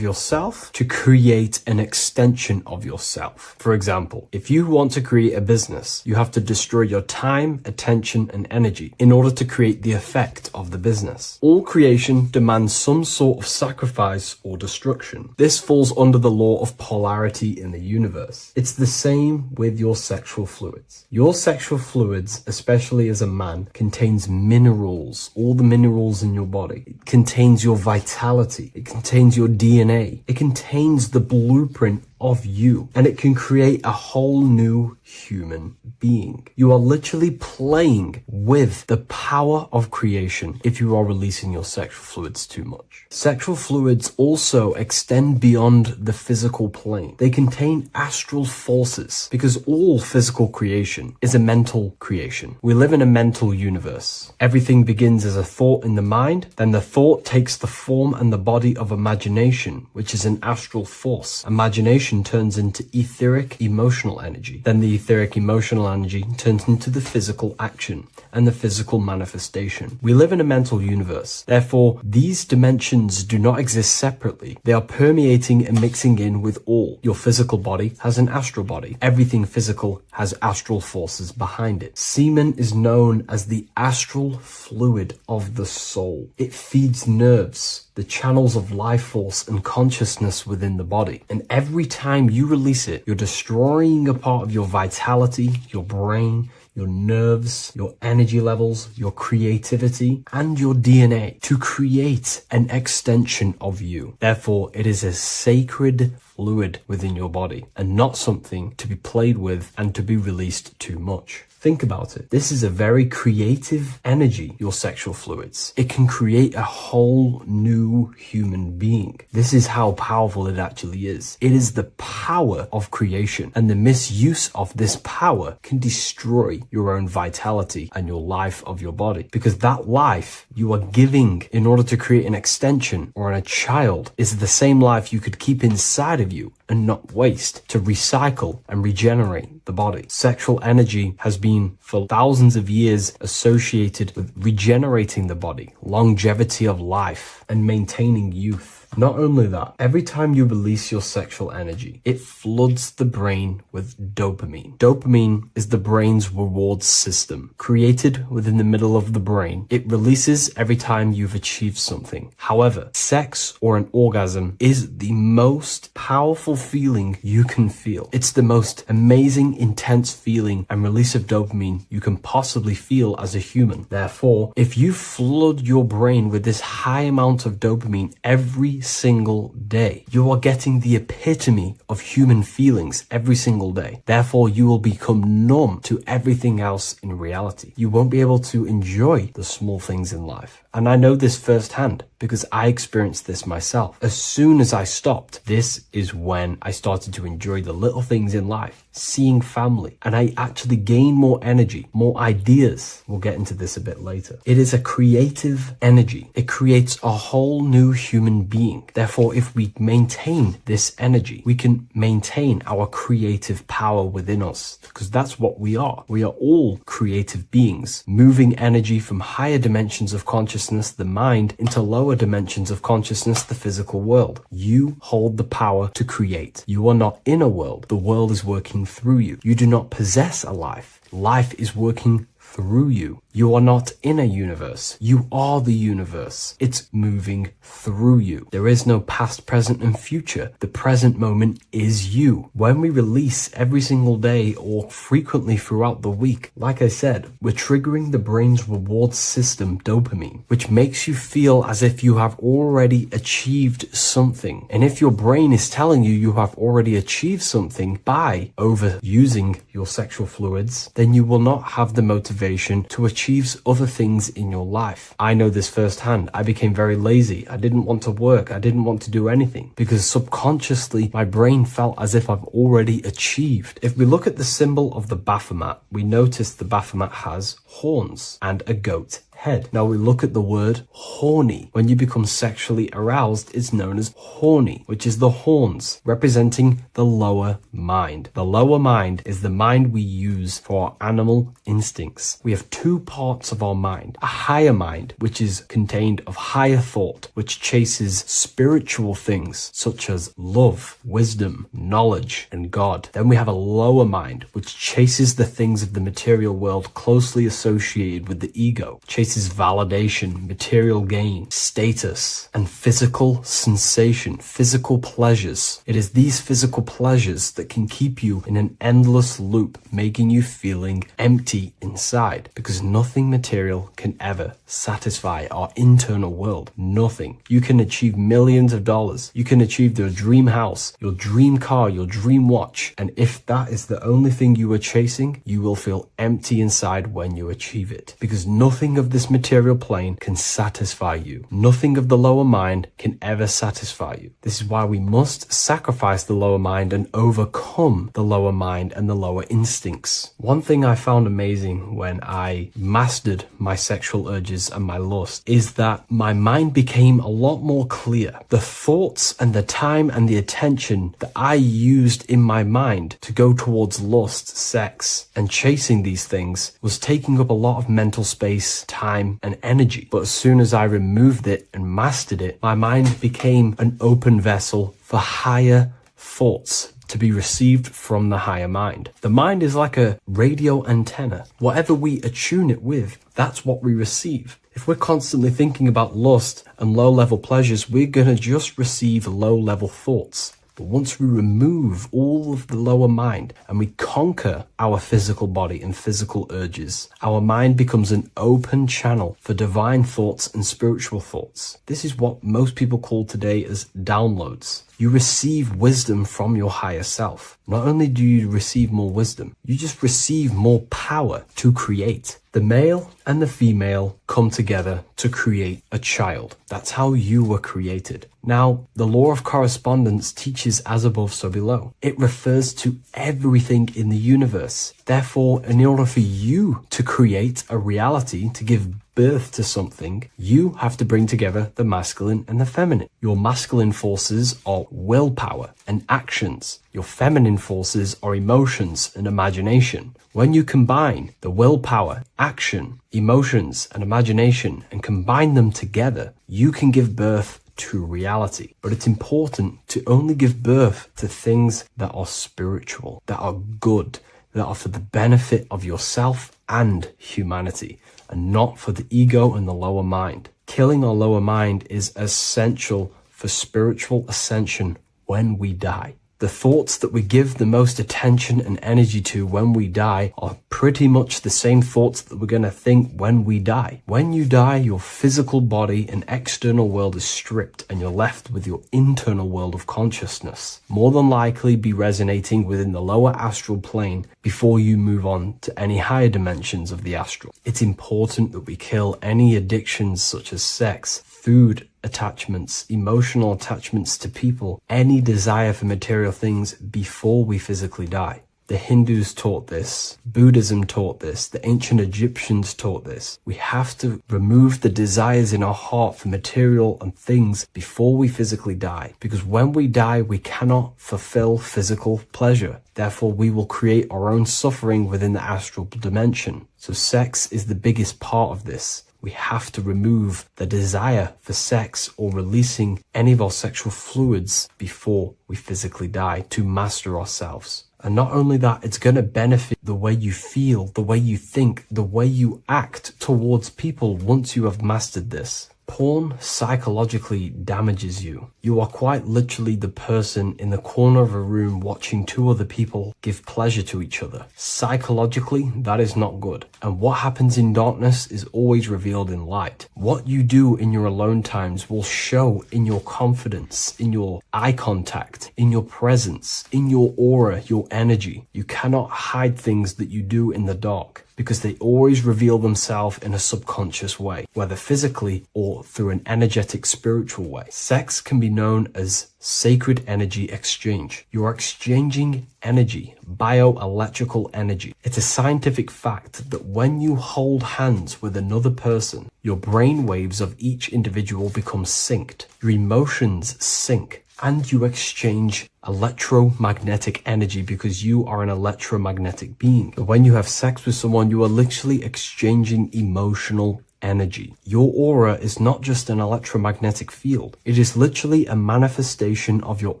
yourself to create an extension of yourself. For example, if you want to create a business, you have to destroy your time, attention, and energy in order to create the effect of the business. All creation demands some sort of sacrifice or destruction. This falls under the law of polarity in the universe. It's the same with your sexual fluids. Your sexual fluids, especially as a man, contains minerals, all the minerals in your body. It contains your vitality. It contains your DNA. It contains the blueprint of you, and it can create a whole new human being. You are literally playing with the power of creation if you are releasing your sexual fluids too much. Sexual fluids also extend beyond the physical plane. They contain astral forces because all physical creation is a mental creation. We live in a mental universe. Everything begins as a thought in the mind, then the thought takes the form and the body of imagination, which is an astral force. Imagination turns into etheric emotional energy. Then the etheric emotional energy turns into the physical action and the physical manifestation. We live in a mental universe. Therefore, these dimensions do not exist separately. They are permeating and mixing in with all. Your physical body has an astral body. Everything physical has astral forces behind it. Semen is known as the astral fluid of the soul. It feeds nerves, the channels of life force and consciousness within the body. And every time you release it, you're destroying a part of your vitality, your brain, your nerves, your energy levels, your creativity, and your DNA to create an extension of you. Therefore, it is a sacred fluid within your body and not something to be played with and to be released too much. Think about it. This is a very creative energy, your sexual fluids. It can create a whole new human being. This is how powerful it actually is. It is the power of creation, and the misuse of this power can destroy your own vitality and your life of your body, because that life you are giving in order to create an extension or a child is the same life you could keep inside of you and not waste to recycle and regenerate the body. Sexual energy has been for thousands of years associated with regenerating the body, longevity of life, and maintaining youth. Not only that, every time you release your sexual energy, it floods the brain with dopamine. Dopamine is the brain's reward system, created within the middle of the brain. It releases every time you've achieved something. However, sex or an orgasm is the most powerful feeling you can feel. It's the most amazing, intense feeling and release of dopamine you can possibly feel as a human. Therefore, if you flood your brain with this high amount of dopamine every single day, you are getting the epitome of human feelings every single day. Therefore, you will become numb to everything else in reality. You won't be able to enjoy the small things in life. And I know this firsthand because I experienced this myself. As soon as I stopped, this is when I started to enjoy the little things in life, seeing family, and I actually gained more energy, more ideas. We'll get into this a bit later. It is a creative energy. It creates a whole new human being. Therefore, if we maintain this energy, we can maintain our creative power within us, because that's what we are. We are all creative beings, moving energy from higher dimensions of consciousness, the mind, into lower dimensions of consciousness, the physical world. You hold the power to create. You are not in a world. The world is working through you. You do not possess a life. Life is working through you. You are not in a universe. You are the universe. It's moving through you. There is no past, present, and future. The present moment is you. When we release every single day or frequently throughout the week, like I said, we're triggering the brain's reward system, dopamine, which makes you feel as if you have already achieved something. And if your brain is telling you you have already achieved something by overusing your sexual fluids, then you will not have the motivation to achieve other things in your life. I know this firsthand. I became very lazy. I didn't want to work. I didn't want to do anything because subconsciously my brain felt as if I've already achieved. If we look at the symbol of the Baphomet, we notice the Baphomet has horns and a goat head. Now we look at the word horny. When you become sexually aroused, it's known as horny, which is the horns, representing the lower mind. The lower mind is the mind we use for our animal instincts. We have two parts of our mind. A higher mind, which is contained of higher thought, which chases spiritual things such as love, wisdom, knowledge, and God. Then we have a lower mind, which chases the things of the material world closely associated with the ego, chases validation, material gain, status, and physical sensation, physical pleasures. It is these physical pleasures that can keep you in an endless loop, making you feeling empty inside, because nothing material can ever satisfy our internal world. Nothing. You can achieve millions of dollars. You can achieve your dream house, your dream car, your dream watch. And if that is the only thing you are chasing, you will feel empty inside when you achieve it, because nothing of this material plane can satisfy you. Nothing of the lower mind can ever satisfy you. This is why we must sacrifice the lower mind and overcome the lower mind and the lower instincts. One thing I found amazing when I mastered my sexual urges and my lust is that my mind became a lot more clear. The thoughts and the time and the attention that I used in my mind to go towards lust, sex, and chasing these things was taking up a lot of mental space, time, and energy. But as soon as I removed it and mastered it, my mind became an open vessel for higher thoughts to be received from the higher mind. The mind is like a radio antenna. Whatever we attune it with, that's what we receive. If we're constantly thinking about lust and low-level pleasures, we're going to just receive low-level thoughts. But once we remove all of the lower mind and we conquer our physical body and physical urges, our mind becomes an open channel for divine thoughts and spiritual thoughts. This is what most people call today as downloads. You receive wisdom from your higher self. Not only do you receive more wisdom, you just receive more power to create. The male and the female come together to create a child. That's how you were created. Now, the law of correspondence teaches as above, so below. It refers to everything in the universe. Therefore, in order for you to create a reality, to give birth to something, you have to bring together the masculine and the feminine. Your masculine forces are willpower and actions. Your feminine forces are emotions and imagination. When you combine the willpower, action, emotions, and imagination and combine them together, you can give birth to reality. But it's important to only give birth to things that are spiritual, that are good, that are for the benefit of yourself and humanity, and not for the ego and the lower mind. Killing our lower mind is essential for spiritual ascension when we die. The thoughts that we give the most attention and energy to when we die are pretty much the same thoughts that we're going to think when we die. When you die, your physical body and external world is stripped and you're left with your internal world of consciousness, more than likely be resonating within the lower astral plane before you move on to any higher dimensions of the astral. It's important that we kill any addictions such as sex, food, attachments, emotional attachments to people, any desire for material things before we physically die. The Hindus taught this, Buddhism taught this, the ancient Egyptians taught this. We have to remove the desires in our heart for material and things before we physically die, because when we die, we cannot fulfill physical pleasure. Therefore, we will create our own suffering within the astral dimension. So sex is the biggest part of this. We have to remove the desire for sex or releasing any of our sexual fluids before we physically die to master ourselves. And not only that, it's going to benefit the way you feel, the way you think, the way you act towards people once you have mastered this. Porn psychologically damages you. You are quite literally the person in the corner of a room watching two other people give pleasure to each other. Psychologically, that is not good. And what happens in darkness is always revealed in light. What you do in your alone times will show in your confidence, in your eye contact, in your presence, in your aura, your energy. You cannot hide things that you do in the dark. because they always reveal themselves in a subconscious way, whether physically or through an energetic spiritual way. Sex can be known as sacred energy exchange. You are exchanging energy, bioelectrical energy. It's a scientific fact that when you hold hands with another person, your brain waves of each individual become synced, your emotions sync, and you exchange electromagnetic energy because you are an electromagnetic being. But when you have sex with someone, you are literally exchanging emotional energy. Your aura is not just an electromagnetic field. It is literally a manifestation of your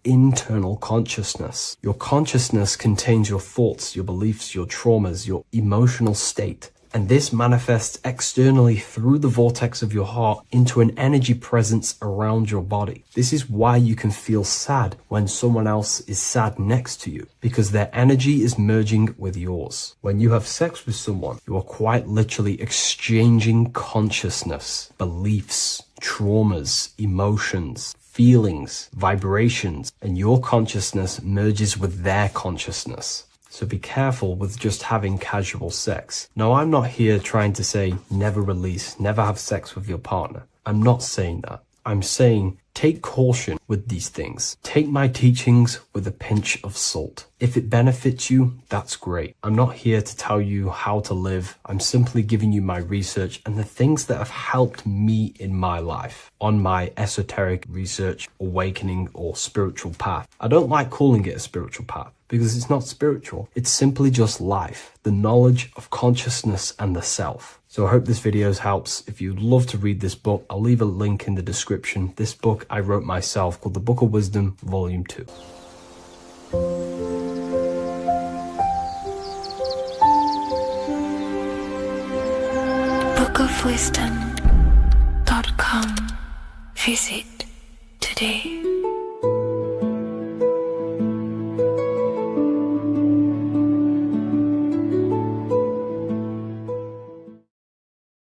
internal consciousness. Your consciousness contains your thoughts, your beliefs, your traumas, your emotional state. And this manifests externally through the vortex of your heart into an energy presence around your body. This is why you can feel sad when someone else is sad next to you, because their energy is merging with yours. When you have sex with someone, you are quite literally exchanging consciousness, beliefs, traumas, emotions, feelings, vibrations, and your consciousness merges with their consciousness. So be careful with just having casual sex. Now, I'm not here trying to say never release, never have sex with your partner. I'm not saying that. I'm saying take caution with these things. Take my teachings with a pinch of salt. If it benefits you, that's great. I'm not here to tell you how to live. I'm simply giving you my research and the things that have helped me in my life on my esoteric research, awakening, or spiritual path. I don't like calling it a spiritual path, because it's not spiritual. It's simply just life, the knowledge of consciousness and the self. So I hope this video helps. If you'd love to read this book, I'll leave a link in the description. This book I wrote myself called The Book of Wisdom, Volume 2. bookofwisdom.com. Visit today.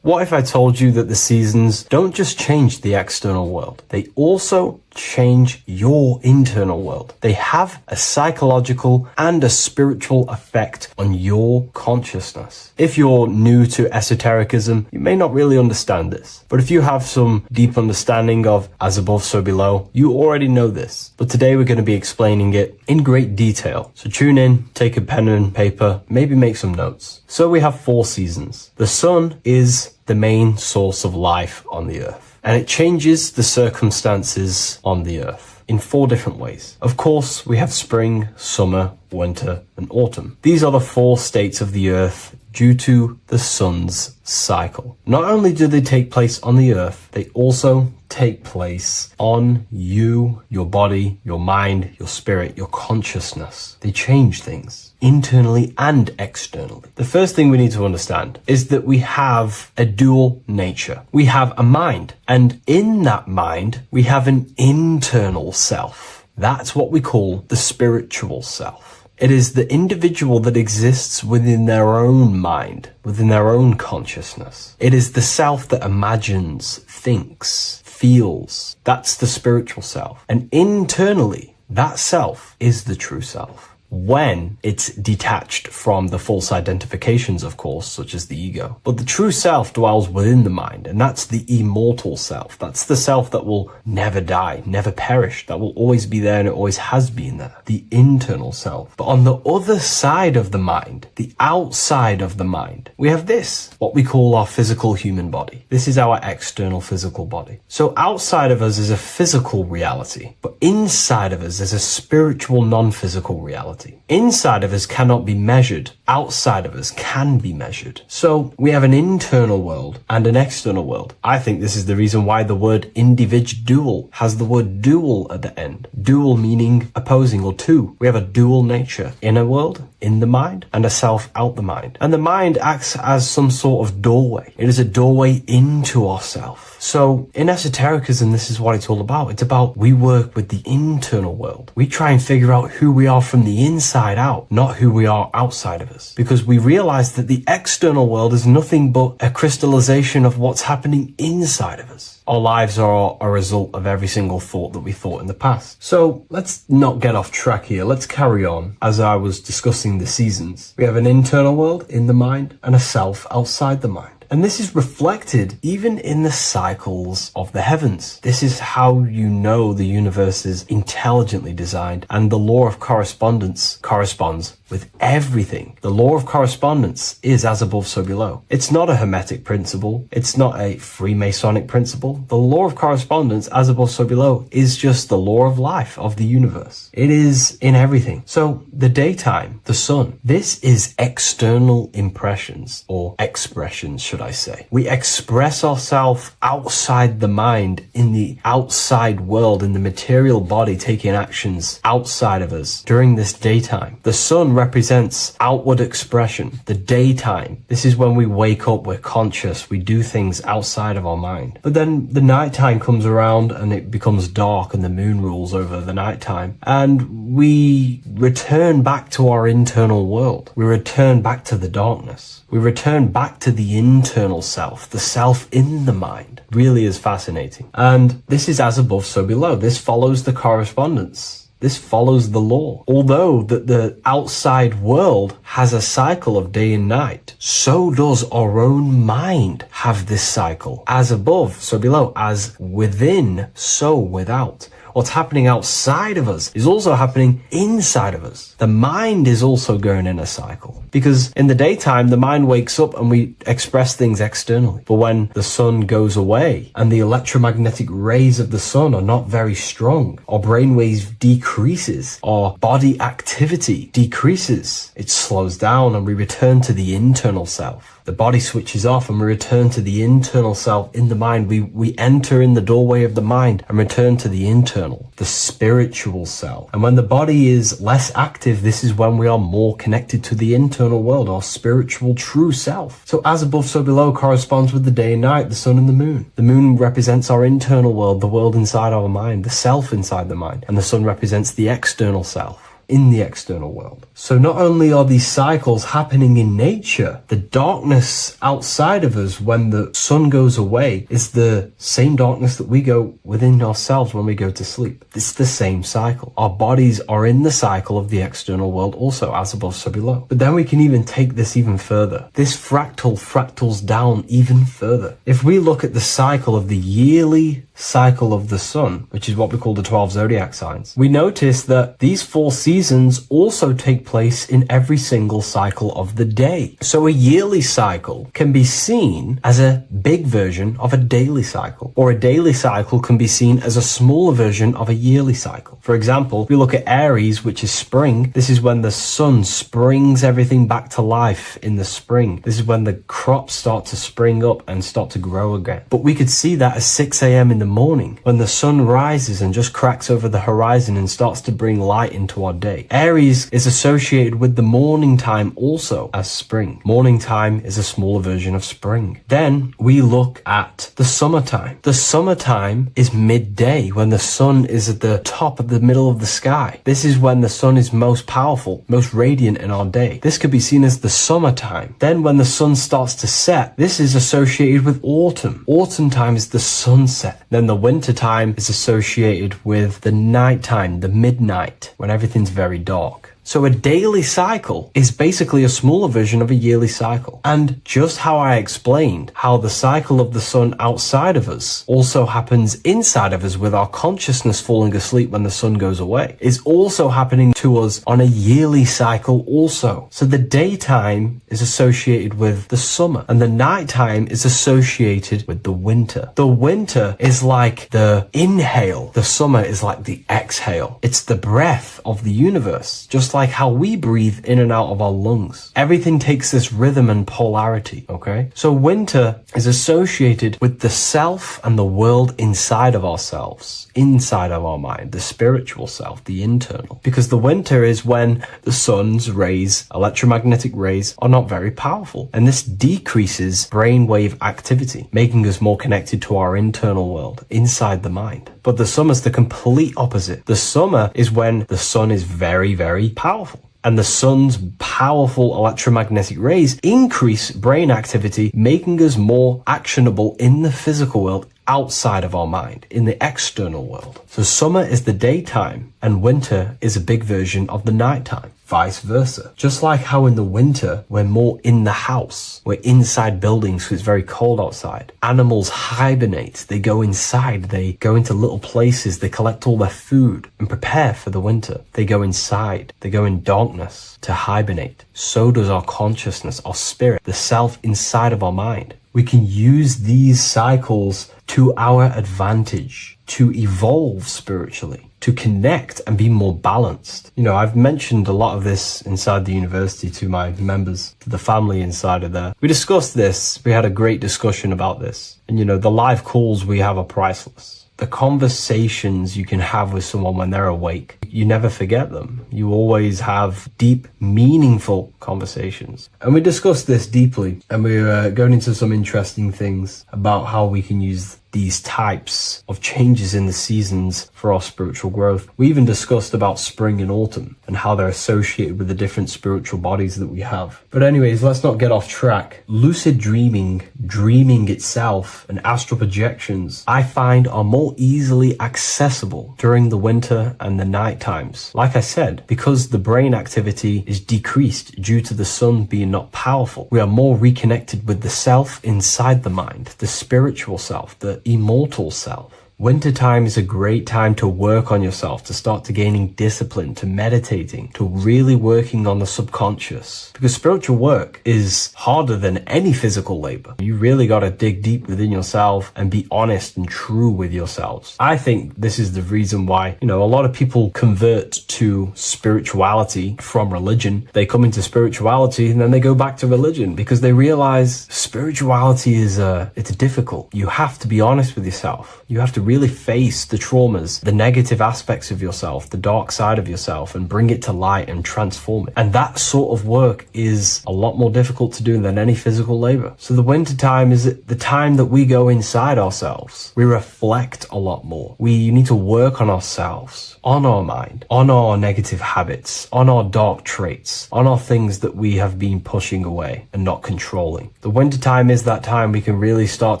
What if I told you that the seasons don't just change the external world, they also change your internal world? They have a psychological and a spiritual effect on your consciousness. If you're new to esotericism, you may not really understand this. But if you have some deep understanding of as above, so below, you already know this. But today we're going to be explaining it in great detail. So tune in, take a pen and paper, maybe make some notes. So we have 4 seasons. The sun is the main source of life on the earth, and it changes the circumstances on the earth in 4 different ways. Of course, we have spring, summer, winter, and autumn. These are the 4 states of the earth due to the sun's cycle. Not only do they take place on the earth, they also take place on you, your body, your mind, your spirit, your consciousness. They change things internally and externally. The first thing we need to understand is that we have a dual nature. We have a mind, and in that mind, we have an internal self. That's what we call the spiritual self. It is the individual that exists within their own mind, within their own consciousness. It is the self that imagines, thinks, feels. That's the spiritual self. And internally, that self is the true self. When it's detached from the false identifications, of course, such as the ego. But the true self dwells within the mind, and that's the immortal self. That's the self that will never die, never perish, that will always be there and it always has been there. The internal self. But on the other side of the mind, the outside of the mind, we have this, what we call our physical human body. This is our external physical body. So outside of us is a physical reality, but inside of us is a spiritual non-physical reality. Inside of us cannot be measured. Outside of us can be measured. So we have an internal world and an external world. I think this is the reason why the word individual has the word dual at the end. Dual meaning opposing or two. We have a dual nature. Inner world, in the mind, and a self out the mind. And the mind acts as some sort of doorway. It is a doorway into ourself. So in esotericism, this is what it's all about. It's about we work with the internal world. We try and figure out who we are from the inside out, not who we are outside of us. Because we realize that the external world is nothing but a crystallization of what's happening inside of us. Our lives are a result of every single thought that we thought in the past. So let's not get off track here. Let's carry on. As I was discussing expressing the seasons. We have an internal world in the mind and a self outside the mind. And this is reflected even in the cycles of the heavens. This is how you know the universe is intelligently designed, and the law of correspondence corresponds with everything. The law of correspondence is as above, so below. It's not a Hermetic principle. It's not a Freemasonic principle. The law of correspondence, as above, so below, is just the law of life of the universe. It is in everything. So the daytime, the sun, this is external impressions or expressions, should I say. We express ourselves outside the mind, in the outside world, in the material body, taking actions outside of us during this daytime. The sun represents outward expression. The daytime, this is when we wake up, we're conscious, we do things outside of our mind. But then the nighttime comes around and it becomes dark and the moon rules over the nighttime, and we return back to our internal world. We return back to the darkness. We return back to the internal self, the self in the mind. Really is fascinating. And this is as above, so below. This follows the correspondence. This follows the law. Although that the outside world has a cycle of day and night, so does our own mind have this cycle. As above, so below. As within, so without. What's happening outside of us is also happening inside of us. The mind is also going in a cycle. Because in the daytime, the mind wakes up and we express things externally. But when the sun goes away and the electromagnetic rays of the sun are not very strong, our brainwave decreases, our body activity decreases. It slows down and we return to the internal self. The body switches off and we return to the internal self in the mind. We enter in the doorway of the mind and return to the internal, the spiritual self. And when the body is less active, this is when we are more connected to the internal world, our spiritual true self. So as above, so below corresponds with the day and night, the sun and the moon. The moon represents our internal world, the world inside our mind, the self inside the mind. And the sun represents the external self in the external world. So not only are these cycles happening in nature, the darkness outside of us when the sun goes away is the same darkness that we go within ourselves when we go to sleep. It's the same cycle. Our bodies are in the cycle of the external world also, as above, so below. But then we can even take this even further. This fractals down even further. If we look at the cycle of the yearly cycle of the sun, which is what we call the 12 zodiac signs, we notice that these 4 seasons also take place in every single cycle of the day. So a yearly cycle can be seen as a big version of a daily cycle, or a daily cycle can be seen as a smaller version of a yearly cycle. For example, if we look at Aries, which is spring, this is when the sun springs everything back to life in the spring. This is when the crops start to spring up and start to grow again. But we could see that at 6 a.m. in the morning, when the sun rises and just cracks over the horizon and starts to bring light into our day. Aries is associated with the morning time also as spring. Morning time is a smaller version of spring. Then we look at the summertime. The summertime is midday, when the sun is at the top of the middle of the sky. This is when the sun is most powerful, most radiant in our day. This could be seen as the summertime. Then when the sun starts to set, this is associated with autumn. Autumn time is the sunset. Then the winter time is associated with the nighttime, the midnight, when everything's very dark. So a daily cycle is basically a smaller version of a yearly cycle. And just how I explained how the cycle of the sun outside of us also happens inside of us with our consciousness falling asleep when the sun goes away, is also happening to us on a yearly cycle also. So the daytime is associated with the summer and the nighttime is associated with the winter. The winter is like the inhale. The summer is like the exhale. It's the breath of the universe, just like how we breathe in and out of our lungs. Everything takes this rhythm and polarity, okay? So winter is associated with the self and the world inside of ourselves, inside of our mind, the spiritual self, the internal. Because the winter is when the sun's rays, electromagnetic rays, are not very powerful. And this decreases brainwave activity, making us more connected to our internal world, inside the mind. But the summer's the complete opposite. The summer is when the sun is very, very powerful. And the sun's powerful electromagnetic rays increase brain activity, making us more actionable in the physical world outside of our mind, in the external world. So summer is the daytime and winter is a big version of the nighttime. Vice versa. Just like how in the winter, we're more in the house. We're inside buildings because it's very cold outside. Animals hibernate. They go inside. They go into little places. They collect all their food and prepare for the winter. They go inside. They go in darkness to hibernate. So does our consciousness, our spirit, the self inside of our mind. We can use these cycles to our advantage, to evolve spiritually, to connect and be more balanced. You know, I've mentioned a lot of this inside the university to my members, to the family inside of there. We discussed this. We had a great discussion about this. And, you know, the live calls we have are priceless. The conversations you can have with someone when they're awake, you never forget them. You always have deep, meaningful conversations. And we discussed this deeply, and we were going into some interesting things about how we can use these types of changes in the seasons for our spiritual growth. We even discussed about spring and autumn and how they're associated with the different spiritual bodies that we have. But anyways, let's not get off track. Lucid dreaming, dreaming itself, and astral projections, I find are more easily accessible during the winter and the night times. Like I said, because the brain activity is decreased due to the sun being not powerful, we are more reconnected with the self inside the mind, the spiritual self, the immortal self. Wintertime is a great time to work on yourself, to start to gaining discipline, to meditating, to really working on the subconscious. Because spiritual work is harder than any physical labor. You really got to dig deep within yourself and be honest and true with yourselves. I think this is the reason why, you know, a lot of people convert to spirituality from religion. They come into spirituality and then they go back to religion because they realize spirituality is it's difficult. You have to be honest with yourself. You have to really face the traumas, the negative aspects of yourself, the dark side of yourself, and bring it to light and transform it. And that sort of work is a lot more difficult to do than any physical labor. So the winter time is the time that we go inside ourselves. We reflect a lot more. We need to work on ourselves, on our mind, on our negative habits, on our dark traits, on our things that we have been pushing away and not controlling. The winter time is that time we can really start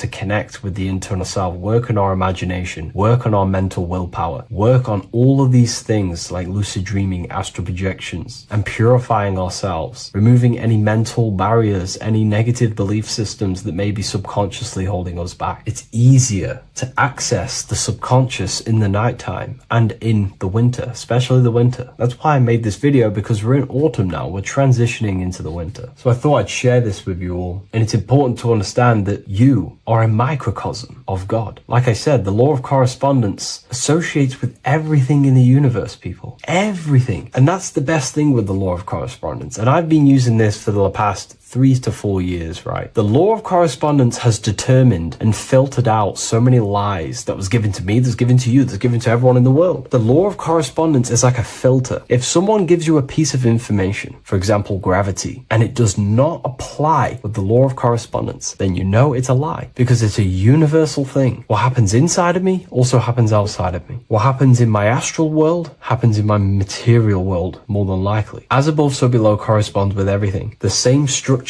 to connect with the internal self, work on our imagination, work on our mental willpower, work on all of these things like lucid dreaming, astral projections, and purifying ourselves, removing any mental barriers, any negative belief systems that may be subconsciously holding us back. It's easier to access the subconscious in the nighttime and in the winter, especially the winter. That's why I made this video, because we're in autumn now. We're transitioning into the winter. So I thought I'd share this with you all. And it's important to understand that you are a microcosm of God. Like I said, the law of correspondence associates with everything in the universe, people. Everything. And that's the best thing with the law of correspondence. And I've been using this for the past 3 to 4 years, right? The law of correspondence has determined and filtered out so many lies that was given to me, that's given to you, that's given to everyone in the world. The law of correspondence is like a filter. If someone gives you a piece of information, for example, gravity, and it does not apply with the law of correspondence, then you know it's a lie, because it's a universal thing. What happens inside of me also happens outside of me. What happens in my astral world happens in my material world, more than likely. As above, so below corresponds with everything. The same structure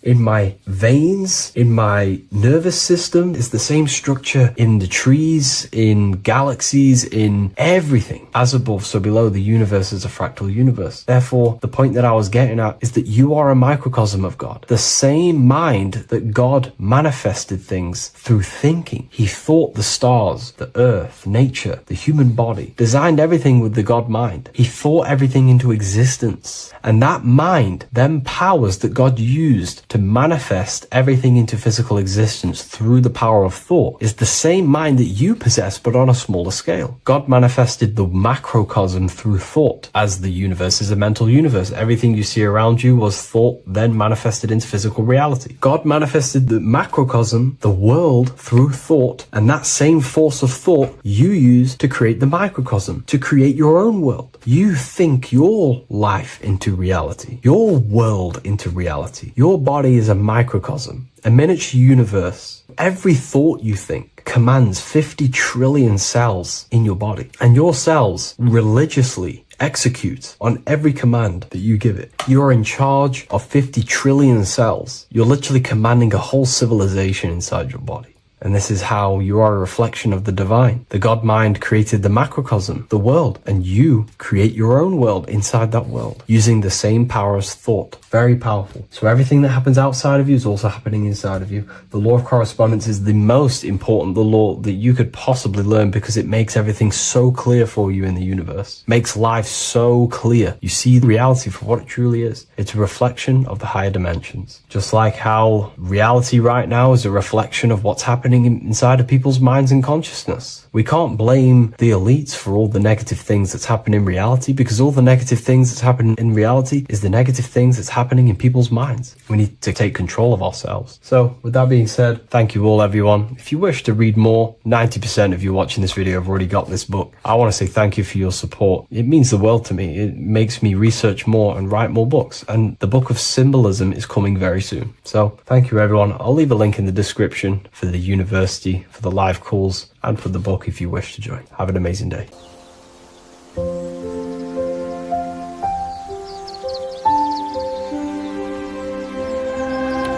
in my veins, in my nervous system, is the same structure in the trees, in galaxies, in everything. As above, so below, the universe is a fractal universe. Therefore, the point that I was getting at is that you are a microcosm of God. The same mind that God manifested things through thinking. He thought the stars, the earth, nature, the human body, designed everything with the God mind. He thought everything into existence. And that mind then powers that God used to manifest everything into physical existence through the power of thought is the same mind that you possess, but on a smaller scale. God manifested the macrocosm through thought, as the universe is a mental universe. Everything you see around you was thought, then manifested into physical reality. God manifested the macrocosm, the world, through thought, and that same force of thought you use to create the microcosm, to create your own world. You think your life into reality, your world into reality. Your body is a microcosm, a miniature universe. Every thought you think commands 50 trillion cells in your body, and your cells religiously execute on every command that you give it. You're in charge of 50 trillion cells. You're literally commanding a whole civilization inside your body. And this is how you are a reflection of the divine. The God mind created the macrocosm, the world, and you create your own world inside that world using the same power as thought. Very powerful. So everything that happens outside of you is also happening inside of you. The law of correspondence is the most important, the law that you could possibly learn because it makes everything so clear for you in the universe. Makes life so clear. You see reality for what it truly is. It's a reflection of the higher dimensions. Just like how reality right now is a reflection of what's happening inside of people's minds and consciousness. We can't blame the elites for all the negative things that's happening in reality, because all the negative things that's happening in reality is the negative things that's happening in people's minds. We need to take control of ourselves. So with that being said, thank you all, everyone. If you wish to read more, 90% of you watching this video have already got this book. I want to say thank you for your support. It means the world to me. It makes me research more and write more books. And the book of symbolism is coming very soon. So thank you, everyone. I'll leave a link in the description for the university, for the live calls, and for the book if you wish to join. Have an amazing day.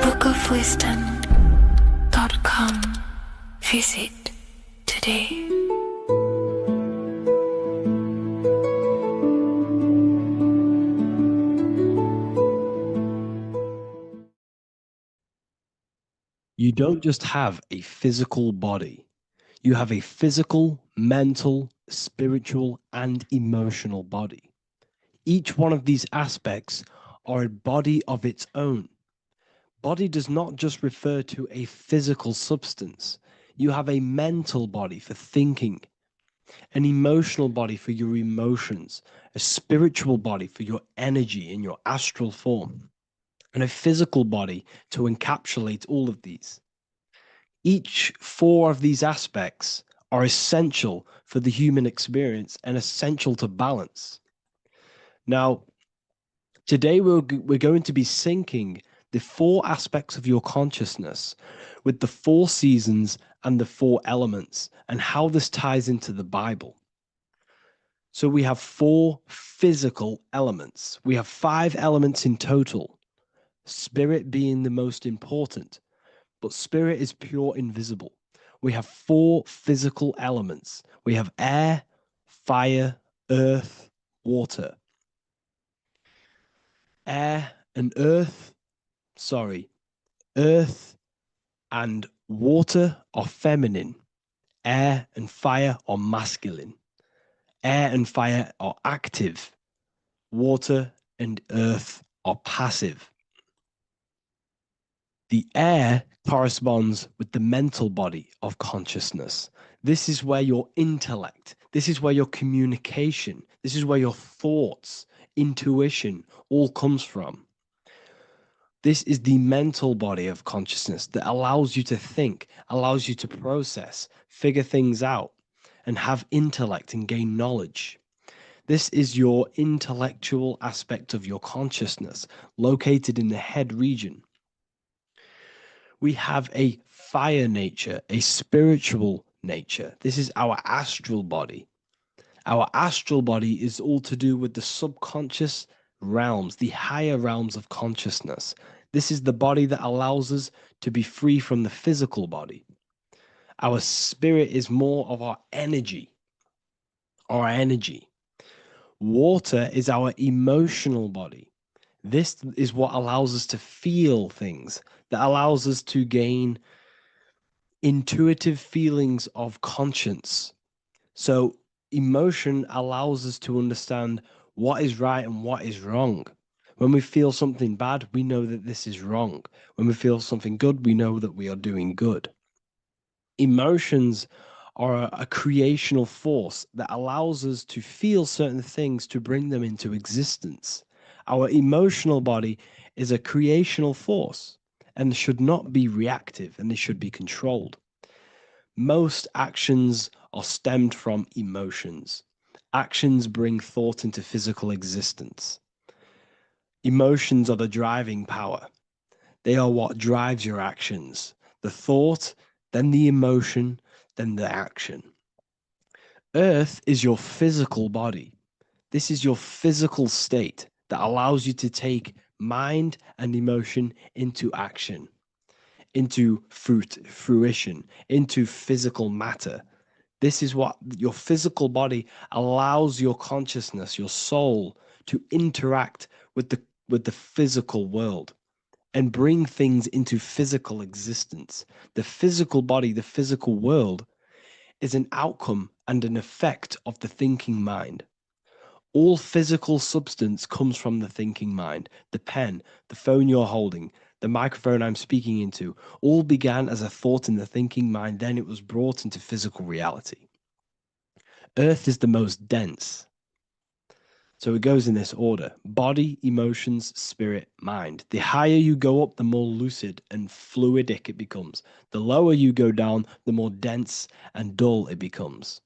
bookofwisdom.com. Visit today. You don't just have a physical body. You have a physical, mental, spiritual, and emotional body. Each one of these aspects are a body of its own. Body does not just refer to a physical substance. You have a mental body for thinking, an emotional body for your emotions, a spiritual body for your energy in your astral form, and a physical body to encapsulate all of these. Each four of these aspects are essential for the human experience and essential to balance. Now, today we're going to be syncing the four aspects of your consciousness with the four seasons and the four elements and how this ties into the Bible. So we have four physical elements. We have 5 elements in total, spirit being the most important, but spirit is pure invisible. We have 4 physical elements. We have air, fire, earth, water. Earth and water are feminine. Air and fire are masculine. Air and fire are active. Water and earth are passive. The air corresponds with the mental body of consciousness. This is where your intellect, this is where your communication, this is where your thoughts, intuition all comes from. This is the mental body of consciousness that allows you to think, allows you to process, figure things out, and have intellect and gain knowledge. This is your intellectual aspect of your consciousness, located in the head region. We have a fire nature, a spiritual nature. This is our astral body. Our astral body is all to do with the subconscious realms, the higher realms of consciousness. This is the body that allows us to be free from the physical body. Our spirit is more of our energy. Water is our emotional body. This is what allows us to feel things, that allows us to gain intuitive feelings of conscience. So emotion allows us to understand what is right and what is wrong. When we feel something bad, we know that this is wrong. When we feel something good, we know that we are doing good. Emotions are a creational force that allows us to feel certain things to bring them into existence. Our emotional body is a creational force and should not be reactive, and they should be controlled. Most actions are stemmed from emotions. Actions bring thought into physical existence. Emotions are the driving power. They are what drives your actions. The thought, then the emotion, then the action. Earth is your physical body. This is your physical state that allows you to take mind and emotion into action. into fruition, into physical matter. This is what your physical body allows your consciousness, your soul, to interact with the physical world and bring things into physical existence. The physical body, the physical world, is an outcome and an effect of the thinking mind. All physical substance comes from the thinking mind. The pen, the phone you're holding, the microphone I'm speaking into, all began as a thought in the thinking mind, then it was brought into physical reality. Earth is the most dense. So it goes in this order: body, emotions, spirit, mind. The higher you go up, the more lucid and fluidic it becomes. The lower you go down, the more dense and dull it becomes.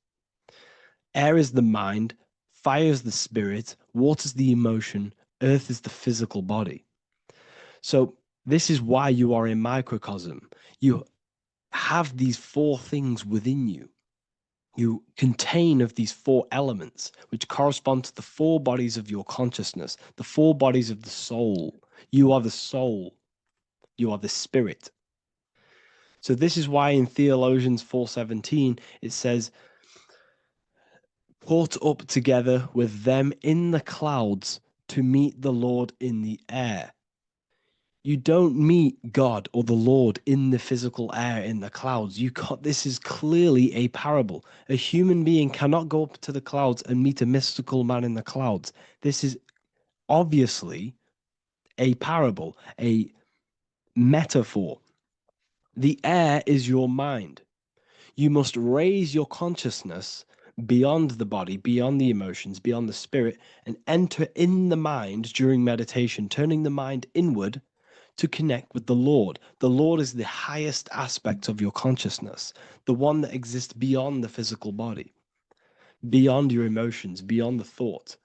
Air is the mind, fire is the spirit, water is the emotion, earth is the physical body. So this is why you are a microcosm. You have these four things within you. You contain of these four elements, which correspond to the four bodies of your consciousness, the four bodies of the soul. You are the soul. You are the spirit. So this is why in Theologians 4:17 it says, "Caught up together with them in the clouds to meet the Lord in the air." You don't meet God or the Lord in the physical air, in the clouds. This is clearly a parable. A human being cannot go up to the clouds and meet a mystical man in the clouds. This is obviously a parable, a metaphor. The air is your mind. You must raise your consciousness beyond the body, beyond the emotions, beyond the spirit, and enter in the mind during meditation, turning the mind inward to connect with the Lord. The Lord is the highest aspect of your consciousness, the one that exists beyond the physical body, beyond your emotions, beyond the thought.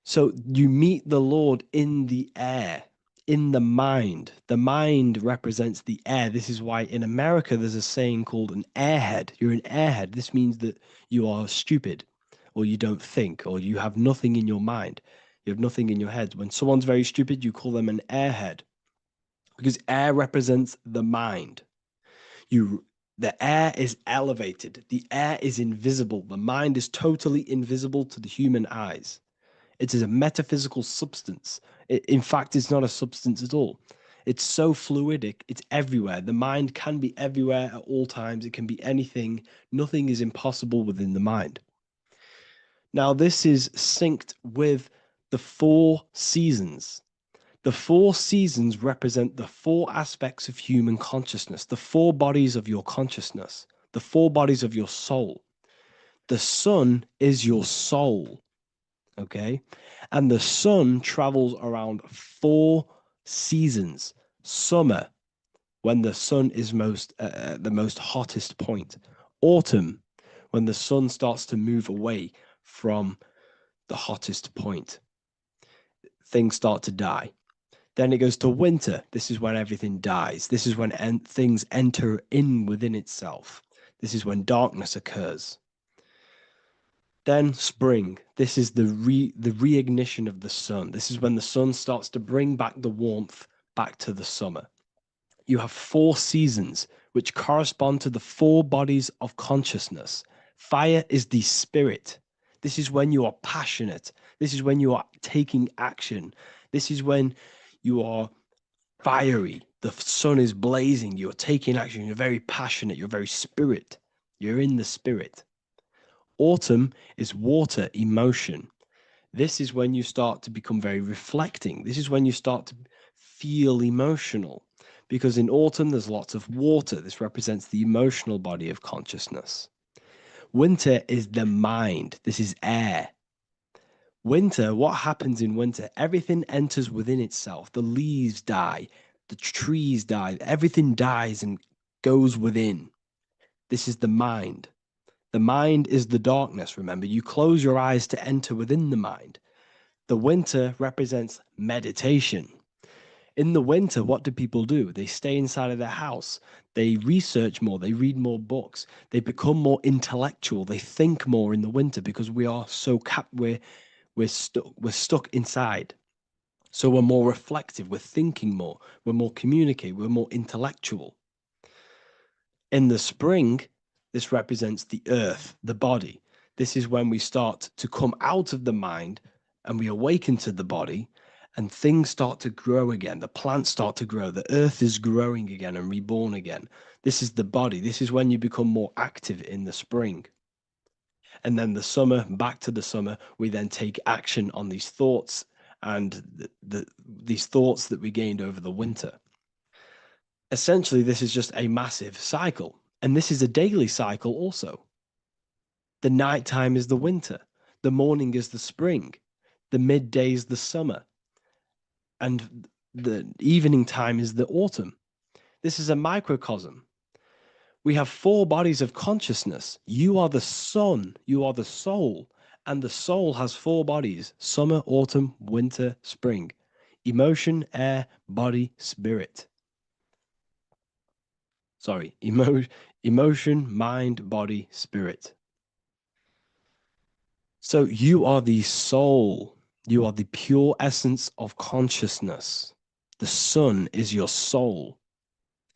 So you meet the Lord in the air, in the mind. The mind represents the air. This is why in America there's a saying called an airhead. You're an airhead. This means that you are stupid, or you don't think, or you have nothing in your mind. You have nothing in your head. When someone's very stupid, you call them an airhead, because air represents the mind. The air is elevated. The air is invisible. The mind is totally invisible to the human eyes. It is a metaphysical substance. In fact, it's not a substance at all. It's so fluidic. It's everywhere. The mind can be everywhere at all times. It can be anything. Nothing is impossible within the mind. Now, this is synced with the four seasons. The four seasons represent the four aspects of human consciousness, the four bodies of your consciousness, the four bodies of your soul. The sun is your soul, okay? And the sun travels around four seasons. Summer, when the sun is the most hottest point. Autumn, when the sun starts to move away from the hottest point. Things start to die. Then it goes to winter. This is when everything dies. This is when things enter in within itself. This is when darkness occurs. Then spring. This is the reignition of the sun. This is when the sun starts to bring back the warmth back to the summer. You have four seasons which correspond to the four bodies of consciousness. Fire is the spirit. This is when you are passionate. This is when you are taking action. This is when you are fiery. The sun is blazing. You're taking action. You're very passionate. You're very spirit. You're in the spirit. Autumn is water, emotion. This is when you start to become very reflecting. This is when you start to feel emotional, because in autumn there's lots of water. This represents the emotional body of consciousness. Winter is the mind. This is air. Winter, what happens in winter? Everything enters within itself. The leaves die, the trees die, everything dies and goes within. This is the mind. The mind is the darkness, remember. You close your eyes to enter within the mind. The winter represents meditation. In the winter, what do people do? They stay inside of their house. They research more. They read more books. They become more intellectual. They think more in the winter because we are so we're stuck inside. So we're more reflective, we're thinking more, we're more communicative, we're more intellectual. In the spring, this represents the earth, the body. This is when we start to come out of the mind and we awaken to the body, and things start to grow again. The plants start to grow. The earth is growing again and reborn again. This is the body. This is when you become more active in the spring. And then the summer, back to the summer, we then take action on these thoughts and these thoughts that we gained over the winter. Essentially, this is just a massive cycle. And this is a daily cycle also. The nighttime is the winter. The morning is the spring. The midday is the summer. And the evening time is the autumn. This is a microcosm. We have 4 bodies of consciousness. You are the sun, you are the soul, and the soul has 4 bodies: summer, autumn, winter, spring. Emotion, air, body, spirit. Sorry, emotion, mind, body, spirit. So you are the soul. You are the pure essence of consciousness. The sun is your soul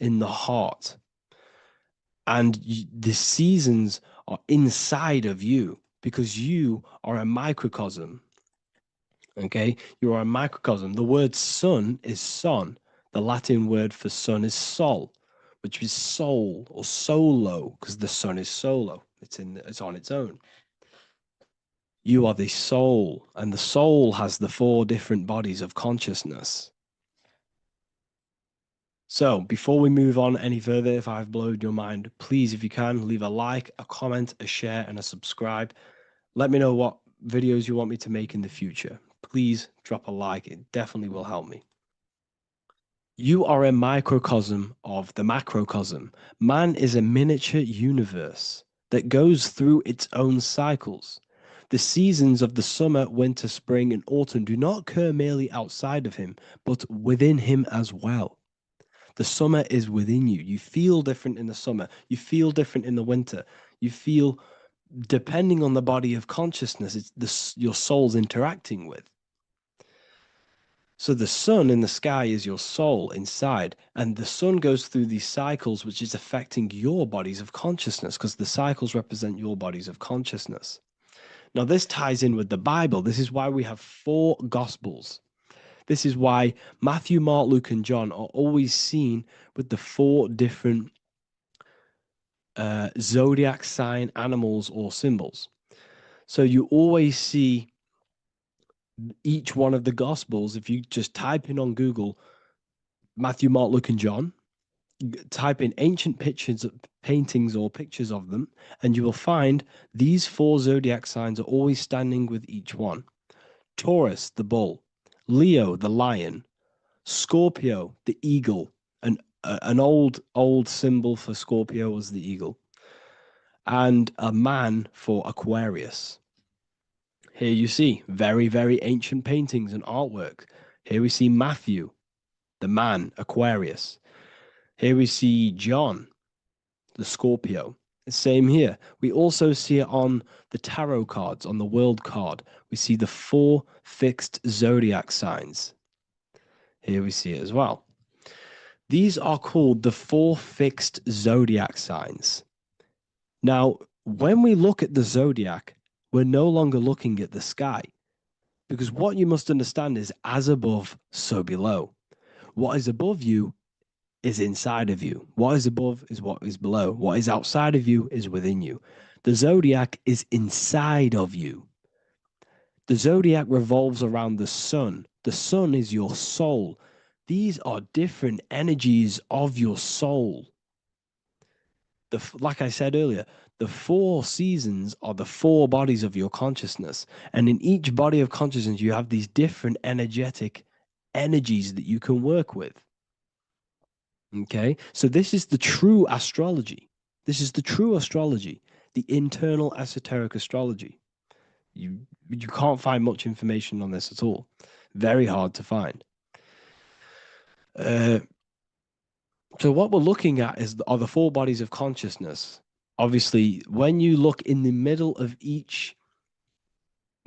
in the heart. And the seasons are inside of you because you are a microcosm. Okay? You are a microcosm. The word sun is son. The Latin word for sun is sol, which is soul or solo, because the sun is solo. It's on its own. You are the soul, and the soul has the 4 different bodies of consciousness. So before we move on any further, if I've blown your mind, please, if you can, leave a like, a comment, a share, and a subscribe. Let me know what videos you want me to make in the future. Please drop a like. It definitely will help me. You are a microcosm of the macrocosm. Man is a miniature universe that goes through its own cycles. The seasons of the summer, winter, spring, and autumn do not occur merely outside of him, but within him as well. The summer is within you. You feel different in the summer. You feel different in the winter. You feel, depending on the body of consciousness, it's your soul's interacting with. So the sun in the sky is your soul inside, and the sun goes through these cycles, which is affecting your bodies of consciousness, because the cycles represent your bodies of consciousness. Now, this ties in with the Bible. This is why we have 4 gospels. This is why Matthew, Mark, Luke, and John are always seen with the 4 different zodiac sign animals or symbols. So you always see each one of the Gospels. If you just type in on Google Matthew, Mark, Luke, and John, type in ancient pictures, paintings, or pictures of them, and you will find these 4 zodiac signs are always standing with each one. Taurus, the bull; Leo, the lion; Scorpio, the eagle. An old symbol for Scorpio was the eagle, and a man for Aquarius. Here you see very, very ancient paintings and artwork. Here we see Matthew, the man, Aquarius. Here we see John, the Scorpio. Same here. We also see it on the tarot cards, on the world card. We see the 4 fixed zodiac signs. Here we see it as well. These are called the 4 fixed zodiac signs. Now, when we look at the zodiac, we're no longer looking at the sky, because what you must understand is as above, so below. What is above you is inside of you. What is above is what is below. What is outside of you is within you. The zodiac is inside of you. The zodiac revolves around the sun. The sun is your soul. These are different energies of your soul. Like I said earlier, the 4 seasons are the 4 bodies of your consciousness. And in each body of consciousness, you have these different energetic energies that you can work with. Okay, so this is the true astrology. This is the true astrology, the internal esoteric astrology. You can't find much information on this at all. Very hard to find. So what we're looking at are the 4 bodies of consciousness. Obviously, when you look in the middle of each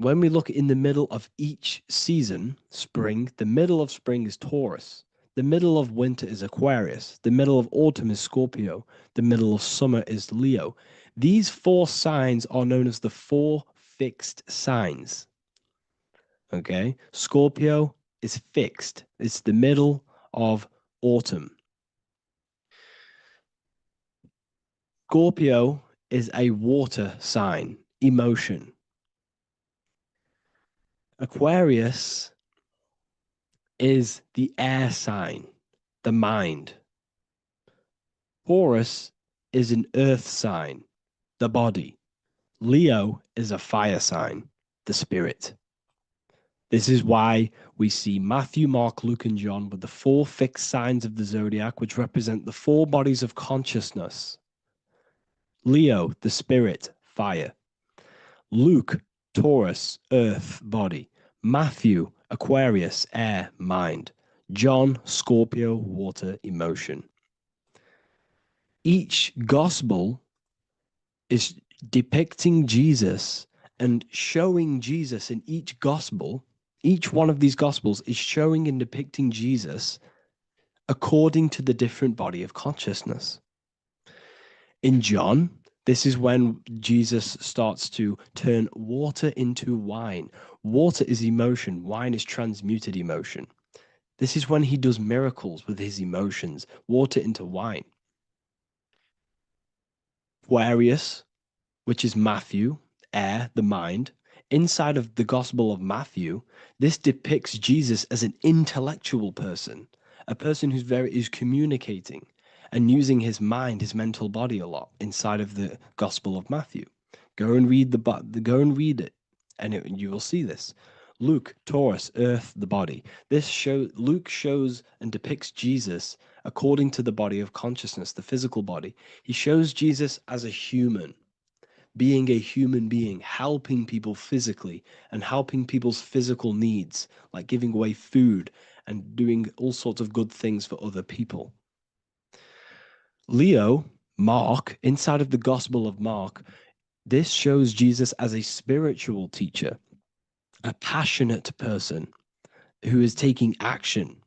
when we look in the middle of each season, spring, the middle of spring is Taurus. The middle of winter is Aquarius. The middle of autumn is Scorpio. The middle of summer is Leo. These 4 signs are known as the 4 fixed signs. Okay, Scorpio is fixed. It's the middle of autumn. Scorpio is a water sign, emotion. Aquarius is the air sign, the mind. Taurus is an earth sign, the body. Leo is a fire sign, the spirit. This is why we see Matthew, Mark, Luke, and John with the 4 fixed signs of the zodiac, which represent the 4 bodies of consciousness. Leo, the spirit, fire. Luke, Taurus, earth, body. Matthew, Aquarius, air, mind. John, Scorpio, water, emotion. Each gospel is depicting Jesus and showing Jesus in each gospel. Each one of these gospels is showing and depicting Jesus according to the different body of consciousness. In John, this is when Jesus starts to turn water into wine. Water is emotion. Wine is transmuted emotion. This is when he does miracles with his emotions, water into wine. Aquarius, which is Matthew, air, the mind. Inside of the Gospel of Matthew, this depicts Jesus as an intellectual person, a person who's communicating and using his mind, his mental body a lot inside of the Gospel of Matthew. Go and read it, and you will see this. Luke, Taurus, earth, the body. Luke shows and depicts Jesus according to the body of consciousness, the physical body. He shows Jesus as a human, being a human being, helping people physically and helping people's physical needs, like giving away food and doing all sorts of good things for other people. Leo, Mark, inside of the Gospel of Mark, this shows Jesus as a spiritual teacher, a passionate person who is taking action.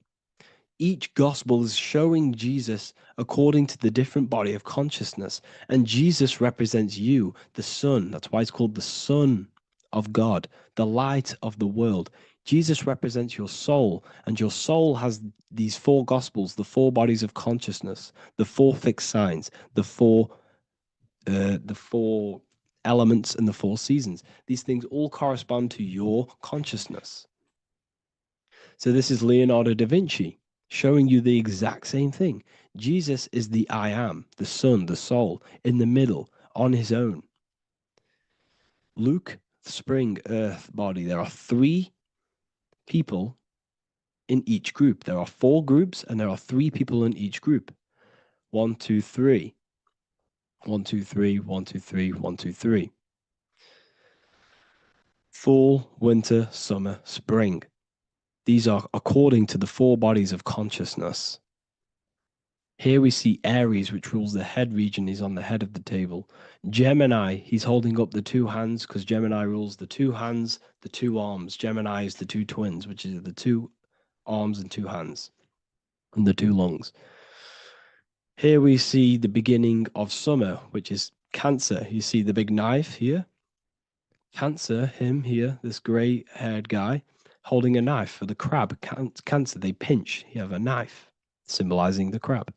Each gospel is showing Jesus according to the different body of consciousness, and Jesus represents you, the Son. That's why it's called the Son of God, the light of the world. Jesus represents your soul, and your soul has these 4 gospels, the 4 bodies of consciousness, the 4 fixed signs, the four elements, and the 4 seasons. These things all correspond to your consciousness. So this is Leonardo da Vinci showing you the exact same thing. Jesus is the I am, the Son, the soul, in the middle, on his own. Luke, spring, earth, body. There are 3 people in each group. There are 4 groups, and there are 3 people in each group. 1, 2, 3. 1, 2, 3, 1, 2, 3, 1, 2, 3. Fall, winter, summer, spring. These are according to the 4 bodies of consciousness. Here we see Aries, which rules the head region. He's on the head of the table. Gemini, he's holding up the 2 hands because Gemini rules the 2 hands, the 2 arms. Gemini is the 2 twins, which is the 2 arms and 2 hands, and the 2 lungs. Here we see the beginning of summer, which is Cancer. You see the big knife here. Cancer, him here, this gray-haired guy, holding a knife for the crab. Cancer, they pinch. You have a knife, symbolizing the crab.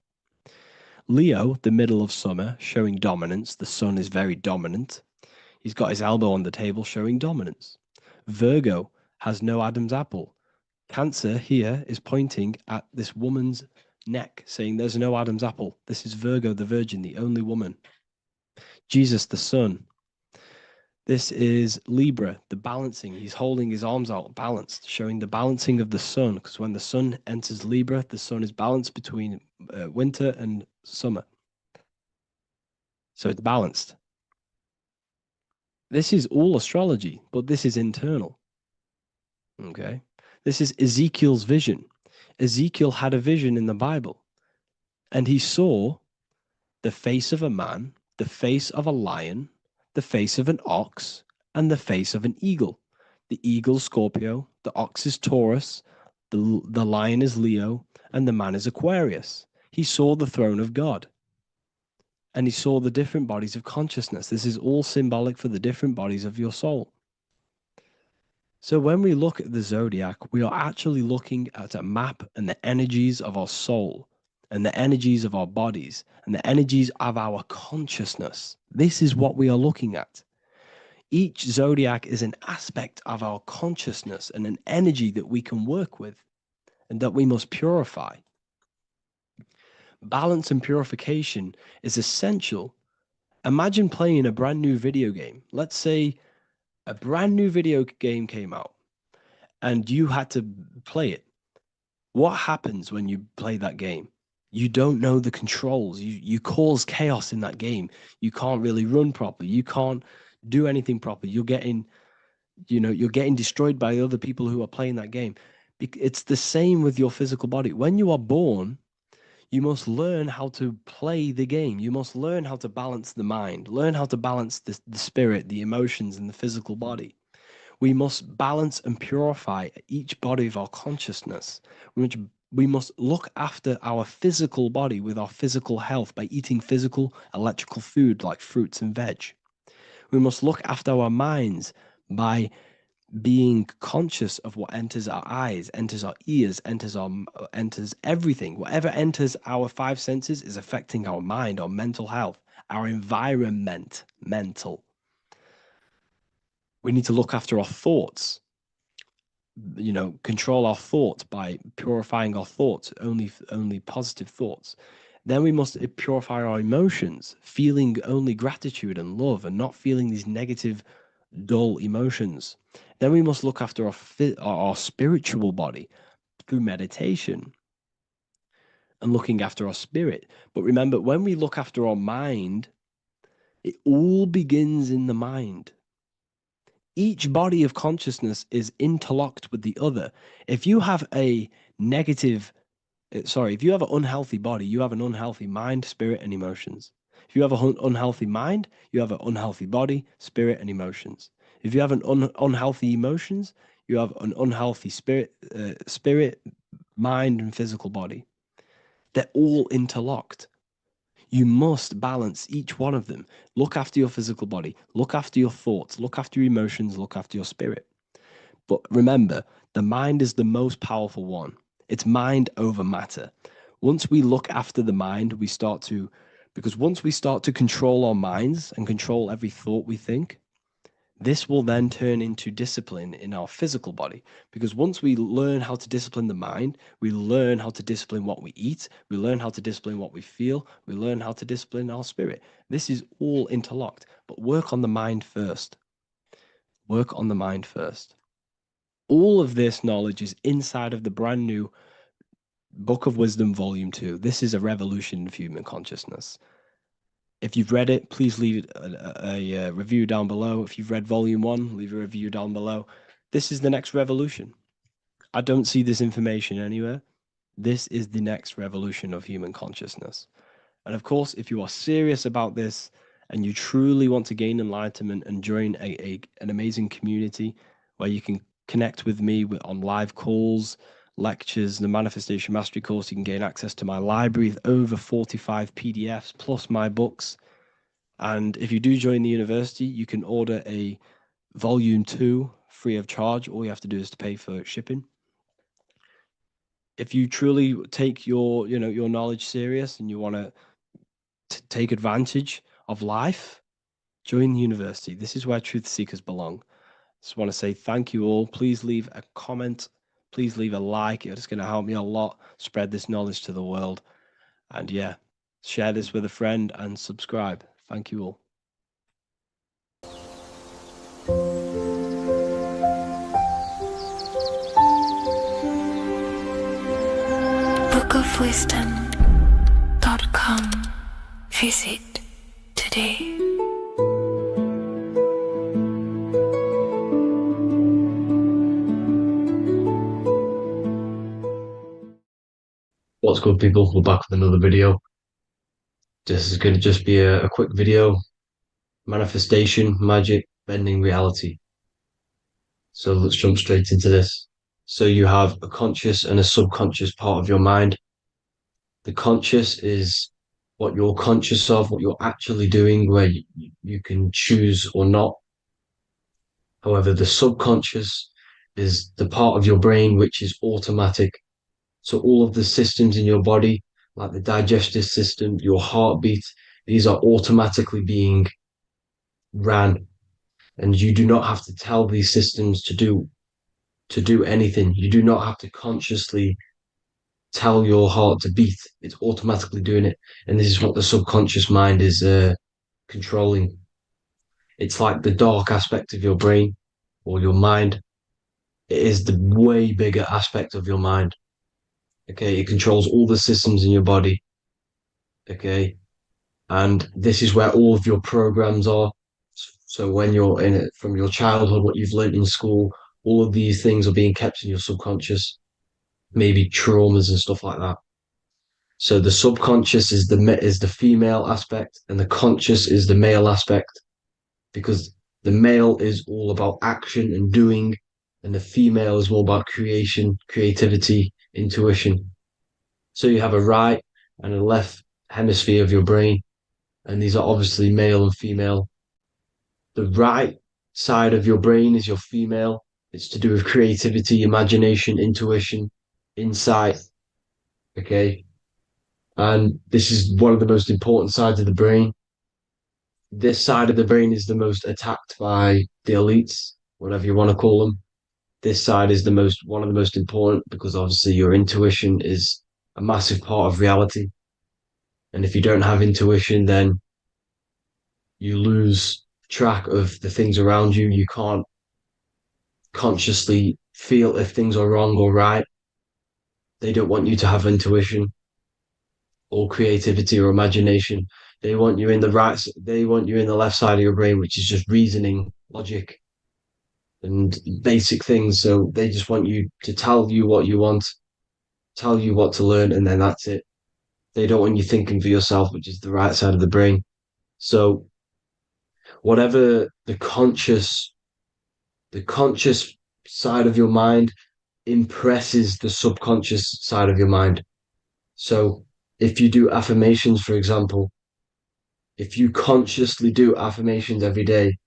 Leo, the middle of summer, showing dominance. The sun is very dominant. He's got his elbow on the table, showing dominance. Virgo has no Adam's apple. Cancer here is pointing at this woman's neck, saying there's no Adam's apple. This is Virgo, the virgin, the only woman. Jesus, the sun. This is Libra, the balancing. He's holding his arms out, balanced, showing the balancing of the sun, because when the sun enters Libra, the sun is balanced between winter and summer. So it's balanced. This is all astrology, but this is internal. Okay? This is Ezekiel's vision. Ezekiel had a vision in the Bible, and he saw the face of a man, the face of a lion, the face of an ox, and the face of an eagle. the eagle is Scorpio, the ox is Taurus, the lion is Leo, and the man is Aquarius. He saw the throne of God and he saw the different bodies of consciousness. This is all symbolic for the different bodies of your soul. So when we look at the zodiac, we are actually looking at a map and the energies of our soul and the energies of our bodies and the energies of our consciousness. This is what we are looking at. Each zodiac is an aspect of our consciousness and an energy that we can work with and that we must purify. Balance and purification is essential. Imagine playing a brand new video game. Let's say a brand new video game came out and you had to play it. What happens when you play that game? You don't know the controls. You cause chaos in that game. You can't really run properly. You can't do anything properly. You're getting destroyed by other people who are playing that game. It's the same with your physical body. When you are born, you must learn how to play the game. You must learn how to balance the mind, learn how to balance the spirit, the emotions, and the physical body. We must balance and purify each body of our consciousness. We must look after our physical body with our physical health by eating physical, electrical food like fruits and veg. We must look after our minds by being conscious of what enters our eyes, enters our ears, enters everything. Whatever enters our five senses is affecting our mind, our mental health, our environment, mental. We need to look after our thoughts, control our thoughts by purifying our thoughts, only positive thoughts. Then we must purify our emotions, feeling only gratitude and love and not feeling these negative, dull emotions. Then we must look after our spiritual body through meditation and looking after our spirit. But remember, when we look after our mind, it all begins in the mind. Each body of consciousness is interlocked with the other. If you have an unhealthy body, you have an unhealthy mind, spirit, and emotions. If you have an unhealthy mind, you have an unhealthy body, spirit, and emotions. If you have an unhealthy emotions, you have an unhealthy spirit, mind, and physical body. They're all interlocked. You must balance each one of them. Look after your physical body, look after your thoughts, look after your emotions, look after your spirit. But remember, the mind is the most powerful one. It's mind over matter. Once we look after the mind, because once we start to control our minds and control every thought we think, this will then turn into discipline in our physical body. Because once we learn how to discipline the mind, we learn how to discipline what we eat, we learn how to discipline what we feel, we learn how to discipline our spirit. This is all interlocked, but work on the mind first. Work on the mind first. All of this knowledge is inside of the brand new Book of Wisdom, Volume 2. This is a revolution of human consciousness. If you've read it, please leave a review down below. If you've read Volume 1, leave a review down below. This is the next revolution. I don't see this information anywhere. This is the next revolution of human consciousness. And of course, if you are serious about this and you truly want to gain enlightenment and join an amazing community where you can connect with me on live calls, lectures, the Manifestation Mastery course, you can gain access to my library with over 45 PDFs plus my books. And if you do join the university, you can order a Volume 2 free of charge. All you have to do is to pay for shipping. If you truly take your knowledge serious and you want to take advantage of life, join the university. This is where truth seekers belong. Just want to say thank you all. Please leave a comment. Please leave a like. It's going to help me a lot spread this knowledge to the world. And yeah, share this with a friend and subscribe. Thank you all. bookofwisdom.com. Visit today. What's good, people? We're back with another video. This is going to just be a quick video. Manifestation, magic, bending reality. So let's jump straight into this. So you have a conscious and a subconscious part of your mind. The conscious is what you're conscious of, what you're actually doing, where you can choose or not. However, the subconscious is the part of your brain which is automatic. So all of the systems in your body, like the digestive system, your heartbeat, these are automatically being ran, and you do not have to tell these systems to do anything. You do not have to consciously tell your heart to beat. It's automatically doing it, and this is what the subconscious mind is controlling. It's like the dark aspect of your brain or your mind. It is the way bigger aspect of your mind. Okay, it controls all the systems in your body. Okay, and this is where all of your programs are. So when you're in it from your childhood, what you've learned in school, all of these things are being kept in your subconscious, maybe traumas and stuff like that. So the subconscious is the female aspect, and the conscious is the male aspect, because the male is all about action and doing, and the female is more about creation, creativity, intuition. So you have a right and a left hemisphere of your brain, and these are obviously male and female. The right side of your brain is your female. It's to do with creativity, imagination, intuition, insight. Okay. And this is one of the most important sides of the brain. This side of the brain is the most attacked by the elites, whatever you want to call them. This side is the most one of the most important because obviously your intuition is a massive part of reality. And if you don't have intuition, then you lose track of the things around you. You can't consciously feel if things are wrong or right. They don't want you to have intuition or creativity or imagination. They want you in the left side of your brain, which is just reasoning, logic, and basic things. So they just want you to tell you what you want, tell you what to learn, and then that's it. They don't want you thinking for yourself, which is the right side of the brain. So whatever the conscious side of your mind impresses the subconscious side of your mind. So if you do affirmations, for example, if you consciously do affirmations every day,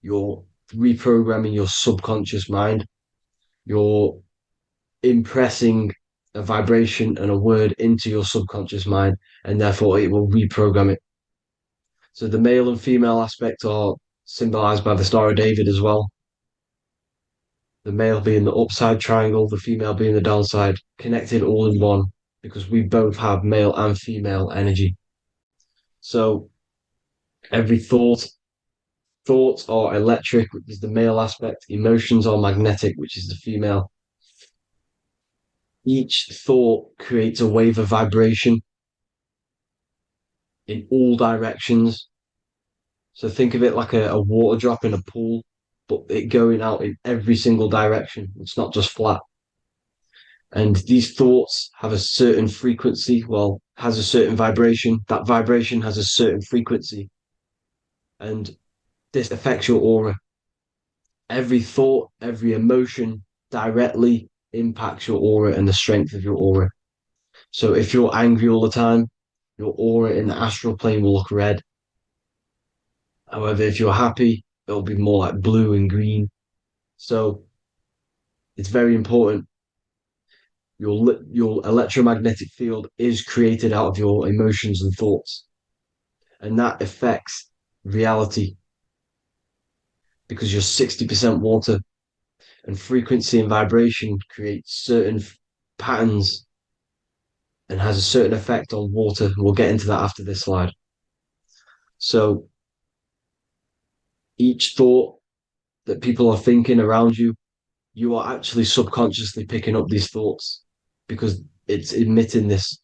you're reprogramming your subconscious mind. You're impressing a vibration and a word into your subconscious mind, and therefore it will reprogram it. So the male and female aspect are symbolized by the Star of David as well. The male being the upside triangle, the female being the downside, connected all in one, because we both have male and female energy. So every thoughts are electric, which is the male aspect. Emotions are magnetic, which is the female. Each thought creates a wave of vibration in all directions. So think of it like a water drop in a pool, but it going out in every single direction. It's not just flat. And these thoughts have a certain frequency, well, has a certain vibration. That vibration has a certain frequency. And this affects your aura. Every thought, every emotion directly impacts your aura and the strength of your aura. So if you're angry all the time, your aura in the astral plane will look red. However, if you're happy, it'll be more like blue and green. So it's very important. Your electromagnetic field is created out of your emotions and thoughts, and that affects reality because you're 60% water, and frequency and vibration create certain patterns and has a certain effect on water. We'll get into that after this slide. So each thought that people are thinking around you, you are actually subconsciously picking up these thoughts because it's emitting this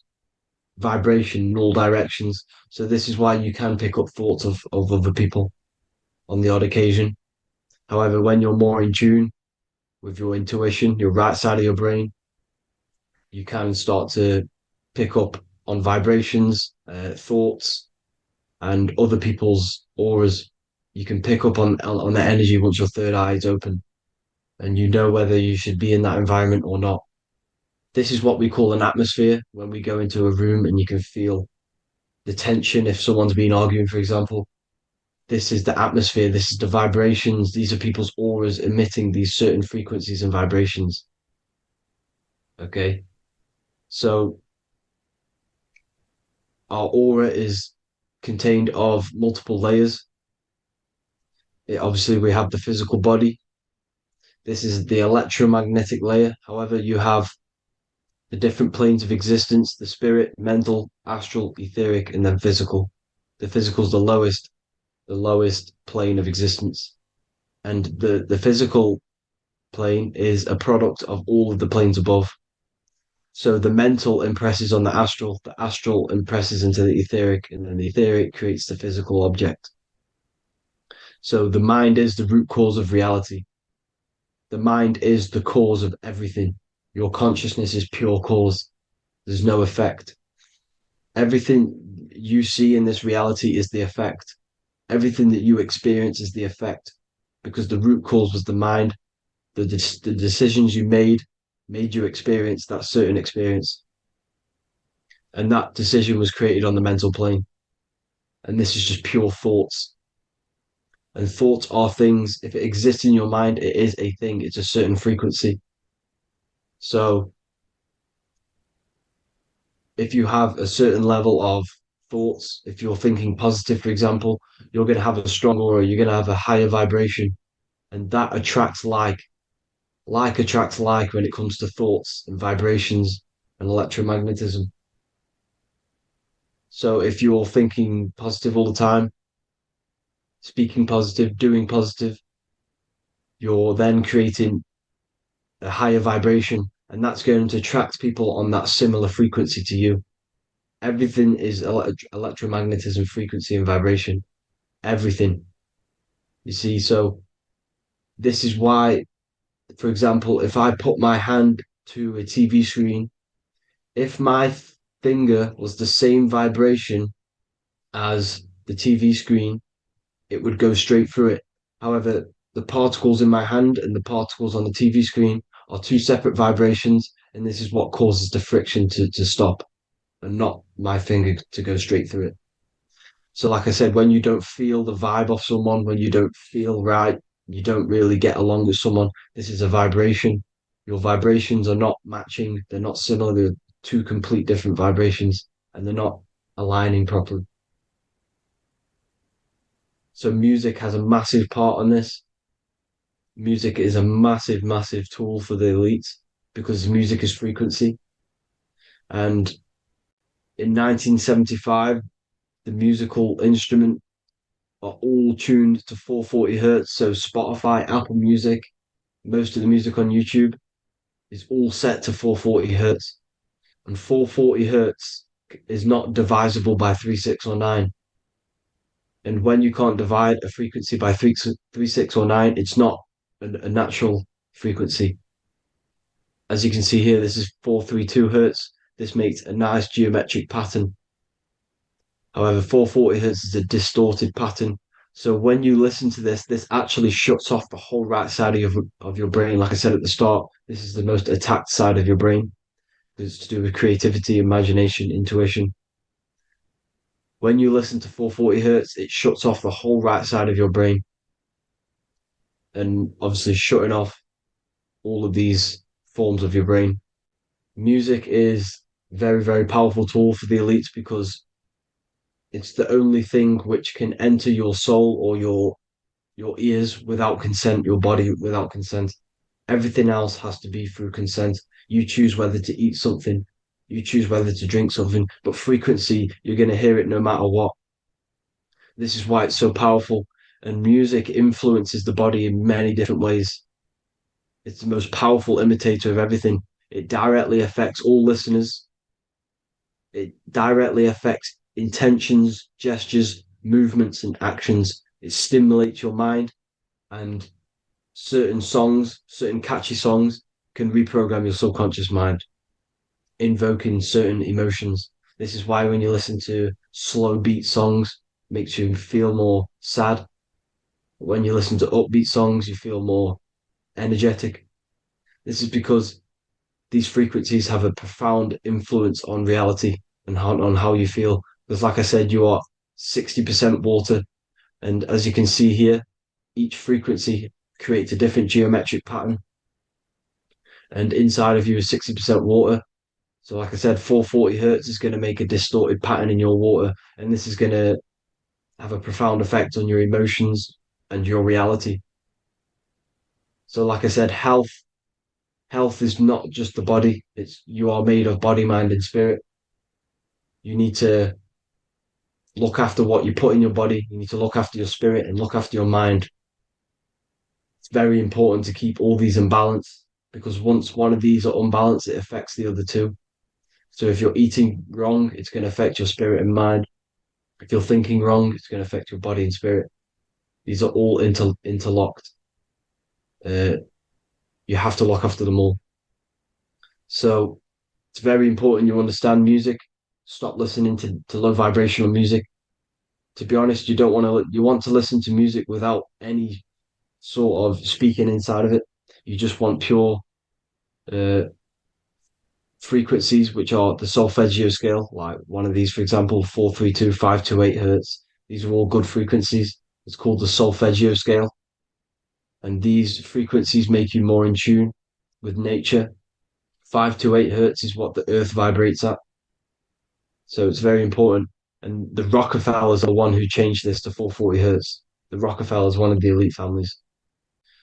vibration in all directions. So this is why you can pick up thoughts of other people on the odd occasion. However, when you're more in tune with your intuition, your right side of your brain, you can start to pick up on vibrations, thoughts, and other people's auras. You can pick up on the energy once your third eye is open. and you know whether you should be in that environment or not. This is what we call an atmosphere when we go into a room and you can feel the tension if someone's been arguing, for example. This is the atmosphere, this is the vibrations, these are people's auras emitting these certain frequencies and vibrations. Okay. So our aura is contained of multiple layers. Obviously, we have the physical body. This is the electromagnetic layer. However, you have the different planes of existence, the spirit, mental, astral, etheric, and then physical. The physical is the lowest plane of existence. And the physical plane is a product of all of the planes above. So the mental impresses on the astral impresses into the etheric, and then the etheric creates the physical object. So the mind is the root cause of reality. The mind is the cause of everything. Your consciousness is pure cause. There's no effect. Everything you see in this reality is the effect. Everything that you experience is the effect because the root cause was the mind. The decisions you made you experience that certain experience. And that decision was created on the mental plane. And this is just pure thoughts. And thoughts are things. If it exists in your mind, it is a thing. It's a certain frequency. So if you have a certain level of thoughts, if you're thinking positive, for example, you're going to have a strong aura, you're going to have a higher vibration, and that attracts like. Like attracts like when it comes to thoughts and vibrations and electromagnetism. So if you're thinking positive all the time, speaking positive, doing positive, you're then creating a higher vibration, and that's going to attract people on that similar frequency to you. Everything is electromagnetism, frequency, and vibration. Everything. You see, so this is why, for example, if I put my hand to a TV screen, if my finger was the same vibration as the TV screen, it would go straight through it. However, the particles in my hand and the particles on the TV screen are two separate vibrations, and this is what causes the friction to stop and not my finger to go straight through it. So, like I said, when you don't feel the vibe of someone, when you don't feel right, you don't really get along with someone, this is a vibration. Your vibrations are not matching, they're not similar, they're two complete different vibrations, and they're not aligning properly. So, music has a massive part on this. Music is a massive, massive tool for the elites because music is frequency. And in 1975, the musical instrument are all tuned to 440 hertz. So Spotify, Apple Music, most of the music on YouTube is all set to 440 hertz. And 440 hertz is not divisible by 3, 6, or 9. And when you can't divide a frequency by 3, 6, or 9, it's not a natural frequency. As you can see here, this is 432 hertz. This makes a nice geometric pattern. However, 440 hertz is a distorted pattern. So when you listen to this, this actually shuts off the whole right side of your brain. Like I said at the start, this is the most attacked side of your brain. It's to do with creativity, imagination, intuition. When you listen to 440 hertz, it shuts off the whole right side of your brain. And obviously shutting off all of these forms of your brain. Music is a very, very powerful tool for the elites because it's the only thing which can enter your soul or your ears without consent, your body without consent. Everything else has to be through consent. You choose whether to eat something, you choose whether to drink something, but frequency, you're going to hear it no matter what. This is why it's so powerful. And music influences the body in many different ways. It's the most powerful imitator of everything. It directly affects all listeners. It directly affects intentions, gestures, movements, and actions. It stimulates your mind, and certain songs, certain catchy songs, can reprogram your subconscious mind, invoking certain emotions. This is why when you listen to slow beat songs, it makes you feel more sad. When you listen to upbeat songs, you feel more energetic. This is because these frequencies have a profound influence on reality and on how you feel. Because, like I said, you are 60% water. And as you can see here, each frequency creates a different geometric pattern. And inside of you is 60% water. So, like I said, 440 hertz is going to make a distorted pattern in your water. And this is going to have a profound effect on your emotions and your reality. So, like I said, health is not just the body. It's you are made of body, mind, and spirit. You need to look after what you put in your body. You need to look after your spirit and look after your mind. It's very important to keep all these in balance because once one of these are unbalanced, it affects the other two. So if you're eating wrong, it's going to affect your spirit and mind. If you're thinking wrong, it's going to affect your body and spirit. These are all interlocked. Uh, you have to look after them all. So it's very important you understand music. Stop listening to low vibrational music. To be honest, you want to listen to music without any sort of speaking inside of it. You just want pure uh, frequencies, which are the solfeggio scale, like one of these, for example, 432, 528 hertz. These are all good frequencies. It's called the solfeggio scale. And these frequencies make you more in tune with nature. 528 hertz is what the earth vibrates at. So it's very important. And the Rockefellers are the one who changed this to 440 hertz. The Rockefellers, one of the elite families.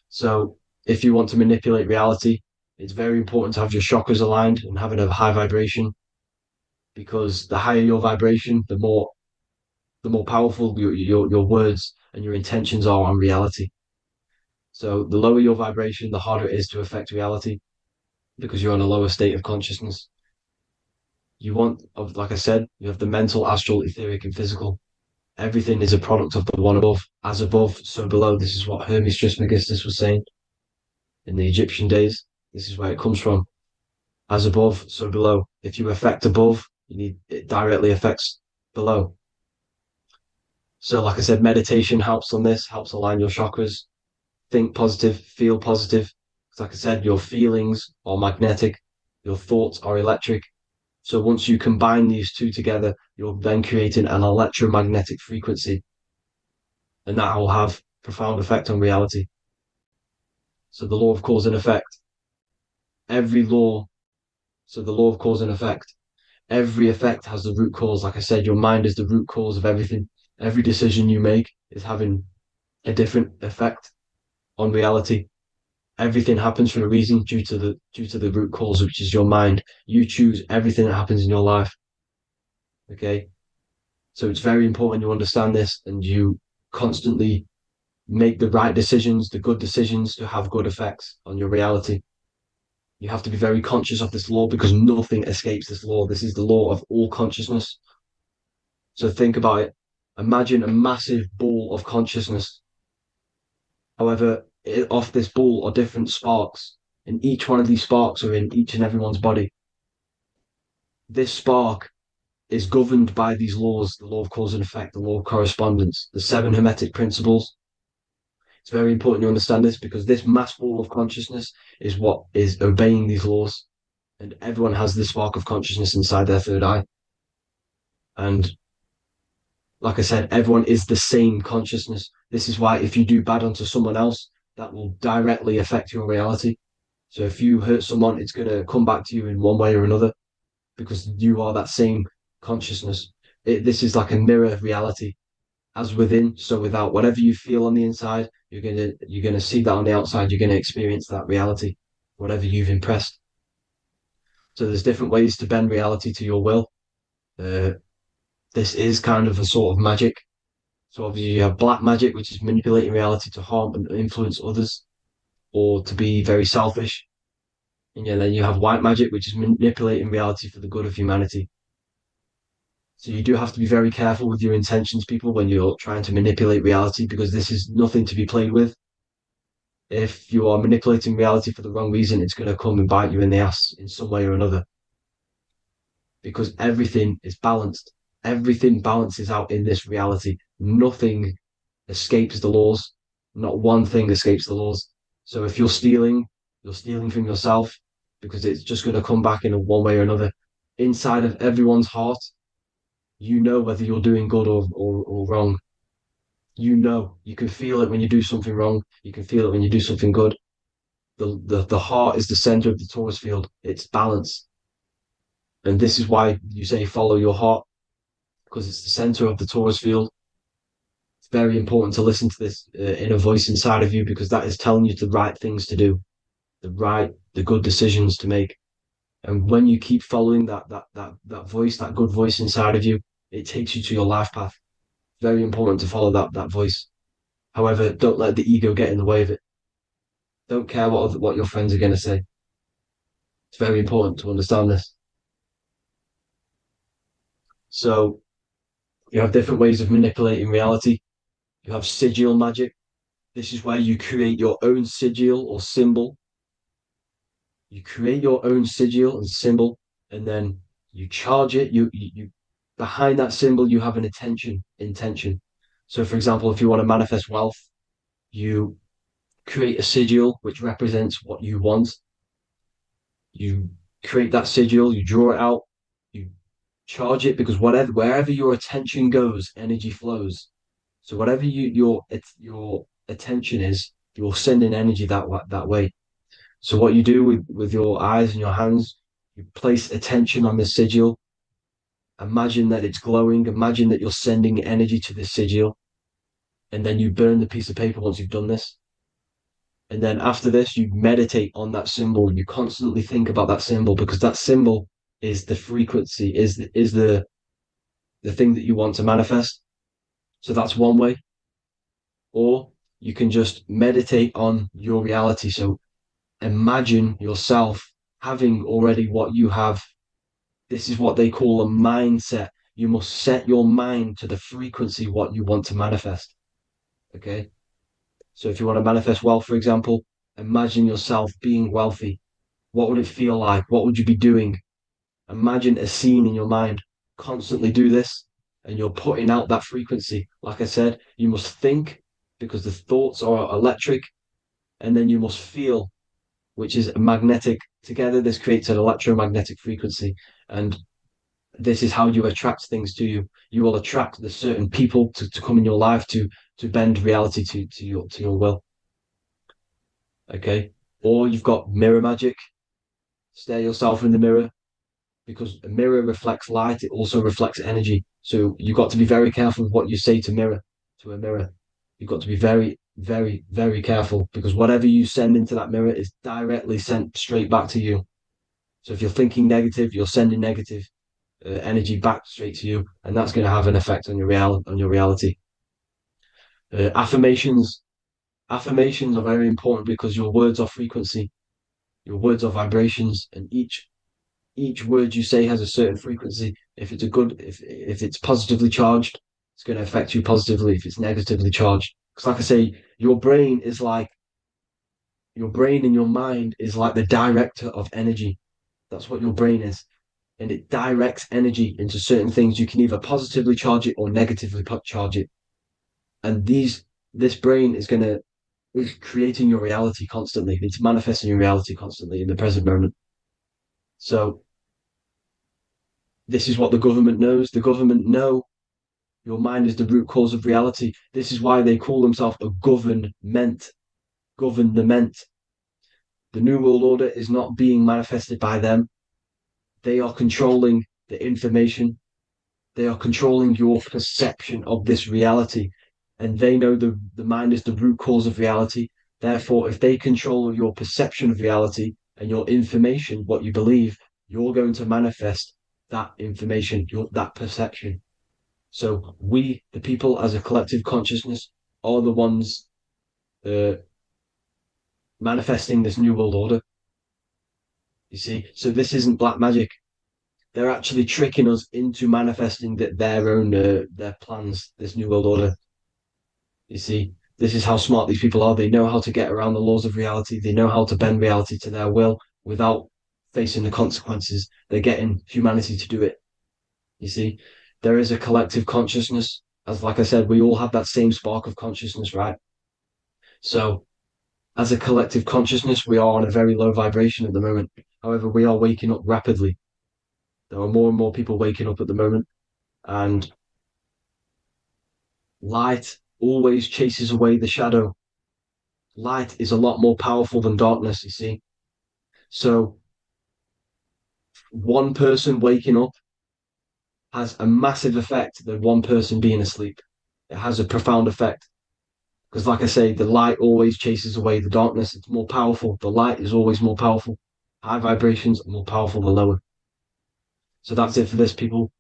So if you want to manipulate reality, it's very important to have your chakras aligned and having a high vibration because the higher your vibration, the more powerful your words and your intentions are on reality. So the lower your vibration, the harder it is to affect reality because you're on a lower state of consciousness. Like I said, you have the mental, astral, etheric, and physical. Everything is a product of the one above. As above, so below. This is what Hermes Trismegistus was saying in the Egyptian days. This is where it comes from. As above, so below. If you affect above, it directly affects below. So, like I said, meditation helps on this, helps align your chakras. Think positive, feel positive. Like I said, your feelings are magnetic, your thoughts are electric. So once you combine these two together, you're then creating an electromagnetic frequency, and that will have profound effect on reality. So the law of cause and effect. Every law, so the law of cause and effect. Every effect has the root cause. Like I said, your mind is the root cause of everything. Every decision you make is having a different effect on reality. Everything happens for a reason due to the root cause, which is your mind. You choose everything that happens in your life. Okay. So it's very important you understand this and you constantly make the right decisions, the good decisions to have good effects on your reality. You have to be very conscious of this law because nothing escapes this law. This is the law of all consciousness. So think about it. Imagine a massive ball of consciousness. However, off this ball are different sparks, and each one of these sparks are in each and everyone's body. This spark is governed by these laws, the law of cause and effect, the law of correspondence, the seven hermetic principles. It's very important you understand this because this mass ball of consciousness is what is obeying these laws. And everyone has this spark of consciousness inside their third eye. And like I said, everyone is the same consciousness. This is why if you do bad unto someone else, that will directly affect your reality. So if you hurt someone, it's going to come back to you in one way or another because you are that same consciousness. This is like a mirror reality. As within, so without. Whatever you feel on the inside, you're gonna see that on the outside. You're gonna experience that reality, whatever you've impressed. So there's different ways to bend reality to your will. This is kind of a sort of magic. So obviously you have black magic, which is manipulating reality to harm and influence others, or to be very selfish. And yeah, then you have white magic, which is manipulating reality for the good of humanity. So you do have to be very careful with your intentions, people, when you're trying to manipulate reality, because this is nothing to be played with. If you are manipulating reality for the wrong reason, it's going to come and bite you in the ass in some way or another. Because everything is balanced. Everything balances out in this reality. Nothing escapes the laws. Not one thing escapes the laws. So if you're stealing from yourself because it's just going to come back in a one way or another. Inside of everyone's heart, you know whether you're doing good or wrong. You know, you can feel it when you do something wrong. You can feel it when you do something good. The heart is the center of the torus field. It's balance. And this is why you say follow your heart, because it's the center of the torus field. It's very important to listen to this inner voice inside of you because that is telling you the right things to do, the good decisions to make. And when you keep following that voice, that good voice inside of you, it takes you to your life path. Very important to follow that voice. However, don't let the ego get in the way of it. Don't care what your friends are going to say. It's very important to understand this. So you have different ways of manipulating reality. You have sigil magic. This is where you create your own sigil or symbol. You create your own sigil and symbol, and then you charge it. You behind that symbol you have an intention. So, for example, if you want to manifest wealth, you create a sigil which represents what you want. You create that sigil, you draw it out, you charge it because wherever your attention goes, energy flows. So whatever your attention is, you're sending energy that way. So what you do with your eyes and your hands, you place attention on the sigil. Imagine that it's glowing. Imagine that you're sending energy to the sigil, and then you burn the piece of paper once you've done this. And then after this, you meditate on that symbol. You constantly think about that symbol because that symbol is the frequency, is the thing that you want to manifest. So that's one way. Or you can just meditate on your reality. So imagine yourself having already what you have. This is what they call a mindset. You must set your mind to the frequency what you want to manifest. Okay. So if you want to manifest wealth, for example, imagine yourself being wealthy. What would it feel like? What would you be doing? Imagine a scene in your mind. Constantly do this, and you're putting out that frequency. Like I said, you must think because the thoughts are electric, and then you must feel, which is magnetic. Together, this creates an electromagnetic frequency, and this is how you attract things to you. You will attract the certain people to come in your life to bend reality to your will. Okay. Or you've got mirror magic. Stare yourself in the mirror because a mirror reflects light. It also reflects energy. So you've got to be very careful with what you say to a mirror. You've got to be very, very, very careful because whatever you send into that mirror is directly sent straight back to you. So if you're thinking negative, you're sending negative energy back straight to you, and that's going to have an effect on your reality. Affirmations. Affirmations are very important because your words are frequency, your words are vibrations, and each word you say has a certain frequency. If it's if it's positively charged, it's going to affect you positively. If it's negatively charged, because like I say, your brain and your mind is like the director of energy. That's what your brain is, and it directs energy into certain things. You can either positively charge it or negatively charge it, and this brain is creating your reality constantly. It's manifesting your reality constantly in the present moment. So this is what the government knows. The government know your mind is the root cause of reality. This is why they call themselves a government. Government. The New World Order is not being manifested by them. They are controlling the information. They are controlling your perception of this reality. And they know the mind is the root cause of reality. Therefore, if they control your perception of reality and your information, what you believe, you're going to manifest that information, that perception. So we, the people as a collective consciousness, are the ones uh, manifesting this new world order. You see, so this isn't black magic. They're actually tricking us into manifesting their own their plans, this new world order. You see, this is how smart these people are. They know how to get around the laws of reality. They know how to bend reality to their will without facing the consequences. They're getting humanity to do it. You see, there is a collective consciousness. As like I said, we all have that same spark of consciousness, right? So As a collective consciousness, we are on a very low vibration at the moment. However, we are waking up rapidly. There are more and more people waking up at the moment, and light always chases away the shadow. Light is a lot more powerful than darkness, you see. So one person waking up has a massive effect than one person being asleep. It has a profound effect. Because, like I say, the light always chases away the darkness. It's more powerful. The light is always more powerful. High vibrations are more powerful than lower. So that's it for this, people.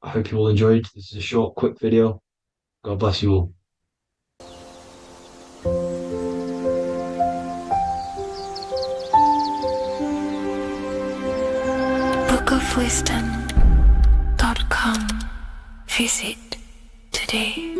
I hope you all enjoyed. This is a short, quick video. God bless you all. bookofwisdom.com. Visit today.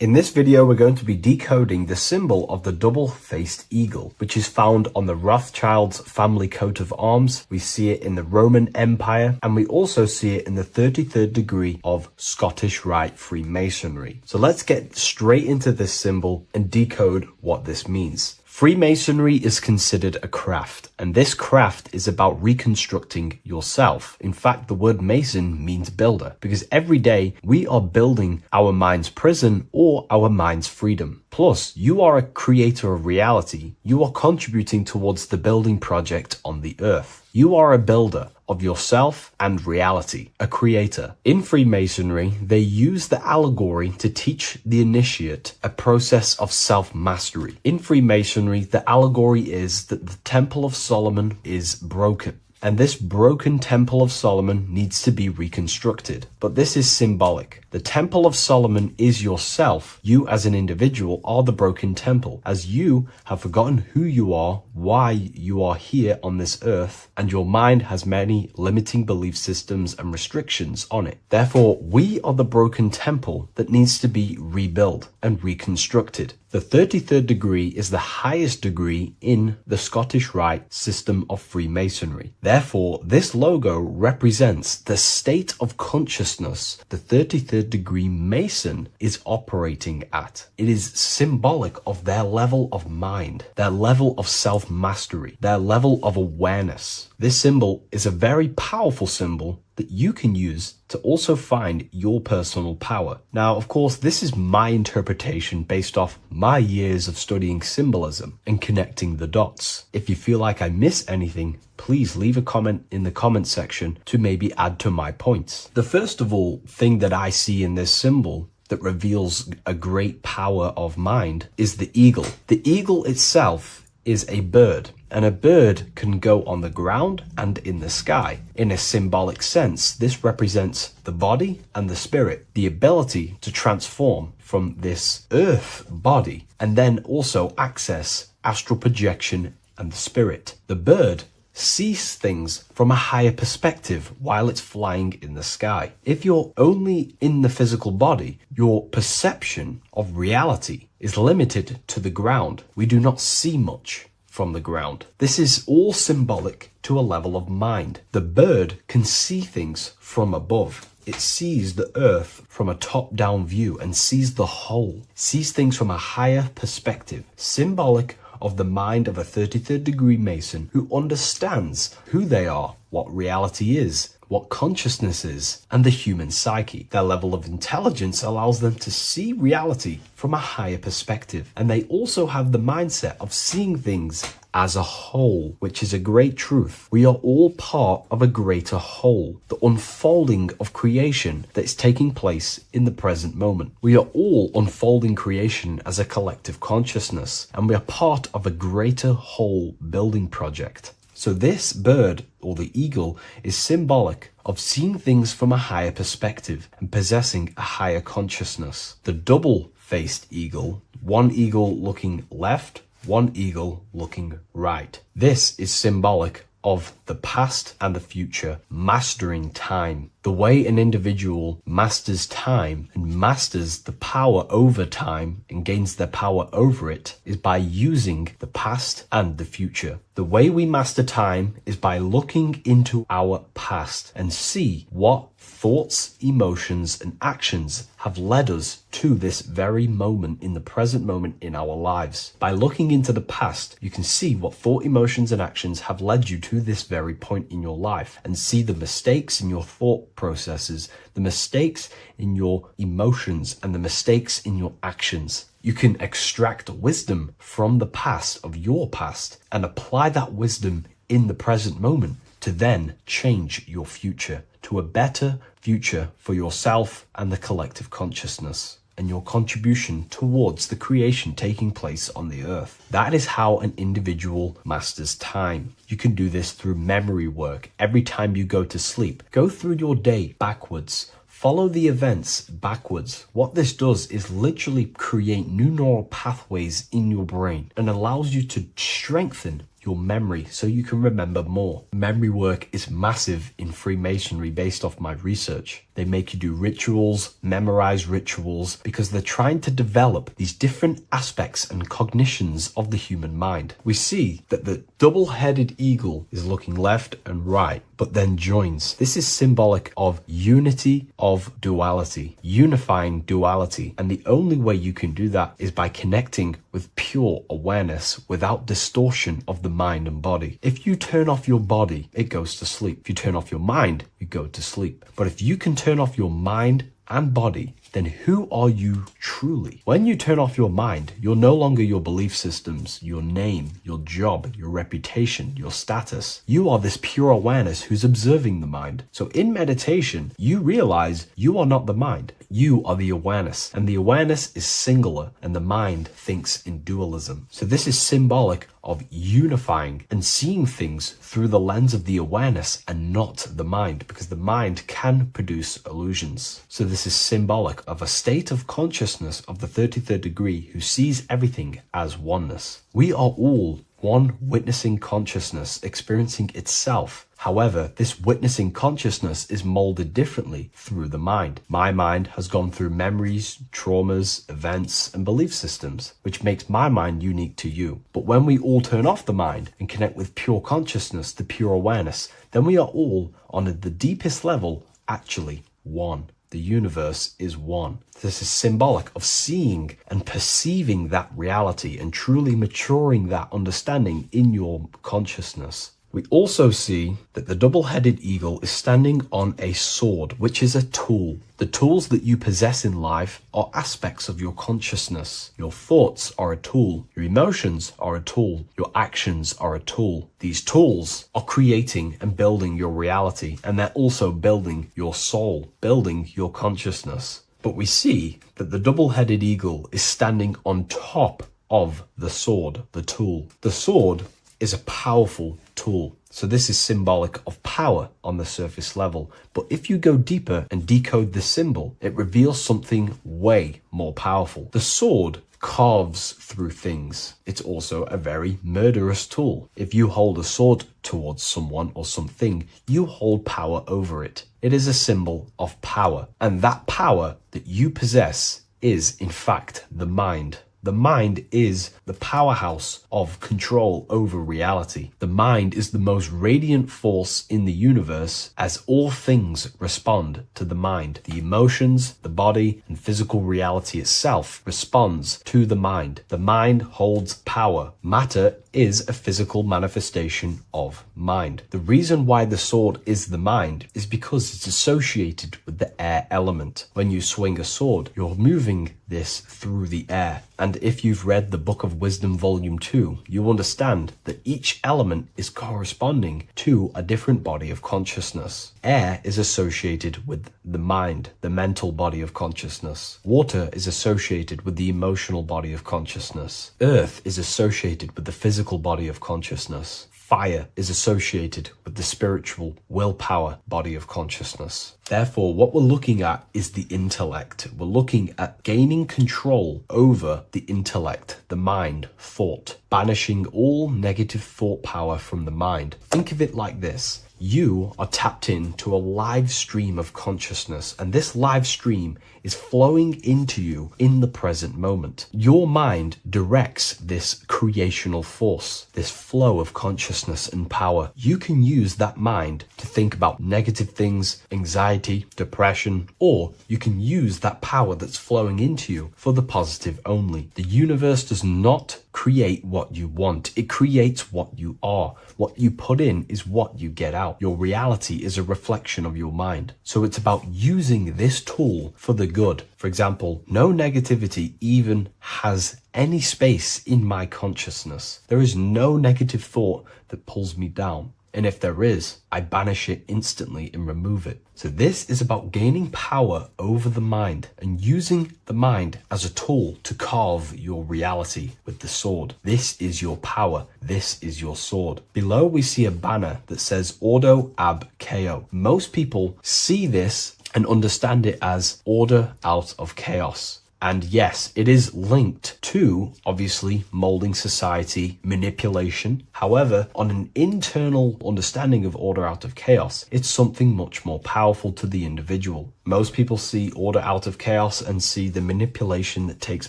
In this video, we're going to be decoding the symbol of the double-faced eagle, which is found on the Rothschild's family coat of arms. We see it in the Roman Empire, and we also see it in the 33rd degree of Scottish Rite Freemasonry. So let's get straight into this symbol and decode what this means. Freemasonry is considered a craft, and this craft is about reconstructing yourself. In fact, the word mason means builder, because every day we are building our mind's prison or our mind's freedom. Plus, you are a creator of reality. You are contributing towards the building project on the earth. You are a builder of yourself and reality, a creator. In Freemasonry, they use the allegory to teach the initiate a process of self-mastery. In Freemasonry, the allegory is that the Temple of Solomon is broken, and this broken Temple of Solomon needs to be reconstructed. But this is symbolic. The Temple of Solomon is yourself. You as an individual are the broken temple, as you have forgotten who you are, why you are here on this earth, and your mind has many limiting belief systems and restrictions on it. Therefore, we are the broken temple that needs to be rebuilt and reconstructed. The 33rd degree is the highest degree in the Scottish Rite system of Freemasonry. Therefore, this logo represents the state of consciousness the 33rd degree Mason is operating at. It is symbolic of their level of mind, their level of self-mastery, their level of awareness. This symbol is a very powerful symbol that you can use to also find your personal power. Now, of course, this is my interpretation based off my years of studying symbolism and connecting the dots. If you feel like I miss anything, please leave a comment in the comment section to maybe add to my points. The first of all thing that I see in this symbol that reveals a great power of mind is the eagle. The eagle itself is a bird, and a bird can go on the ground and in the sky. In a symbolic sense, this represents the body and the spirit, the ability to transform from this earth body and then also access astral projection and the spirit. The bird sees things from a higher perspective while it's flying in the sky. If you're only in the physical body, your perception of reality is limited to the ground. We do not see much from the ground. This is all symbolic to a level of mind. The bird can see things from above. It sees the earth from a top-down view and sees the whole, sees things from a higher perspective, symbolic of the mind of a 33rd degree Mason who understands who they are, what reality is, what consciousness is, and the human psyche. Their level of intelligence allows them to see reality from a higher perspective, and they also have the mindset of seeing things as a whole, which is a great truth. We are all part of a greater whole, the unfolding of creation that is taking place in the present moment. We are all unfolding creation as a collective consciousness, and we are part of a greater whole building project. So this bird, or the eagle, is symbolic of seeing things from a higher perspective and possessing a higher consciousness. The double-faced eagle, one eagle looking left, one eagle looking right. This is symbolic of the past and the future, mastering time. The way an individual masters time and masters the power over time and gains their power over it is by using the past and the future. The way we master time is by looking into our past and see what thoughts, emotions, and actions have led us to this very moment in the present moment in our lives. By looking into the past, you can see what thought, emotions, and actions have led you to this very point in your life and see the mistakes in your thought processes, the mistakes in your emotions, and the mistakes in your actions. You can extract wisdom from the past of your past and apply that wisdom in the present moment to then change your future to a better future for yourself and the collective consciousness and your contribution towards the creation taking place on the earth. That is how an individual masters time. You can do this through memory work. Every time you go to sleep, go through your day backwards. Follow the events backwards. What this does is literally create new neural pathways in your brain and allows you to strengthen your memory so you can remember more. Memory work is massive in Freemasonry based off my research. They make you do rituals, memorize rituals, because they're trying to develop these different aspects and cognitions of the human mind. We see that the double-headed eagle is looking left and right, but then joins. This is symbolic of unity of duality, unifying duality. And the only way you can do that is by connecting with pure awareness without distortion of the mind and body. If you turn off your body, it goes to sleep. If you turn off your mind, you go to sleep. But if you can turn off your mind and body, then who are you truly? When you turn off your mind, you're no longer your belief systems, your name, your job, your reputation, your status. You are this pure awareness who's observing the mind. So in meditation, you realize you are not the mind. You are the awareness, and the awareness is singular, and the mind thinks in dualism. So this is symbolic of unifying and seeing things through the lens of the awareness and not the mind, because the mind can produce illusions. So this is symbolic of a state of consciousness of the 33rd degree who sees everything as oneness. We are all one witnessing consciousness experiencing itself. However, this witnessing consciousness is molded differently through the mind. My mind has gone through memories, traumas, events, and belief systems, which makes my mind unique to you. But when we all turn off the mind and connect with pure consciousness, the pure awareness, then we are all, on the deepest level, actually one. The universe is one. This is symbolic of seeing and perceiving that reality and truly maturing that understanding in your consciousness. We also see that the double-headed eagle is standing on a sword, which is a tool. The tools that you possess in life are aspects of your consciousness. Your thoughts are a tool. Your emotions are a tool. Your actions are a tool. These tools are creating and building your reality, and they're also building your soul, building your consciousness. But we see that the double-headed eagle is standing on top of the sword, the tool. The sword is a powerful tool. So this is symbolic of power on the surface level. But if you go deeper and decode the symbol, it reveals something way more powerful. The sword carves through things. It's also a very murderous tool. If you hold a sword towards someone or something, you hold power over it. It is a symbol of power. And that power that you possess is, in fact, the mind. The mind is the powerhouse of control over reality. The mind is the most radiant force in the universe, as all things respond to the mind. The emotions, the body, and physical reality itself responds to the mind. The mind holds power. Matter is a physical manifestation of mind. The reason why the sword is the mind is because it's associated with the air element. When you swing a sword, you're moving this through the air. And if you've read the Book of Wisdom Volume 2, you understand that each element is corresponding to a different body of consciousness. Air is associated with the mind, the mental body of consciousness. Water is associated with the emotional body of consciousness. Earth is associated with the physical body of consciousness. Fire is associated with the spiritual willpower body of consciousness. Therefore, what we're looking at is the intellect. We're looking at gaining control over the intellect, the mind, thought, banishing all negative thought power from the mind. Think of it like this. You are tapped into a live stream of consciousness, and this live stream is flowing into you in the present moment. Your mind directs this creational force, this flow of consciousness and power. You can use that mind to think about negative things, anxiety, depression, or you can use that power that's flowing into you for the positive only. The universe does not create what you want. It creates what you are. What you put in is what you get out. Your reality is a reflection of your mind. So it's about using this tool for the good. For example, no negativity even has any space in my consciousness. There is no negative thought that pulls me down. And if there is, I banish it instantly and remove it. So this is about gaining power over the mind and using the mind as a tool to carve your reality with the sword. This is your power. This is your sword. Below we see a banner that says Ordo ab Chaos. Most people see this and understand it as order out of chaos. And yes, it is linked to, obviously, molding society, manipulation. However, on an internal understanding of order out of chaos, it's something much more powerful to the individual. Most people see order out of chaos and see the manipulation that takes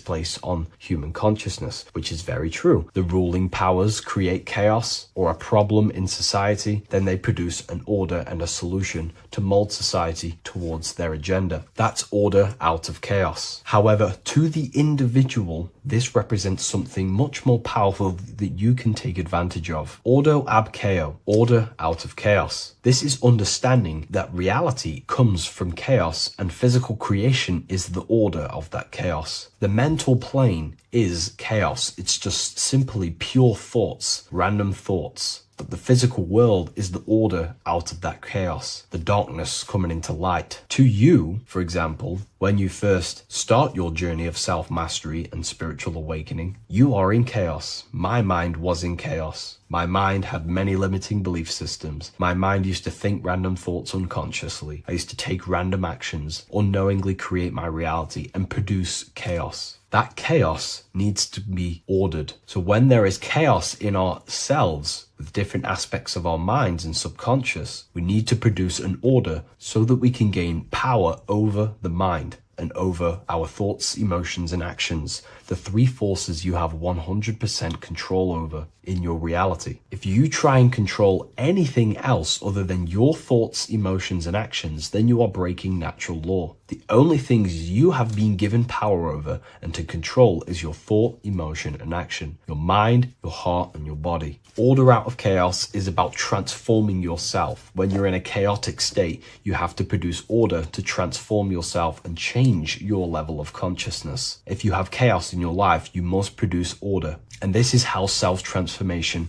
place on human consciousness, which is very true. The ruling powers create chaos or a problem in society, then they produce an order and a solution to mold society towards their agenda. That's order out of chaos. However, to the individual, this represents something much more powerful that you can take advantage of. Ordo ab chaos, order out of chaos. This is understanding that reality comes from chaos and physical creation is the order of that chaos. The mental plane is chaos. It's just simply pure thoughts, random thoughts. But the physical world is the order out of that chaos, the darkness coming into light. To you, for example, when you first start your journey of self-mastery and spiritual awakening, you are in chaos. My mind was in chaos. My mind had many limiting belief systems. My mind used to think random thoughts unconsciously. I used to take random actions, unknowingly create my reality and produce chaos. That chaos needs to be ordered. So when there is chaos in ourselves, with different aspects of our minds and subconscious, we need to produce an order so that we can gain power over the mind and over our thoughts, emotions, and actions, the three forces you have 100% control over in your reality. If you try and control anything else other than your thoughts, emotions, and actions, then you are breaking natural law. The only things you have been given power over and to control is your thought, emotion, and action, your mind, your heart, and your body. Order out of chaos is about transforming yourself. When you're in a chaotic state, you have to produce order to transform yourself and change your level of consciousness. If you have chaos in your life, you must produce order. And this is how self-transformation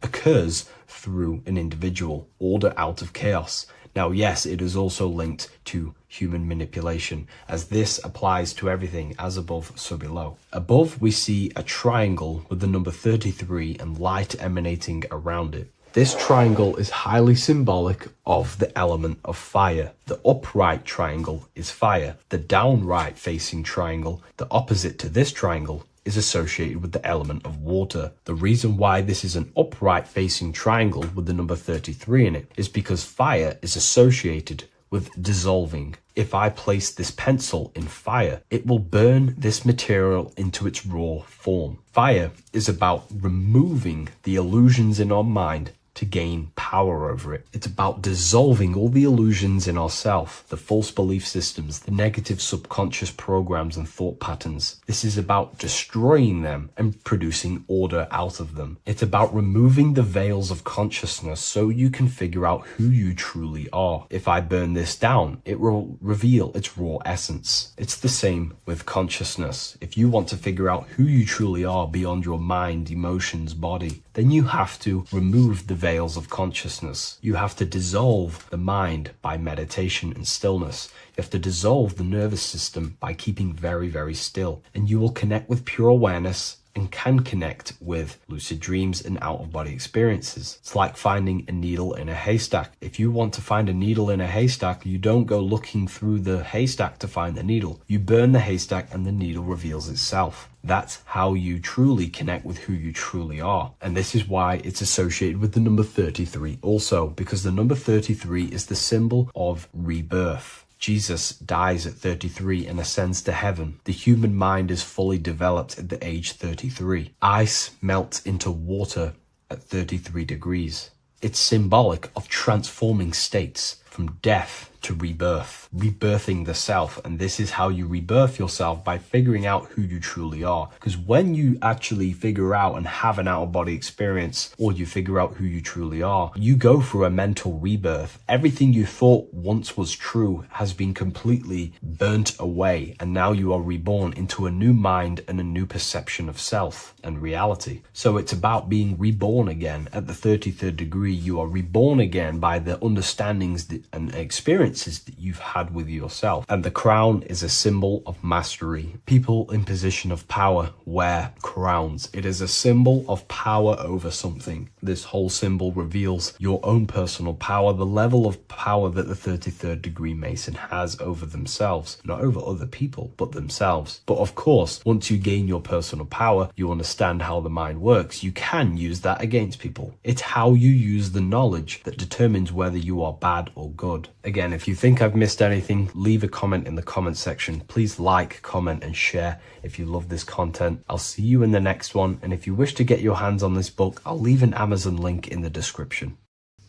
occurs through an individual. Order out of chaos. Now, yes, it is also linked to human manipulation, as this applies to everything as above, so below. Above, we see a triangle with the number 33 and light emanating around it. This triangle is highly symbolic of the element of fire. The upright triangle is fire. The downright facing triangle, the opposite to this triangle, is associated with the element of water. The reason why this is an upright facing triangle with the number 33 in it is because fire is associated with dissolving. If I place this pencil in fire, it will burn this material into its raw form. Fire is about removing the illusions in our mind to gain power over it. It's about dissolving all the illusions in ourself, the false belief systems, the negative subconscious programs and thought patterns. This is about destroying them and producing order out of them. It's about removing the veils of consciousness so you can figure out who you truly are. If I burn this down, it will reveal its raw essence. It's the same with consciousness. If you want to figure out who you truly are beyond your mind, emotions, body, then you have to remove the veils of consciousness. You have to dissolve the mind by meditation and stillness. You have to dissolve the nervous system by keeping very, very still. And you will connect with pure awareness and can connect with lucid dreams and out-of-body experiences. It's like finding a needle in a haystack. If you want to find a needle in a haystack, you don't go looking through the haystack to find the needle. You burn the haystack and the needle reveals itself. That's how you truly connect with who you truly are. And this is why it's associated with the number 33 also, because the number 33 is the symbol of rebirth. Jesus dies at 33 and ascends to heaven. The human mind is fully developed at the age 33. Ice melts into water at 33 degrees. It's symbolic of transforming states from death to rebirth, rebirthing the self. And this is how you rebirth yourself, by figuring out who you truly are. Because when you actually figure out and have an out-of-body experience, or you figure out who you truly are, you go through a mental rebirth. Everything you thought once was true has been completely burnt away, and now you are reborn into a new mind and a new perception of self and reality. So it's about being reborn again. At the 33rd degree, you are reborn again by the understandings and experiences that you've had with yourself. And the crown is a symbol of mastery. People in position of power wear crowns. It is a symbol of power over something. This whole symbol reveals your own personal power, the level of power that the 33rd degree Mason has over themselves, not over other people, but themselves. But of course, once you gain your personal power, you understand how the mind works. You can use that against people. It's how you use the knowledge that determines whether you are bad or good. Again, if you think I've missed anything, leave a comment in the comment section. Please like, comment, and share if you love this content. I'll see you in the next one. And if you wish to get your hands on this book, I'll leave an Amazon link in the description.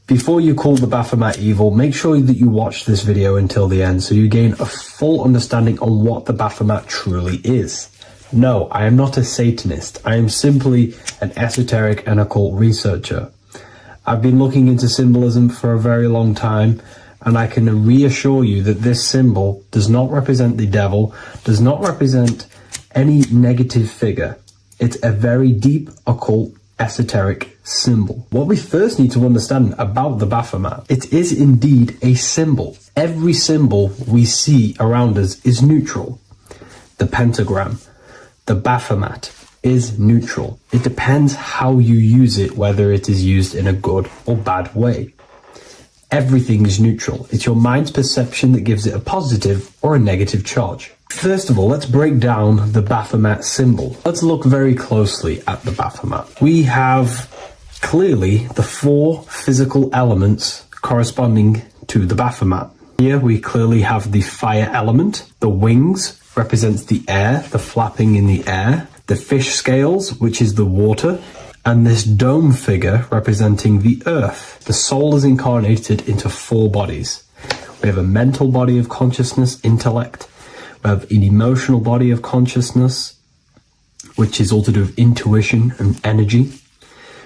Before you call the Baphomet evil, make sure that you watch this video until the end so you gain a full understanding on what the Baphomet truly is. No, I am not a Satanist. I am simply an esoteric and occult researcher. I've been looking into symbolism for a very long time, and I can reassure you that this symbol does not represent the devil, does not represent any negative figure. It's a very deep, occult, esoteric symbol. What we first need to understand about the Baphomet, it is indeed a symbol. Every symbol we see around us is neutral. The pentagram, the Baphomet, is neutral. It depends how you use it, whether it is used in a good or bad way. Everything is neutral. It's your mind's perception that gives it a positive or a negative charge. First of all, let's break down the Baphomet symbol. Let's look very closely at the Baphomet. We have clearly the 4 physical elements corresponding to the Baphomet. Here we clearly have the fire element. The wings represents the air, the flapping in the air. The fish scales, which is the water. And this dome figure representing the earth. The soul is incarnated into 4 bodies. We have a mental body of consciousness, intellect. We have an emotional body of consciousness, which is all to do with intuition and energy.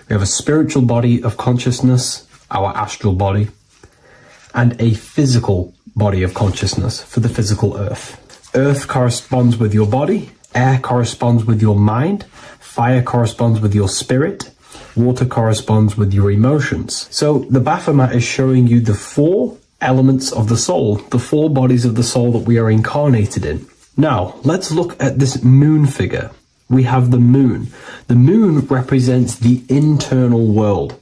We have a spiritual body of consciousness, our astral body, and a physical body of consciousness for the physical earth. Earth corresponds with your body, air corresponds with your mind, fire corresponds with your spirit, water corresponds with your emotions. So the Baphomet is showing you the 4 elements of the soul, the 4 bodies of the soul that we are incarnated in. Now, let's look at this moon figure. We have the moon. The moon represents the internal world.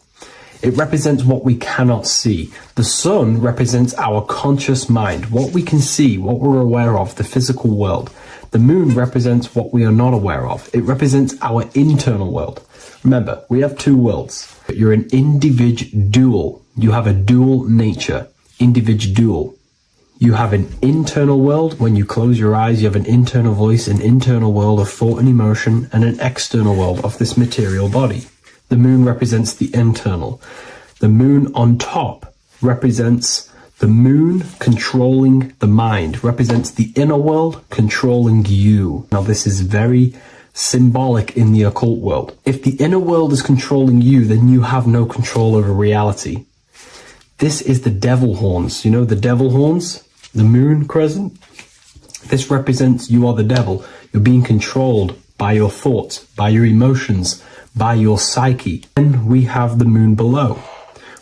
It represents what we cannot see. The sun represents our conscious mind, what we can see, what we're aware of, the physical world. The moon represents what we are not aware of. It represents our internal world. Remember, we have 2 worlds. You're an individual. You have a dual nature. Individual. You have an internal world. When you close your eyes, you have an internal voice, an internal world of thought and emotion, and an external world of this material body. The moon represents the internal. The moon on top represents the moon controlling the mind, represents the inner world controlling you. Now, this is very symbolic in the occult world. If the inner world is controlling you, then you have no control over reality. This is the devil horns. You know the devil horns? The moon crescent? This represents you are the devil. You're being controlled by your thoughts, by your emotions, by your psyche. Then we have the moon below,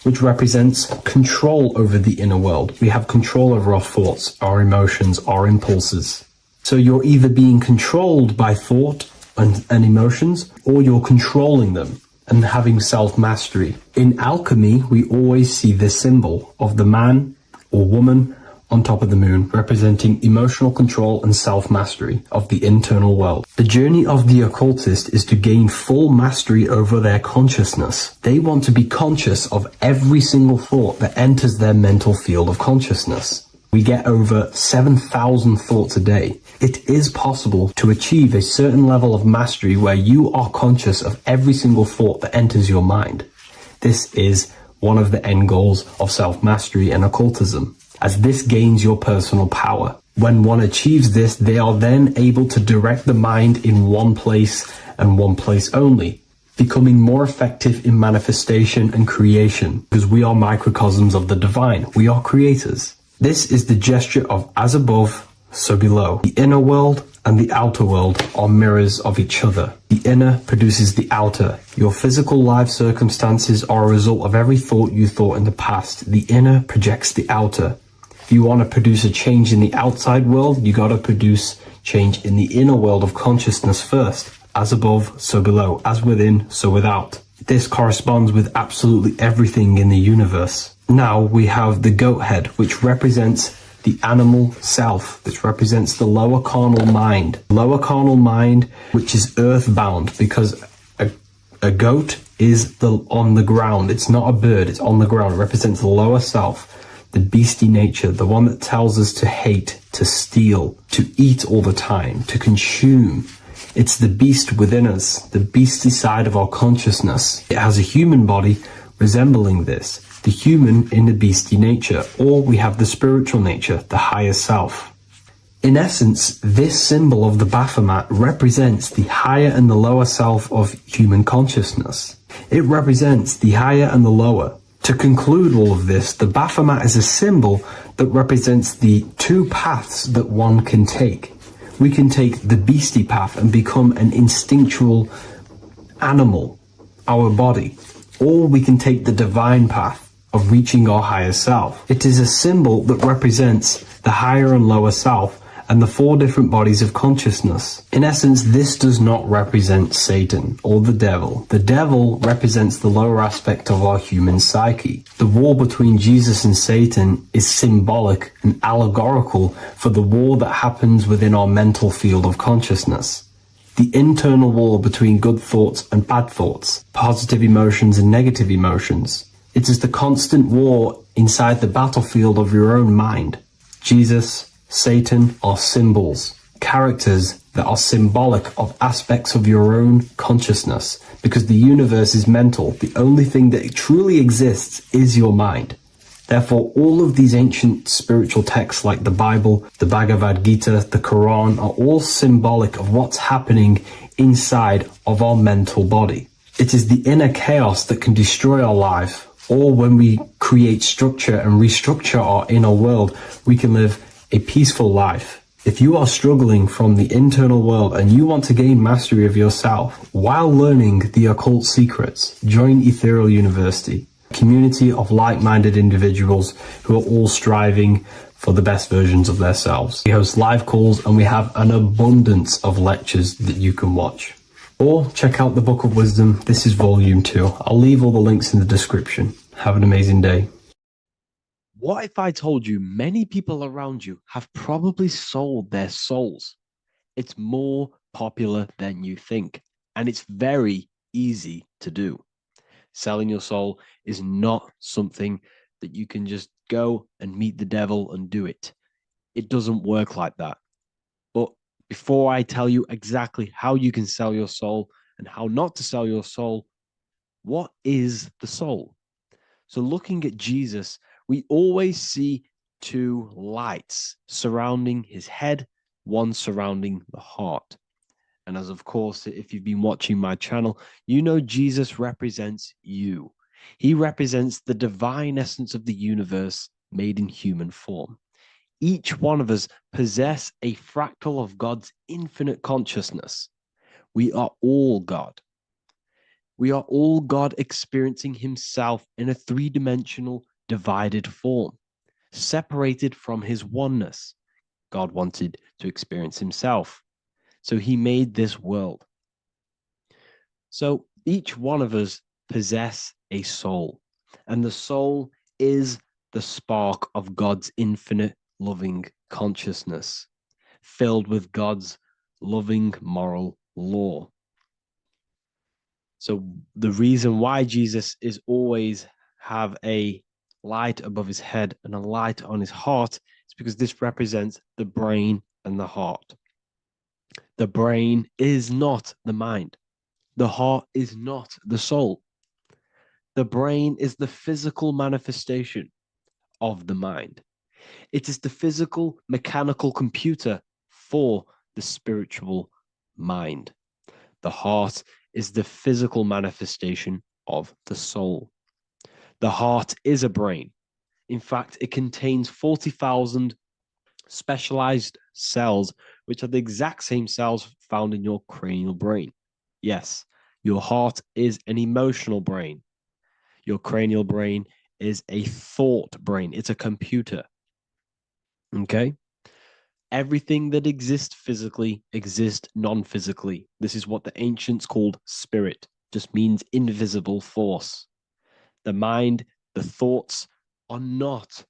which represents control over the inner world. We have control over our thoughts, our emotions, our impulses. So you're either being controlled by thought, and emotions, or you're controlling them and having self-mastery. In alchemy, we always see this symbol of the man or woman on top of the moon, representing emotional control and self-mastery of the internal world. The journey of the occultist is to gain full mastery over their consciousness. They want to be conscious of every single thought that enters their mental field of consciousness. We get over 7,000 thoughts a day. It is possible to achieve a certain level of mastery where you are conscious of every single thought that enters your mind. This is one of the end goals of self-mastery and occultism, as this gains your personal power. When one achieves this, they are then able to direct the mind in one place and one place only, becoming more effective in manifestation and creation, because we are microcosms of the divine. We are creators. This is the gesture of as above, so below. The inner world and the outer world are mirrors of each other. The inner produces the outer. Your physical life circumstances are a result of every thought you thought in the past. The inner projects the outer. If you want to produce a change in the outside world, you got to produce change in the inner world of consciousness first. As above, so below. As within, so without. This corresponds with absolutely everything in the universe. Now we have the goat head, which represents the animal self, which represents the lower carnal mind. Lower carnal mind, which is earthbound, because a goat is on the ground. It's not a bird, it's on the ground. It represents the lower self, the beastie nature, the one that tells us to hate, to steal, to eat all the time, to consume. It's the beast within us, the beastie side of our consciousness. It has a human body resembling this, the human in the beastie nature, or we have the spiritual nature, the higher self. In essence, this symbol of the Baphomet represents the higher and the lower self of human consciousness. It represents the higher and the lower. To conclude all of this, the Baphomet is a symbol that represents the two paths that one can take. We can take the beastie path and become an instinctual animal, our body, or we can take the divine path of reaching our higher self. It is a symbol that represents the higher and lower self and the four different bodies of consciousness. In essence, this does not represent Satan or the devil. The devil represents the lower aspect of our human psyche. The war between Jesus and Satan is symbolic and allegorical for the war that happens within our mental field of consciousness. The internal war between good thoughts and bad thoughts, positive emotions and negative emotions. It is the constant war inside the battlefield of your own mind. Jesus, Satan are symbols, characters that are symbolic of aspects of your own consciousness, because the universe is mental. The only thing that truly exists is your mind. Therefore, all of these ancient spiritual texts like the Bible, the Bhagavad Gita, the Quran are all symbolic of what's happening inside of our mental body. It is the inner chaos that can destroy our life, or when we create structure and restructure our inner world, we can live a peaceful life. If you are struggling from the internal world and you want to gain mastery of yourself while learning the occult secrets, join Ethereal University, a community of like-minded individuals who are all striving for the best versions of themselves. We host live calls and we have an abundance of lectures that you can watch. Or check out the Book of Wisdom. This is volume 2. I'll leave all the links in the description. Have an amazing day. What if I told you many people around you have probably sold their souls? It's more popular than you think, and it's very easy to do. Selling your soul is not something that you can just go and meet the devil and do it. It doesn't work like that. But before I tell you exactly how you can sell your soul and how not to sell your soul, what is the soul? So looking at Jesus, we always see two lights surrounding his head, one surrounding the heart. And as of course, if you've been watching my channel, you know Jesus represents you. He represents the divine essence of the universe made in human form. Each one of us possess a fractal of God's infinite consciousness. We are all God. We are all God experiencing himself in a three-dimensional divided form, separated from his oneness. God wanted to experience himself, so he made this world. So each one of us possess a soul, and the soul is the spark of God's infinite loving consciousness, filled with God's loving moral law. So the reason why Jesus is always have a light above his head and a light on his heart is because this represents the brain and the heart. The brain is not the mind. The heart is not the soul. The brain is the physical manifestation of the mind. It is the physical mechanical computer for the spiritual mind. The heart is the physical manifestation of the soul. The heart is a brain. In fact, it contains 40,000 specialized cells, which are the exact same cells found in your cranial brain. Yes, your heart is an emotional brain. Your cranial brain is a thought brain. It's a computer. Okay? Everything that exists physically exists non-physically. This is what the ancients called spirit, just means invisible force. The mind, the thoughts are not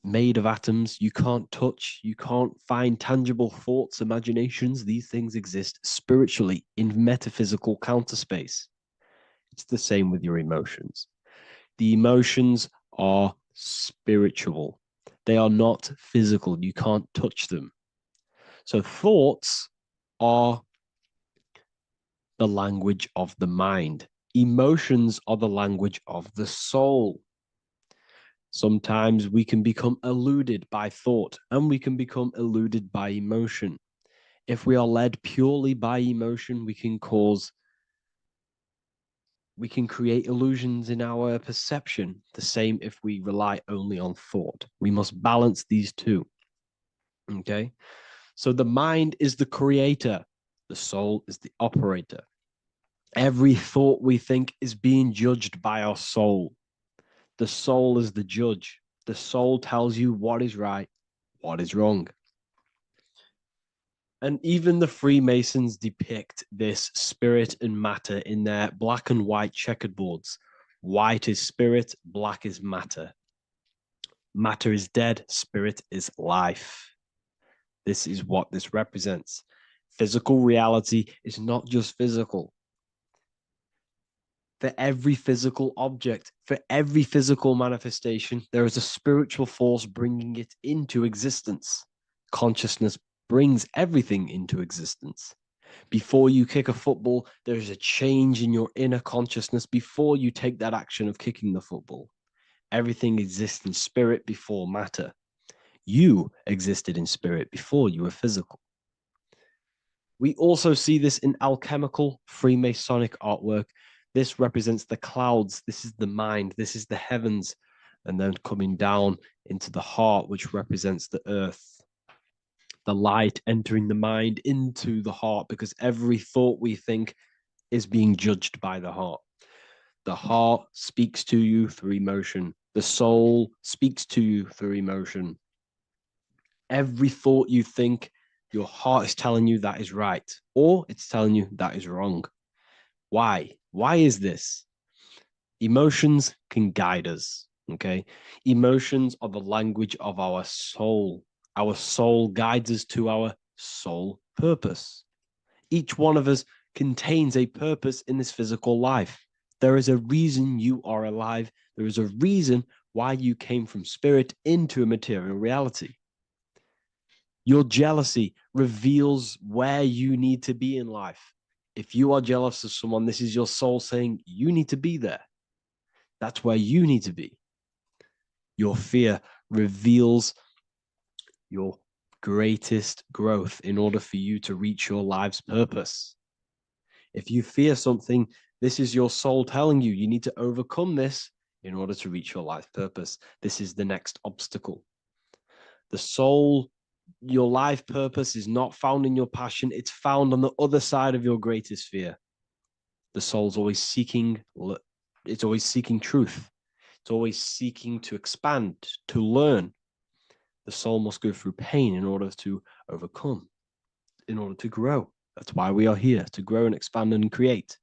made of atoms. You can't touch, you can't find tangible thoughts, imaginations. These things exist spiritually in metaphysical counter space. It's the same with your emotions. The emotions are spiritual. They are not physical. You can't touch them. So thoughts are the language of the mind. Emotions are the language of the soul. Sometimes we can become eluded by thought and we can become eluded by emotion. If we are led purely by emotion, we can create illusions in our perception. The same if we rely only on thought. We must balance these two. Okay? So the mind is the creator, the soul is the operator. Every thought we think is being judged by our soul. The soul is the judge. The soul tells you what is right, what is wrong. And even the Freemasons depict this spirit and matter in their black and white checkerboards. White is spirit, black is matter. Matter is dead, spirit is life. This is what this represents. Physical reality is not just physical. For every physical object, for every physical manifestation, there is a spiritual force bringing it into existence. Consciousness brings everything into existence. Before you kick a football, there is a change in your inner consciousness before you take that action of kicking the football. Everything exists in spirit before matter. You existed in spirit before you were physical. We also see this in alchemical Freemasonic artwork. This represents the clouds. This is the mind. This is the heavens. And then coming down into the heart, which represents the earth. The light entering the mind into the heart, because every thought we think is being judged by the heart. The heart speaks to you through emotion. The soul speaks to you through emotion. Every thought you think, your heart is telling you that is right, or it's telling you that is wrong. Why? Why is this? Emotions can guide us, okay? Emotions are the language of our soul. Our soul guides us to our soul purpose. Each one of us contains a purpose in this physical life. There is a reason you are alive. There is a reason why you came from spirit into a material reality. Your jealousy reveals where you need to be in life. If you are jealous of someone, this is your soul saying you need to be there. That's where you need to be. Your fear reveals your greatest growth in order for you to reach your life's purpose. If you fear something, this is your soul telling you you need to overcome this in order to reach your life purpose. This is the next obstacle. The soul, your life purpose is not found in your passion. It's found on the other side of your greatest fear. The soul's always seeking, it's always seeking truth. It's always seeking to expand, to learn. The soul must go through pain in order to overcome, in order to grow. That's why we are here, to grow and expand and create.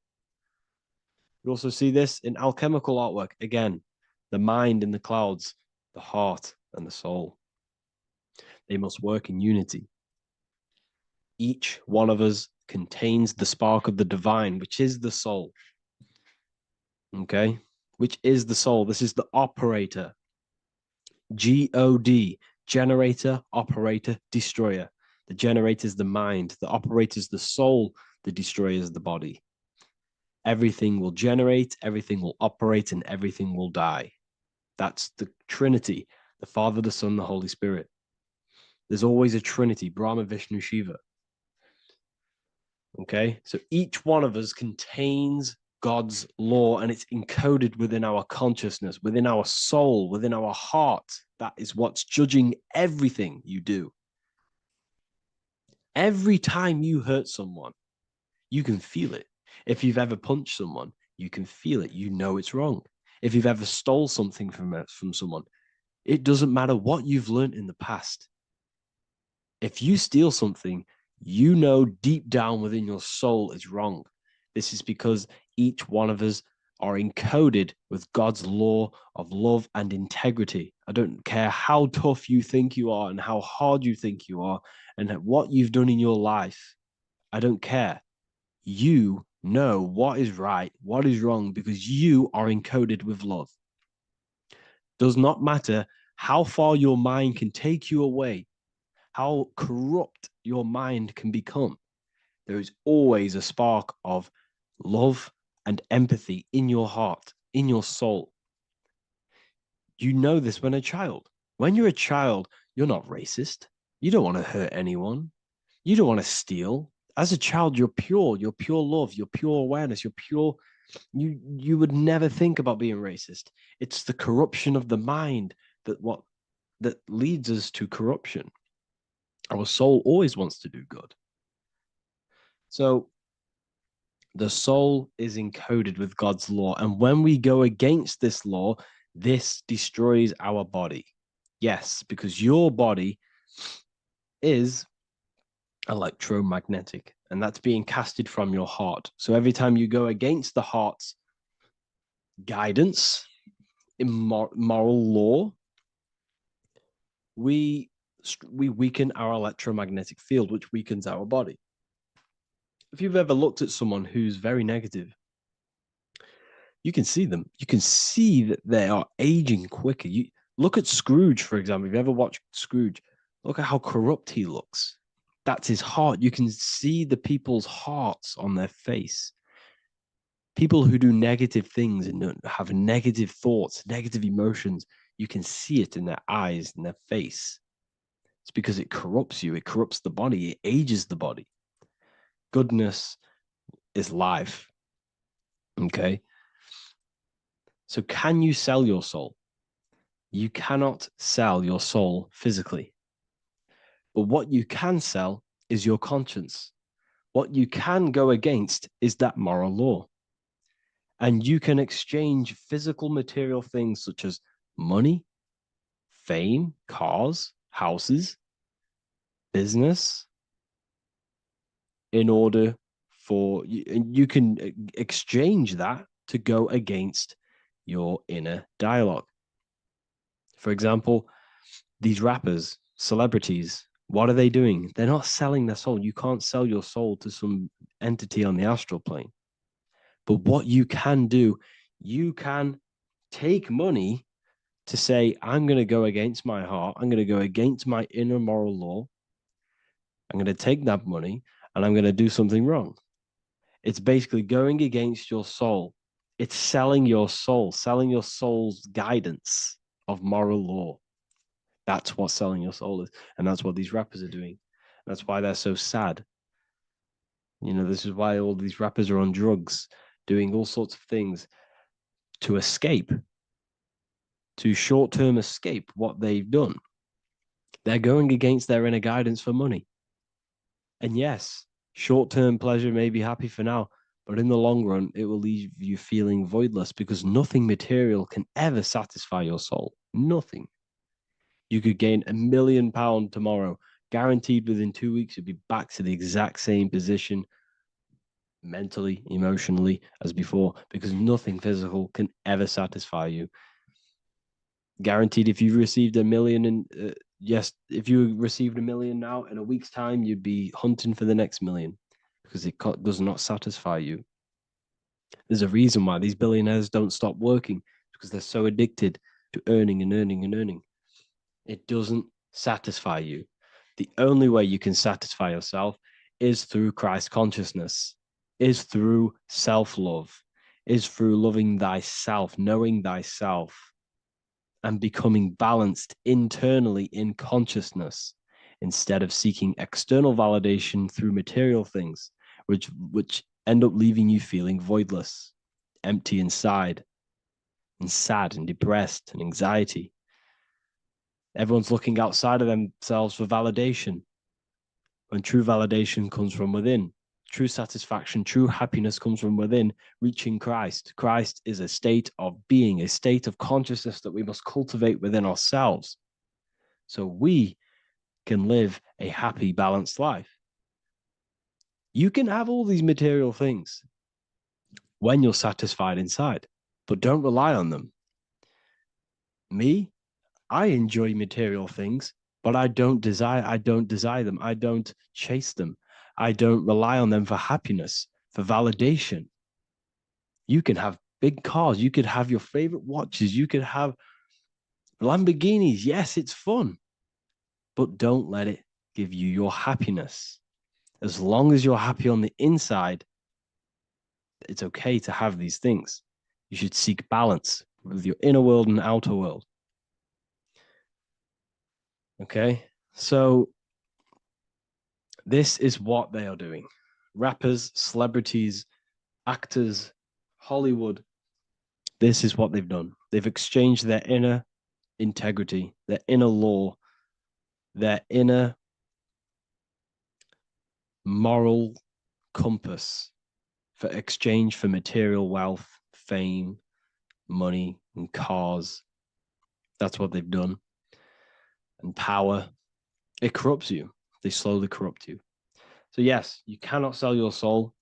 You also see this in alchemical artwork. Again, the mind in the clouds, the heart and the soul. They must work in unity. Each one of us contains the spark of the divine, which is the soul. Okay? Which is the soul. This is the operator. God, generator, operator, destroyer. The generator is the mind. The operator is the soul. The destroyer is the body. Everything will generate, everything will operate, and everything will die. That's the Trinity, the Father, the Son, the Holy Spirit. There's always a Trinity, Brahma, Vishnu, Shiva. Okay, so each one of us contains God's law, and it's encoded within our consciousness, within our soul, within our heart. That is what's judging everything you do. Every time you hurt someone, you can feel it. If you've ever punched someone, you can feel it. You know it's wrong. If you've ever stole something from someone, it doesn't matter what you've learned in the past. If you steal something, you know deep down within your soul it's wrong. This is because each one of us are encoded with God's law of love and integrity. I don't care how tough you think you are and how hard you think you are and what you've done in your life. I don't care. You know what is right, what is wrong, because you are encoded with love. Does not matter how far your mind can take you away, how corrupt your mind can become. There is always a spark of love and empathy in your heart, in your soul. You know this when a child. When you're a child, you're not racist. You don't want to hurt anyone. You don't want to steal. As a child, you're pure love, you're pure awareness, you're pure. You would never think about being racist. It's the corruption of the mind that leads us to corruption. Our soul always wants to do good. So the soul is encoded with God's law. And when we go against this law, this destroys our body. Yes, because your body is electromagnetic, and that's being casted from your heart. So every time you go against the heart's guidance in moral law, we weaken our electromagnetic field, which weakens our body. If you've ever looked at someone who's very negative, you can see them. You can see that they are aging quicker. You look at Scrooge, for example. If you ever watched Scrooge, look at how corrupt he looks. That's his heart. You can see the people's hearts on their face. People who do negative things and have negative thoughts, negative emotions, you can see it in their eyes and their face. It's because it corrupts you. It corrupts the body. It ages the body. Goodness is life. Okay. So can you sell your soul? You cannot sell your soul physically. But what you can sell is your conscience. What you can go against is that moral law. And you can exchange physical material things such as money, fame, cars, houses, business, in order for you can exchange that to go against your inner dialogue. For example, these rappers, celebrities, what are they doing? They're not selling their soul. You can't sell your soul to some entity on the astral plane. But what you can do, you can take money to say, I'm going to go against my heart. I'm going to go against my inner moral law. I'm going to take that money and I'm going to do something wrong. It's basically going against your soul. It's selling your soul's guidance of moral law. That's what selling your soul is. And that's what these rappers are doing. That's why they're so sad. You know, this is why all these rappers are on drugs, doing all sorts of things to escape, to short-term escape what they've done. They're going against their inner guidance for money. And yes, short-term pleasure may be happy for now, but in the long run, it will leave you feeling voidless because nothing material can ever satisfy your soul. Nothing. You could gain £1 million tomorrow, guaranteed within 2 weeks, you'll be back to the exact same position mentally, emotionally, as before, because nothing physical can ever satisfy you. Guaranteed, if you received a million and yes, if you received a million now, in a week's time, you'd be hunting for the next million because it does not satisfy you. There's a reason why these billionaires don't stop working, because they're so addicted to earning and earning and earning. It doesn't satisfy you. The only way you can satisfy yourself is through Christ consciousness, is through self-love, is through loving thyself, knowing thyself, and becoming balanced internally in consciousness instead of seeking external validation through material things, which end up leaving you feeling voidless, empty inside, and sad and depressed and anxiety. Everyone's looking outside of themselves for validation, when true validation comes from within. True satisfaction, true happiness comes from within, reaching Christ. Christ is a state of being, a state of consciousness that we must cultivate within ourselves so we can live a happy, balanced life. You can have all these material things when you're satisfied inside, but don't rely on them. Me, I enjoy material things, but I don't desire them. I don't chase them. I don't rely on them for happiness, for validation. You can have big cars. You could have your favorite watches. You could have Lamborghinis. Yes, it's fun, but don't let it give you your happiness. As long as you're happy on the inside, it's okay to have these things. You should seek balance with your inner world and outer world. Okay, so this is what they are doing. Rappers, celebrities, actors, Hollywood. This is what they've done. They've exchanged their inner integrity, their inner law, their inner moral compass for exchange for material wealth, fame, money, and cars. That's what they've done. And power. It corrupts you. They slowly corrupt you. So yes, you cannot sell your soul.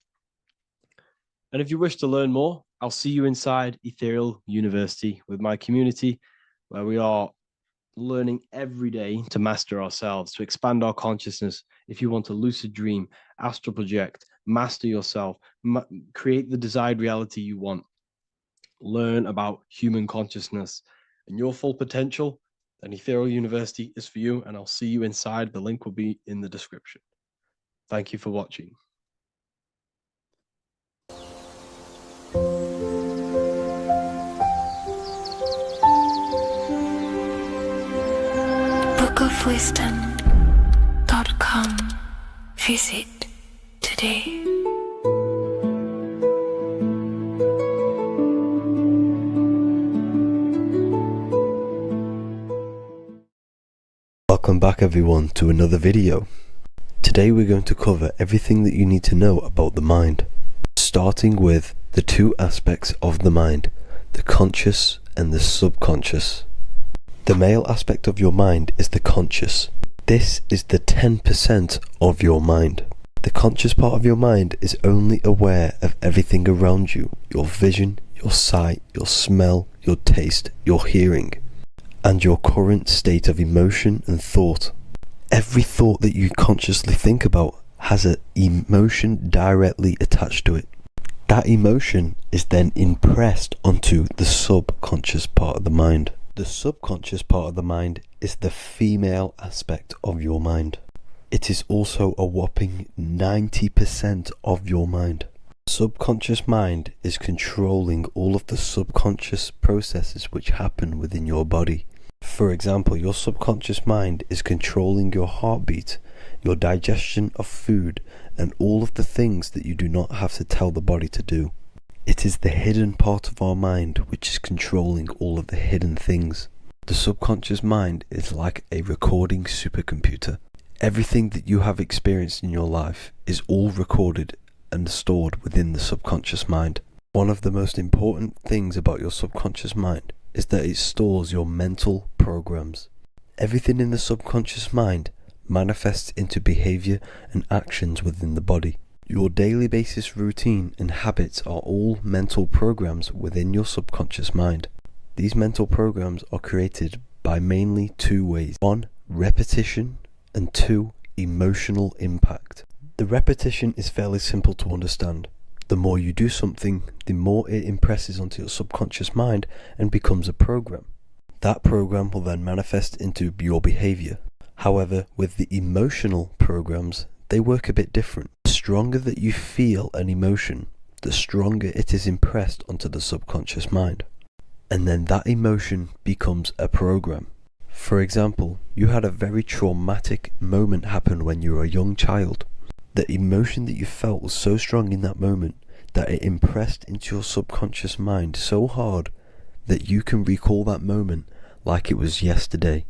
And if you wish to learn more, I'll see you inside Ethereal University with my community, where we are learning every day to master ourselves, to expand our consciousness. If you want to lucid dream, astral project, master yourself, create the desired reality you want, learn about human consciousness and your full potential, then Ethereal University is for you, and I'll see you inside. The link will be in the description. Thank you for watching. bookofwisdom.com. Visit today. Welcome back everyone to another video. Today we're going to cover everything that you need to know about the mind, starting with the two aspects of the mind, the conscious and the subconscious. The male aspect of your mind is the conscious. This is the 10% of your mind. The conscious part of your mind is only aware of everything around you, your vision, your sight, your smell, your taste, your hearing, and your current state of emotion and thought. Every thought that you consciously think about has an emotion directly attached to it. That emotion is then impressed onto the subconscious part of the mind. The subconscious part of the mind is the female aspect of your mind. It is also a whopping 90% of your mind. Subconscious mind is controlling all of the subconscious processes which happen within your body. For example, your subconscious mind is controlling your heartbeat, your digestion of food, and all of the things that you do not have to tell the body to do. It is the hidden part of our mind which is controlling all of the hidden things. The subconscious mind is like a recording supercomputer. Everything that you have experienced in your life is all recorded and stored within the subconscious mind. One of the most important things about your subconscious mind is that it stores your mental programs. Everything in the subconscious mind manifests into behavior and actions within the body. Your daily basis routine and habits are all mental programs within your subconscious mind. These mental programs are created by mainly two ways. 1. Repetition, and 2. Emotional impact. The repetition is fairly simple to understand. The more you do something, the more it impresses onto your subconscious mind and becomes a program. That program will then manifest into your behavior. However, with the emotional programs, they work a bit different. The stronger that you feel an emotion, the stronger it is impressed onto the subconscious mind. And then that emotion becomes a program. For example, you had a very traumatic moment happen when you were a young child. The emotion that you felt was so strong in that moment that it impressed into your subconscious mind so hard that you can recall that moment like it was yesterday.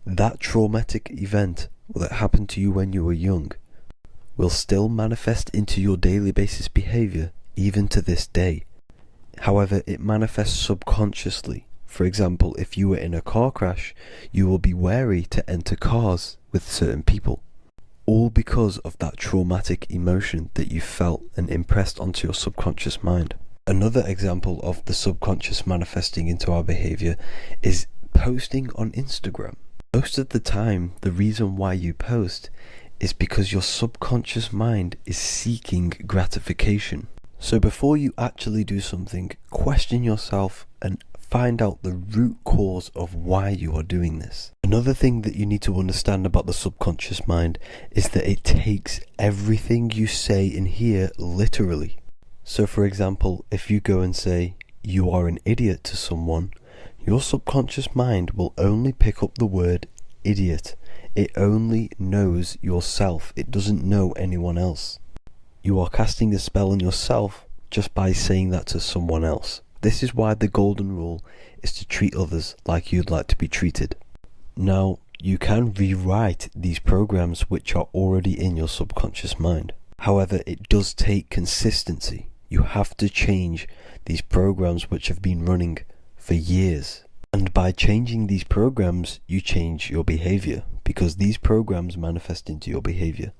That traumatic event that happened to you when you were young will still manifest into your daily basis behavior even to this day. However, it manifests subconsciously. For example, if you were in a car crash, you will be wary to enter cars with certain people. All because of that traumatic emotion that you felt and impressed onto your subconscious mind. Another example of the subconscious manifesting into our behavior is posting on Instagram. Most of the time, the reason why you post is because your subconscious mind is seeking gratification. So before you actually do something, question yourself and find out the root cause of why you are doing this. Another thing that you need to understand about the subconscious mind is that it takes everything you say and hear literally. So for example, if you go and say, "You are an idiot" to someone, your subconscious mind will only pick up the word idiot. It only knows yourself. It doesn't know anyone else. You are casting a spell on yourself just by saying that to someone else. This is why the golden rule is to treat others like you'd like to be treated. Now, you can rewrite these programs which are already in your subconscious mind. However, it does take consistency. You have to change these programs which have been running for years. And by changing these programs, you change your behavior, because these programs manifest into your behavior.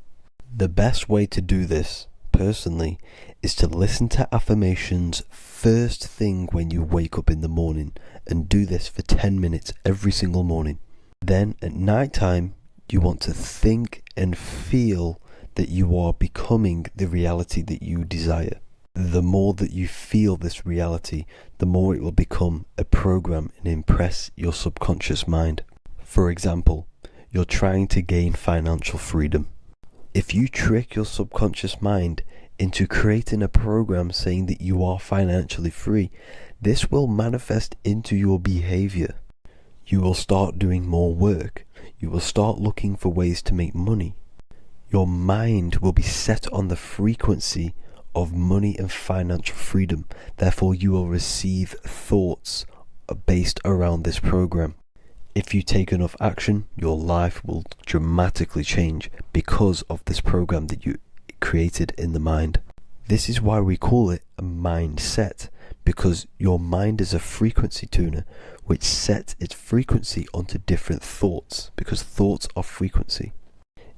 The best way to do this, personally, is to listen to affirmations first thing when you wake up in the morning, and do this for 10 minutes every single morning. Then at night time, you want to think and feel that you are becoming the reality that you desire. The more that you feel this reality, the more it will become a program and impress your subconscious mind. For example, you're trying to gain financial freedom. If you trick your subconscious mind into creating a program saying that you are financially free, this will manifest into your behavior. You will start doing more work. You will start looking for ways to make money. Your mind will be set on the frequency of money and financial freedom. Therefore, you will receive thoughts based around this program. If you take enough action, your life will dramatically change because of this program that you created in the mind. This is why we call it a mindset, because your mind is a frequency tuner which sets its frequency onto different thoughts, because thoughts are frequency.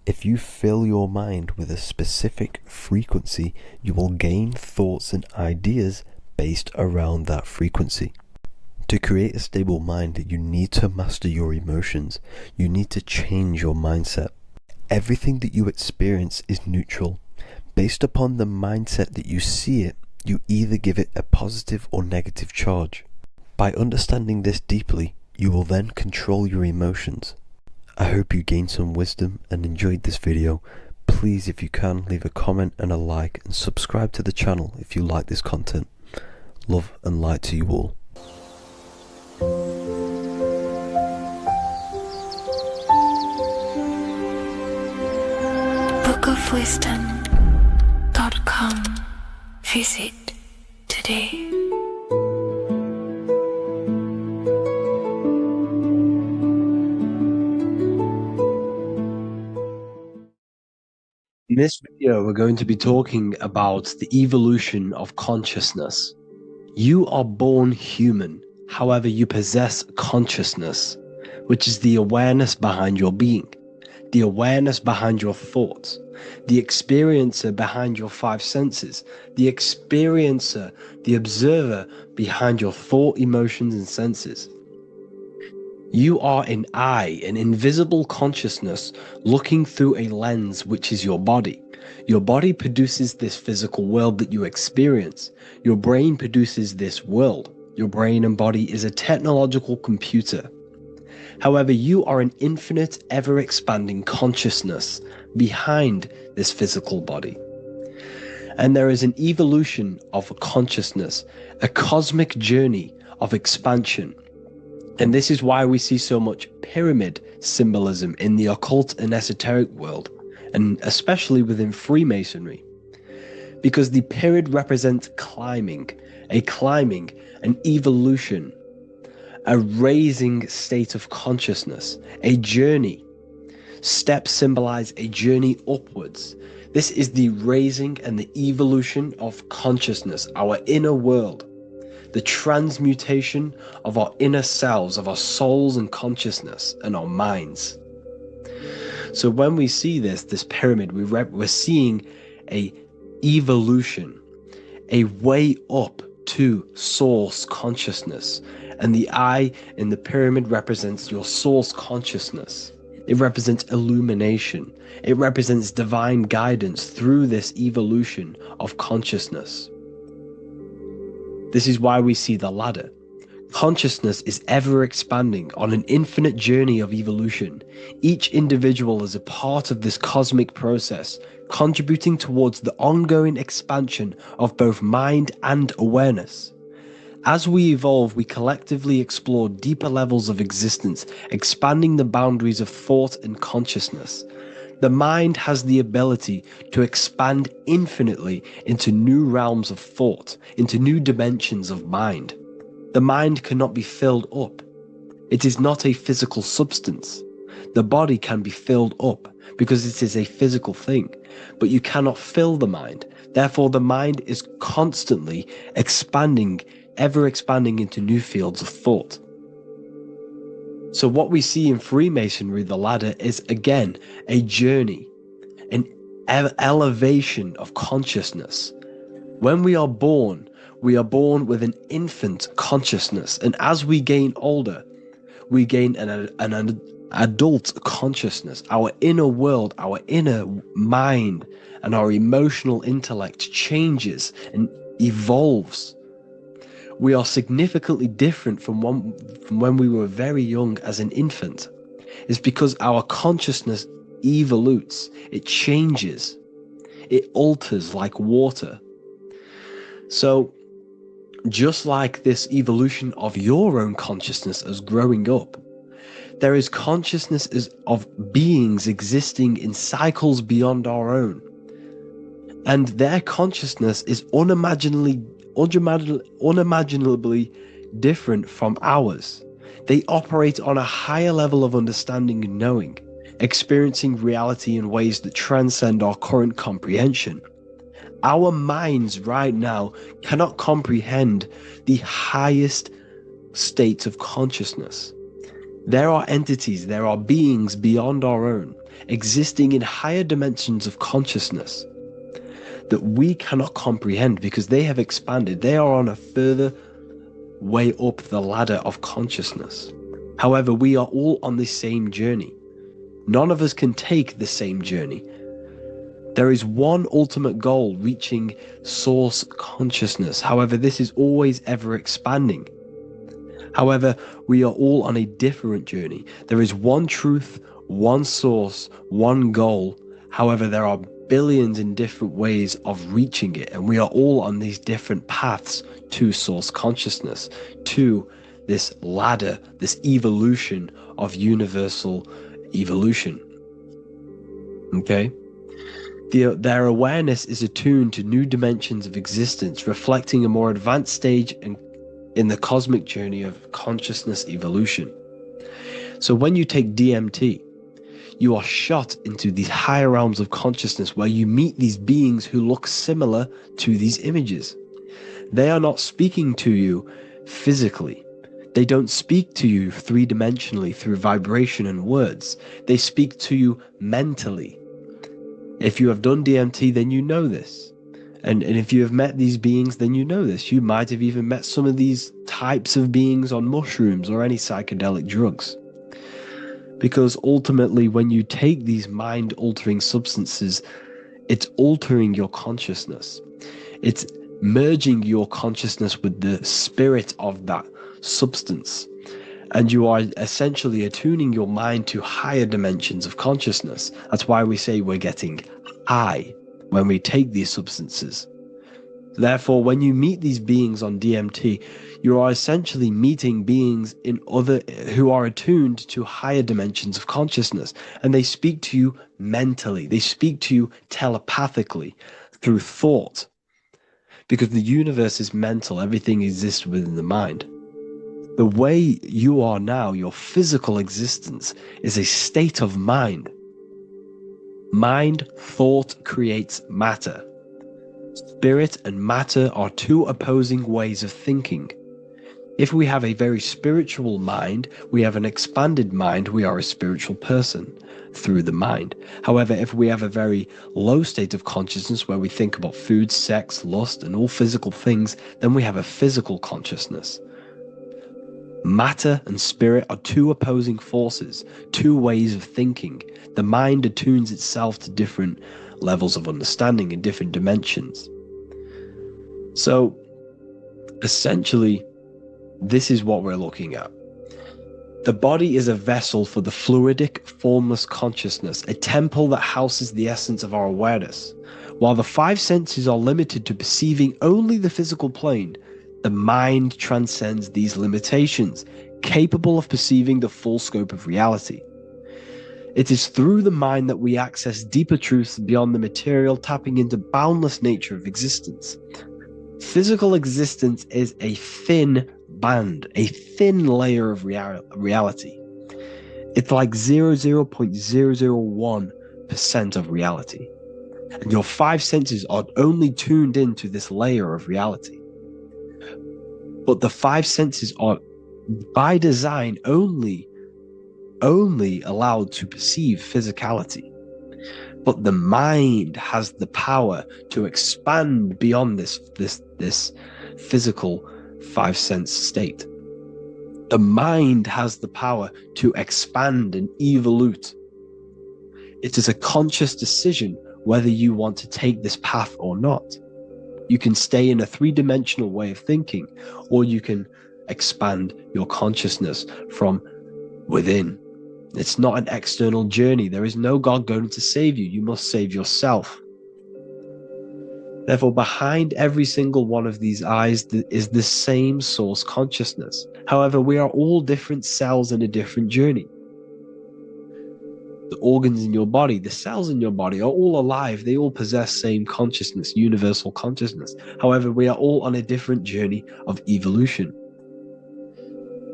If you fill your mind with a specific frequency, you will gain thoughts and ideas based around that frequency. To create a stable mind, you need to master your emotions. You need to change your mindset. Everything that you experience is neutral. Based upon the mindset that you see it, you either give it a positive or negative charge. By understanding this deeply, you will then control your emotions. I hope you gained some wisdom and enjoyed this video. Please, if you can, leave a comment and a like, and subscribe to the channel if you like this content. Love and light to you all. bookofwisdom.com. Visit today. In this video, we're going to be talking about the evolution of consciousness. You are born human, however, you possess consciousness, which is the awareness behind your being. the awareness behind your thoughts, the experiencer behind your five senses, the experiencer, the observer behind your thought, emotions, and senses. You are an eye, an invisible consciousness looking through a lens which is your body. Your body produces this physical world that you experience. Your brain produces this world. Your brain and body is a technological computer. However, you are an infinite, ever-expanding consciousness behind this physical body. And there is an evolution of consciousness, a cosmic journey of expansion. And this is why we see so much pyramid symbolism in the occult and esoteric world, and especially within Freemasonry. Because the pyramid represents climbing, an evolution, a raising state of consciousness, a journey. Steps symbolize a journey upwards. This is the raising and the evolution of consciousness, our inner world, the transmutation of our inner selves, of our souls and consciousness and our minds. So when we see this pyramid, we're seeing a evolution, a way up to source consciousness. And the eye in the pyramid represents your source consciousness. It represents illumination. It represents divine guidance through this evolution of consciousness. This is why we see the ladder. Consciousness is ever expanding on an infinite journey of evolution. Each individual is a part of this cosmic process, contributing towards the ongoing expansion of both mind and awareness. As we evolve, we collectively explore deeper levels of existence, expanding the boundaries of thought and consciousness. The mind has the ability to expand infinitely into new realms of thought, into new dimensions of mind. The mind cannot be filled up. It is not a physical substance. The body can be filled up because it is a physical thing, but you cannot fill the mind. Therefore, the mind is constantly expanding, ever expanding into new fields of thought. So what we see in Freemasonry, the ladder, is again a journey, an elevation of consciousness. When we are born with an infant consciousness, and as we gain older, we gain an adult consciousness. Our inner world, our inner mind, and our emotional intellect changes and evolves. We are significantly different from when we were very young as an infant. It's because our consciousness evolutes, it changes, it alters like water. So, just like this evolution of your own consciousness as growing up, there is consciousness of beings existing in cycles beyond our own. And their consciousness is unimaginably different from ours. They operate on a higher level of understanding and knowing, experiencing reality in ways that transcend our current comprehension. Our minds right now cannot comprehend the highest states of consciousness. There are entities, there are beings beyond our own, existing in higher dimensions of consciousness that we cannot comprehend because they have expanded. They are on a further way up the ladder of consciousness. However, we are all on the same journey. None of us can take the same journey. There is one ultimate goal, reaching source consciousness. However, this is always ever expanding. However, we are all on a different journey. There is one truth, one source, one goal. However, there are billions in different ways of reaching it, and we are all on these different paths to source consciousness, to this ladder, this evolution of universal evolution. Okay? Their awareness is attuned to new dimensions of existence, reflecting a more advanced stage in the cosmic journey of consciousness evolution. So when you take DMT, you are shot into these higher realms of consciousness where you meet these beings who look similar to these images. They are not speaking to you physically. They don't speak to you three-dimensionally through vibration and words. They speak to you mentally. If you have done DMT, then you know this. And if you have met these beings, then you know this. You might have even met some of these types of beings on mushrooms or any psychedelic drugs. Because ultimately, when you take these mind-altering substances, it's altering your consciousness. It's merging your consciousness with the spirit of that substance. And you are essentially attuning your mind to higher dimensions of consciousness. That's why we say we're getting high when we take these substances. Therefore, when you meet these beings on DMT, you are essentially meeting beings who are attuned to higher dimensions of consciousness, and they speak to you mentally. They speak to you telepathically through thought, because the universe is mental. Everything exists within the mind. The way you are now, your physical existence, is a state of mind. Mind, thought creates matter. Spirit and matter are two opposing ways of thinking. If we have a very spiritual mind, we have an expanded mind, we are a spiritual person through the mind. However, if we have a very low state of consciousness where we think about food, sex, lust, and all physical things, then we have a physical consciousness. Matter and spirit are two opposing forces, two ways of thinking. The mind attunes itself to different levels of understanding in different dimensions. So, essentially, this is what we're looking at. The body is a vessel for the fluidic, formless consciousness, a temple that houses the essence of our awareness. While the five senses are limited to perceiving only the physical plane, the mind transcends these limitations, capable of perceiving the full scope of reality. It is through the mind that we access deeper truths beyond the material, tapping into boundless nature of existence. Physical existence is a thin band, a thin layer of reality. It's like 0.001% of reality. And your five senses are only tuned into this layer of reality. But the five senses are, by design, only allowed to perceive physicality. But the mind has the power to expand beyond this physical five sense state. The mind has the power to expand and evolute. It is a conscious decision whether you want to take this path or not. You can stay in a three-dimensional way of thinking, or you can expand your consciousness from within. It's not an external journey. There is no God going to save you. You must save yourself. Therefore, behind every single one of these eyes is the same source consciousness. However, we are all different cells in a different journey. The organs in your body, the cells in your body are all alive. They all possess same consciousness, universal consciousness. However, we are all on a different journey of evolution.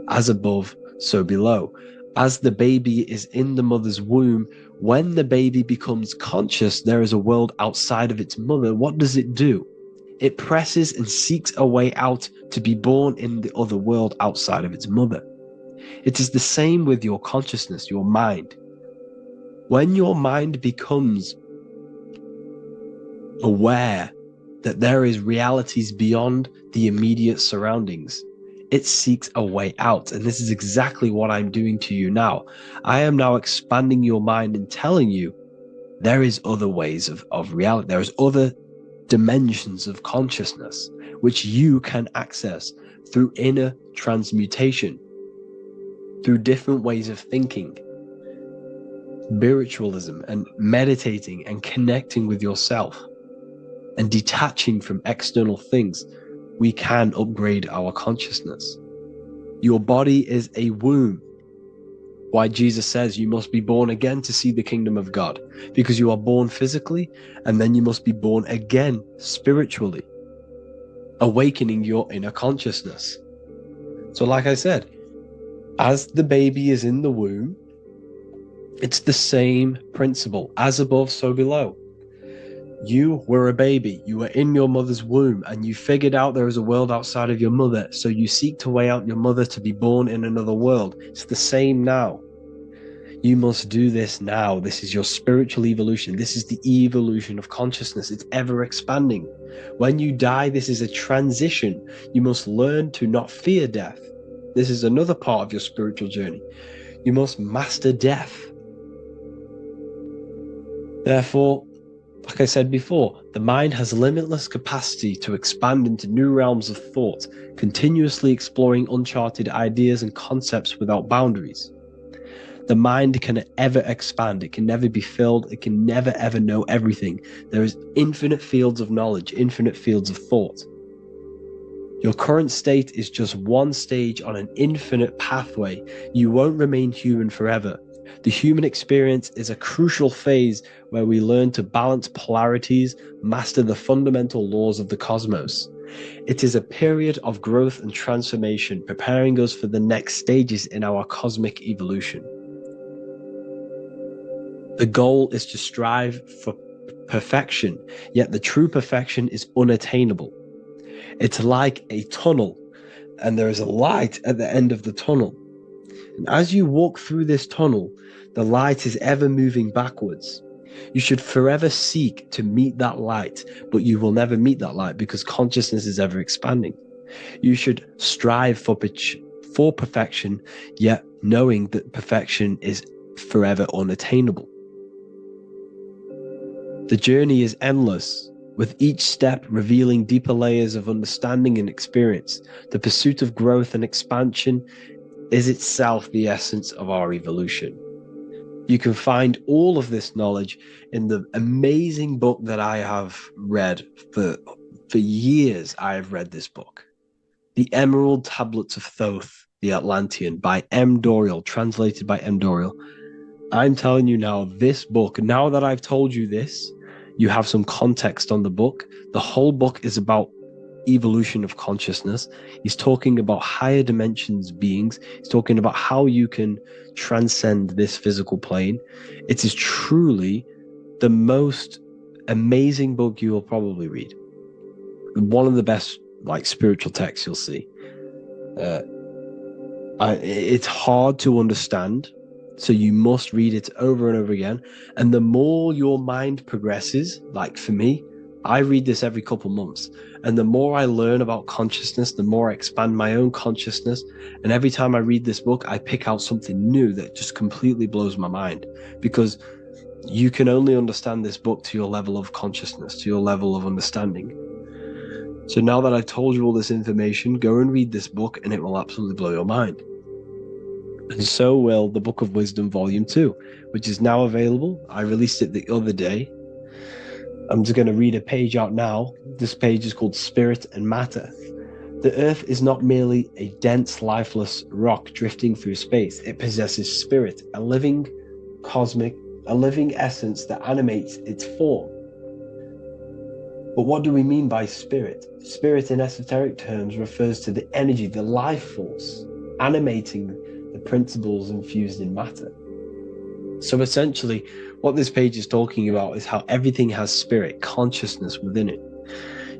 As above, so below. As the baby is in the mother's womb, when the baby becomes conscious, there is a world outside of its mother. What does it do? It presses and seeks a way out to be born in the other world outside of its mother. It is the same with your consciousness, your mind. When your mind becomes aware that there is realities beyond the immediate surroundings, it seeks a way out. And this is exactly what I'm doing to you now. I am now expanding your mind and telling you there is other ways of reality. There is other dimensions of consciousness which you can access through inner transmutation, through different ways of thinking, spiritualism, and meditating and connecting with yourself and detaching from external things. We can upgrade our consciousness. Your body is a womb. Why Jesus says you must be born again to see the kingdom of God, because you are born physically and then you must be born again spiritually, awakening your inner consciousness. So like I said, as the baby is in the womb, it's the same principle. As above, so below. You were a baby. You were in your mother's womb and you figured out there is a world outside of your mother. So you seek to weigh out your mother to be born in another world. It's the same now. You must do this now. This is your spiritual evolution. This is the evolution of consciousness. It's ever expanding. When you die, this is a transition. You must learn to not fear death. This is another part of your spiritual journey. You must master death. Therefore, like I said before, the mind has limitless capacity to expand into new realms of thought, continuously exploring uncharted ideas and concepts without boundaries. The mind can ever expand. It can never be filled. It can never ever know everything. There is infinite fields of knowledge, infinite fields of thought. Your current state is just one stage on an infinite pathway. You won't remain human forever. The human experience is a crucial phase where we learn to balance polarities, master the fundamental laws of the cosmos. It is a period of growth and transformation, preparing us for the next stages in our cosmic evolution. The goal is to strive for perfection, yet the true perfection is unattainable. It's like a tunnel, and there is a light at the end of the tunnel. And as you walk through this tunnel, the light is ever moving backwards. You should forever seek to meet that light, but you will never meet that light because consciousness is ever expanding. You should strive for perfection, yet knowing that perfection is forever unattainable. The journey is endless, with each step revealing deeper layers of understanding and experience. The pursuit of growth and expansion is itself the essence of our evolution. You can find all of this knowledge in the amazing book that I have read for years. I have read this book, The Emerald Tablets of Thoth, the Atlantean, by M. Dorial, translated by M. Dorial. I'm telling you now, this book, now that I've told you this, you have some context on the book. The whole book is about evolution of consciousness. He's talking about higher dimensions beings. He's talking about how you can transcend this physical plane. It is truly the most amazing book you will probably read. One of the best spiritual texts you'll see. It's hard to understand, so you must read it over and over again. And the more your mind progresses, like for me, I read this every couple months. And the more I learn about consciousness, the more I expand my own consciousness. And every time I read this book, I pick out something new that just completely blows my mind. Because you can only understand this book to your level of consciousness, to your level of understanding. So now that I've told you all this information, go and read this book and it will absolutely blow your mind. And so will the Book of Wisdom Volume 2, which is now available. I released it the other day. I'm just going to read a page out now. This page is called Spirit and Matter. The Earth is not merely a dense, lifeless rock drifting through space. It possesses spirit, a living essence that animates its form. But what do we mean by spirit? Spirit in esoteric terms refers to the energy, the life force, animating the principles infused in matter. So essentially, what this page is talking about is how everything has spirit, consciousness within it.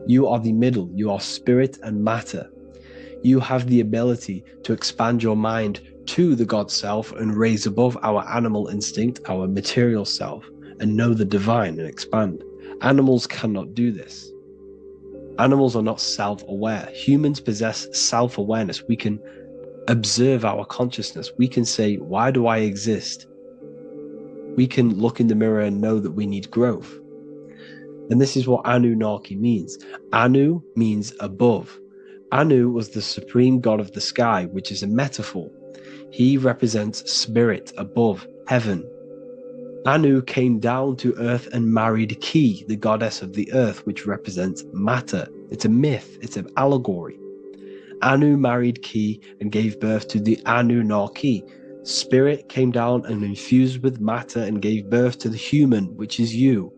You are the middle, you are spirit and matter. You have the ability to expand your mind to the God self and raise above our animal instinct, our material self, and know the divine and expand. Animals cannot do this. Animals are not self-aware. Humans possess self-awareness. We can observe our consciousness. We can say, why do I exist? We can look in the mirror and know that we need growth. And this is what Anunnaki means. Anu means above. Anu was the supreme god of the sky, which is a metaphor. He represents spirit above, heaven. Anu came down to earth and married Ki, the goddess of the earth, which represents matter. It's a myth, it's an allegory. Anu married Ki and gave birth to the Anunnaki. Spirit came down and infused with matter and gave birth to the human, which is you.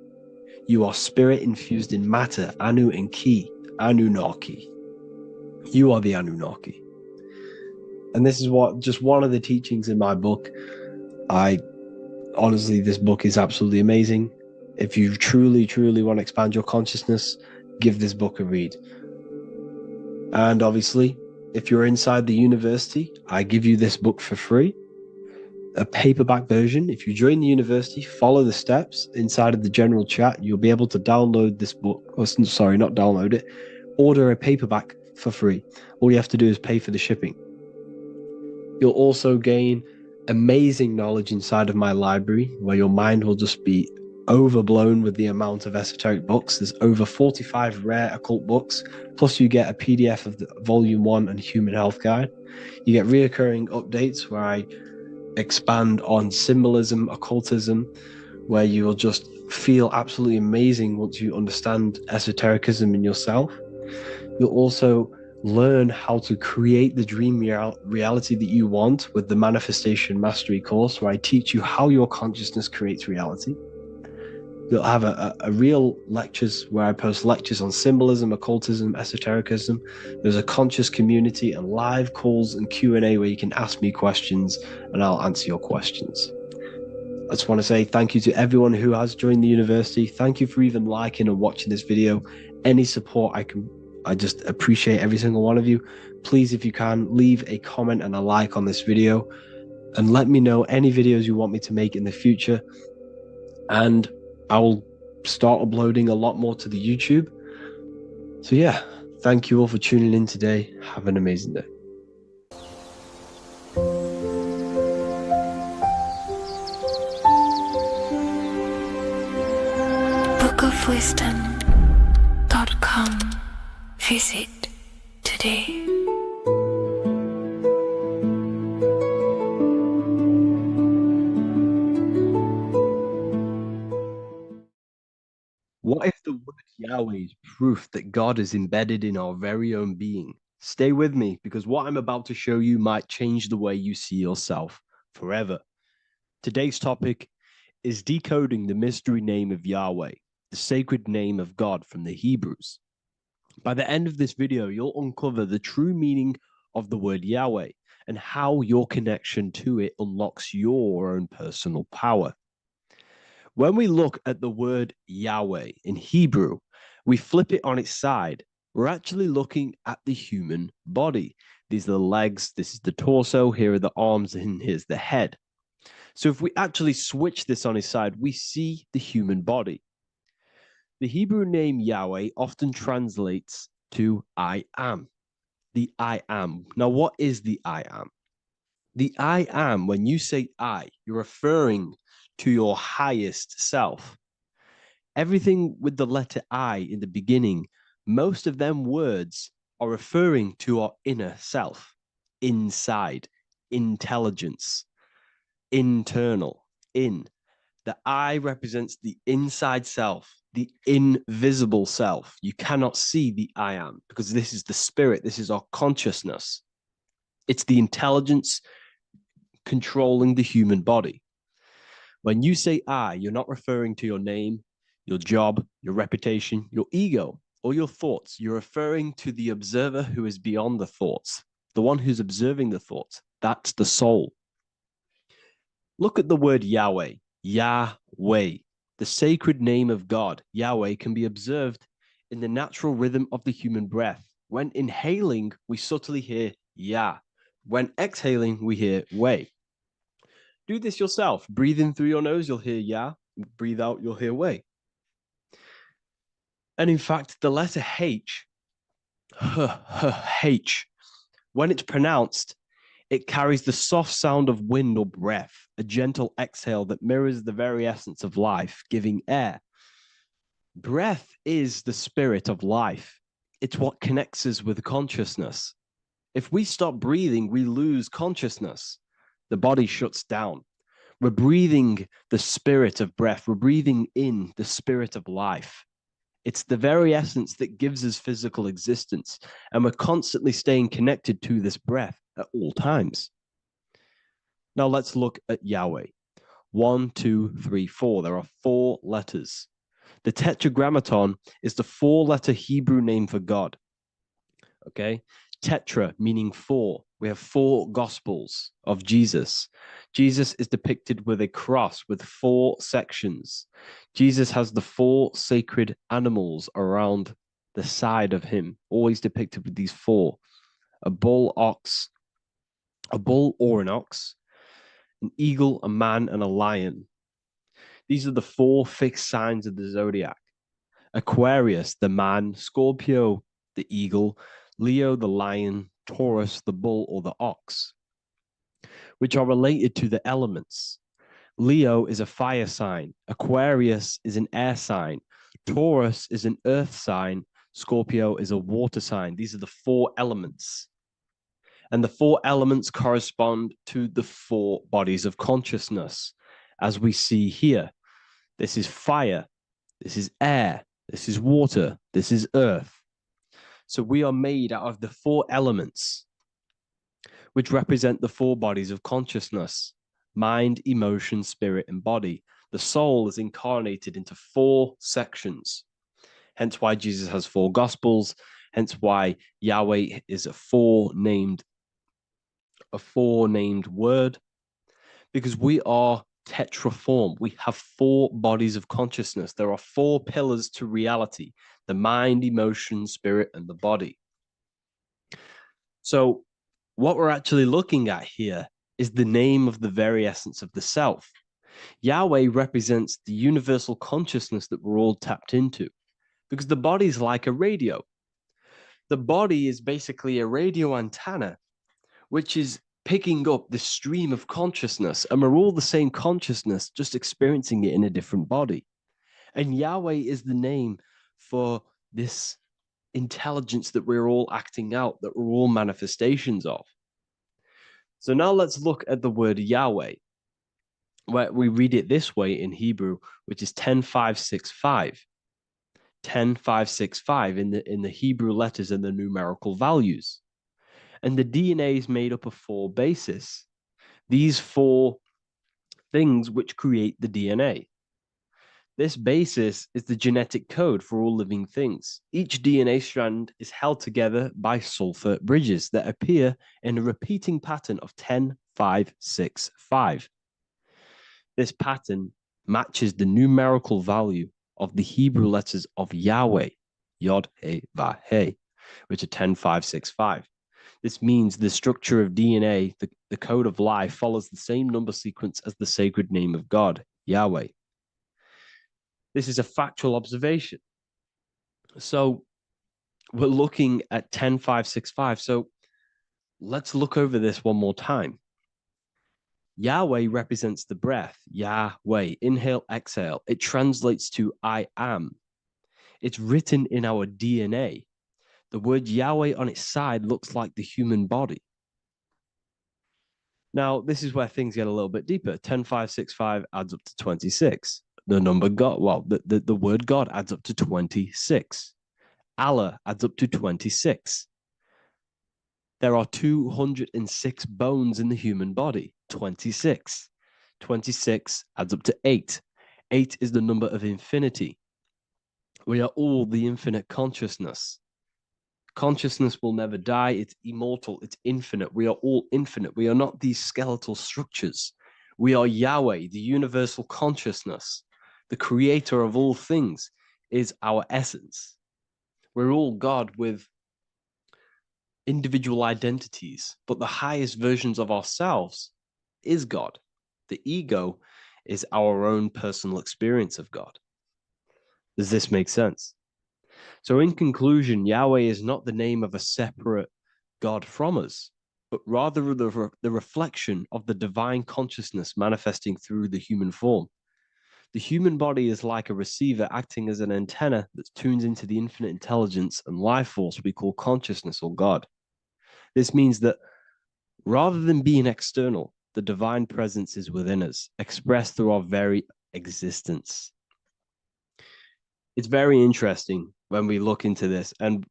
You are spirit infused in matter, Anu and Ki, Anunnaki. You are the Anunnaki. And this is just one of the teachings in my book. Honestly, this book is absolutely amazing. If you truly, truly want to expand your consciousness, give this book a read. And obviously, if you're inside the university, I give you this book for free, a paperback version. If you join the university, follow the steps inside of the general chat, you'll be able to download this book, or sorry, not download it, order a paperback for free. All you have to do is pay for the shipping. You'll also gain amazing knowledge inside of my library, where your mind will just be overblown with the amount of esoteric books. There's over 45 rare occult books, plus you get a PDF of the Volume 1 and Human Health Guide. You get reoccurring updates where I expand on symbolism, occultism, where you will just feel absolutely amazing once you understand esotericism in yourself. You'll also learn how to create the dream reality that you want with the Manifestation Mastery course, where I teach you how your consciousness creates reality. You'll have a real lectures where I post lectures on symbolism, occultism, esotericism. There's a conscious community and live calls and Q&A where you can ask me questions and I'll answer your questions. I just want to say thank you to everyone who has joined the university. Thank you for even liking and watching this video. Any support I just appreciate every single one of you. Please, if you can, leave a comment and a like on this video and let me know any videos you want me to make in the future. And I will start uploading a lot more to the YouTube. So yeah, thank you all for tuning in today. Have an amazing day. bookofwisdom.com. Visit today. What if the word Yahweh is proof that God is embedded in our very own being? Stay with me, because what I'm about to show you might change the way you see yourself forever. Today's topic is decoding the mystery name of Yahweh, the sacred name of God from the Hebrews. By the end of this video, you'll uncover the true meaning of the word Yahweh and how your connection to it unlocks your own personal power. When we look at the word Yahweh in Hebrew, we flip it on its side. We're actually looking at the human body. These are the legs, this is the torso, here are the arms, and here's the head. So if we actually switch this on its side, we see the human body. The Hebrew name Yahweh often translates to I am. The I am. Now, what is the I am? The I am, when you say I, you're referring to your highest self. Everything with the letter I in the beginning, most of them words are referring to our inner self, inside, intelligence, internal, in. The I represents the inside self, the invisible self. You cannot see the I am because this is the spirit, this is our consciousness. It's the intelligence controlling the human body. When you say I, you're not referring to your name, your job, your reputation, your ego, or your thoughts. You're referring to the observer who is beyond the thoughts, the one who's observing the thoughts. That's the soul. Look at the word Yahweh, Yahweh, the sacred name of God. Yahweh can be observed in the natural rhythm of the human breath. When inhaling, we subtly hear Yah. When exhaling, we hear Way. Do this yourself. Breathe in through your nose, you'll hear Yah. Breathe out, you'll hear Way. And in fact, the letter H, H, when it's pronounced, it carries the soft sound of wind or breath, a gentle exhale that mirrors the very essence of life, giving air. Breath is the spirit of life. It's what connects us with consciousness. If we stop breathing, we lose consciousness. The body shuts down. We're breathing the spirit of breath. We're breathing in the spirit of life. It's the very essence that gives us physical existence, and we're constantly staying connected to this breath at all times. Now let's look at Yahweh. 1, 2, 3, 4. There are 4 letters. The tetragrammaton is the 4-letter Hebrew name for God. Okay? Tetra meaning 4. We have 4 gospels of Jesus. Jesus is depicted with a cross with 4 sections. Jesus has the 4 sacred animals around the side of him, always depicted with these 4: a bull or an ox, an eagle, a man, and a lion. These are the 4 fixed signs of the zodiac: Aquarius, the man; Scorpio, the eagle; Leo, the lion; Taurus, the bull or the ox, which are related to the elements. Leo is a fire sign, Aquarius is an air sign, Taurus is an earth sign, Scorpio is a water sign. These are the 4 elements. And the 4 elements correspond to the 4 bodies of consciousness, as we see here. This is fire, this is air, this is water, this is earth. So we are made out of the 4 elements, which represent the 4 bodies of consciousness: mind, emotion, spirit, and body. The soul is incarnated into 4 sections. Hence why Jesus has 4 gospels. Hence why Yahweh is a four-named word, because we are tetraform. We have 4 bodies of consciousness. There are 4 pillars to reality: the mind, emotion, spirit, and the body. So what we're actually looking at here is the name of the very essence of the self. Yahweh represents the universal consciousness that we're all tapped into, because the body is like a radio. The body is basically a radio antenna, which is picking up the stream of consciousness, and we're all the same consciousness, just experiencing it in a different body. And Yahweh is the name for this intelligence that we're all acting out, that we're all manifestations of. So now let's look at the word Yahweh, where we read it this way in Hebrew, which is 10565. 10565 in the Hebrew letters and the numerical values. And the DNA is made up of 4 bases. These 4 things which create the DNA. This basis is the genetic code for all living things. Each DNA strand is held together by sulfur bridges that appear in a repeating pattern of 10565. This pattern matches the numerical value of the Hebrew letters of Yahweh, Yod, He, Vah, He, which are 10565. This means the structure of DNA, the code of life, follows the same number sequence as the sacred name of God, Yahweh. This is a factual observation. So we're looking at 10565. So let's look over this one more time. Yahweh represents the breath, Yahweh, inhale, exhale. It translates to I am. It's written in our DNA. The word Yahweh on its side looks like the human body. Now, this is where things get a little bit deeper. 10565 adds up to 26. The number God, well, the word God adds up to 26. Allah adds up to 26. There are 206 bones in the human body, 26. 26 adds up to 8. 8 is the number of infinity. We are all the infinite consciousness. Consciousness will never die. It's immortal. It's infinite. We are all infinite. We are not these skeletal structures. We are Yahweh, the universal consciousness. The creator of all things is our essence. We're all God with individual identities, but the highest versions of ourselves is God. The ego is our own personal experience of God. Does this make sense? So in conclusion, Yahweh is not the name of a separate God from us, but rather the reflection of the divine consciousness manifesting through the human form. The human body is like a receiver acting as an antenna that tunes into the infinite intelligence and life force we call consciousness or God. This means that rather than being external, the divine presence is within us, expressed through our very existence. It's very interesting when we look into this, and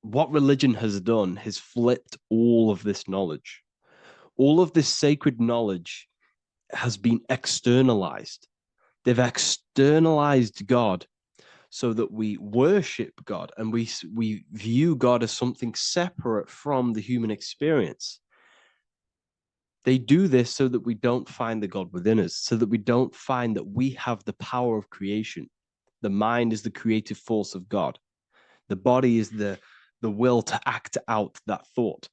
what religion has done has flipped all of this knowledge. All of this sacred knowledge has been externalized. They've externalized God so that we worship God and we view God as something separate from the human experience. They do this so that we don't find the God within us, so that we don't find that we have the power of creation. The mind is the creative force of God. The body is the will to act out that thought.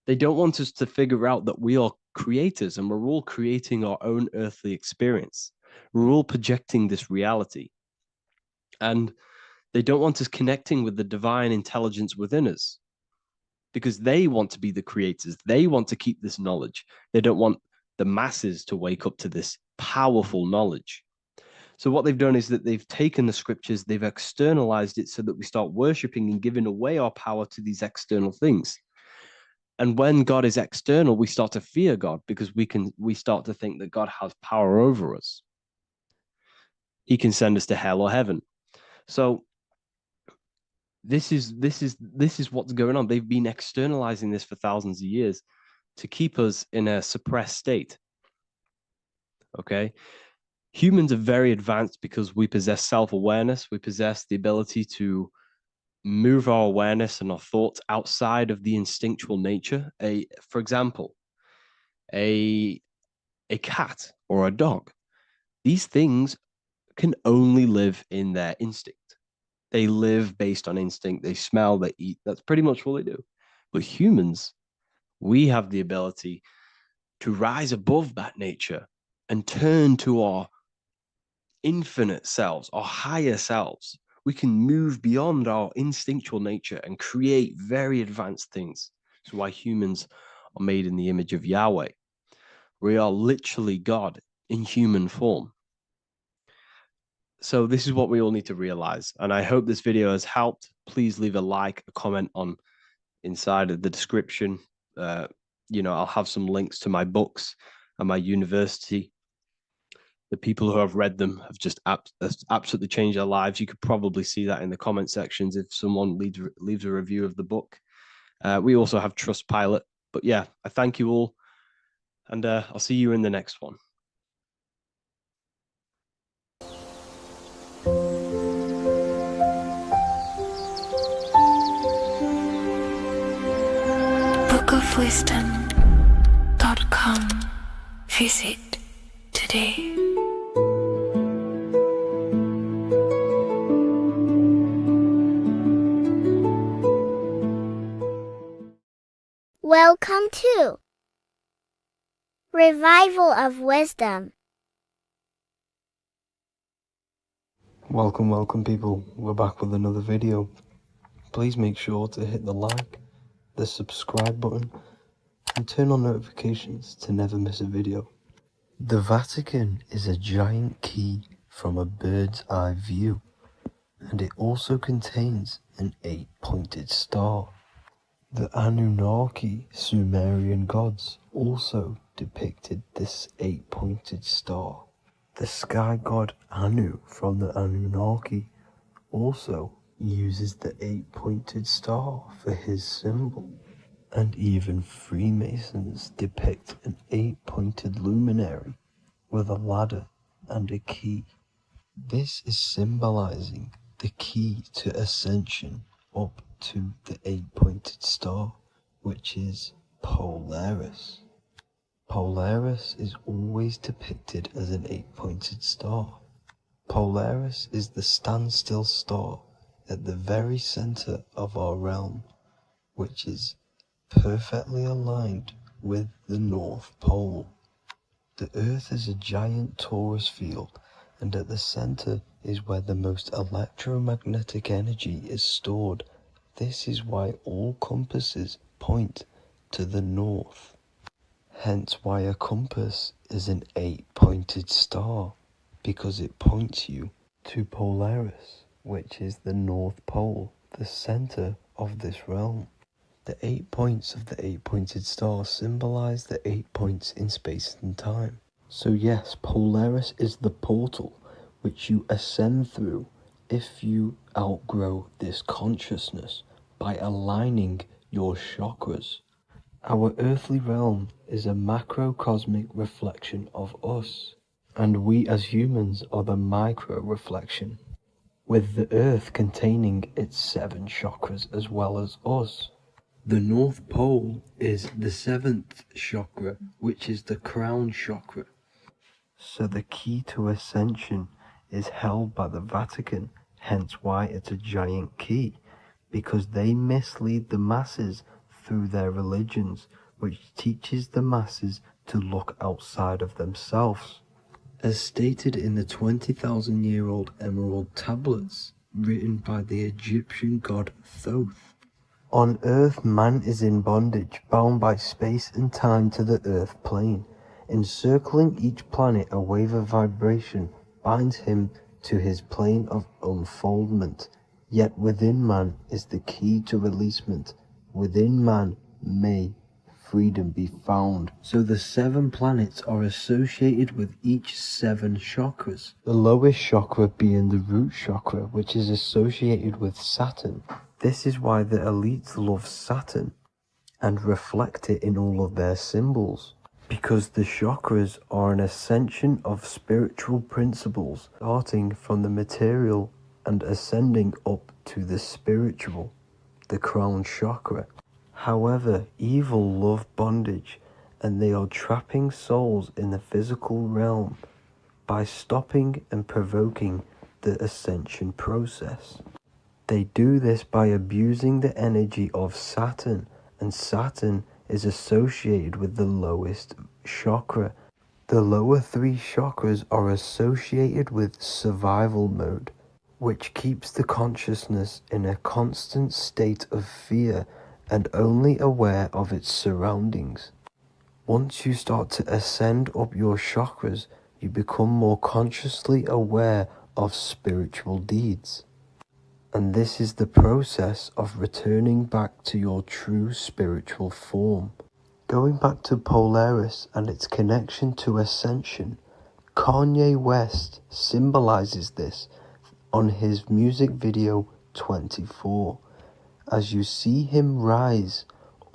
They don't want us to figure out that we are creators and we're all creating our own earthly experience. We're all projecting this reality. And they don't want us connecting with the divine intelligence within us because they want to be the creators. They want to keep this knowledge. They don't want the masses to wake up to this powerful knowledge. So what they've done is that they've taken the scriptures, they've externalized it so that we start worshiping and giving away our power to these external things. And when God is external, we start to fear God because we start to think that God has power over us. He can send us to hell or heaven. So this is what's going on. They've been externalizing this for thousands of years to keep us in a suppressed state. Okay. Humans are very advanced because we possess self-awareness. We possess the ability to move our awareness and our thoughts outside of the instinctual nature. For example, a cat or a dog. These things can only live in their instinct. They live based on instinct. They smell, they eat. That's pretty much all they do. But humans, we have the ability to rise above that nature and turn to our infinite selves, our higher selves. We can move beyond our instinctual nature and create very advanced things. That's why humans are made in the image of Yahweh. We are literally God in human form. So this is what we all need to realize. And I hope this video has helped. Please leave a like, a comment on inside of the description. I'll have some links to my books and my university. The people who have read them have just absolutely changed their lives. You could probably see that in the comment sections if someone leaves a review of the book. We also have Trustpilot. But yeah, I thank you all. And I'll see you in the next one. bookofwisdom.com. Visit today. Welcome to Revival of Wisdom. Welcome people, we're back with another video. Please make sure to hit the like, the subscribe button, and turn on notifications to never miss a video. The Vatican is a giant key from a bird's eye view, and it also contains an 8-pointed star. The Anunnaki Sumerian gods also depicted this 8-pointed star. The sky god Anu from the Anunnaki also uses the 8-pointed star for his symbol. And even Freemasons depict an 8-pointed luminary with a ladder and a key. This is symbolizing the key to ascension up to the 8-pointed star, which is Polaris. Polaris is always depicted as an 8-pointed star. Polaris is the standstill star at the very center of our realm, which is perfectly aligned with the North Pole. The Earth is a giant torus field, and at the center is where the most electromagnetic energy is stored. This is why all compasses point to the north. Hence why a compass is an 8-pointed star, because it points you to Polaris, which is the North Pole, the center of this realm. The 8 points of the 8-pointed star symbolize the 8 points in space and time. So yes, Polaris is the portal which you ascend through if you outgrow this consciousness by aligning your chakras. Our earthly realm is a macrocosmic reflection of us, and we as humans are the micro reflection, with the earth containing its 7 chakras as well as us. The North Pole is the 7th chakra, which is the crown chakra. So the key to ascension is held by the Vatican, hence why it's a giant key, because they mislead the masses through their religions, which teaches the masses to look outside of themselves. As stated in the 20,000-year-old emerald tablets, written by the Egyptian god Thoth. On Earth, man is in bondage, bound by space and time to the Earth plane. Encircling each planet, a wave of vibration binds him to his plane of unfoldment. Yet within man is the key to releasement. Within man may freedom be found. So the 7 planets are associated with each 7 chakras. The lowest chakra being the root chakra, which is associated with Saturn. This is why the elites love Saturn and reflect it in all of their symbols. Because the chakras are an ascension of spiritual principles, starting from the material and ascending up to the spiritual, the crown chakra. However, evil love bondage, and they are trapping souls in the physical realm by stopping and provoking the ascension process. They do this by abusing the energy of Saturn, and Saturn is associated with the lowest chakra. The lower 3 chakras are associated with survival mode, which keeps the consciousness in a constant state of fear and only aware of its surroundings. Once you start to ascend up your chakras, you become more consciously aware of spiritual deeds. And this is the process of returning back to your true spiritual form. Going back to Polaris and its connection to ascension, Kanye West symbolizes this on his music video 24. As you see him rise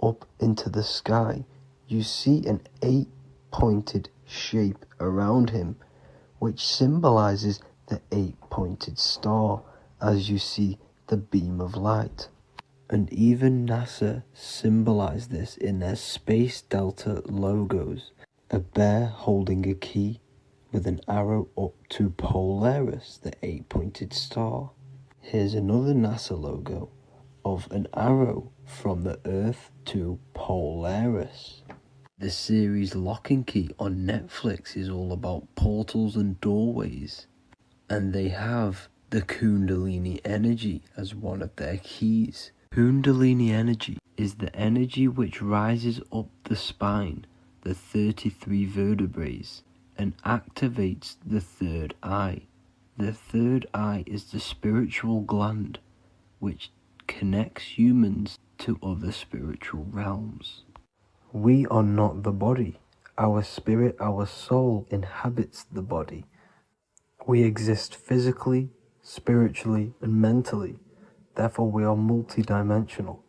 up into the sky, you see an 8-pointed shape around him, which symbolizes the 8-pointed star, as you see the beam of light. And even NASA symbolized this in their Space Delta logos, a bear holding a key with an arrow up to Polaris, the 8-pointed star. Here's another NASA logo of an arrow from the Earth to Polaris. The series Lock and Key on Netflix is all about portals and doorways, and they have the Kundalini energy as one of their keys. Kundalini energy is the energy which rises up the spine, the 33 vertebrae, and activates the third eye. The third eye is the spiritual gland, which connects humans to other spiritual realms. We are not the body. Our spirit, our soul inhabits the body. We exist physically, spiritually, and mentally. Therefore, we are multidimensional.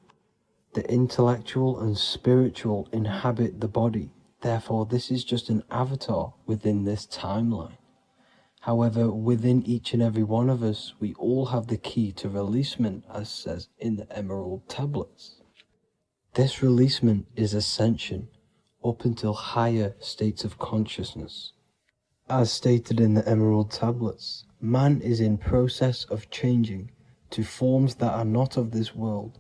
The intellectual and spiritual inhabit the body. Therefore, this is just an avatar within this timeline. However, within each and every one of us, we all have the key to releasement, as says in the Emerald tablets. This releasement is ascension, up until higher states of consciousness. As stated in the Emerald tablets, man is in process of changing to forms that are not of this world.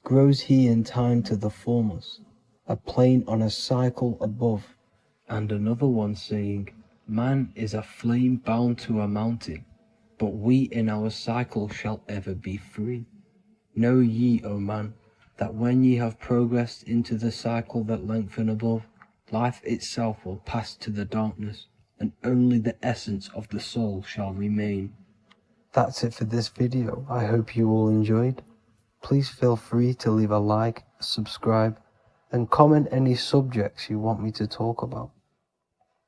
Grows he in time to the formless, a plane on a cycle above, and another one saying, man is a flame bound to a mountain, but we in our cycle shall ever be free. Know ye, O man, that when ye have progressed into the cycle that lengthen above, life itself will pass to the darkness, and only the essence of the soul shall remain. That's it for this video. I hope you all enjoyed. Please feel free to leave a like, subscribe, and comment any subjects you want me to talk about.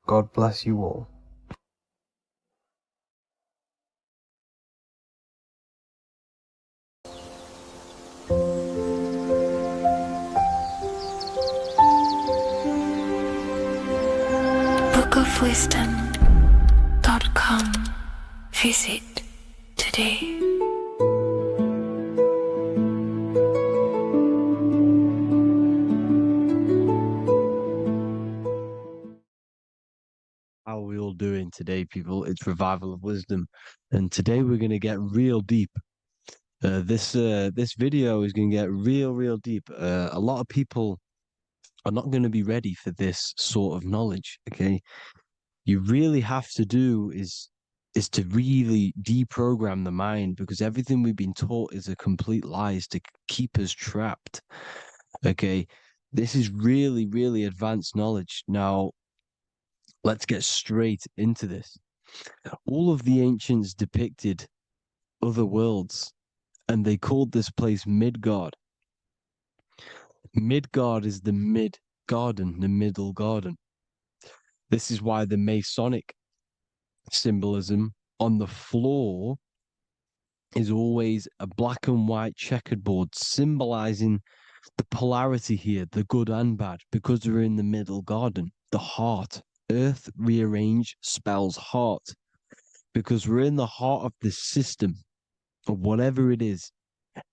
God bless you all. bookofwisdom.com. Visit today. doing today, people. It's Revival of Wisdom. And today we're going to get real deep. This video is going to get real deep. A lot of people are not going to be ready for this sort of knowledge, okay? You really have to do is to really deprogram the mind, because everything we've been taught is a complete lie, is to keep us trapped. Okay, this is really advanced knowledge. Now, let's get straight into this. All of the ancients depicted other worlds, and they called this place Midgard. Midgard is the mid garden, the middle garden. This is why the Masonic symbolism on the floor is always a black and white checkered board, symbolizing the polarity here, the good and bad, because we're in the middle garden, the heart. Earth rearranged spells heart, because we're in the heart of the system, or whatever it is,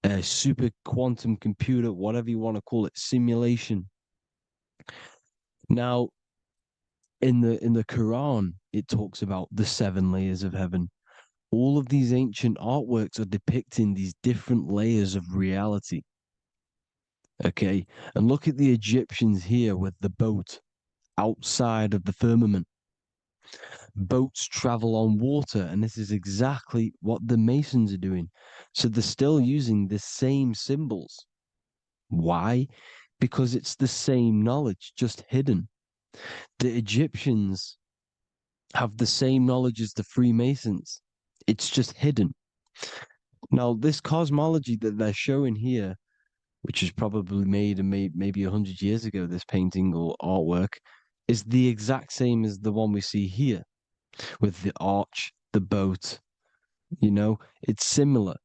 a super quantum computer, whatever you want to call it, simulation. Now, in the Quran, it talks about the 7 layers of heaven. All of these ancient artworks are depicting these different layers of reality. Okay, and look at the Egyptians here with the boat outside of the firmament. Boats travel on water, and this is exactly what the Masons are doing. So they're still using the same symbols. Why? Because it's the same knowledge, just hidden. The Egyptians have the same knowledge as the Freemasons. It's just hidden. Now, this cosmology that they're showing here, which is probably made maybe 100 years ago, this painting or artwork, is the exact same as the one we see here, with the arch, the boat. You know, it's similar,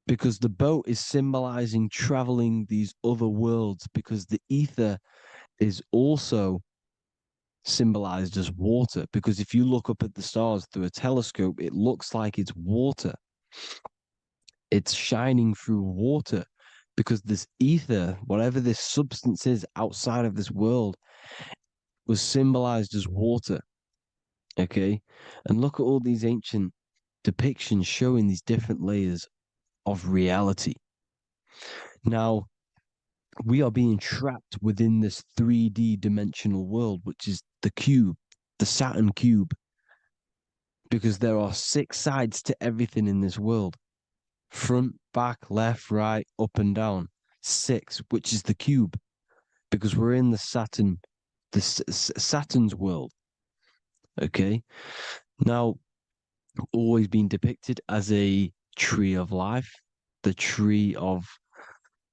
because the boat is symbolizing traveling these other worlds, because the ether is also symbolized as water, because if you look up at the stars through a telescope, it looks like it's water. It's shining through water, because this ether, whatever this substance is outside of this world, was symbolized as water. Okay, and look at all these ancient depictions showing these different layers of reality. Now, we are being trapped within this 3D dimensional world, which is the cube, the Saturn cube, because there are 6 sides to everything in this world: front, back, left, right, up and down. 6, which is the cube, because we're in the Saturn's world. Okay, now, always been depicted as a tree of life, the tree of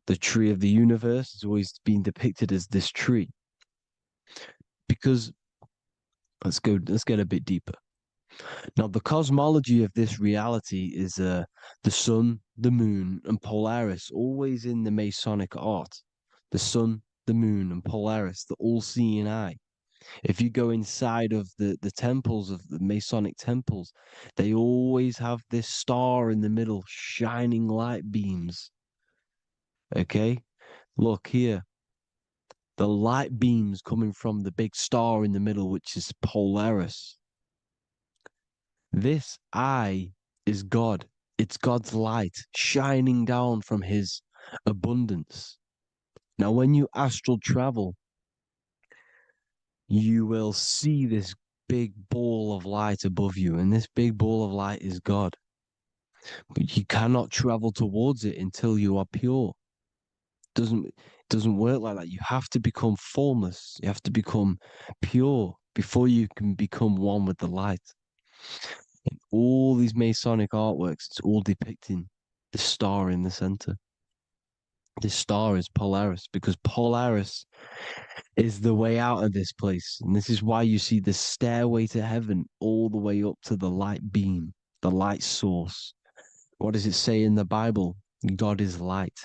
the universe has always been depicted as this tree. Because let's get a bit deeper. Now, the cosmology of this reality is the sun, the moon, and Polaris, always in the Masonic art. The sun, the moon, and Polaris, the all-seeing eye. If you go inside of the temples, of the Masonic temples, they always have this star in the middle, shining light beams. Okay? Look here. The light beams coming from the big star in the middle, which is Polaris. This eye is God. It's God's light shining down from his abundance. Now, when you astral travel, you will see this big ball of light above you, and this big ball of light is God. But you cannot travel towards it until you are pure. It doesn't work like that. You have to become formless. You have to become pure before you can become one with the light. In all these Masonic artworks, it's all depicting the star in the center. This star is Polaris, because Polaris is the way out of this place. And this is why you see the stairway to heaven all the way up to the light beam, the light source. What does it say in the Bible? God is light,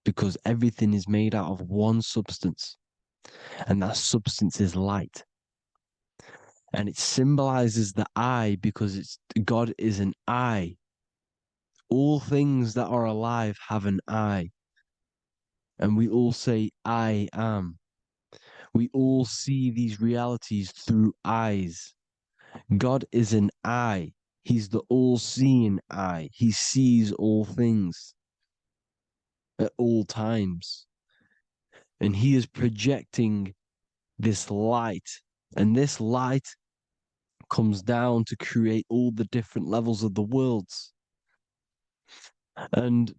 because everything is made out of one substance, and that substance is light. And it symbolizes the eye, because God is an eye. All things that are alive have an eye. And we all say, I am. We all see these realities through eyes. God is an eye. He's the all-seeing eye. He sees all things at all times. And he is projecting this light. And this light comes down to create all the different levels of the worlds. And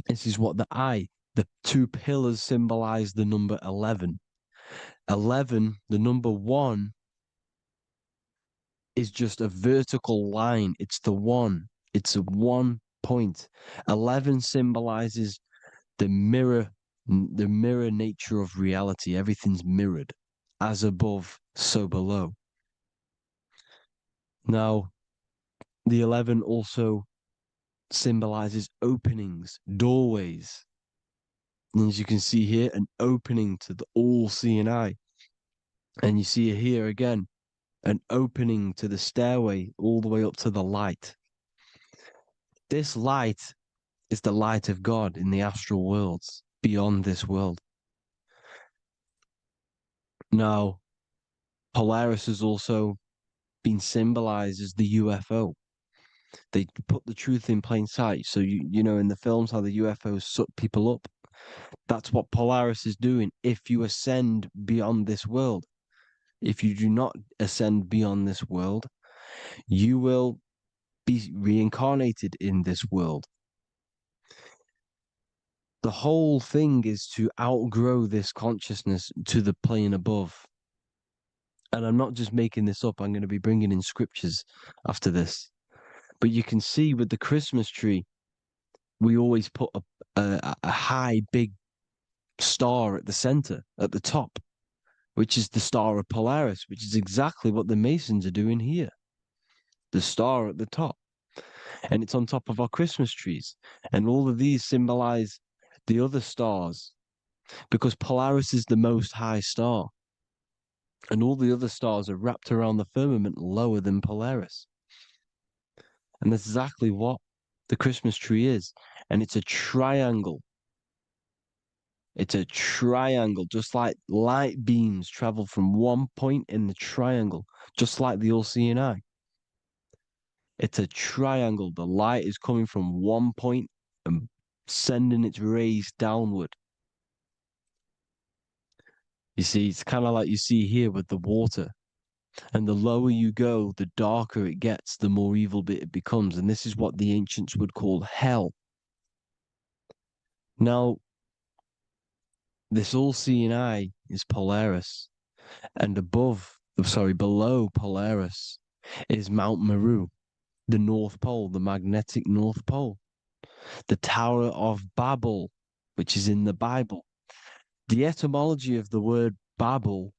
this is what the two pillars symbolize the number 11. 11, the number 1, is just a vertical line. It's the 1. It's a 1 point. 11 symbolizes the mirror nature of reality. Everything's mirrored. As above, so below. Now, the 11 also symbolizes openings, doorways. And as you can see here, an opening to the all-seeing eye. And you see here again, an opening to the stairway all the way up to the light. This light is the light of God in the astral worlds, beyond this world. Now, Polaris has also been symbolized as the UFO. They put the truth in plain sight. So, you know, in the films, how the UFOs suck people up. That's what Polaris is doing. If you ascend beyond this world, if you do not ascend beyond this world, you will be reincarnated in this world. The whole thing is to outgrow this consciousness to the plane above. And I'm not just making this up. I'm going to be bringing in scriptures after this. But you can see with the Christmas tree, we always put a high, big star at the center, at the top, which is the star of Polaris, which is exactly what the Masons are doing here. The star at the top. And it's on top of our Christmas trees. And all of these symbolize the other stars, because Polaris is the most high star. And all the other stars are wrapped around the firmament lower than Polaris. And that's exactly what the Christmas tree is. And it's a triangle. It's a triangle, just like light beams travel from one point in the triangle, just like the all-seeing eye. It's a triangle. The light is coming from one point and sending its rays downward. You see, it's kind of like you see here with the water. And the lower you go, the darker it gets, the more evil it becomes. And this is what the ancients would call hell. Now, this all-seeing eye is Polaris. And below Polaris is Mount Meru, the North Pole, the magnetic North Pole. The Tower of Babel, which is in the Bible. The etymology of the word Babel,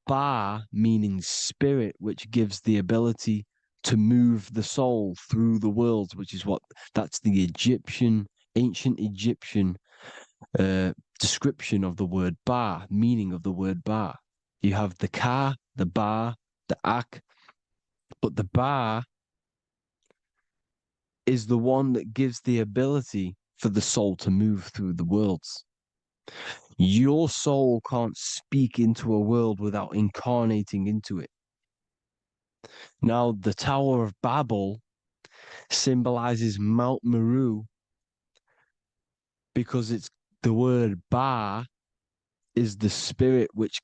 Ba meaning spirit, which gives the ability to move the soul through the worlds, which is that's the ancient Egyptian description of the word Ba, meaning of the word Ba. You have the Ka, the Ba, the Ak, but the Ba is the one that gives the ability for the soul to move through the worlds. Your soul can't speak into a world without incarnating into it. Now, the Tower of Babel symbolizes Mount Meru because it's the word Ba is the spirit which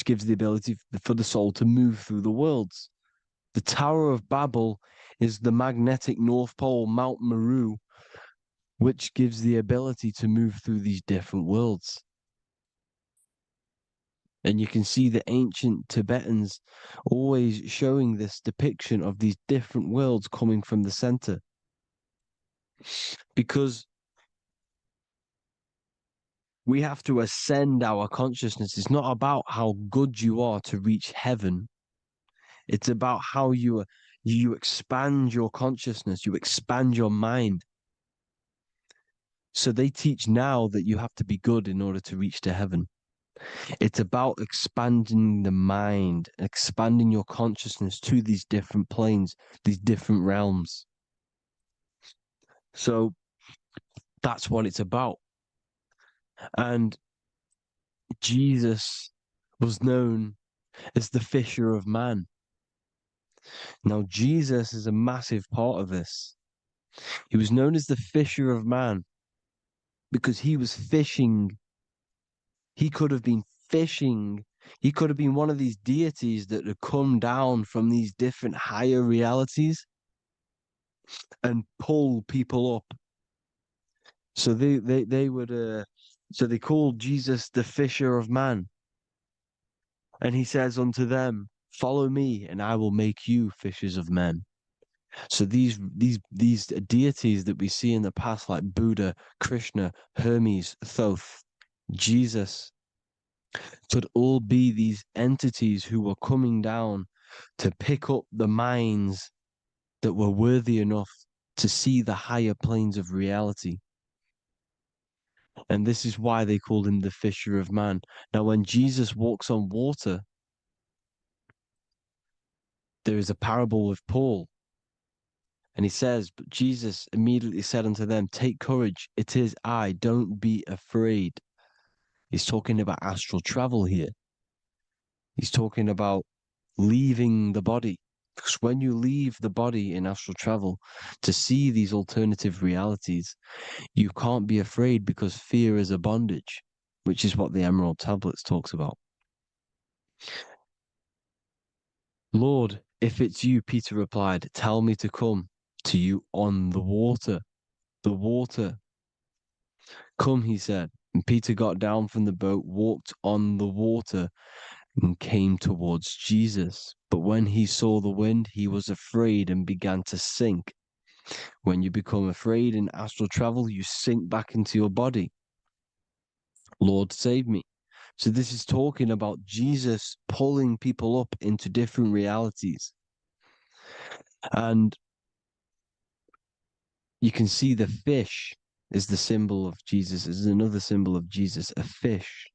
gives the ability for the soul to move through the worlds. The Tower of Babel is the magnetic North Pole, Mount Meru, which gives the ability to move through these different worlds. And you can see the ancient Tibetans always showing this depiction of these different worlds coming from the center. Because we have to ascend our consciousness. It's not about how good you are to reach heaven. It's about how you expand your consciousness, you expand your mind. So they teach now that you have to be good in order to reach to heaven. It's about expanding the mind, expanding your consciousness to these different planes, these different realms. So that's what it's about. And Jesus was known as the fisher of man. Now, Jesus is a massive part of this. He was known as the fisher of man because he was fishing. He could have been fishing. He could have been one of these deities that had come down from these different higher realities and pull people up. So so they called Jesus the fisher of man. And he says unto them, follow me and I will make you fishers of men. So these deities that we see in the past, like Buddha, Krishna, Hermes, Thoth, Jesus, could all be these entities who were coming down to pick up the minds that were worthy enough to see the higher planes of reality. And this is why they called him the fisher of man. Now, when Jesus walks on water, there is a parable with Paul. And he says, but Jesus immediately said unto them, take courage, it is I, don't be afraid. He's talking about astral travel here. He's talking about leaving the body. Because when you leave the body in astral travel to see these alternative realities, you can't be afraid because fear is a bondage, which is what the Emerald Tablets talks about. Lord, if it's you, Peter replied, tell me to come to you on the water. The water. Come, he said. And Peter got down from the boat, walked on the water, and came towards Jesus. But when he saw the wind, he was afraid and began to sink. When you become afraid in astral travel, you sink back into your body. Lord, save me. So this is talking about Jesus pulling people up into different realities. And you can see the fish is the symbol of Jesus. Is another symbol of Jesus, a fish.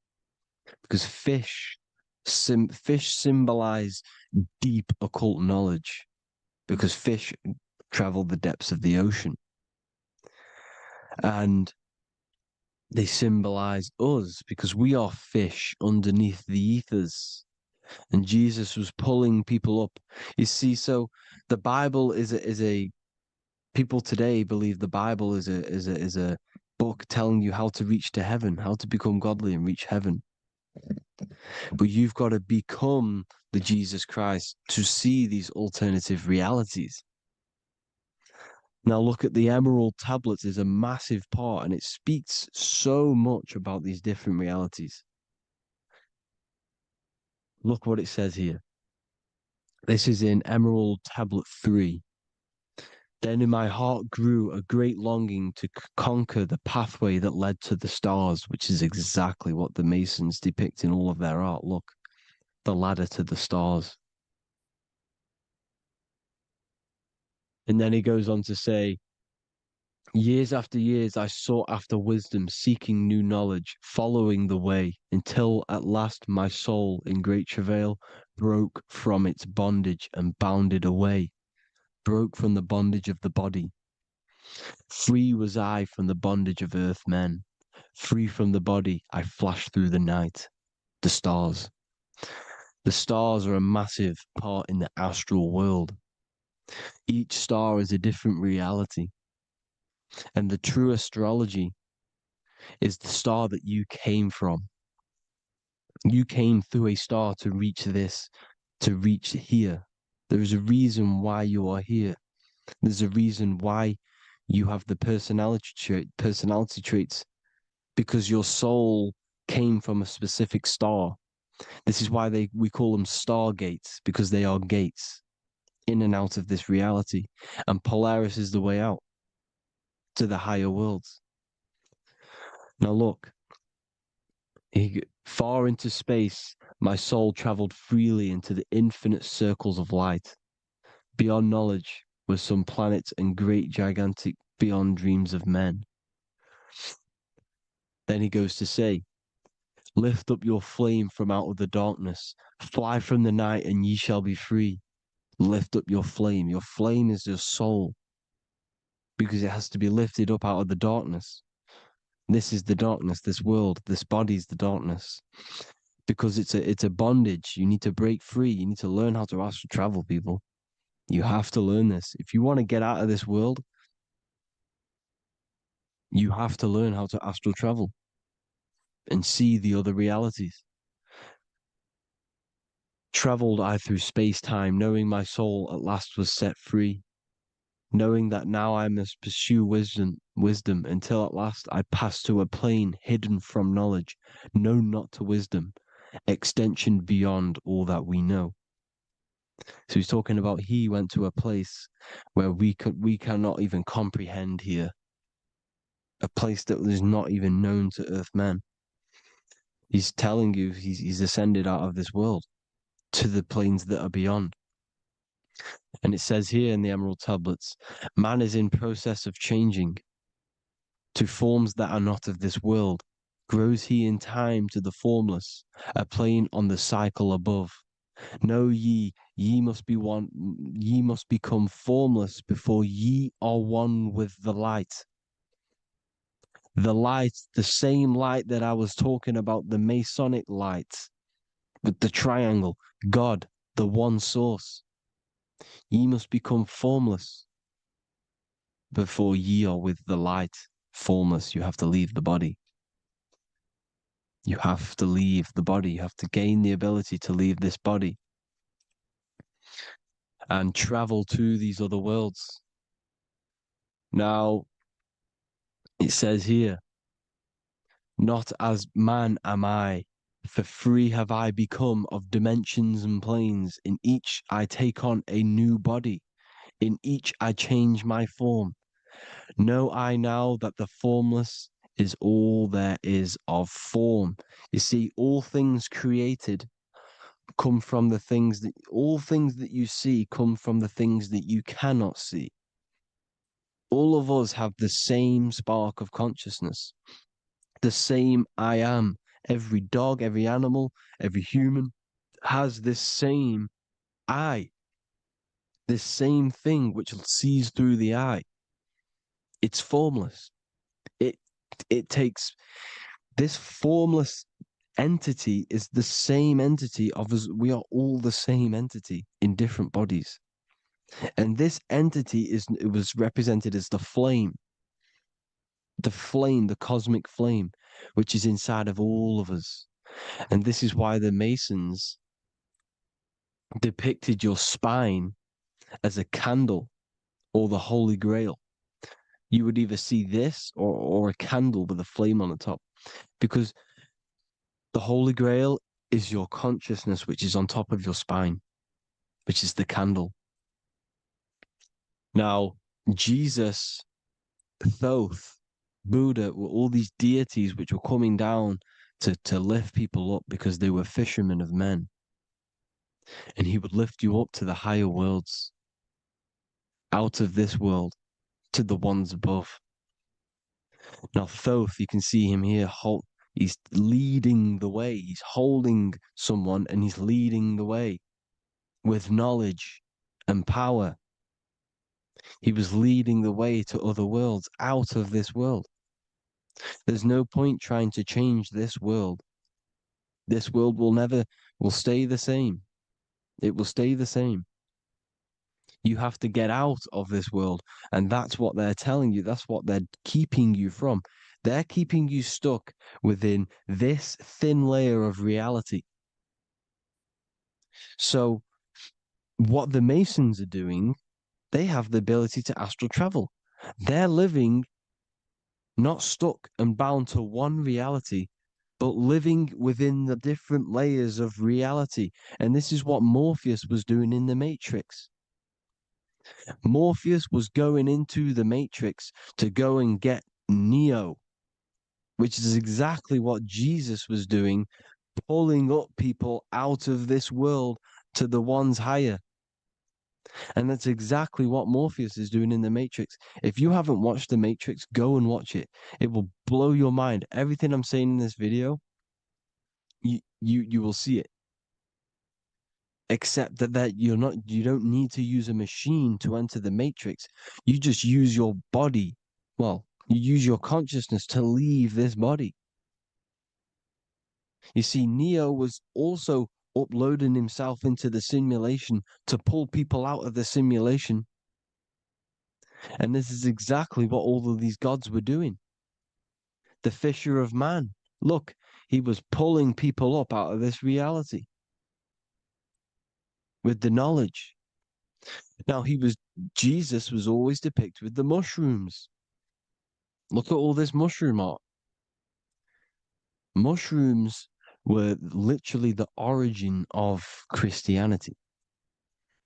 Because fish symbolize deep occult knowledge. Because fish travel the depths of the ocean. And they symbolize us because we are fish underneath the ethers. And Jesus was pulling people up. You see, so the Bible is a people today believe the Bible is a book telling you how to reach to heaven, how to become godly and reach heaven. But you've got to become the Jesus Christ to see these alternative realities. Now look at the Emerald Tablets is a massive part, and it speaks so much about these different realities. Look what it says here. This is in Emerald Tablet 3. Then in my heart grew a great longing to conquer the pathway that led to the stars, which is exactly what the Masons depict in all of their art. Look, the ladder to the stars. And then he goes on to say, years after years, I sought after wisdom, seeking new knowledge, following the way, until at last my soul, in great travail, broke from its bondage and bounded away, broke from the bondage of the body. Free was I from the bondage of earth men. Free from the body, I flashed through the night. The stars. The stars are a massive part in the astral world. Each star is a different reality. And the true astrology is the star that you came from. You came through a star to reach this, to reach here. There is a reason why you are here. There's a reason why you have the personality traits, because your soul came from a specific star. This is why we call them stargates, because they are gates in and out of this reality. And Polaris is the way out to the higher worlds. Now look, far into space, my soul traveled freely into the infinite circles of light. Beyond knowledge were some planets and great gigantic beyond dreams of men. Then he goes to say, lift up your flame from out of the darkness, fly from the night and ye shall be free. Lift up your flame. Your flame is your soul, because it has to be lifted up out of the darkness. This is the darkness, this world, this body is the darkness. because it's a bondage. You need to break free. You need to learn how to astral travel, people. You have to learn this. If you want to get out of this world, you have to learn how to astral travel and see the other realities. Traveled I through space-time, knowing my soul at last was set free, knowing that now I must pursue wisdom until at last I pass to a plane hidden from knowledge, known not to wisdom, extension beyond all that we know. So he's talking about he went to a place where we cannot even comprehend here, a place that is not even known to earthmen. He's telling you he's ascended out of this world to the planes that are beyond. And it says here in the Emerald Tablets, man is in process of changing to forms that are not of this world. Grows he in time to the formless, a plane on the cycle above. Know ye, ye must be one, ye must become formless before ye are one with the light. The light, the same light that I was talking about, the Masonic light, with the triangle, God, the one source. Ye must become formless before ye are with the light. Formless, you have to leave the body. You have to leave the body. You have to gain the ability to leave this body and travel to these other worlds. Now, it says here, not as man am I, for free have I become of dimensions and planes. In each I take on a new body. In each I change my form. Know I now that the formless is all there is of form. You see, all things created come from the things that, all things that you see come from the things that you cannot see. All of us have the same spark of consciousness, the same I am. Every dog, every animal, every human has this same I, this same thing which sees through the eye. It's formless. It takes this formless entity is the same entity of us. We are all the same entity in different bodies. And this entity it was represented as the flame, the cosmic flame, which is inside of all of us. And this is why the Masons depicted your spine as a candle or the Holy Grail. You would either see this or a candle with a flame on the top, because the Holy Grail is your consciousness, which is on top of your spine, which is the candle. Now, Jesus, Thoth, Buddha were all these deities which were coming down to lift people up because they were fishermen of men. And he would lift you up to the higher worlds, out of this world, to the ones above. Now, Thoth, you can see him here, he's leading the way. He's holding someone and he's leading the way with knowledge and power. He was leading the way to other worlds, out of this world. There's no point trying to change this world. This world will stay the same. It will stay the same. You have to get out of this world. And that's what they're telling you. That's what they're keeping you from. They're keeping you stuck within this thin layer of reality. So what the Masons are doing, they have the ability to astral travel. They're living not stuck and bound to one reality, but living within the different layers of reality. And this is what Morpheus was doing in the Matrix. Morpheus was going into the Matrix to go and get Neo, which is exactly what Jesus was doing, pulling up people out of this world to the ones higher. And that's exactly what Morpheus is doing in the Matrix. If you haven't watched the Matrix, go and watch it. It will blow your mind. Everything I'm saying in this video, you will see it. Except that you don't need to use a machine to enter the Matrix. You just use your body. Well, you use your consciousness to leave this body. You see, Neo was also uploading himself into the simulation to pull people out of the simulation. And this is exactly what all of these gods were doing. The fisher of man. Look, he was pulling people up out of this reality with the knowledge. Now, Jesus was always depicted with the mushrooms. Look at all this mushroom art. Mushrooms were literally the origin of Christianity.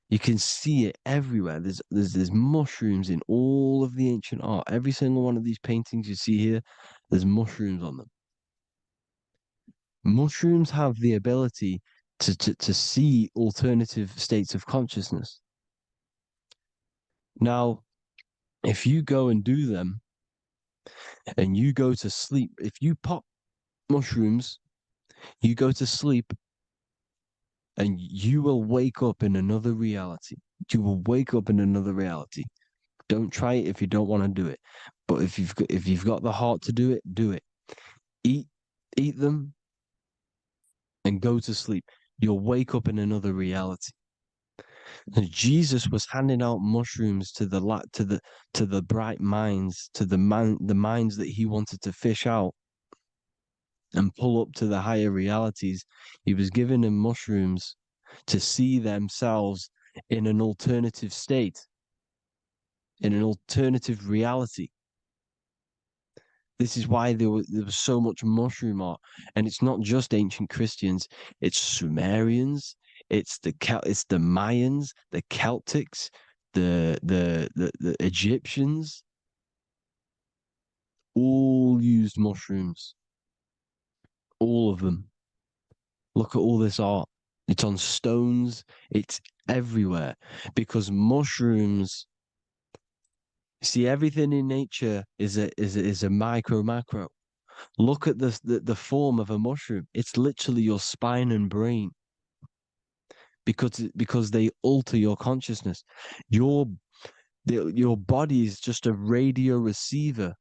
You can see it everywhere. There's mushrooms in all of the ancient art. Every single one of these paintings you see here, there's mushrooms on them. Mushrooms have the ability to see alternative states of consciousness. Now, if you go and do them and you go to sleep, if you pop mushrooms, you go to sleep and you will wake up in another reality. You will wake up in another reality. Don't try it if you don't want to do it. But if you've got the heart to do it, do it. Eat them and go to sleep. You'll wake up in another reality. And Jesus was handing out mushrooms to the bright minds, to the minds that he wanted to fish out and pull up to the higher realities. He was giving them mushrooms to see themselves in an alternative state, in an alternative reality. This is why there was so much mushroom art, and it's not just ancient Christians; it's Sumerians, it's the Mayans, the Celtics, the Egyptians, all used mushrooms. All of them. Look at all this art. It's on stones. It's everywhere because mushrooms. See, everything in nature is a micro macro. Look at the form of a mushroom. It's literally your spine and brain because they alter your consciousness. Your body is just a radio receiver.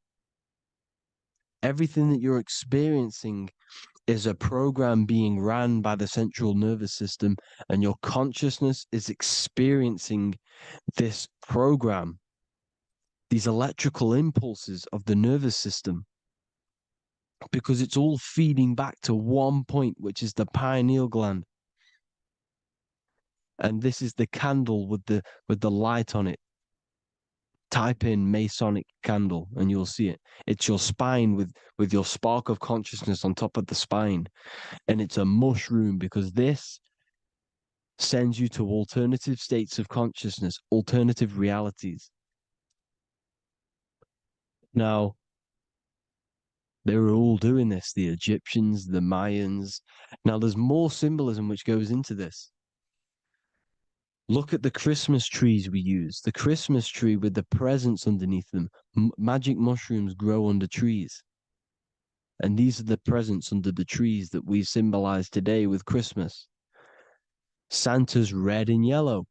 Everything that you're experiencing is a program being ran by the central nervous system, and your consciousness is experiencing this program, these electrical impulses of the nervous system, because it's all feeding back to one point, which is the pineal gland. And this is the candle with the light on it. Type in Masonic candle and you'll see it. It's your spine with your spark of consciousness on top of the spine. And it's a mushroom because this sends you to alternative states of consciousness, alternative realities. Now, they were all doing this, the Egyptians, the Mayans. Now, there's more symbolism which goes into this. Look at the Christmas trees we use. The Christmas tree with the presents underneath them. Magic mushrooms grow under trees. And these are the presents under the trees that we symbolize today with Christmas. Santa's red and yellow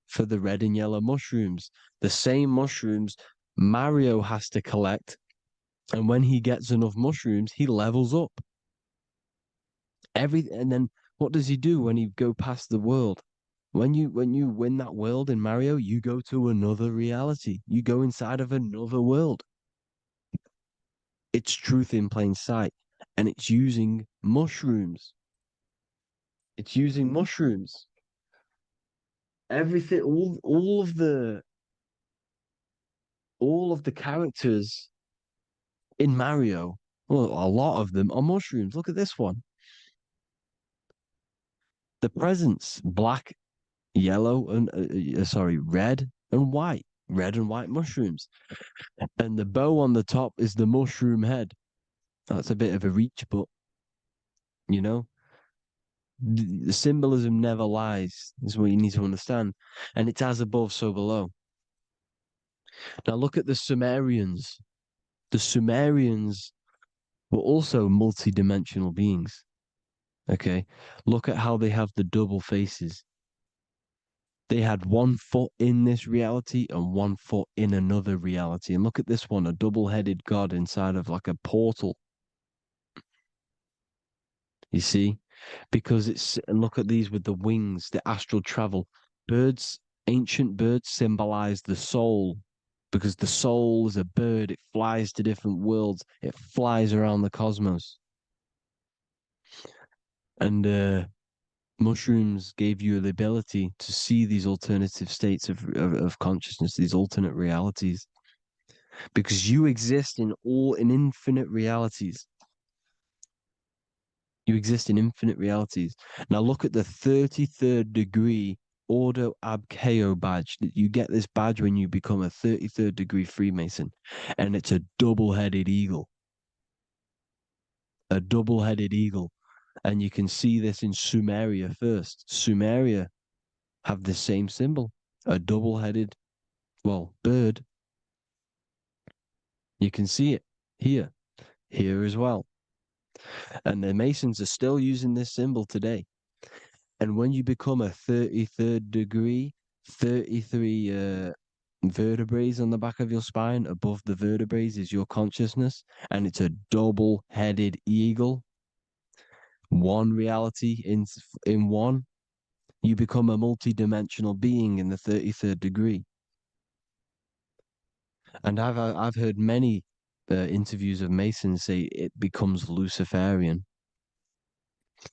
for the red and yellow mushrooms. The same mushrooms Mario has to collect. And when he gets enough mushrooms, he levels up. And then what does he do when he go past the world? When you win that world in Mario, you go to another reality. You go inside of another world. It's truth in plain sight. And it's using mushrooms. It's using mushrooms. Everything, all of the characters in Mario, well, a lot of them are mushrooms. Look at this one. The presents, black, yellow, and red and white. Red and white mushrooms. And the bow on the top is the mushroom head. That's a bit of a reach, but you know, the symbolism never lies, is what you need to understand. And it's as above, so below. Now look at the Sumerians. The Sumerians were also multi-dimensional beings. Okay, look at how they have the double faces. They had 1 foot in this reality and 1 foot in another reality. And look at this one, a double-headed god inside of like a portal. You see? Because and look at these with the wings, the astral travel. Birds, ancient birds symbolize the soul because the soul is a bird. It flies to different worlds. It flies around the cosmos. And mushrooms gave you the ability to see these alternative states of consciousness, these alternate realities, because you exist in infinite realities. You exist in infinite realities. Now look at the 33rd degree Ordo Ab Chao badge. You get this badge when you become a 33rd degree Freemason, and it's a double-headed eagle. A double-headed eagle. And you can see this in Sumeria first. Sumeria have the same symbol, a double-headed, bird. You can see it here as well. And the Masons are still using this symbol today. And when you become a 33rd degree, 33 vertebrae on the back of your spine, above the vertebrae is your consciousness, and it's a double-headed eagle. One reality in one. You become a multi-dimensional being in the 33rd degree. And I've heard many interviews of Masons say it becomes Luciferian.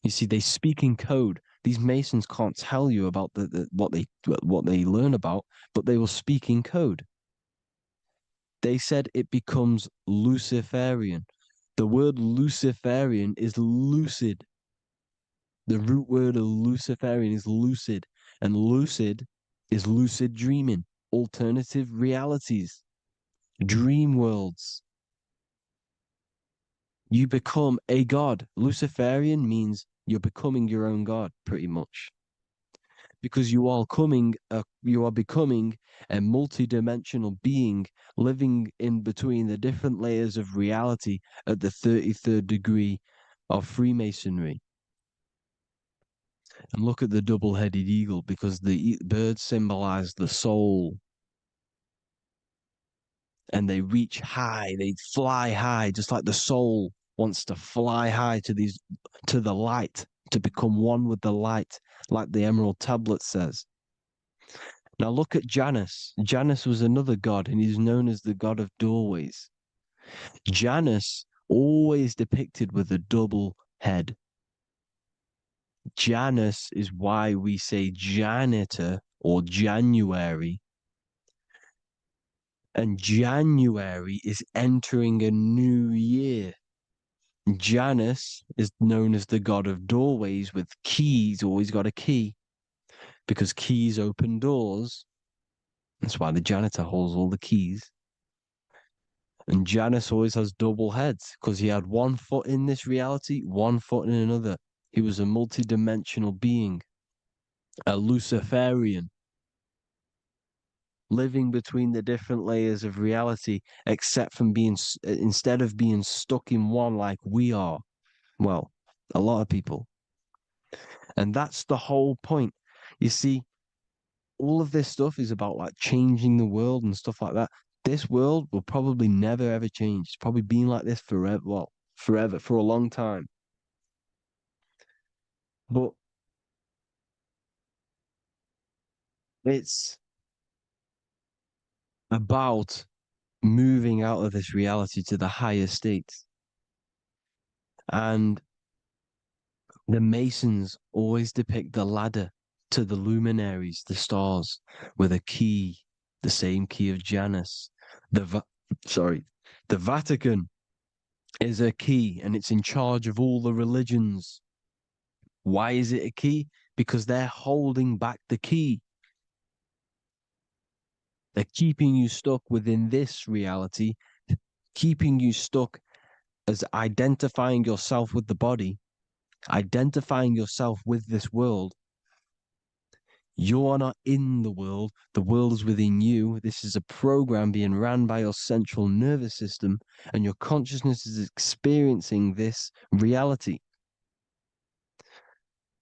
You see, they speak in code. These Masons can't tell you about what they learn about, but they will speak in code. They said it becomes Luciferian. The word Luciferian is lucid. The root word of Luciferian is lucid, and lucid is lucid dreaming, alternative realities, dream worlds. You become a god. Luciferian means you're becoming your own god, pretty much. Because you are becoming a multi-dimensional being living in between the different layers of reality at the 33rd degree of Freemasonry. And look at the double-headed eagle, because the birds symbolize the soul. And they reach high, they fly high, just like the soul wants to fly high to the light, to become one with the light, like the Emerald Tablet says. Now look at Janus. Janus was another god, and he's known as the god of doorways. Janus always depicted with a double head. Janus is why we say janitor or January. And January is entering a new year. Janus is known as the god of doorways with keys, always got a key, because keys open doors. That's why the janitor holds all the keys. And Janus always has double heads, because he had one foot in this reality, one foot in another. He was a multi-dimensional being, a Luciferian, living between the different layers of reality, instead of being stuck in one like we are. Well, a lot of people. And that's the whole point. You see, all of this stuff is about like changing the world and stuff like that. This world will probably never ever change. It's probably been like this forever. Well, forever, for a long time. But it's about moving out of this reality to the higher states. And the Masons always depict the ladder to the luminaries, the stars, with a key, the same key of Janus. The Vatican is a key, and it's in charge of all the religions. Why is it a key? Because they're holding back the key. They're keeping you stuck within this reality, keeping you stuck as identifying yourself with the body, identifying yourself with this world. You are not in the world is within you. This is a program being ran by your central nervous system, and your consciousness is experiencing this reality.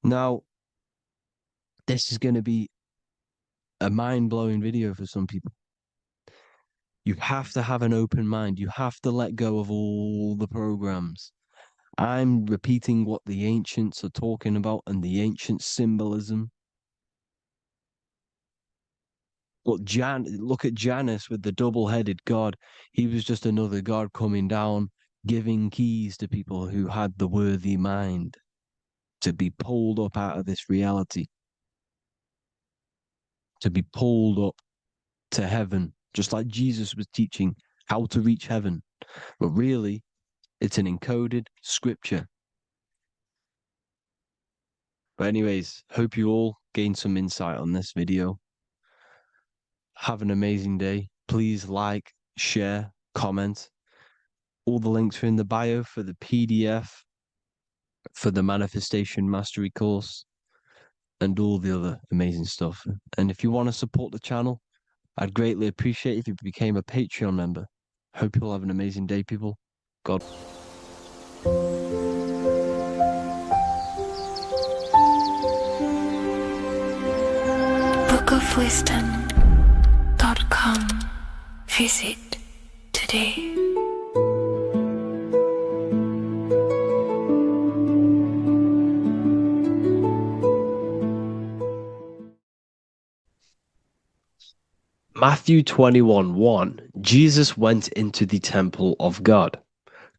Now, this is going to be a mind-blowing video for some people. You have to have an open mind. You have to let go of all the programs. I'm repeating what the ancients are talking about and the ancient symbolism. Look at Janus with the double-headed god. He was just another god coming down, giving keys to people who had the worthy mind to be pulled up out of this reality, to be pulled up to heaven, just like Jesus was teaching how to reach heaven. But really, it's an encoded scripture. But anyways, hope you all gained some insight on this video. Have an amazing day. Please like, share, comment. All the links are in the bio for the PDF, for the Manifestation Mastery course, and all the other amazing stuff. And if you want to support the channel, I'd greatly appreciate if you became a Patreon member. Hope you all have an amazing day, people. God. bookofwisdom.com. Visit today. Matthew 21:1, Jesus went into the temple of God.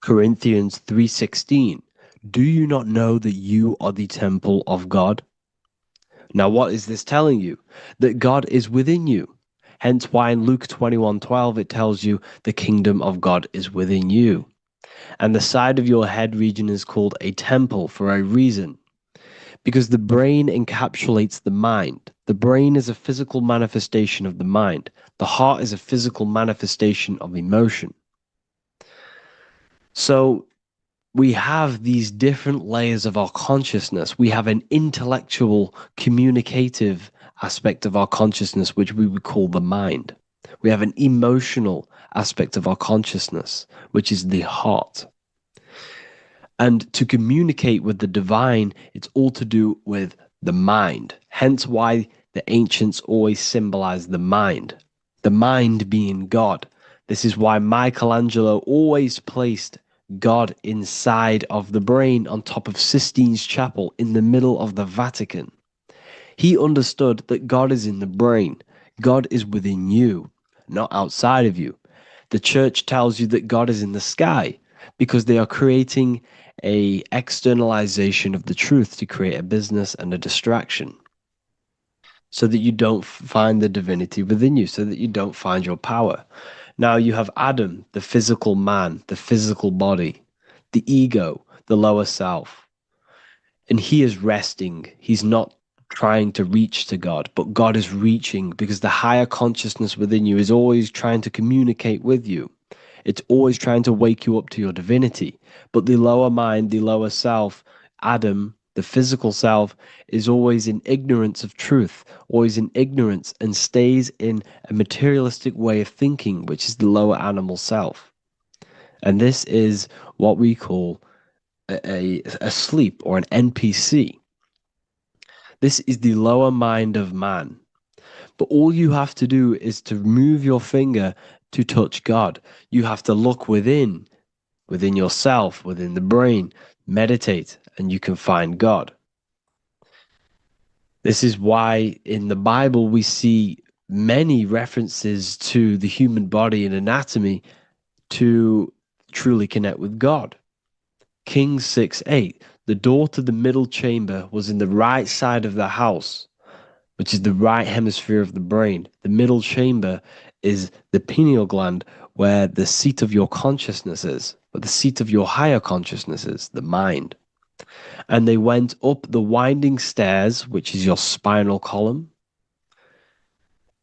Corinthians 3:16, do you not know that you are the temple of God? Now what is this telling you? That God is within you. Hence why in Luke 21:12 it tells you the kingdom of God is within you. And the side of your head region is called a temple for a reason. Because the brain encapsulates the mind. The brain is a physical manifestation of the mind. The heart is a physical manifestation of emotion. So we have these different layers of our consciousness. We have an intellectual, communicative aspect of our consciousness, which we would call the mind. We have an emotional aspect of our consciousness, which is the heart. And to communicate with the divine, it's all to do with the mind. Hence why the ancients always symbolize the mind being God. This is why Michelangelo always placed God inside of the brain on top of Sistine Chapel in the middle of the Vatican. He understood that God is in the brain. God is within you, not outside of you. The church tells you that God is in the sky because they are creating a externalization of the truth to create a business and a distraction so that you don't find the divinity within you, so that you don't find your power. Now you have Adam, the physical man, the physical body, the ego, the lower self, and he is resting. He's not trying to reach to God, but God is reaching because the higher consciousness within you is always trying to communicate with you. It's always trying to wake you up to your divinity. But the lower mind, the lower self, Adam, the physical self, is always in ignorance of truth, always in ignorance, and stays in a materialistic way of thinking, which is the lower animal self. And this is what we call a sleep or an NPC. This is the lower mind of man. But all you have to do is to move your finger to touch God. You have to look within yourself, within the brain, meditate, and you can find God. This is why in the Bible we see many references to the human body and anatomy to truly connect with God. Kings 6:8, the door to the middle chamber was in the right side of the house, which is the right hemisphere of the brain. The middle chamber is the pineal gland, where the seat of your consciousness is, where the seat of your higher consciousness is, the mind. And they went up the winding stairs, which is your spinal column,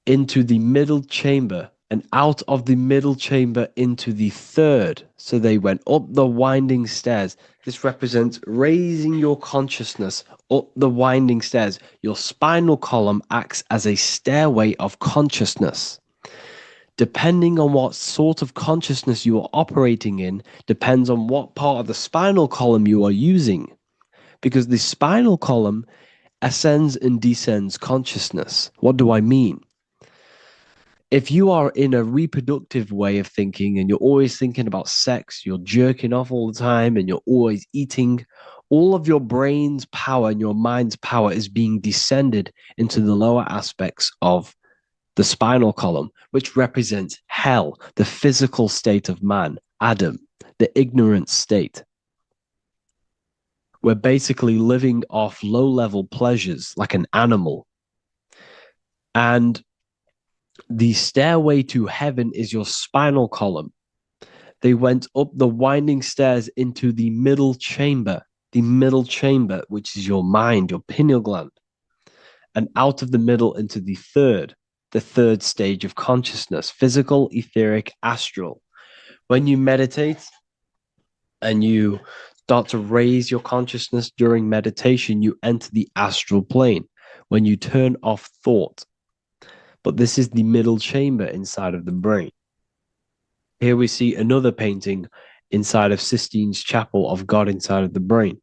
into the middle chamber, and out of the middle chamber into the third. So they went up the winding stairs. This represents raising your consciousness up the winding stairs. Your spinal column acts as a stairway of consciousness. Depending on what sort of consciousness you are operating in, depends on what part of the spinal column you are using. Because the spinal column ascends and descends consciousness. What do I mean? If you are in a reproductive way of thinking and you're always thinking about sex, you're jerking off all the time and you're always eating, all of your brain's power and your mind's power is being descended into the lower aspects of the spinal column, which represents hell, the physical state of man, Adam, the ignorant state. We're basically living off low-level pleasures like an animal. And the stairway to heaven is your spinal column. They went up the winding stairs into the middle chamber, which is your mind, your pineal gland, and out of the middle into the third stage of consciousness, physical, etheric, astral. When you meditate and you start to raise your consciousness during meditation, you enter the astral plane when you turn off thought. But this is the middle chamber inside of the brain. Here we see another painting inside of Sistine's chapel of God inside of the brain.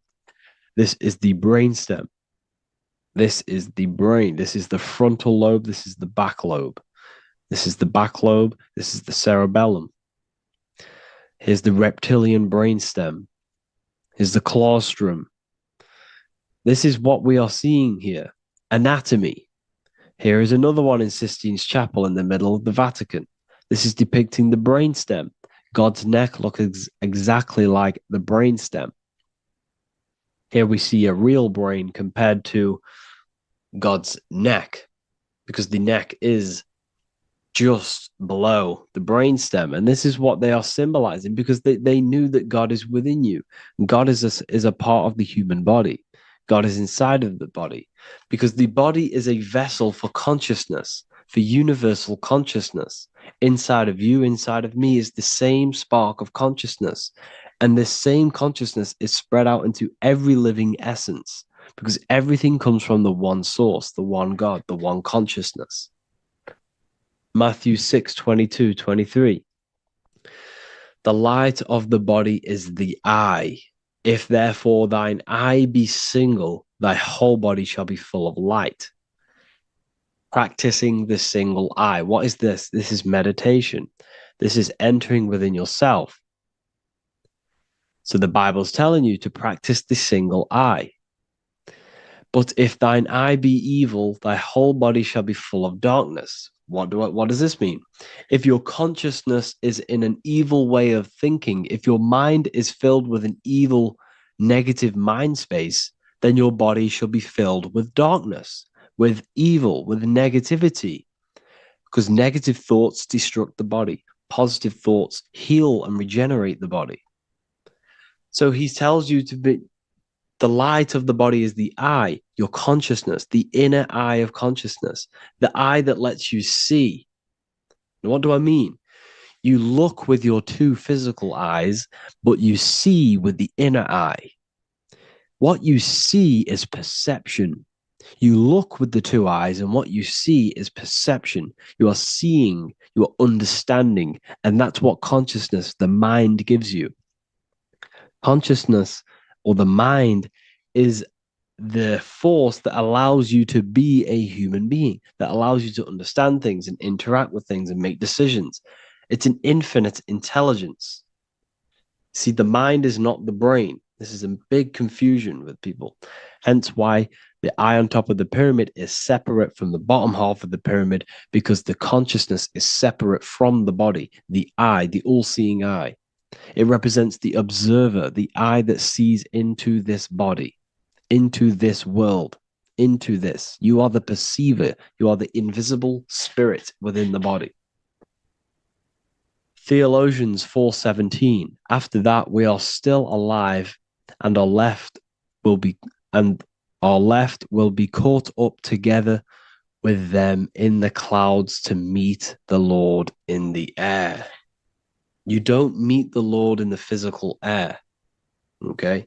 This is the brainstem. This is the brain. This is the frontal lobe. This is the back lobe. This is the back lobe. This is the cerebellum. Here's the reptilian brainstem. Here's the claustrum. This is what we are seeing here. Anatomy. Here is another one in Sistine's chapel in the middle of the Vatican. This is depicting the brainstem. God's neck looks exactly like the brainstem. Here we see a real brain compared to God's neck, because the neck is just below the brainstem. And this is what they are symbolizing, because they knew that God is within you. God is a part of the human body. God is inside of the body, because the body is a vessel for consciousness, for universal consciousness. Inside of you, inside of me is the same spark of consciousness. And this same consciousness is spread out into every living essence, because everything comes from the one source, the one God, the one consciousness. Matthew 6:22-23. The light of the body is the eye. If therefore thine eye be single, thy whole body shall be full of light. Practicing the single eye. What is this? This is meditation. This is entering within yourself. So the Bible's telling you to practice the single eye. But if thine eye be evil, thy whole body shall be full of darkness. What does this mean? If your consciousness is in an evil way of thinking, if your mind is filled with an evil, negative mind space, then your body shall be filled with darkness, with evil, with negativity. Because negative thoughts destruct the body. Positive thoughts heal and regenerate the body. So he tells you to be, the light of the body is the eye, your consciousness, the inner eye of consciousness, the eye that lets you see. And what do I mean? You look with your two physical eyes, but you see with the inner eye. What you see is perception. You look with the two eyes, and what you see is perception. You are seeing, you are understanding, and that's what consciousness, the mind, gives you. Consciousness, or the mind, is the force that allows you to be a human being, that allows you to understand things and interact with things and make decisions. It's an infinite intelligence. See, the mind is not the brain. This is a big confusion with people. Hence why the eye on top of the pyramid is separate from the bottom half of the pyramid, because the consciousness is separate from the body, the eye, the all-seeing eye. It represents the observer, the eye that sees into this body, into this world, into this. You are the perceiver. You are the invisible spirit within the body. Theologians 4:17. After that, we are still alive, and our left will be caught up together with them in the clouds to meet the Lord in the air. You don't meet the Lord in the physical air. Okay?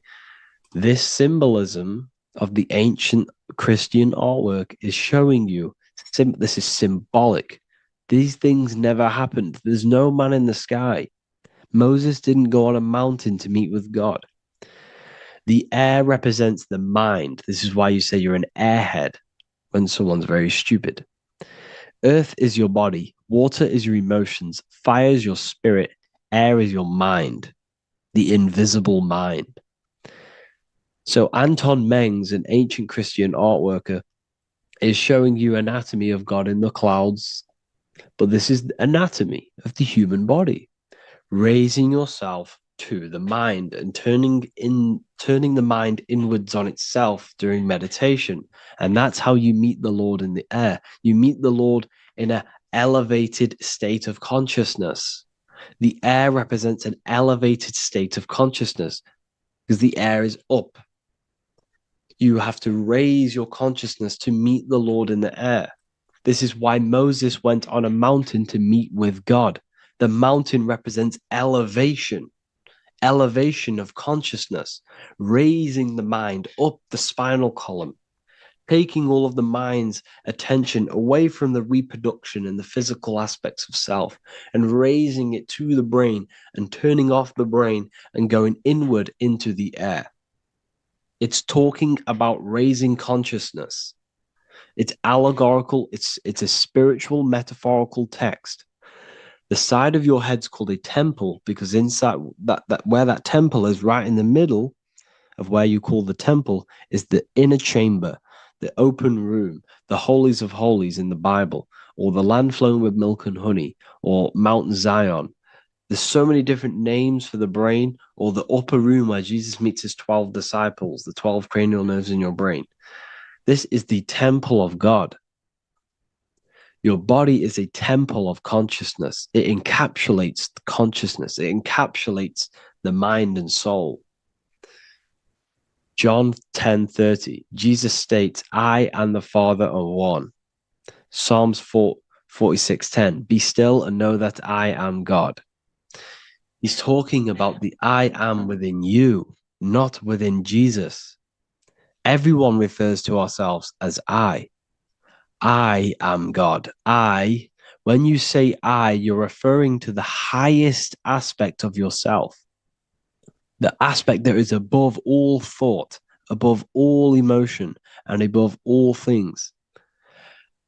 This symbolism of the ancient Christian artwork is showing you this is symbolic. These things never happened. There's no man in the sky. Moses didn't go on a mountain to meet with God. The air represents the mind. This is why you say you're an airhead when someone's very stupid. Earth is your body, water is your emotions, fire is your spirit, air is your mind, the invisible mind. So Anton Mengs, an ancient Christian art worker, is showing you anatomy of God in the clouds, but this is the anatomy of the human body. Raising yourself to the mind and turning the mind inwards on itself during meditation. And that's how you meet the Lord in the air. You meet the Lord in an elevated state of consciousness. The air represents an elevated state of consciousness because the air is up. You have to raise your consciousness to meet the Lord in the air. This is why Moses went on a mountain to meet with God. The mountain represents elevation of consciousness, raising the mind up the spinal column, taking all of the mind's attention away from the reproduction and the physical aspects of self and raising it to the brain and turning off the brain and going inward into the air. It's talking about raising consciousness. It's allegorical. It's a spiritual, metaphorical text. The side of your head's called a temple because inside that where that temple is, right in the middle of where you call the temple, is the inner chamber, the open room, the holies of holies in the Bible, or the land flowing with milk and honey, or Mount Zion. There's so many different names for the brain, or the upper room where Jesus meets his 12 disciples, the 12 cranial nerves in your brain. This is the temple of God. Your body is a temple of consciousness. It encapsulates the consciousness. It encapsulates the mind and soul. John 10:30, Jesus states, I and the Father are one. Psalms 46:10, be still and know that I am God. He's talking about the I am within you, not within Jesus. Everyone refers to ourselves as I. I am God. When you say I, you're referring to the highest aspect of yourself, the aspect that is above all thought, above all emotion, and above all things.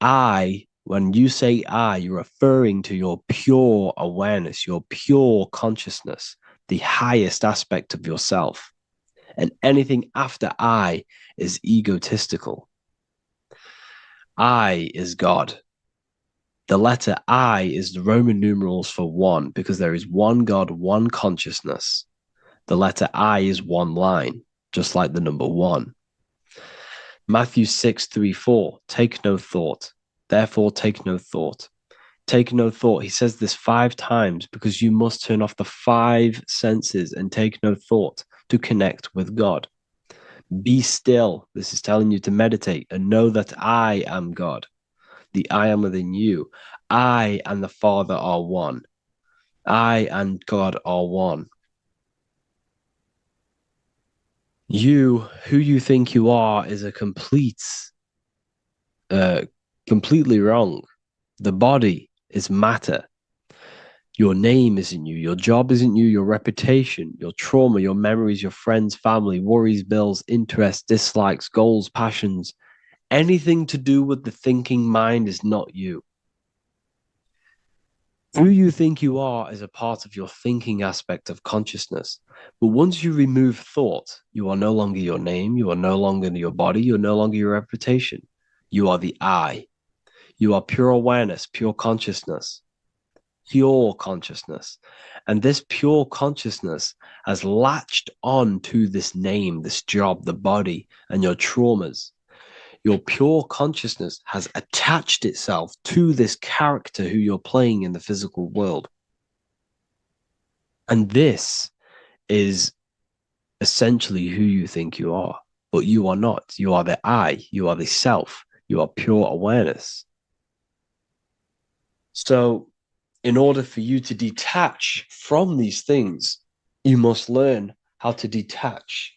When you say I, you're referring to your pure awareness, your pure consciousness, the highest aspect of yourself. And anything after I is egotistical. I is God. The letter I is the Roman numerals for one, because there is one God, one consciousness. The letter I is one line, just like the number one. Matthew 6:3-4, take no thought. Therefore, take no thought. Take no thought. He says this 5 times because you must turn off the 5 senses and take no thought to connect with God. Be still. This is telling you to meditate and know that I am God. The I am within you. I and the Father are one. I and God are one. You, who you think you are, is a completely wrong. The body is matter. Your name isn't you. Your job isn't you. Your reputation, your trauma, your memories, your friends, family, worries, bills, interests, dislikes, goals, passions. Anything to do with the thinking mind is not you. Who you think you are is a part of your thinking aspect of consciousness. But once you remove thought, you are no longer your name. You are no longer your body. You're no longer your reputation. You are the I. You are pure awareness, pure consciousness. Pure consciousness. And this pure consciousness has latched on to this name, this job, the body, and your traumas. Your pure consciousness has attached itself to this character who you're playing in the physical world. And this is essentially who you think you are, but you are not. You are the I, you are the self, you are pure awareness. So, in order for you to detach from these things, you must learn how to detach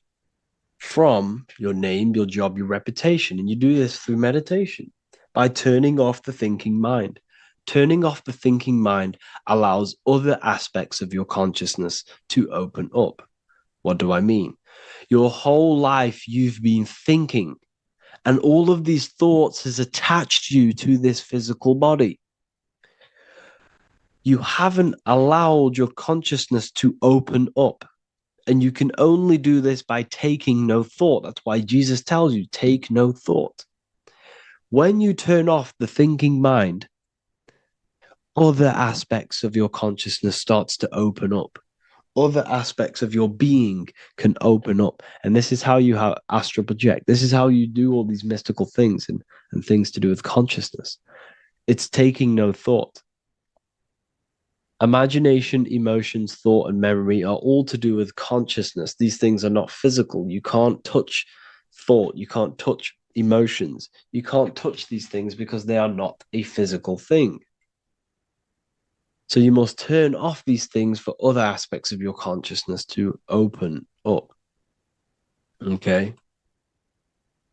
from your name, your job, your reputation. And you do this through meditation by turning off the thinking mind. Turning off the thinking mind allows other aspects of your consciousness to open up. What do I mean? Your whole life, you've been thinking And all of these thoughts has attached you to this physical body. You haven't allowed your consciousness to open up. And you can only do this by taking no thought. That's why Jesus tells you, take no thought. When you turn off the thinking mind, other aspects of your consciousness starts to open up. Other aspects of your being can open up. And this is how you astral project. This is how you do all these mystical things and things to do with consciousness. It's taking no thought. Imagination, emotions, thought, and memory are all to do with consciousness. These things are not physical. You can't touch thought. You can't touch emotions. You can't touch these things because they are not a physical thing. So you must turn off these things for other aspects of your consciousness to open up. Okay?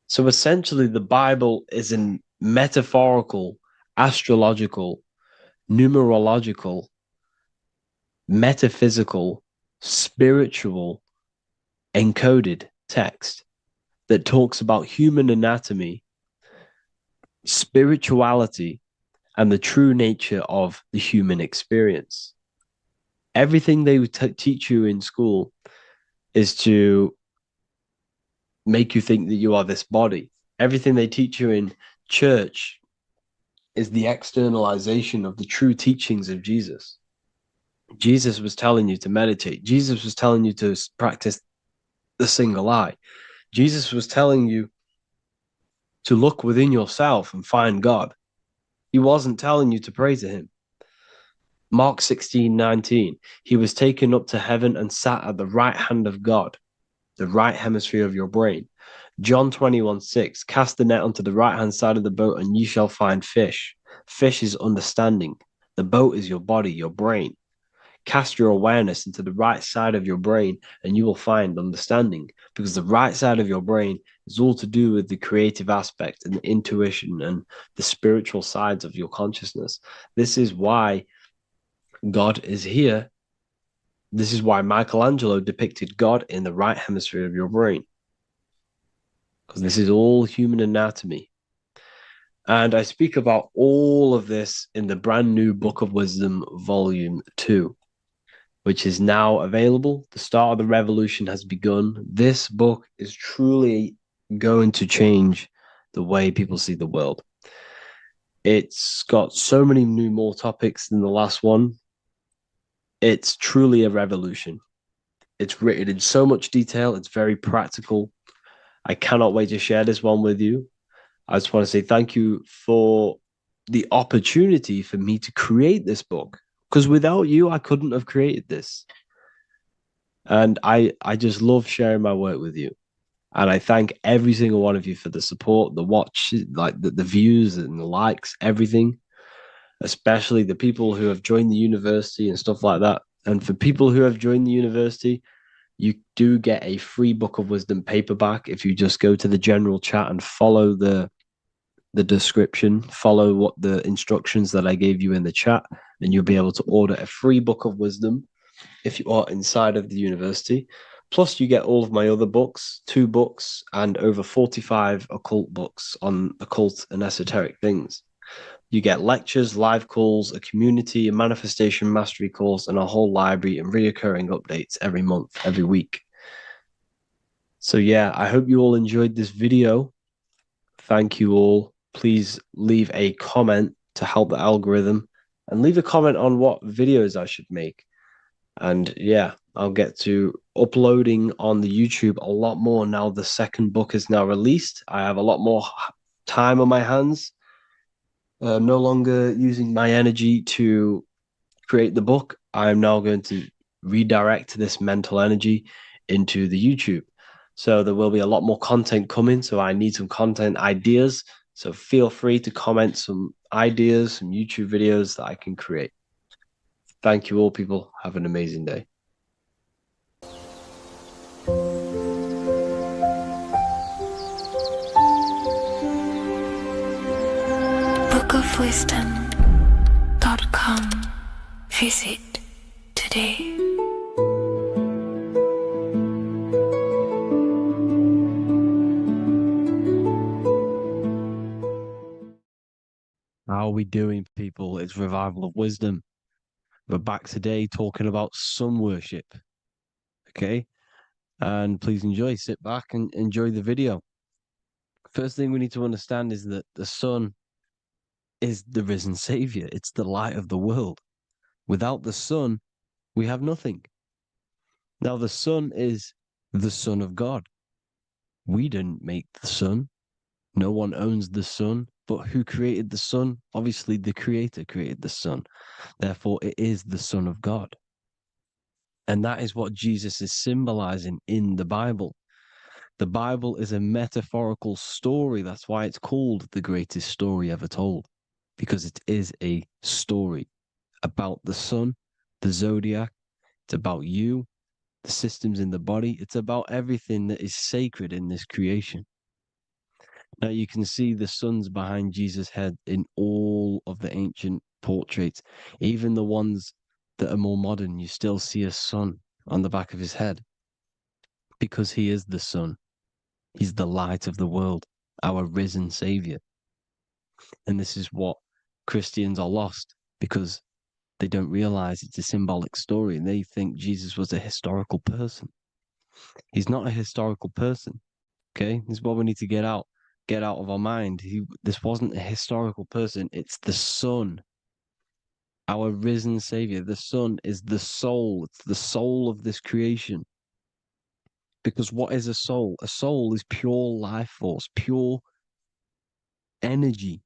So essentially, the Bible is a metaphorical, astrological, numerological, metaphysical, spiritual, encoded text that talks about human anatomy, spirituality, and the true nature of the human experience. Everything they would teach you in school is to make you think that you are this body. Everything they teach you in church is the externalization of the true teachings of Jesus. Jesus was telling you to meditate. Jesus was telling you to practice the single eye. Jesus was telling you to look within yourself and find God. He wasn't telling you to pray to him. Mark 16:19, he was taken up to heaven and sat at the right hand of God, the right hemisphere of your brain. John 21:6, cast the net onto the right-hand side of the boat and ye shall find fish. Fish is understanding. The boat is your body, your brain. Cast your awareness into the right side of your brain and you will find understanding, because the right side of your brain is all to do with the creative aspect and the intuition and the spiritual sides of your consciousness. This is why God is here. This is why Michelangelo depicted God in the right hemisphere of your brain, because this is all human anatomy. And I speak about all of this in the brand new Book of Wisdom, Volume 2, which is now available. The start of the revolution has begun. This book is truly going to change the way people see the world. It's got so many more topics than the last one. It's truly a revolution. It's written in so much detail. It's very practical. I cannot wait to share this one with you. I just want to say thank you for the opportunity for me to create this book, because without you, I couldn't have created this. And I just love sharing my work with you. And I thank every single one of you for the support, the watch, like the views and the likes, everything, especially the people who have joined the university and stuff like that. And for people who have joined the university, you do get a free Book of Wisdom paperback if you just go to the general chat and follow the description, follow what the instructions that I gave you in the chat, and you'll be able to order a free Book of Wisdom if you are inside of the university. Plus, you get all of my other books, 2 books, and over 45 occult books on occult and esoteric things. You get lectures, live calls, a community, a manifestation mastery course, and a whole library and reoccurring updates every month, every week. So yeah, I hope you all enjoyed this video. Thank you all. Please leave a comment to help the algorithm, and leave a comment on what videos I should make. And yeah, I'll get to uploading on the YouTube a lot more now. The second book is now released. I have a lot more time on my hands. No longer using my energy to create the book. I'm now going to redirect this mental energy into the YouTube. So there will be a lot more content coming. So I need some content ideas. So feel free to comment some ideas, some YouTube videos that I can create. Thank you all, people. Have an amazing day. bookofwisdom.com. Visit today. How are we doing, people? It's Revival of Wisdom. We're back today talking about sun worship. Okay? And please enjoy. Sit back and enjoy the video. First thing we need to understand is that the sun is the risen savior. It's the light of the world. Without the sun, we have nothing. Now, the sun is the Son of God. We didn't make the sun. No one owns the sun. But who created the sun? Obviously, the Creator created the sun. Therefore, it is the Son of God. And that is what Jesus is symbolizing in the Bible. The Bible is a metaphorical story. That's why it's called the greatest story ever told, because it is a story about the sun, the zodiac. It's about you, the systems in the body. It's about everything that is sacred in this creation. Now you can see the suns behind Jesus' head in all of the ancient portraits, even the ones that are more modern. You still see a sun on the back of his head because he is the sun. He's the light of the world, our risen savior. And this is what Christians are lost because they don't realize it's a symbolic story and they think Jesus was a historical person. He's not a historical person. Okay, this is what we need to get out of our mind. This wasn't a historical person. It's the Son, our risen Savior. The Son is the soul. It's the soul of this creation. Because what is a soul? A soul is pure life force, pure energy.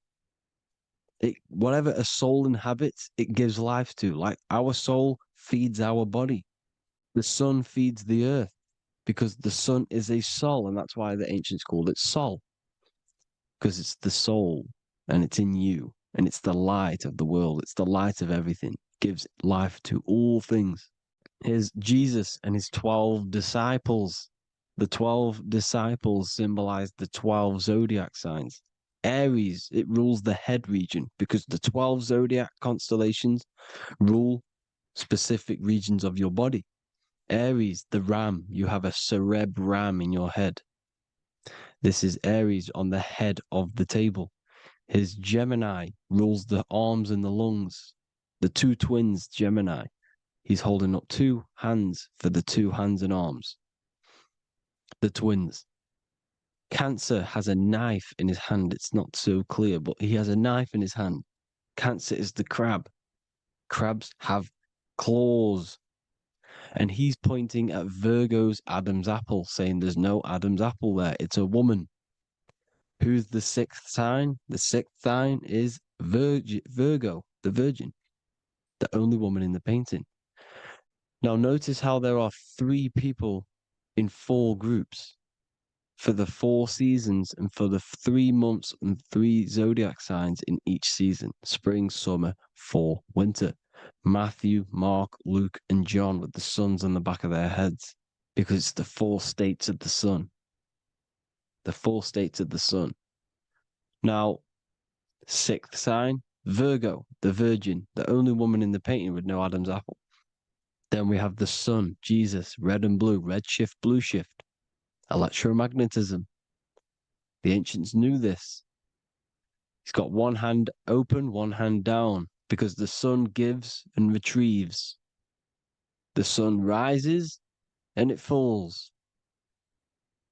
Whatever a soul inhabits, it gives life to. Like our soul feeds our body. The sun feeds the earth because the sun is a soul, and that's why the ancients called it Sol. Because it's the soul and it's in you and it's the light of the world. It's the light of everything. It gives life to all things. Here's Jesus and his 12 disciples. The 12 disciples symbolize the 12 zodiac signs. Aries, it rules the head region because the 12 zodiac constellations rule specific regions of your body. Aries, the ram, you have a cerebrum in your head. This is Aries on the head of the table. His Gemini rules the arms and the lungs. The two twins, Gemini. He's holding up two hands for the two hands and arms. The twins. Cancer has a knife in his hand. It's not so clear, but he has a knife in his hand. Cancer is the crab. Crabs have claws. And he's pointing at Virgo's Adam's apple, saying there's no Adam's apple there. It's a woman. Who's the sixth sign? The sixth sign is Virgo, the Virgin, the only woman in the painting. Now notice how there are 3 people in 4 groups for the 4 seasons and for the 3 months and 3 zodiac signs in each season: spring, summer, fall, winter. Matthew, Mark, Luke, and John with the suns on the back of their heads, because it's the 4 states of the sun. The 4 states of the sun. Now, 6th sign, Virgo, the Virgin, the only woman in the painting with no Adam's apple. Then we have the sun, Jesus, red and blue, red shift, blue shift, electromagnetism. The ancients knew this. He's got one hand open, one hand down, because the sun gives and retrieves. The sun rises and it falls.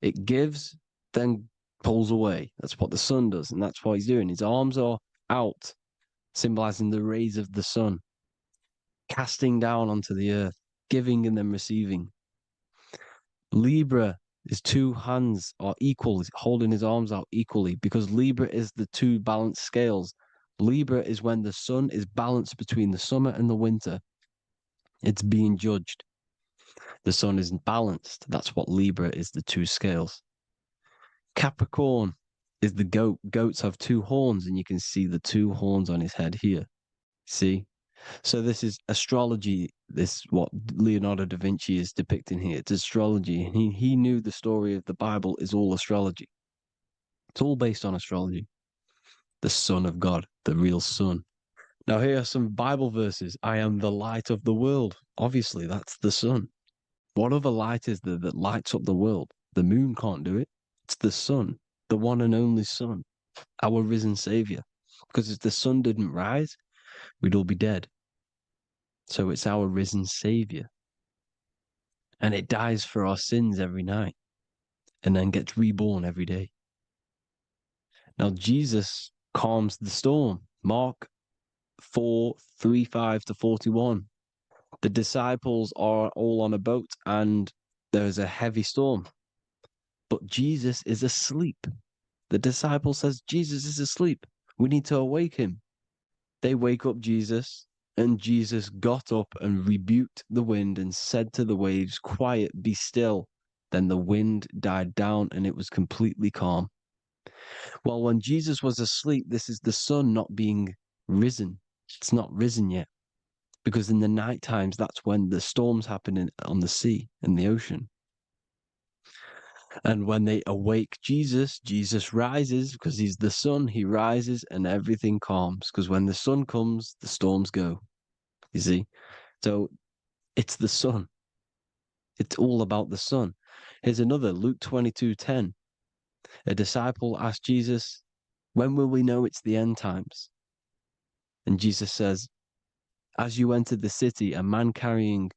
It gives, then pulls away. That's what the sun does, and that's what he's doing. His arms are out, symbolizing the rays of the sun, casting down onto the earth, giving and then receiving. Libra, his 2 hands are equal, he's holding his arms out equally, because Libra is the 2 balanced scales. Libra is when the sun is balanced between the summer and the winter. It's being judged. The sun isn't balanced. That's what Libra is, the 2 scales. Capricorn is the goat. Goats have 2 horns, and you can see the 2 horns on his head here. See? So this is astrology. This is what Leonardo da Vinci is depicting here. It's astrology. And he knew the story of the Bible is all astrology. It's all based on astrology. The Son of God, the real sun. Now here are some Bible verses. I am the light of the world. Obviously, that's the sun. What other light is there that lights up the world? The moon can't do it. It's the sun, the one and only sun, our risen Savior. Because if the sun didn't rise, we'd all be dead. So it's our risen Savior. And it dies for our sins every night and then gets reborn every day. Now, Jesus calms the storm. Mark 4:35-41. The disciples are all on a boat and there's a heavy storm. But Jesus is asleep. The disciple says, Jesus is asleep. We need to awake him. They wake up Jesus, and Jesus got up and rebuked the wind and said to the waves, quiet, be still. Then the wind died down and it was completely calm. Well, when Jesus was asleep, this is the sun not being risen. It's not risen yet. Because in the night times, that's when the storms happen on the sea, in the ocean. And when they awake Jesus, Jesus rises because he's the sun. He rises and everything calms. Because when the sun comes, the storms go. You see? So it's the sun. It's all about the sun. Here's another, Luke 22:10. A disciple asked Jesus, when will we know it's the end times? And Jesus says, as you enter the city, a man carrying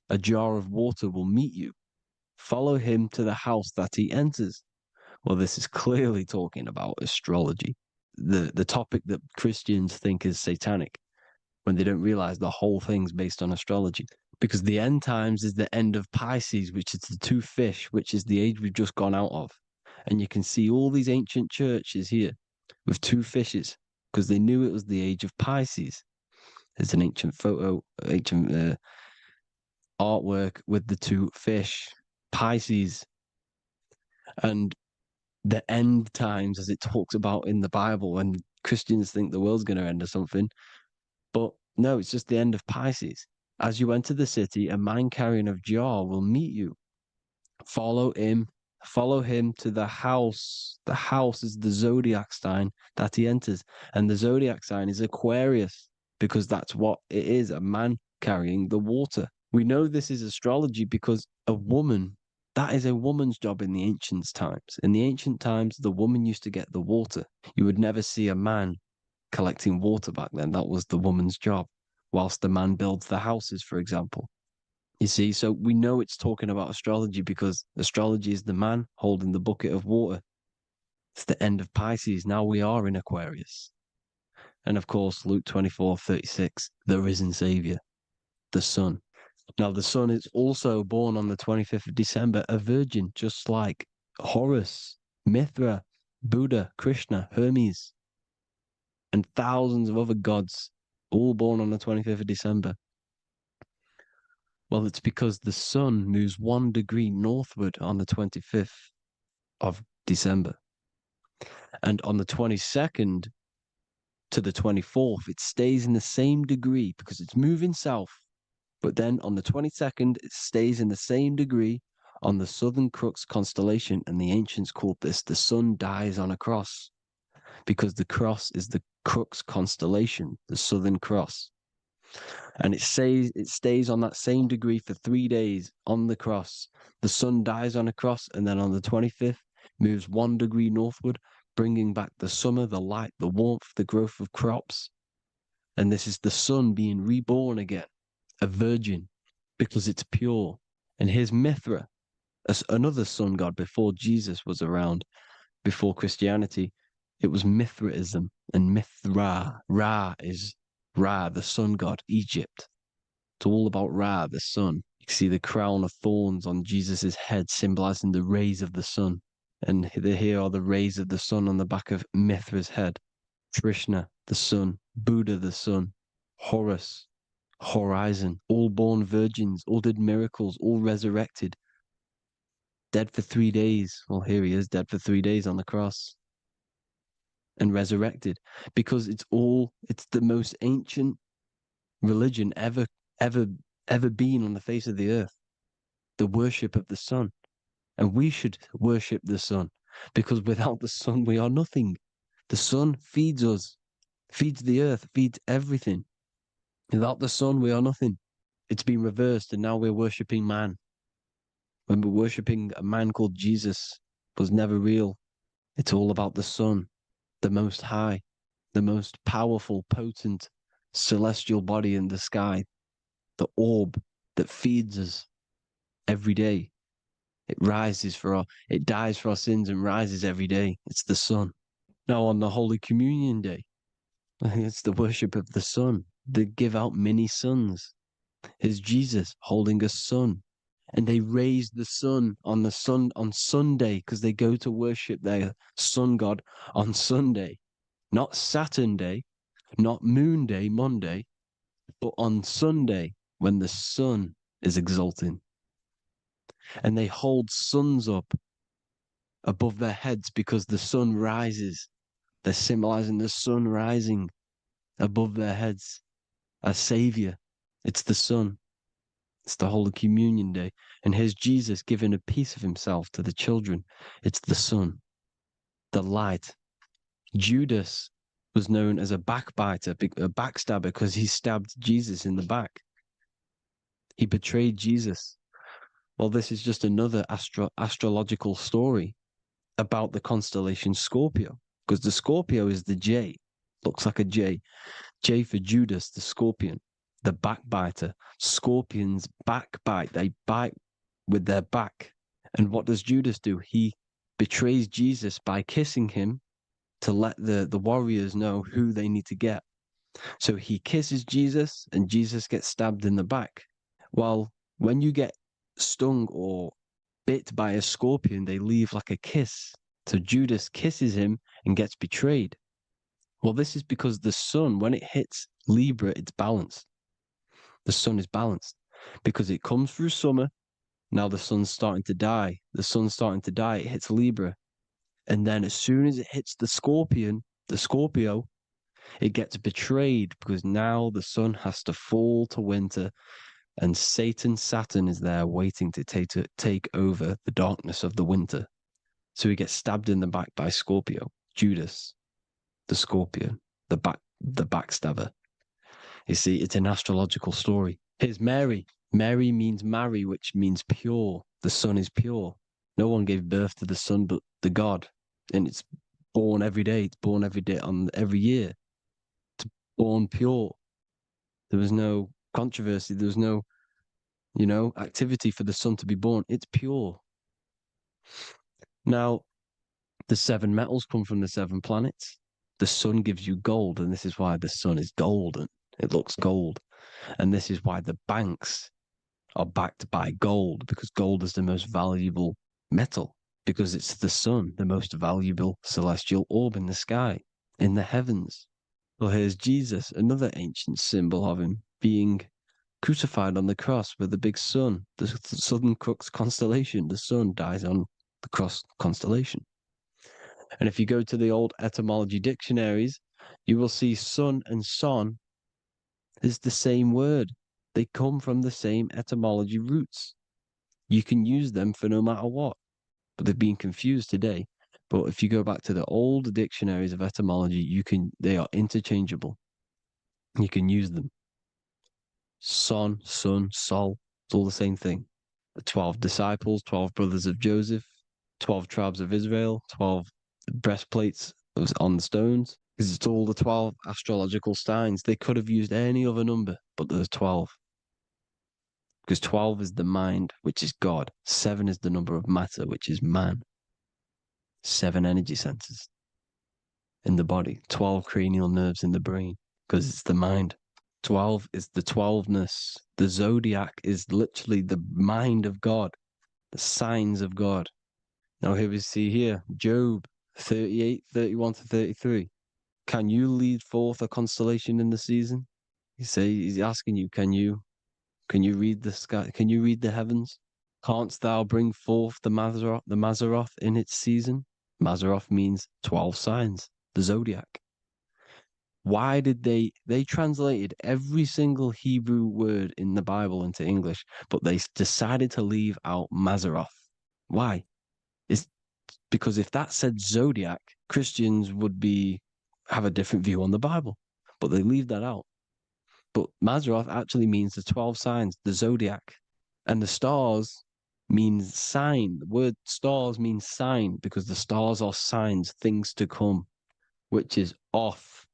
a jar of water will meet you. Follow him to the house that he enters. Well, this is clearly talking about astrology, the topic that Christians think is satanic, when they don't realize the whole thing's based on astrology. Because the end times is the end of Pisces, which is the two fish, which is the age we've just gone out of. And you can see all these ancient churches here with two fishes, because they knew it was the age of Pisces. There's an ancient photo, ancient artwork with the two fish, Pisces. And the end times, as it talks about in the Bible, when Christians think the world's going to end or something. But no, it's just the end of Pisces. As you enter the city, a man carrying a jar will meet you. Follow him to the house. The house is the zodiac sign that he enters. And the zodiac sign is Aquarius, because that's what it is, a man carrying the water. We know this is astrology because a woman, that is a woman's job in the ancient times. In the ancient times, the woman used to get the water. You would never see a man collecting water back then. That was the woman's job, whilst the man builds the houses, for example. You see, so we know it's talking about astrology because astrology is the man holding the bucket of water. It's the end of Pisces. Now we are in Aquarius. And of course, Luke 24:36, the risen Savior, the sun. Now, the sun is also born on the 25th of December, a virgin, just like Horus, Mithra, Buddha, Krishna, Hermes, and thousands of other gods, all born on the 25th of December. Well, it's because the sun moves 1 degree northward on the 25th of December. And on the 22nd to the 24th, it stays in the same degree because it's moving south. But then on the 22nd, it stays in the same degree on the Southern Crux constellation. And the ancients called this the sun dies on a cross, because the cross is the Crux constellation, the Southern Cross. And it stays on that same degree for 3 days on the cross. The sun dies on a cross, and then on the 25th, moves 1 degree northward, bringing back the summer, the light, the warmth, the growth of crops. And this is the sun being reborn again, a virgin, because it's pure. And here's Mithra, another sun god before Jesus was around, before Christianity. It was Mithraism, and Mithra, Ra is Ra, the sun god, Egypt. It's all about Ra, the sun. You can see the crown of thorns on Jesus' head, symbolizing the rays of the sun. And here are the rays of the sun on the back of Mithra's head. Krishna, the sun. Buddha, the sun. Horus, horizon. All born virgins, all did miracles, all resurrected. Dead for 3 days. Well, here he is, dead for 3 days on the cross. And resurrected, because it's the most ancient religion ever been on the face of the earth, the worship of the sun. And we should worship the sun, because without the sun we are nothing. The sun feeds us, feeds the earth, feeds everything. Without the sun we are nothing. It's been reversed, and now we're worshipping man. When we're worshipping a man called Jesus, was never real. It's all about the sun, the Most High, the most powerful, potent celestial body in the sky, the orb that feeds us every day. It dies for our sins and rises every day. It's the sun. Now on the Holy Communion Day, it's the worship of the sun. They give out mini suns. Here's Jesus holding a sun. And they raise the sun on Sunday because they go to worship their sun god on Sunday. Not Saturn Day, not Moon Day, Monday, but on Sunday when the sun is exalting. And they hold suns up above their heads because the sun rises. They're symbolizing the sun rising above their heads as Savior. It's the sun. It's the Holy Communion Day. And here's Jesus giving a piece of himself to the children. It's the sun, the light. Judas was known as a backbiter, a backstabber, because he stabbed Jesus in the back. He betrayed Jesus. Well, this is just another astrological story about the constellation Scorpio, because the Scorpio is the J. Looks like a J. J for Judas, the scorpion, the backbiter. Scorpions backbite. They bite with their back. And what does Judas do? He betrays Jesus by kissing him to let the warriors know who they need to get. So he kisses Jesus and Jesus gets stabbed in the back. Well, when you get stung or bit by a scorpion, they leave like a kiss. So Judas kisses him and gets betrayed. Well, this is because the sun, when it hits Libra, it's balanced. The sun is balanced because it comes through summer. Now the sun's starting to die. The sun's starting to die. It hits Libra. And then as soon as it hits the Scorpio, it gets betrayed because now the sun has to fall to winter and Saturn is there waiting to take over the darkness of the winter. So he gets stabbed in the back by Scorpio, Judas, the scorpion, the backstabber. You see, it's an astrological story. Here's Mary. Mary means marry, which means pure. The sun is pure. No one gave birth to the sun but the God. And it's born every day. It's born every day on every year. It's born pure. There was no controversy. There was no, activity for the sun to be born. It's pure. Now, the 7 metals come from the 7 planets. The sun gives you gold, and this is why the sun is golden. It looks gold. And this is why the banks are backed by gold, because gold is the most valuable metal, because it's the sun, the most valuable celestial orb in the sky, in the heavens. Well, here's Jesus, another ancient symbol of him being crucified on the cross with the big sun, the Southern Cross constellation. The sun dies on the cross constellation. And if you go to the old etymology dictionaries, you will see sun and son is the same word. They come from the same etymology roots. You can use them for no matter what, but they've been confused today. But if you go back to the old dictionaries of etymology, they are interchangeable. You can use them. Son, sun, sol, it's all the same thing. The 12 disciples, 12 brothers of Joseph, 12 tribes of Israel, 12 breastplates on the stones. Because it's all the 12 astrological signs. They could have used any other number, but there's 12. Because 12 is the mind, which is God. 7 is the number of matter, which is man. 7 energy centers in the body. 12 cranial nerves in the brain, because it's the mind. 12 is the 12ness. The zodiac is literally the mind of God, the signs of God. Now here we see here, Job 38, 31 to 33. Can you lead forth a constellation in the season? He's asking you, can you read the sky? Can you read the heavens? Canst thou bring forth the Mazzaroth in its season? Mazzaroth means 12 signs, the zodiac. Why did they translated every single Hebrew word in the Bible into English, but they decided to leave out Mazzaroth? Why? It's because if that said zodiac, Christians would have a different view on the Bible, but they leave that out. But Mazzaroth actually means the 12 signs, the zodiac, and the stars means sign. The word stars means sign because the stars are signs, things to come, which is off.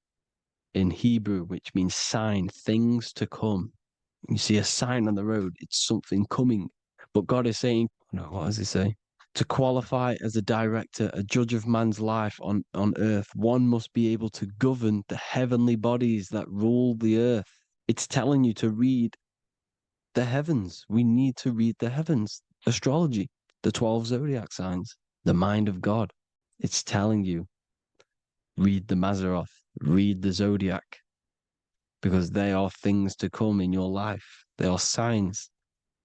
in Hebrew, which means sign, things to come. You see a sign on the road, it's something coming. But God is saying, no, what does he say? To qualify as a director, a judge of man's life on earth, one must be able to govern the heavenly bodies that rule the earth. It's telling you to read the heavens. We need to read the heavens. Astrology, the 12 zodiac signs, the mind of God. It's telling you, read the Mazzaroth, read the zodiac, because they are things to come in your life. They are signs.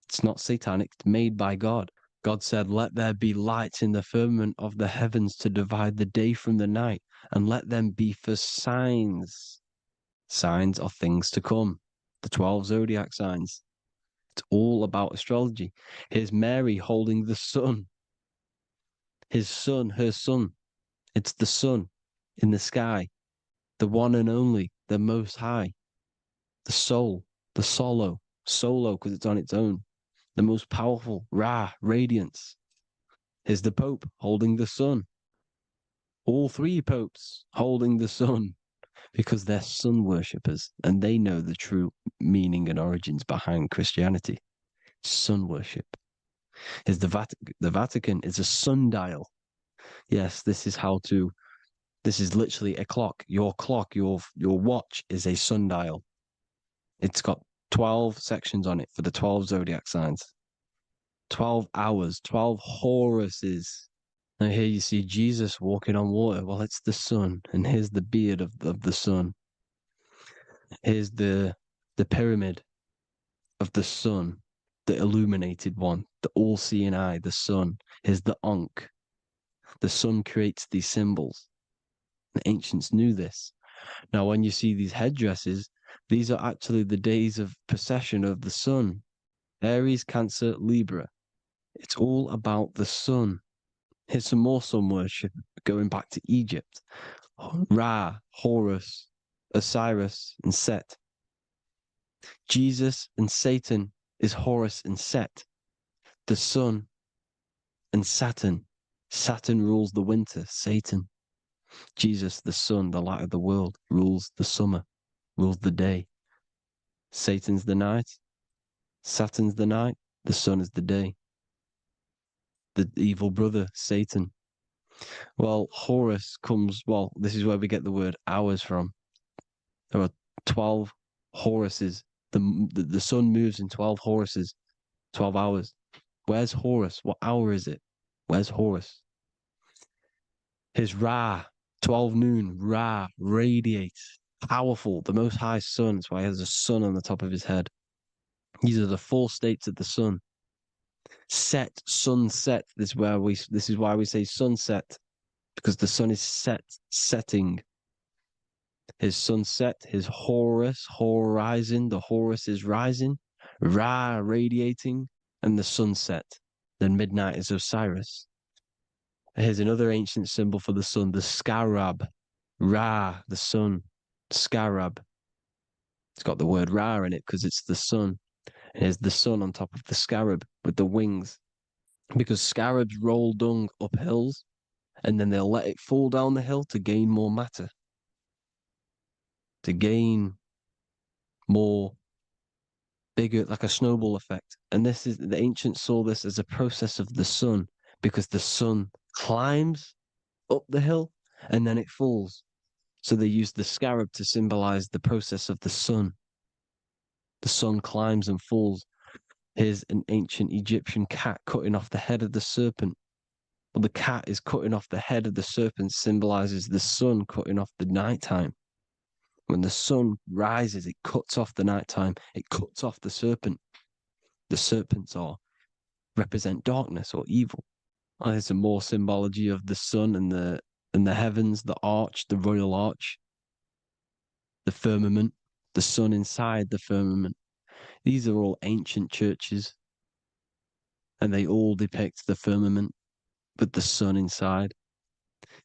It's not satanic, it's made by God. God said, let there be lights in the firmament of the heavens to divide the day from the night, and let them be for signs. Signs are things to come. The 12 zodiac signs. It's all about astrology. Here's Mary holding the sun. His son, her son. It's the sun in the sky. The one and only, the most high. The soul, the solo because it's on its own. The most powerful, Ra, radiance. Here's the Pope holding the sun. All three popes holding the sun because they're sun worshippers and they know the true meaning and origins behind Christianity. Sun worship. Here's the Vatican is a sundial. Yes, this is literally a clock. Your clock, your watch is a sundial. It's got 12 sections on it for the 12 zodiac signs. 12 hours, 12 Horuses. Now here you see Jesus walking on water. Well, it's the sun. And here's the beard of the sun. Here's the pyramid of the sun, the illuminated one, the all-seeing eye, the sun. Here's the Ankh. The sun creates these symbols. The ancients knew this. Now, when you see these headdresses, these are actually the days of precession of the sun. Aries, Cancer, Libra. It's all about the sun. Here's some more sun worship going back to Egypt. Ra, Horus, Osiris, and Set. Jesus and Satan is Horus and Set. The sun and Saturn. Saturn rules the winter, Satan. Jesus, the sun, the light of the world, rules the summer, rules the day. Satan's the night, Saturn's the night, the sun is the day. The evil brother, Satan. Well, Horus comes, this is where we get the word hours from. There are 12 Horuses. The sun moves in 12 Horuses, 12 hours. Where's Horus? What hour is it? Where's Horus? His Ra, 12 noon, Ra, radiates, powerful, the most high sun. That's why he has a sun on the top of his head. These are the 4 states of the sun. Set, sunset. This is why we say sunset, because the sun is setting. His sunset, his Horus, horizon. The Horus is rising, Ra radiating, and the sunset. Then midnight is Osiris. Here's another ancient symbol for the sun, the scarab. Ra, the sun, scarab. It's got the word Ra in it because it's the sun. And here's the sun on top of the scarab with the wings. Because scarabs roll dung up hills and then they'll let it fall down the hill to gain more matter. To gain more bigger, like a snowball effect. And the ancients saw this as a process of the sun, because the sun climbs up the hill and then it falls. So they used the scarab to symbolize the process of the sun. The sun climbs and falls. Here's an ancient Egyptian cat cutting off the head of the serpent. Well, the cat is cutting off the head of the serpent, symbolizes the sun cutting off the nighttime. When the sun rises, it cuts off the nighttime. It cuts off the serpent. The serpents represent darkness or evil. Oh, there's some more symbology of the sun and the heavens, the arch, the royal arch, the firmament, the sun inside the firmament. These are all ancient churches, and they all depict the firmament with the sun inside.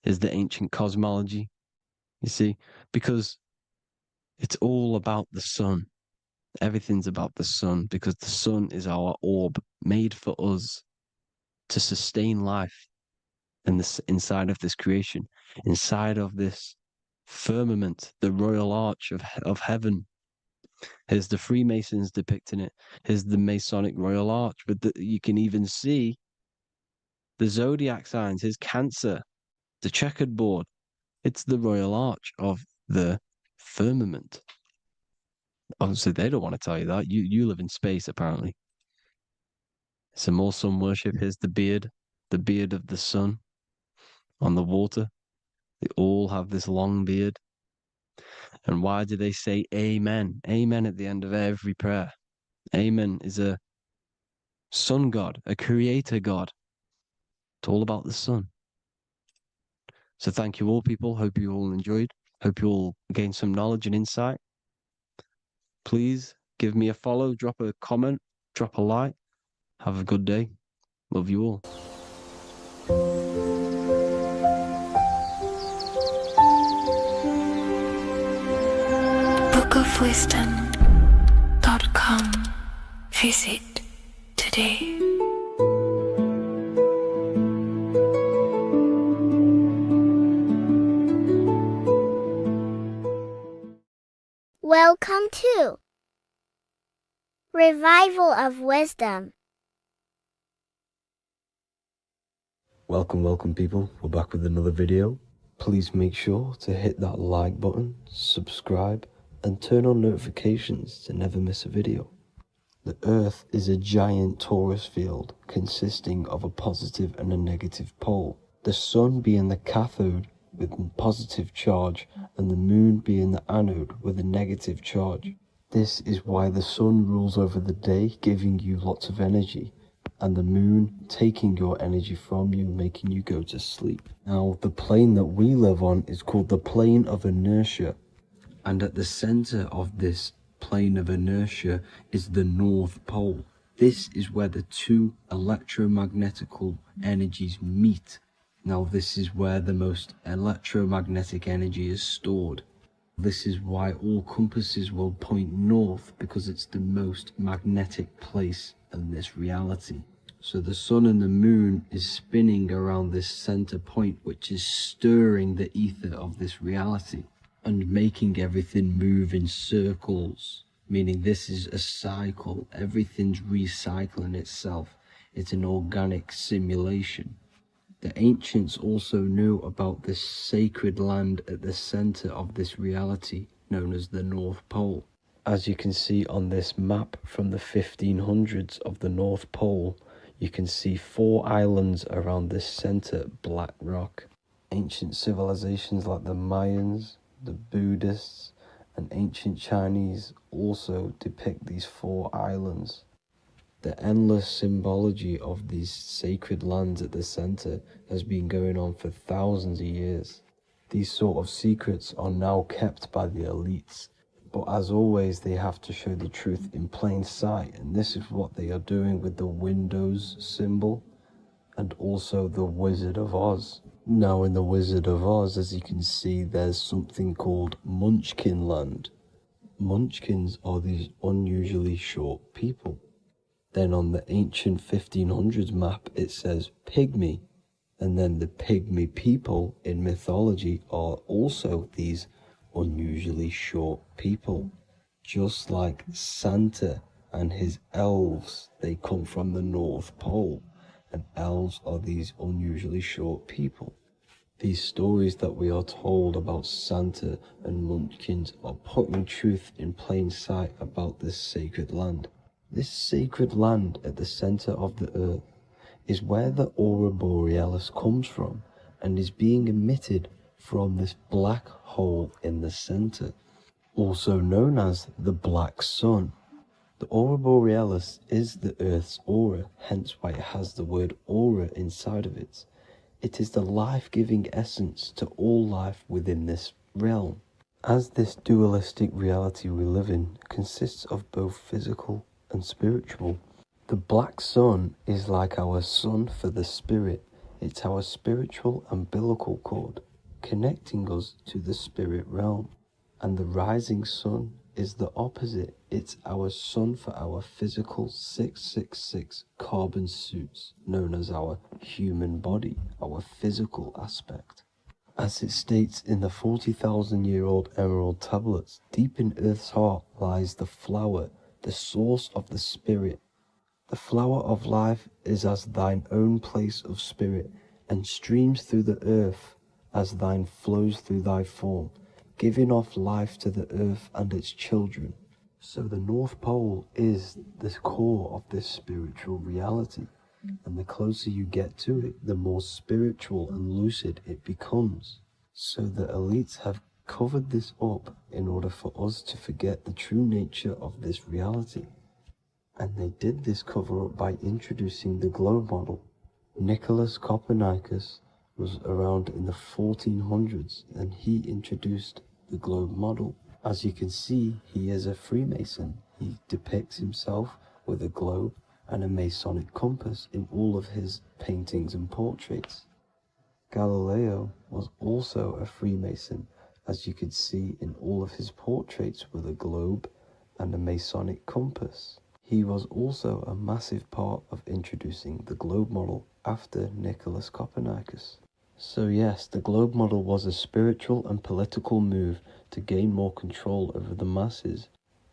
Is the ancient cosmology, you see, because it's all about the sun. Everything's about the sun, because the sun is our orb made for us to sustain life and this inside of this creation, inside of this firmament, the royal arch of heaven. Here's the Freemasons depicting it. Here's the Masonic royal arch. But you can even see the zodiac signs. Here's Cancer, the checkered board. It's the royal arch of the firmament. Obviously, they don't want to tell you that. You live in space, apparently. Some more sun worship. Here's the beard of the sun on the water. They all have this long beard. And why do they say amen? Amen at the end of every prayer. Amen is a sun god, a creator god. It's all about the sun. So thank you all, people. Hope you all enjoyed. Hope you all gained some knowledge and insight. Please give me a follow, drop a comment, drop a like. Have a good day. Love you all. bookofwisdom.com. Visit today. Welcome to Revival of Wisdom. Welcome people, we're back with another video. Please make sure to hit that like button, subscribe, and turn on notifications to never miss a video. The Earth is a giant torus field consisting of a positive and a negative pole. The Sun being the cathode with a positive charge and the Moon being the anode with a negative charge. This is why the Sun rules over the day, giving you lots of energy, and the Moon taking your energy from you, making you go to sleep. Now, the plane that we live on is called the plane of inertia, and at the center of this plane of inertia is the North Pole. This is where the two electromagnetical energies meet. Now, this is where the most electromagnetic energy is stored. This is why all compasses will point north, because it's the most magnetic place in this reality. So the Sun and the Moon is spinning around this center point, which is stirring the ether of this reality and making everything move in circles, meaning this is a cycle. Everything's recycling itself. It's an organic simulation. The ancients also knew about this sacred land at the center of this reality, known as the North Pole. As you can see on this map from the 1500s of the North Pole, you can see 4 islands around this center black rock. Ancient civilizations like the Mayans, the Buddhists, and ancient Chinese also depict these 4 islands. The endless symbology of these sacred lands at the center has been going on for thousands of years. These sort of secrets are now kept by the elites, but as always they have to show the truth in plain sight, and this is what they are doing with the Windows symbol and also the Wizard of Oz. Now in the Wizard of Oz, as you can see, there's something called Munchkin Land. Munchkins are these unusually short people. Then on the ancient 1500s map, it says pygmy. And then the pygmy people in mythology are also these unusually short people. Just like Santa and his elves, they come from the North Pole. And elves are these unusually short people. These stories that we are told about Santa and Munchkins are putting truth in plain sight about this sacred land. This sacred land at the center of the earth is where the aurora borealis comes from and is being emitted from this black hole in the center, also known as the black sun. The aurora borealis is the earth's aura, hence why it has the word aura inside of it. It is the life-giving essence to all life within this realm. As this dualistic reality we live in consists of both physical and spiritual, the black sun is like our sun for the spirit. It's our spiritual umbilical cord, connecting us to the spirit realm. And the rising sun is the opposite. It's our sun for our physical 666 carbon suits, known as our human body, our physical aspect. As it states in the 40,000-year-old emerald tablets, deep in Earth's heart lies the flower, the source of the spirit. The flower of life is as thine own place of spirit, and streams through the earth as thine flows through thy form, giving off life to the earth and its children. So the North Pole is the core of this spiritual reality, and the closer you get to it, the more spiritual and lucid it becomes. So the elites have covered this up in order for us to forget the true nature of this reality. And they did this cover-up by introducing the globe model. Nicholas Copernicus was around in the 1400s, and he introduced the globe model. As you can see, he is a Freemason. He depicts himself with a globe and a Masonic compass in all of his paintings and portraits. Galileo was also a Freemason, as you could see in all of his portraits with a globe and a Masonic compass. He was also a massive part of introducing the globe model after Nicholas Copernicus. So yes, the globe model was a spiritual and political move to gain more control over the masses.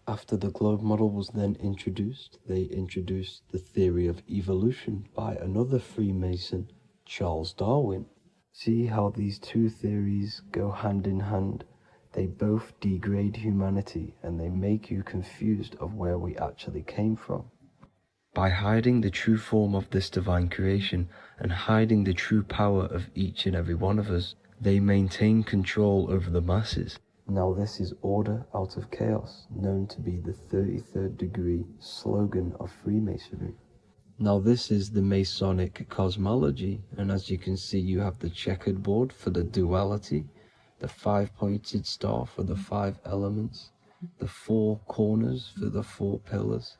After the globe model was then introduced, they introduced the theory of evolution by another Freemason, Charles Darwin. See how these two theories go hand in hand? They both degrade humanity, and they make you confused of where we actually came from. By hiding the true form of this divine creation and hiding the true power of each and every one of us, they maintain control over the masses. Now this is order out of chaos, known to be the 33rd degree slogan of Freemasonry. Now this is the Masonic cosmology, and as you can see, you have the checkered board for the duality, the 5-pointed star for the 5 elements, the 4 corners for the 4 pillars,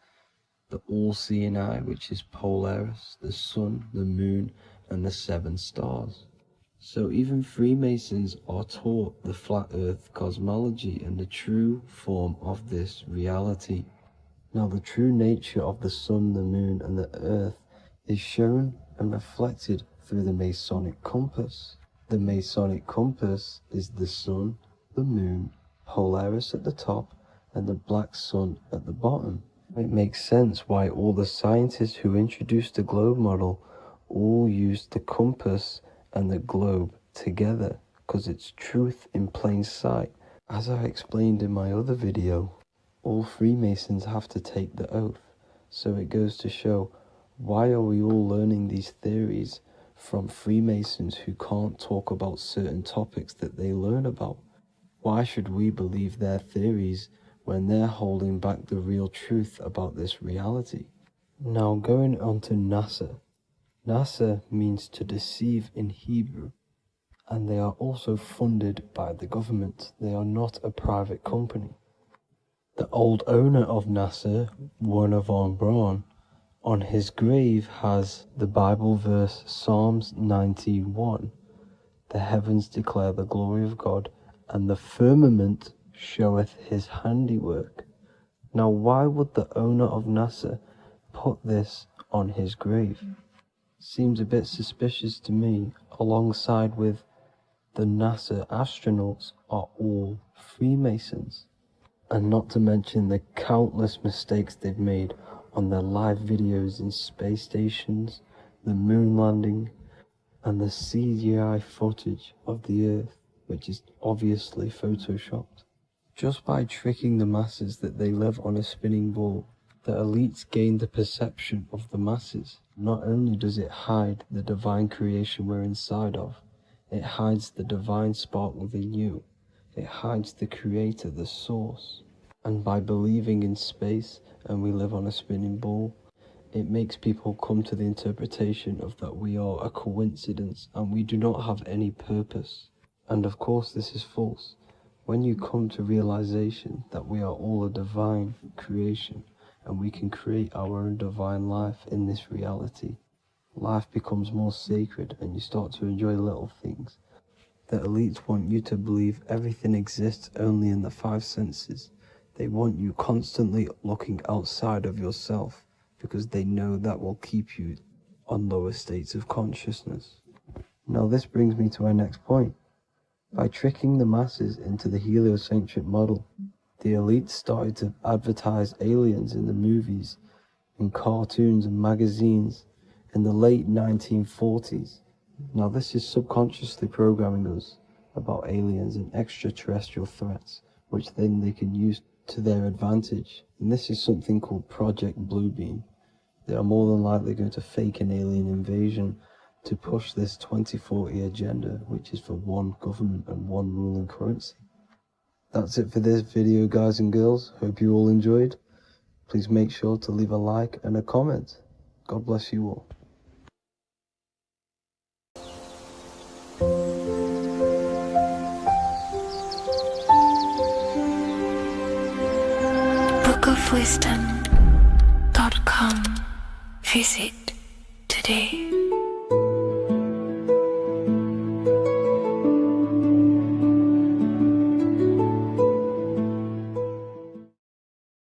the all-seeing eye, which is Polaris, the sun, the moon, and the 7 stars. So even Freemasons are taught the flat earth cosmology and the true form of this reality. Now the true nature of the sun, the moon, and the earth is shown and reflected through the Masonic compass. The Masonic compass is the sun, the moon, Polaris at the top, and the black sun at the bottom. It makes sense why all the scientists who introduced the globe model all used the compass and the globe together, because it's truth in plain sight. As I explained in my other video, all Freemasons have to take the oath, so it goes to show, why are we all learning these theories from Freemasons who can't talk about certain topics that they learn about? Why should we believe their theories when they're holding back the real truth about this reality? Now going on to NASA. NASA means to deceive in Hebrew, and they are also funded by the government. They are not a private company. The old owner of NASA, Werner von Braun, on his grave has the Bible verse Psalms 91. The heavens declare the glory of God, and the firmament showeth his handiwork. Now why would the owner of NASA put this on his grave? Seems a bit suspicious to me, alongside with the NASA astronauts are all Freemasons. And not to mention the countless mistakes they've made on their live videos in space stations, the moon landing, and the CGI footage of the Earth, which is obviously photoshopped. Just by tricking the masses that they live on a spinning ball, the elites gain the perception of the masses. Not only does it hide the divine creation we're inside of, it hides the divine spark within you. It hides the creator, the source. And by believing in space and we live on a spinning ball, it makes people come to the interpretation of that we are a coincidence and we do not have any purpose. And of course this is false. When you come to realization that we are all a divine creation and we can create our own divine life in this reality, life becomes more sacred and you start to enjoy little things. The elites want you to believe everything exists only in the 5 senses. They want you constantly looking outside of yourself because they know that will keep you on lower states of consciousness. Now this brings me to our next point. By tricking the masses into the heliocentric model, the elites started to advertise aliens in the movies, in cartoons and magazines in the late 1940s. Now this is subconsciously programming us about aliens and extraterrestrial threats, which then they can use to their advantage. And this is something called Project Bluebeam. They are more than likely going to fake an alien invasion to push this 2040 agenda, which is for one government and one ruling currency. That's it for this video, guys and girls. Hope you all enjoyed. Please make sure to leave a like and a comment. God bless you all. bookofwisdom.com. Visit today.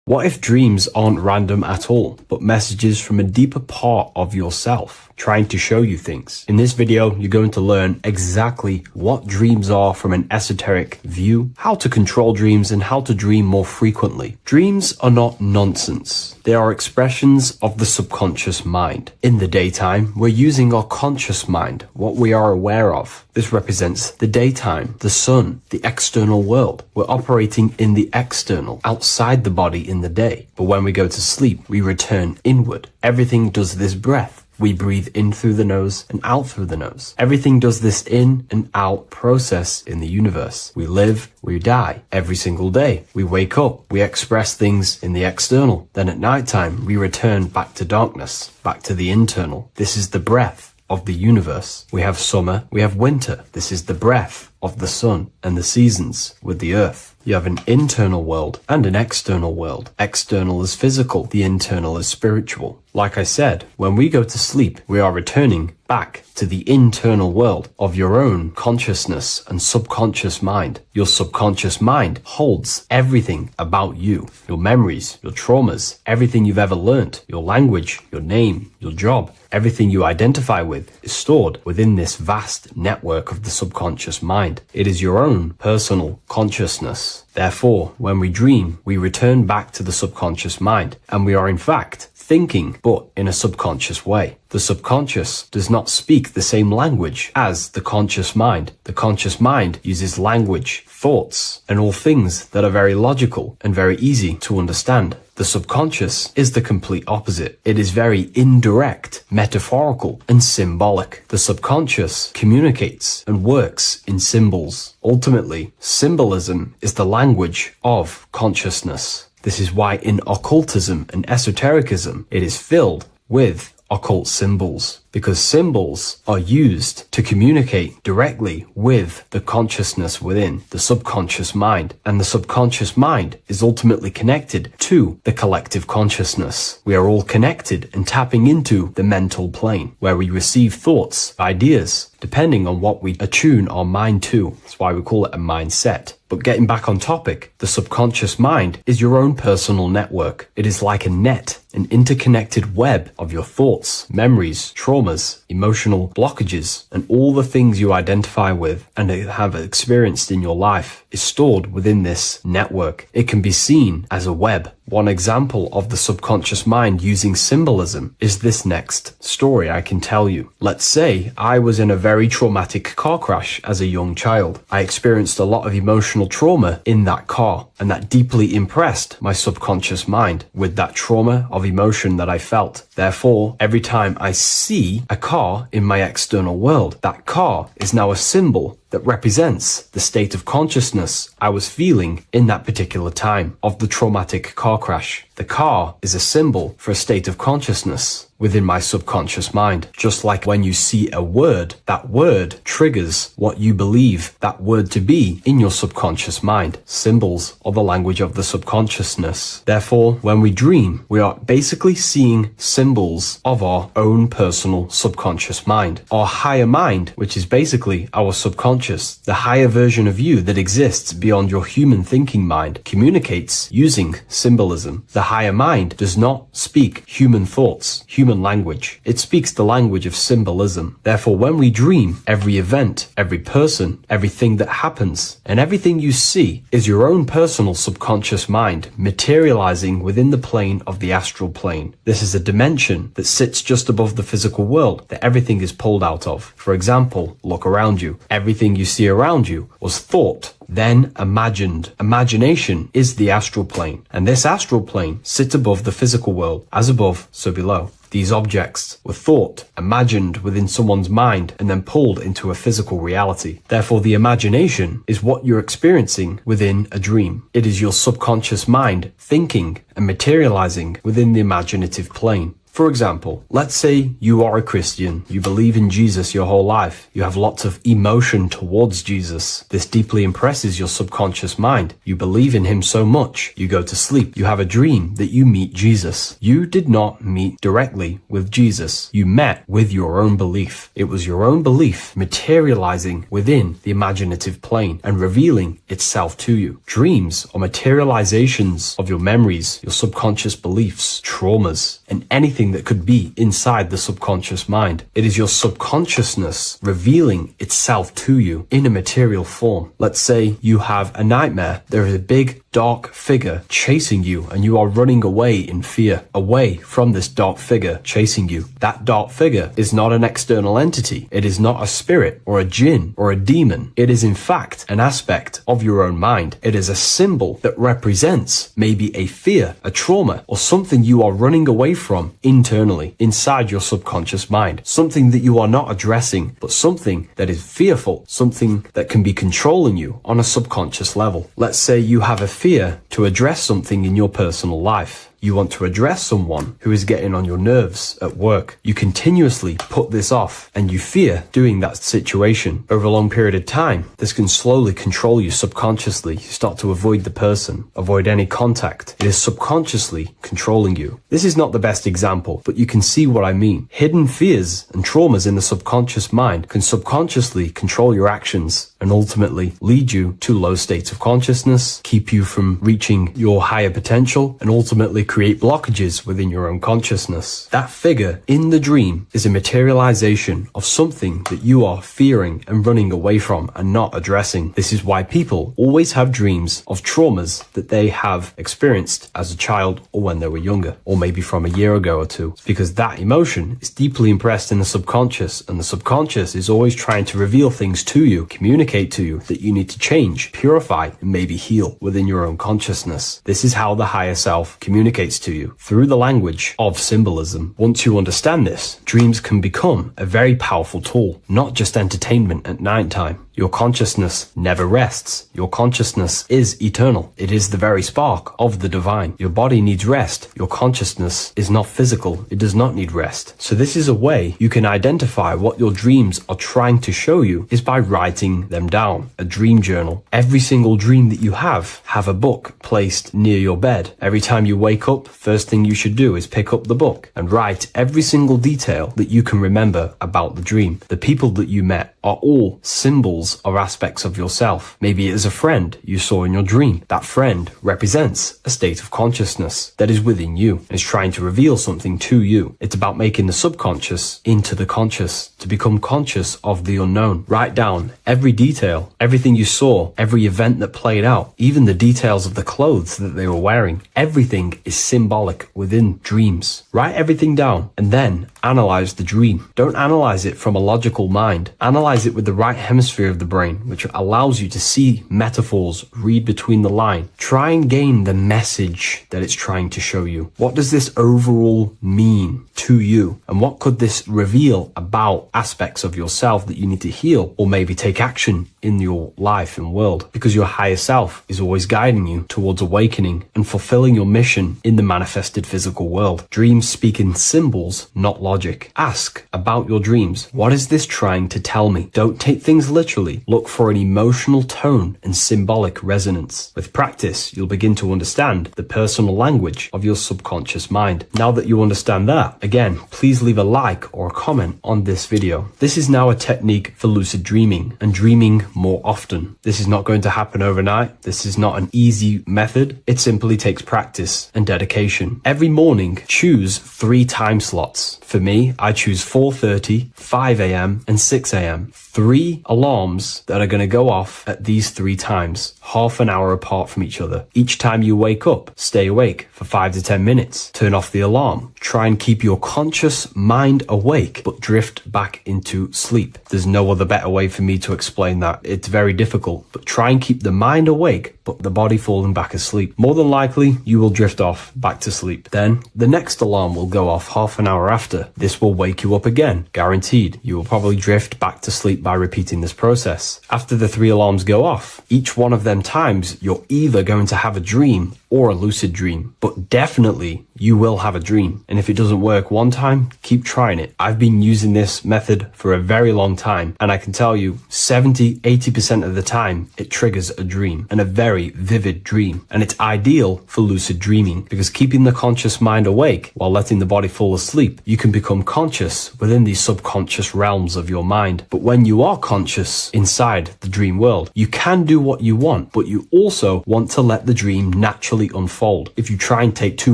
What if dreams aren't random at all, but messages from a deeper part of yourself, trying to show you things? In this video, you're going to learn exactly what dreams are from an esoteric view, how to control dreams, and how to dream more frequently. Dreams are not nonsense. They are expressions of the subconscious mind. In the daytime, we're using our conscious mind, what we are aware of. This represents the daytime, the sun, the external world. We're operating in the external, outside the body in the day. But when we go to sleep, we return inward. Everything does this breath. We breathe in through the nose and out through the nose. Everything does this in and out process in the universe. We live, we die every single day. We wake up, we express things in the external. Then at nighttime, we return back to darkness, back to the internal. This is the breath of the universe. We have summer, we have winter. This is the breath of the sun and the seasons with the earth. You have an internal world and an external world. External is physical, the internal is spiritual. Like I said, when we go to sleep, we are returning back to the internal world of your own consciousness and subconscious mind. Your subconscious mind holds everything about you, your memories, your traumas, everything you've ever learnt, your language, your name, your job. Everything you identify with is stored within this vast network of the subconscious mind. It is your own personal consciousness. Therefore, when we dream, we return back to the subconscious mind, and we are in fact thinking, but in a subconscious way. The subconscious does not speak the same language as the conscious mind. The conscious mind uses language, thoughts, and all things that are very logical and very easy to understand. The subconscious is the complete opposite. It is very indirect, metaphorical, and symbolic. The subconscious communicates and works in symbols. Ultimately, symbolism is the language of consciousness. This is why in occultism and esotericism, it is filled with occult symbols, because symbols are used to communicate directly with the consciousness within, the subconscious mind. And the subconscious mind is ultimately connected to the collective consciousness. We are all connected and tapping into the mental plane, where we receive thoughts, ideas, depending on what we attune our mind to. That's why we call it a mindset. But getting back on topic, the subconscious mind is your own personal network. It is like a net, an interconnected web of your thoughts, memories, traumas, emotional blockages, and all the things you identify with and have experienced in your life is stored within this network. It can be seen as a web. One example of the subconscious mind using symbolism is this next story I can tell you. Let's say I was in a very traumatic car crash as a young child. I experienced a lot of emotional trauma in that car, and that deeply impressed my subconscious mind with that trauma of emotion that I felt. Therefore, every time I see a car in my external world, that car is now a symbol that represents the state of consciousness I was feeling in that particular time of the traumatic car crash. The car is a symbol for a state of consciousness within my subconscious mind. Just like when you see a word, that word triggers what you believe that word to be in your subconscious mind. Symbols are the language of the subconsciousness. Therefore, when we dream, we are basically seeing symbols of our own personal subconscious mind. Our higher mind, which is basically our subconscious, the higher version of you that exists beyond your human thinking mind, communicates using symbolism. The The higher mind does not speak human thoughts, human language. It speaks the language of symbolism. Therefore, when we dream, every event, every person, everything that happens, and everything you see is your own personal subconscious mind materializing within the plane of the astral plane. This is a dimension that sits just above the physical world that everything is pulled out of. For example, look around you. Everything you see around you was thought, then imagined. Imagination is the astral plane, and this astral plane sits above the physical world. As above, so below. These objects were thought, imagined within someone's mind, and then pulled into a physical reality. Therefore, the imagination is what you're experiencing within a dream. It is your subconscious mind thinking and materializing within the imaginative plane. For example, let's say you are a Christian, you believe in Jesus your whole life, you have lots of emotion towards Jesus. This deeply impresses your subconscious mind. You believe in him so much, you go to sleep, you have a dream that you meet Jesus. You did not meet directly with Jesus. You met with your own belief. It was your own belief materializing within the imaginative plane and revealing itself to you. Dreams are materializations of your memories, your subconscious beliefs, traumas, and anything that could be inside the subconscious mind. It is your subconsciousness revealing itself to you in a material form. Let's say you have a nightmare. There is a big dark figure chasing you and you are running away in fear, away from this dark figure chasing you. That dark figure is not an external entity. It is not a spirit or a jinn or a demon. It is in fact an aspect of your own mind. It is a symbol that represents maybe a fear, a trauma, or something you are running away from internally, inside your subconscious mind. Something that you are not addressing, but something that is fearful, something that can be controlling you on a subconscious level. Let's say you have a fear to address something in your personal life. You want to address someone who is getting on your nerves at work. You continuously put this off and you fear doing that situation. Over a long period of time, this can slowly control you subconsciously. You start to avoid the person, avoid any contact. It is subconsciously controlling you. This is not the best example, but you can see what I mean. Hidden fears and traumas in the subconscious mind can subconsciously control your actions and ultimately lead you to low states of consciousness, keep you from reaching your higher potential, and ultimately create blockages within your own consciousness. That figure in the dream is a materialization of something that you are fearing and running away from and not addressing. This is why people always have dreams of traumas that they have experienced as a child or when they were younger, or maybe from a year ago or two. It's because that emotion is deeply impressed in the subconscious, and the subconscious is always trying to reveal things to you, communicate to you that you need to change, purify, and maybe heal within your own consciousness. This is how the higher self communicates to you, through the language of symbolism. Once you understand this, dreams can become a very powerful tool, not just entertainment at nighttime. Your consciousness never rests. Your consciousness is eternal. It is the very spark of the divine. Your body needs rest. Your consciousness is not physical. It does not need rest. So this is a way you can identify what your dreams are trying to show you, is by writing them down. A dream journal. Every single dream that you have a book placed near your bed. Every time you wake up, first thing you should do is pick up the book and write every single detail that you can remember about the dream. The people that you met are all symbols or aspects of yourself. Maybe it is a friend you saw in your dream. That friend represents a state of consciousness that is within you and is trying to reveal something to you. It's about making the subconscious into the conscious, to become conscious of the unknown. Write down every detail, everything you saw, every event that played out, even the details of the clothes that they were wearing. Everything is symbolic within dreams. Write everything down and then analyze the dream. Don't analyze it from a logical mind. Analyze it with the right hemisphere of the brain, which allows you to see metaphors, read between the lines. Try and gain the message that it's trying to show you. What does this overall mean to you? And what could this reveal about aspects of yourself that you need to heal or maybe take action in your life and world? Because your higher self is always guiding you towards awakening and fulfilling your mission in the manifested physical world. Dreams speak in symbols, not logic. Ask about your dreams. What is this trying to tell me? Don't take things literally. Look for an emotional tone and symbolic resonance. With practice, you'll begin to understand the personal language of your subconscious mind. Now that you understand that, again, please leave a like or a comment on this video. This is now a technique for lucid dreaming and dreaming more often. This is not going to happen overnight. This is not an easy method. It simply takes practice and dedication. Every morning, choose 3 time slots. For me, I choose 4:30, 5 a.m. and 6 a.m. 3 alarms that are going to go off at these 3 times, half an hour apart from each other. Each time you wake up, stay awake for 5 to 10 minutes. Turn off the alarm. Try and keep your conscious mind awake, but drift back into sleep. There's no other better way for me to explain that. It's very difficult, but try and keep the mind awake, but the body falling back asleep. More than likely, you will drift off back to sleep. Then the next alarm will go off half an hour after. This will wake you up again, guaranteed. You will probably drift back to sleep by repeating this process. After the 3 alarms go off, each one of them times, you're either going to have a dream or a lucid dream, but definitely you will have a dream. And if it doesn't work one time, keep trying it. I've been using this method for a very long time, and I can tell you 70-80% of the time it triggers a dream, and a very vivid dream. And it's ideal for lucid dreaming because keeping the conscious mind awake while letting the body fall asleep, you can become conscious within these subconscious realms of your mind. But when you are conscious inside the dream world, you can do what you want, but you also want to let the dream naturally unfold. If you try and take too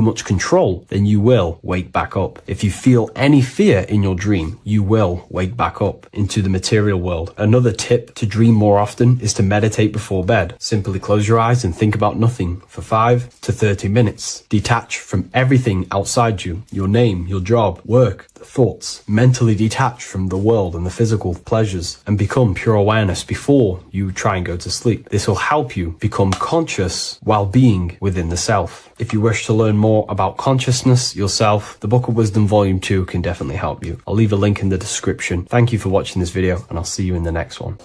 much control, then you will wake back up. If you feel any fear in your dream, you will wake back up into the material world. Another tip to dream more often is to meditate before bed. Simply close your eyes and think about nothing for 5 to 30 minutes. Detach from everything outside you, your name, your job, work, the thoughts. Mentally detach from the world and the physical pleasures and become pure awareness before you try and go to sleep. This will help you become conscious while being within the self. If you wish to learn more about consciousness yourself, the Book of Wisdom Volume 2 can definitely help you. I'll leave a link in the description. Thank you for watching this video, and I'll see you in the next one.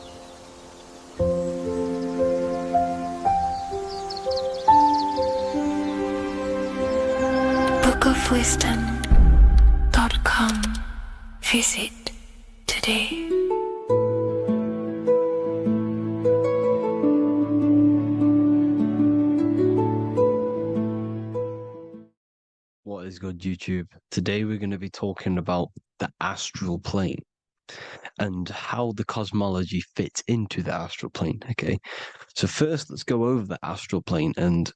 bookofwisdom.com. Visit today. What is good, YouTube? Today we're going to be talking about the astral plane and how the cosmology fits into the astral plane. Okay, so first let's go over the astral plane and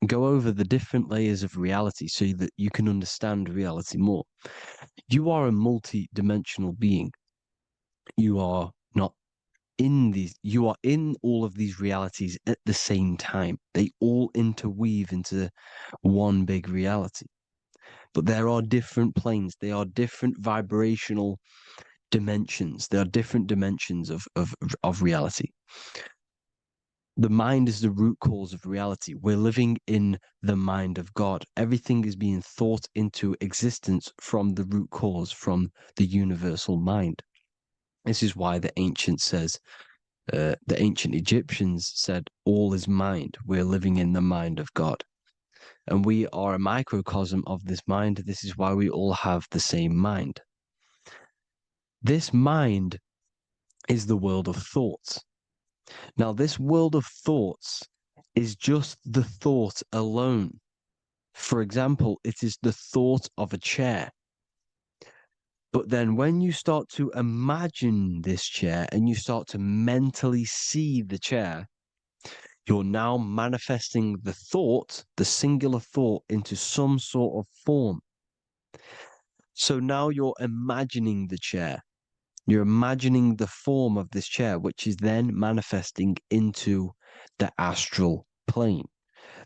go over the different layers of reality so that you can understand reality more. You are a multi-dimensional being. You are not in these, you are in all of these realities at the same time. They all interweave into one big reality. But there are different planes. They are different vibrational dimensions. There are different dimensions of reality. The mind is the root cause of reality. We're living in the mind of God. Everything is being thought into existence from the root cause, from the universal mind. This is why the ancient Egyptians said, all is mind. We're living in the mind of God. And we are a microcosm of this mind. This is why we all have the same mind. This mind is the world of thoughts. Now, this world of thoughts is just the thought alone. For example, it is the thought of a chair. But then when you start to imagine this chair and you start to mentally see the chair, you're now manifesting the thought, the singular thought, into some sort of form. So now you're imagining the chair. You're imagining the form of this chair, which is then manifesting into the astral plane.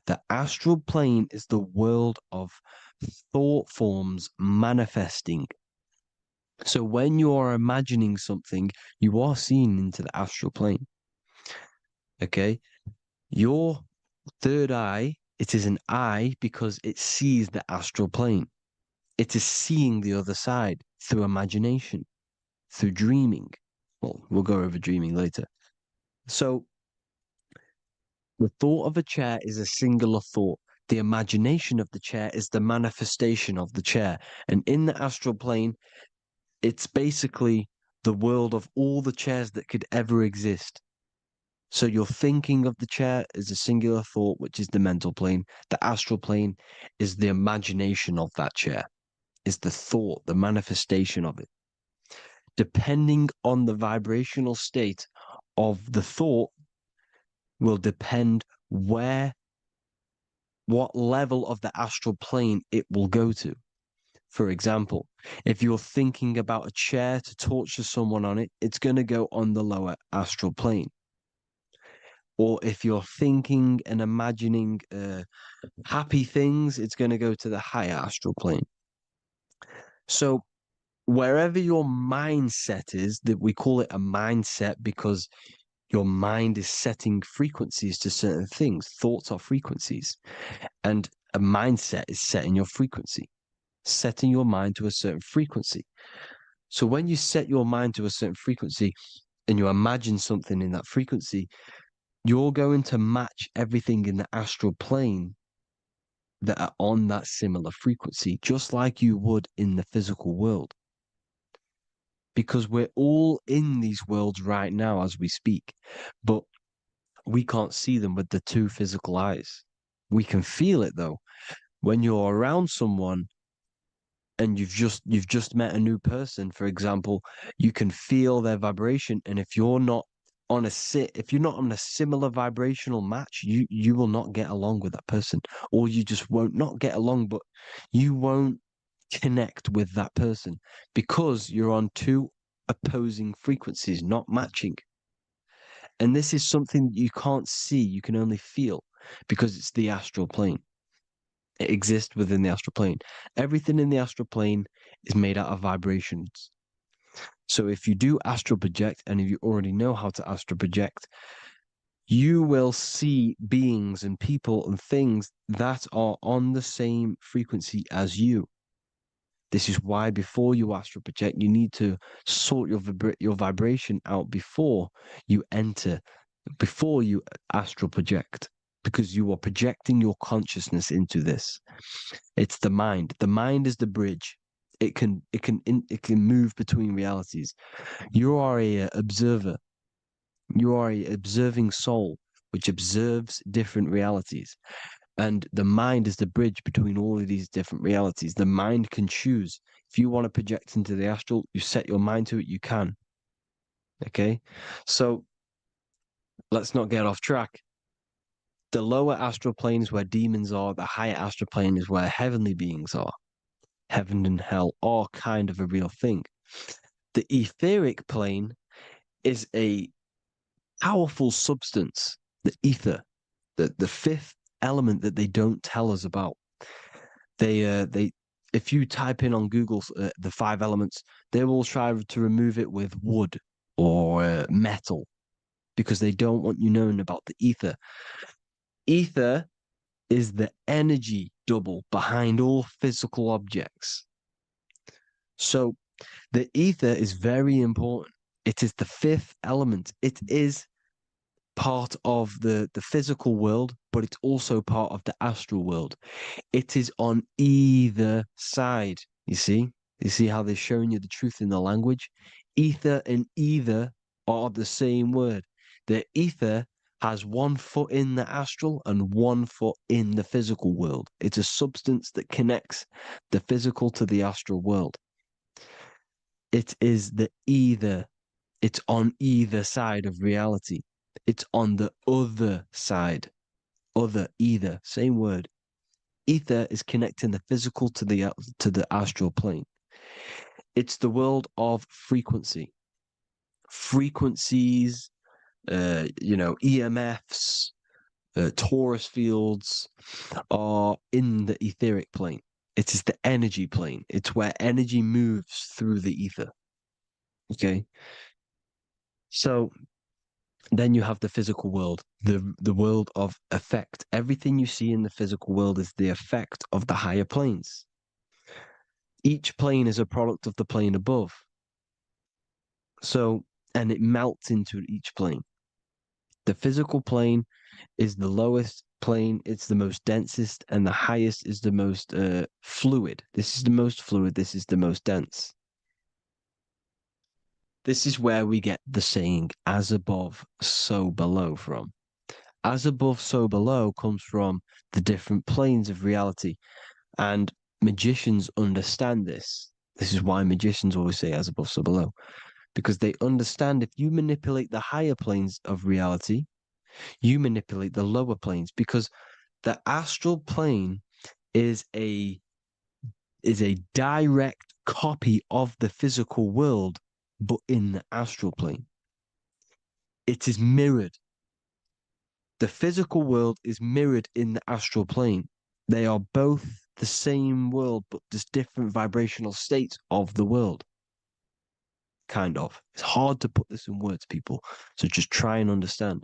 The astral plane is the world of thought forms manifesting. So when you are imagining something, you are seeing into the astral plane. Okay? Your third eye, it is an eye because it sees the astral plane. It is seeing the other side through imagination, through dreaming. Well, we'll go over dreaming later. So the thought of a chair is a singular thought. The imagination of the chair is the manifestation of the chair. And in the astral plane, it's basically the world of all the chairs that could ever exist. So you're thinking of the chair as a singular thought, which is the mental plane. The astral plane is the imagination of that chair, is the thought, the manifestation of it. Depending on the vibrational state of the thought will depend what level of the astral plane it will go to. For example, if you're thinking about a chair to torture someone on it, it's going to go on the lower astral plane. Or if you're thinking and imagining happy things, it's going to go to the higher astral plane. So wherever your mindset is, that we call it a mindset because your mind is setting frequencies to certain things. Thoughts are frequencies. And a mindset is setting your frequency, setting your mind to a certain frequency. So when you set your mind to a certain frequency and you imagine something in that frequency, you're going to match everything in the astral plane that are on that similar frequency, just like you would in the physical world. Because we're all in these worlds right now as we speak, but we can't see them with the two physical eyes. We can feel it though. When you're around someone and you've just met a new person, for example, you can feel their vibration, and if you're not on a similar vibrational match, you will not get along with that person, or you just won't not get along, but you won't connect with that person because you're on two opposing frequencies, not matching. And this is something you can't see, you can only feel because it's the astral plane. It exists within the astral plane. Everything in the astral plane is made out of vibrations. So if you do astral project, and if you already know how to astral project, you will see beings and people and things that are on the same frequency as you. This is why before you astral project, you need to sort your vibration out before you astral project, because you are projecting your consciousness into this. It's the mind. The mind is the bridge. It can move between realities. You are a observer. You are a observing soul which observes different realities. And the mind is the bridge between all of these different realities. The mind can choose. If you want to project into the astral, you set your mind to it, you can. Okay? So let's not get off track. The lower astral plane is where demons are. The higher astral plane is where heavenly beings are. Heaven and hell are kind of a real thing. The etheric plane is a powerful substance, the ether, the fifth element that they don't tell us about. If you type in on Google the 5 elements, they will try to remove it with wood or metal because they don't want you knowing about the ether. Ether is the energy double behind all physical objects. So the ether is very important. It is the 5th element. It is part of the physical world, but it's also part of the astral world. It is on either side. You see how they're showing you the truth in the language? Ether and either are the same word. The ether has 1 foot in the astral and 1 foot in the physical world. It's a substance that connects the physical to the astral world. It is the either. It's on either side of reality. It's on the other side. Other, either, same word. Ether is connecting the physical to the astral plane. It's the world of frequency. Frequencies, EMFs, torus fields are in the etheric plane. It is the energy plane. It's where energy moves through the ether. Okay? So then you have the physical world, the world of effect. Everything you see in the physical world is the effect of the higher planes. Each plane is a product of the plane above. So, and it melts into each plane. The physical plane is the lowest plane, it's the most densest, and the highest is the most fluid. This is the most fluid, this is the most dense. This is where we get the saying, as above, so below from. As above, so below comes from the different planes of reality. And magicians understand this. This is why magicians always say as above, so below. Because they understand if you manipulate the higher planes of reality, you manipulate the lower planes. Because the astral plane is a direct copy of the physical world, but in the astral plane. It is mirrored. The physical world is mirrored in the astral plane. They are both the same world, but there's different vibrational states of the world. Kind of. It's hard to put this in words, people. So just try and understand.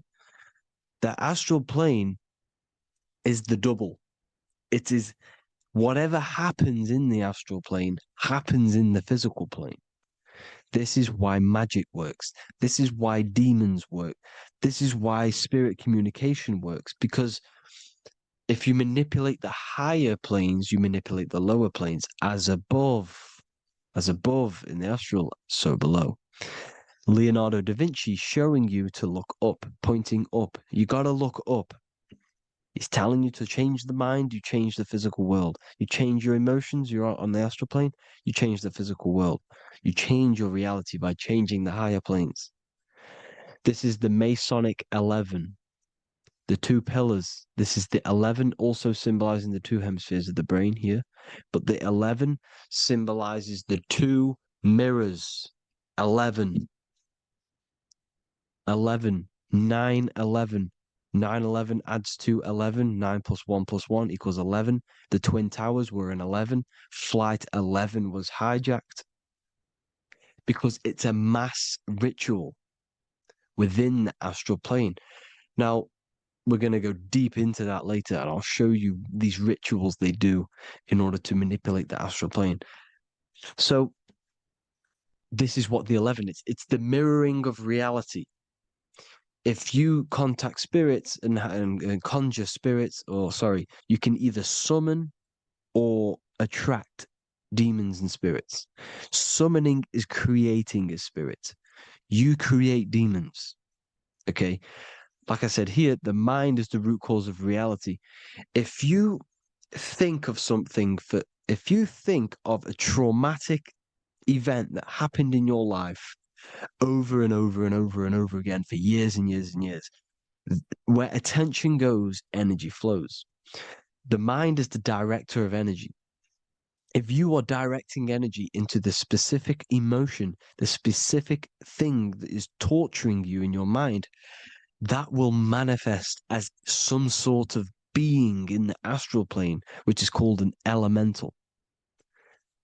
The astral plane is the double. It is whatever happens in the astral plane happens in the physical plane. This is why magic works. This is why demons work. This is why spirit communication works. Because if you manipulate the higher planes, you manipulate the lower planes. As above in the astral, so below. Leonardo da Vinci showing you to look up, pointing up. You got to look up. He's telling you to change the mind, you change the physical world. You change your emotions, you're on the astral plane, you change the physical world. You change your reality by changing the higher planes. This is the Masonic 11, the two pillars. This is the 11 also symbolizing the two hemispheres of the brain here. But the 11 symbolizes the two mirrors. 11, 9, 11. 9, 11 adds to 11. 9 plus 1 plus 1 equals 11. The Twin Towers were in 11. Flight 11 was hijacked because it's a mass ritual within the astral plane. Now, we're going to go deep into that later, and I'll show you these rituals they do in order to manipulate the astral plane. So, this is what the 11 is. It's the mirroring of reality. If you contact spirits and conjure spirits, you can either summon or attract demons and spirits. Summoning is creating a spirit. You create demons. Okay? Like I said here, the mind is the root cause of reality. If you think of if you think of a traumatic event that happened in your life over and over and over and over again for years and years and years, where attention goes, energy flows. The mind is the director of energy. If you are directing energy into the specific emotion, the specific thing that is torturing you in your mind, that will manifest as some sort of being in the astral plane, which is called an elemental.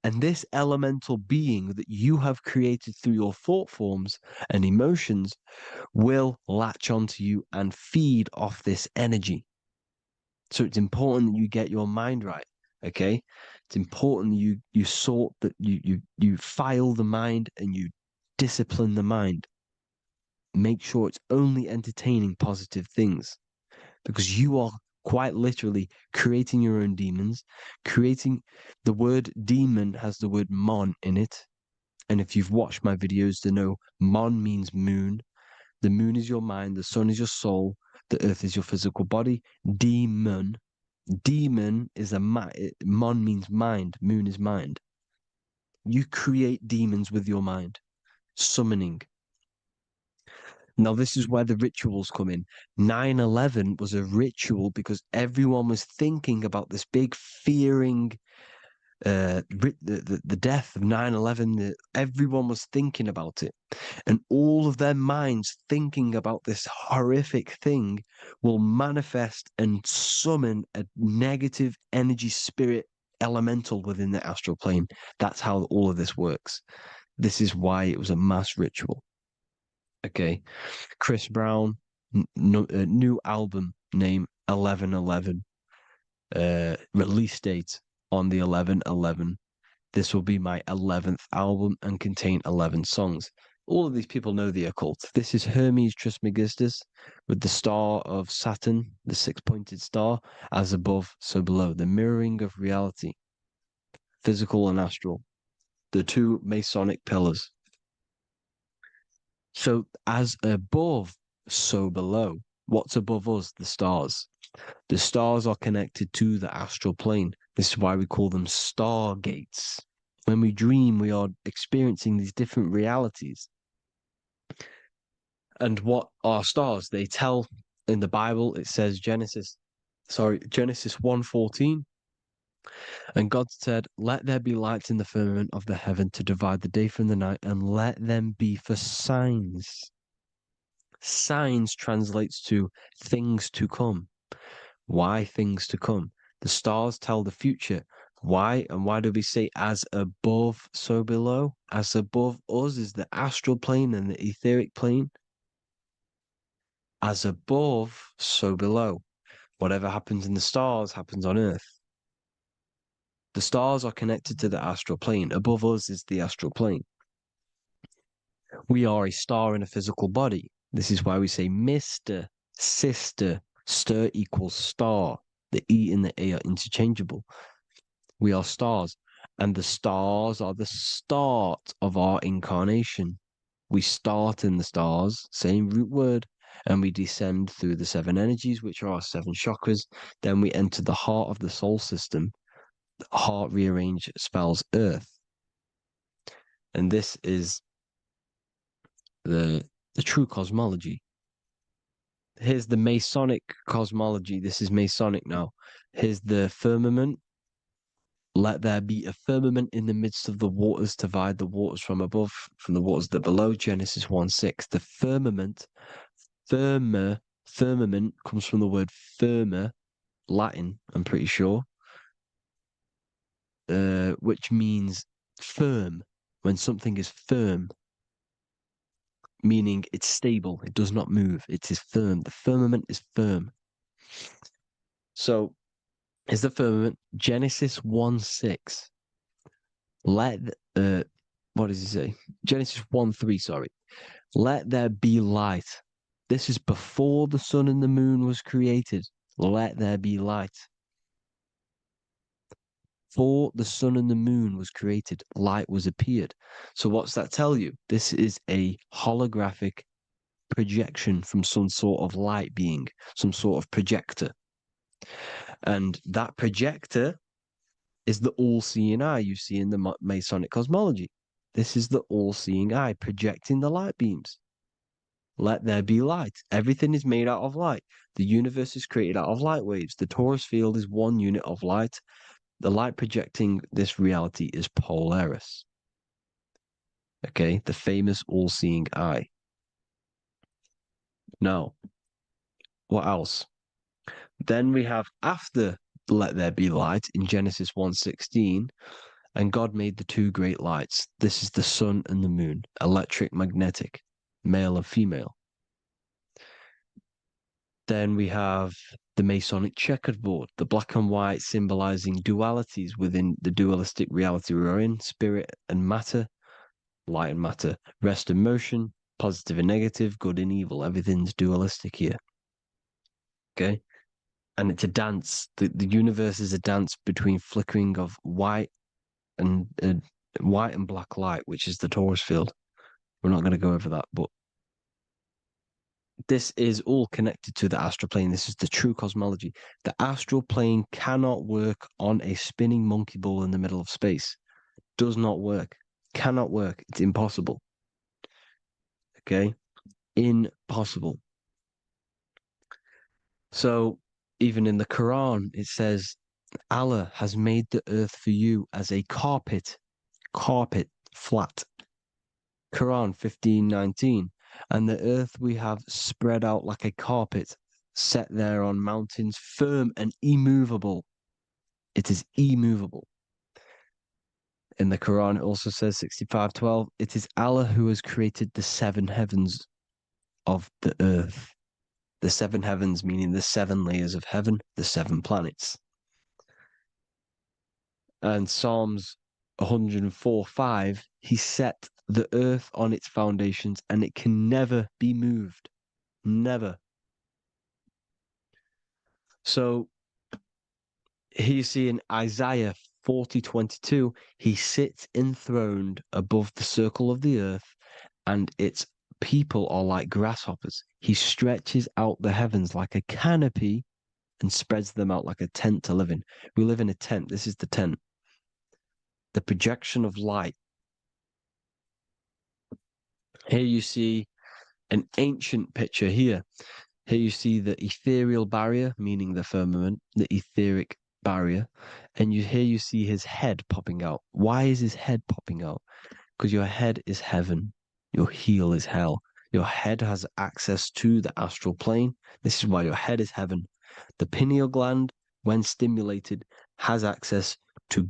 And this elemental being that you have created through your thought forms and emotions will latch onto you and feed off this energy. So it's important that you get your mind right, okay? It's important you sort that you file the mind and you discipline the mind. Make sure it's only entertaining positive things, because you are quite literally creating your own demons. The word demon has the word mon in it. And if you've watched my videos, to know mon means moon. The moon is your mind, the sun is your soul, the earth is your physical body. Demon is mon means mind, moon is mind. You create demons with your mind. Summoning. Now, this is where the rituals come in. 9/11 was a ritual because everyone was thinking about this big fearing, the death of 9/11. Everyone was thinking about it. And all of their minds thinking about this horrific thing will manifest and summon a negative energy spirit elemental within the astral plane. That's how all of this works. This is why it was a mass ritual. Okay, Chris Brown, new album name 11/11, release date on the 11/11. This will be my 11th album and contain 11 songs. all of these people know the occult. This is Hermes Trismegistus with the star of Saturn, the six-pointed star, as above, so below. The mirroring of reality, physical and astral. The two Masonic pillars. So as above, so below. What's above us? The stars. The stars are connected to the astral plane. This is why we call them stargates. When we dream, we are experiencing these different realities. And what are stars? They tell in the Bible, it says Genesis 1:14. And God said, "Let there be lights in the firmament of the heaven to divide the day from the night, and let them be for signs." Signs translates to things to come. Why things to come? The stars tell the future. Why? And why do we say as above, so below? As above us is the astral plane and the etheric plane. As above, so below. Whatever happens in the stars happens on Earth. The stars are connected to the astral plane. Above us is the astral plane. We are a star in a physical body. This is why we say Mr., sister, stir equals star. The E and the A are interchangeable. We are stars, and the stars are the start of our incarnation. We start in the stars, same root word, and we descend through the seven energies, which are our seven chakras. Then we enter the heart of the soul system. The heart rearranged spells earth. And this is the true cosmology. Here's the Masonic cosmology. This is Masonic now. Here's the firmament. Let there be a firmament in the midst of the waters to divide the waters from above, from the waters that below. Genesis 1:6. The firmament, firmament comes from the word firma, Latin, I'm pretty sure, which means firm. When something is firm, meaning it's stable, it does not move, it is firm. The firmament is firm. So, is the firmament Genesis 1:6. What does he say? Genesis 1:3, sorry. Let there be light. This is before the sun and the moon was created. Let there be light. Before the sun and the moon was created, light was appeared. So what's that tell you? This is a holographic projection from some sort of light being, some sort of projector. And that projector is the all-seeing eye you see in the Masonic cosmology. This is the all-seeing eye projecting the light beams. Let there be light. Everything is made out of light. The universe is created out of light waves. The torus field is one unit of light. The light projecting this reality is Polaris. Okay, the famous all-seeing eye. Now, what else? Then we have after let there be light in Genesis 1:16, and God made the two great lights. This is the sun and the moon, electric, magnetic, male and female. Then we have the Masonic checkerboard, the black and white symbolizing dualities within the dualistic reality we're in, spirit and matter, light and matter, rest and motion, positive and negative, good and evil. Everything's dualistic here. Okay? And it's a dance. The universe is a dance between flickering of white and black light, which is the torus field. We're not going to go over that, but this is all connected to the astral plane. This is the true cosmology. The astral plane cannot work on a spinning monkey ball in the middle of space. Does not work. Cannot work. It's impossible. Okay? Impossible. So, even in the Quran, it says, Allah has made the earth for you as a carpet, flat. Quran 15:19. And the earth we have spread out like a carpet, set there on mountains, firm and immovable. It is immovable. In the Quran, it also says 65:12, it is Allah who has created the seven heavens of the earth. The seven heavens meaning the seven layers of heaven, the seven planets. And Psalms 104:5, he set the earth on its foundations, and it can never be moved. Never. So here you see in Isaiah 40:22, he sits enthroned above the circle of the earth, and its people are like grasshoppers. He stretches out the heavens like a canopy and spreads them out like a tent to live in. We live in a tent. This is the tent. The projection of light. Here you see an ancient picture here. Here you see the ethereal barrier, meaning the firmament, the etheric barrier. And here you see his head popping out. Why is his head popping out? Because your head is heaven. Your heel is hell. Your head has access to the astral plane. This is why your head is heaven. The pineal gland, when stimulated, has access to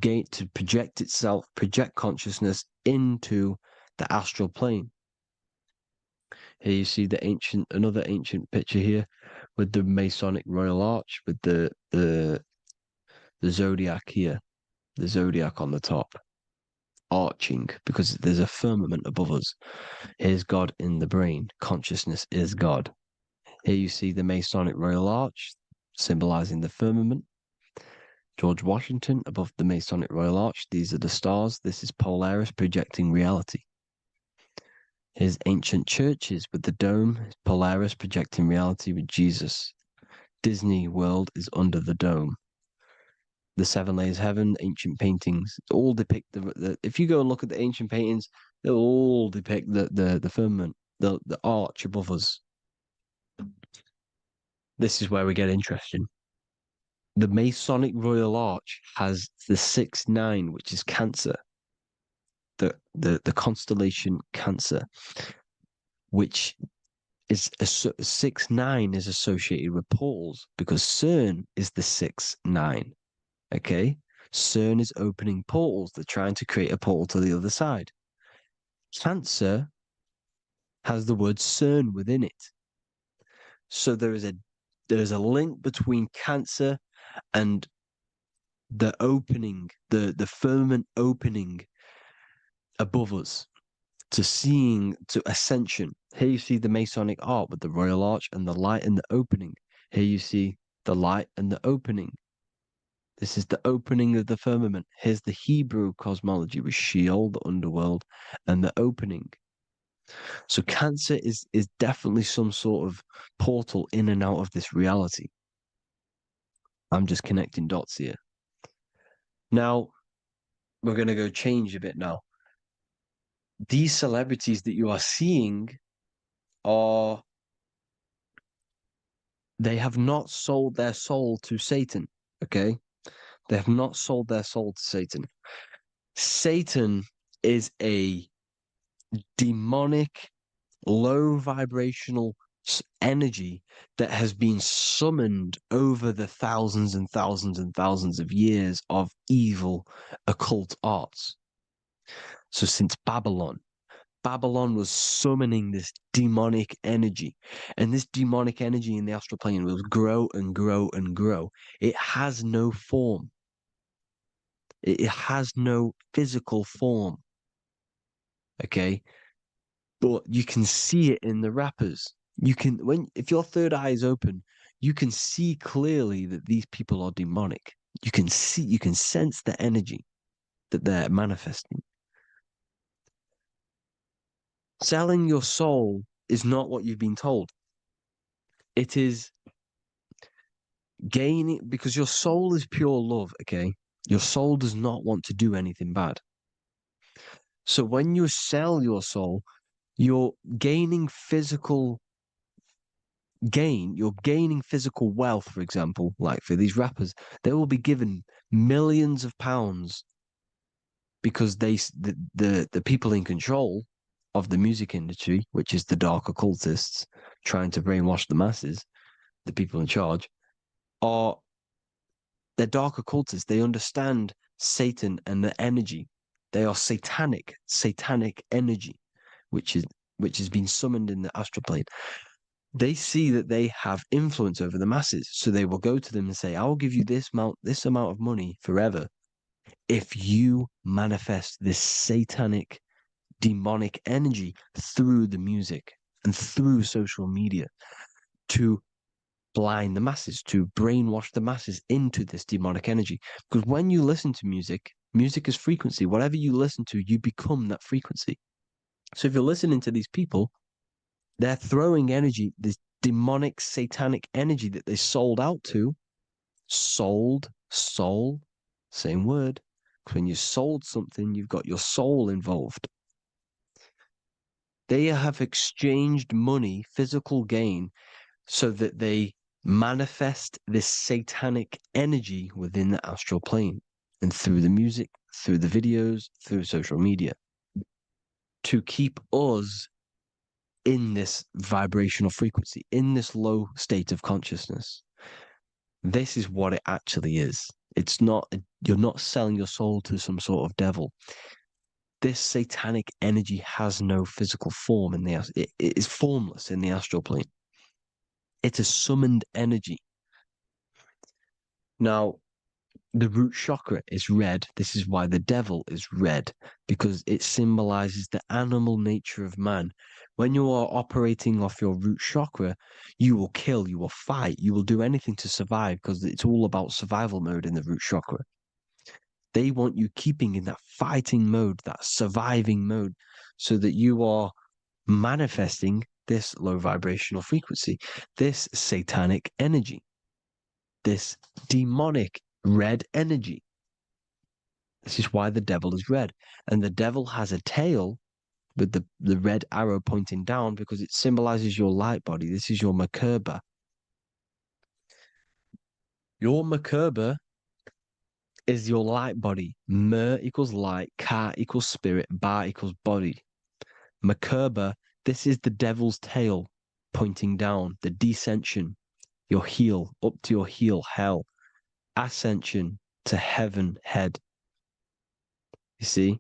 project itself, project consciousness into the astral plane. Here you see another ancient picture here with the Masonic Royal Arch, with the zodiac here, the zodiac on the top, arching, because there's a firmament above us. Here's God in the brain. Consciousness is God. Here you see the Masonic Royal Arch, symbolizing the firmament. George Washington above the Masonic Royal Arch. These are the stars. This is Polaris projecting reality. Here's ancient churches with the dome. Polaris projecting reality with Jesus. Disney World is under the dome. The seven layers of heaven, ancient paintings, all depict if you go and look at the ancient paintings, they'll all depict the firmament, the arch above us. This is where we get interesting. The Masonic Royal Arch has the 6-9, which is Cancer. The constellation Cancer, which is 6-9 is associated with portals, because CERN is the 6-9. Okay, CERN is opening portals. They're trying to create a portal to the other side. Cancer has the word CERN within it, so there is a link between Cancer and the opening, the firmament opening above us to ascension. Here you see the Masonic art with the Royal Arch and the light and the opening. Here you see the light and the opening. This is the opening of the firmament. Here's the Hebrew cosmology with Sheol, the underworld, and the opening. So Cancer is definitely some sort of portal in and out of this reality. I'm just connecting dots here. Now, we're going to go change a bit now. These celebrities that you are seeing they have not sold their soul to Satan, okay? They have not sold their soul to Satan. Satan is a demonic, low vibrational energy that has been summoned over the thousands and thousands and thousands of years of evil occult arts. So since Babylon was summoning this demonic energy, and this demonic energy in the astral plane will grow and grow and grow. It has no form. It has no physical form. Okay? But you can see it in the rappers. If your third eye is open, you can see clearly that these people are demonic. You can sense the energy that they're manifesting. Selling your soul is not what you've been told. It is gaining, because your soul is pure love, okay? Your soul does not want to do anything bad. So when you sell your soul, you're gaining physical gain. You're gaining physical wealth, for example, like for these rappers. They will be given millions of pounds because the people in control of the music industry, which is the dark occultists trying to brainwash the masses, the people in charge, they're dark occultists. They understand Satan and the energy. They are satanic energy, which has been summoned in the astral plane. They see that they have influence over the masses, so they will go to them and say, "I will give you this amount of money forever if you manifest this satanic demonic energy through the music and through social media to blind the masses, to brainwash the masses into this demonic energy. Because when you listen to music, music is frequency. Whatever you listen to, you become that frequency. So if you're listening to these people, they're throwing energy, this demonic, satanic energy that they sold out to. Sold, soul, same word. When you sold something, you've got your soul involved. They have exchanged money, physical gain, so that they manifest this satanic energy within the astral plane and through the music, through the videos, through social media to keep us in this vibrational frequency, in this low state of consciousness. This is what it actually is. It's not, you're not selling your soul to some sort of devil. This satanic energy has no physical form it is formless in the astral plane. It's a summoned energy. Now, the root chakra is red. This is why the devil is red, because it symbolizes the animal nature of man. When you are operating off your root chakra, you will kill, you will fight, you will do anything to survive, because it's all about survival mode in the root chakra. They want you keeping in that fighting mode, that surviving mode, so that you are manifesting this low vibrational frequency, this satanic energy, this demonic red energy. This is why the devil is red. And the devil has a tail with the red arrow pointing down because it symbolizes your light body. This is your Merkaba. Your Merkaba is your light body. Mer equals light, Ka equals spirit, Ba equals body. Merkaba, this is the devil's tail pointing down, the descension, your heel, up to your heel, hell. Ascension to heaven, head. You see,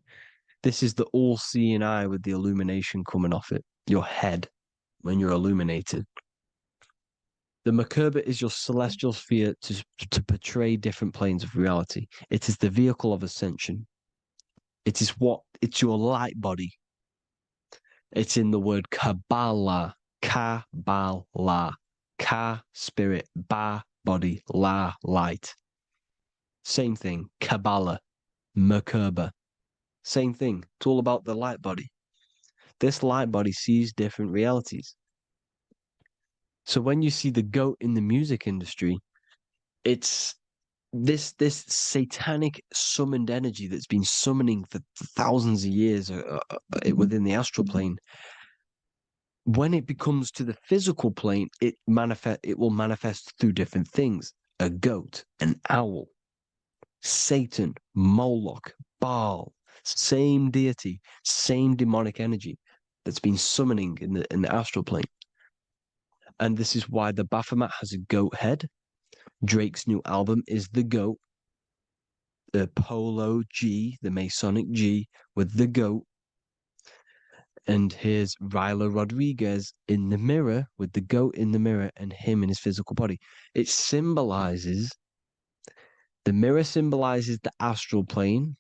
this is the all-seeing eye with the illumination coming off it, your head, when you're illuminated. The Merkaba is your celestial sphere to portray different planes of reality. It is the vehicle of ascension. It's your light body. It's in the word Kabbalah, Kabbalah, Ka, spirit, Ba, body, La, light. Same thing, Kabbalah, Merkaba. Same thing. It's all about the light body. This light body sees different realities. So when you see the goat in the music industry, it's this satanic summoned energy that's been summoning for thousands of years within the astral plane. When it becomes to the physical plane, it will manifest through different things. A goat, an owl, Satan, Moloch, Baal, same deity, same demonic energy that's been summoning in the astral plane. And this is why the Baphomet has a goat head. Drake's new album is the goat. The Polo G, the Masonic G, with the goat. And here's Ryla Rodriguez in the mirror with the goat in the mirror and him in his physical body. It symbolizes, the mirror symbolizes the astral plane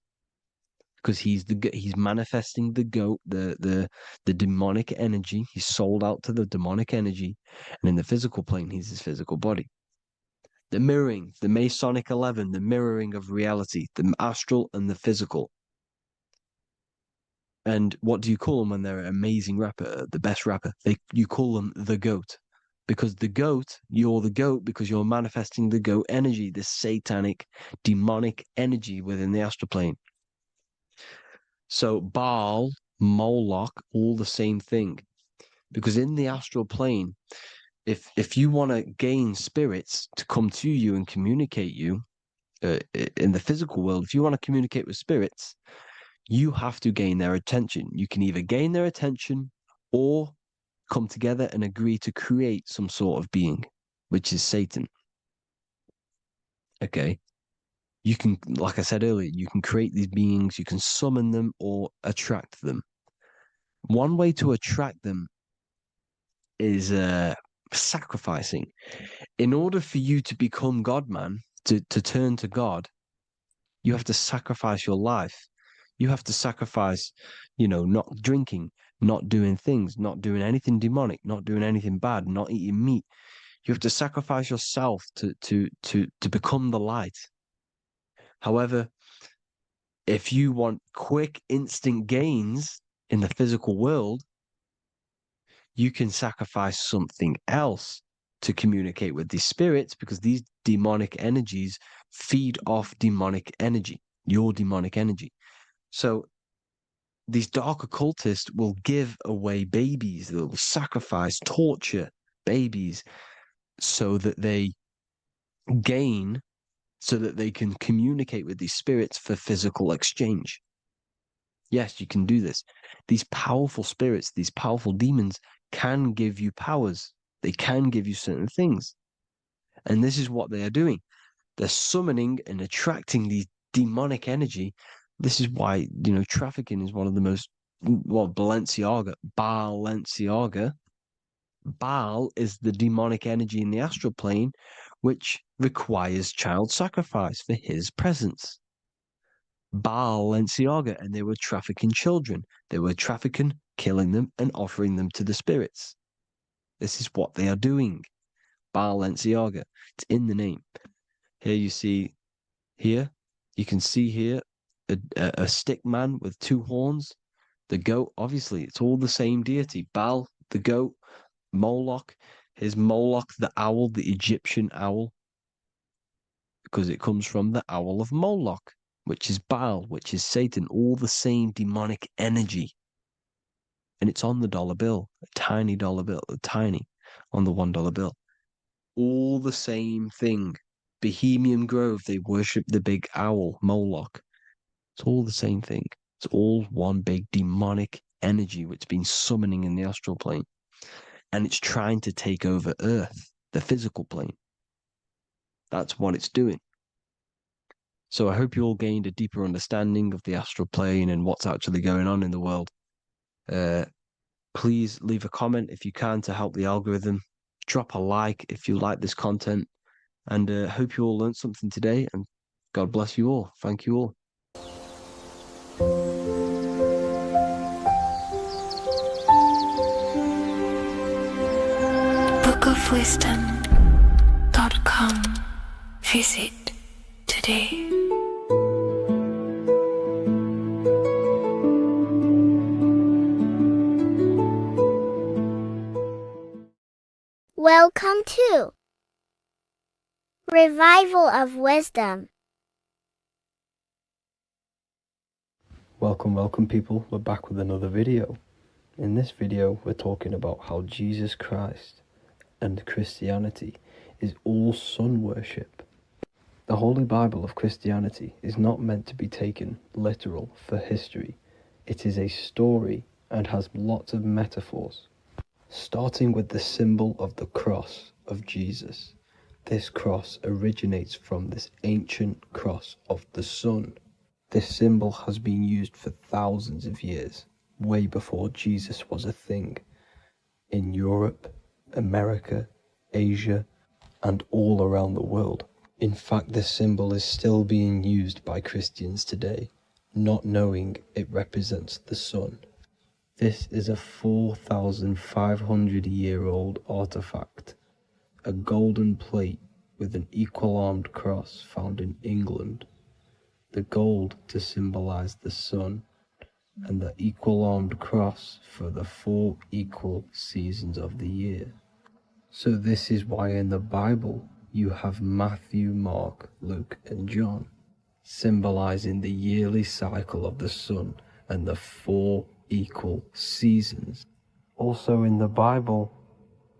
because he's manifesting the goat, the demonic energy. He's sold out to the demonic energy. And in the physical plane, he's his physical body. The mirroring, the Masonic 11, the mirroring of reality, the astral and the physical. And what do you call them when they're an amazing rapper, the best rapper? You call them the goat. Because the goat, you're the goat because you're manifesting the goat energy, this satanic, demonic energy within the astral plane. So Baal, Moloch, all the same thing. Because in the astral plane, if you want to gain spirits to come to you and communicate you in the physical world, if you want to communicate with spirits, you have to gain their attention. You can either gain their attention or come together and agree to create some sort of being, which is Satan. Okay. You can, like I said earlier, you can create these beings, you can summon them or attract them. One way to attract them is sacrificing. In order for you to become God, man, to turn to God, you have to sacrifice your life. You have to sacrifice, not drinking, not doing things, not doing anything demonic, not doing anything bad, not eating meat. You have to sacrifice yourself to become the light. However, if you want quick, instant gains in the physical world, you can sacrifice something else to communicate with these spirits, because these demonic energies feed off demonic energy, your demonic energy. So these dark occultists will give away babies, they will sacrifice, torture babies so that they gain, so that they can communicate with these spirits for physical exchange. Yes, you can do this. These powerful spirits, these powerful demons can give you powers. They can give you certain things. And this is what they are doing. They're summoning and attracting these demonic energy. This is why, trafficking is one of the most, Balenciaga. Baal is the demonic energy in the astral plane, which requires child sacrifice for his presence. Balenciaga, and they were trafficking children. They were trafficking, killing them, and offering them to the spirits. This is what they are doing. Balenciaga. It's in the name. Here you can see here a stick man with two horns. The goat, obviously, it's all the same deity. Baal, the goat, Moloch. Here's Moloch, the owl, the Egyptian owl, because it comes from the owl of Moloch, which is Baal, which is Satan, all the same demonic energy. And it's on the dollar bill, a tiny dollar bill, on the $1 bill. All the same thing. Bohemian Grove, they worship the big owl, Moloch. It's all the same thing. It's all one big demonic energy which has been summoning in the astral plane. And it's trying to take over Earth, the physical plane. That's what it's doing. So I hope you all gained a deeper understanding of the astral plane and what's actually going on in the world. Please leave a comment if you can to help the algorithm. Drop a like if you like this content. And hope you all learned something today. And God bless you all. Thank you all. bookofwisdom.com. Visit today. Welcome to Revival of Wisdom. Welcome people, we're back with another video. In this video we're talking about how Jesus Christ and Christianity is all sun worship. The Holy Bible of Christianity is not meant to be taken literal for history. It is a story and has lots of metaphors. Starting with the symbol of the cross of Jesus. This cross originates from this ancient cross of the sun. This symbol has been used for thousands of years, way before Jesus was a thing, in Europe, America, Asia, and all around the world. In fact, this symbol is still being used by Christians today, not knowing it represents the sun. This is a 4,500-year-old artifact, a golden plate with an equal-armed cross found in England. The gold to symbolize the sun, and the equal-armed cross for the 4 equal seasons of the year. So this is why in the Bible you have Matthew, Mark, Luke, and John, symbolizing the yearly cycle of the sun and the 4 equal seasons. Also in the Bible,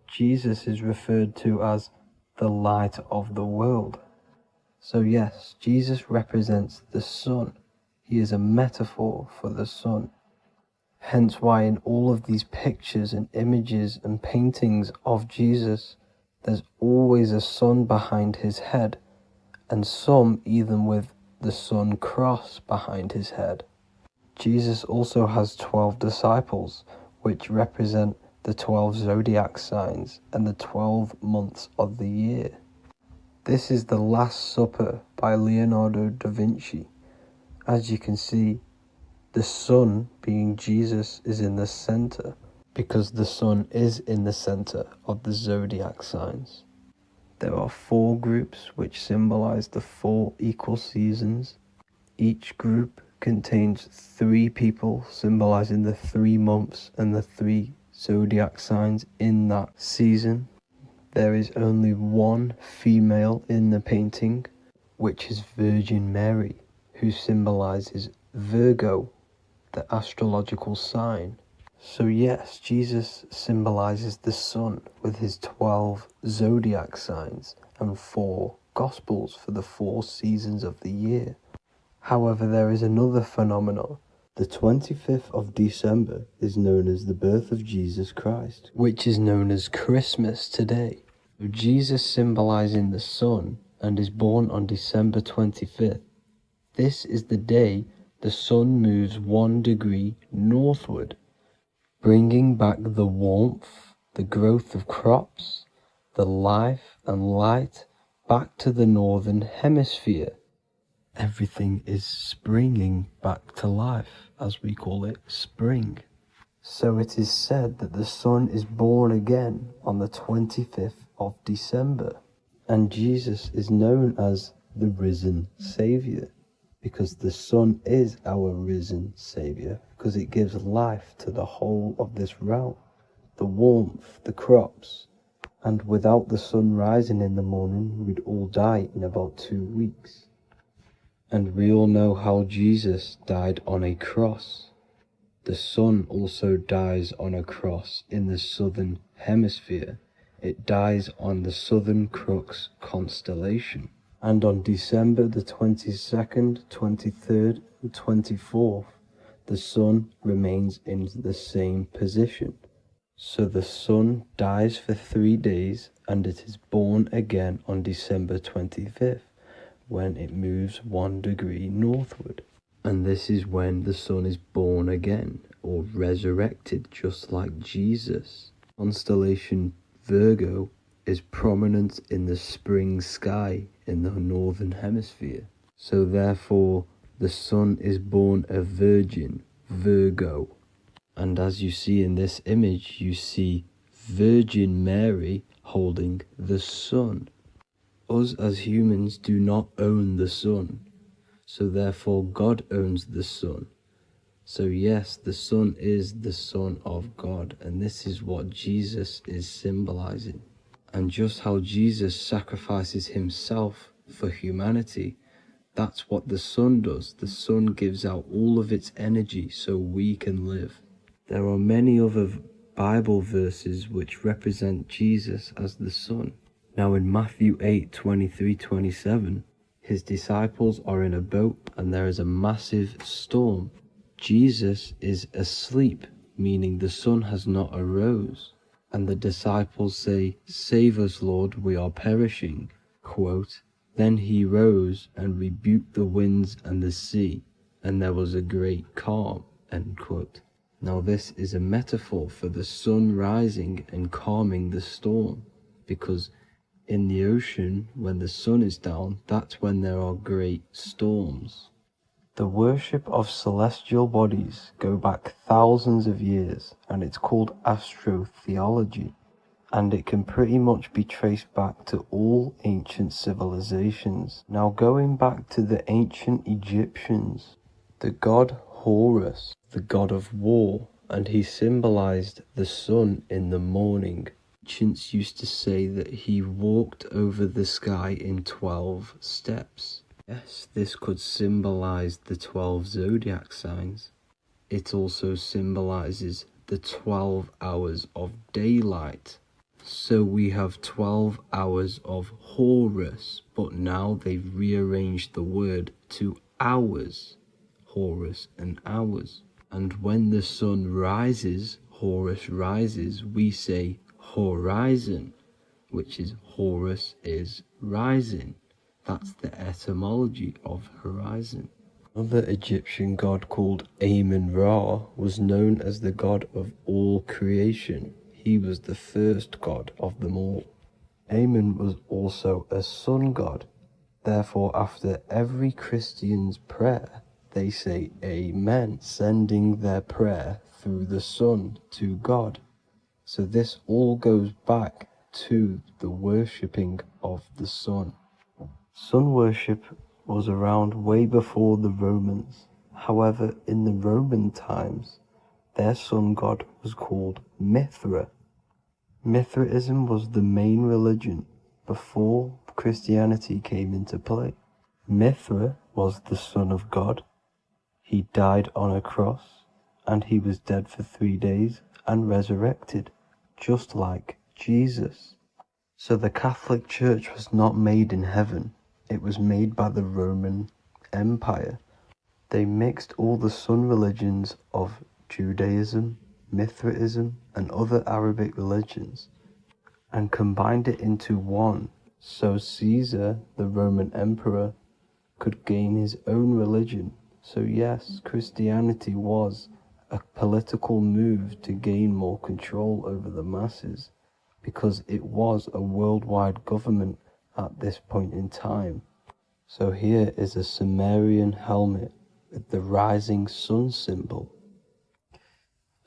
Jesus is referred to as the light of the world. So yes, Jesus represents the sun. He is a metaphor for the sun. Hence why in all of these pictures and images and paintings of Jesus, there's always a sun behind his head, and some even with the sun cross behind his head. Jesus also has 12 disciples, which represent the 12 zodiac signs and the 12 months of the year. This is the Last Supper by Leonardo da Vinci. As you can see, The sun, being Jesus, is in the center, because the sun is in the center of the zodiac signs. There are 4 groups which symbolize the 4 equal seasons. Each group contains 3 people symbolizing the 3 months and the 3 zodiac signs in that season. There is only 1 female in the painting, which is Virgin Mary, who symbolizes Virgo, the astrological sign. So yes, Jesus symbolizes the sun with his 12 zodiac signs and 4 gospels for the 4 seasons of the year. However, there is another phenomenon. The 25th of December is known as the birth of Jesus Christ, which is known as Christmas today. Jesus symbolizing the sun and is born on December 25th. This is the day the sun moves 1 degree northward, bringing back the warmth, the growth of crops, the life and light back to the northern hemisphere. Everything is springing back to life, as we call it, spring. So it is said that the sun is born again on the 25th of December, and Jesus is known as the risen Saviour, because the sun is our risen Saviour, because it gives life to the whole of this realm, the warmth, the crops, and without the sun rising in the morning, we'd all die in about 2 weeks. And we all know how Jesus died on a cross. The sun also dies on a cross in the southern hemisphere. It dies on the Southern Crux constellation. And on December the 22nd, 23rd, and 24th, the sun remains in the same position. So the sun dies for 3 days, and it is born again on December 25th, when it moves 1 degree northward. And this is when the sun is born again, or resurrected, just like Jesus. Constellation Virgo is prominent in the spring sky in the northern hemisphere. So therefore, the sun is born a virgin, Virgo. And as you see in this image, you see Virgin Mary holding the sun. Us as humans do not own the sun, so therefore God owns the sun. So yes, the sun is the Son of God, and this is what Jesus is symbolizing. And just how Jesus sacrifices himself for humanity, that's what the sun does. The sun gives out all of its energy so we can live. There are many other Bible verses which represent Jesus as the sun. Now in Matthew 8:23-27, his disciples are in a boat and there is a massive storm. Jesus is asleep, meaning the sun has not arose. And the disciples say, "Save us, Lord, we are perishing." Quote, "Then he rose and rebuked the winds and the sea, and there was a great calm." End quote. Now this is a metaphor for the sun rising and calming the storm, because in the ocean, when the sun is down, that's when there are great storms. The worship of celestial bodies go back thousands of years, and it's called astrotheology, and it can pretty much be traced back to all ancient civilizations. Now going back to the ancient Egyptians, the god Horus, the god of war, and he symbolized the sun in the morning. Ancients used to say that he walked over the sky in 12 steps. Yes, this could symbolize the 12 zodiac signs. It also symbolizes the 12 hours of daylight. So we have 12 hours of Horus, but now they've rearranged the word to hours. Horus and hours. And when the sun rises, Horus rises, we say horizon, which is Horus is rising. That's the etymology of horizon. Another Egyptian god called Amun-Ra was known as the god of all creation. He was the first god of them all. Amun was also a sun god. Therefore, after every Christian's prayer, they say Amen, sending their prayer through the sun to God. So this all goes back to the worshipping of the sun. Sun worship was around way before the Romans. However, in the Roman times, their sun god was called Mithra. Mithraism was the main religion before Christianity came into play. Mithra was the son of God. He died on a cross, and he was dead for 3 days and resurrected, just like Jesus. So the Catholic Church was not made in heaven, it was made by the Roman Empire. They mixed all the sun religions of Judaism, Mithraism, and other Arabic religions, and combined it into one, so Caesar, the Roman emperor, could gain his own religion. So yes, Christianity was a political move to gain more control over the masses, because it was a worldwide government at this point in time. So here is a Sumerian helmet with the rising sun symbol.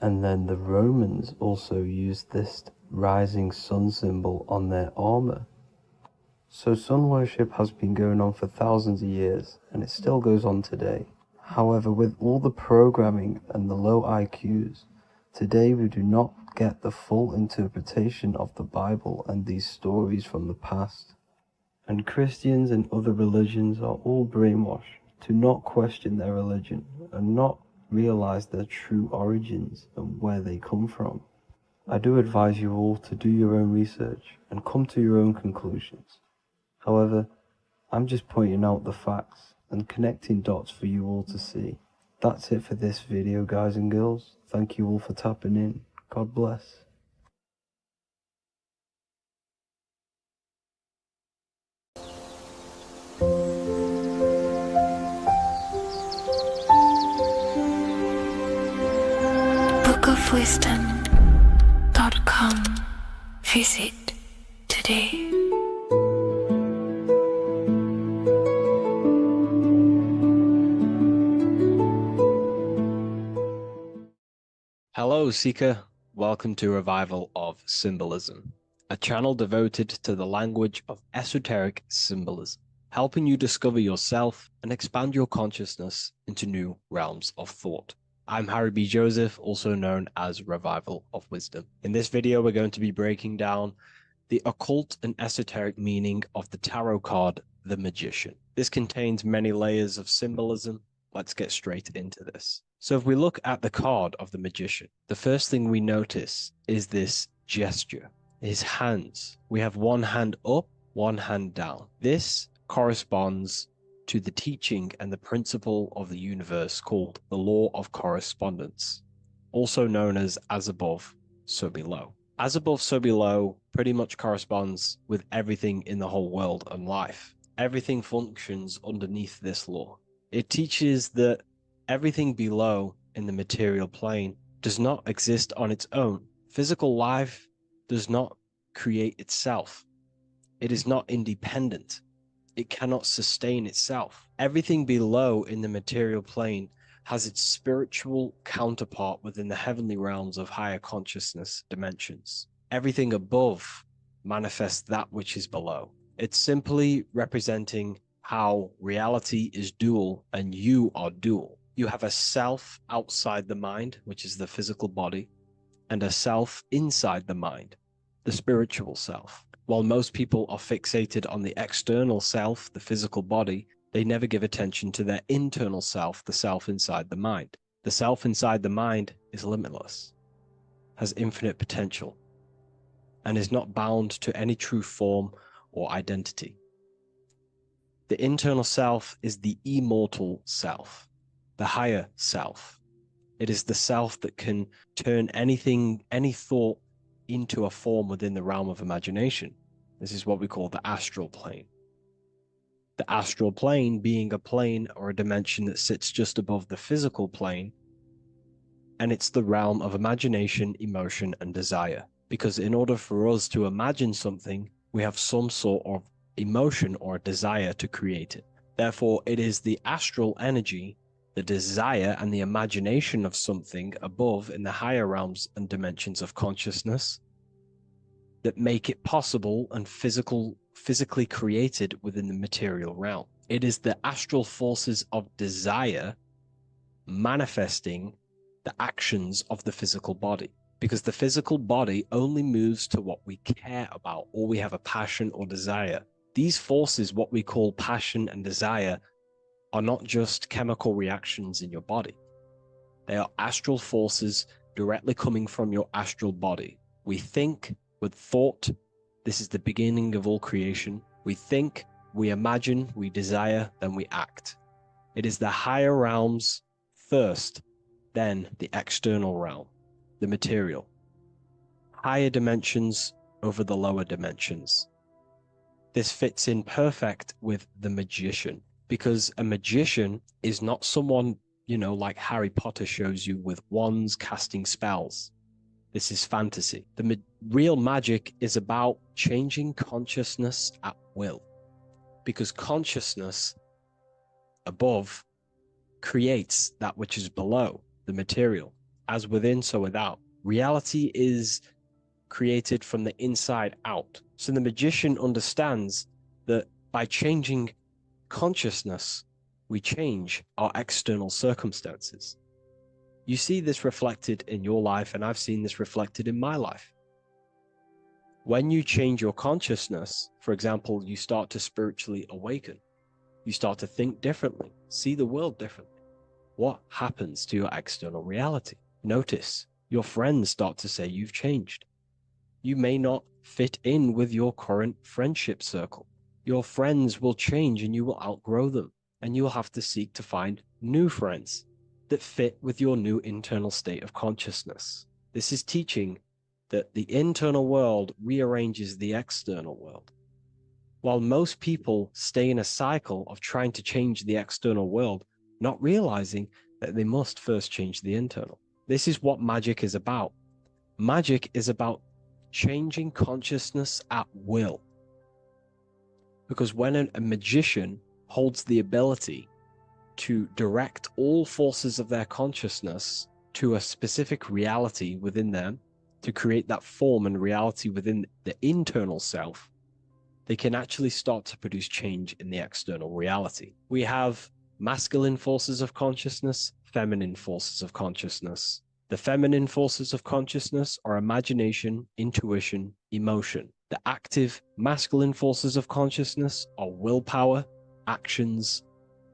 And then the Romans also used this rising sun symbol on their armor. So sun worship has been going on for thousands of years, and it still goes on today. However, with all the programming and the low IQs, today we do not get the full interpretation of the Bible and these stories from the past. And Christians and other religions are all brainwashed to not question their religion and not realize their true origins and where they come from. I do advise you all to do your own research and come to your own conclusions. However, I'm just pointing out the facts and connecting dots for you all to see. That's it for this video, guys and girls. Thank you all for tapping in. God bless. bookofwisdom.com. Visit today. Hello, Seeker. Welcome to Revival of Symbolism, a channel devoted to the language of esoteric symbolism, helping you discover yourself and expand your consciousness into new realms of thought. I'm Harry B. Joseph, also known as Revival of Wisdom. In this video, we're going to be breaking down the occult and esoteric meaning of the tarot card, the Magician. This contains many layers of symbolism. Let's get straight into this. So if we look at the card of the Magician, the first thing we notice is this gesture, his hands. We have one hand up, one hand down. This corresponds to the teaching and the principle of the universe called the law of correspondence, also known as above, so below. As above, so below pretty much corresponds with everything in the whole world and life. Everything functions underneath this law. It teaches that everything below in the material plane does not exist on its own. Physical life does not create itself. It is not independent. It cannot sustain itself. Everything below in the material plane has its spiritual counterpart within the heavenly realms of higher consciousness dimensions. Everything above manifests that which is below. It's simply representing how reality is dual and you are dual. You have a self outside the mind, which is the physical body, and a self inside the mind, the spiritual self. While most people are fixated on the external self, the physical body, they never give attention to their internal self, the self inside the mind. The self inside the mind is limitless, has infinite potential, and is not bound to any true form or identity. The internal self is the immortal self, the higher self. It is the self that can turn anything, any thought, into a form within the realm of imagination. This is what we call the astral plane. The astral plane being a plane or a dimension that sits just above the physical plane, and it's the realm of imagination, emotion, and desire. Because in order for us to imagine something, we have some sort of emotion or desire to create it. Therefore, it is the astral energy the desire and the imagination of something above in the higher realms and dimensions of consciousness that make it possible and physically created within the material realm. It is the astral forces of desire manifesting the actions of the physical body, because the physical body only moves to what we care about or we have a passion or desire. These forces, what we call passion and desire, are not just chemical reactions in your body. They are astral forces directly coming from your astral body. We think with thought. This is the beginning of all creation. We think, we imagine, we desire, then we act. It is the higher realms first, then the external realm, the material. Higher dimensions over the lower dimensions. This fits in perfect with the magician, because a magician is not someone, like Harry Potter shows you with wands casting spells. This is fantasy. The real magic is about changing consciousness at will, because consciousness above creates that which is below, the material. As within, so without. Reality is created from the inside out. So the magician understands that by changing consciousness, we change our external circumstances. You see this reflected in your life, and I've seen this reflected in my life. When you change your consciousness, for example, you start to spiritually awaken. You start to think differently, see the world differently. What happens to your external reality? Notice your friends start to say you've changed. You may not fit in with your current friendship circle. Your friends will change and you will outgrow them, and you will have to seek to find new friends that fit with your new internal state of consciousness. This is teaching that the internal world rearranges the external world. While most people stay in a cycle of trying to change the external world, not realizing that they must first change the internal. This is what magic is about. Magic is about changing consciousness at will. Because when a magician holds the ability to direct all forces of their consciousness to a specific reality within them, to create that form and reality within the internal self, they can actually start to produce change in the external reality. We have masculine forces of consciousness, feminine forces of consciousness. The feminine forces of consciousness are imagination, intuition, emotion. The active masculine forces of consciousness are willpower, actions,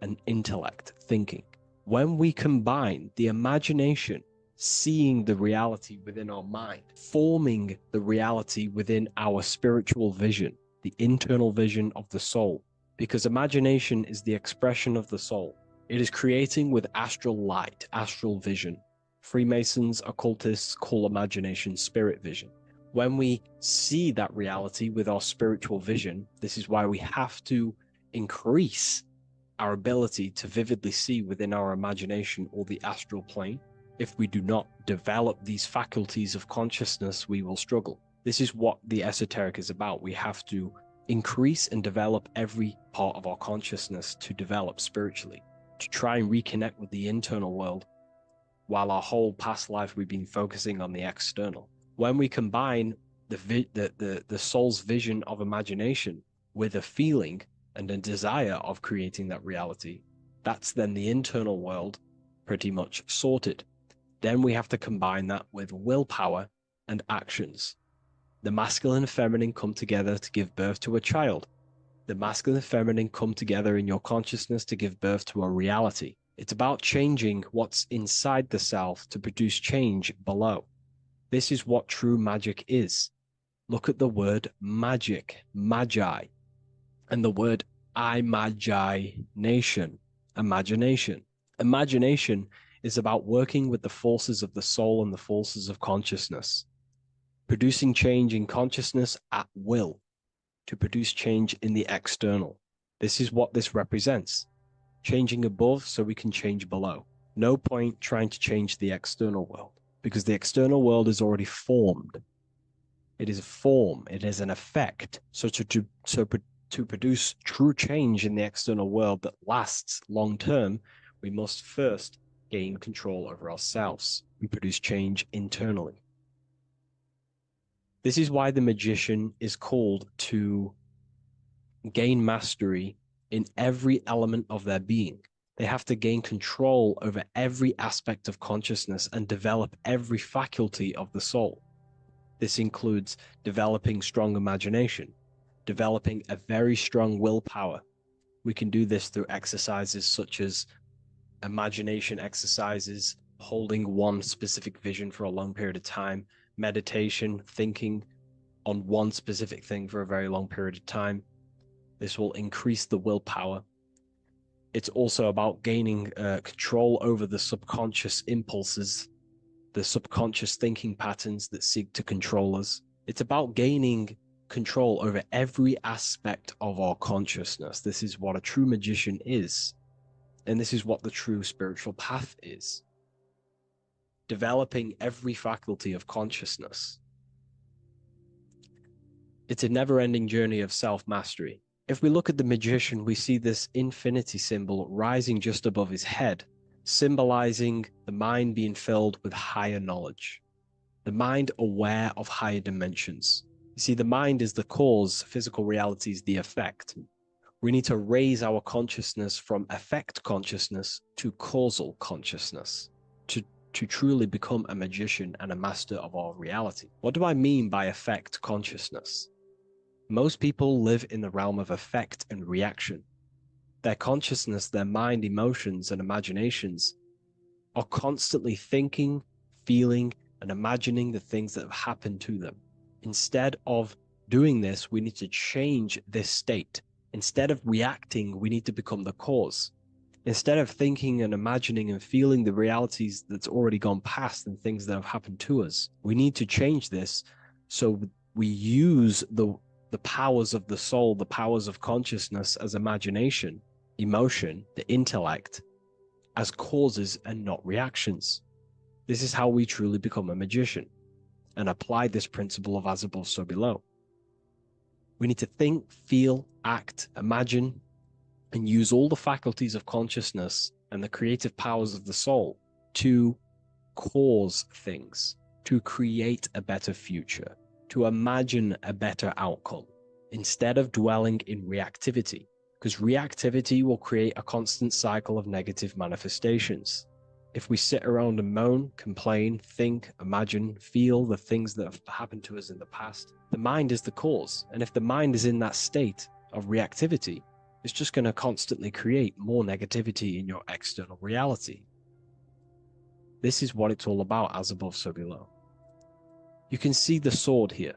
and intellect, thinking. When we combine the imagination, seeing the reality within our mind, forming the reality within our spiritual vision, the internal vision of the soul, because imagination is the expression of the soul. It is creating with astral light, astral vision. Freemasons, occultists call imagination spirit vision. When we see that reality with our spiritual vision, this is why we have to increase our ability to vividly see within our imagination or the astral plane. If we do not develop these faculties of consciousness, we will struggle. This is what the esoteric is about. We have to increase and develop every part of our consciousness to develop spiritually, to try and reconnect with the internal world, while our whole past life we've been focusing on the external. When we combine the soul's vision of imagination with a feeling and a desire of creating that reality, that's then the internal world pretty much sorted. Then we have to combine that with willpower and actions. The masculine and feminine come together to give birth to a child. The masculine and feminine come together in your consciousness to give birth to a reality. It's about changing what's inside the self to produce change below. This is what true magic is. Look at the word magic, magi, and the word imagination, imagination. Imagination is about working with the forces of the soul and the forces of consciousness, producing change in consciousness at will to produce change in the external. This is what this represents. Changing above so we can change below. No point trying to change the external world, because the external world is already formed. It is a form, it is an effect. So to produce true change in the external world that lasts long term, we must first gain control over ourselves and produce change internally. This is why the magician is called to gain mastery in every element of their being. They have to gain control over every aspect of consciousness and develop every faculty of the soul. This includes developing strong imagination, developing a very strong willpower. We can do this through exercises such as imagination exercises, holding one specific vision for a long period of time, meditation, thinking on one specific thing for a very long period of time. This will increase the willpower. It's also about gaining control over the subconscious impulses, the subconscious thinking patterns that seek to control us. It's about gaining control over every aspect of our consciousness. This is what a true magician is. And this is what the true spiritual path is. Developing every faculty of consciousness. It's a never-ending journey of self-mastery. If we look at the magician, we see this infinity symbol rising just above his head, symbolizing the mind being filled with higher knowledge, the mind aware of higher dimensions. You see, the mind is the cause, physical reality is the effect. We need to raise our consciousness from effect consciousness to causal consciousness to truly become a magician and a master of our reality. What do I mean by effect consciousness? Most people live in the realm of effect and reaction. Their consciousness, their mind, emotions, and imaginations are constantly thinking, feeling, and imagining the things that have happened to them. Instead of doing this, we need to change this state. Instead of reacting, we need to become the cause. Instead of thinking and imagining and feeling the realities that's already gone past and things that have happened to us, we need to change this so we use the powers of the soul, the powers of consciousness as imagination, emotion, the intellect, as causes and not reactions. This is how we truly become a magician and apply this principle of as above, so below. We need to think, feel, act, imagine, and use all the faculties of consciousness and the creative powers of the soul to cause things, to create a better future, to imagine a better outcome, instead of dwelling in reactivity, because reactivity will create a constant cycle of negative manifestations. If we sit around and moan, complain, think, imagine, feel the things that have happened to us in the past, the mind is the cause. And if the mind is in that state of reactivity, it's just going to constantly create more negativity in your external reality. This is what it's all about, as above, so below. You can see the sword here.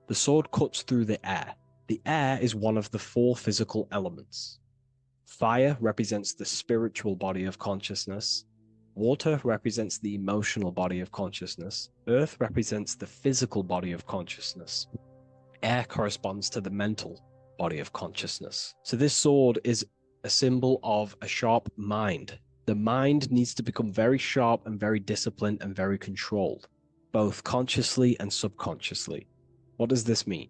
The sword cuts through the air. The air is one of the 4 physical elements. Fire represents the spiritual body of consciousness. Water represents the emotional body of consciousness. Earth represents the physical body of consciousness. Air corresponds to the mental body of consciousness. So this sword is a symbol of a sharp mind. The mind needs to become very sharp and very disciplined and very controlled, both consciously and subconsciously. What does this mean?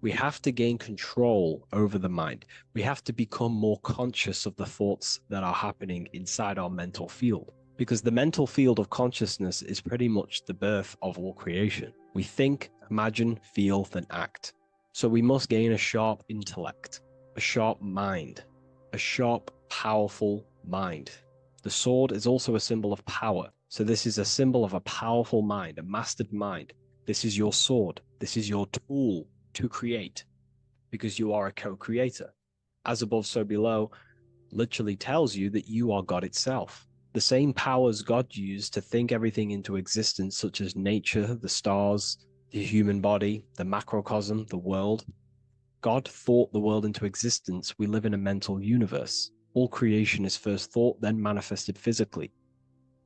We have to gain control over the mind. We have to become more conscious of the thoughts that are happening inside our mental field, because the mental field of consciousness is pretty much the birth of all creation. We think, imagine, feel, then act. So we must gain a sharp intellect, a sharp mind, a sharp, powerful mind. The sword is also a symbol of power. So this is a symbol of a powerful mind, a mastered mind. This is your sword. This is your tool to create, because you are a co-creator. As above, so below literally tells you that you are God itself. The same powers God used to think everything into existence, such as nature, the stars, the human body, the macrocosm, the world. God thought the world into existence. We live in a mental universe. All creation is first thought, then manifested physically.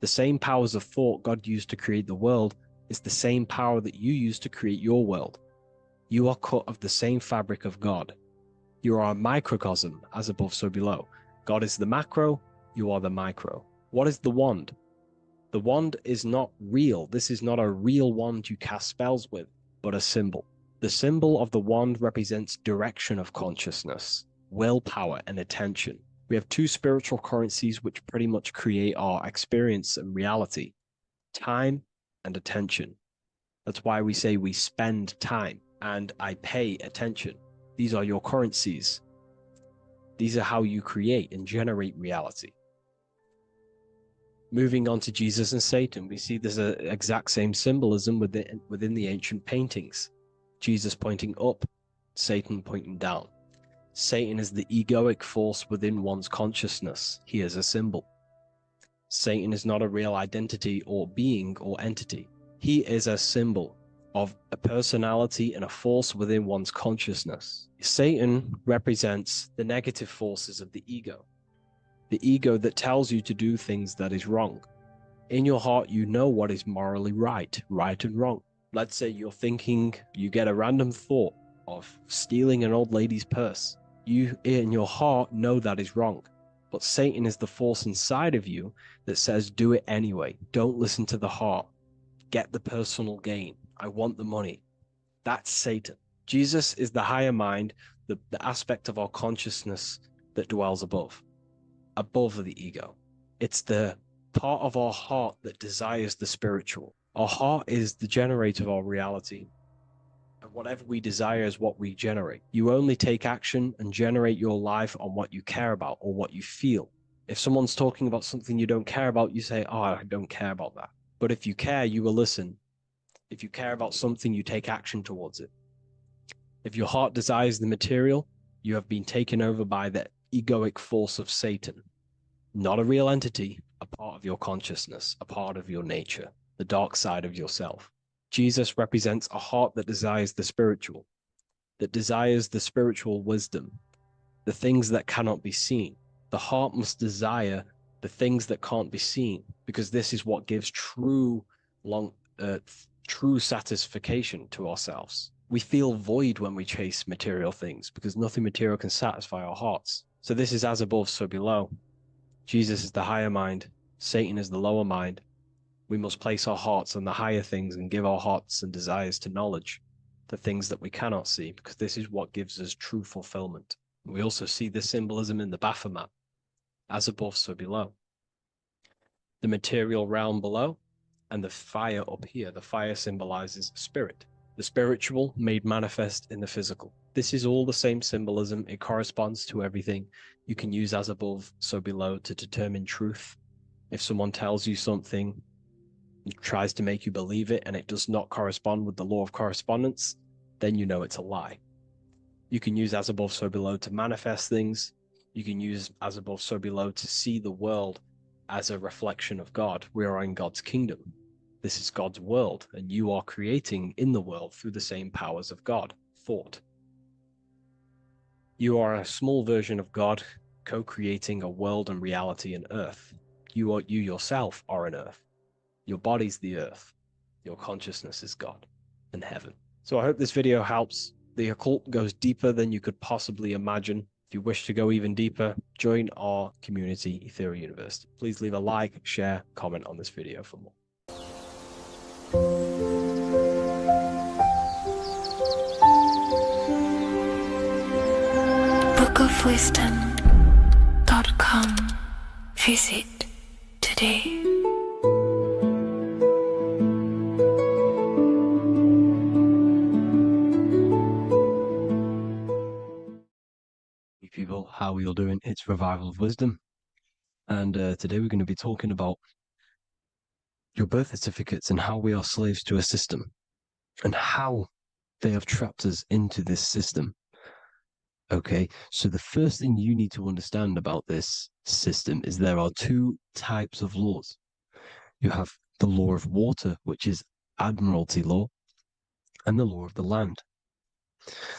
The same powers of thought God used to create the world is the same power that you use to create your world. You are cut of the same fabric of God. You are a microcosm, as above, so below. God is the macro, you are the micro. What is the wand? The wand is not real. This is not a real wand you cast spells with, but a symbol. The symbol of the wand represents direction of consciousness, willpower, and attention. We have two spiritual currencies which pretty much create our experience and reality: time and attention. That's why we say we spend time and I pay attention. These are your currencies. These are how you create and generate reality. Moving on to Jesus and Satan, we see there's an exact same symbolism within the ancient paintings. Jesus pointing up, Satan pointing down. Satan is the egoic force within one's consciousness. He is a symbol. Satan is not a real identity or being or entity. He is a symbol of a personality and a force within one's consciousness. Satan represents the negative forces of the ego that tells you to do things that is wrong. In your heart, you know what is morally right and wrong. Let's say you're thinking, you get a random thought of stealing an old lady's purse. You, in your heart, know that is wrong. But Satan is the force inside of you that says, do it anyway. Don't listen to the heart. Get the personal gain. I want the money. That's Satan. Jesus is the higher mind, the aspect of our consciousness that dwells above the ego. It's the part of our heart that desires the spiritual. Our heart is the generator of our reality. And whatever we desire is what we generate. You only take action and generate your life on what you care about or what you feel. If someone's talking about something you don't care about, you say, oh, I don't care about that. But if you care, you will listen. If you care about something, you take action towards it. If your heart desires the material, you have been taken over by the egoic force of Satan. Not a real entity, a part of your consciousness, a part of your nature, the dark side of yourself. Jesus represents a heart that desires the spiritual wisdom, the things that cannot be seen. The heart must desire the things that can't be seen, because this is what gives true satisfaction to ourselves. We feel void when we chase material things because nothing material can satisfy our hearts. So this is as above, so below. Jesus is the higher mind. Satan is the lower mind. We must place our hearts on the higher things and give our hearts and desires to knowledge, the things that we cannot see, because this is what gives us true fulfillment. We also see this symbolism in the Baphomet. As above, so below. The material realm below and the fire up here. The fire symbolizes spirit. The spiritual made manifest in the physical. This is all the same symbolism. It corresponds to everything. You can use as above, so below to determine truth. If someone tells you something, tries to make you believe it, and it does not correspond with the law of correspondence, then you know it's a lie. You can use as above, so below to manifest things. You can use as above, so below to see the world as a reflection of God. We are in God's kingdom. This is God's world, and you are creating in the world through the same powers of God, thought. You are a small version of God, co-creating a world and reality in earth. You yourself are an earth. Your body's the earth. Your consciousness is God and heaven. So I hope this video helps. The occult goes deeper than you could possibly imagine. If you wish to go even deeper, join our community, Ethereal University. Please leave a like, share, comment on this video for more. bookofwisdom.com. Visit today. People, how are you all doing? It's Revival of Wisdom, and today we're going to be talking about your birth certificates and how we are slaves to a system and how they have trapped us into this system. Okay, so the first thing you need to understand about this system is there are two types of laws. You have the law of water, which is admiralty law, and the law of the land.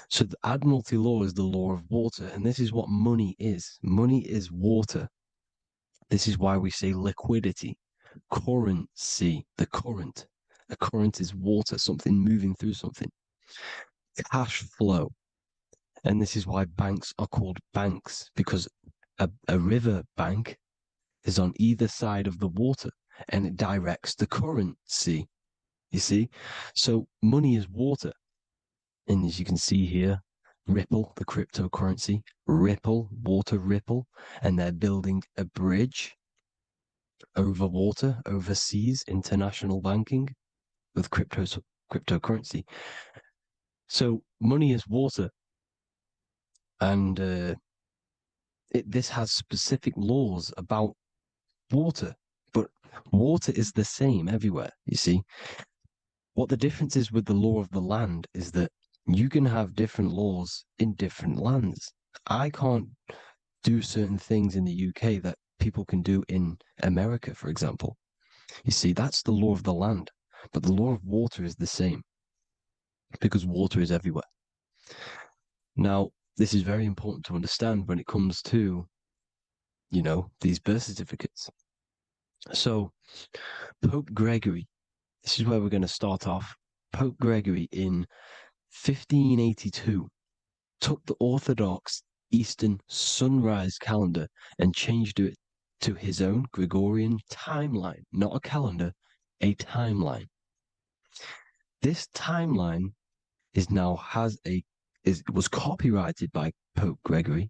So the admiralty law is the law of water, and this is what money is. Money is water. This is why we say liquidity, currency, the current. A current is water, something moving through something. Cash flow. And this is why banks are called banks, because a river bank is on either side of the water, and it directs the currency. You see? So money is water. And as you can see here, Ripple, the cryptocurrency, Ripple, water Ripple, and they're building a bridge over water, overseas, international banking with cryptocurrency. So money is water, and this has specific laws about water, but water is the same everywhere. You see, what the difference is with the law of the land is that you can have different laws in different lands. I can't do certain things in the UK that people can do in America, for example. You see, that's the law of the land, but the law of water is the same because water is everywhere. Now, this is very important to understand when it comes to, these birth certificates. So, Pope Gregory, this is where we're going to start off. Pope Gregory in 1582 took the Orthodox Eastern sunrise calendar and changed it to his own Gregorian timeline, not a calendar, a timeline. This timeline was copyrighted by Pope Gregory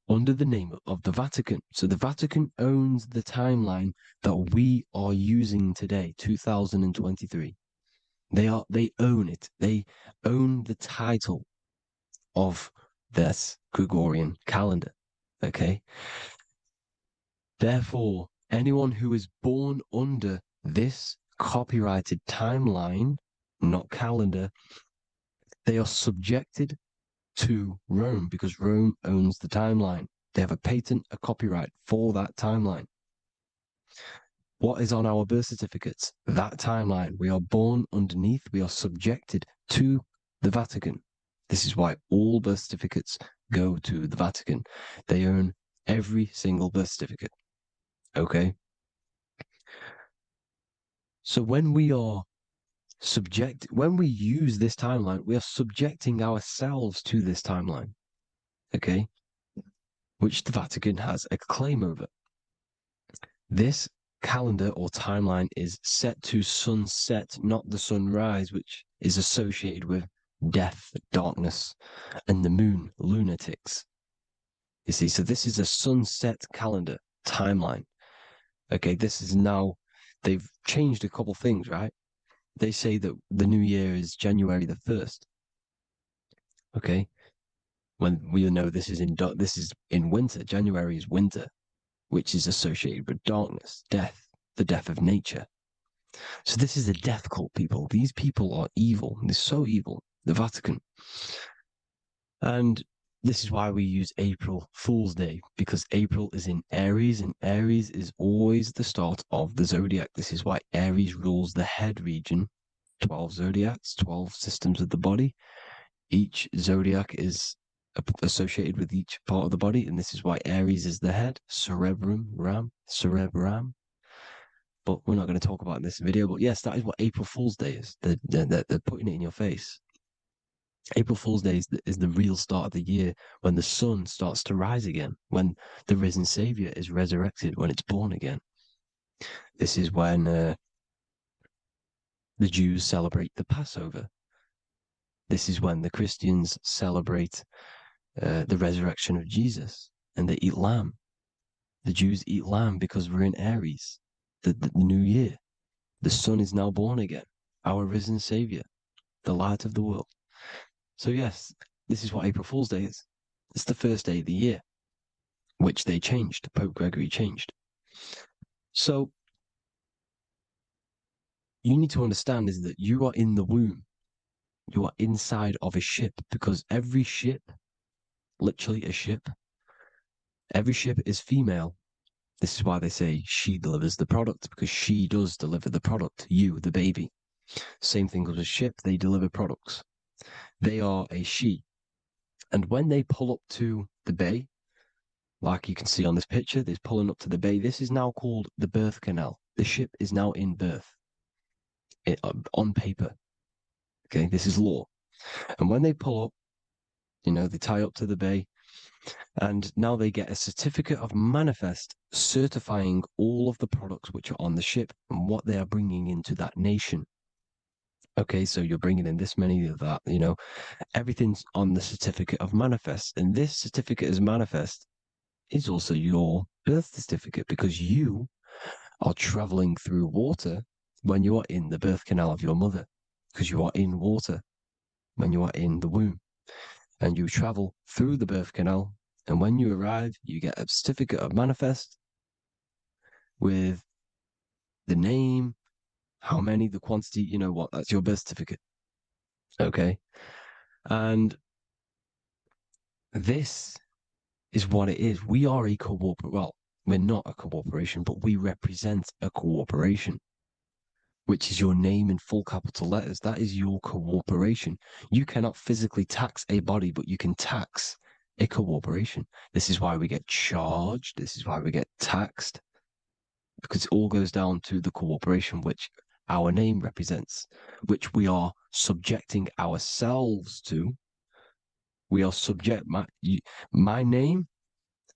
under the name of the Vatican. So the Vatican owns the timeline that we are using today, 2023. They own it. They own the title of this Gregorian calendar. Okay. Therefore, anyone who is born under this copyrighted timeline, not calendar, they are subjected to Rome because Rome owns the timeline. They have a patent, a copyright for that timeline. What is on our birth certificates? That timeline. We are born underneath, we are subjected to the Vatican. This is why all birth certificates go to the Vatican. They own every single birth certificate. Okay? So when we use this timeline, we are subjecting ourselves to this timeline. Okay? Which the Vatican has a claim over. This calendar or timeline is set to sunset, not the sunrise, which is associated with death, darkness, and the moon, lunatics. You see, so this is a sunset calendar timeline. Okay, this is now, they've changed a couple things, right? They say that the new year is January the 1st. Okay, when we know this is in winter. January is winter, which is associated with darkness, death, the death of nature. So this is a death cult, people. These people are evil. They're so evil. The Vatican. And this is why we use April Fool's Day, because April is in Aries, and Aries is always the start of the zodiac. This is why Aries rules the head region. 12 zodiacs, 12 systems of the body. Each zodiac is associated with each part of the body, and this is why Aries is the head, cerebrum. But we're not going to talk about in this video. But yes, that is what April Fool's Day is. They're putting it in your face. April Fool's Day is the real start of the year, when the sun starts to rise again, when the risen Savior is resurrected, when it's born again. This is when the Jews celebrate the Passover. This is when the Christians celebrate the resurrection of Jesus, and they eat lamb. The Jews eat lamb because we're in Aries, the new year. The sun is now born again, our risen Savior, the light of the world. So yes, this is what April Fool's Day is. It's the first day of the year, which they changed. Pope Gregory changed. So you need to understand is that you are in the womb. You are inside of a ship, because every ship, literally a ship, every ship is female. This is why they say she delivers the product, because she does deliver the product, you, the baby. Same thing with a ship, they deliver products. They are a she. And when they pull up to the bay, like you can see on this picture, they're pulling up to the bay. This is now called the birth canal. The ship is now in birth on paper. Okay, this is law. And when they pull up, they tie up to the bay, and now they get a certificate of manifest certifying all of the products which are on the ship and what they are bringing into that nation. Okay, so you're bringing in this many of that, everything's on the certificate of manifest. And this certificate as manifest is also your birth certificate because you are traveling through water when you are in the birth canal of your mother, because you are in water when you are in the womb. And you travel through the birth canal. And when you arrive, you get a certificate of manifest with the name, how many, the quantity, that's your birth certificate. Okay. And this is what it is. We are a well, we're not a corporation, but we represent a corporation, which is your name in full capital letters. That is your corporation. You cannot physically tax a body, but you can tax a corporation. This is why we get charged. This is why we get taxed, because it all goes down to the corporation, which our name represents, which we are subjecting ourselves to. We are my name.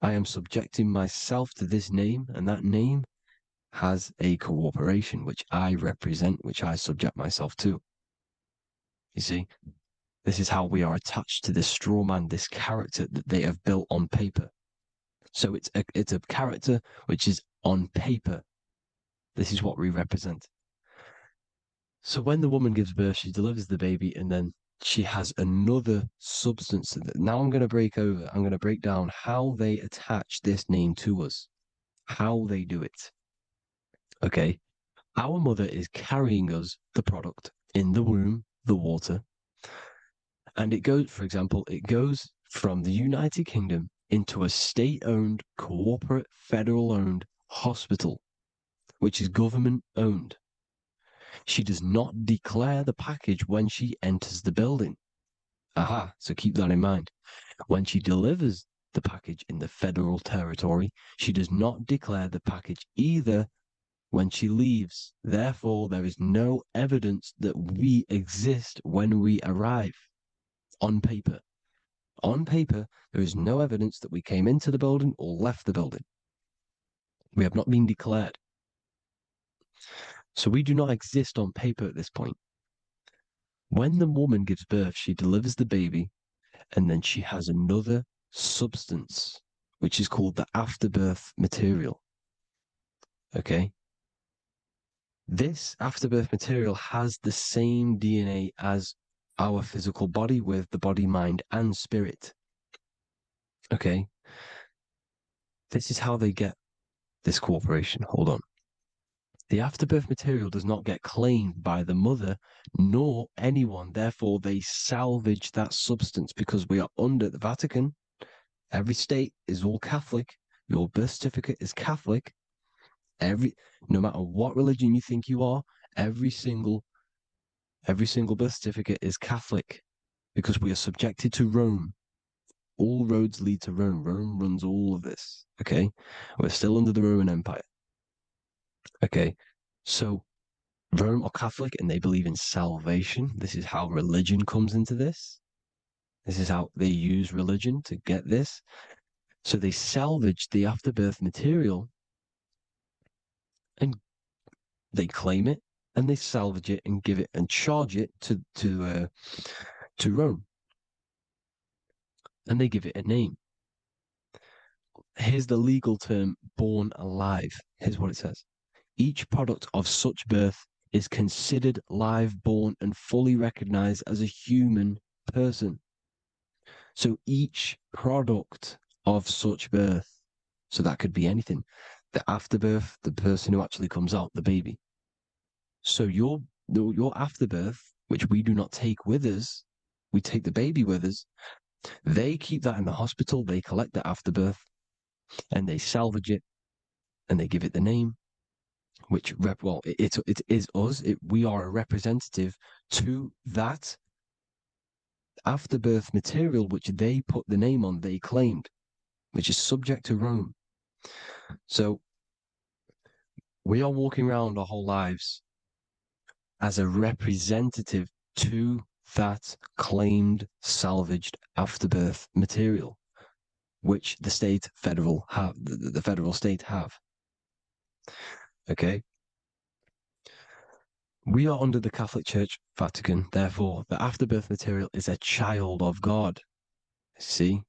I am subjecting myself to this name, and that name has a corporation which I represent, which I subject myself to. You see, this is how we are attached to this straw man, this character that they have built on paper. So it's a character which is on paper. This is what we represent. So when the woman gives birth, she delivers the baby, and then she has another substance. Now I'm going to break down how they attach this name to us, how they do it. Okay. Our mother is carrying us the product in the womb, the water. And it goes, for example, it goes from the United Kingdom into a state-owned, corporate, federal-owned hospital, which is government-owned. She does not declare the package when she enters the building. Aha, so keep that in mind. When she delivers the package in the federal territory, she does not declare the package either when she leaves. Therefore, there is no evidence that we exist when we arrive. On paper. On paper, there is no evidence that we came into the building or left the building. We have not been declared. So we do not exist on paper at this point. When the woman gives birth, she delivers the baby, and then she has another substance, which is called the afterbirth material. Okay? This afterbirth material has the same DNA as our physical body with the body, mind, and spirit. Okay? This is how they get this corporation. Hold on. The afterbirth material does not get claimed by the mother nor anyone. Therefore, they salvage that substance because we are under the Vatican. Every state is all Catholic. Your birth certificate is Catholic. No matter what religion you think you are, every single birth certificate is Catholic because we are subjected to Rome. All roads lead to Rome. Rome runs all of this. Okay. We're still under the Roman Empire. Okay. So Rome are Catholic and they believe in salvation. This is how religion comes into this. This is how they use religion to get this. So they salvage the afterbirth material and they claim it and they salvage it and give it and charge it to Rome. And they give it a name. Here's the legal term, born alive. Here's what it says. Each product of such birth is considered live born and fully recognized as a human person. So each product of such birth, so that could be anything, the afterbirth, the person who actually comes out, the baby. So your afterbirth, which we do not take with us, we take the baby with us, they keep that in the hospital, they collect the afterbirth, and they salvage it, and they give it the name, which, it is us. We are a representative to that afterbirth material, which they put the name on, they claimed, which is subject to Rome. So we are walking around our whole lives as a representative to that claimed salvaged afterbirth material, which the federal state have. Okay. We are under the Catholic Church, Vatican, therefore the afterbirth material is a child of God. See?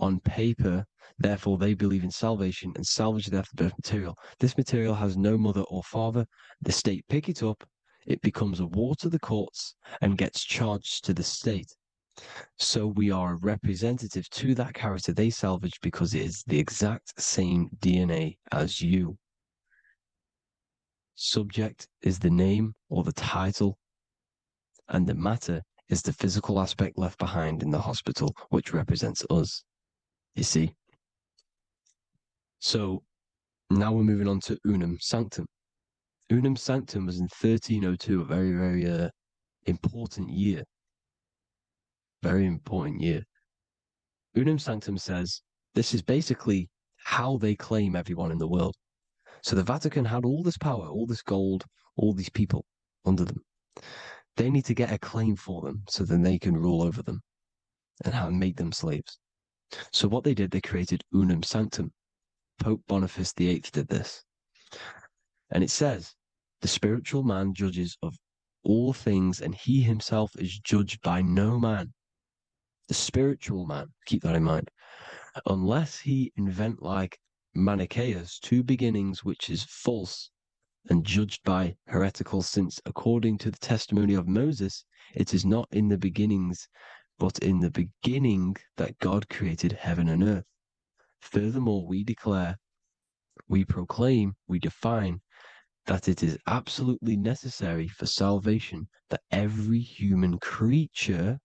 On paper, therefore they believe in salvation and salvage the afterbirth material. This material has no mother or father. The state pick it up, it becomes a war to the courts and gets charged to the state. So we are a representative to that character they salvaged because it is the exact same DNA as you. Subject is the name or the title, and the matter is the physical aspect left behind in the hospital, which represents us. You see? So now we're moving on to Unum Sanctum. Unum Sanctum was in 1302, a very, very important year. Very important year. Unum Sanctum says this is basically how they claim everyone in the world. So the Vatican had all this power, all this gold, all these people under them. They need to get a claim for them so then they can rule over them and make them slaves. So what they did, they created Unum Sanctum. Pope Boniface VIII did this. And it says, the spiritual man judges of all things, and he himself is judged by no man. The spiritual man, keep that in mind, unless he invent like Manichaeus, two beginnings, which is false and judged by heretical, since according to the testimony of Moses, it is not in the beginnings, but in the beginning that God created heaven and earth. Furthermore, we declare, we proclaim, we define that it is absolutely necessary for salvation that every human creature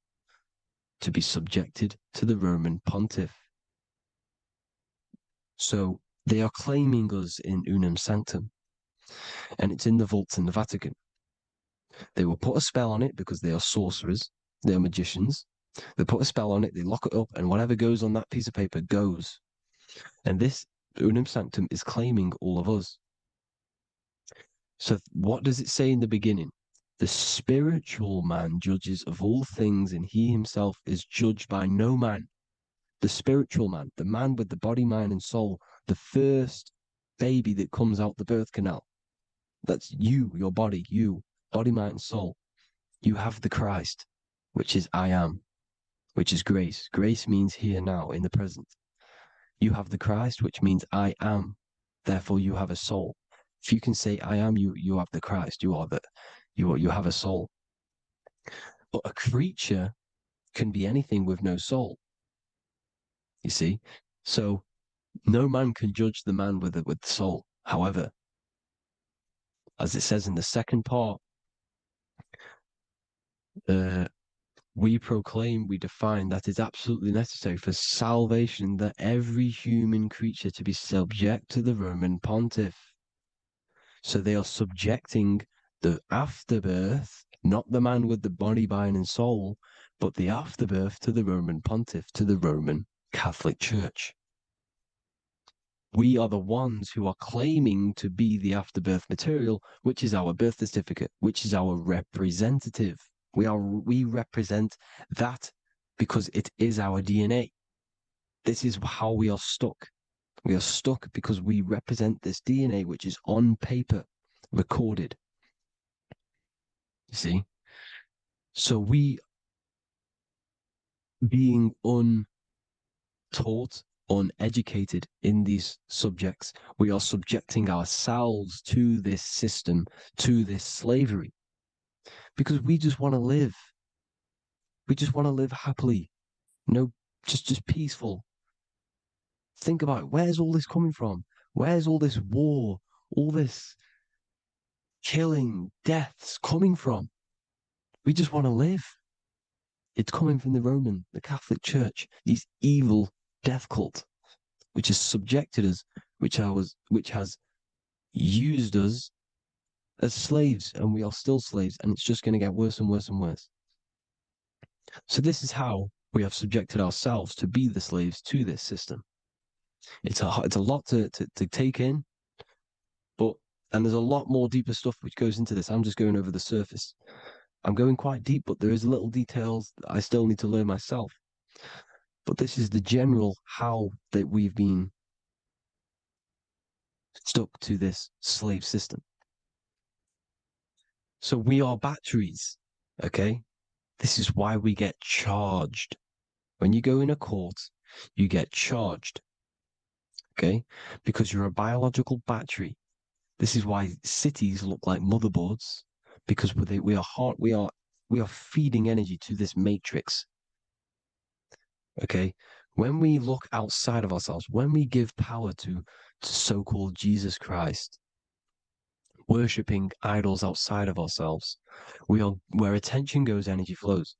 to be subjected to the Roman pontiff. So they are claiming us in Unum Sanctum, and it's in the vaults in the Vatican. They will put a spell on it because they are sorcerers, they are magicians. They put a spell on it, they lock it up, and whatever goes on that piece of paper goes. And this Unum Sanctum is claiming all of us. So what does it say in the beginning? The spiritual man judges of all things, and he himself is judged by no man. The spiritual man, the man with the body, mind, and soul, the first baby that comes out the birth canal. That's you, your body, you, body, mind, and soul. You have the Christ, which is I am, which is grace. Grace means here, now, in the present. You have the Christ, which means I am. Therefore, you have a soul. If you can say I am, you have the Christ. You have a soul. But a creature can be anything with no soul. You see? So no man can judge the man with the soul. However, as it says in the second part, we proclaim, we define that it's absolutely necessary for salvation that every human creature to be subject to the Roman pontiff. So they are subjecting the afterbirth, not the man with the body, mind, and soul, but the afterbirth to the Roman pontiff, to the Roman Catholic Church. We are the ones who are claiming to be the afterbirth material, which is our birth certificate, which is our representative. We represent that because it is our DNA. This is how we are stuck. We are stuck because we represent this DNA, which is on paper, recorded. You see? So we, being untaught, uneducated in these subjects, we are subjecting ourselves to this system, to this slavery, because we just want to live. We just want to live happily, just peaceful. Think about it. Where's all this coming from? Where's all this war, all this killing, deaths coming from? We just want to live. It's coming from the Catholic Church, these evil death cult, which has subjected us, which has used us as slaves, and we are still slaves, and it's just going to get worse and worse and worse. So this is how we have subjected ourselves to be the slaves to this system. It's a lot to take in, and there's a lot more deeper stuff which goes into this. I'm just going over the surface. I'm going quite deep, but there is little details that I still need to learn myself. But this is the general how that we've been stuck to this slave system. So we are batteries, okay? This is why we get charged. When you go in a court, you get charged, okay? Because you're a biological battery. This is why cities look like motherboards, because we are feeding energy to this matrix. Okay, when we look outside of ourselves, when we give power to so-called Jesus Christ, worshipping idols outside of ourselves, where attention goes, energy flows.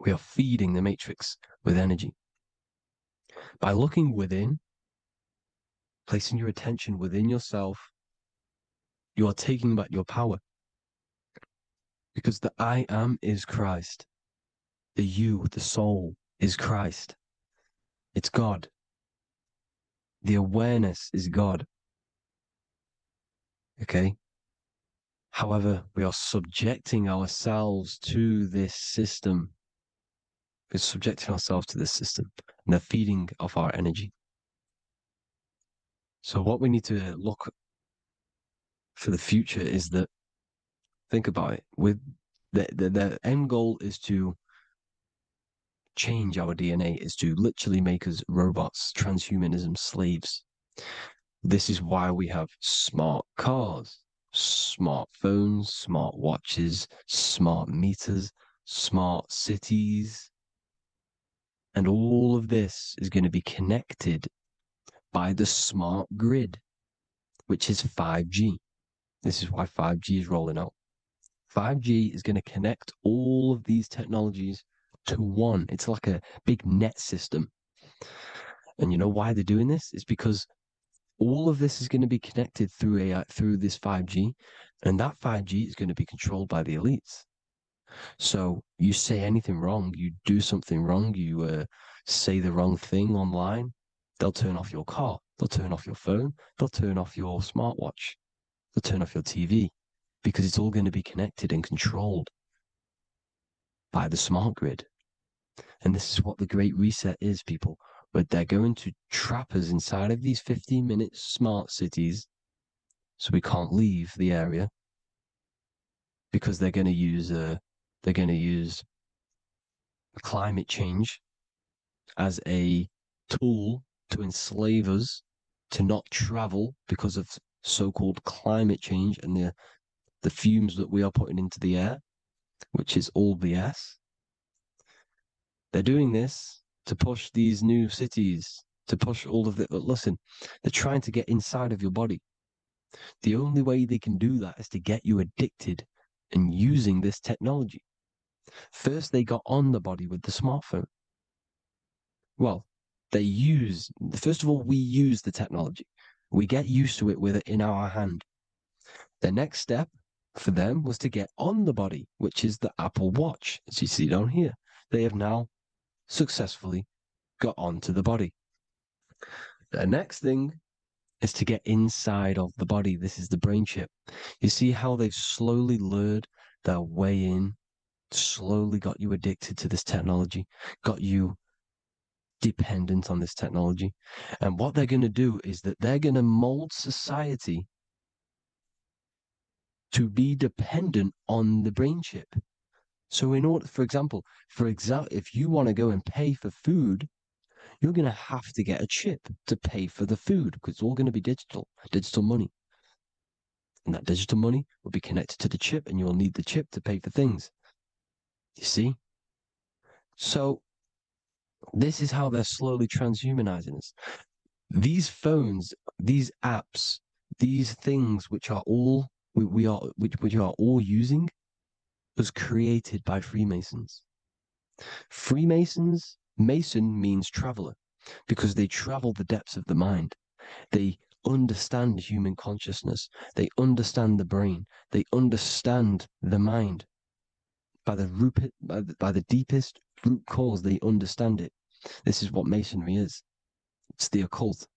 We are feeding the matrix with energy. By looking within, placing your attention within yourself, you are taking back your power. Because the I am is Christ. The you, the soul, is Christ. It's God. The awareness is God. Okay? However, we are subjecting ourselves to this system. We're subjecting ourselves to this system and the feeding of our energy. So what we need to look for the future is that, think about it, with the end goal is to change our DNA, is to literally make us robots, transhumanism, slaves. This is why we have smart cars, smartphones, smart watches, smart meters, smart cities. And all of this is going to be connected by the smart grid, which is 5G. This is why 5G is rolling out. 5G is going to connect all of these technologies to one. It's like a big net system. And you know why they're doing this? It's because all of this is going to be connected through AI, through this 5G, and that 5G is going to be controlled by the elites. So you say anything wrong, you do something wrong, you say the wrong thing online, they'll turn off your car, they'll turn off your phone, they'll turn off your smartwatch, they'll turn off your TV, because it's all going to be connected and controlled by the smart grid. And this is what the Great Reset is, people. But they're going to trap us inside of these 15-minute smart cities so we can't leave the area, because they're going to use climate change as a tool to enslave us to not travel because of so-called climate change and the fumes that we are putting into the air, which is all BS. They're doing this to push these new cities, to push all of it. But listen, they're trying to get inside of your body. The only way they can do that is to get you addicted and using this technology. First, they got on the body with the smartphone. Well, first of all, we use the technology. We get used to it with it in our hand. The next step for them was to get on the body, which is the Apple Watch, as you see down here. They have now successfully got onto the body. The next thing is to get inside of the body. This is the brain chip. You see how they've slowly lured their way in, slowly got you addicted to this technology, got you dependent on this technology. And what they're going to do is that they're going to mold society to be dependent on the brain chip. So in order, for example, if you want to go and pay for food, you're going to have to get a chip to pay for the food, because it's all going to be digital money. And that digital money will be connected to the chip, and you'll need the chip to pay for things. You see? So this is how they're slowly transhumanizing us. These phones, these apps, these things which are all we are all using was created by Freemasons. Mason means traveler, because they travel the depths of the mind. They understand human consciousness. They understand the brain. They understand the mind. By the deepest root cause, they understand it. This is what Masonry is. It's the occult.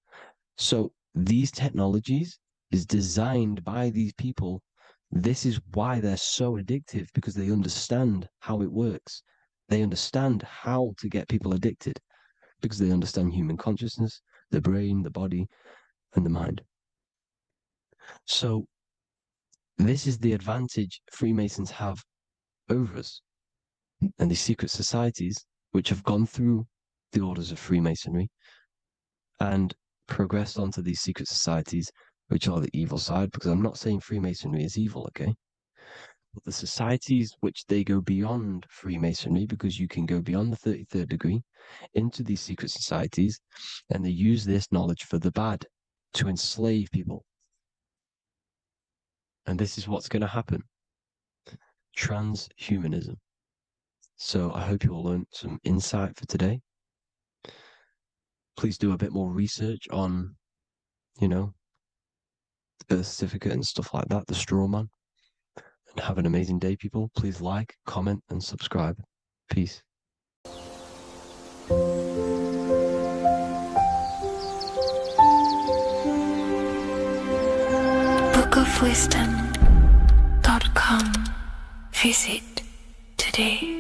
So these technologies is designed by these people. This is why they're so addictive, because they understand how it works. They understand how to get people addicted, because they understand human consciousness, the brain, the body, and the mind. So This is the advantage Freemasons have over us. And these secret societies, which have gone through the orders of Freemasonry and progressed onto these secret societies, which are the evil side, because I'm not saying Freemasonry is evil, okay? But the societies which they go beyond Freemasonry, because you can go beyond the 33rd degree into these secret societies, and they use this knowledge for the bad, to enslave people. And this is what's going to happen. Transhumanism. So I hope you all learned some insight for today. Please do a bit more research on, the birth certificate and stuff like that, the straw man. And have an amazing day, people. Please like, comment, and subscribe. Peace. bookofwisdom.com. Visit today.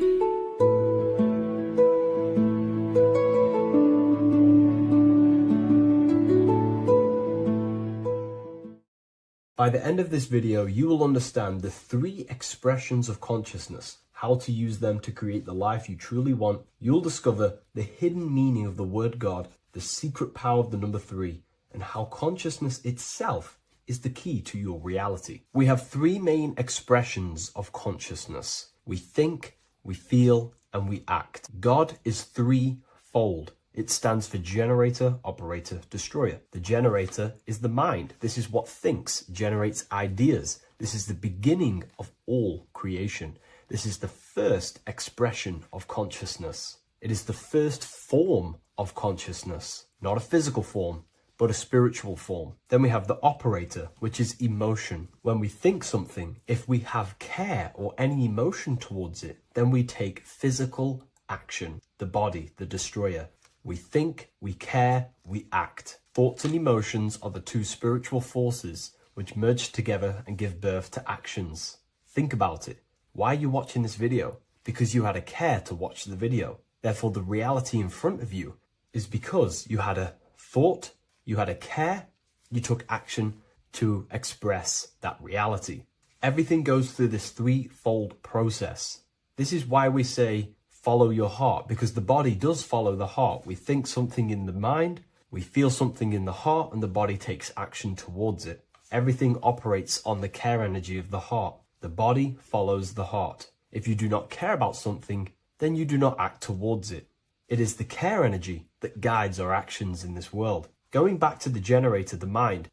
By the end of this video, you will understand the 3 expressions of consciousness, how to use them to create the life you truly want. You'll discover the hidden meaning of the word God, the secret power of the number 3, and how consciousness itself is the key to your reality. We have 3 main expressions of consciousness. We think, we feel, and we act. God is 3-fold. It stands for generator, operator, destroyer. The generator is the mind. This is what thinks, generates ideas. This is the beginning of all creation. This is the first expression of consciousness. It is the first form of consciousness, not a physical form, but a spiritual form. Then we have the operator, which is emotion. When we think something, if we have care or any emotion towards it, then we take physical action. The body, the destroyer. We think, we care, we act. Thoughts and emotions are the 2 spiritual forces which merge together and give birth to actions. Think about it. Why are you watching this video? Because you had a care to watch the video. Therefore, the reality in front of you is because you had a thought, you had a care, you took action to express that reality. Everything goes through this 3-fold process. This is why we say, follow your heart, because the body does follow the heart. We think something in the mind, we feel something in the heart, and the body takes action towards it. Everything operates on the care energy of the heart. The body follows the heart. If you do not care about something, then you do not act towards it. It is the care energy that guides our actions in this world. Going back to the generator, the mind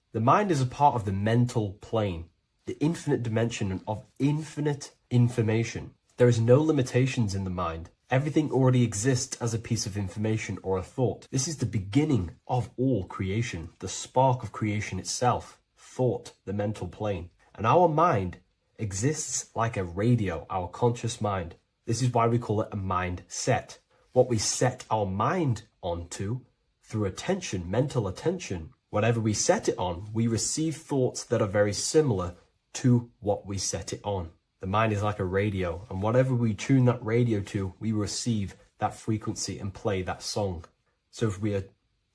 is a part of the mental plane, the infinite dimension of infinite information. There is no limitations in the mind. Everything already exists as a piece of information or a thought. This is the beginning of all creation, the spark of creation itself, thought, the mental plane. And our mind exists like a radio, our conscious mind. This is why we call it a mindset. What we set our mind onto through attention, mental attention, whatever we set it on, we receive thoughts that are very similar to what we set it on. The mind is like a radio, and whatever we tune that radio to, we receive that frequency and play that song. So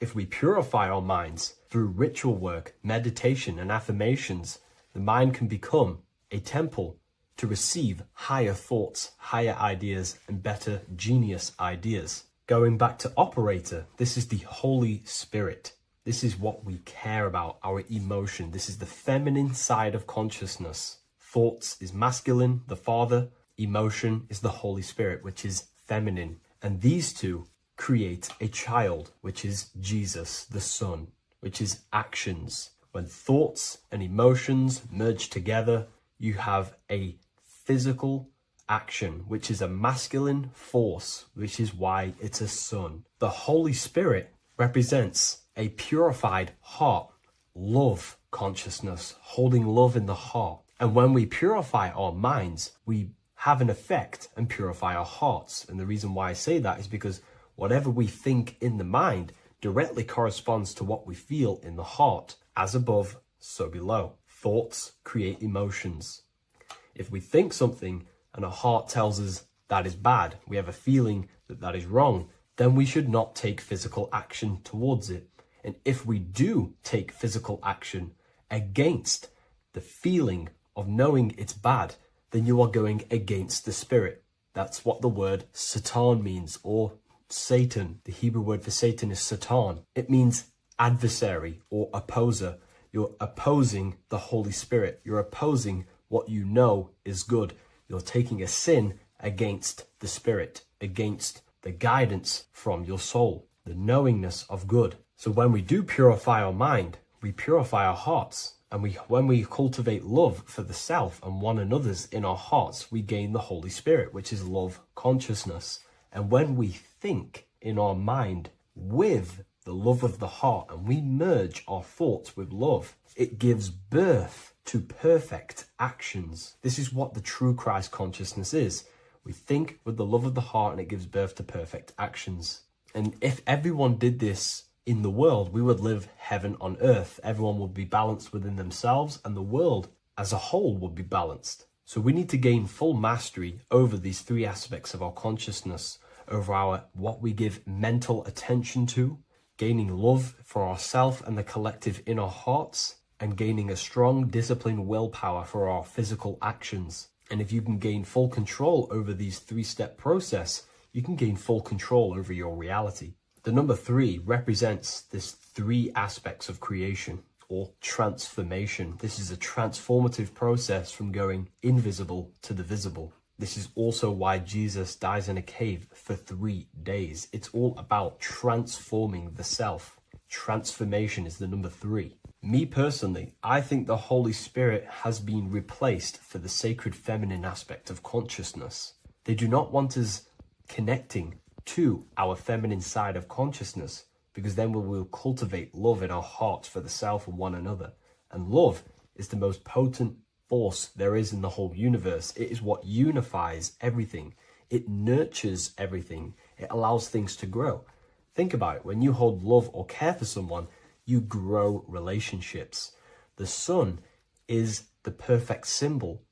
if we purify our minds through ritual work, meditation, and affirmations, the mind can become a temple to receive higher thoughts, higher ideas, and better genius ideas. Going back to operator, this is the Holy Spirit. This is what we care about, our emotion. This is the feminine side of consciousness. Thoughts is masculine, the Father. Emotion is the Holy Spirit, which is feminine. And these 2 create a child, which is Jesus, the Son, which is actions. When thoughts and emotions merge together, you have a physical action, which is a masculine force, which is why it's a son. The Holy Spirit represents a purified heart, love consciousness, holding love in the heart. And when we purify our minds, we have an effect and purify our hearts. And the reason why I say that is because whatever we think in the mind directly corresponds to what we feel in the heart. As above, so below. Thoughts create emotions. If we think something and our heart tells us that is bad, we have a feeling that that is wrong, then we should not take physical action towards it. And if we do take physical action against the feeling of knowing it's bad, then you are going against the spirit. That's what the word Satan means, or Satan. The Hebrew word for Satan is Satan. It means adversary or opposer. You're opposing the Holy Spirit. You're opposing what you know is good. You're taking a sin against the Spirit, against the guidance from your soul, the knowingness of good. So when we do purify our mind, we purify our hearts. And when we cultivate love for the self and one another's in our hearts, we gain the Holy Spirit, which is love consciousness. And when we think in our mind with the love of the heart and we merge our thoughts with love, it gives birth to perfect actions. This is what the true Christ consciousness is. We think with the love of the heart and it gives birth to perfect actions. And if everyone did this in the world, we would live heaven on earth. Everyone would be balanced within themselves and the world as a whole would be balanced. So we need to gain full mastery over these three aspects of our consciousness, over our what we give mental attention to, gaining love for ourselves and the collective in our hearts, and gaining a strong disciplined willpower for our physical actions. And if you can gain full control over these three-step process, you can gain full control over your reality. The number 3 represents this 3 aspects of creation or transformation. This is a transformative process from going invisible to the visible. This is also why Jesus dies in a cave for 3 days. It's all about transforming the self. Transformation is the number 3. Me personally, I think the Holy Spirit has been replaced for the sacred feminine aspect of consciousness. They do not want us connecting to our feminine side of consciousness, because then we will cultivate love in our hearts for the self and one another. And love is the most potent force there is in the whole universe. It is what unifies everything. It nurtures everything. It allows things to grow. Think about it. When you hold love or care for someone, you grow relationships. The sun is the perfect symbol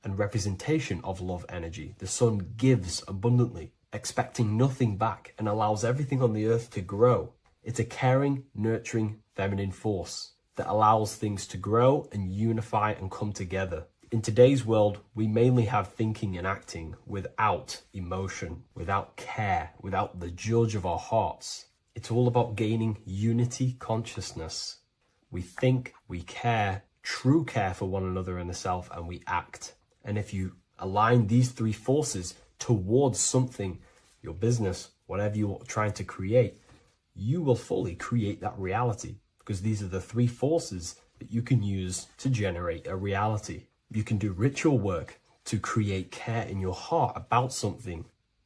and representation of love energy. The sun gives abundantly, expecting nothing back, and allows everything on the earth to grow. It's a caring, nurturing, feminine force that allows things to grow and unify and come together. In today's world, we mainly have thinking and acting without emotion, without care, without the judge of our hearts. It's all about gaining unity consciousness. We think, we care, true care for one another and the self, and we act. And if you align these 3 forces towards something, your business, whatever you're trying to create, you will fully create that reality, because these are the 3 forces that you can use to generate a reality. You can do ritual work to create care in your heart about something,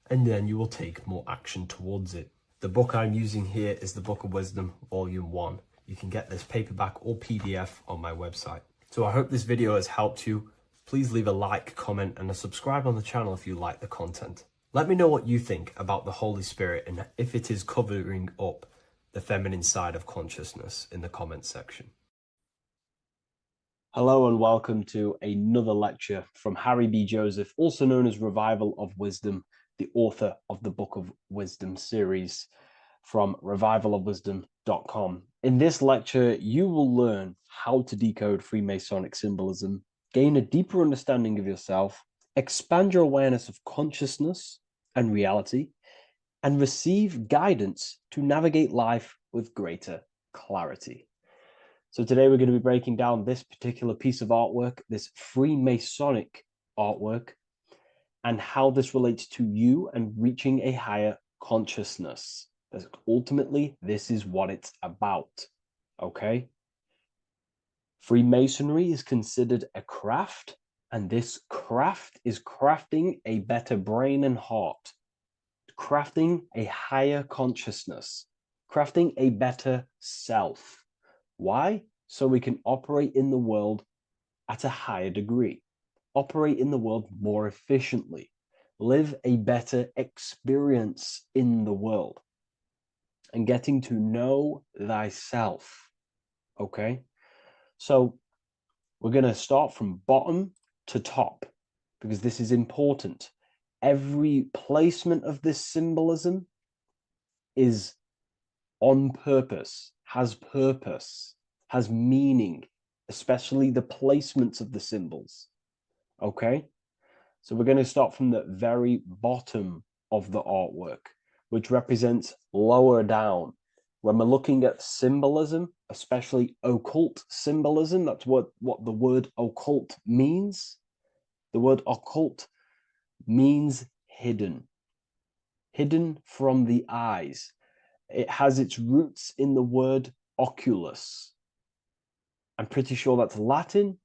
and then you will take more action towards it. The book I'm using here is the Book of Wisdom, Volume 1. You can get this paperback or PDF on my website. So I hope this video has helped you. Please leave a like, comment, and a subscribe on the channel if you like the content. Let me know what you think about the Holy Spirit and if it is covering up the feminine side of consciousness in the comments section. Hello and welcome to another lecture from Harry B. Joseph, also known as Revival of Wisdom, the author of the Book of Wisdom series from revivalofwisdom.com. In this lecture, you will learn how to decode Freemasonic symbolism, gain a deeper understanding of yourself, expand your awareness of consciousness and reality, and receive guidance to navigate life with greater clarity. So today we're going to be breaking down this particular piece of artwork, this Freemasonic artwork, and how this relates to you and reaching a higher consciousness. Because ultimately, this is what it's about, okay? Freemasonry is considered a craft, and this craft is crafting a better brain and heart, crafting a higher consciousness, crafting a better self. Why? So we can operate in the world at a higher degree, operate in the world more efficiently, live a better experience in the world, and getting to know thyself, okay? So we're going to start from bottom to top, because this is important. Every placement of this symbolism is on purpose, has meaning, especially the placements of the symbols. Okay? So we're going to start from the very bottom of the artwork, which represents lower down. When we're looking at symbolism, especially occult symbolism, that's what the word occult means. The word occult means hidden, hidden from the eyes. It has its roots in the word oculus. I'm pretty sure that's Latin,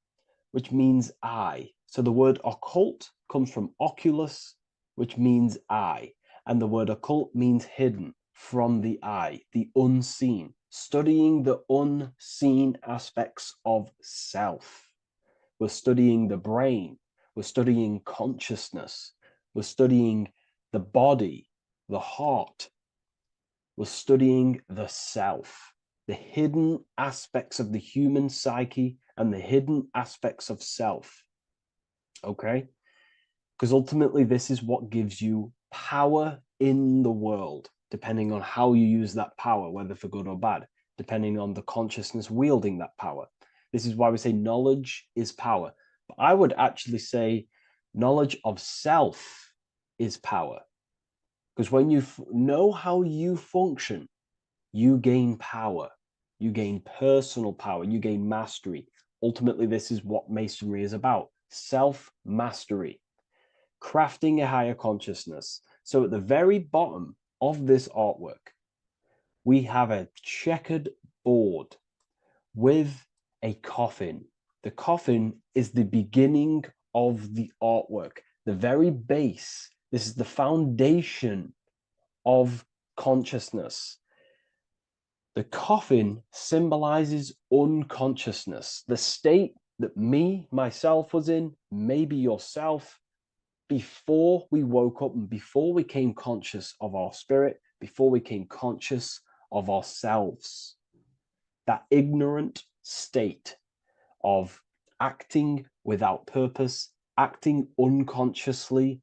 which means eye. So the word occult comes from oculus, which means eye. And the word occult means hidden, from the eye, the unseen, studying the unseen aspects of self. We're studying the brain, we're studying consciousness, we're studying the body, the heart, we're studying the self, the hidden aspects of the human psyche and the hidden aspects of self. Okay? Because ultimately, this is what gives you power in the world, depending on how you use that power, whether for good or bad, depending on the consciousness wielding that power. This is why we say knowledge is power. But I would actually say knowledge of self is power. Because when you know how you function, you gain power. You gain personal power. You gain mastery. Ultimately, this is what Masonry is about. Self-mastery. Crafting a higher consciousness. So at the very bottom of this artwork, we have a checkered board with a coffin. The coffin is the beginning of the artwork, the very base. This is the foundation of consciousness. The coffin symbolizes unconsciousness, the state that myself was in, maybe yourself, before we woke up and before we came conscious of our spirit, before we came conscious of ourselves. That ignorant state of acting without purpose, acting unconsciously,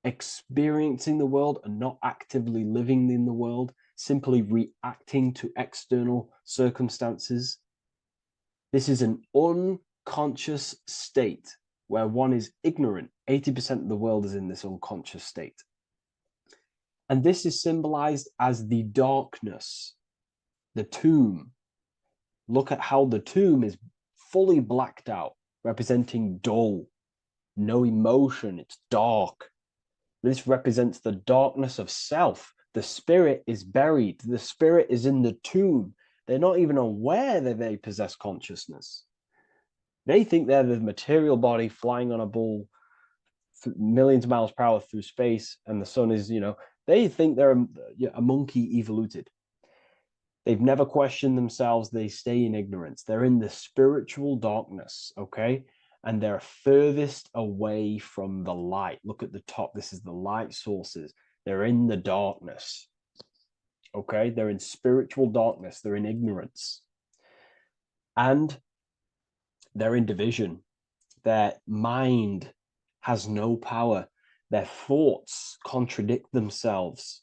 experiencing the world and not actively living in the world, simply reacting to external circumstances. This is an unconscious state where one is ignorant. 80% of the world is in this unconscious state. And this is symbolized as the darkness, the tomb. Look at how the tomb is fully blacked out, representing dull, no emotion, it's dark. This represents the darkness of self. The spirit is buried. The spirit is in the tomb. They're not even aware that they possess consciousness. They think they're the material body flying on a ball millions of miles per hour through space, and the sun is, they think they're a monkey evoluted. They've never questioned themselves. They stay in ignorance. They're in the spiritual darkness, okay? And they're furthest away from the light. Look at the top. This is the light sources. They're in the darkness, okay? They're in spiritual darkness. They're in ignorance. And they're in division. Their mind has no power. Their thoughts contradict themselves.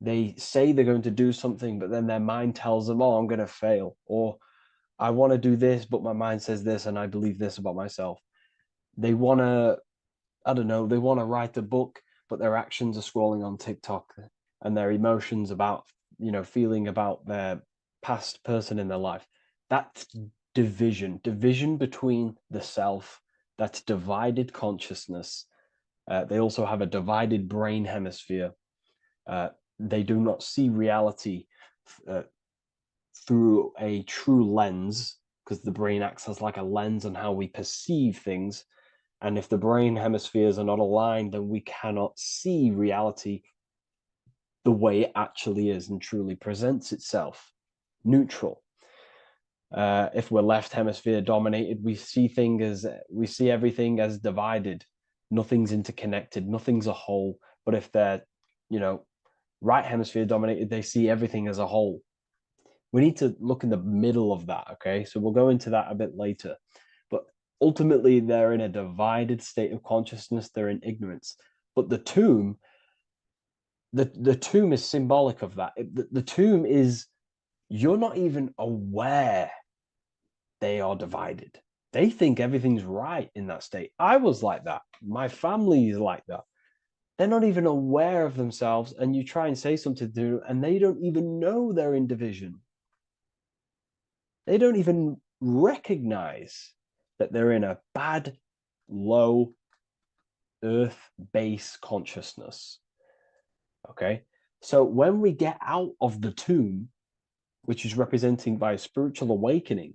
They say they're going to do something, but then their mind tells them, oh, I'm going to fail. Or I want to do this, but my mind says this, and I believe this about myself. They want to, they want to write a book, but their actions are scrolling on TikTok, and their emotions about, feeling about their past person in their life. That's division between the self. That's divided consciousness. They also have a divided brain hemisphere. They do not see reality through a true lens, because the brain acts as like a lens on how we perceive things. And if the brain hemispheres are not aligned, then we cannot see reality the way it actually is and truly presents itself, neutral. If we're left hemisphere dominated, we see everything as divided. Nothing's interconnected, nothing's a whole. But if they're, right hemisphere dominated, they see everything as a whole. We need to look in the middle of that, okay? So we'll go into that a bit later. But ultimately, they're in a divided state of consciousness. They're in ignorance. But the tomb, the tomb is symbolic of that. The tomb is, you're not even aware they are divided. They think everything's right in that state. I was like that. My family is like that. They're not even aware of themselves, and you try and say something to them, and they don't even know they're in division. They don't even recognize that they're in a bad, low earth base consciousness. Okay? So when we get out of the tomb, which is representing by a spiritual awakening,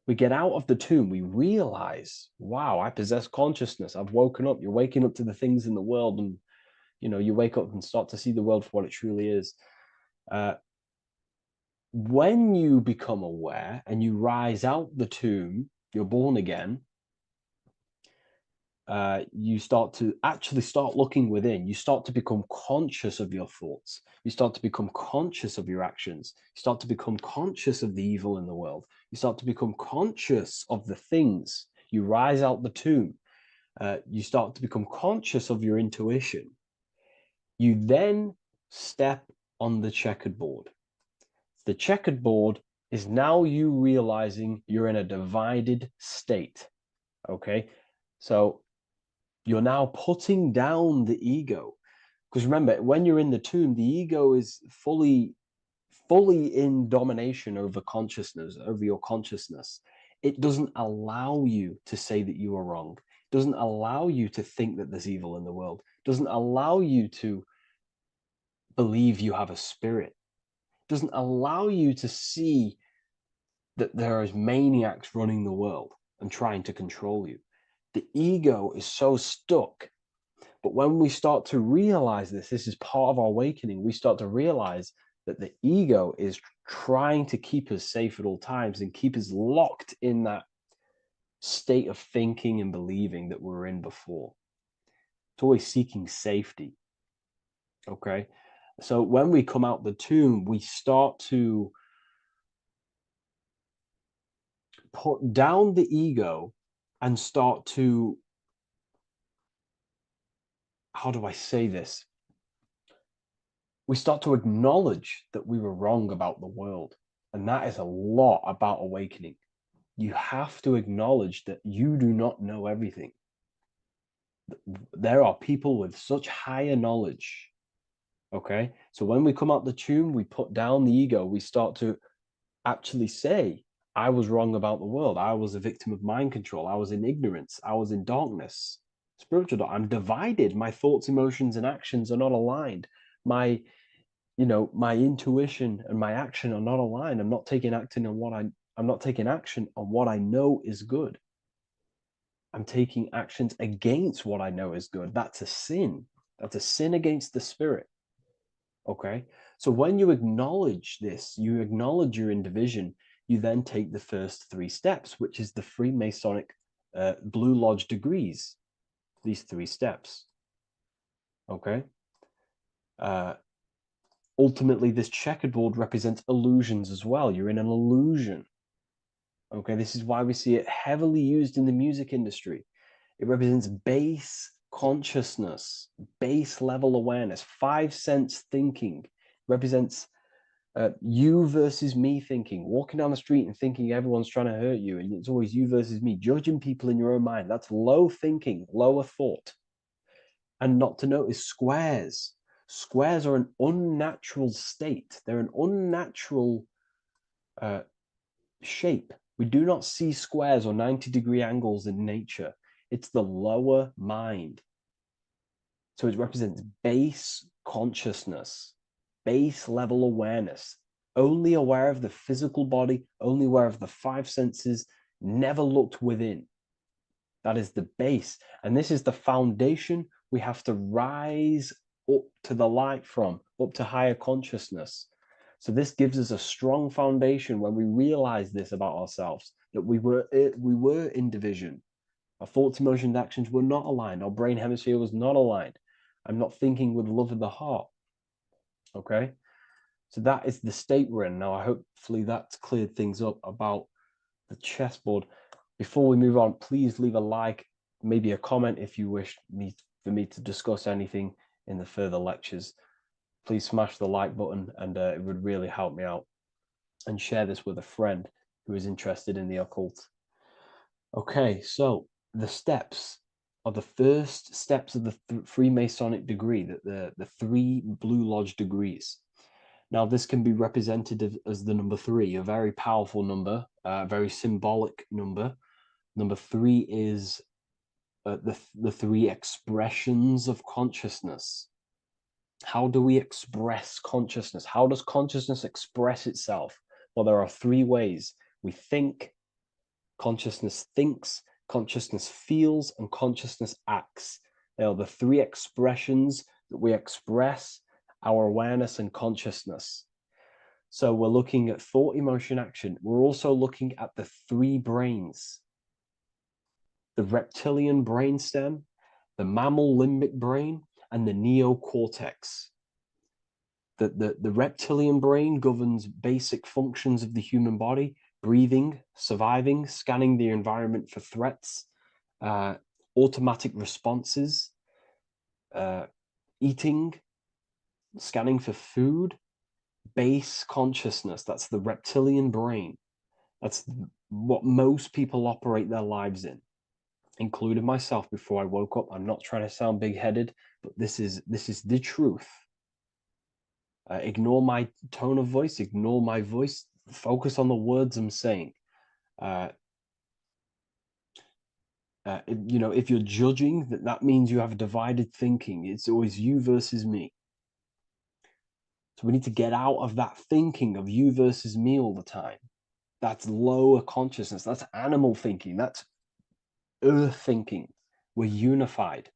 we get out of the tomb, we realize, wow, I possess consciousness. I've woken up. You're waking up to the things in the world, and you wake up and start to see the world for what it truly is. When you become aware and you rise out the tomb, you're born again. You start to start looking within. You start to become conscious of your thoughts. You start to become conscious of your actions. You start to become conscious of the evil in the world. You start to become conscious of the things. You rise out the tomb. You start to become conscious of your intuition. You then step on the checkered board. The checkered board is now you realizing you're in a divided state. Okay, so you're now putting down the ego, because remember, when you're in the tomb, the ego is fully in domination over consciousness, over your consciousness. It doesn't allow you to say that you are wrong. It doesn't allow you to think that there's evil in the world. It doesn't allow you to believe you have a spirit. It doesn't allow you to see that there is maniacs running the world and trying to control you. The ego is so stuck. But when we start to realize this is part of our awakening, we start to realize that the ego is trying to keep us safe at all times and keep us locked in that state of thinking and believing that we were in before. It's always seeking safety. Okay? So when we come out the tomb, we start to put down the ego and start to, how do I say this? We start to acknowledge that we were wrong about the world. And that is a lot about awakening. You have to acknowledge that you do not know everything. There are people with such higher knowledge. Okay? So when we come out the tomb, we put down the ego. We start to actually say, I was wrong about the world. I was a victim of mind control. I was in ignorance. I was in darkness. Spiritual, I'm divided. My thoughts, emotions, and actions are not aligned. My intuition and my action are not aligned. I'm not taking action on what I know is good. I'm taking actions against what I know is good. That's a sin. That's a sin against the spirit. Okay? So when you acknowledge this, you acknowledge you're in division, you then take the first 3 steps, which is the Freemasonic Blue Lodge degrees. These 3 steps. Okay? Ultimately, this checkerboard represents illusions as well. You're in an illusion. Okay, this is why we see it heavily used in the music industry. It represents base consciousness, base level awareness, 5 sense thinking. It represents you versus me thinking, walking down the street and thinking everyone's trying to hurt you, and it's always you versus me, judging people in your own mind. That's low thinking, lower thought. And not to notice squares. Squares are an unnatural state. They're an unnatural shape. We do not see squares or 90-degree angles in nature. It's the lower mind. So it represents base consciousness, base level awareness, only aware of the physical body, only aware of the 5 senses, never looked within. That is the base. And this is the foundation we have to rise up to the light from, up to higher consciousness. So this gives us a strong foundation when we realize this about ourselves, that we were in division. Our thoughts, emotions, actions were not aligned. Our brain hemisphere was not aligned. I'm not thinking with love of the heart. Okay? So that is the state we're in. Now, hopefully that's cleared things up about the chessboard. Before we move on, please leave a like, maybe a comment if you wish for me to discuss anything in the further lectures. Please smash the like button, and it would really help me out. And share this with a friend who is interested in the occult. Okay, so the steps are the first steps of the Freemasonic degree, the 3 Blue Lodge degrees. Now, this can be represented as the number 3, a very powerful number, a very symbolic number. Number 3 is the 3 expressions of consciousness. How do we express consciousness? How does consciousness express itself? Well, there are 3 ways. We think, consciousness thinks, consciousness feels, and consciousness acts. They are the 3 expressions that we express our awareness and consciousness. So we're looking at thought, emotion, action. We're also looking at the 3 brains: the reptilian brainstem, the mammal limbic brain, and the neocortex. The reptilian brain governs basic functions of the human body: breathing, surviving, scanning the environment for threats, automatic responses, eating, scanning for food, base consciousness. That's the reptilian brain. That's what most people operate their lives in, including myself before I woke up. I'm not trying to sound big-headed, but this is the truth. Ignore my tone of voice, ignore my voice, focus on the words I'm saying. If you're judging, that means you have divided thinking. It's always you versus me. So we need to get out of that thinking of you versus me all the time. That's lower consciousness. That's animal thinking. That's earth thinking. We're unified.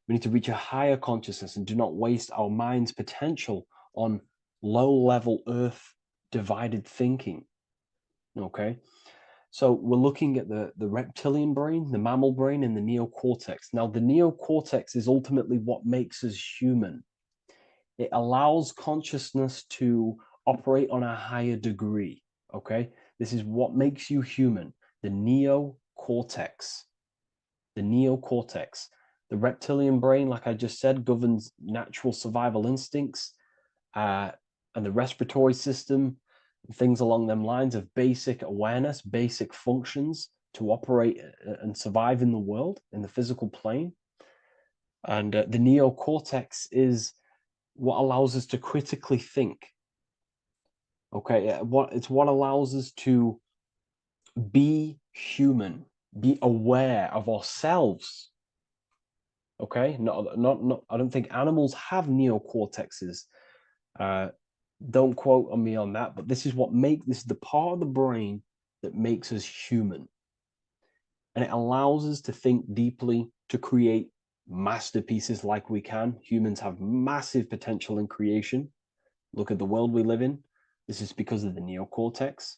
We need to reach a higher consciousness and do not waste our mind's potential on low-level earth divided thinking. Okay? So we're looking at the reptilian brain, the mammal brain, and the neocortex. Now, the neocortex is ultimately what makes us human. It allows consciousness to operate on a higher degree, okay? This is what makes you human, the neocortex. The neocortex. The reptilian brain, like I just said, governs natural survival instincts and the respiratory system, things along them lines of basic awareness, basic functions to operate and survive in the world, in the physical plane. And the neocortex is what allows us to critically think. Okay, it's what allows us to be human, be aware of ourselves. Okay, not. I don't think animals have neocortexes. Don't quote on me on that, but this is the part of the brain that makes us human. And it allows us to think deeply, to create masterpieces like we can. Humans have massive potential in creation. Look at the world we live in. This is because of the neocortex.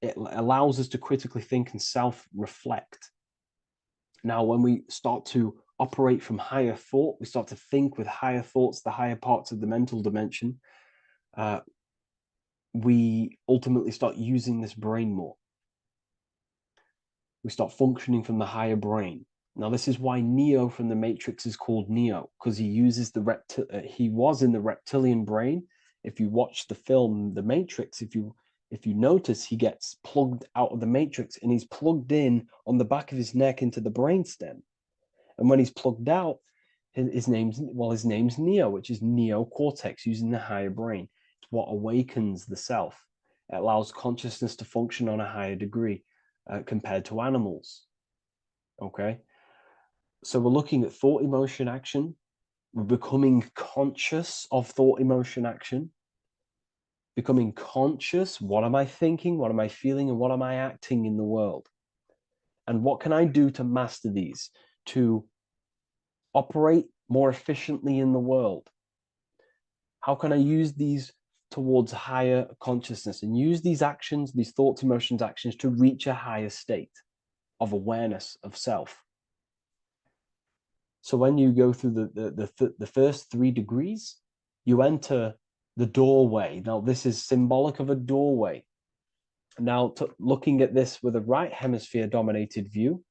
It allows us to critically think and self-reflect. Now, when we start to operate from higher thought, we start to think with higher thoughts, the higher parts of the mental dimension, we ultimately start using this brain more. We start functioning from the higher brain. Now, this is why Neo from the Matrix is called Neo, because he uses he was in the reptilian brain. If you watch the film The Matrix, if you notice, he gets plugged out of the Matrix and he's plugged in on the back of his neck into the brainstem. And when he's plugged out, his name's Neo, which is neocortex, using the higher brain. It's what awakens the self. It allows consciousness to function on a higher degree compared to animals. Okay? So we're looking at thought, emotion, action. We're becoming conscious of thought, emotion, action. Becoming conscious, what am I thinking, what am I feeling, and what am I acting in the world? And what can I do to master these, to operate more efficiently in the world? How can I use these towards higher consciousness and use these actions, these thoughts, emotions, actions to reach a higher state of awareness of self? So when you go through the first 3 degrees, you enter the doorway. Now, this is symbolic of a doorway. Now, looking at this with a right hemisphere dominated view,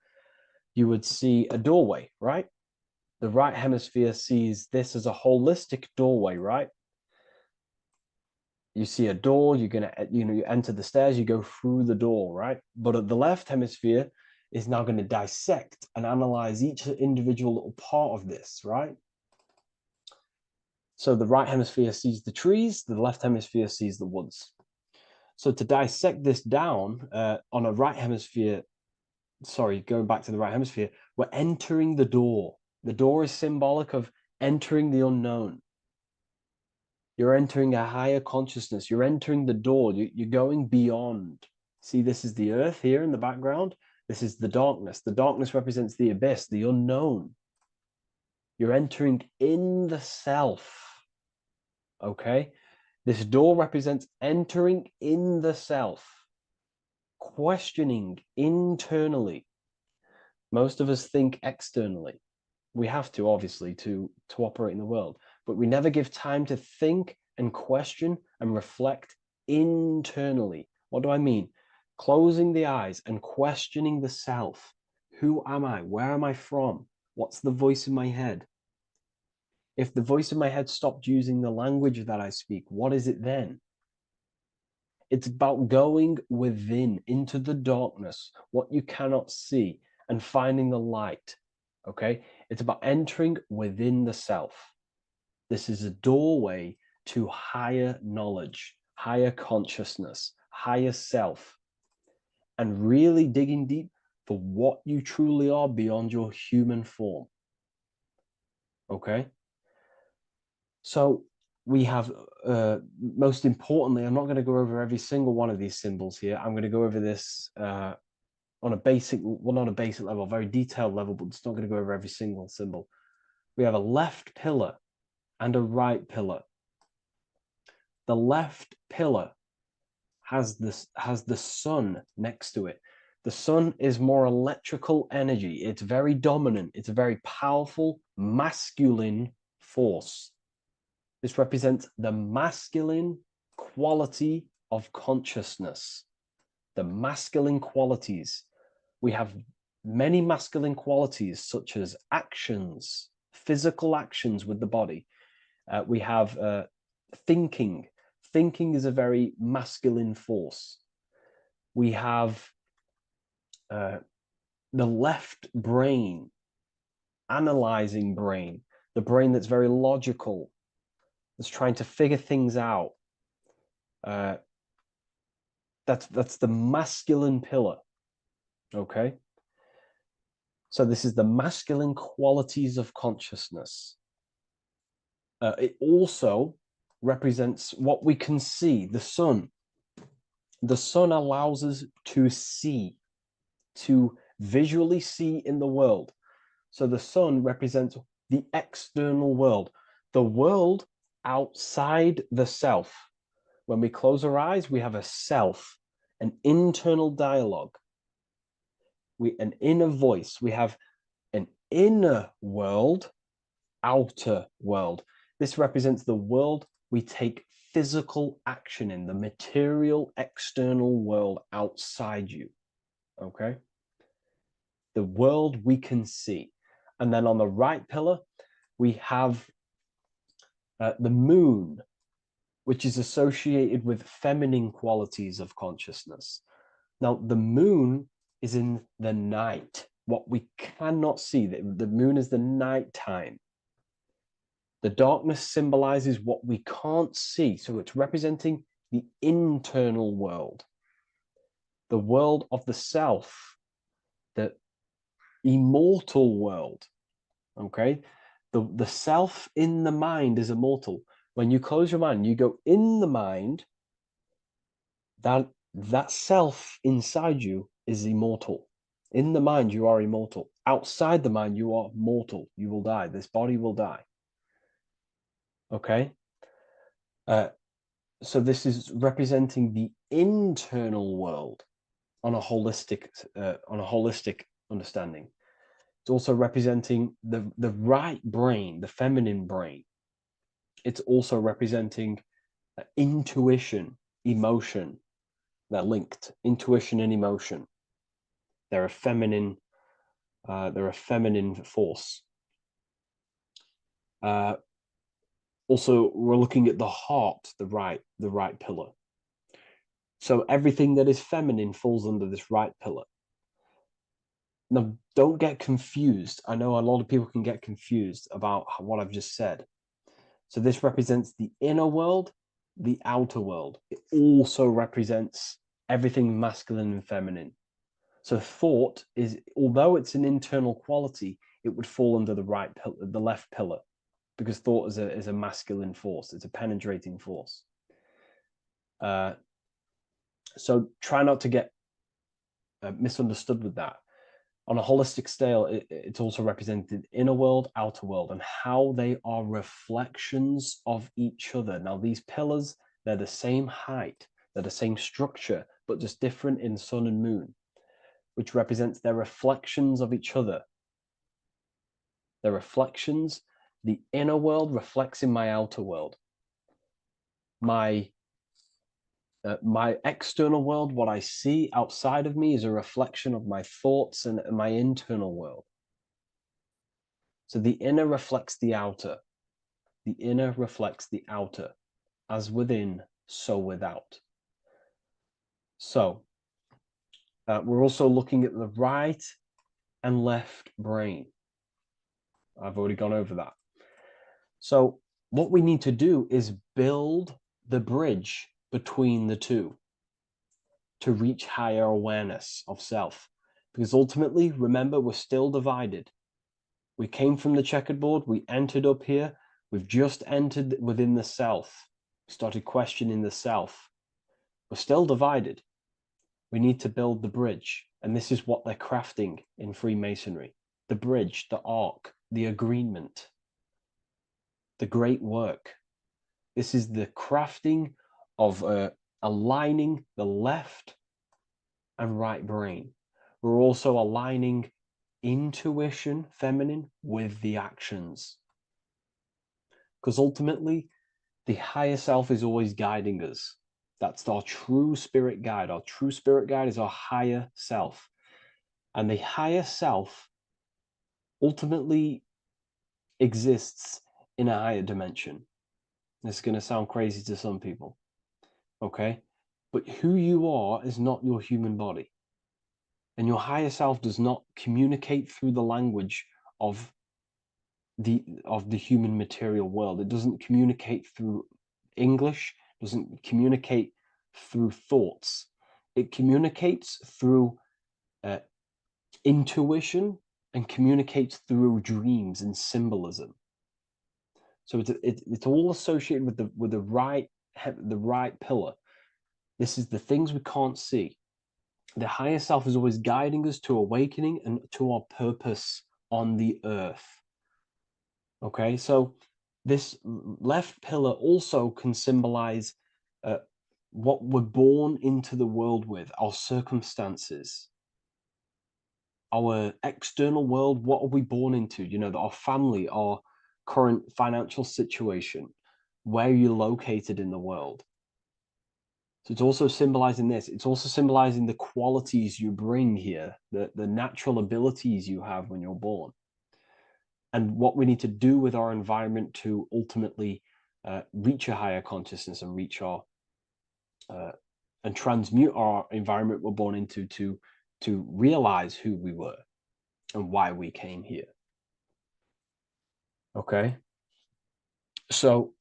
you would see a doorway, right? The right hemisphere sees this as a holistic doorway, right? you see a door, you're gonna, you enter the stairs, you go through the door, right? But at the left hemisphere is now going to dissect and analyze each individual little part of this, right? So the right hemisphere sees the trees, the left hemisphere sees the woods. So to dissect this down on a right hemisphere, sorry, going back to the right hemisphere, we're entering the door. The door is symbolic of entering the unknown. You're entering a higher consciousness. You're entering the door. You're going beyond. See, this is the earth here in the background. This is the darkness. The darkness represents the abyss, the unknown. You're entering in the self. Okay? This door represents entering in the self, questioning internally. Most of us think externally. We have to, obviously, to operate in the world, but we never give time to think and question and reflect internally. What do I mean? Closing the eyes and questioning the self. Who am I? Where am I from? What's the voice in my head? If the voice in my head stopped using the language that I speak, what is it then? It's about going within, into the darkness, what you cannot see, and finding the light, okay? It's about entering within the self. This is a doorway to higher knowledge, higher consciousness, higher self, and really digging deep for what you truly are beyond your human form, okay? So we have, most importantly, I'm not going to go over every single one of these symbols here. I'm going to go over this on a basic, well, not a basic level, a very detailed level, but it's not going to go over every single symbol. We have a left pillar and a right pillar. The left pillar has the sun next to it. The sun is more electrical energy. It's very dominant. It's a very powerful, masculine force. This represents the masculine quality of consciousness, the masculine qualities. We have many masculine qualities, such as actions, physical actions with the body. We have thinking. Thinking is a very masculine force. We have the left brain, analyzing brain, the brain that's very logical, that's trying to figure things out. That's the masculine pillar, okay? So this is the masculine qualities of consciousness. It also represents what we can see, the sun. The sun allows us to see, to visually see in the world. So the sun represents the external world, the world outside the self. When we close our eyes, we have a self, an internal dialogue, an inner voice. We have an inner world, outer world. This represents the world we take physical action in, the material external world outside you, okay? The world we can see. And then on the right pillar, we have the moon, which is associated with feminine qualities of consciousness. Now, the moon is in the night, what we cannot see. The moon is the nighttime. The darkness symbolizes what we can't see. So it's representing the internal world, the world of the self, the immortal world, okay? The self in the mind is immortal. When you close your mind, you go in the mind, that self inside you is immortal. In the mind, you are immortal. Outside the mind, you are mortal. You will die. This body will die. Okay? So this is representing the internal world on a holistic understanding. It's also representing the right brain, the feminine brain. It's also representing intuition, emotion. They're linked. Intuition and emotion. They're a feminine force. Also, we're looking at the heart, the right pillar. So everything that is feminine falls under this right pillar. Now, don't get confused. I know a lot of people can get confused about what I've just said. So this represents the inner world, the outer world. It also represents everything masculine and feminine. So thought is, although it's an internal quality, it would fall under the left pillar, because thought is a masculine force. It's a penetrating force. So try not to get misunderstood with that. On a holistic scale, it's also represented inner world, outer world, and how they are reflections of each other. Now, these pillars, they're the same height, they're the same structure, but just different in sun and moon, which represents their reflections of each other. Their reflections, the inner world reflects in my outer world. My external world, what I see outside of me, is a reflection of my thoughts and my internal world. So the inner reflects the outer. The inner reflects the outer. As within, so without. So we're also looking at the right and left brain. I've already gone over that. So what we need to do is build the bridge between the two to reach higher awareness of self. Because ultimately, remember, we're still divided. We came from the checkerboard, we entered up here, we've just entered within the self, started questioning the self. We're still divided. We need to build the bridge. And this is what they're crafting in Freemasonry. The bridge, the arc, the agreement, the great work. This is the crafting of aligning the left and right brain. We're also aligning intuition, feminine, with the actions. Because ultimately, the higher self is always guiding us. That's our true spirit guide. Our true spirit guide is our higher self. And the higher self ultimately exists in a higher dimension. This is going to sound crazy to some people, okay? But who you are is not your human body. And your higher self does not communicate through the language of the human material world. It doesn't communicate through English, doesn't communicate through thoughts. It communicates through intuition and communicates through dreams and symbolism. So it's all associated with the right pillar. This is the things we can't see. The higher self is always guiding us to awakening and to our purpose on the earth. Okay, so this left pillar also can symbolize what we're born into the world with, our circumstances, our external world. What are we born into? You know, our family, our current financial situation, where you're located in the world. So it's also symbolizing this. It's also symbolizing the qualities you bring here, the natural abilities you have when you're born, and what we need to do with our environment to ultimately reach a higher consciousness and reach our and transmute our environment we're born into to realize who we were and why we came here. Okay, so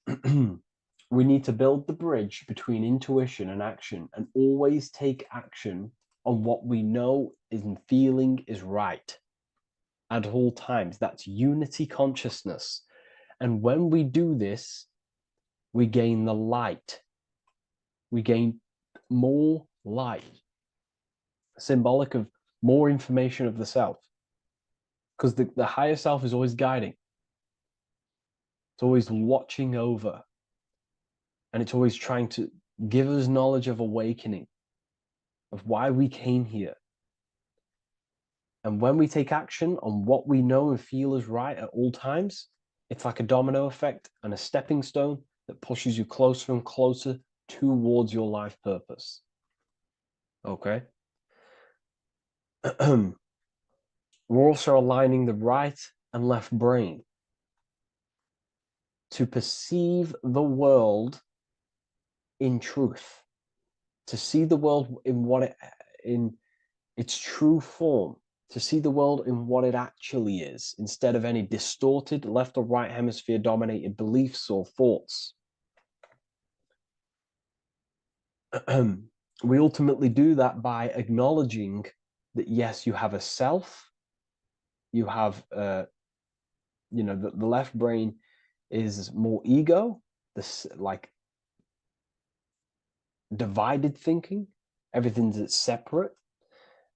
we need to build the bridge between intuition and action, and always take action on what we know and feeling is right at all times. That's unity consciousness. And when we do this, we gain the light. We gain more light, symbolic of more information of the self. Because the higher self is always guiding. It's always watching over. And it's always trying to give us knowledge of awakening, of why we came here. And when we take action on what we know and feel is right at all times, it's like a domino effect and a stepping stone that pushes you closer and closer towards your life purpose. Okay? We're also aligning the right and left brain to perceive the world in truth, to see the world in its true form, to see the world in what it actually is, instead of any distorted left or right hemisphere dominated beliefs or thoughts. We ultimately do that by acknowledging that, yes, you have a self, you have, the left brain is more ego, this like divided thinking, everything's separate,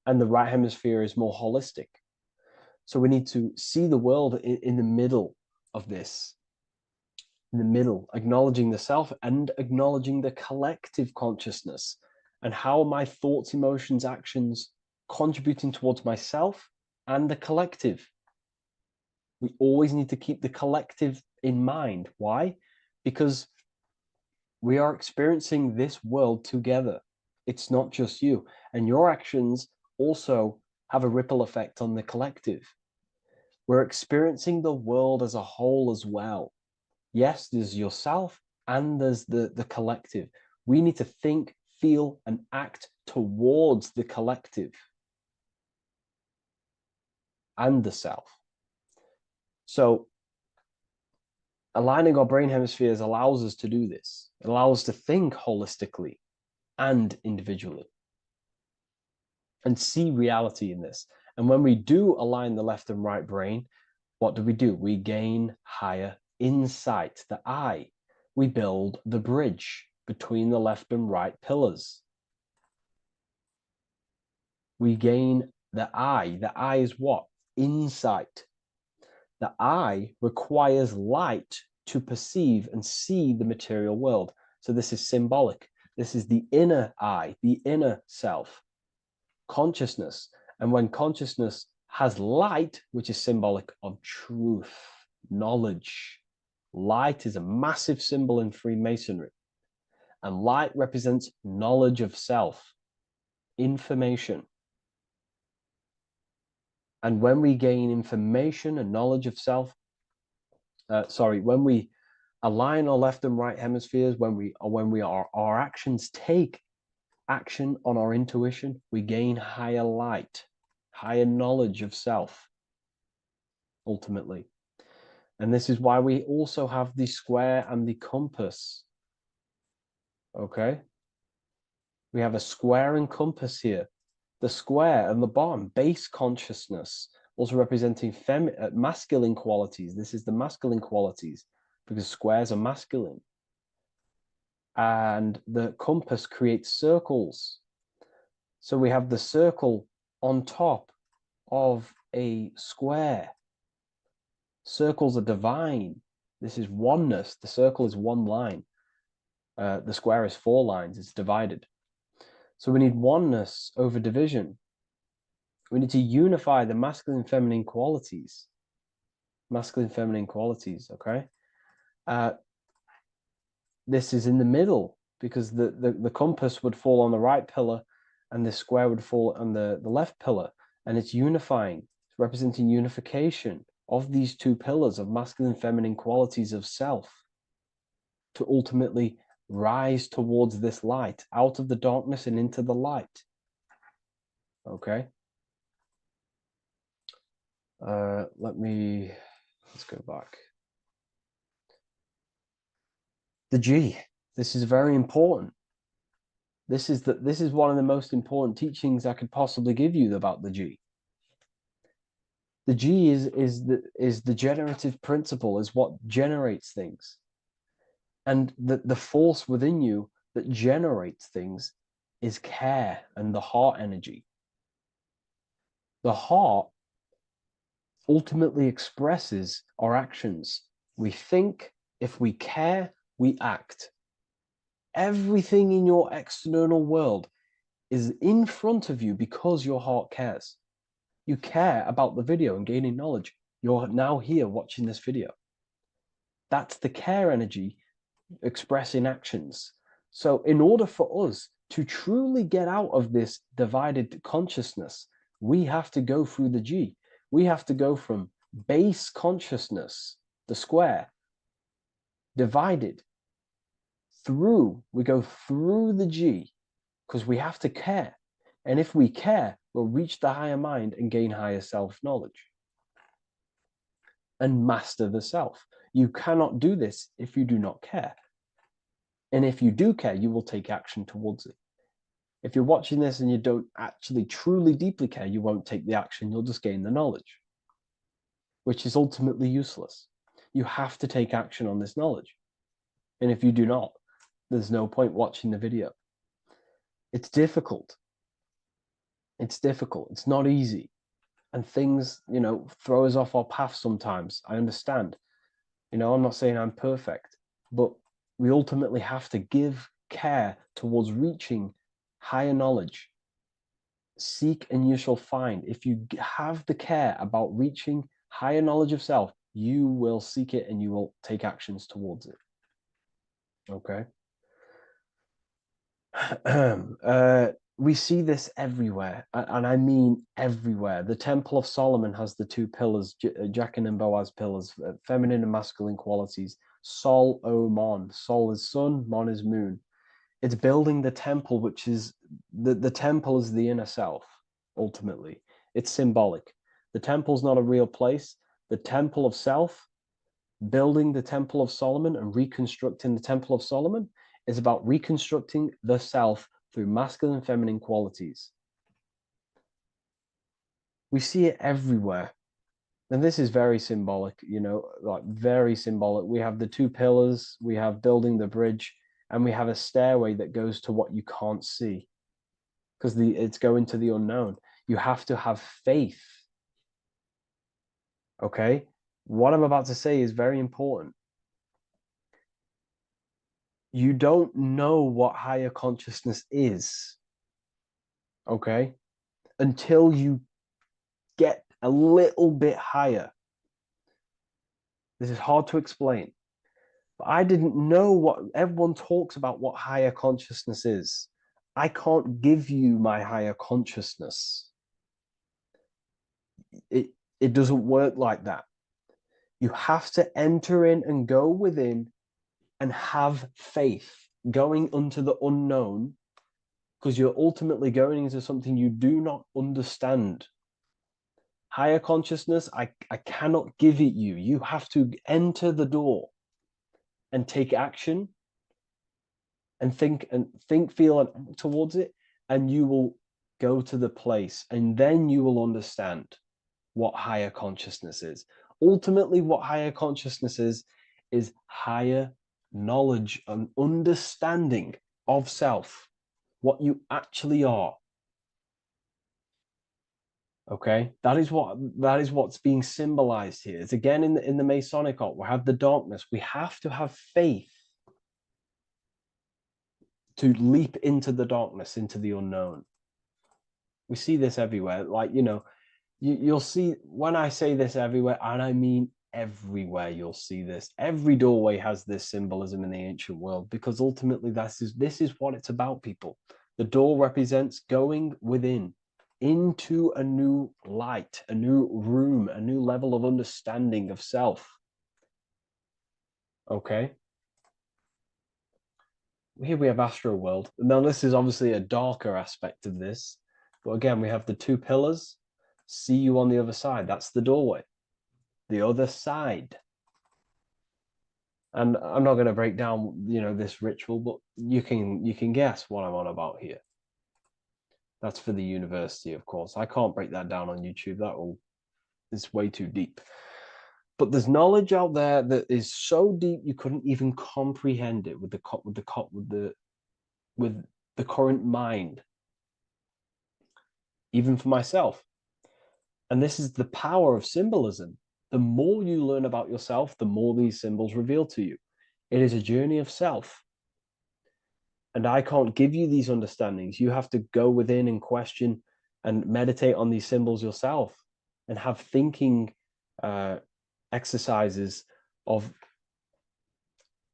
and the right hemisphere is more holistic. So we need to see the world in the middle of this, in the middle, acknowledging the self and acknowledging the collective consciousness, and how my thoughts, emotions, actions contributing towards myself and the collective. We always need to keep the collective in mind. Why? Because we are experiencing this world together. It's not just you. And your actions also have a ripple effect on the collective. We're experiencing the world as a whole as well. Yes, there's yourself and there's the collective. We need to think, feel, and act towards the collective and the self. So aligning our brain hemispheres allows us to do this. It allows us to think holistically and individually and see reality in this. And when we do align the left and right brain, what do? We gain higher insight, the eye. We build the bridge between the left and right pillars. We gain the eye. The eye is what? Insight. The eye requires light to perceive and see the material world. So this is symbolic. This is the inner eye, the inner self, consciousness. And when consciousness has light, which is symbolic of truth, knowledge. Light is a massive symbol in Freemasonry. And light represents knowledge of self, information. And when we gain information and knowledge of self, when we align our left and right hemispheres, our actions take action on our intuition, we gain higher light, higher knowledge of self, ultimately. And this is why we also have the square and the compass. Okay? We have a square and compass here. The square and the bottom, base consciousness, also representing masculine qualities. This is the masculine qualities, because squares are masculine. And the compass creates circles. So we have the circle on top of a square. Circles are divine. This is oneness. The circle is one line. The square is 4 lines. It's divided. So we need oneness over division. We need to unify the masculine and feminine qualities. Masculine, feminine qualities, okay? This is in the middle, because the compass would fall on the right pillar and the square would fall on the left pillar. And it's unifying. It's representing unification of these 2 pillars of masculine and feminine qualities of self to ultimately rise towards this light, out of the darkness and into the light. Okay? Let's go back. The G. This is very important. This is one of the most important teachings I could possibly give you about the G. The G is the generative principle, is what generates things. And the force within you that generates things is care and the heart energy. The heart ultimately expresses our actions. We think, if we care, we act. Everything in your external world is in front of you because your heart cares. You care about the video and gaining knowledge. You're now here watching this video. That's the care energy expressing actions. So in order for us to truly get out of this divided consciousness, we have to go through the G. We have to go from base consciousness, the square, divided through, we go through the G because we have to care. And if we care, we'll reach the higher mind and gain higher self-knowledge and master the self. You cannot do this if you do not care. And if you do care, you will take action towards it. If you're watching this and you don't actually truly deeply care, you won't take the action, you'll just gain the knowledge, which is ultimately useless. You have to take action on this knowledge. And if you do not, there's no point watching the video. It's difficult. It's difficult. It's not easy. And things, throw us off our path sometimes. I understand. I'm not saying I'm perfect, but we ultimately have to give care towards reaching higher knowledge. Seek and you shall find. If you have the care about reaching higher knowledge of self, you will seek it and you will take actions towards it. Okay. We see this everywhere, and I mean everywhere. The Temple of Solomon has the two pillars, Jachin and Boaz pillars, feminine and masculine qualities. Sol, O, Mon. Sol is sun, Mon is moon. It's building the temple, which is, the temple is the inner self, ultimately. It's symbolic. The temple's not a real place. The temple of self, building the Temple of Solomon and reconstructing the Temple of Solomon, is about reconstructing the self through masculine and feminine qualities. We see it everywhere. And this is very symbolic, like very symbolic. We have the two pillars, we have building the bridge, and we have a stairway that goes to what you can't see because it's going to the unknown. You have to have faith. Okay? What I'm about to say is very important. You don't know what higher consciousness is, okay, until you get a little bit higher. This is hard to explain, but I didn't know what everyone talks about, what higher consciousness is. I can't give you my higher consciousness. It doesn't work like that. You have to enter in and go within and have faith, going into the unknown, because you're ultimately going into something you do not understand. Higher consciousness, I cannot give it you. You have to enter the door and take action and think, feel, and act towards it, and you will go to the place, and then you will understand what higher consciousness is. Ultimately, what higher consciousness is higher knowledge and understanding of self, what you actually are. Okay, that is what's being symbolized here. It's again in the Masonic art. We have the darkness. We have to have faith to leap into the darkness, into the unknown. We see this everywhere. Like, you'll see, when I say this everywhere, and I mean everywhere, you'll see this. Every doorway has this symbolism in the ancient world, because ultimately this is what it's about, people. The door represents going within, into a new light, a new room, a new level of understanding of self. Okay. Here we have Astro World. Now, this is obviously a darker aspect of this. But again, we have the two pillars. See you on the other side. That's the doorway. The other side. And I'm not going to break down, this ritual, but you can guess what I'm on about here. That's for the university, of course. I can't break that down on YouTube. It's way too deep. But there's knowledge out there that is so deep you couldn't even comprehend it with the current mind, even for myself. And this is the power of symbolism. The more you learn about yourself, the more these symbols reveal to you. It is a journey of self. And I can't give you these understandings. You have to go within and question and meditate on these symbols yourself, and have thinking exercises of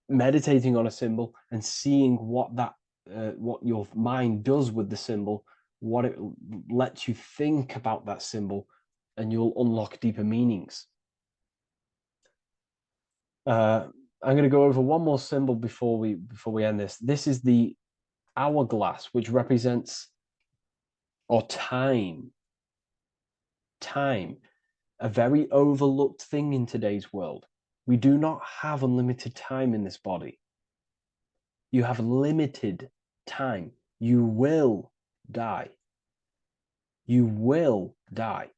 meditating on a symbol and seeing what your mind does with the symbol, what it lets you think about that symbol, and you'll unlock deeper meanings. I'm going to go over one more symbol before we end this. This is the hourglass, which represents time. Time, a very overlooked thing in today's world. We do not have unlimited time in this body. You have limited time. You will die. You will die.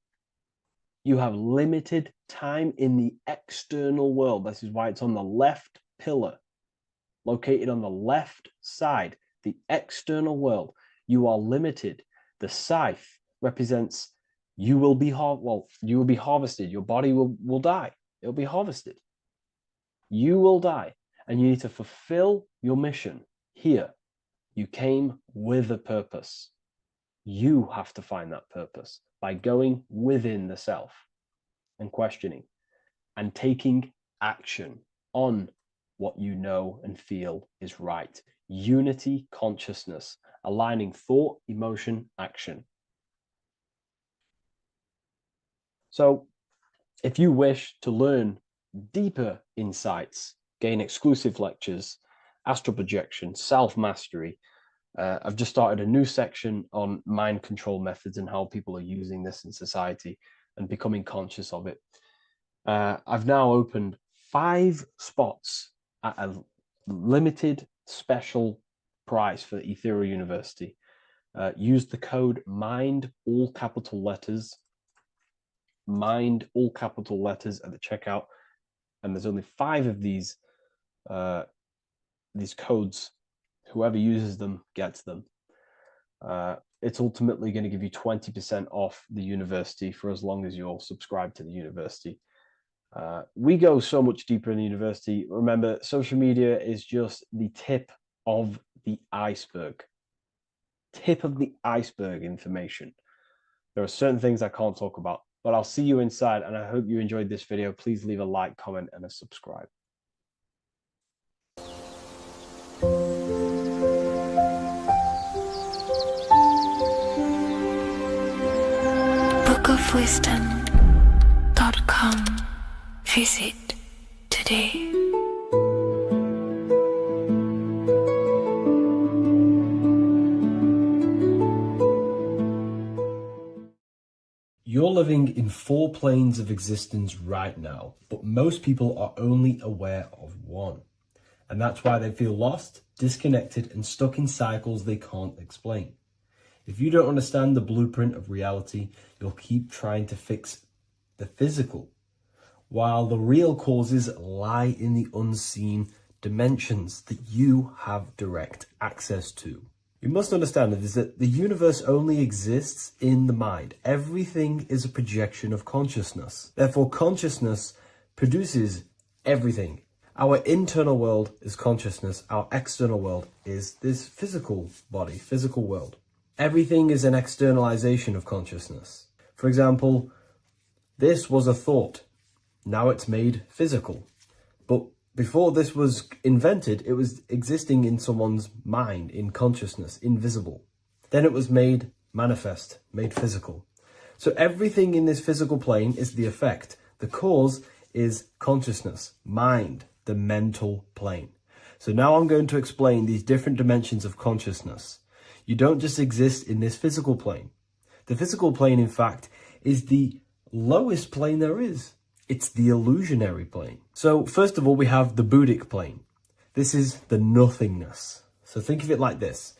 You have limited time in the external world. This is why it's on the left pillar, located on the left side, the external world. You are limited. The scythe represents you will be harvested. Your body will die. It'll be harvested. You will die, and you need to fulfill your mission here. You came with a purpose. You have to find that purpose by going within the self and questioning and taking action on what you know and feel is right. Unity consciousness, aligning thought, emotion, action. So if you wish to learn deeper insights, gain exclusive lectures, astral projection, self-mastery, I've just started a new section on mind control methods and how people are using this in society and becoming conscious of it. I've now opened 5 spots at a limited special price for Ethereal University. Use the code MIND, all capital letters, MIND, all capital letters at the checkout. And there's only 5 of these codes. Whoever uses them gets them. It's ultimately going to give you 20% off the university for as long as you're subscribed to the university. We go so much deeper in the university. Remember, social media is just the tip of the iceberg. Tip of the iceberg information. There are certain things I can't talk about, but I'll see you inside, and I hope you enjoyed this video. Please leave a like, comment, and a subscribe. bookofwisdom.com. Visit today. You're living in 4 planes of existence right now, but most people are only aware of one. And that's why they feel lost, disconnected, and stuck in cycles they can't explain. If you don't understand the blueprint of reality, you'll keep trying to fix the physical, while the real causes lie in the unseen dimensions that you have direct access to. You must understand that the universe only exists in the mind. Everything is a projection of consciousness. Therefore, consciousness produces everything. Our internal world is consciousness. Our external world is this physical body, physical world. Everything is an externalization of consciousness. For example, this was a thought. Now it's made physical. But before this was invented, it was existing in someone's mind, in consciousness, invisible. Then it was made manifest, made physical. So everything in this physical plane is the effect. The cause is consciousness, mind, the mental plane. So now I'm going to explain these different dimensions of consciousness. You don't just exist in this physical plane. The physical plane, in fact, is the lowest plane there is. It's the illusionary plane. So first of all, we have the Buddhic plane. This is the nothingness. So think of it like this.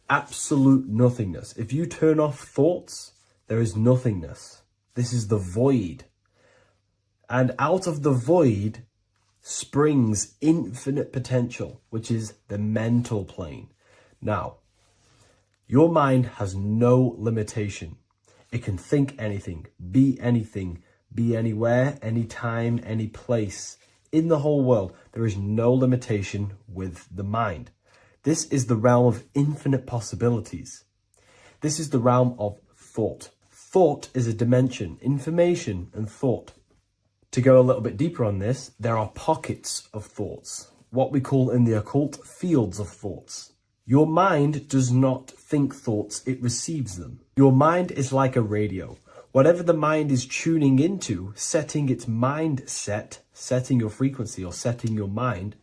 Absolute nothingness. If you turn off thoughts, there is nothingness. This is the void. And out of the void springs infinite potential, which is the mental plane. Now, your mind has no limitation. It can think anything, be anywhere, anytime, any place. In the whole world, there is no limitation with the mind. This is the realm of infinite possibilities. This is the realm of thought. Thought is a dimension, information and thought. To go a little bit deeper on this, there are pockets of thoughts, what we call in the occult fields of thoughts. Your mind does not think thoughts, it receives them. Your mind is like a radio. Whatever the mind is tuning into, setting its mindset, setting your frequency or setting your mind,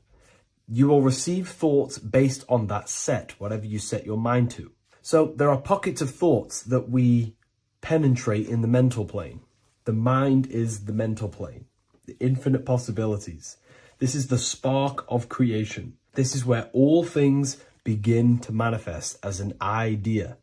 you will receive thoughts based on that set, whatever you set your mind to. So there are pockets of thoughts that we penetrate in the mental plane. The mind is the mental plane, the infinite possibilities. This is the spark of creation. This is where all things begin to manifest as an idea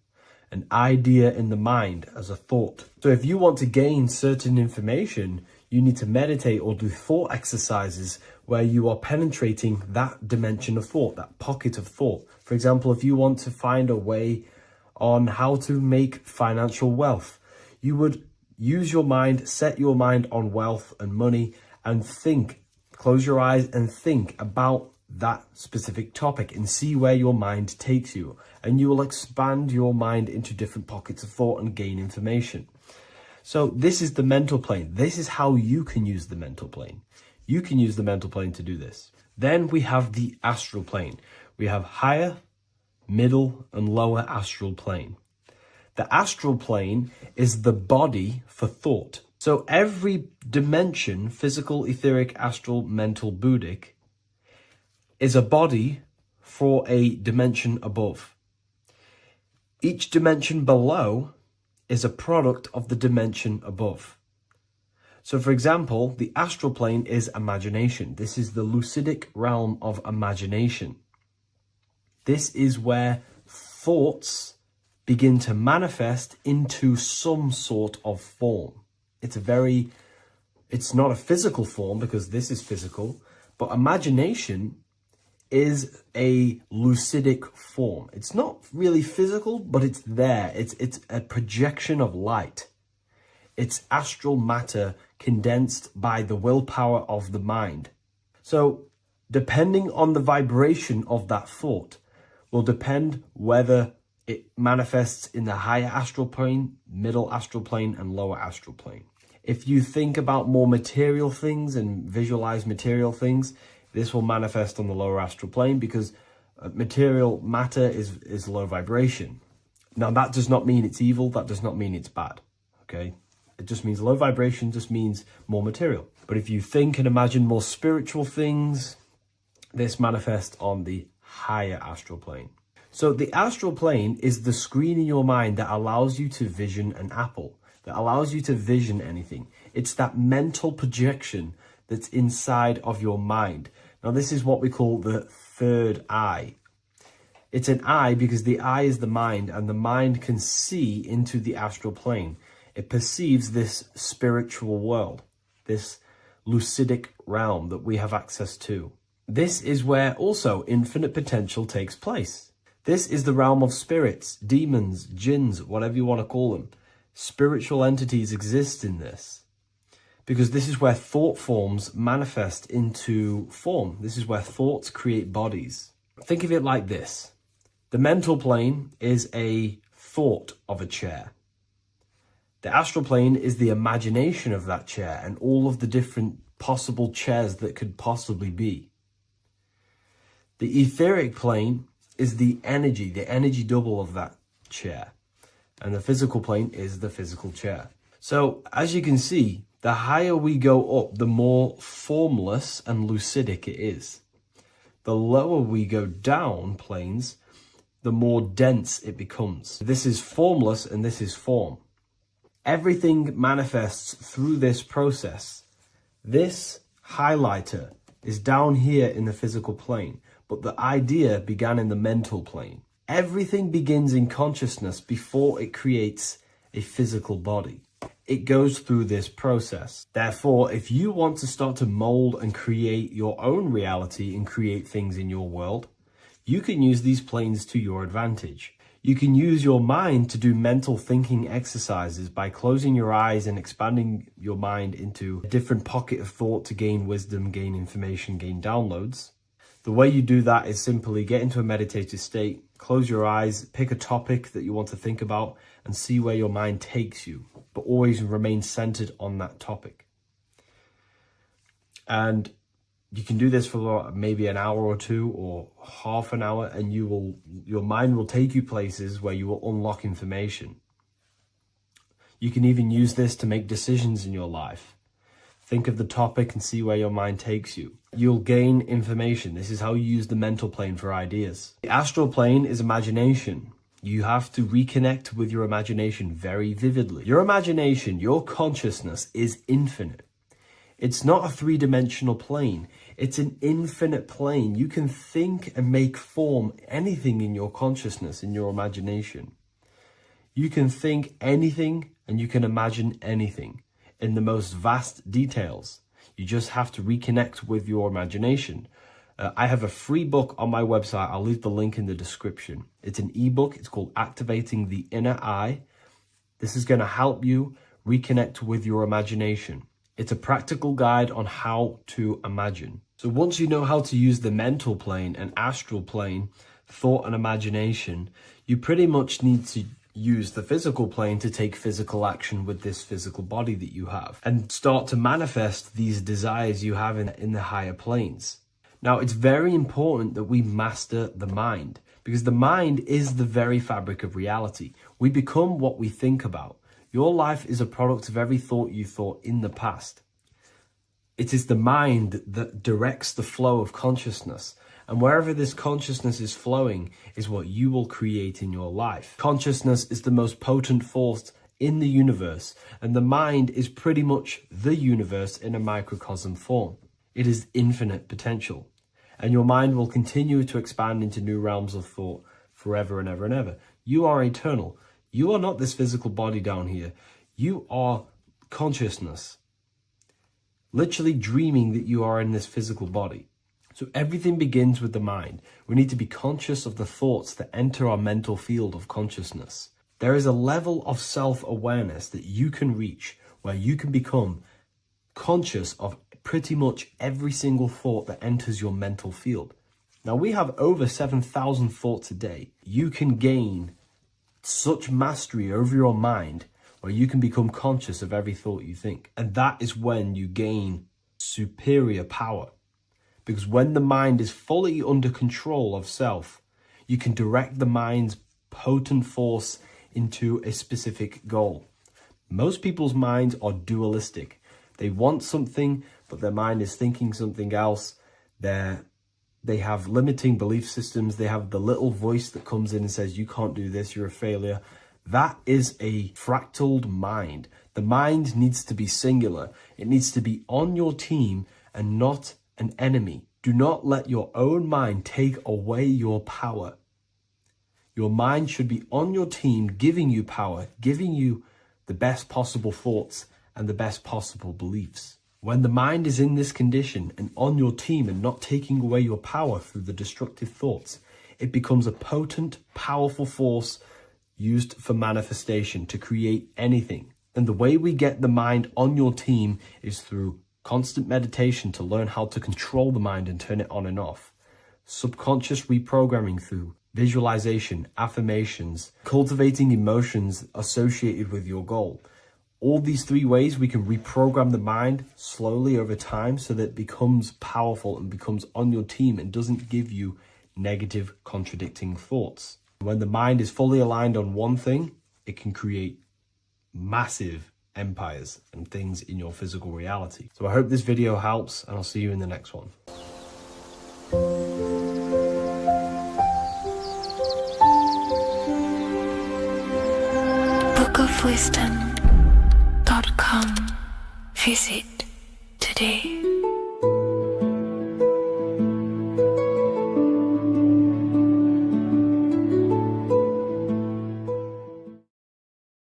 in the mind as a thought. So if you want to gain certain information, you need to meditate or do thought exercises where you are penetrating that dimension of thought, that pocket of thought. For example, if you want to find a way on how to make financial wealth, you would use your mind, set your mind on wealth and money, and think, close your eyes and think about that specific topic and see where your mind takes you. And you will expand your mind into different pockets of thought and gain information. So this is the mental plane. This is how you can use the mental plane. You can use the mental plane to do this. Then we have the astral plane. We have higher, middle, and lower astral plane. The astral plane is the body for thought. So every dimension, physical, etheric, astral, mental, Buddhic, is a body for a dimension above. Each dimension below is a product of the dimension above. So for example, the astral plane is imagination. This is the lucidic realm of imagination. This is where thoughts begin to manifest into some sort of form. It's not a physical form because this is physical, but imagination is a lucidic form. It's not really physical, but it's there. It's a projection of light. It's astral matter condensed by the willpower of the mind. So depending on the vibration of that thought will depend whether it manifests in the higher astral plane, middle astral plane, and lower astral plane. If you think about more material things and visualize material things, this will manifest on the lower astral plane because material matter is low vibration. Now, that does not mean it's evil. That does not mean it's bad. Okay? It just means low vibration just means more material. But if you think and imagine more spiritual things, this manifests on the higher astral plane. So the astral plane is the screen in your mind that allows you to vision an apple, that allows you to vision anything. It's that mental projection that's inside of your mind. Now, this is what we call the third eye. It's an eye because the eye is the mind, and the mind can see into the astral plane. It perceives this spiritual world, this lucidic realm that we have access to. This is where also infinite potential takes place. This is the realm of spirits, demons, jinns, whatever you want to call them. Spiritual entities exist in this because this is where thought forms manifest into form. This is where thoughts create bodies. Think of it like this. The mental plane is a thought of a chair. The astral plane is the imagination of that chair and all of the different possible chairs that could possibly be. The etheric plane is the energy double of that chair. And the physical plane is the physical chair. So as you can see, the higher we go up, the more formless and lucidic it is. The lower we go down planes, the more dense it becomes. This is formless and this is form. Everything manifests through this process. This highlighter is down here in the physical plane, but the idea began in the mental plane. Everything begins in consciousness before it creates a physical body. It goes through this process. Therefore, if you want to start to mold and create your own reality and create things in your world, you can use these planes to your advantage. You can use your mind to do mental thinking exercises by closing your eyes and expanding your mind into a different pocket of thought to gain wisdom, gain information, gain downloads. The way you do that is simply get into a meditative state, close your eyes, pick a topic that you want to think about and see where your mind takes you, but always remain centered on that topic. And you can do this for maybe an hour or two or half an hour, and your mind will take you places where you will unlock information. You can even use this to make decisions in your life. Think of the topic and see where your mind takes you. You'll gain information. This is how you use the mental plane for ideas. The astral plane is imagination. You have to reconnect with your imagination very vividly. Your imagination, your consciousness is infinite. It's not a three-dimensional plane. It's an infinite plane. You can think and make form anything in your consciousness, in your imagination. You can think anything and you can imagine anything in the most vast details. You just have to reconnect with your imagination. I have a free book on my website. I'll leave the link in the description. It's an ebook. It's called Activating the Inner Eye. This is going to help you reconnect with your imagination. It's a practical guide on how to imagine. So once you know how to use the mental plane and astral plane, thought and imagination, you pretty much need to use the physical plane to take physical action with this physical body that you have and start to manifest these desires you have in the higher planes. Now, it's very important that we master the mind, because the mind is the very fabric of reality. We become what we think about. Your life is a product of every thought you thought in the past. It is the mind that directs the flow of consciousness. And wherever this consciousness is flowing is what you will create in your life. Consciousness is the most potent force in the universe, and the mind is pretty much the universe in a microcosm form. It is infinite potential, and your mind will continue to expand into new realms of thought forever and ever and ever. You are eternal. You are not this physical body down here. You are consciousness, literally dreaming that you are in this physical body. So everything begins with the mind. We need to be conscious of the thoughts that enter our mental field of consciousness. There is a level of self-awareness that you can reach where you can become conscious of pretty much every single thought that enters your mental field. Now, we have over 7,000 thoughts a day. You can gain such mastery over your mind where you can become conscious of every thought you think. And that is when you gain superior power. Because when the mind is fully under control of self, you can direct the mind's potent force into a specific goal. Most people's minds are dualistic. They want something, but their mind is thinking something else. They have limiting belief systems. They have the little voice that comes in and says, you can't do this, you're a failure. That is a fractaled mind. The mind needs to be singular. It needs to be on your team and not an enemy. Do not let your own mind take away your power. Your mind should be on your team, giving you power, giving you the best possible thoughts and the best possible beliefs. When the mind is in this condition and on your team and not taking away your power through the destructive thoughts, it becomes a potent, powerful force used for manifestation to create anything. And the way we get the mind on your team is through constant meditation to learn how to control the mind and turn it on and off. Subconscious reprogramming through visualization, affirmations, cultivating emotions associated with your goal. All these three ways we can reprogram the mind slowly over time so that it becomes powerful and becomes on your team and doesn't give you negative contradicting thoughts. When the mind is fully aligned on one thing, it can create massive empires and things in your physical reality. So I hope this video helps, and I'll see you in the next one. bookofwisdom.com. Visit today.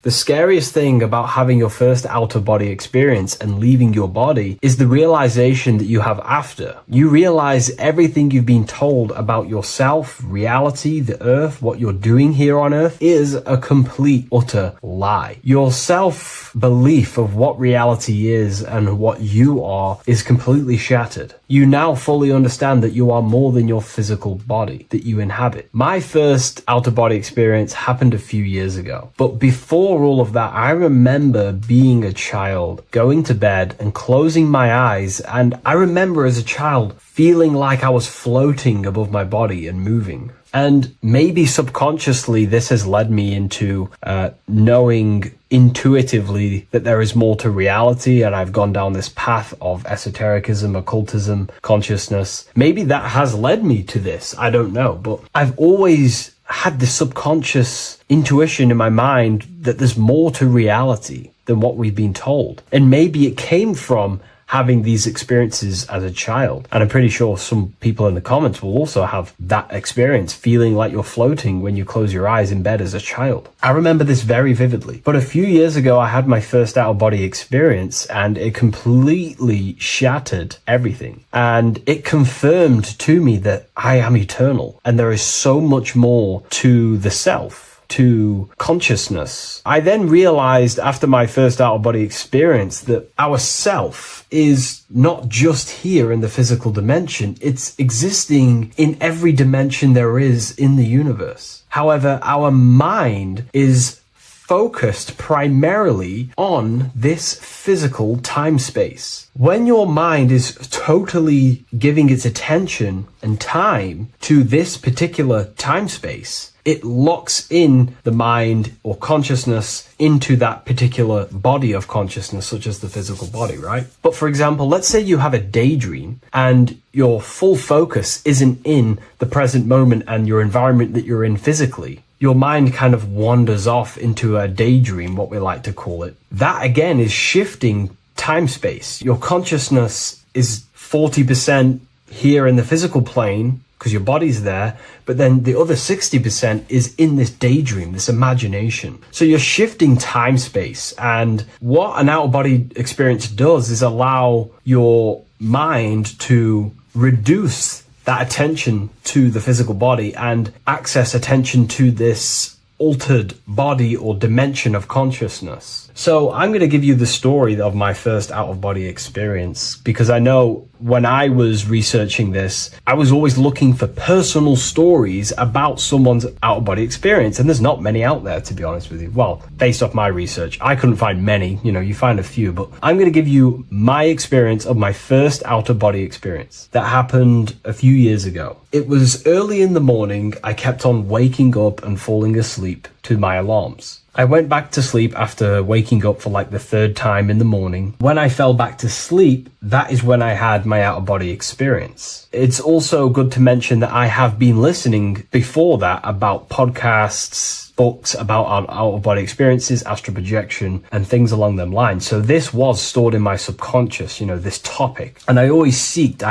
The scariest thing about having your first out-of-body experience and leaving your body is the realization that you have after. You realize everything you've been told about yourself, reality, the earth, what you're doing here on earth is a complete, utter lie. Your self-belief of what reality is and what you are is completely shattered. You now fully understand that you are more than your physical body that you inhabit. My first out-of-body experience happened a few years ago, but before all of that, I remember being a child, going to bed and closing my eyes, and I remember as a child feeling like I was floating above my body and moving. And maybe subconsciously, this has led me into knowing intuitively that there is more to reality, and I've gone down this path of esotericism, occultism, consciousness. Maybe that has led me to this. I don't know, but I've always had this subconscious intuition in my mind that there's more to reality than what we've been told. And maybe it came from having these experiences as a child. And I'm pretty sure some people in the comments will also have that experience, feeling like you're floating when you close your eyes in bed as a child. I remember this very vividly. But a few years ago, I had my first out-of-body experience, and it completely shattered everything. And it confirmed to me that I am eternal, and there is so much more to the self, to consciousness. I then realized after my first out-of-body experience that our self is not just here in the physical dimension, it's existing in every dimension there is in the universe. However, our mind is focused primarily on this physical time space. When your mind is totally giving its attention and time to this particular time space, it locks in the mind or consciousness into that particular body of consciousness, such as the physical body, right? But for example, let's say you have a daydream and your full focus isn't in the present moment and your environment that you're in physically. Your mind kind of wanders off into a daydream, what we like to call it. That again is shifting time space. Your consciousness is 40% here in the physical plane because your body's there, but then the other 60% is in this daydream, this imagination. So you're shifting time space, and what an out-of-body experience does is allow your mind to reduce that attention to the physical body and access attention to this altered body or dimension of consciousness. So I'm going to give you the story of my first out-of-body experience, because I know when I was researching this, I was always looking for personal stories about someone's out-of-body experience, and there's not many out there, to be honest with you. Well, based off my research, I couldn't find many. You find a few, but I'm going to give you my experience of my first out-of-body experience that happened a few years ago. It was early in the morning. I kept on waking up and falling asleep to my alarms. I went back to sleep after waking up for like the third time in the morning. When I fell back to sleep, that is when I had my out-of-body experience. It's also good to mention that I have been listening before that about podcasts, books about our out-of-body experiences, astral projection, and things along them lines. So this was stored in my subconscious, this topic. And I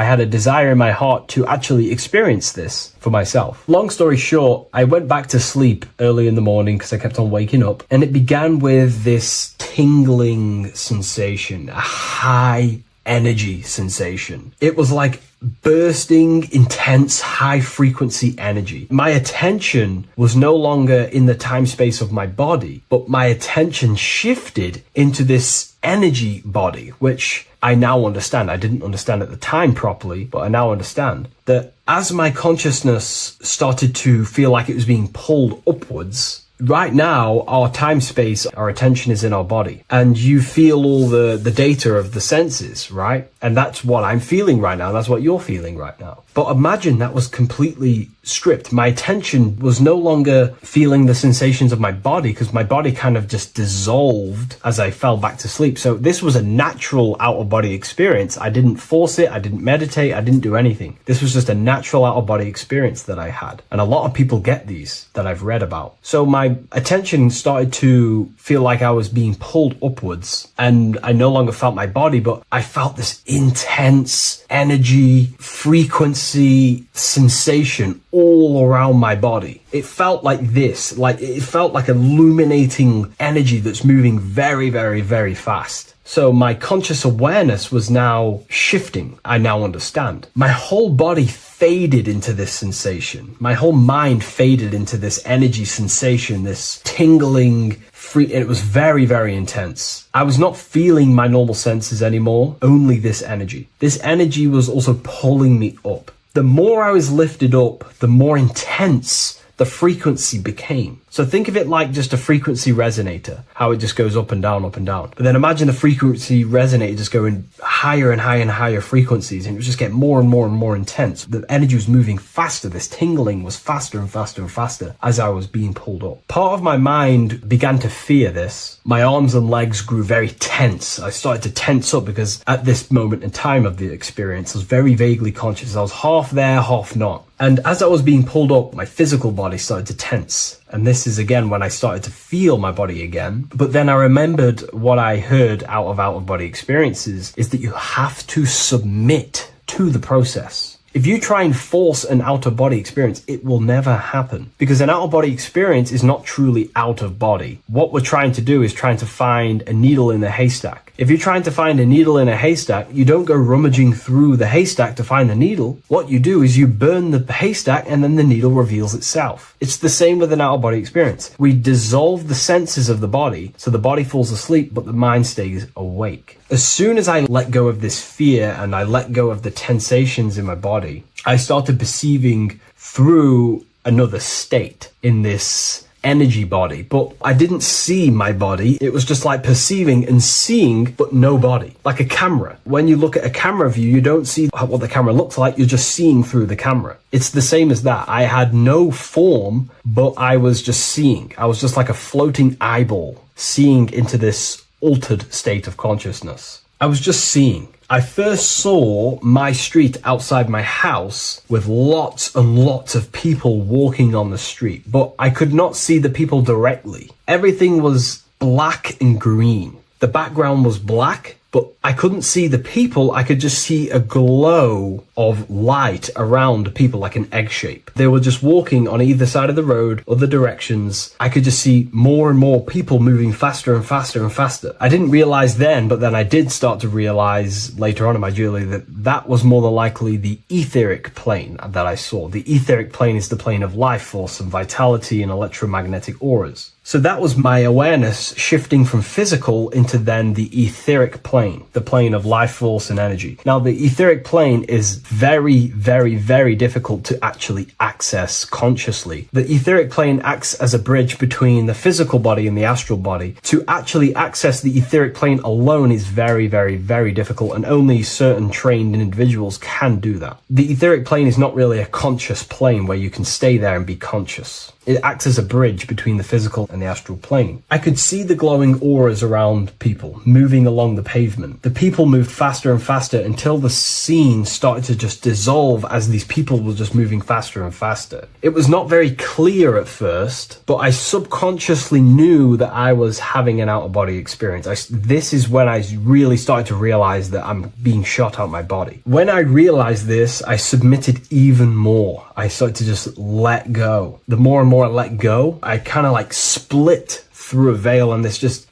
had a desire in my heart to actually experience this for myself. Long story short, I went back to sleep early in the morning because I kept on waking up, and it began with this tingling sensation, a high energy sensation. It was like bursting, intense, high frequency energy. My attention was no longer in the time space of my body, but my attention shifted into this energy body, which I now understand. I didn't understand at the time properly, but I now understand that as my consciousness started to feel like it was being pulled upwards, right now, our time space, our attention is in our body, and you feel all the data of the senses, right? And that's what I'm feeling right now. That's what you're feeling right now. But imagine that was completely stripped. My attention was no longer feeling the sensations of my body, because my body kind of just dissolved as I fell back to sleep. So this was a natural out-of-body experience. I didn't force it. I didn't meditate. I didn't do anything. This was just a natural out-of-body experience that I had. And a lot of people get these that I've read about. So my attention started to feel like I was being pulled upwards, and I no longer felt my body, but I felt this intense energy, frequency, sensation all around my body. It felt like this, it felt like illuminating energy that's moving very, very, very fast. So my conscious awareness was now shifting. I now understand. My whole body faded into this sensation. My whole mind faded into this energy sensation, this tingling, free, and it was very, very intense. I was not feeling my normal senses anymore, only this energy. This energy was also pulling me up. The more I was lifted up, the more intense the frequency became. So think of it like just a frequency resonator, how it just goes up and down, up and down. But then imagine the frequency resonator just going higher and higher and higher frequencies, and it would just get more and more and more intense. The energy was moving faster. This tingling was faster and faster and faster as I was being pulled up. Part of my mind began to fear this. My arms and legs grew very tense. I started to tense up because at this moment in time of the experience, I was very vaguely conscious. I was half there, half not. And as I was being pulled up, my physical body started to tense. And this is again when I started to feel my body again. But then I remembered what I heard out of body experiences is that you have to submit to the process. If you try and force an out-of-body experience, it will never happen, because an out-of-body experience is not truly out of body. What we're trying to do is trying to find a needle in a haystack. If you're trying to find a needle in a haystack, you don't go rummaging through the haystack to find the needle. What you do is you burn the haystack and then the needle reveals itself. It's the same with an out-of-body experience. We dissolve the senses of the body, so the body falls asleep, but the mind stays awake. As soon as I let go of this fear and I let go of the tensations in my body, I started perceiving through another state in this energy body, but I didn't see my body. It was just like perceiving and seeing, but no body, like a camera. When you look at a camera view, you don't see what the camera looks like. You're just seeing through the camera. It's the same as that. I had no form, but I was just seeing. I was just like a floating eyeball, seeing into this altered state of consciousness. I was just seeing. I first saw my street outside my house with lots and lots of people walking on the street, but I could not see the people directly. Everything was black and green. The background was black, but I couldn't see the people. I could just see a glow of light around the people, like an egg shape. They were just walking on either side of the road, other directions. I could just see more and more people moving faster and faster and faster. I didn't realize then, but then I did start to realize later on in my journey that that was more than likely the etheric plane that I saw. The etheric plane is the plane of life force and vitality and electromagnetic auras. So that was my awareness shifting from physical into then the etheric plane, the plane of life force and energy. Now, the etheric plane is very, very, very difficult to actually access consciously. The etheric plane acts as a bridge between the physical body and the astral body. To actually access the etheric plane alone is very, very, very difficult, and only certain trained individuals can do that. The etheric plane is not really a conscious plane where you can stay there and be conscious. It acts as a bridge between the physical and the astral plane. I could see the glowing auras around people moving along the pavement. The people moved faster and faster until the scene started to just dissolve as these people were just moving faster and faster. It was not very clear at first, but I subconsciously knew that I was having an out-of-body experience. This is when I really started to realize that I'm being shot out my body. When I realized this, I submitted even more. I started to just let go. The more and more I let go, I kind of like split through a veil, and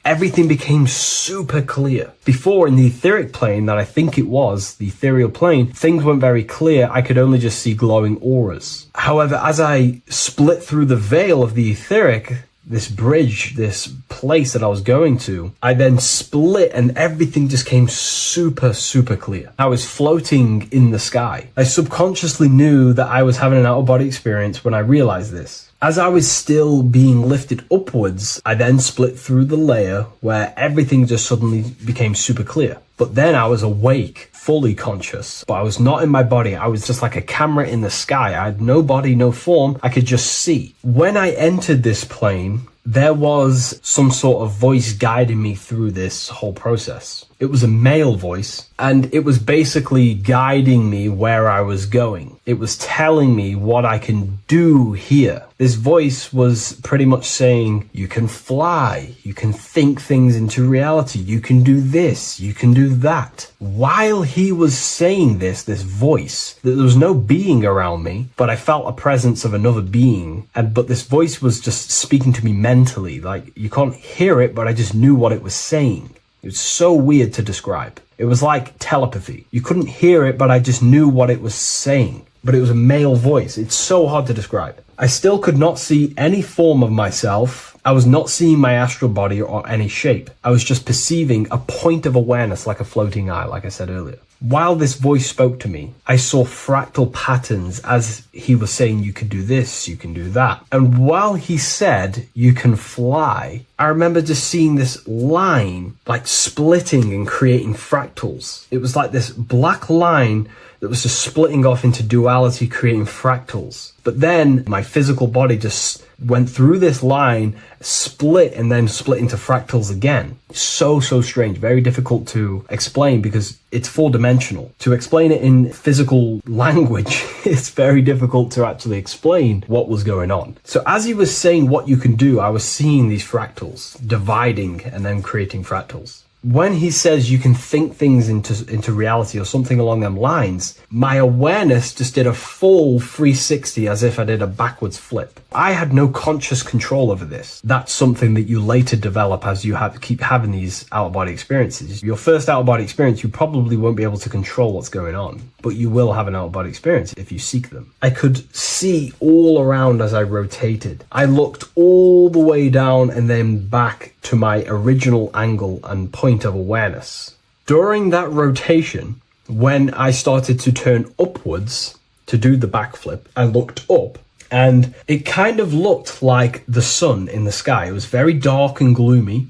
everything became super clear. Before, in the etheric plane that I think it was, the ethereal plane, things weren't very clear. I could only just see glowing auras. However, as I split through the veil of the etheric, this bridge, this place that I was going to, I then split and everything just came super, super clear. I was floating in the sky. I subconsciously knew that I was having an out-of-body experience when I realized this. As I was still being lifted upwards, I then split through the layer where everything just suddenly became super clear. But then I was awake, fully conscious, but I was not in my body. I was just like a camera in the sky. I had no body, no form. I could just see. When I entered this plane, there was some sort of voice guiding me through this whole process. It was a male voice, and it was basically guiding me where I was going. It was telling me what I can do here. This voice was pretty much saying, you can fly, you can think things into reality, you can do this, you can do that. While he was saying this voice, there was no being around me, but I felt a presence of another being. But this voice was just speaking to me mentally. Like, you can't hear it, but I just knew what it was saying. It was so weird to describe. It was like telepathy. You couldn't hear it, but I just knew what it was saying. But it was a male voice. It's so hard to describe. I still could not see any form of myself. I was not seeing my astral body or any shape. I was just perceiving a point of awareness like a floating eye, like I said earlier. While this voice spoke to me, I saw fractal patterns as he was saying, you can do this, you can do that. And while he said, you can fly, I remember just seeing this line like splitting and creating fractals. It was like this black line that was just splitting off into duality, creating fractals. But then my physical body just went through this line, split, and then split into fractals again. So strange, very difficult to explain because it's 4-dimensional. To explain it in physical language, it's very difficult to actually explain what was going on. So as he was saying what you can do, I was seeing these fractals dividing and then creating fractals. When he says you can think things into reality or something along them lines, my awareness just did a full 360 as if I did a backwards flip. I had no conscious control over this. That's something that you later develop as you keep having these out-of-body experiences. Your first out-of-body experience, you probably won't be able to control what's going on, but you will have an out-of-body experience if you seek them. I could see all around as I rotated. I looked all the way down and then back to my original angle and point of awareness. During that rotation, when I started to turn upwards to do the backflip, I looked up and it kind of looked like the sun in the sky. It was very dark and gloomy.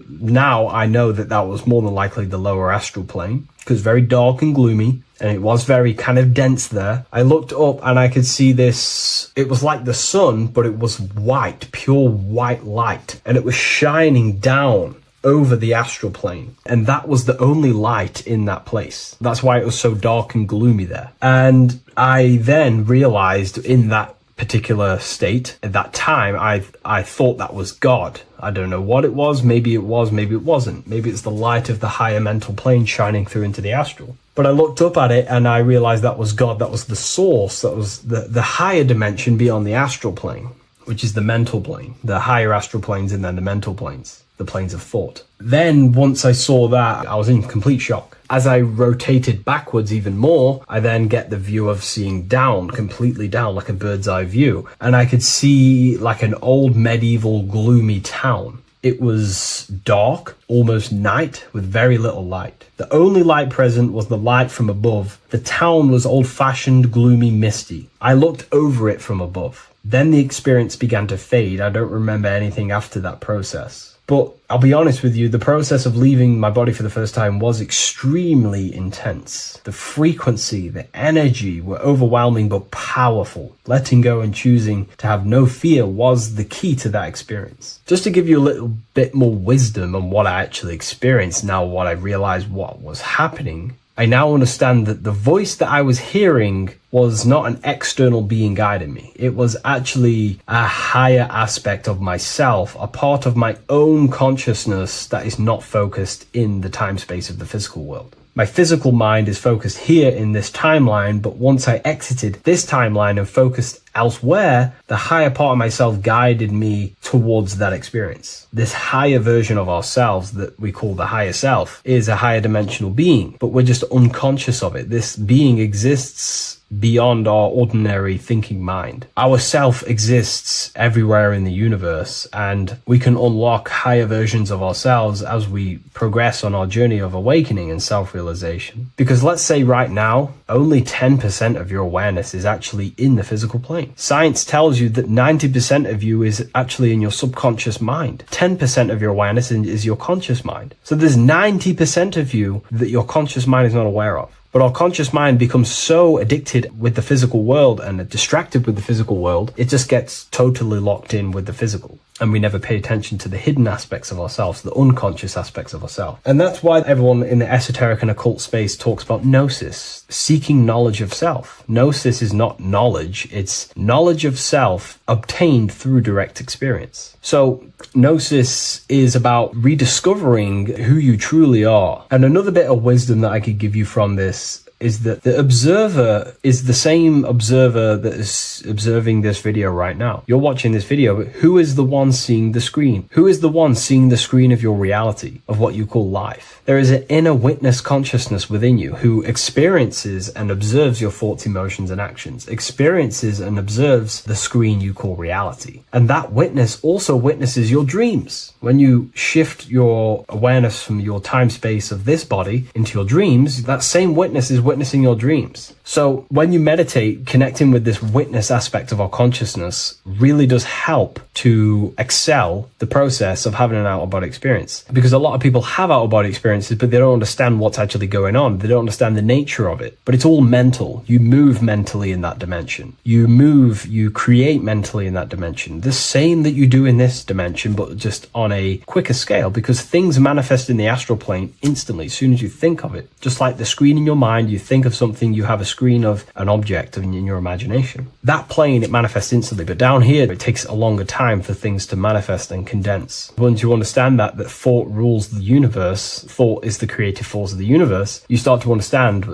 Now I know that was more than likely the lower astral plane because very dark and gloomy, and it was very kind of dense there. I looked up and I could see this. It was like the sun, but it was white, pure white light, and it was shining down over the astral plane. And that was the only light in that place. That's why it was so dark and gloomy there. And I then realized in that particular state, at that time, I thought that was God. I don't know what it was. Maybe it was, maybe it wasn't. Maybe it's the light of the higher mental plane shining through into the astral. But I looked up at it and I realized that was God. That was the source. That was the higher dimension beyond the astral plane, which is the mental plane, the higher astral planes, and then the mental planes, the planes of thought. Then once I saw that, I was in complete shock. As I rotated backwards even more, I then get the view of seeing down, completely down, like a bird's eye view. And I could see like an old medieval gloomy town. It was dark, almost night, with very little light. The only light present was the light from above. The town was old-fashioned, gloomy, misty. I looked over it from above. Then the experience began to fade. I don't remember anything after that process. But I'll be honest with you, the process of leaving my body for the first time was extremely intense. The frequency, the energy were overwhelming but powerful. Letting go and choosing to have no fear was the key to that experience. Just to give you a little bit more wisdom on what I actually experienced now, what I realized what was happening, I now understand that the voice that I was hearing was not an external being guiding me. It was actually a higher aspect of myself, a part of my own consciousness that is not focused in the time space of the physical world. My physical mind is focused here in this timeline, but once I exited this timeline and focused elsewhere, the higher part of myself guided me towards that experience. This higher version of ourselves that we call the higher self is a higher dimensional being, but we're just unconscious of it. This being exists beyond our ordinary thinking mind. Our self exists everywhere in the universe, and we can unlock higher versions of ourselves as we progress on our journey of awakening and self-realization. Because let's say right now, only 10% of your awareness is actually in the physical plane. Science tells you that 90% of you is actually in your subconscious mind. 10% of your awareness is your conscious mind. So there's 90% of you that your conscious mind is not aware of. But our conscious mind becomes so addicted with the physical world and distracted with the physical world, it just gets totally locked in with the physical. And we never pay attention to the hidden aspects of ourselves, the unconscious aspects of ourselves. And that's why everyone in the esoteric and occult space talks about gnosis, seeking knowledge of self. Gnosis is not knowledge, it's knowledge of self obtained through direct experience. So gnosis is about rediscovering who you truly are. And another bit of wisdom that I could give you from this is that the observer is the same observer that is observing this video right now. You're watching this video, but who is the one seeing the screen? Who is the one seeing the screen of your reality, of what you call life? There is an inner witness consciousness within you who experiences and observes your thoughts, emotions, and actions, experiences and observes the screen you call reality. And that witness also witnesses your dreams. When you shift your awareness from your time space of this body into your dreams, that same witness is witnessing your dreams. So when you meditate, connecting with this witness aspect of our consciousness really does help to excel the process of having an out-of-body experience. Because a lot of people have out-of-body experiences, but they don't understand what's actually going on. They don't understand the nature of it. But it's all mental. You move mentally in that dimension. You create mentally in that dimension. The same that you do in this dimension, but just on a quicker scale, because things manifest in the astral plane instantly as soon as you think of it. Just like the screen in your mind, you think of something, you have a screen of an object in your imagination. That plane, it manifests instantly, but down here, it takes a longer time for things to manifest and condense. Once you understand that thought rules the universe, thought is the creative force of the universe, you start to understand,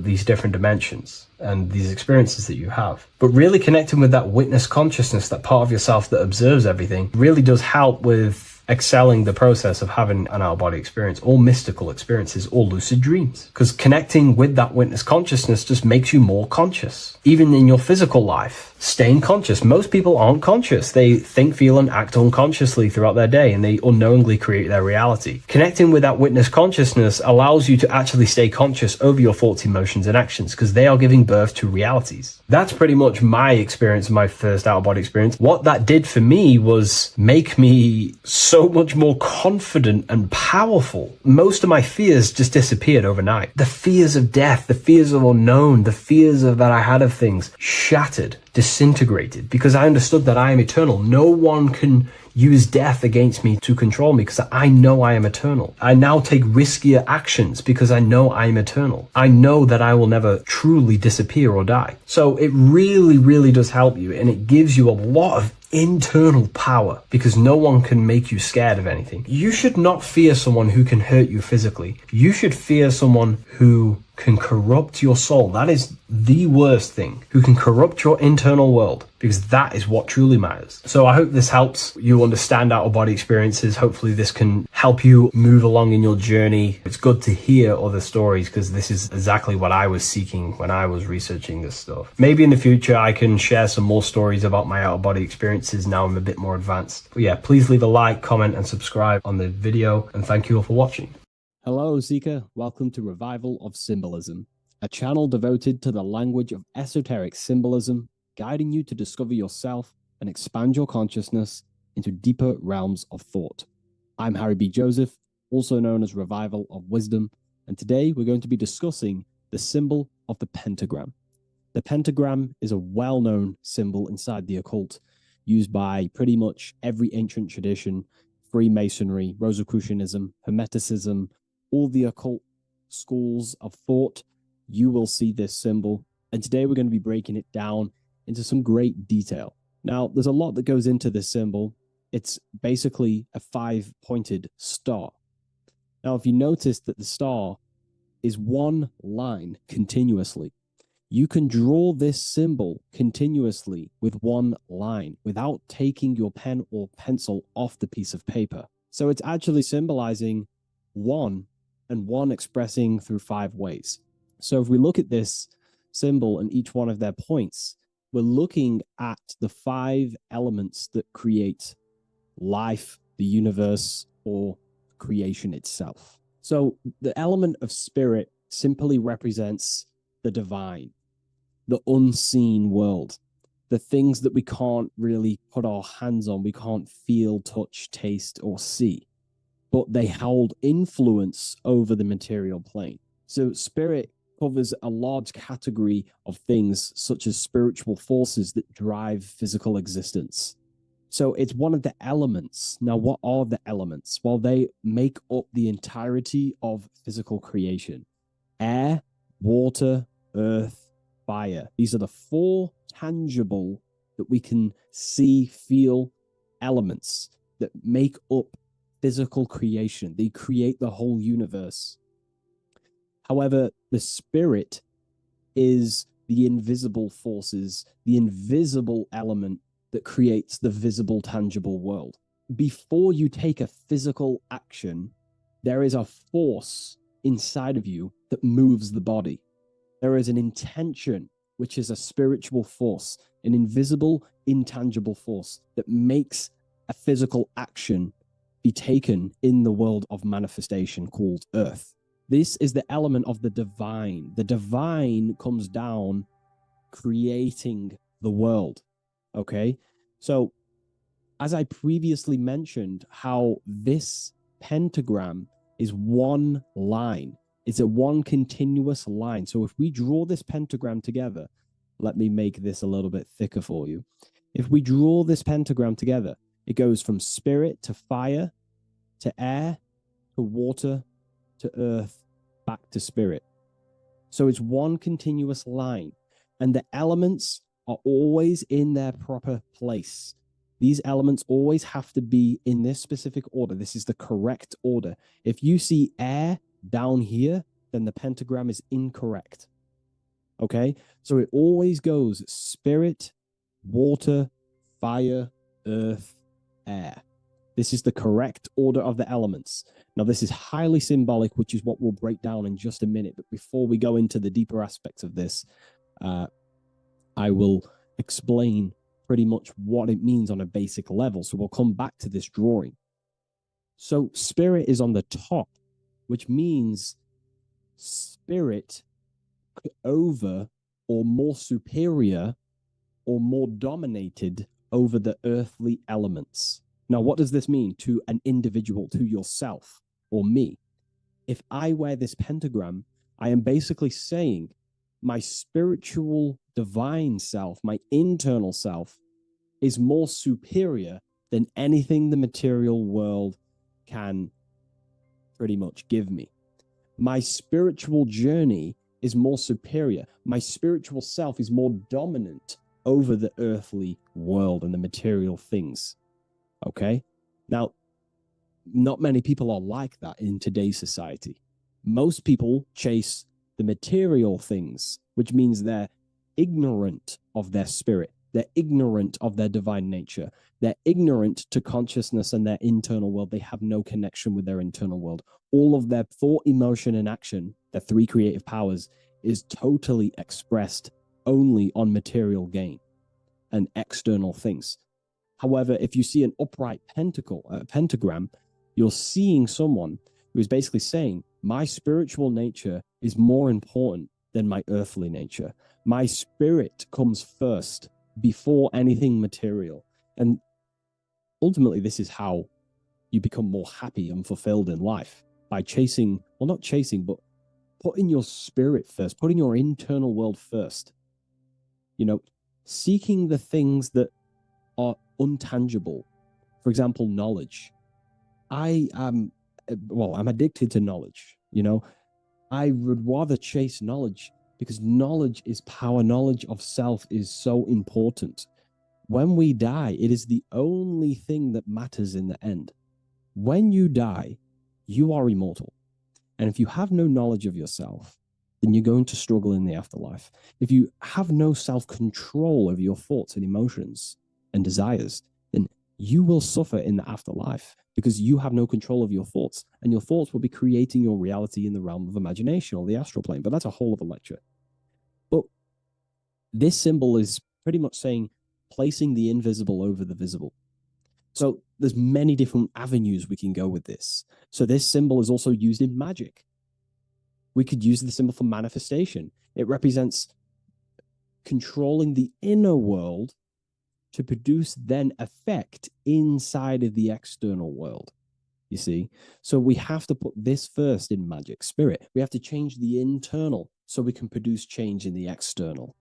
these different dimensions and these experiences that you have. But really connecting with that witness consciousness, that part of yourself that observes everything, really does help with excelling the process of having an out-of-body experience, or mystical experiences, or lucid dreams. Because connecting with that witness consciousness just makes you more conscious. Even in your physical life, staying conscious. Most people aren't conscious. They think, feel, and act unconsciously throughout their day, and they unknowingly create their reality. Connecting with that witness consciousness allows you to actually stay conscious over your thoughts, emotions, and actions, because they are giving birth to realities. That's pretty much my experience, my first out-of-body experience. What that did for me was make me so much more confident and powerful. Most of my fears just disappeared overnight. The fears of death, the fears of unknown, the fears that I had of things shattered, disintegrated, because I understood that I am eternal. No one can use death against me to control me, because I know I am eternal. I now take riskier actions because I know I am eternal. I know that I will never truly disappear or die. So it really, really does help you, and it gives you a lot of internal power, because no one can make you scared of anything. You should not fear someone who can hurt you physically. You should fear someone who can corrupt your soul. That is the worst thing, who can corrupt your internal world, because that is what truly matters. So I hope this helps you understand out-of-body experiences. Hopefully this can help you move along in your journey. It's good to hear other stories, because this is exactly what I was seeking when I was researching this stuff. Maybe in the future I can share some more stories about my out-of-body experiences now I'm a bit more advanced. But yeah, please leave a like, comment, and subscribe on the video, and thank you all for watching. Hello, Seeker. Welcome to Revival of Symbolism, a channel devoted to the language of esoteric symbolism, guiding you to discover yourself and expand your consciousness into deeper realms of thought. I'm Harry B. Joseph, also known as Revival of Wisdom, and today we're going to be discussing the symbol of the pentagram. The pentagram is a well-known symbol inside the occult, used by pretty much every ancient tradition: Freemasonry, Rosicrucianism, Hermeticism, all the occult schools of thought. You will see this symbol. And today we're going to be breaking it down into some great detail. Now, there's a lot that goes into this symbol. It's basically a 5-pointed star. Now, if you notice that the star is one line continuously, you can draw this symbol continuously with one line without taking your pen or pencil off the piece of paper. So it's actually symbolizing one, and one expressing through 5 ways. So if we look at this symbol and each one of their points, we're looking at the 5 elements that create life, the universe, or creation itself. So the element of spirit simply represents the divine, the unseen world, the things that we can't really put our hands on, we can't feel, touch, taste, or see, but they hold influence over the material plane. So spirit covers a large category of things, such as spiritual forces that drive physical existence. So it's one of the elements. Now, what are the elements? Well, they make up the entirety of physical creation: air, water, earth, fire. These are the 4 tangible, that we can see, feel elements that make up physical creation. They create the whole universe. However, the spirit is the invisible forces, the invisible element that creates the visible, tangible world. Before you take a physical action, there is a force inside of you that moves the body. There is an intention, which is a spiritual force, an invisible, intangible force that makes a physical action be taken in the world of manifestation called Earth. This is the element of the divine. The divine comes down creating the world. Okay? So, as I previously mentioned, how this pentagram is one line. It's a one continuous line. So if we draw this pentagram together, let me make this a little bit thicker for you. If we draw this pentagram together, it goes from spirit to fire, to air, to water, to earth, back to spirit. So it's one continuous line. And the elements are always in their proper place. These elements always have to be in this specific order. This is the correct order. If you see air down here, then the pentagram is incorrect. Okay? So it always goes spirit, water, fire, earth, air. This is the correct order of the elements. Now, this is highly symbolic, which is what we'll break down in just a minute. But before we go into the deeper aspects of this, I will explain pretty much what it means on a basic level. So we'll come back to this drawing. So spirit is on the top, which means spirit over or more superior or more dominated over the earthly elements. Now, what does this mean to an individual, to yourself or me? If I wear this pentagram, I am basically saying my spiritual divine self, my internal self, is more superior than anything the material world can pretty much give me. My spiritual journey is more superior. My spiritual self is more dominant over the earthly world and the material things. Okay? Now, not many people are like that in today's society. Most people chase the material things, which means they're ignorant of their spirit. They're ignorant of their divine nature. They're ignorant to consciousness and their internal world. They have no connection with their internal world. All of their thought, emotion, and action, their three creative powers, is totally expressed only on material gain and external things. However, if you see an upright pentagram, you're seeing someone who is basically saying, my spiritual nature is more important than my earthly nature. My spirit comes first before anything material. And ultimately, this is how you become more happy and fulfilled in life, by chasing, well, not chasing, but putting your spirit first, putting your internal world first. You know, seeking the things that are untangible. For example, knowledge. I'm addicted to knowledge. You know, I would rather chase knowledge because knowledge is power. Knowledge of self is so important. When we die, it is the only thing that matters in the end. When you die, you are immortal. And if you have no knowledge of yourself, then you're going to struggle in the afterlife. If you have no self-control over your thoughts and emotions and desires, then you will suffer in the afterlife because you have no control of your thoughts, and your thoughts will be creating your reality in the realm of imagination or the astral plane. But that's a whole other lecture. But this symbol is pretty much saying placing the invisible over the visible. So there's many different avenues we can go with this. So this symbol is also used in magic. We could use the symbol for manifestation. It represents controlling the inner world to produce then effect inside of the external world, you see? So we have to put this first in magic spirit. We have to change the internal so we can produce change in the external.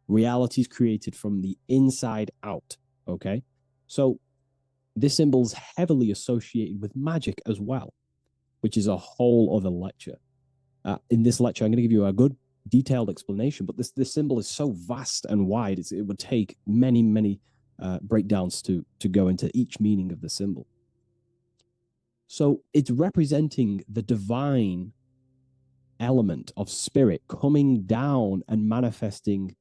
Reality is created from the inside out, okay? So this symbol is heavily associated with magic as well, which is a whole other lecture. In this lecture, I'm going to give you a good detailed explanation, but this symbol is so vast and wide, it would take many breakdowns to go into each meaning of the symbol. So it's representing the divine element of spirit coming down and manifesting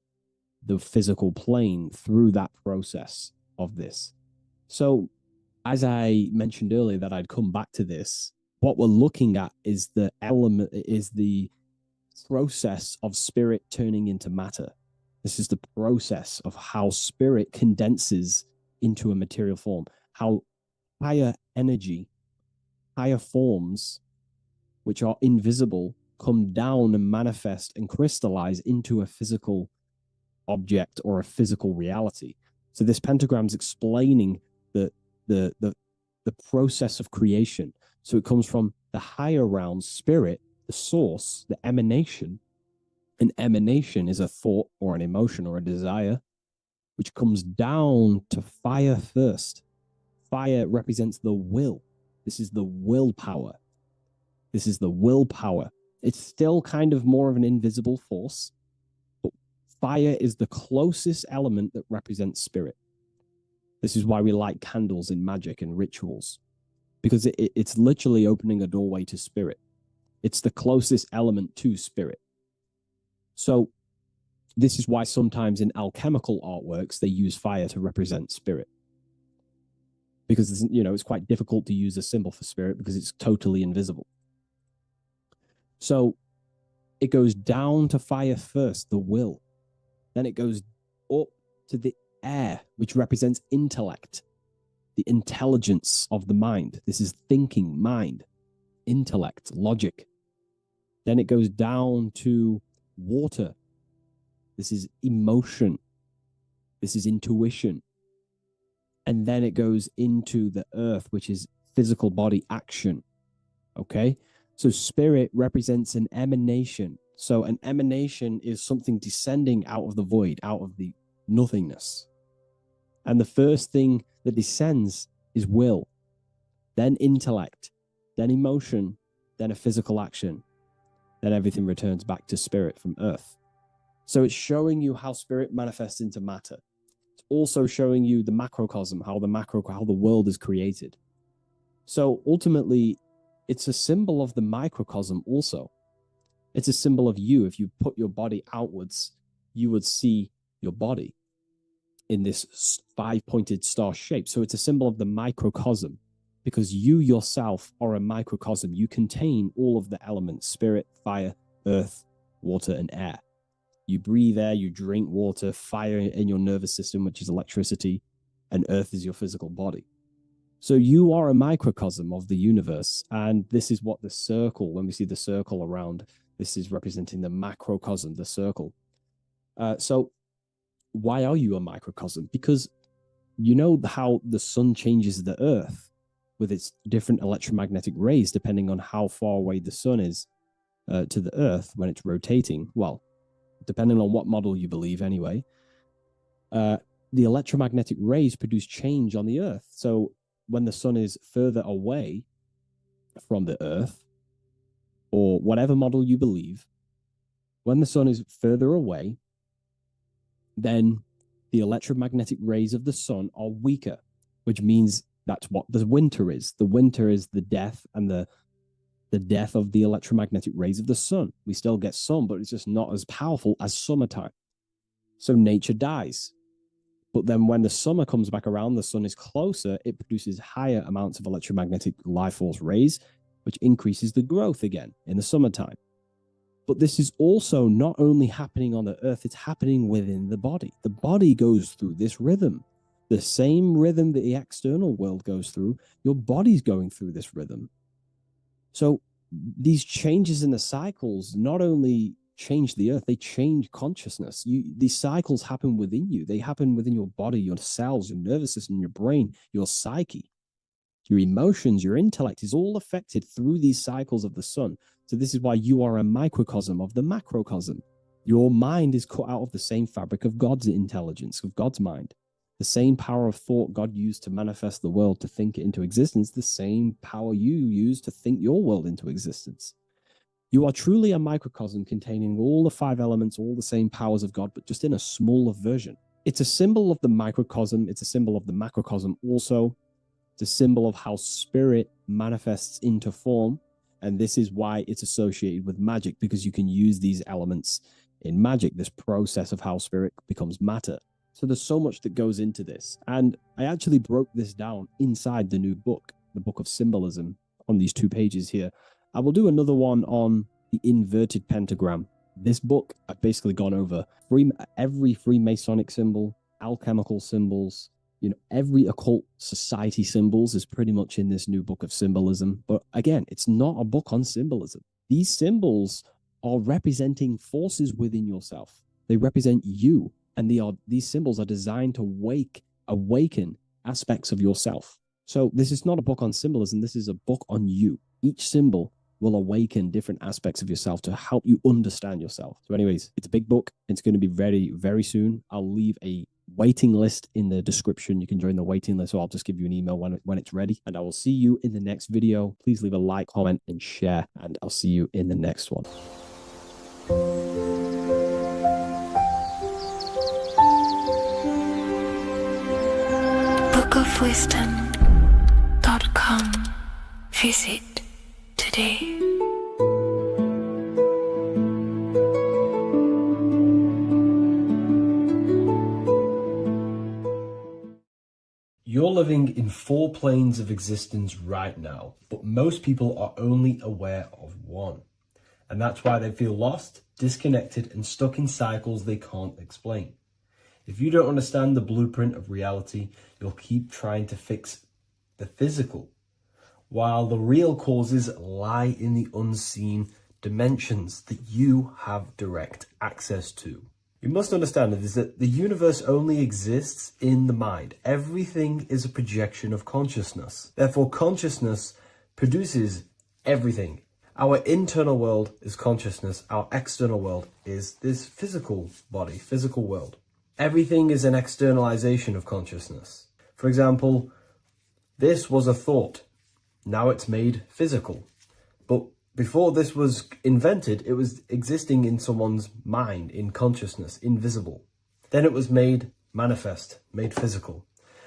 the physical plane through that process of this. So, as I mentioned earlier, that I'd come back to this, what we're looking at is the process of spirit turning into matter. This is the process of how spirit condenses into a material form, how higher energy, higher forms, which are invisible, come down and manifest and crystallize into a physical object or a physical reality. So this pentagram is explaining the process of creation. So it comes from the higher realm, spirit, the source, the emanation. An emanation is a thought or an emotion or a desire, which comes down to fire first. Fire represents the will. This is the willpower. This is the willpower. It's still kind of more of an invisible force, but fire is the closest element that represents spirit. This is why we light candles in magic and rituals, because it's literally opening a doorway to spirit. It's the closest element to spirit. So this is why sometimes in alchemical artworks, they use fire to represent spirit. Because, it's quite difficult to use a symbol for spirit because it's totally invisible. So it goes down to fire first, the will. Then it goes up to the air, which represents intellect, the intelligence of the mind. This is thinking, mind, intellect, logic. Then it goes down to water. This is emotion. This is intuition. And then it goes into the earth, which is physical body action. Okay? So spirit represents an emanation. So an emanation is something descending out of the void, out of the nothingness. And the first thing that descends is will, then intellect, then emotion, then a physical action. Then everything returns back to spirit from earth. So it's showing you how spirit manifests into matter. It's also showing you the macrocosm, how the world is created. So ultimately, it's a symbol of the microcosm also. It's a symbol of you. If you put your body outwards, you would see your body in this 5-pointed star shape. So it's a symbol of the microcosm, because you yourself are a microcosm. You contain all of the elements: spirit, fire, earth, water, and air. You breathe air, you drink water, fire in your nervous system, which is electricity, and earth is your physical body. So you are a microcosm of the universe. And this is what the circle, when we see the circle around, this is representing the macrocosm, the circle. So why are you a microcosm? Because you know how the sun changes the earth with its different electromagnetic rays, depending on how far away the sun is to the earth when it's rotating. Well, depending on what model you believe anyway, the electromagnetic rays produce change on the earth. So when the sun is further away from the earth, or whatever model you believe, when the sun is further away, then the electromagnetic rays of the sun are weaker, which means that's what the winter is. The winter is the death and the death of the electromagnetic rays of the sun. We still get sun, but it's just not as powerful as summertime. So nature dies. But then when the summer comes back around, the sun is closer, it produces higher amounts of electromagnetic life force rays, which increases the growth again in the summertime. But this is also not only happening on the earth, it's happening within the body. The body goes through this rhythm. The same rhythm that the external world goes through, your body's going through this rhythm. So these changes in the cycles not only change the earth, they change consciousness. These cycles happen within you. They happen within your body, your cells, your nervous system, your brain, your psyche. Your emotions, your intellect is all affected through these cycles of the sun. So this is why you are a microcosm of the macrocosm. Your mind is cut out of the same fabric of God's intelligence, of God's mind. The same power of thought God used to manifest the world, to think it into existence, the same power you use to think your world into existence. You are truly a microcosm containing all the 5 elements, all the same powers of God, but just in a smaller version. It's a symbol of the microcosm. It's a symbol of the macrocosm also. It's a symbol of how spirit manifests into form. And this is why it's associated with magic, because you can use these elements in magic, this process of how spirit becomes matter. So there's so much that goes into this. And I actually broke this down inside the new book, the Book of Symbolism, on these 2 pages here. I will do another one on the inverted pentagram. This book, I've basically gone over every Freemasonic symbol, alchemical symbols, every occult society symbols is pretty much in this new Book of Symbolism. But again, it's not a book on symbolism. These symbols are representing forces within yourself. They represent you. And these symbols are designed to awaken aspects of yourself. So this is not a book on symbolism. This is a book on you. Each symbol will awaken different aspects of yourself to help you understand yourself. So anyways, it's a big book. It's going to be very, very soon. I'll leave a waiting list in the description. You can join the waiting list, or I'll just give you an email when it's ready. And I will see you in the next video. Please leave a like, comment, and share. And I'll see you in the next one. bookofwisdom.com. Visit today. You're living in 4 planes of existence right now, but most people are only aware of one. And that's why they feel lost, disconnected, and stuck in cycles they can't explain. If you don't understand the blueprint of reality, you'll keep trying to fix the physical, while the real causes lie in the unseen dimensions that you have direct access to. You must understand that the universe only exists in the mind. Everything is a projection of consciousness. Therefore, consciousness produces everything. Our internal world is consciousness. Our external world is this physical body, physical world. Everything is an externalization of consciousness. For example, this was a thought. Now it's made physical. But before this was invented, it was existing in someone's mind, in consciousness, invisible. Then it was made manifest, made physical.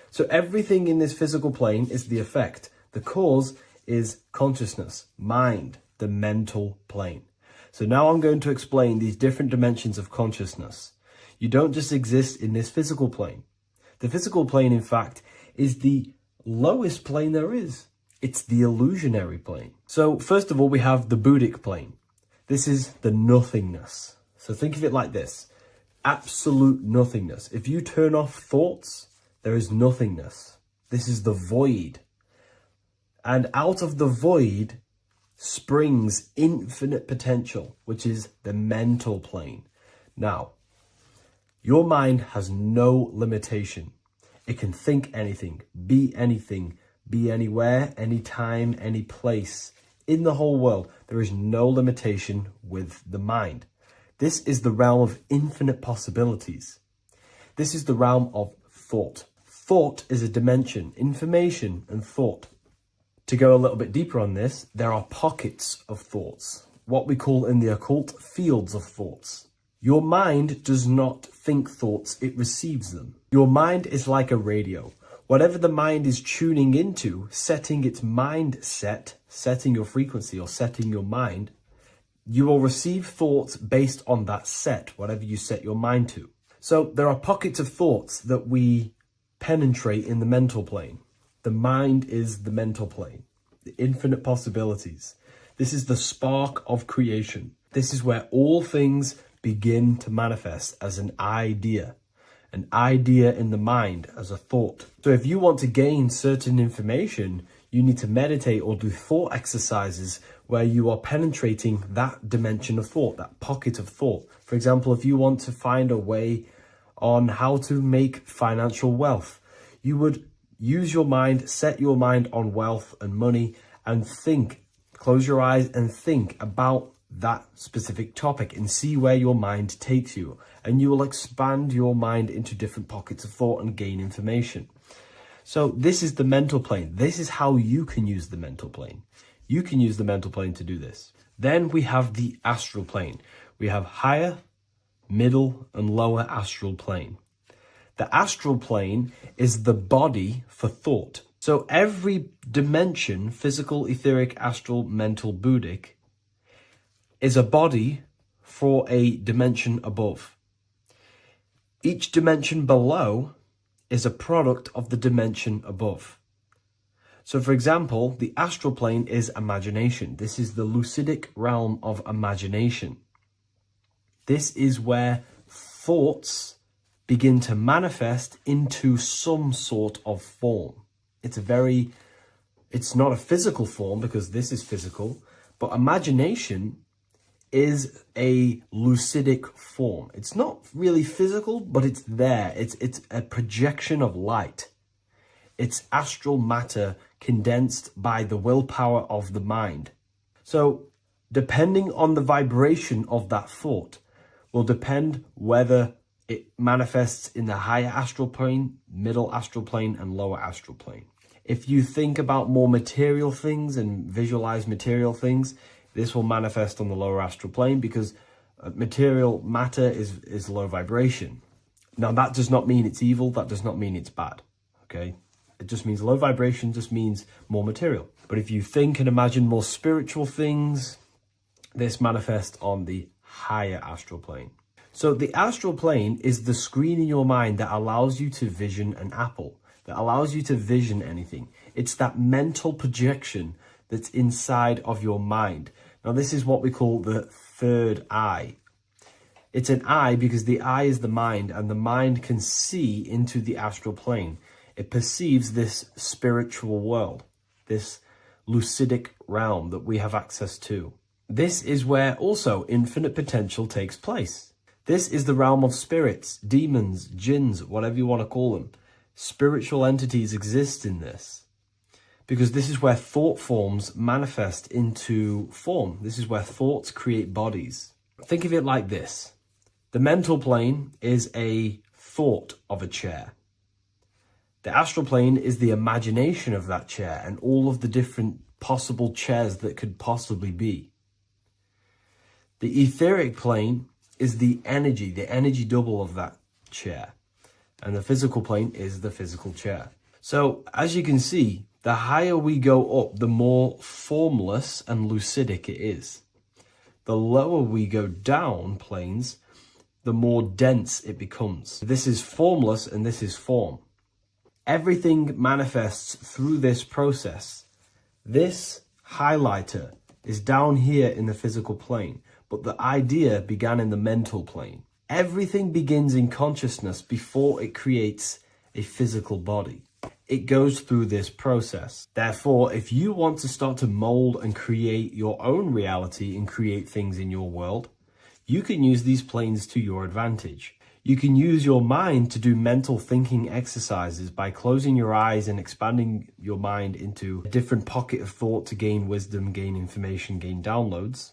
So everything in this physical plane is the effect. The cause is consciousness, mind, the mental plane. So now I'm going to explain these different dimensions of consciousness. You don't just exist in this physical plane. The physical plane, in fact, is the lowest plane there is. It's the illusionary plane. So first of all, we have the Buddhic plane. This is the nothingness. So think of it like this. Absolute nothingness. If you turn off thoughts, there is nothingness. This is the void. And out of the void springs infinite potential, which is the mental plane. Now, your mind has no limitation. It can think anything, be anywhere, anytime, any place. In the whole world, there is no limitation with the mind. This is the realm of infinite possibilities. This is the realm of thought. Thought is a dimension, information and thought. To go a little bit deeper on this, there are pockets of thoughts, what we call in the occult fields of thoughts. Your mind does not think thoughts, it receives them. Your mind is like a radio. Whatever the mind is tuning into, setting its mindset, setting your frequency or setting your mind, you will receive thoughts based on that set, whatever you set your mind to. So there are pockets of thoughts that we penetrate in the mental plane. The mind is the mental plane, the infinite possibilities. This is the spark of creation. This is where all things begin to manifest as an idea in the mind as a thought. So if you want to gain certain information, you need to meditate or do thought exercises where you are penetrating that dimension of thought, that pocket of thought. For example, if you want to find a way on how to make financial wealth, you would use your mind, set your mind on wealth and money, and think, close your eyes and think about that specific topic and see where your mind takes you. And you will expand your mind into different pockets of thought and gain information. So this is the mental plane. This is how you can use the mental plane. You can use the mental plane to do this. Then we have the astral plane. We have higher, middle, and lower astral plane. The astral plane is the body for thought. So every dimension, physical, etheric, astral, mental, Buddhic, is a body for a dimension above. Each dimension below is a product of the dimension above. So for example, the astral plane is imagination. This is the lucidic realm of imagination. This is where thoughts begin to manifest into some sort of form. It's not a physical form because this is physical, but imagination is a lucidic form. It's not really physical, but it's there. It's a projection of light. It's astral matter condensed by the willpower of the mind. So depending on the vibration of that thought will depend whether it manifests in the higher astral plane, middle astral plane, and lower astral plane. If you think about more material things and visualize material things, this will manifest on the lower astral plane because material matter is low vibration. Now, that does not mean it's evil. That does not mean it's bad. Okay? It just means low vibration just means more material. But if you think and imagine more spiritual things, this manifests on the higher astral plane. So the astral plane is the screen in your mind that allows you to vision an apple, that allows you to vision anything. It's that mental projection that's inside of your mind. Now, this is what we call the third eye. It's an eye because the eye is the mind, and the mind can see into the astral plane. It perceives this spiritual world, this lucidic realm that we have access to. This is where also infinite potential takes place. This is the realm of spirits, demons, jinns, whatever you want to call them. Spiritual entities exist in this because this is where thought forms manifest into form. This is where thoughts create bodies. Think of it like this. The mental plane is a thought of a chair. The astral plane is the imagination of that chair and all of the different possible chairs that could possibly be. The etheric plane is the energy double of that chair. And the physical plane is the physical chair. So as you can see, the higher we go up, the more formless and lucidic it is. The lower we go down planes, the more dense it becomes. This is formless and this is form. Everything manifests through this process. This highlighter is down here in the physical plane, but the idea began in the mental plane. Everything begins in consciousness before it creates a physical body. It goes through this process. Therefore, if you want to start to mold and create your own reality and create things in your world, you can use these planes to your advantage. You can use your mind to do mental thinking exercises by closing your eyes and expanding your mind into a different pocket of thought to gain wisdom, gain information, gain downloads.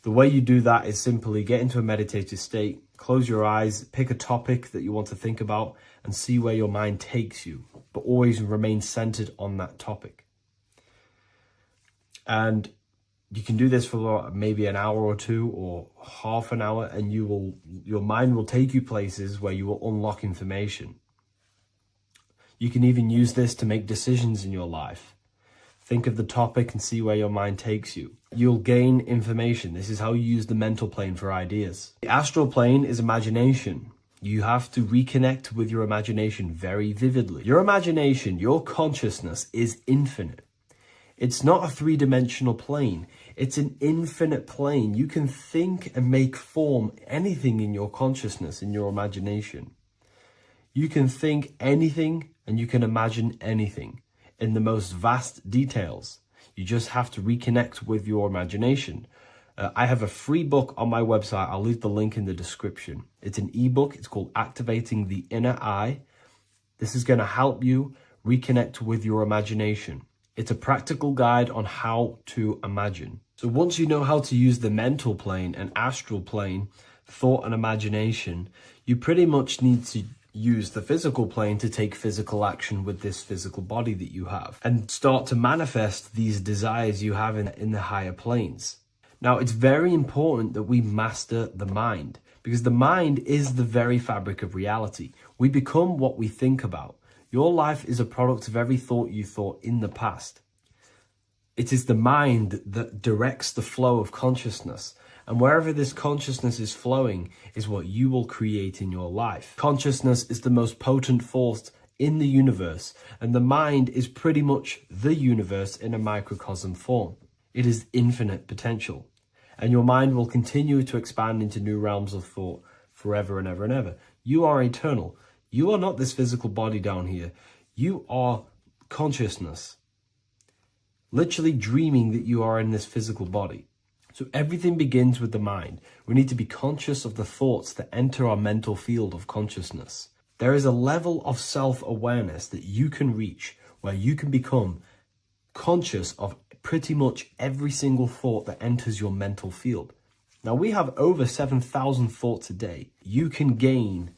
The way you do that is simply get into a meditative state, close your eyes, pick a topic that you want to think about and see where your mind takes you, but always remain centered on that topic. And you can do this for maybe an hour or two or half an hour, and your mind will take you places where you will unlock information. You can even use this to make decisions in your life. Think of the topic and see where your mind takes you. You'll gain information. This is how you use the mental plane for ideas. The astral plane is imagination. You have to reconnect with your imagination very vividly. Your imagination, your consciousness is infinite. It's not a three-dimensional plane. It's an infinite plane. You can think and make form anything in your consciousness, in your imagination. You can think anything and you can imagine anything in the most vast details. You just have to reconnect with your imagination. I have a free book on my website. I'll leave the link in the description. It's an ebook. It's called Activating the Inner Eye. This is going to help you reconnect with your imagination. It's a practical guide on how to imagine. So once you know how to use the mental plane and astral plane, thought and imagination, you pretty much need to use the physical plane to take physical action with this physical body that you have and start to manifest these desires you have in the higher planes. Now, it's very important that we master the mind because the mind is the very fabric of reality. We become what we think about. Your life is a product of every thought you thought in the past. It is the mind that directs the flow of consciousness, and wherever this consciousness is flowing is what you will create in your life. Consciousness is the most potent force in the universe, and the mind is pretty much the universe in a microcosm form. It is infinite potential, and your mind will continue to expand into new realms of thought forever and ever and ever. You are eternal. You are not this physical body down here. You are consciousness, literally dreaming that you are in this physical body. So everything begins with the mind. We need to be conscious of the thoughts that enter our mental field of consciousness. There is a level of self-awareness that you can reach where you can become conscious of pretty much every single thought that enters your mental field. Now, we have over 7,000 thoughts a day. You can gain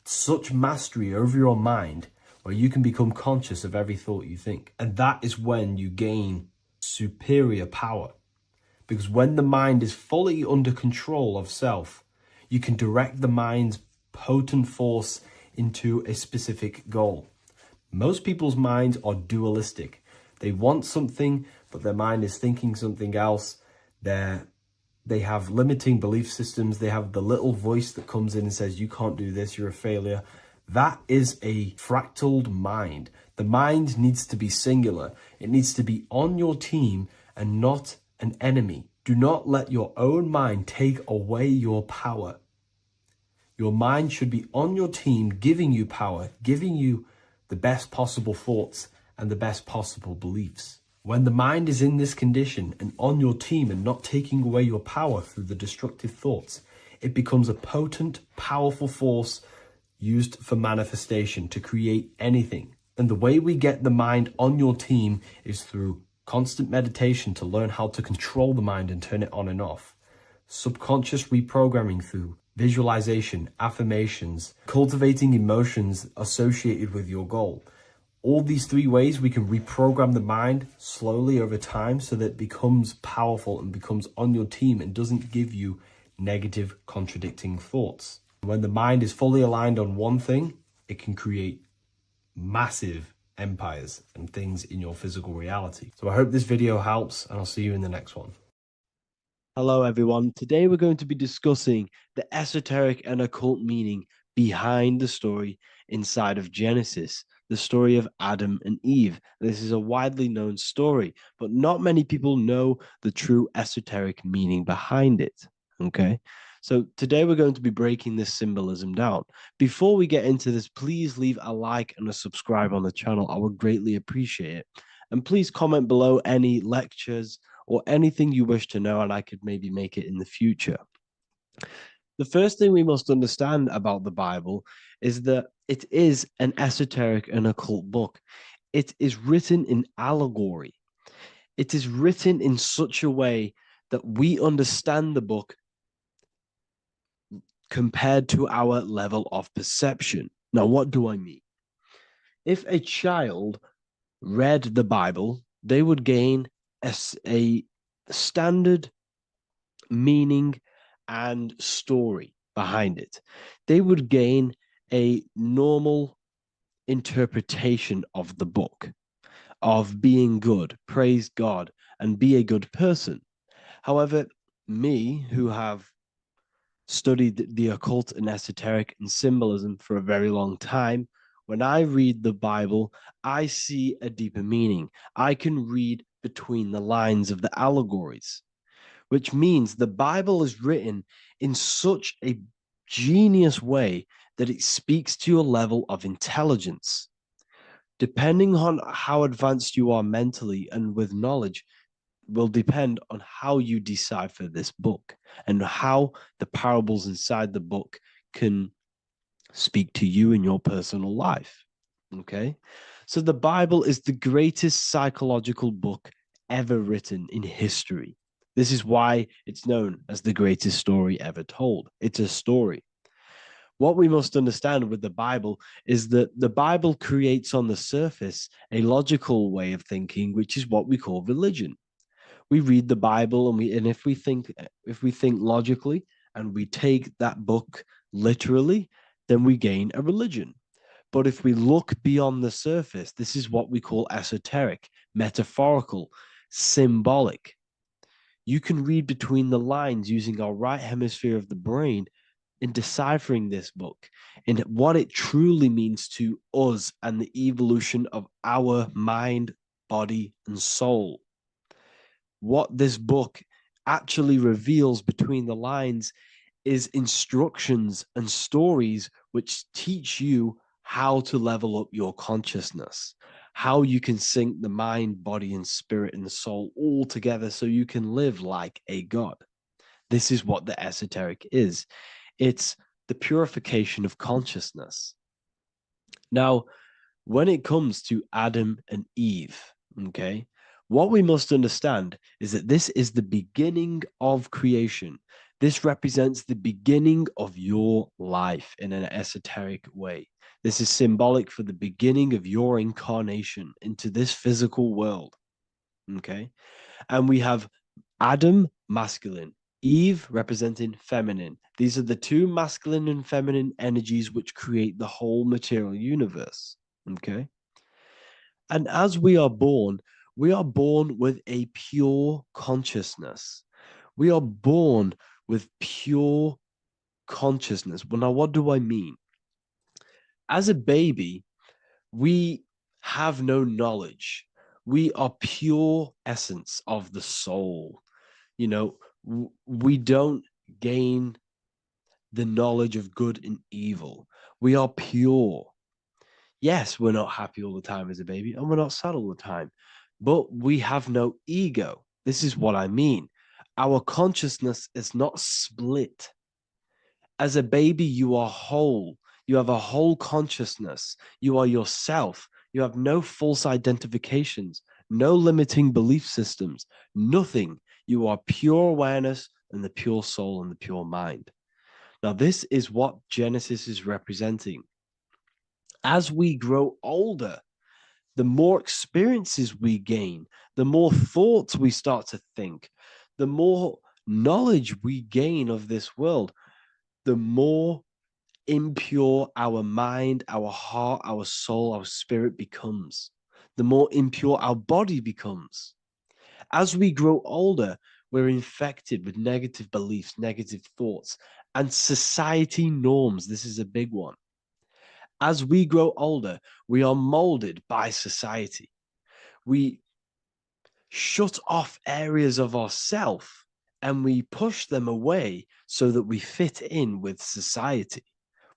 such mastery over your mind where you can become conscious of every thought you think. And that is when you gain superior power. Because when the mind is fully under control of self, you can direct the mind's potent force into a specific goal. Most people's minds are dualistic. They want something, but their mind is thinking something else. They have limiting belief systems. They have the little voice that comes in and says, you can't do this, you're a failure. That is a fractaled mind. The mind needs to be singular. It needs to be on your team and not an enemy. Do not let your own mind take away your power. Your mind should be on your team, giving you power, giving you the best possible thoughts and the best possible beliefs. When the mind is in this condition and on your team and not taking away your power through the destructive thoughts, it becomes a potent, powerful force used for manifestation to create anything. And the way we get the mind on your team is through constant meditation to learn how to control the mind and turn it on and off. Subconscious reprogramming through visualization, affirmations, cultivating emotions associated with your goal. All these three ways we can reprogram the mind slowly over time so that it becomes powerful and becomes on your team and doesn't give you negative contradicting thoughts. When the mind is fully aligned on one thing, it can create massive empires and things in your physical reality. So I hope this video helps, and I'll see you in the next one. Hello, everyone. Today we're going to be discussing the esoteric and occult meaning behind the story inside of Genesis, the story of Adam and Eve. This is a widely known story, but not many people know the true esoteric meaning behind it. Okay, so today we're going to be breaking this symbolism down. Before we get into this, please leave a like and a subscribe on the channel. I would greatly appreciate it. And please comment below any lectures or anything you wish to know, and I could maybe make it in the future. The first thing we must understand about the Bible is that it is an esoteric and occult book. It is written in allegory. It is written in such a way that we understand the book compared to our level of perception. Now, what do I mean? If a child read the Bible, they would gain a standard meaning and story behind it. They would gain a normal interpretation of the book, of being good, praise God, and be a good person. However, me, who have studied the occult and esoteric and symbolism for a very long time, when I read the Bible, I see a deeper meaning. I can read between the lines of the allegories, which means the Bible is written in such a genius way that it speaks to your level of intelligence. Depending on how advanced you are mentally and with knowledge will depend on how you decipher this book and how the parables inside the book can speak to you in your personal life. Okay? So the Bible is the greatest psychological book ever written in history. This is why it's known as the greatest story ever told. It's a story. What we must understand with the Bible is that the Bible creates on the surface a logical way of thinking, which is what we call religion. We read the Bible and if we think logically and we take that book literally, then we gain a religion. But if we look beyond the surface, this is what we call esoteric, metaphorical, symbolic. You can read between the lines using our right hemisphere of the brain in deciphering this book and what it truly means to us and the evolution of our mind, body, and soul. What this book actually reveals between the lines is instructions and stories which teach you how to level up your consciousness, how you can sync the mind, body, and spirit and the soul all together so you can live like a god. This is what the esoteric is. It's the purification of consciousness. Now, when it comes to Adam and Eve, okay, what we must understand is that this is the beginning of creation. This represents the beginning of your life in an esoteric way. This is symbolic for the beginning of your incarnation into this physical world. Okay. And we have Adam, masculine, Eve representing feminine. These are the two masculine and feminine energies which create the whole material universe. Okay. And as we are born with a pure consciousness. We are born with pure consciousness. Well, now, what do I mean? As a baby, we have no knowledge. We are pure essence of the soul. You know, we don't gain the knowledge of good and evil. We are pure. Yes, we're not happy all the time as a baby, and we're not sad all the time, but we have no ego. This is what I mean. Our consciousness is not split. As a baby, you are whole. You have a whole consciousness. You are yourself. You have no false identifications, no limiting belief systems, nothing. You are pure awareness and the pure soul and the pure mind. Now, this is what Genesis is representing. As we grow older, the more experiences we gain, the more thoughts we start to think, the more knowledge we gain of this world, the more impure our mind, our heart, our soul, our spirit becomes, the more impure our body becomes. As we grow older, we're infected with negative beliefs, negative thoughts, and society norms. This is a big one. As we grow older, we are molded by society. We shut off areas of ourself and we push them away so that we fit in with society.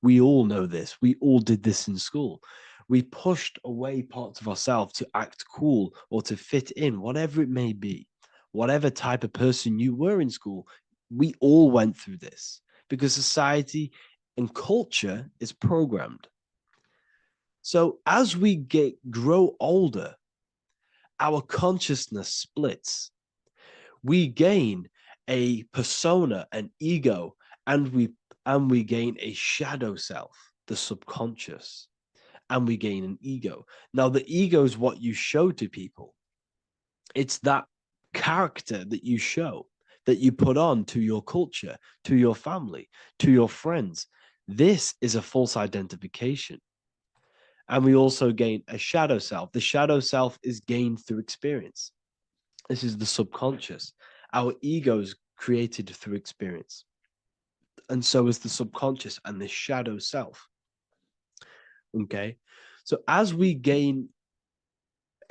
We all know this. We all did this in school. We pushed away parts of ourselves to act cool or to fit in, whatever it may be. Whatever type of person you were in school, we all went through this because society and culture is programmed. So as we grow older, our consciousness splits. We gain a persona, an ego, and we gain a shadow self, the subconscious, and we gain an ego. Now, the ego is what you show to people. It's that character that you show, that you put on to your culture, to your family, to your friends. This is a false identification. And we also gain a shadow self. The shadow self is gained through experience. This is the subconscious. Our ego is created through experience. And so is the subconscious and the shadow self. Okay. So as we gain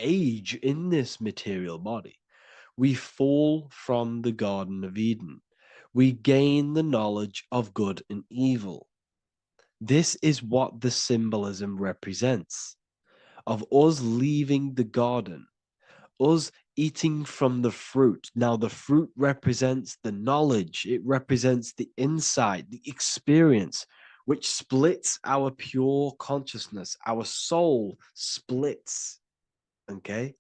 age in this material body, we fall from the Garden of Eden. We gain the knowledge of good and evil. This is what the symbolism represents of us leaving the garden, us eating from the fruit. Now, the fruit represents the knowledge, it represents the insight, the experience, which splits our pure consciousness. Our soul splits. Okay?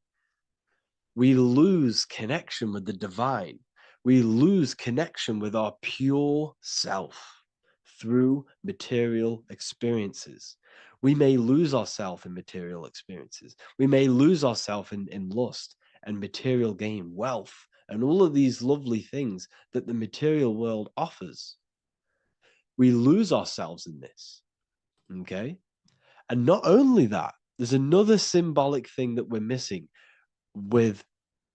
We lose connection with the divine. We lose connection with our pure self through material experiences. We may lose ourselves in material experiences. We may lose ourselves in lust and material gain, wealth, and all of these lovely things that the material world offers. We lose ourselves in this. Okay? And not only that, there's another symbolic thing that we're missing with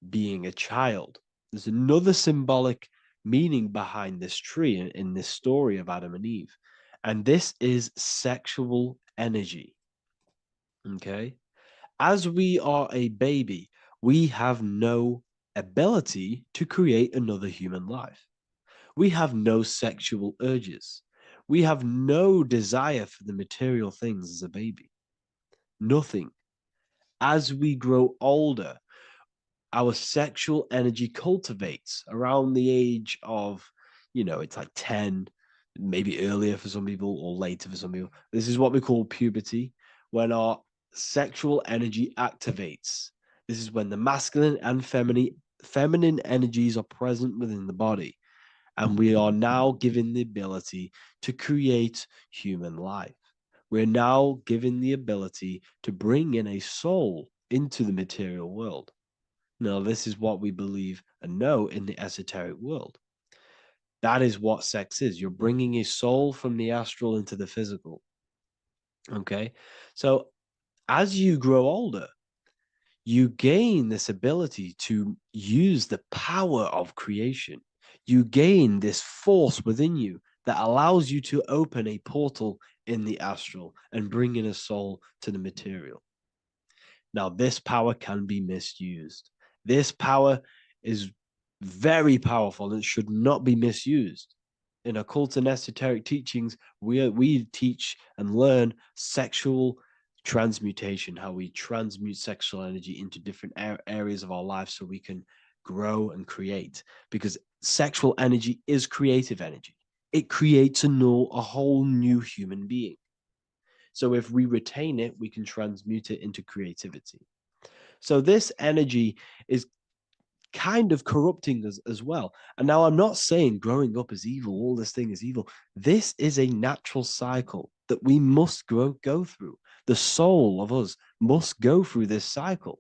being a child. There's another symbolic meaning behind this tree in this story of Adam and Eve. And this is sexual energy. Okay. As we are a baby, we have no ability to create another human life. We have no sexual urges. We have no desire for the material things as a baby. Nothing. As we grow older, our sexual energy cultivates around the age of, it's like 10, maybe earlier for some people or later for some people. This is what we call puberty, when our sexual energy activates. This is when the masculine and feminine energies are present within the body. And we are now given the ability to create human life. We're now given the ability to bring in a soul into the material world. Now, this is what we believe and know in the esoteric world. That is what sex is. You're bringing a soul from the astral into the physical. Okay. So as you grow older, you gain this ability to use the power of creation. You gain this force within you that allows you to open a portal in the astral and bring in a soul to the material. Now, this power can be misused. This power is very powerful and should not be misused. In occult and esoteric teachings, we teach and learn sexual transmutation, how we transmute sexual energy into different areas of our life so we can grow and create. Because sexual energy is creative energy. It creates a whole new human being. So if we retain it, we can transmute it into creativity. So this energy is kind of corrupting us as well. And now I'm not saying growing up is evil, all this thing is evil. This is a natural cycle that we must go through. The soul of us must go through this cycle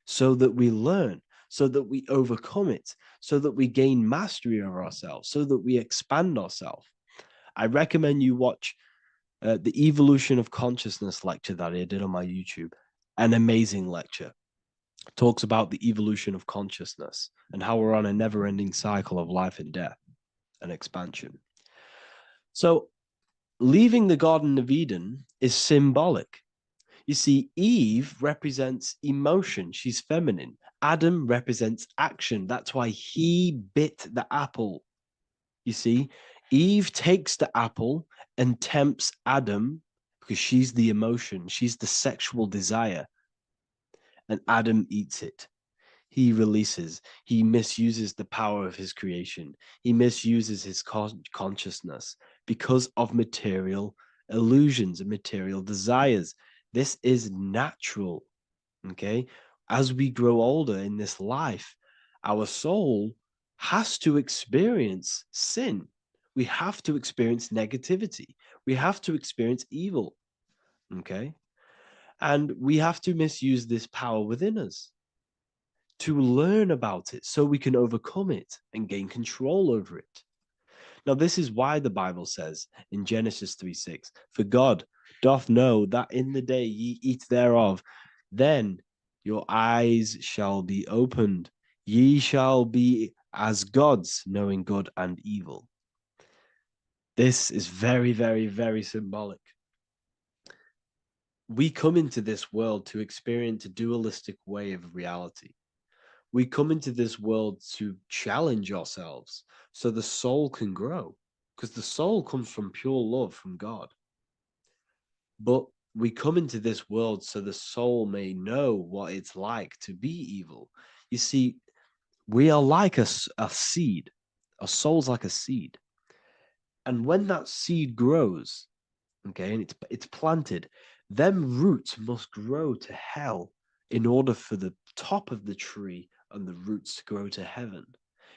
so that we learn, so that we overcome it, so that we gain mastery over ourselves, so that we expand ourselves. I recommend you watch the Evolution of Consciousness lecture that I did on my YouTube. An amazing lecture. Talks about the evolution of consciousness and how we're on a never-ending cycle of life and death and expansion. So leaving the Garden of Eden is symbolic. You see, Eve represents emotion. She's feminine. Adam represents action. That's why he bit the apple. You see, Eve takes the apple and tempts Adam because she's the emotion. She's the sexual desire. And Adam eats it. He releases. He misuses the power of his creation. He misuses his consciousness because of material illusions and material desires. This is natural. Okay. As we grow older in this life, our soul has to experience sin. We have to experience negativity. We have to experience evil. Okay. And we have to misuse this power within us to learn about it so we can overcome it and gain control over it. Now, this is why the Bible says in Genesis 3:6, "For God doth know that in the day ye eat thereof, then your eyes shall be opened. Ye shall be as gods, knowing good and evil." This is very, very, very symbolic. We come into this world to experience a dualistic way of reality. We come into this world to challenge ourselves so the soul can grow, because the soul comes from pure love from God. But we come into this world so the soul may know what it's like to be evil. You see, we are like a seed. Our soul's like a seed. And when that seed grows, okay, and it's planted, them roots must grow to hell in order for the top of the tree and the roots to grow to heaven.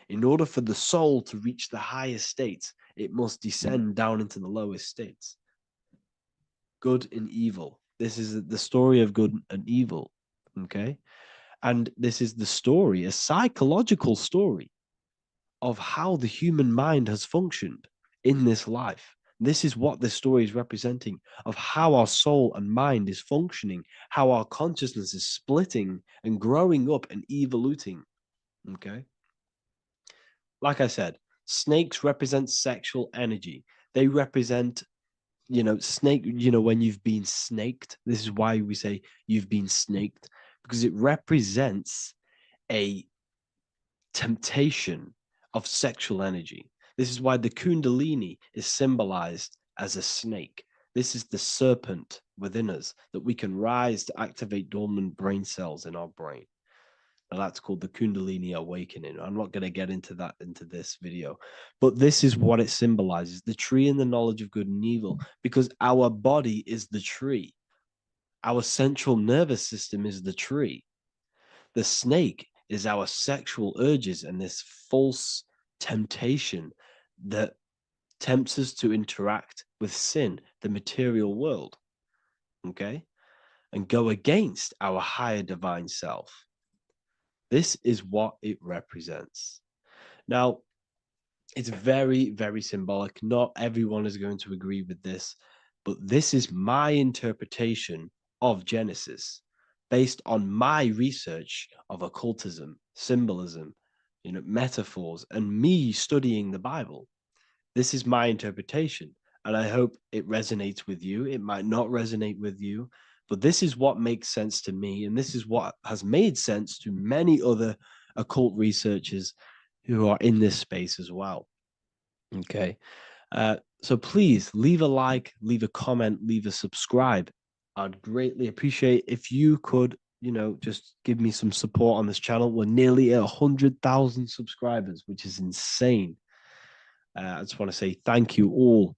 In order for the soul to reach the highest states, it must descend down into the lowest states. Good and evil. This is the story of good and evil, okay? And this is the story, a psychological story of how the human mind has functioned in this life. This is what this story is representing of how our soul and mind is functioning, how our consciousness is splitting and growing up and evoluting. Okay. Like I said, snakes represent sexual energy. They represent, snake, when you've been snaked. This is why we say you've been snaked, because it represents a temptation of sexual energy. This is why the Kundalini is symbolized as a snake. This is the serpent within us that we can rise to activate dormant brain cells in our brain. Now that's called the Kundalini awakening. I'm not going to get into that into this video, but this is what it symbolizes: the tree and the knowledge of good and evil, because our body is the tree. Our central nervous system is the tree. The snake is our sexual urges and this false temptation that tempts us to interact with sin, the material world, okay, and go against our higher divine self. This is what it represents. Now, it's very, very symbolic. Not everyone is going to agree with this, but this is my interpretation of Genesis based on my research of occultism, symbolism, metaphors, and me studying the Bible. This is my interpretation, and I hope it resonates with you. It might not resonate with you, but this is what makes sense to me, and this is what has made sense to many other occult researchers who are in this space as well. Okay. So please leave a like, leave a comment, leave a subscribe. I'd greatly appreciate if you could, just give me some support on this channel. We're nearly at 100,000 subscribers, which is insane. I just want to say thank you all.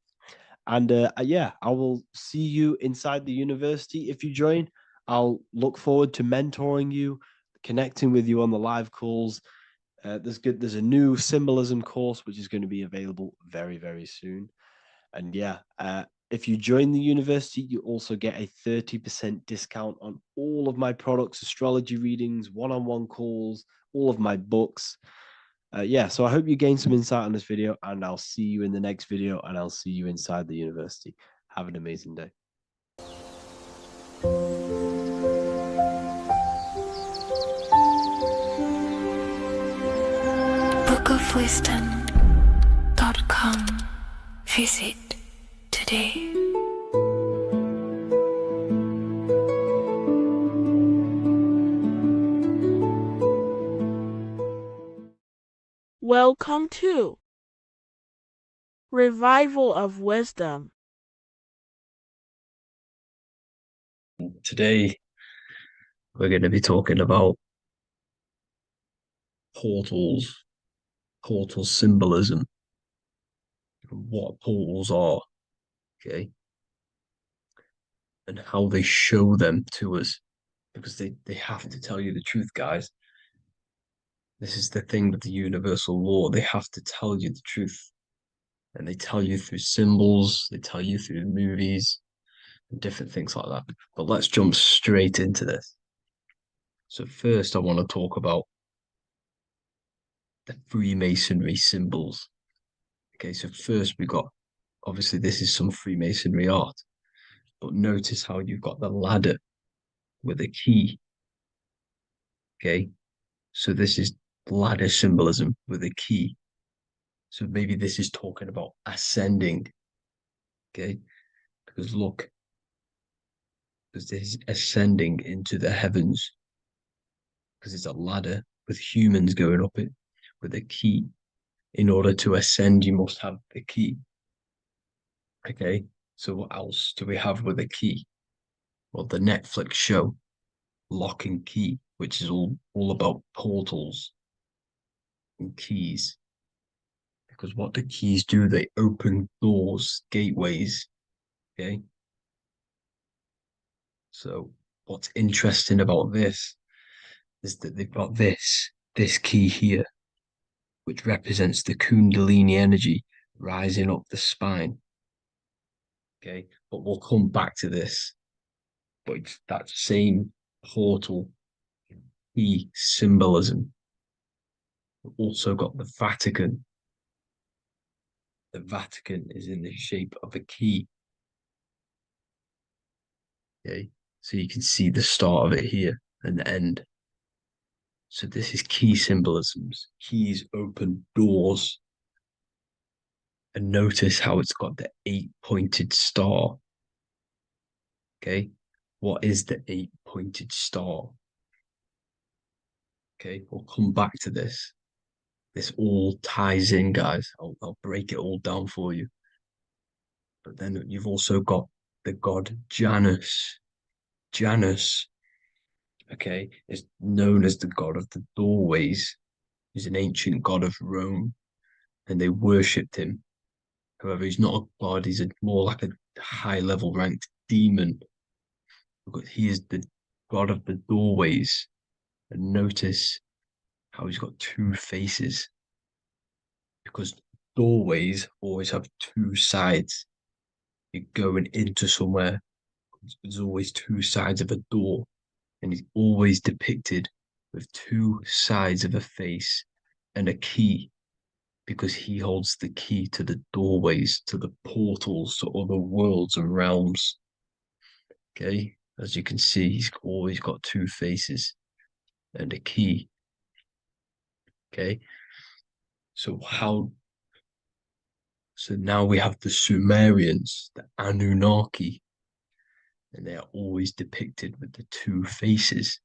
And yeah, I will see you inside the university. If you join, I'll look forward to mentoring you, connecting with you on the live calls. There's a new symbolism course which is going to be available very, very soon. And yeah, if you join the university, you also get a 30% discount on all of my products, astrology readings, one-on-one calls, all of my books. Yeah, so I hope you gain some insight on this video, and I'll see you in the next video, and I'll see you inside the university. Have an amazing day. bookofwisdom.com. Visit today. Welcome to Revival of Wisdom. Today, we're going to be talking about portals, portal symbolism, what portals are, okay, and how they show them to us, because they have to tell you the truth, guys. This is the thing with the universal law. They have to tell you the truth. And they tell you through symbols, they tell you through movies, and different things like that. But let's jump straight into this. So first, I want to talk about the Freemasonry symbols. Okay, so first we got, obviously this is some Freemasonry art, but notice how you've got the ladder with a key. Okay, so this is ladder symbolism with a key. So maybe this is talking about ascending. Okay, because look, because this is ascending into the heavens, because it's a ladder with humans going up it with a key. In order to ascend, you must have the key. Okay, so what else do we have with a key? Well, the Netflix show Lock and Key, which is all about portals and keys. Because what the keys do, they open doors, gateways. Okay, so what's interesting about this is that they've got this key here, which represents the Kundalini energy rising up the spine. Okay, but we'll come back to this. But it's that same portal key symbolism. We've also got the Vatican the Vatican is in the shape of a key. Okay, so you can see the start of it here and the end. So this is key symbolisms. Keys open doors. And notice how it's got the 8-pointed star. Okay, what is the 8-pointed star? Okay, we'll come back to this. This all ties in, guys. I'll break it all down for you. But then you've also got the god Janus. Janus, okay, is known as the god of the doorways. He's an ancient god of Rome, and they worshipped him. However, he's not a god, he's more like a high-level ranked demon. Because he is the god of the doorways. And notice how he's got two faces. Because doorways always have two sides. You're going into somewhere, there's always two sides of a door. And he's always depicted with two sides of a face and a key, because he holds the key to the doorways, to the portals, to other worlds and realms. Okay, as you can see, he's always got two faces and a key. Okay, so now we have the Sumerians, the Anunnaki, and they are always depicted with the two faces.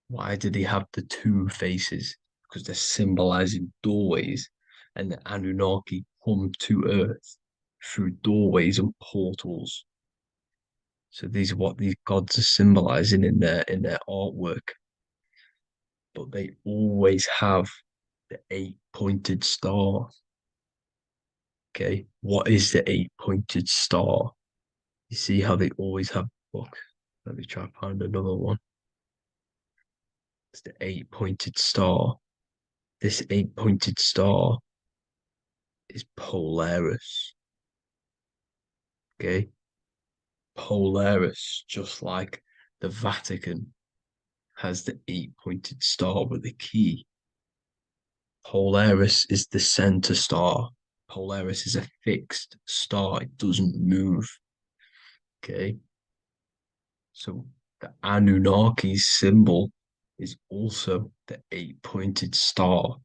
Why do they have the two faces? Because they're symbolizing doorways, and the Anunnaki come to Earth through doorways and portals. So these are what these gods are symbolizing in their artwork. But they always have the 8-pointed star. Okay, what is the 8-pointed star? You see how they always have. Look, let me try and find another one. It's the 8-pointed star. This 8-pointed star is Polaris. Okay, Polaris, just like the Vatican has the 8-pointed star with a key. Polaris is the center star. Polaris is a fixed star, it doesn't move. Okay, so the Anunnaki's symbol is also the 8-pointed star.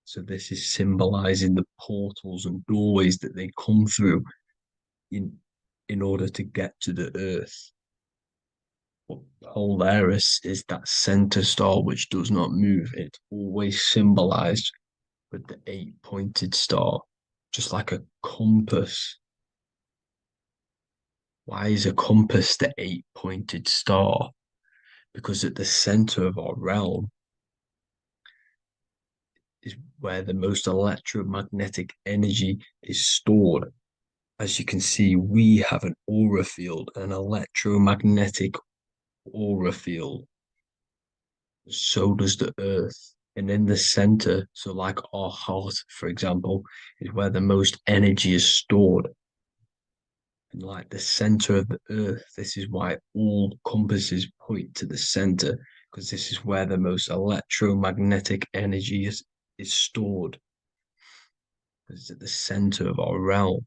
So this is symbolizing the portals and doorways that they come through in order to get to the earth. But Polaris is that center star which does not move. It's always symbolized with the 8-pointed star, just like a compass. Why is a compass the 8-pointed star? Because at the center of our realm is where the most electromagnetic energy is stored. As you can see, we have an aura field, an electromagnetic aura field. So does the Earth. And in the center, so like our heart, for example, is where the most energy is stored. And like the center of the Earth, this is why all compasses point to the center, because this is where the most electromagnetic energy is stored. It's at the center of our realm.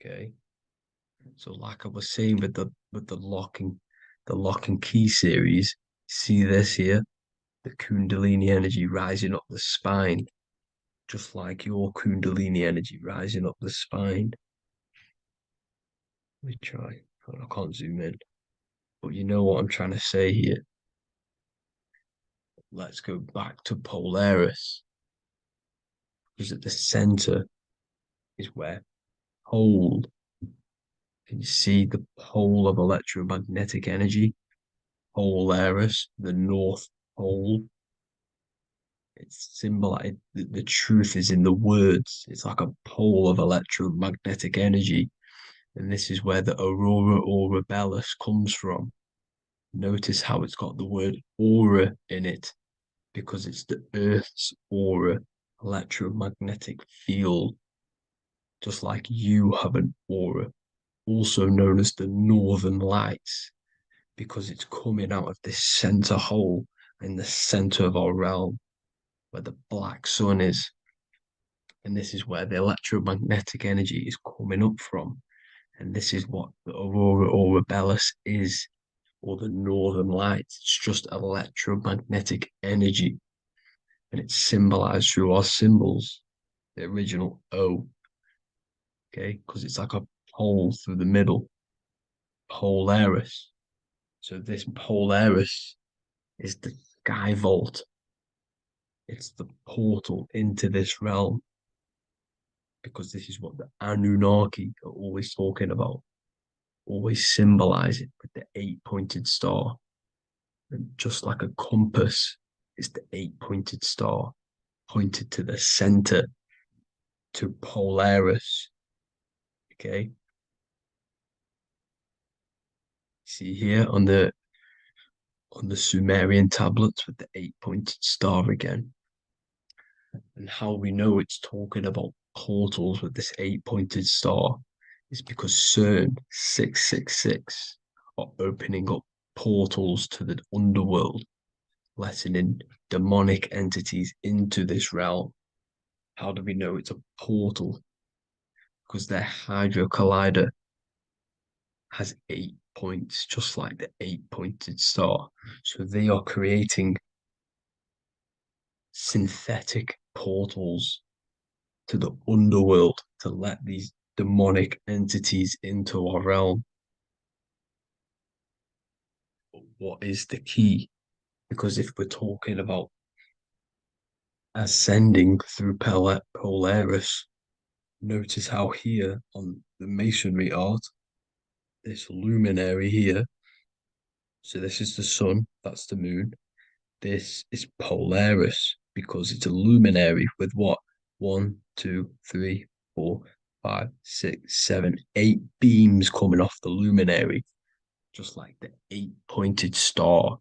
Okay. So like I was saying with the lock and key series, see this here? The Kundalini energy rising up the spine, just like your Kundalini energy rising up the spine. Let me try. I can't zoom in. But you know what I'm trying to say here. Let's go back to Polaris. Because at the center is where pole. Can you see the pole of electromagnetic energy? Polaris, the North Pole. It's symbolized. The truth is in the words. It's like a pole of electromagnetic energy. And this is where the aurora borealis comes from. Notice how it's got the word aura in it, because it's the Earth's aura, electromagnetic field. Just like you have an aura, also known as the northern lights, because it's coming out of this center hole in the center of our realm, where the black sun is. And this is where the electromagnetic energy is coming up from. And this is what the aurora borealis is, or the northern lights. It's just electromagnetic energy. And it's symbolized through our symbols, the original O, okay? Because it's like a hole through the middle, Polaris. So this Polaris is the sky vault. It's the portal into this realm, because this is what the Anunnaki are always talking about, always symbolize it with the 8-pointed star. And just like a compass, it's the 8-pointed star pointed to the center, to Polaris. Okay. See here on the Sumerian tablets with the 8-pointed star again. And how we know it's talking about portals with this 8-pointed star is because CERN 666 are opening up portals to the underworld, letting in demonic entities into this realm. How do we know it's a portal? Because their Hydro Collider has 8 points, just like the 8-pointed star. So they are creating synthetic portals to the underworld to let these demonic entities into our realm. But what is the key? Because if we're talking about ascending through Polaris, notice how here on the masonry art, this luminary here, so this is the sun, that's the moon. This is Polaris because it's a luminary with what? 1, 2, 3, 4, 5, 6, 7, 8 beams coming off the luminary, just like the 8-pointed star.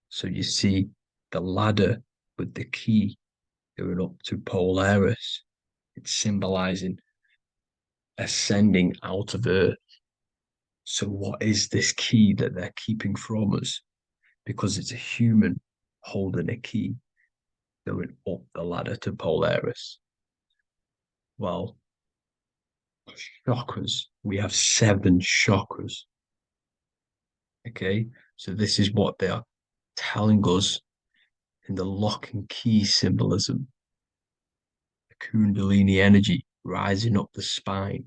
So you see the ladder with the key going up to Polaris. It's symbolizing ascending out of Earth. So what is this key that they're keeping from us? Because it's a human holding a key going up the ladder to Polaris. Well, chakras. We have 7 chakras. Okay, so this is what they are telling us in the lock and key symbolism. The Kundalini energy rising up the spine.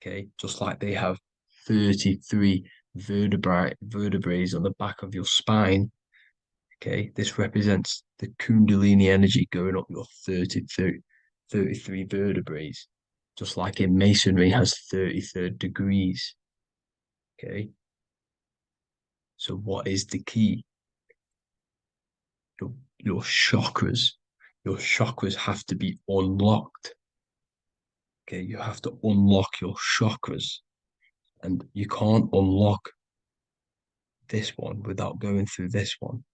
Okay, just like they have 33 vertebrae on the back of your spine. Okay, this represents the Kundalini energy going up your 33 vertebrae, just like in masonry has 33rd degrees. Okay, so what is the key? Your chakras. Your chakras have to be unlocked. Okay, you have to unlock your chakras, and you can't unlock this one without going through this one.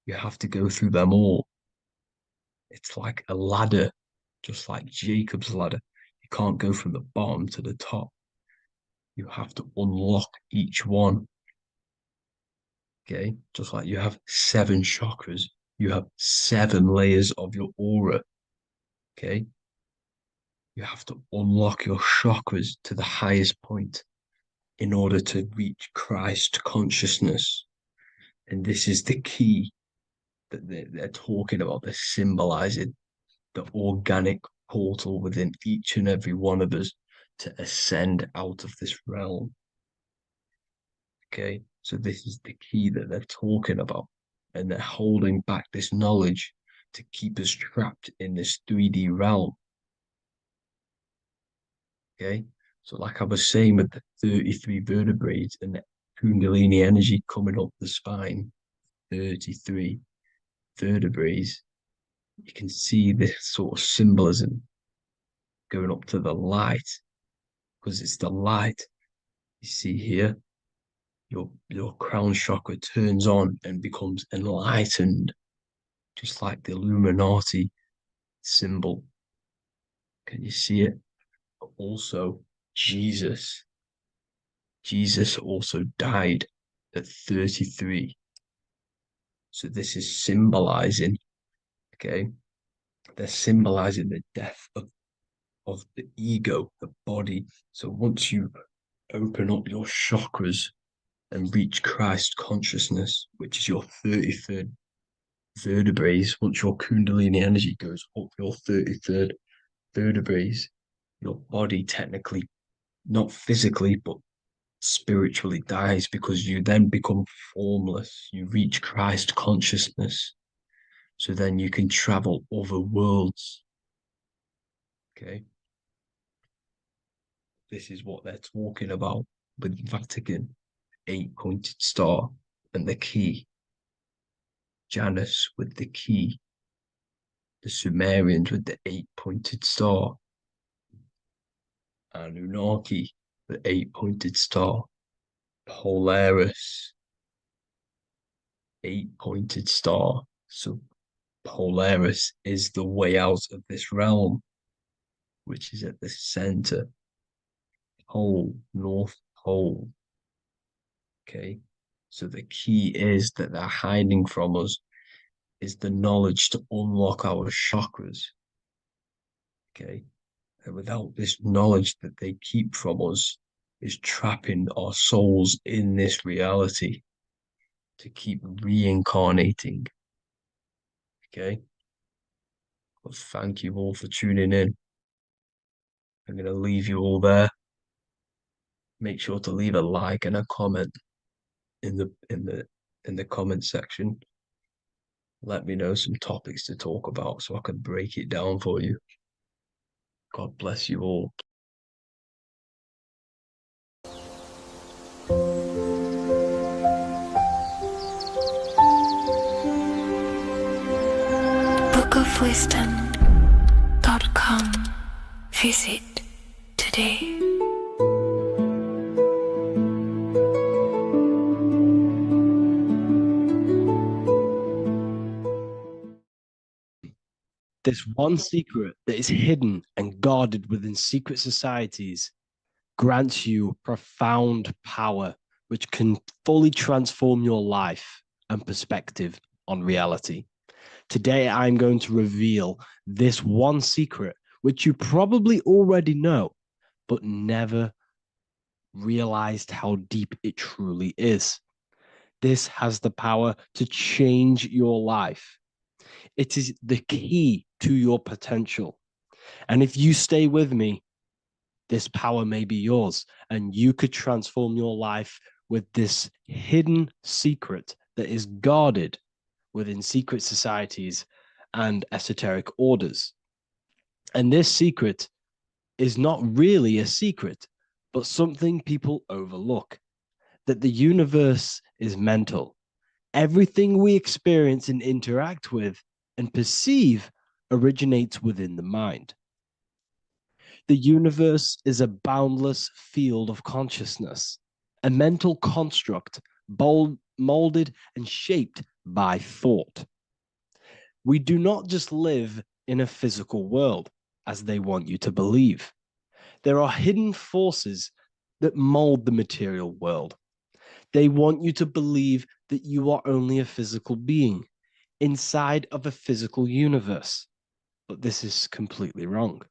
You have to go through them all. It's like a ladder, just like Jacob's ladder. You can't go from the bottom to the top. You have to unlock each one. Okay, just like you have 7 chakras, you have 7 layers of your aura. Okay, you have to unlock your chakras to the highest point in order to reach Christ consciousness. And this is the key that they're talking about. They're symbolizing the organic portal within each and every one of us to ascend out of this realm. Okay, so this is the key that they're talking about, and they're holding back this knowledge to keep us trapped in this 3D realm. Okay, so like I was saying with the 33 vertebrae and the Kundalini energy coming up the spine, 33 vertebrae, you can see this sort of symbolism going up to the light, because it's the light. You see here, your crown chakra turns on and becomes enlightened, just like the Illuminati symbol. Can you see it? But also, Jesus also died at 33. So this is symbolizing Okay. They're symbolizing the death of the ego, the body. So once you open up your chakras and reach Christ consciousness, which is your 33rd vertebrae, once your Kundalini energy goes up your 33rd vertebrae, your body technically, not physically, but spiritually dies because you then become formless. You reach Christ consciousness. So then you can travel other worlds. Okay. This is what they're talking about with Vatican, 8-pointed star, and the key. Janus with the key. The Sumerians with the 8-pointed star. Anunnaki, the 8-pointed star. Polaris, 8-pointed star. So Polaris is the way out of this realm, which is at the center. Pole, North Pole. Okay. So the key is that they're hiding from us is the knowledge to unlock our chakras. Okay. And without this knowledge that they keep from us, is trapping our souls in this reality to keep reincarnating. Okay. Well, thank you all for tuning in. I'm going to leave you all there. Make sure to leave a like and a comment in the comment section. Let me know some topics to talk about so I can break it down for you. God bless you all. bookofwisdom.com. Visit today. This one secret that is hidden and guarded within secret societies grants you profound power, which can fully transform your life and perspective on reality. Today, I'm going to reveal this one secret, which you probably already know, but never realized how deep it truly is. This has the power to change your life. It is the key to your potential. And if you stay with me, this power may be yours, and you could transform your life with this hidden secret that is guarded within secret societies and esoteric orders. And this secret is not really a secret, but something people overlook, that the universe is mental. Everything we experience and interact with and perceive originates within the mind. The universe is a boundless field of consciousness, a mental construct molded and shaped by thought. We do not just live in a physical world, as they want you to believe. There are hidden forces that mold the material world. They want you to believe that you are only a physical being inside of a physical universe. But this is completely wrong.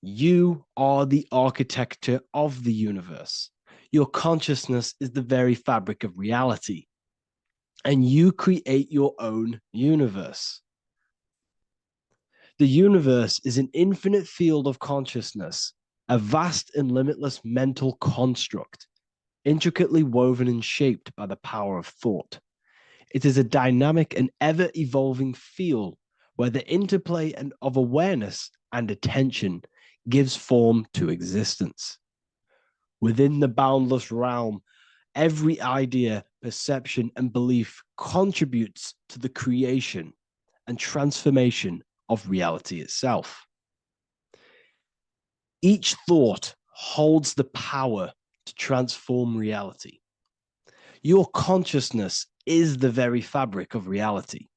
You are the architecture of the universe. Your consciousness is the very fabric of reality. And you create your own universe. The universe is an infinite field of consciousness, a vast and limitless mental construct, intricately woven and shaped by the power of thought. It is a dynamic and ever-evolving field where the interplay of awareness and attention gives form to existence. Within the boundless realm, every idea, perception, and belief contributes to the creation and transformation of reality itself. Each thought holds the power to transform reality. Your consciousness is the very fabric of reality.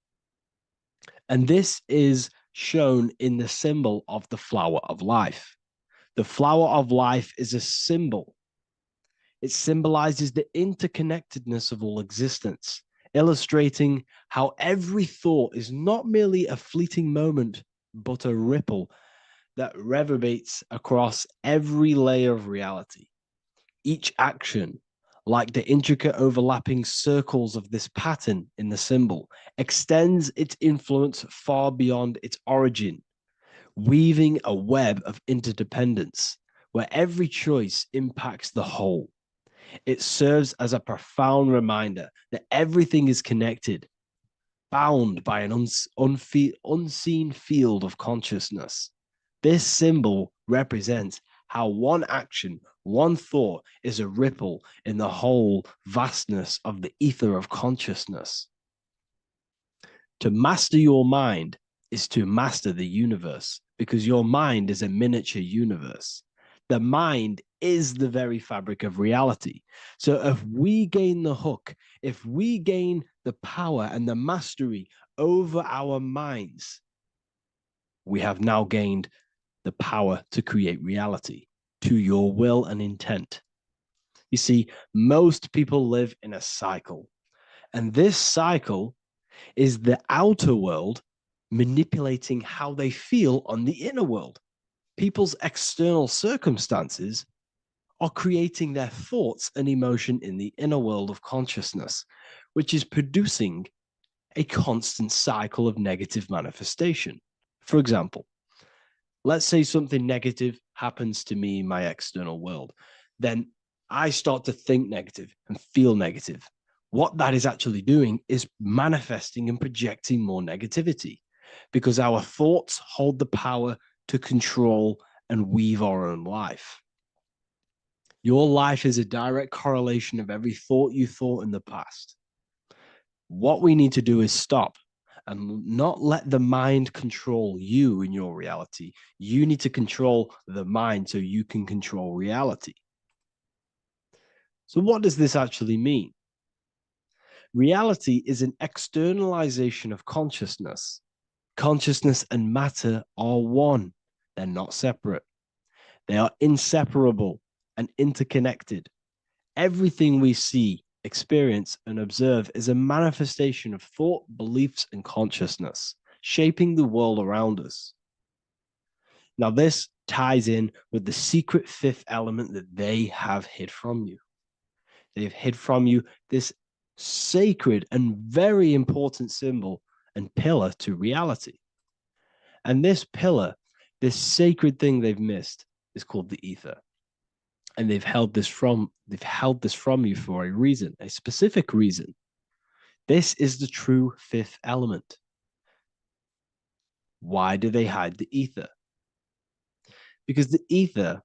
And this is shown in the symbol of the flower of life. The flower of life is a symbol. It symbolizes the interconnectedness of all existence. illustrating how every thought is not merely a fleeting moment, but a ripple that reverberates across every layer of reality. Each action, like the intricate overlapping circles of this pattern in the symbol, extends its influence far beyond its origin, weaving a web of interdependence where every choice impacts the whole. It serves as a profound reminder that everything is connected, bound by an unseen field of consciousness. This symbol represents how one action, one thought is a ripple in the whole vastness of the ether of consciousness. To master your mind is to master the universe, because your mind is a miniature universe. The mind is the very fabric of reality. So if we gain the hook, if we gain the power and the mastery over our minds, we have now gained the power to create reality to your will and intent. You see, most people live in a cycle, and this cycle is the outer world manipulating how they feel on the inner world. People's external circumstances are creating their thoughts and emotion in the inner world of consciousness, which is producing a constant cycle of negative manifestation. For example, let's say something negative happens to me in my external world. Then I start to think negative and feel negative. What that is actually doing is manifesting and projecting more negativity, because our thoughts hold the power to control and weave our own life. Your life is a direct correlation of every thought you thought in the past. What we need to do is stop and not let the mind control you in your reality. You need to control the mind so you can control reality. So what does this actually mean? Reality is an externalization of consciousness. Consciousness and matter are one. They're not separate. They are inseparable and interconnected. Everything we see, experience, and observe is a manifestation of thought, beliefs, and consciousness, shaping the world around us. Now, this ties in with the secret fifth element that they have hid from you. They've hid from you this sacred and very important symbol and pillar to reality. And this pillar, this sacred thing they've missed, is called the ether. And they've held this from you for a reason, a specific reason. This is the true fifth element. Why do they hide the ether? Because the ether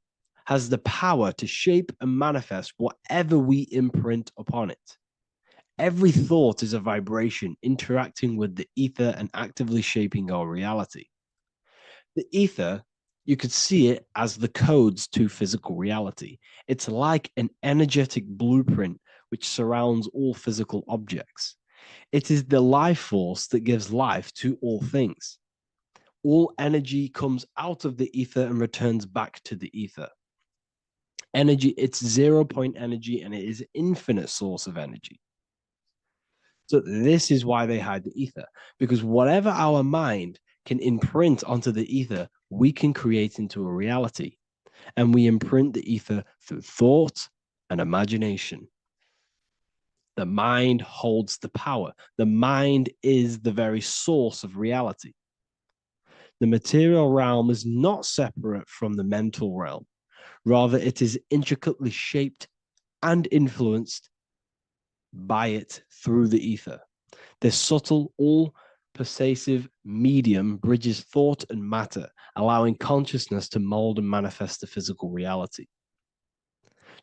has the power to shape and manifest whatever we imprint upon it. Every thought is a vibration interacting with the ether and actively shaping our reality. The ether, you could see it as the codes to physical reality. It's like an energetic blueprint which surrounds all physical objects. It is the life force that gives life to all things. All energy comes out of the ether and returns back to the ether. Energy, it's 0 point energy, and it is an infinite source of energy. So this is why they hide the ether, because whatever our mind can imprint onto the ether, we can create into a reality. And we imprint the ether through thought and imagination. The mind holds the power. The mind is the very source of reality. The material realm is not separate from the mental realm. Rather, it is intricately shaped and influenced by it through the ether. This subtle, all-pervasive medium bridges thought and matter, allowing consciousness to mold and manifest the physical reality.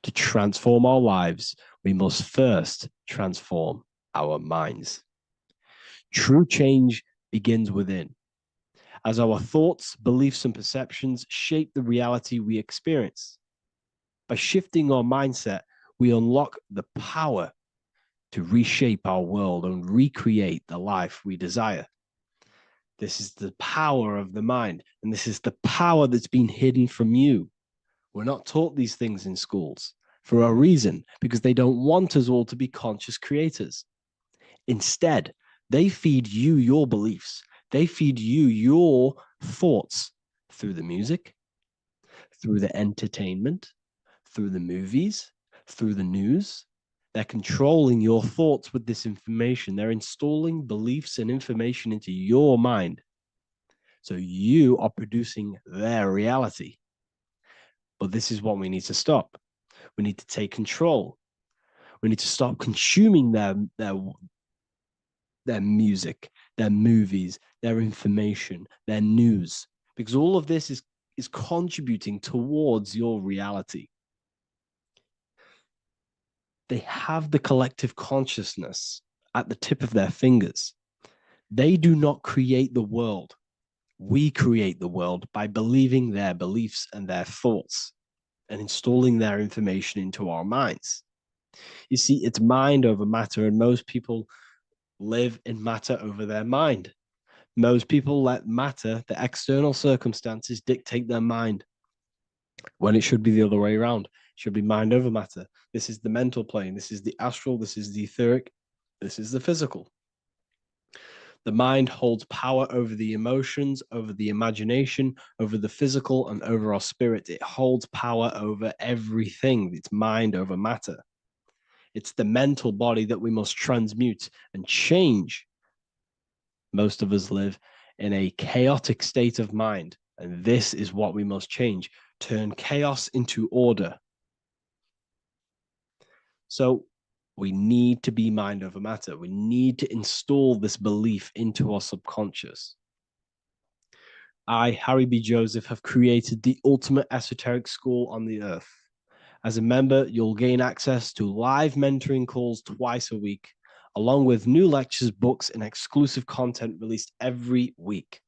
To transform our lives, we must first transform our minds. True change begins within, as our thoughts, beliefs, and perceptions shape the reality we experience. By shifting our mindset, we unlock the power to reshape our world and recreate the life we desire. This is the power of the mind, and this is the power that's been hidden from you. We're not taught these things in schools for a reason, because they don't want us all to be conscious creators. Instead, they feed you your beliefs. They feed you your thoughts through the music, through the entertainment, through the movies, through the news. They're controlling your thoughts with this information. They're installing beliefs and information into your mind. So you are producing their reality. But this is what we need to stop. We need to take control. We need to stop consuming their music, their movies, their information, their news, because all of this is contributing towards your reality. They have the collective consciousness at the tip of their fingers. They do not create the world. We create the world by believing their beliefs and their thoughts and installing their information into our minds. You see, it's mind over matter, and most people live in matter over their mind. Most people let matter, the external circumstances, dictate their mind, when it should be the other way around. It should be mind over matter. This is the mental plane. This is the astral. This is the etheric. This is the physical. The mind holds power over the emotions, over the imagination, over the physical, and over our spirit. It holds power over everything. It's mind over matter. It's the mental body that we must transmute and change. Most of us live in a chaotic state of mind, and this is what we must change. Turn chaos into order. So we need to be mind over matter. We need to install this belief into our subconscious. I, Harry B. Joseph, have created the ultimate esoteric school on the earth. As a member, you'll gain access to live mentoring calls twice a week, along with new lectures, books, and exclusive content released every week.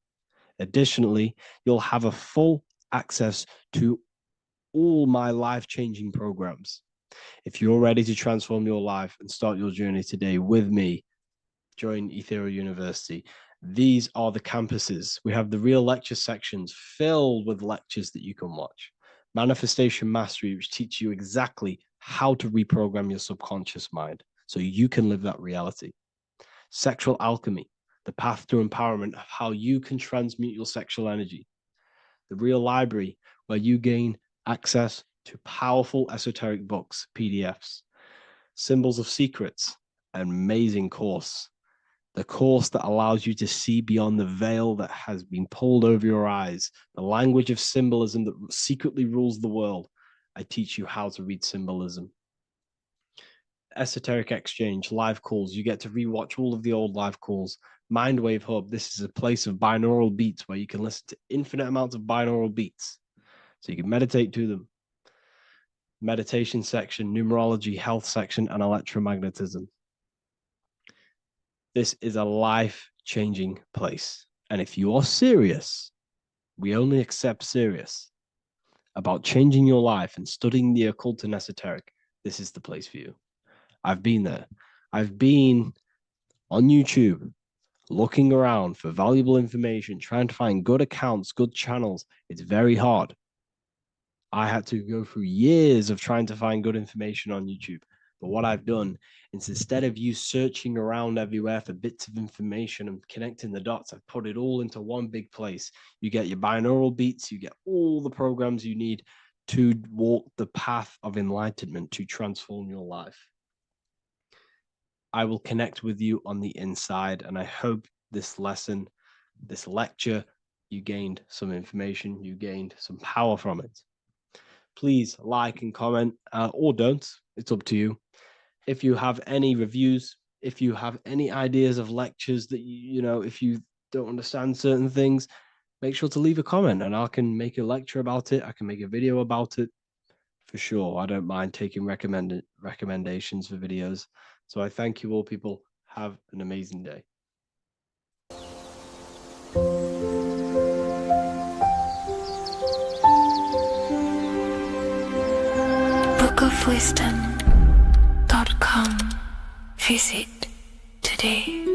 Additionally, you'll have a full access to all my life-changing programs. If you're ready to transform your life and start your journey today with me, join Ethereal University. These are the campuses. We have the real lecture sections filled with lectures that you can watch. Manifestation Mastery, which teaches you exactly how to reprogram your subconscious mind so you can live that reality. Sexual Alchemy, the path to empowerment of how you can transmute your sexual energy. The Real Library, where you gain access to powerful esoteric books, PDFs. Symbols of Secrets, an amazing course. The course that allows you to see beyond the veil that has been pulled over your eyes, the language of symbolism that secretly rules the world. I teach you how to read symbolism. Esoteric Exchange, live calls. You get to rewatch all of the old live calls. Mindwave Hub, this is a place of binaural beats where you can listen to infinite amounts of binaural beats. So you can meditate to them. Meditation section, numerology, health section, and electromagnetism. This is a life-changing place. And if you are serious, we only accept serious about changing your life and studying the occult and esoteric, this is the place for you. I've been there. I've been on YouTube looking around for valuable information, trying to find good accounts, good channels. It's very hard. I had to go through years of trying to find good information on YouTube. But what I've done is, instead of you searching around everywhere for bits of information and connecting the dots, I've put it all into one big place. You get your binaural beats, you get all the programs you need to walk the path of enlightenment to transform your life. I will connect with you on the inside, and I hope this lesson, this lecture, you gained some information, you gained some power from it. Please like and comment, or don't. It's up to you. If you have any reviews, if you have any ideas of lectures that you know, if you don't understand certain things, make sure to leave a comment and I can make a lecture about it. I can make a video about it for sure. I don't mind taking recommendations for videos. So I thank you all, people. Have an amazing day. bookofwisdom.com. Visit today.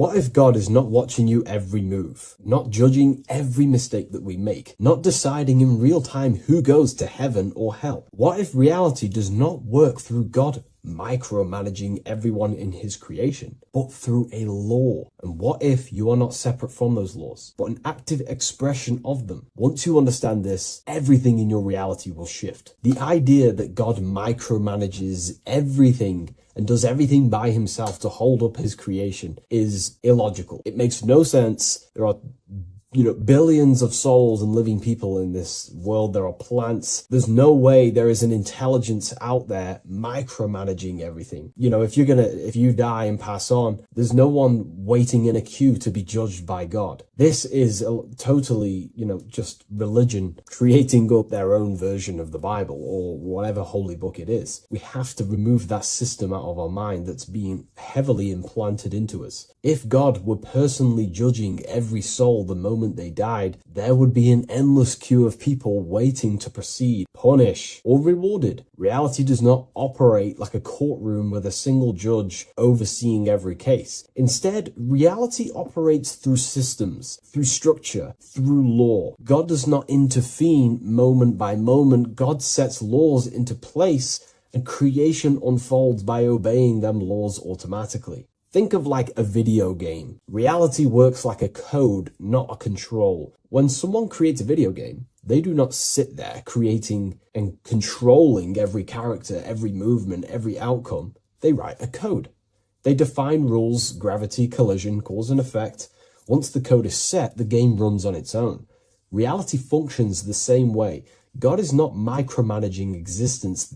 What if God is not watching you every move, not judging every mistake that we make, not deciding in real time who goes to heaven or hell? What if reality does not work through God micromanaging everyone in his creation, but through a law? And what if you are not separate from those laws, but an active expression of them? Once you understand this, everything in your reality will shift. The idea that God micromanages everything and does everything by himself to hold up his creation is illogical. It makes no sense. There are billions of souls and living people in this world. There are plants. There's no way there is an intelligence out there micromanaging everything. If you die and pass on, there's no one waiting in a queue to be judged by God. This is totally, just religion creating up their own version of the Bible or whatever holy book it is. We have to remove that system out of our mind that's being heavily implanted into us. If God were personally judging every soul the moment they died, there would be an endless queue of people waiting to proceed, punish, or rewarded. Reality does not operate like a courtroom with a single judge overseeing every case. Instead, reality operates through systems, through structure, through law. God does not intervene moment by moment. God sets laws into place, and creation unfolds by obeying them laws automatically. Think of like a video game. Reality works like a code, not a control. When someone creates a video game, they do not sit there creating and controlling every character, every movement, every outcome. They write a code. They define rules, gravity, collision, cause and effect. Once the code is set, the game runs on its own. Reality functions the same way. God is not micromanaging existence.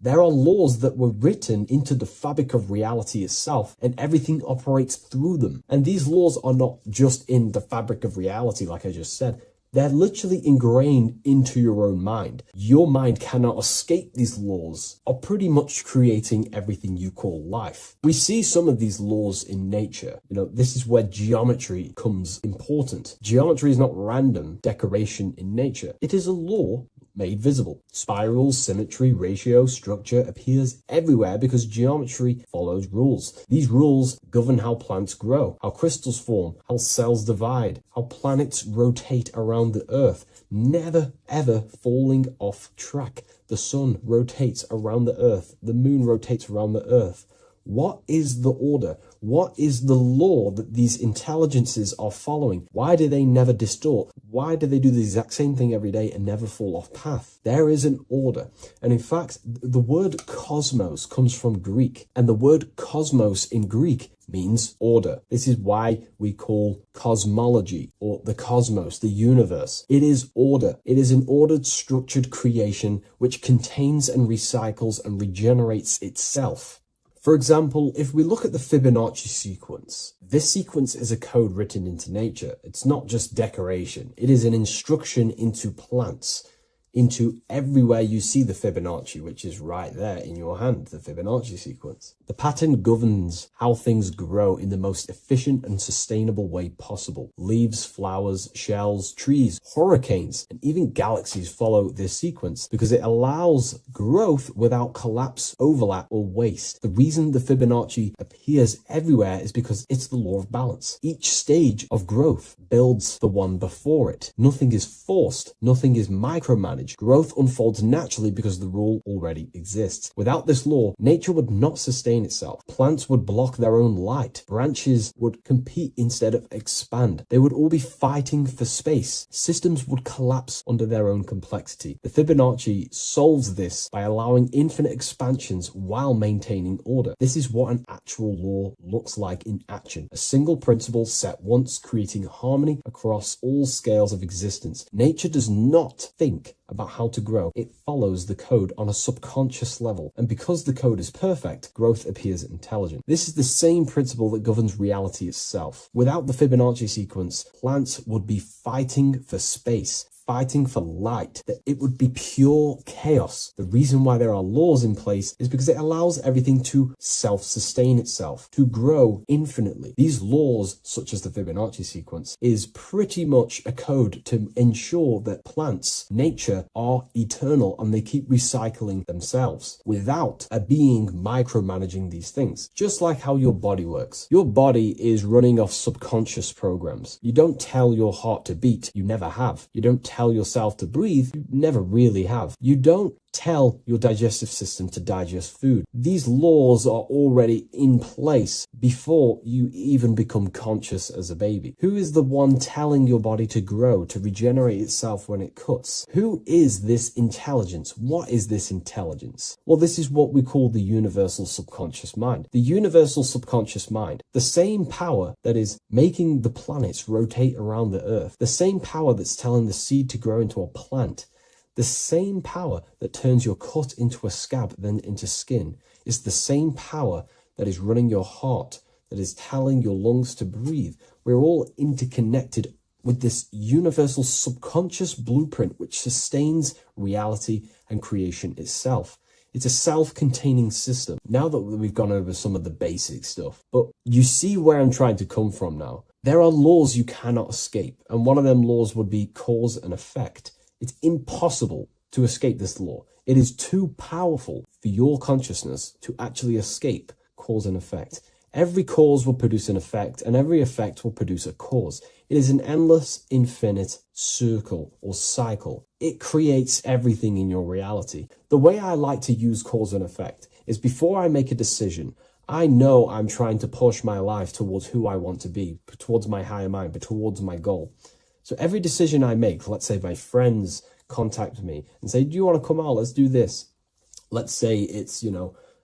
There are laws that were written into the fabric of reality itself, and everything operates through them. And these laws are not just in the fabric of reality, like I just said. They're literally ingrained into your own mind. Your mind cannot escape these laws, are pretty much creating everything you call life. We see some of these laws in nature. This is where geometry comes important. Geometry is not random decoration in nature. It is a law made visible. Spirals, symmetry, ratio, structure appears everywhere because geometry follows rules. These rules govern how plants grow, how crystals form, how cells divide, how planets rotate around the Earth, never ever falling off track. The sun rotates around the Earth. The moon rotates around the Earth. What is the order? What is the law that these intelligences are following? Why do they never distort? Why do they do the exact same thing every day and never fall off path? There is an order. And in fact, the word cosmos comes from Greek, and the word cosmos in Greek means order. This is why we call cosmology or the cosmos, the universe. It is order. It is an ordered, structured creation which contains and recycles and regenerates itself. For example, if we look at the Fibonacci sequence, this sequence is a code written into nature. It's not just decoration. It is an instruction into plants, into everywhere you see the Fibonacci, which is right there in your hand, the Fibonacci sequence. The pattern governs how things grow in the most efficient and sustainable way possible. Leaves, flowers, shells, trees, hurricanes, and even galaxies follow this sequence because it allows growth without collapse, overlap, or waste. The reason the Fibonacci appears everywhere is because it's the law of balance. Each stage of growth builds the one before it. Nothing is forced. Nothing is micromanaged. Growth unfolds naturally because the rule already exists. Without this law, nature would not sustain itself. Plants would block their own light. Branches would compete instead of expand. They would all be fighting for space. Systems would collapse under their own complexity. The Fibonacci solves this by allowing infinite expansions while maintaining order. This is what an actual law looks like in action. A single principle set once, creating harmony across all scales of existence. Nature does not think about how to grow. It follows the code on a subconscious level. And because the code is perfect, growth appears intelligent. This is the same principle that governs reality itself. Without the Fibonacci sequence, plants would be fighting for space, fighting for light, that it would be pure chaos. The reason why there are laws in place is because it allows everything to self-sustain itself, to grow infinitely. These laws, such as the Fibonacci sequence, is pretty much a code to ensure that plants, nature, are eternal and they keep recycling themselves without a being micromanaging these things. Just like how your body works. Your body is running off subconscious programs. You don't tell your heart to beat, you never have. You don't tell yourself to breathe, you never really have. You don't tell your digestive system to digest food. These laws are already in place before you even become conscious as a baby. Who is the one telling your body to grow, to regenerate itself when it cuts? Who is this intelligence? What is this intelligence? Well, this is what we call the universal subconscious mind. The universal subconscious mind, the same power that is making the planets rotate around the earth, the same power that's telling the seed to grow into a plant, the same power that turns your cut into a scab, then into skin, is the same power that is running your heart, that is telling your lungs to breathe. We're all interconnected with this universal subconscious blueprint which sustains reality and creation itself. It's a self-containing system. Now that we've gone over some of the basic stuff, but you see where I'm trying to come from now. There are laws you cannot escape, and one of them laws would be cause and effect. It's impossible to escape this law. It is too powerful for your consciousness to actually escape cause and effect. Every cause will produce an effect, and every effect will produce a cause. It is an endless, infinite circle or cycle. It creates everything in your reality. The way I like to use cause and effect is before I make a decision, I know I'm trying to push my life towards who I want to be, towards my higher mind, but towards my goal. So every decision I make, let's say my friends contact me and say, do you want to come out? Let's do this. Let's say it's,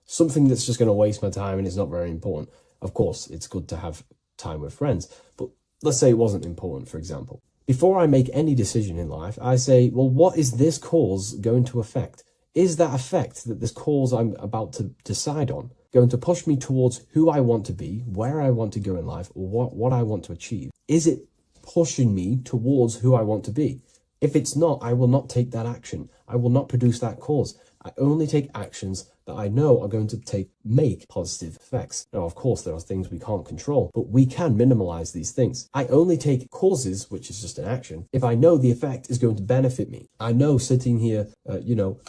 something that's just going to waste my time and it's not very important. Of course, it's good to have time with friends, but let's say it wasn't important, for example. Before I make any decision in life, I say, well, what is this cause going to affect? Is that effect that this cause I'm about to decide on going to push me towards who I want to be, where I want to go in life, or what I want to achieve? Is it pushing me towards who I want to be? If it's not, I will not take that action. I will not produce that cause. I only take actions that I know are going to make positive effects. Now, of course, there are things we can't control, but we can minimize these things. I only take causes, which is just an action, if I know the effect is going to benefit me. I know sitting here,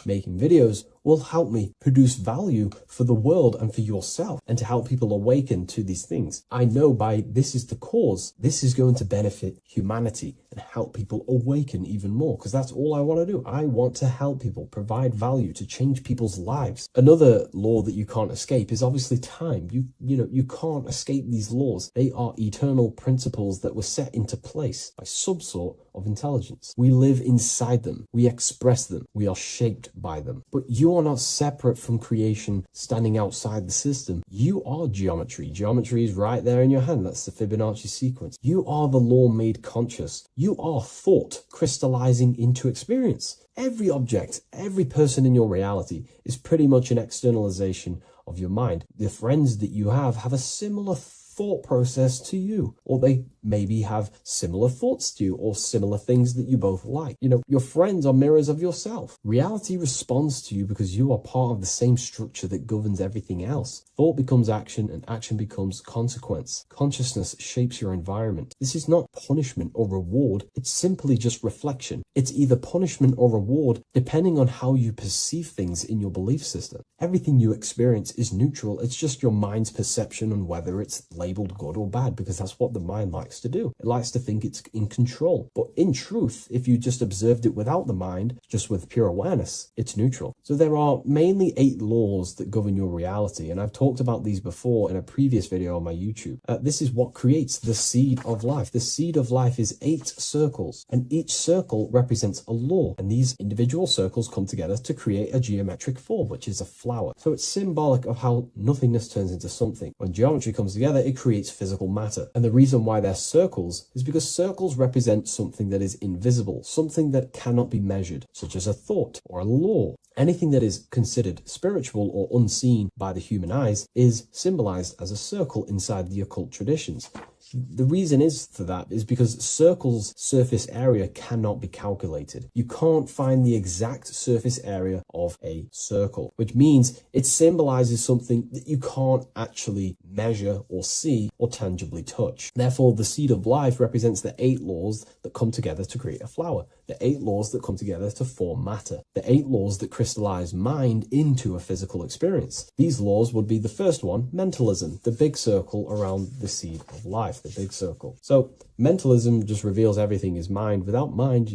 making videos will help me produce value for the world and for yourself and to help people awaken to these things. I know this is the cause, this is going to benefit humanity and help people awaken even more, because that's all I want to do. I want to help people, provide value, to change people's lives. Another law that you can't escape is obviously time. You can't escape these laws. They are eternal principles that were set into place by some sort of intelligence. We live inside them. We express them. We are shaped by them. But you are not separate from creation standing outside the system. You are geometry. Geometry is right there in your hand. That's the Fibonacci sequence. You are the law made conscious. You are thought crystallizing into experience. Every object, every person in your reality is pretty much an externalization of your mind. The friends that you have a similar thought process to you, or they maybe have similar thoughts to you, or similar things that you both like. Your friends are mirrors of yourself. Reality responds to you because you are part of the same structure that governs everything else. Thought becomes action, and action becomes consequence. Consciousness shapes your environment. This is not punishment or reward. It's simply just reflection. It's either punishment or reward depending on how you perceive things in your belief system. Everything you experience is neutral. It's just your mind's perception on whether it's labeled good or bad, because that's what the mind likes to do. It likes to think it's in control. But in truth, if you just observed it without the mind, just with pure awareness, it's neutral. So there are mainly 8 laws that govern your reality, and I've talked about these before in a previous video on my YouTube. This is what creates the seed of life. The seed of life is 8 circles, and each circle represents a law, and these individual circles come together to create a geometric form, which is a flower. So it's symbolic of how nothingness turns into something. When geometry comes together, it creates physical matter. And the reason why they're circles is because circles represent something that is invisible, something that cannot be measured, such as a thought or a law. Anything that is considered spiritual or unseen by the human eyes is symbolized as a circle inside the occult traditions. The reason for that is because circles' surface area cannot be calculated. You can't find the exact surface area of a circle, which means it symbolizes something that you can't actually measure or see or tangibly touch. Therefore, the seed of life represents the 8 laws that come together to create a flower, the 8 laws that come together to form matter, the 8 laws that crystallize mind into a physical experience. These laws would be the first one, mentalism, the big circle around the seed of life, the big circle. So mentalism just reveals everything is mind. Without mind,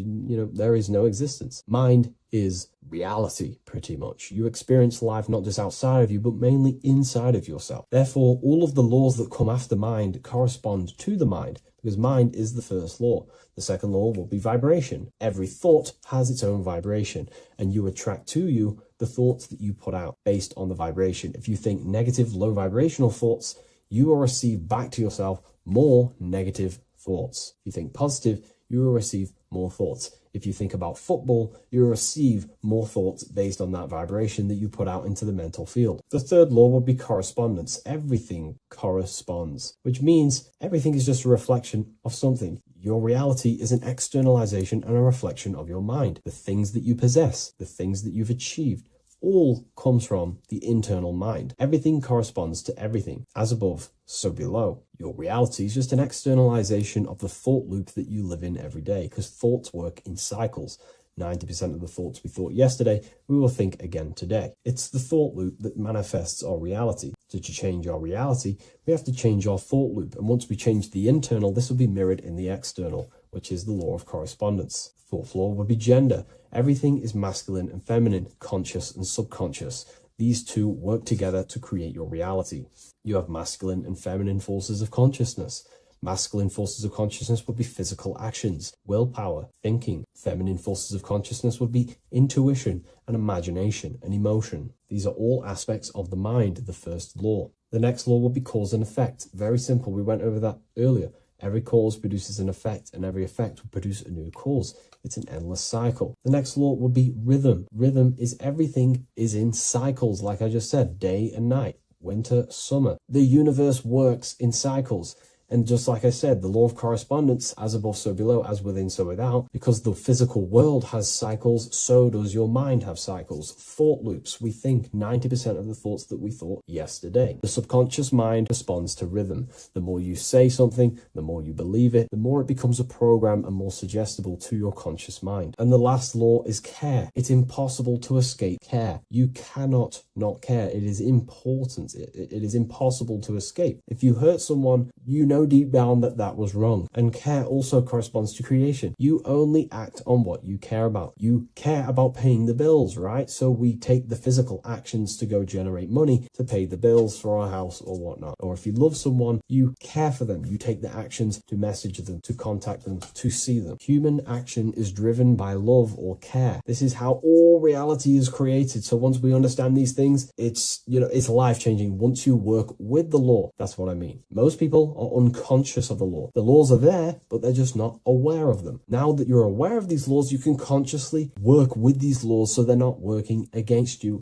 there is no existence. Mind is reality, pretty much. You experience life not just outside of you, but mainly inside of yourself. Therefore, all of the laws that come after mind correspond to the mind, because mind is the first law. The second law will be vibration. Every thought has its own vibration, and you attract to you the thoughts that you put out based on the vibration. If you think negative, low vibrational thoughts, you will receive back to yourself more negative thoughts. If you think positive, you will receive more thoughts. If you think about football, you will receive more thoughts based on that vibration that you put out into the mental field. The third law would be correspondence. Everything corresponds, which means everything is just a reflection of something. Your reality is an externalization and a reflection of your mind. The things that you possess, the things that you've achieved, all comes from the internal mind. Everything corresponds to everything. As above, so below. Your reality is just an externalization of the thought loop that you live in every day, because thoughts work in cycles. 90% of the thoughts we thought yesterday, we will think again today. It's the thought loop that manifests our reality. To change our reality, we have to change our thought loop. And once we change the internal, this will be mirrored in the external, which is the law of correspondence. Fourth law would be gender. Everything is masculine and feminine, conscious and subconscious. These two work together to create your reality. You have masculine and feminine forces of consciousness. Masculine forces of consciousness would be physical actions, willpower, thinking. Feminine forces of consciousness would be intuition and imagination and emotion. These are all aspects of the mind, the first law. The next law would be cause and effect. Very simple. We went over that earlier. Every cause produces an effect, and every effect will produce a new cause. It's an endless cycle. The next law would be rhythm. Rhythm is everything is in cycles, like I just said, day and night, winter, summer. The universe works in cycles. And just like I said, the law of correspondence, as above, so below, as within, so without, because the physical world has cycles, so does your mind have cycles. Thought loops. We think 90% of the thoughts that we thought yesterday. The subconscious mind responds to rhythm. The more you say something, the more you believe it, the more it becomes a program and more suggestible to your conscious mind. And the last law is care. It's impossible to escape care. You cannot not care. It is important. It is impossible to escape. If you hurt someone, you know deep down that was wrong. And care also corresponds to creation. You only act on what you care about. You care about paying the bills, right? So we take the physical actions to go generate money to pay the bills for our house or whatnot. Or if you love someone, you care for them. You take the actions to message them, to contact them, to see them. Human action is driven by love or care. This is how all reality is created. So once we understand these things, it's life-changing once you work with the law. That's what I mean. Most people are unconscious of the law. The laws are there, but they're just not aware of them. Now that you're aware of these laws, you can consciously work with these laws so they're not working against you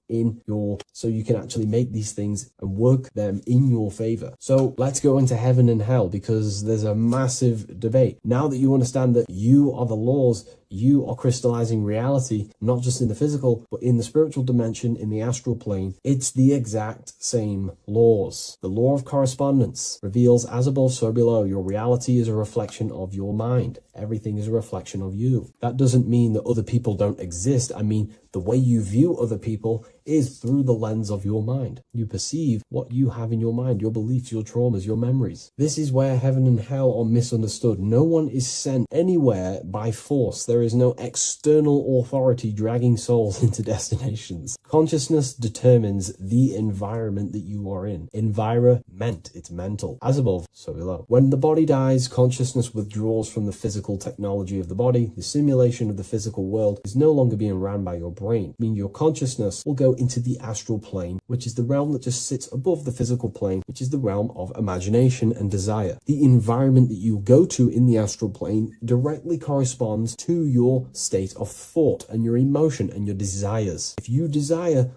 so you can actually make these things and work them in your favor. So let's go into heaven and hell, because there's a massive debate. Now that you understand that you are the laws, you are crystallizing reality, not just in the physical, but in the spiritual dimension, in the astral plane. It's the exact same laws. The law of correspondence reveals, as above, so below. Your reality is a reflection of your mind. Everything is a reflection of you. That doesn't mean that other people don't exist. I mean, the way you view other people is through the lens of your mind. You perceive what you have in your mind, your beliefs, your traumas, your memories. This is where heaven and hell are misunderstood. No one is sent anywhere by force. There is no external authority dragging souls into destinations. Consciousness determines the environment that you are in. Environment, it's mental. As above, so below. When the body dies, consciousness withdraws from the physical technology of the body. The simulation of the physical world is no longer being ran by your brain. I mean, your consciousness will go into the astral plane, which is the realm that just sits above the physical plane, which is the realm of imagination and desire. The environment that you go to in the astral plane directly corresponds to your state of thought and your emotion and your desires. If you desire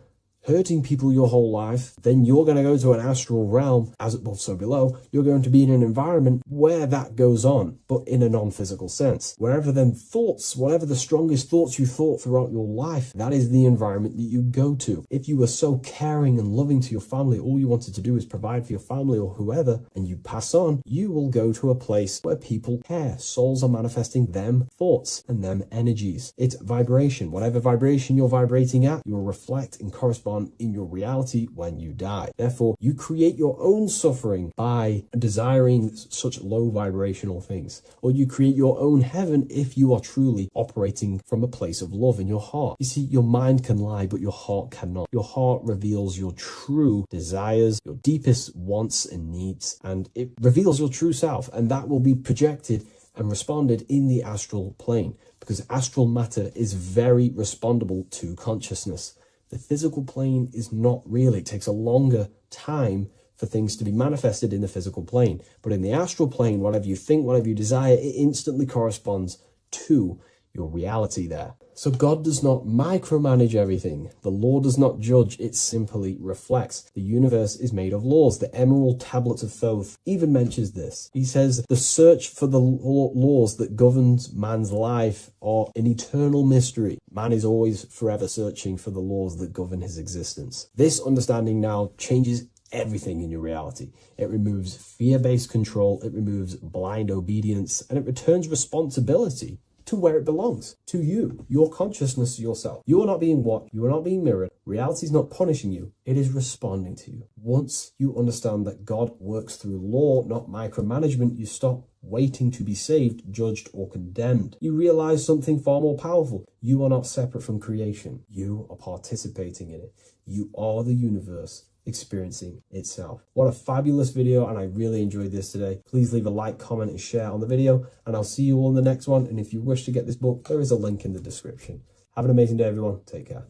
hurting people your whole life, then you're going to go to an astral realm, as above so below. You're going to be in an environment where that goes on, but in a non-physical sense. Wherever them thoughts, whatever the strongest thoughts you thought throughout your life, that is the environment that you go to. If you were so caring and loving to your family, all you wanted to do is provide for your family or whoever, and you pass on, you will go to a place where people care. Souls are manifesting them thoughts and them energies. It's vibration. Whatever vibration you're vibrating at, you will reflect and correspond in your reality when you die. Therefore, you create your own suffering by desiring such low vibrational things, or you create your own heaven if you are truly operating from a place of love in your heart. You see, your mind can lie, but your heart cannot. Your heart reveals your true desires, your deepest wants and needs, and it reveals your true self, and that will be projected and responded in the astral plane, because astral matter is very respondable to consciousness. The physical plane is not really. It takes a longer time for things to be manifested in the physical plane. But in the astral plane, whatever you think, whatever you desire, it instantly corresponds to your reality there. So God does not micromanage everything. The law does not judge, it simply reflects. The universe is made of laws. The Emerald Tablets of Thoth even mentions this. He says, the search for the laws that governs man's life are an eternal mystery. Man is always forever searching for the laws that govern his existence. This understanding now changes everything in your reality. It removes fear-based control, it removes blind obedience, and it returns responsibility to where it belongs, to you, your consciousness, yourself. You are not being watched, you are not being mirrored. Reality is not punishing you, it is responding to you. Once you understand that God works through law, not micromanagement, you stop waiting to be saved, judged, or condemned. You realize something far more powerful. You are not separate from creation. You are participating in it. You are the universe experiencing itself. What a fabulous video, and I really enjoyed this today. Please leave a like, comment, and share on the video, and I'll see you all in the next one. And if you wish to get this book, there is a link in the description. Have an amazing day, everyone. Take care.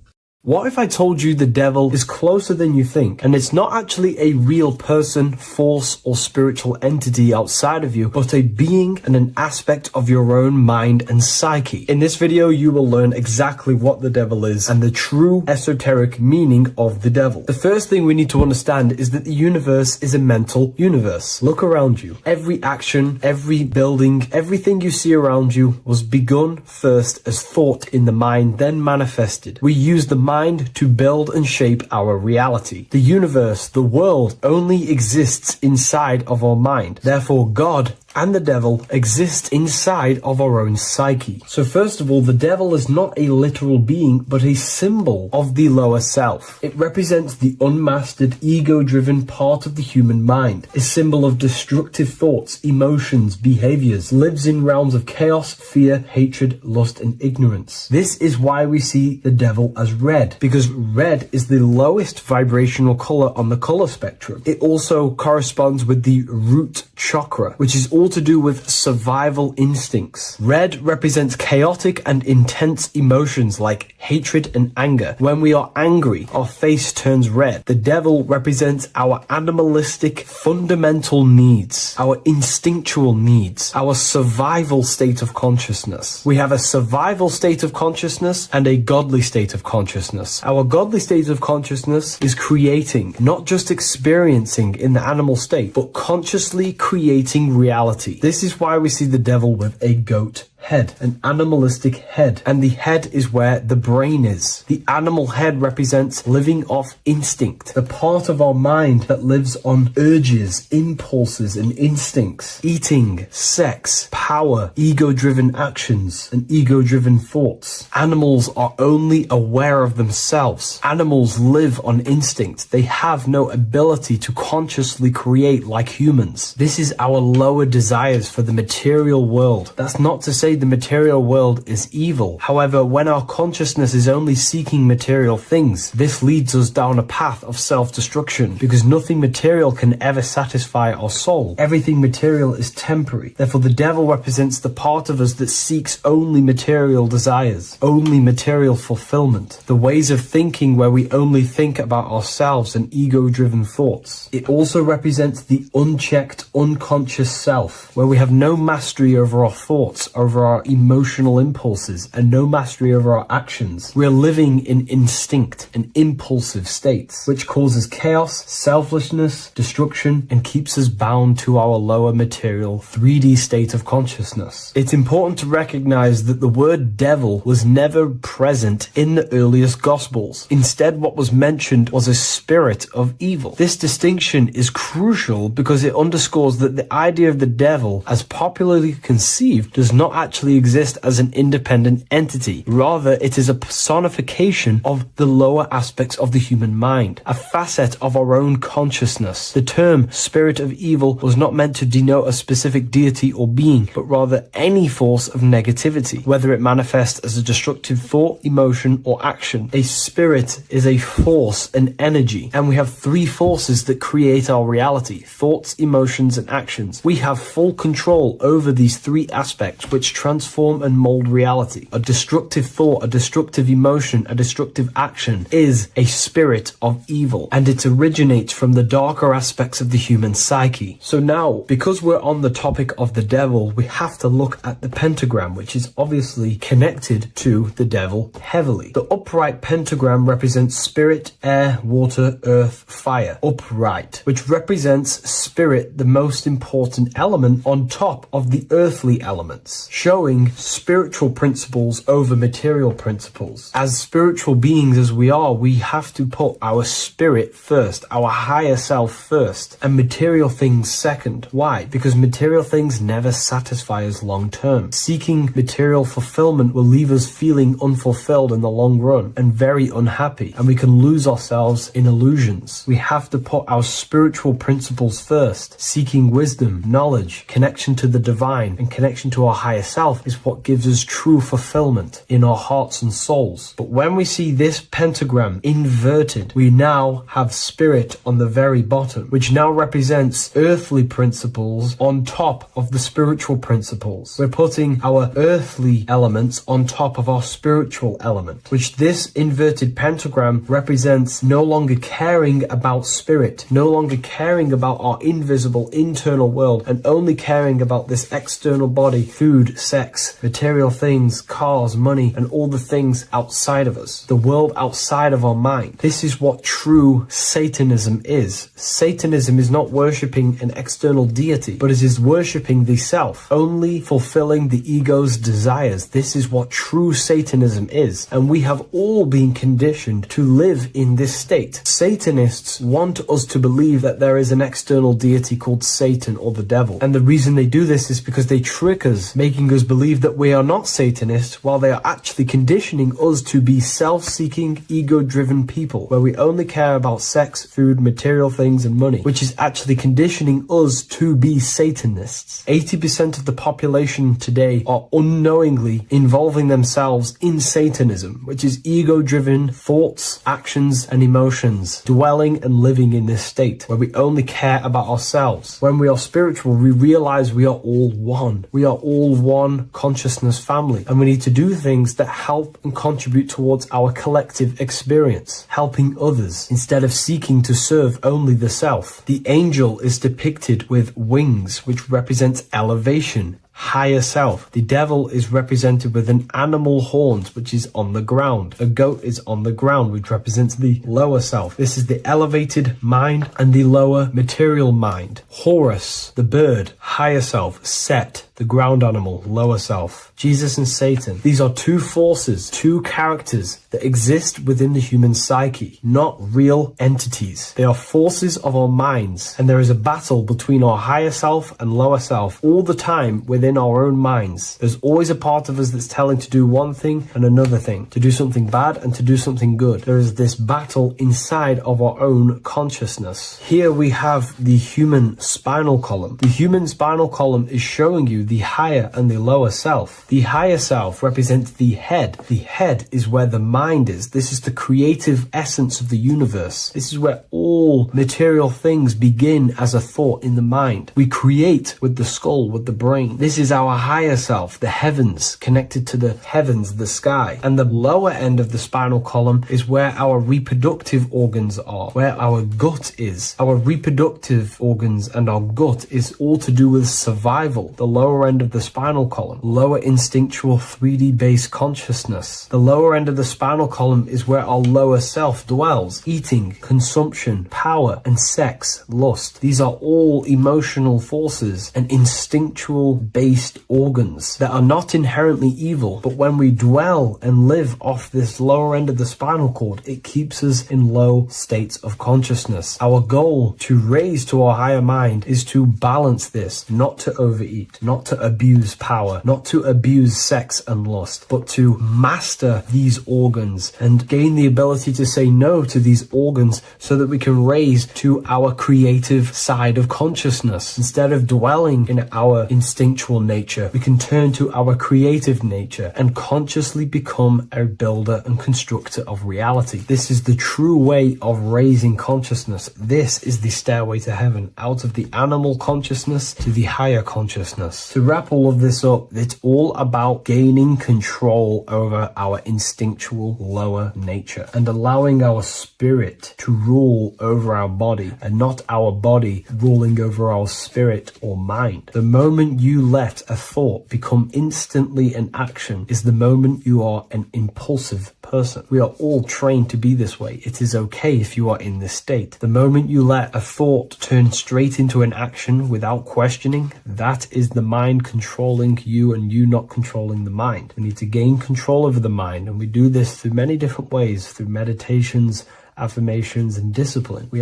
What if I told you the devil is closer than you think, and it's not actually a real person, force, or spiritual entity outside of you, but a being and an aspect of your own mind and psyche? In this video, you will learn exactly what the devil is and the true esoteric meaning of the devil. The first thing we need to understand is that the universe is a mental universe. Look around you. Every action, every building, everything you see around you was begun first as thought in the mind, then manifested. We use the mind to build and shape our reality. The universe, the world, only exists inside of our mind. Therefore, God and the devil exist inside of our own psyche. So first of all, the devil is not a literal being, but a symbol of the lower self. It represents the unmastered, ego-driven part of the human mind, a symbol of destructive thoughts, emotions, behaviors, lives in realms of chaos, fear, hatred, lust, and ignorance. This is why we see the devil as red, because red is the lowest vibrational color on the color spectrum. It also corresponds with the root chakra, which is all to do with survival instincts. Red represents chaotic and intense emotions like hatred and anger. When we are angry, our face turns red. The devil represents our animalistic fundamental needs, our instinctual needs, our survival state of consciousness. We have a survival state of consciousness and a godly state of consciousness. Our godly state of consciousness is creating, not just experiencing in the animal state, but consciously creating reality. This is why we see the devil with a goat head, an animalistic head, and the head is where the brain is. The animal head represents living off instinct, the part of our mind that lives on urges, impulses, and instincts, eating, sex, power, ego-driven actions, and ego-driven thoughts. Animals are only aware of themselves. Animals live on instinct. They have no ability to consciously create like humans. This is our lower desires for the material world. That's not to say the material world is evil. However, when our consciousness is only seeking material things, this leads us down a path of self-destruction, because nothing material can ever satisfy our soul. Everything material is temporary. Therefore, the devil represents the part of us that seeks only material desires, only material fulfillment, the ways of thinking where we only think about ourselves and ego-driven thoughts. It also represents the unchecked, unconscious self, where we have no mastery over our thoughts, over over our emotional impulses and no mastery over our actions, we are living in instinct and impulsive states, which causes chaos, selflessness, destruction, and keeps us bound to our lower material 3D state of consciousness. It's important to recognize that the word devil was never present in the earliest Gospels. Instead, what was mentioned was a spirit of evil. This distinction is crucial because it underscores that the idea of the devil, as popularly conceived, does not actually exist as an independent entity. Rather, it is a personification of the lower aspects of the human mind, a facet of our own consciousness. The term spirit of evil was not meant to denote a specific deity or being, but rather any force of negativity, whether it manifests as a destructive thought, emotion, or action. A spirit is a force, an energy, and we have three forces that create our reality: thoughts, emotions, and actions. We have full control over these three aspects which transform and mold reality. A destructive thought, a destructive emotion, a destructive action is a spirit of evil, and it originates from the darker aspects of the human psyche. So now, because we're on the topic of the devil, we have to look at the pentagram, which is obviously connected to the devil heavily. The upright pentagram represents spirit, air, water, earth, fire. Upright, which represents spirit, the most important element on top of the earthly elements, showing spiritual principles over material principles. As spiritual beings as we are, we have to put our spirit first, our higher self first, and material things second. Why? Because material things never satisfy us long term. Seeking material fulfillment will leave us feeling unfulfilled in the long run and very unhappy, and we can lose ourselves in illusions. We have to put our spiritual principles first. Seeking wisdom, knowledge, connection to the divine, and connection to our higher self is what gives us true fulfillment in our hearts and souls. But when we see this pentagram inverted, we now have spirit on the very bottom, which now represents earthly principles on top of the spiritual principles. We're putting our earthly elements on top of our spiritual element, which this inverted pentagram represents no longer caring about spirit, no longer caring about our invisible internal world, and only caring about this external body, food, sex, material things, cars, money, and all the things outside of us, the world outside of our mind. This is what true Satanism is. Satanism is not worshipping an external deity, but it is worshipping the self, only fulfilling the ego's desires. This is what true Satanism is, and we have all been conditioned to live in this state. Satanists want us to believe that there is an external deity called Satan or the devil, and the reason they do this is because they trick us, making us believe that we are not Satanists, while they are actually conditioning us to be self-seeking, ego-driven people, where we only care about sex, food, material things, and money, which is actually conditioning us to be Satanists. 80% of the population today are unknowingly involving themselves in Satanism, which is ego-driven thoughts, actions, and emotions, dwelling and living in this state where we only care about ourselves. When we are spiritual, we realize we are all one. We are all one consciousness family, and we need to do things that help and contribute towards our collective experience, helping others instead of seeking to serve only the self. The angel is depicted with wings, which represents elevation, higher self. The devil is represented with an animal horns, which is on the ground. A goat is on the ground, which represents the lower self. This is the elevated mind and the lower material mind. Horus, the bird, higher self. Set, the ground animal, lower self. Jesus and Satan. These are two forces, two characters that exist within the human psyche, not real entities. They are forces of our minds, and there is a battle between our higher self and lower self all the time within our own minds. There's always a part of us that's telling to do one thing and another thing, to do something bad and to do something good. There is this battle inside of our own consciousness. Here we have the human spinal column. The human spinal column is showing you the higher and the lower self. The higher self represents the head. The head is where the mind is. This is the creative essence of the universe. This is where all material things begin as a thought in the mind. We create with the skull, with the brain. This is our higher self, the heavens, connected to the heavens, the sky. And the lower end of the spinal column is where our reproductive organs are, where our gut is. Our reproductive organs and our gut is all to do with survival. The lower lower end of the spinal column, lower instinctual 3D based consciousness. The lower end of the spinal column is where our lower self dwells. Eating, consumption, power, and sex, lust. These are all emotional forces and instinctual based organs that are not inherently evil, but when we dwell and live off this lower end of the spinal cord, it keeps us in low states of consciousness. Our goal to raise to our higher mind is to balance this, not to overeat, not to abuse power, not to abuse sex and lust, but to master these organs and gain the ability to say no to these organs so that we can raise to our creative side of consciousness. Instead of dwelling in our instinctual nature, we can turn to our creative nature and consciously become a builder and constructor of reality. This is the true way of raising consciousness. This is the stairway to heaven, out of the animal consciousness to the higher consciousness. To wrap all of this up, it's all about gaining control over our instinctual lower nature and allowing our spirit to rule over our body and not our body ruling over our spirit or mind. The moment you let a thought become instantly an action is the moment you are an impulsive person. We are all trained to be this way. It is okay if you are in this state. The moment you let a thought turn straight into an action without questioning, that is the mind controlling you and you not controlling the mind. We need to gain control over the mind, and we do this through many different ways, through meditations, affirmations, and discipline. We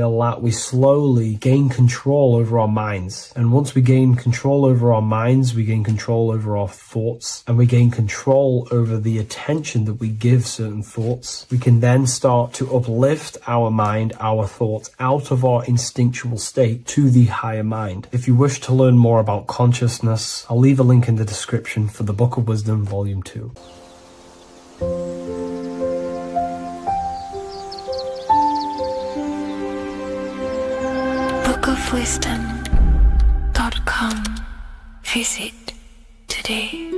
slowly gain control over our minds. And once we gain control over our minds, we gain control over our thoughts, and we gain control over the attention that we give certain thoughts. We can then start to uplift our mind, our thoughts, out of our instinctual state to the higher mind. If you wish to learn more about consciousness, I'll leave a link in the description for the Book of Wisdom, Volume 2. bookofwisdom.com. Visit today.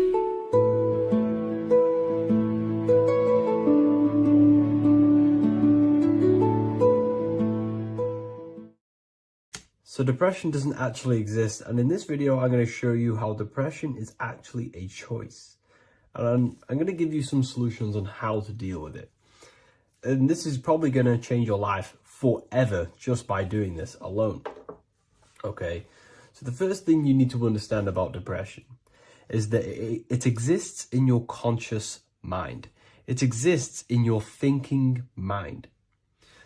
So depression doesn't actually exist, and in this video I'm going to show you how depression is actually a choice. And I'm going to give you some solutions on how to deal with it. And this is probably going to change your life forever just by doing this alone. Okay, so the first thing you need to understand about depression is that it exists in your conscious mind. It exists in your thinking mind.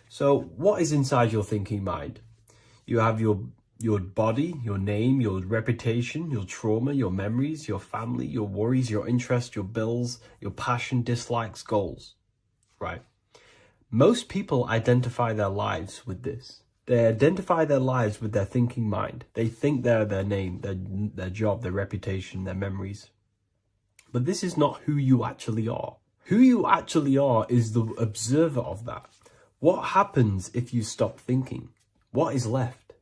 So what is inside your thinking mind? You have your body, your name, your reputation, your trauma, your memories, your family, your worries, your interests, your bills, your passion, dislikes, goals, right? Most people identify their lives with this. They identify their lives with their thinking mind. They think they're their name, their job, their reputation, their memories. But this is not who you actually are. Who you actually are is the observer of that. What happens if you stop thinking? What is left?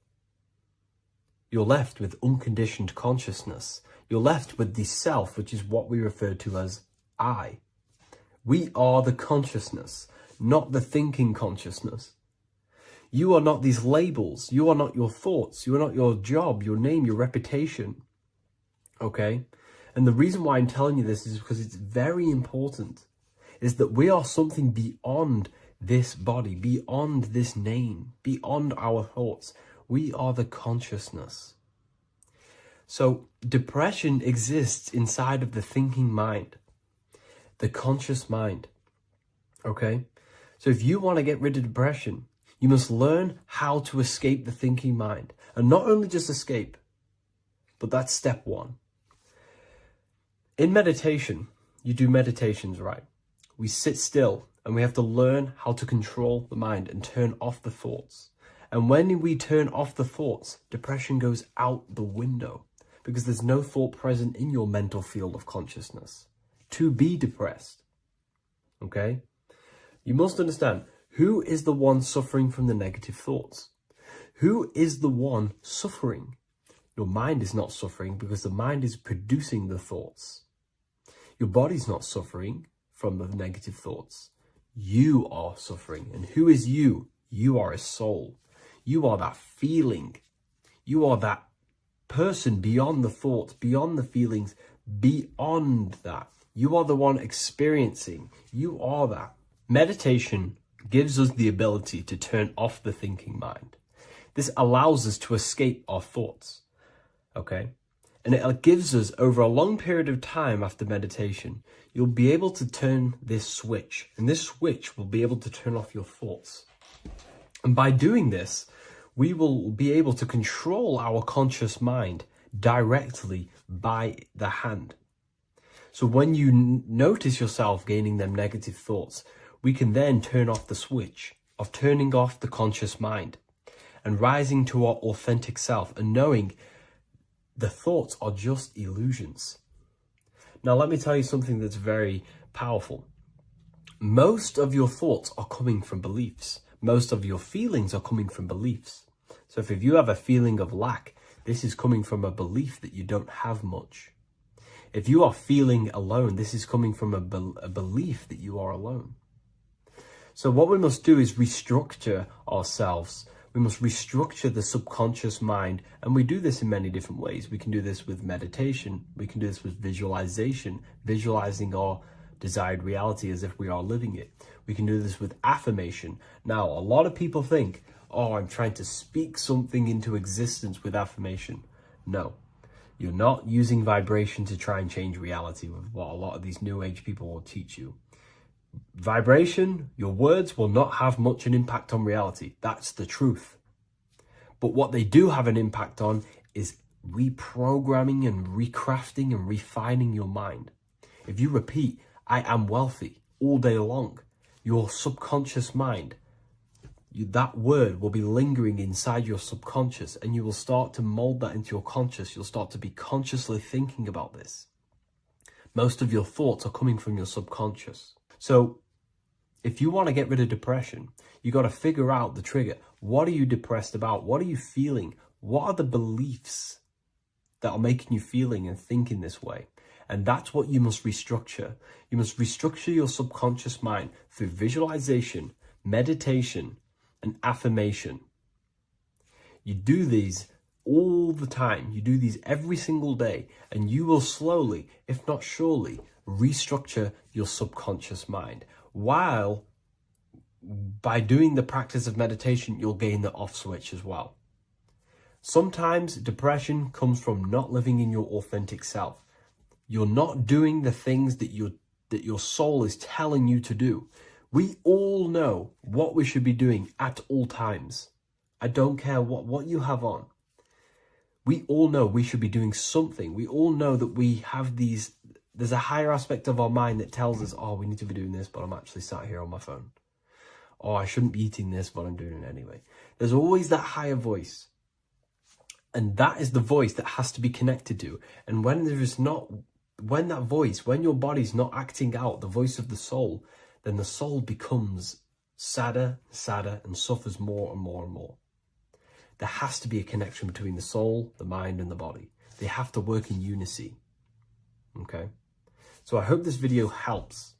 You're left with unconditioned consciousness. You're left with the self, which is what we refer to as I. We are the consciousness, not the thinking consciousness. You are not these labels. You are not your thoughts. You are not your job, your name, your reputation. Okay? And the reason why I'm telling you this is because it's very important, is that we are something beyond this body, beyond this name, beyond our thoughts. We are the consciousness. So depression exists inside of the thinking mind, the conscious mind. Okay? So if you want to get rid of depression, you must learn how to escape the thinking mind. And not only just escape, but that's step one. In meditation, you do meditations, right? We sit still and we have to learn how to control the mind and turn off the thoughts. And when we turn off the thoughts, depression goes out the window because there's no thought present in your mental field of consciousness to be depressed. Okay? You must understand, who is the one suffering from the negative thoughts? Who is the one suffering? Your mind is not suffering because the mind is producing the thoughts. Your body's not suffering from the negative thoughts. You are suffering. And who is you? You are a soul. You are that feeling. You are that person beyond the thoughts, beyond the feelings, beyond that. You are the one experiencing. You are that. Meditation gives us the ability to turn off the thinking mind. This allows us to escape our thoughts, okay? And it gives us, over a long period of time after meditation, you'll be able to turn this switch, and this switch will be able to turn off your thoughts. And by doing this, we will be able to control our conscious mind directly by the hand. So when you notice yourself gaining them negative thoughts, we can then turn off the switch of turning off the conscious mind and rising to our authentic self and knowing the thoughts are just illusions. Now, let me tell you something that's very powerful. Most of your thoughts are coming from beliefs. Most of your feelings are coming from beliefs. So if you have a feeling of lack, this is coming from a belief that you don't have much. If you are feeling alone, this is coming from a belief that you are alone. So what we must do is restructure ourselves. We must restructure the subconscious mind, and we do this in many different ways. We can do this with meditation. We can do this with visualization, visualizing our desired reality as if we are living it. We can do this with affirmation. Now, a lot of people think, oh, I'm trying to speak something into existence with affirmation. No, you're not using vibration to try and change reality with what a lot of these new age people will teach you. Vibration, your words will not have much an impact on reality. That's the truth. But what they do have an impact on is reprogramming and recrafting and refining your mind. If you repeat, I am wealthy all day long, your subconscious mind, that word will be lingering inside your subconscious, and you will start to mold that into your conscious. You'll start to be consciously thinking about this. Most of your thoughts are coming from your subconscious. So if you want to get rid of depression, you got to figure out the trigger. What are you depressed about? What are you feeling? What are the beliefs that are making you feeling and thinking this way? And that's what you must restructure. You must restructure your subconscious mind through visualization, meditation, and affirmation. You do these all the time. You do these every single day, and you will slowly, if not surely, restructure your subconscious mind. While by doing the practice of meditation, you'll gain the off switch as well. Sometimes depression comes from not living in your authentic self. You're not doing the things that your soul is telling you to do. We all know what we should be doing at all times. I don't care what you have on. We all know we should be doing something. We all know that we have there's a higher aspect of our mind that tells us, oh, we need to be doing this, but I'm actually sat here on my phone. Oh, I shouldn't be eating this, but I'm doing it anyway. There's always that higher voice. And that is the voice that has to be connected to. And when that voice, when your body's not acting out the voice of the soul, then the soul becomes sadder, and suffers more and more and more. There has to be a connection between the soul, the mind, and the body. They have to work in unison. Okay? So I hope this video helps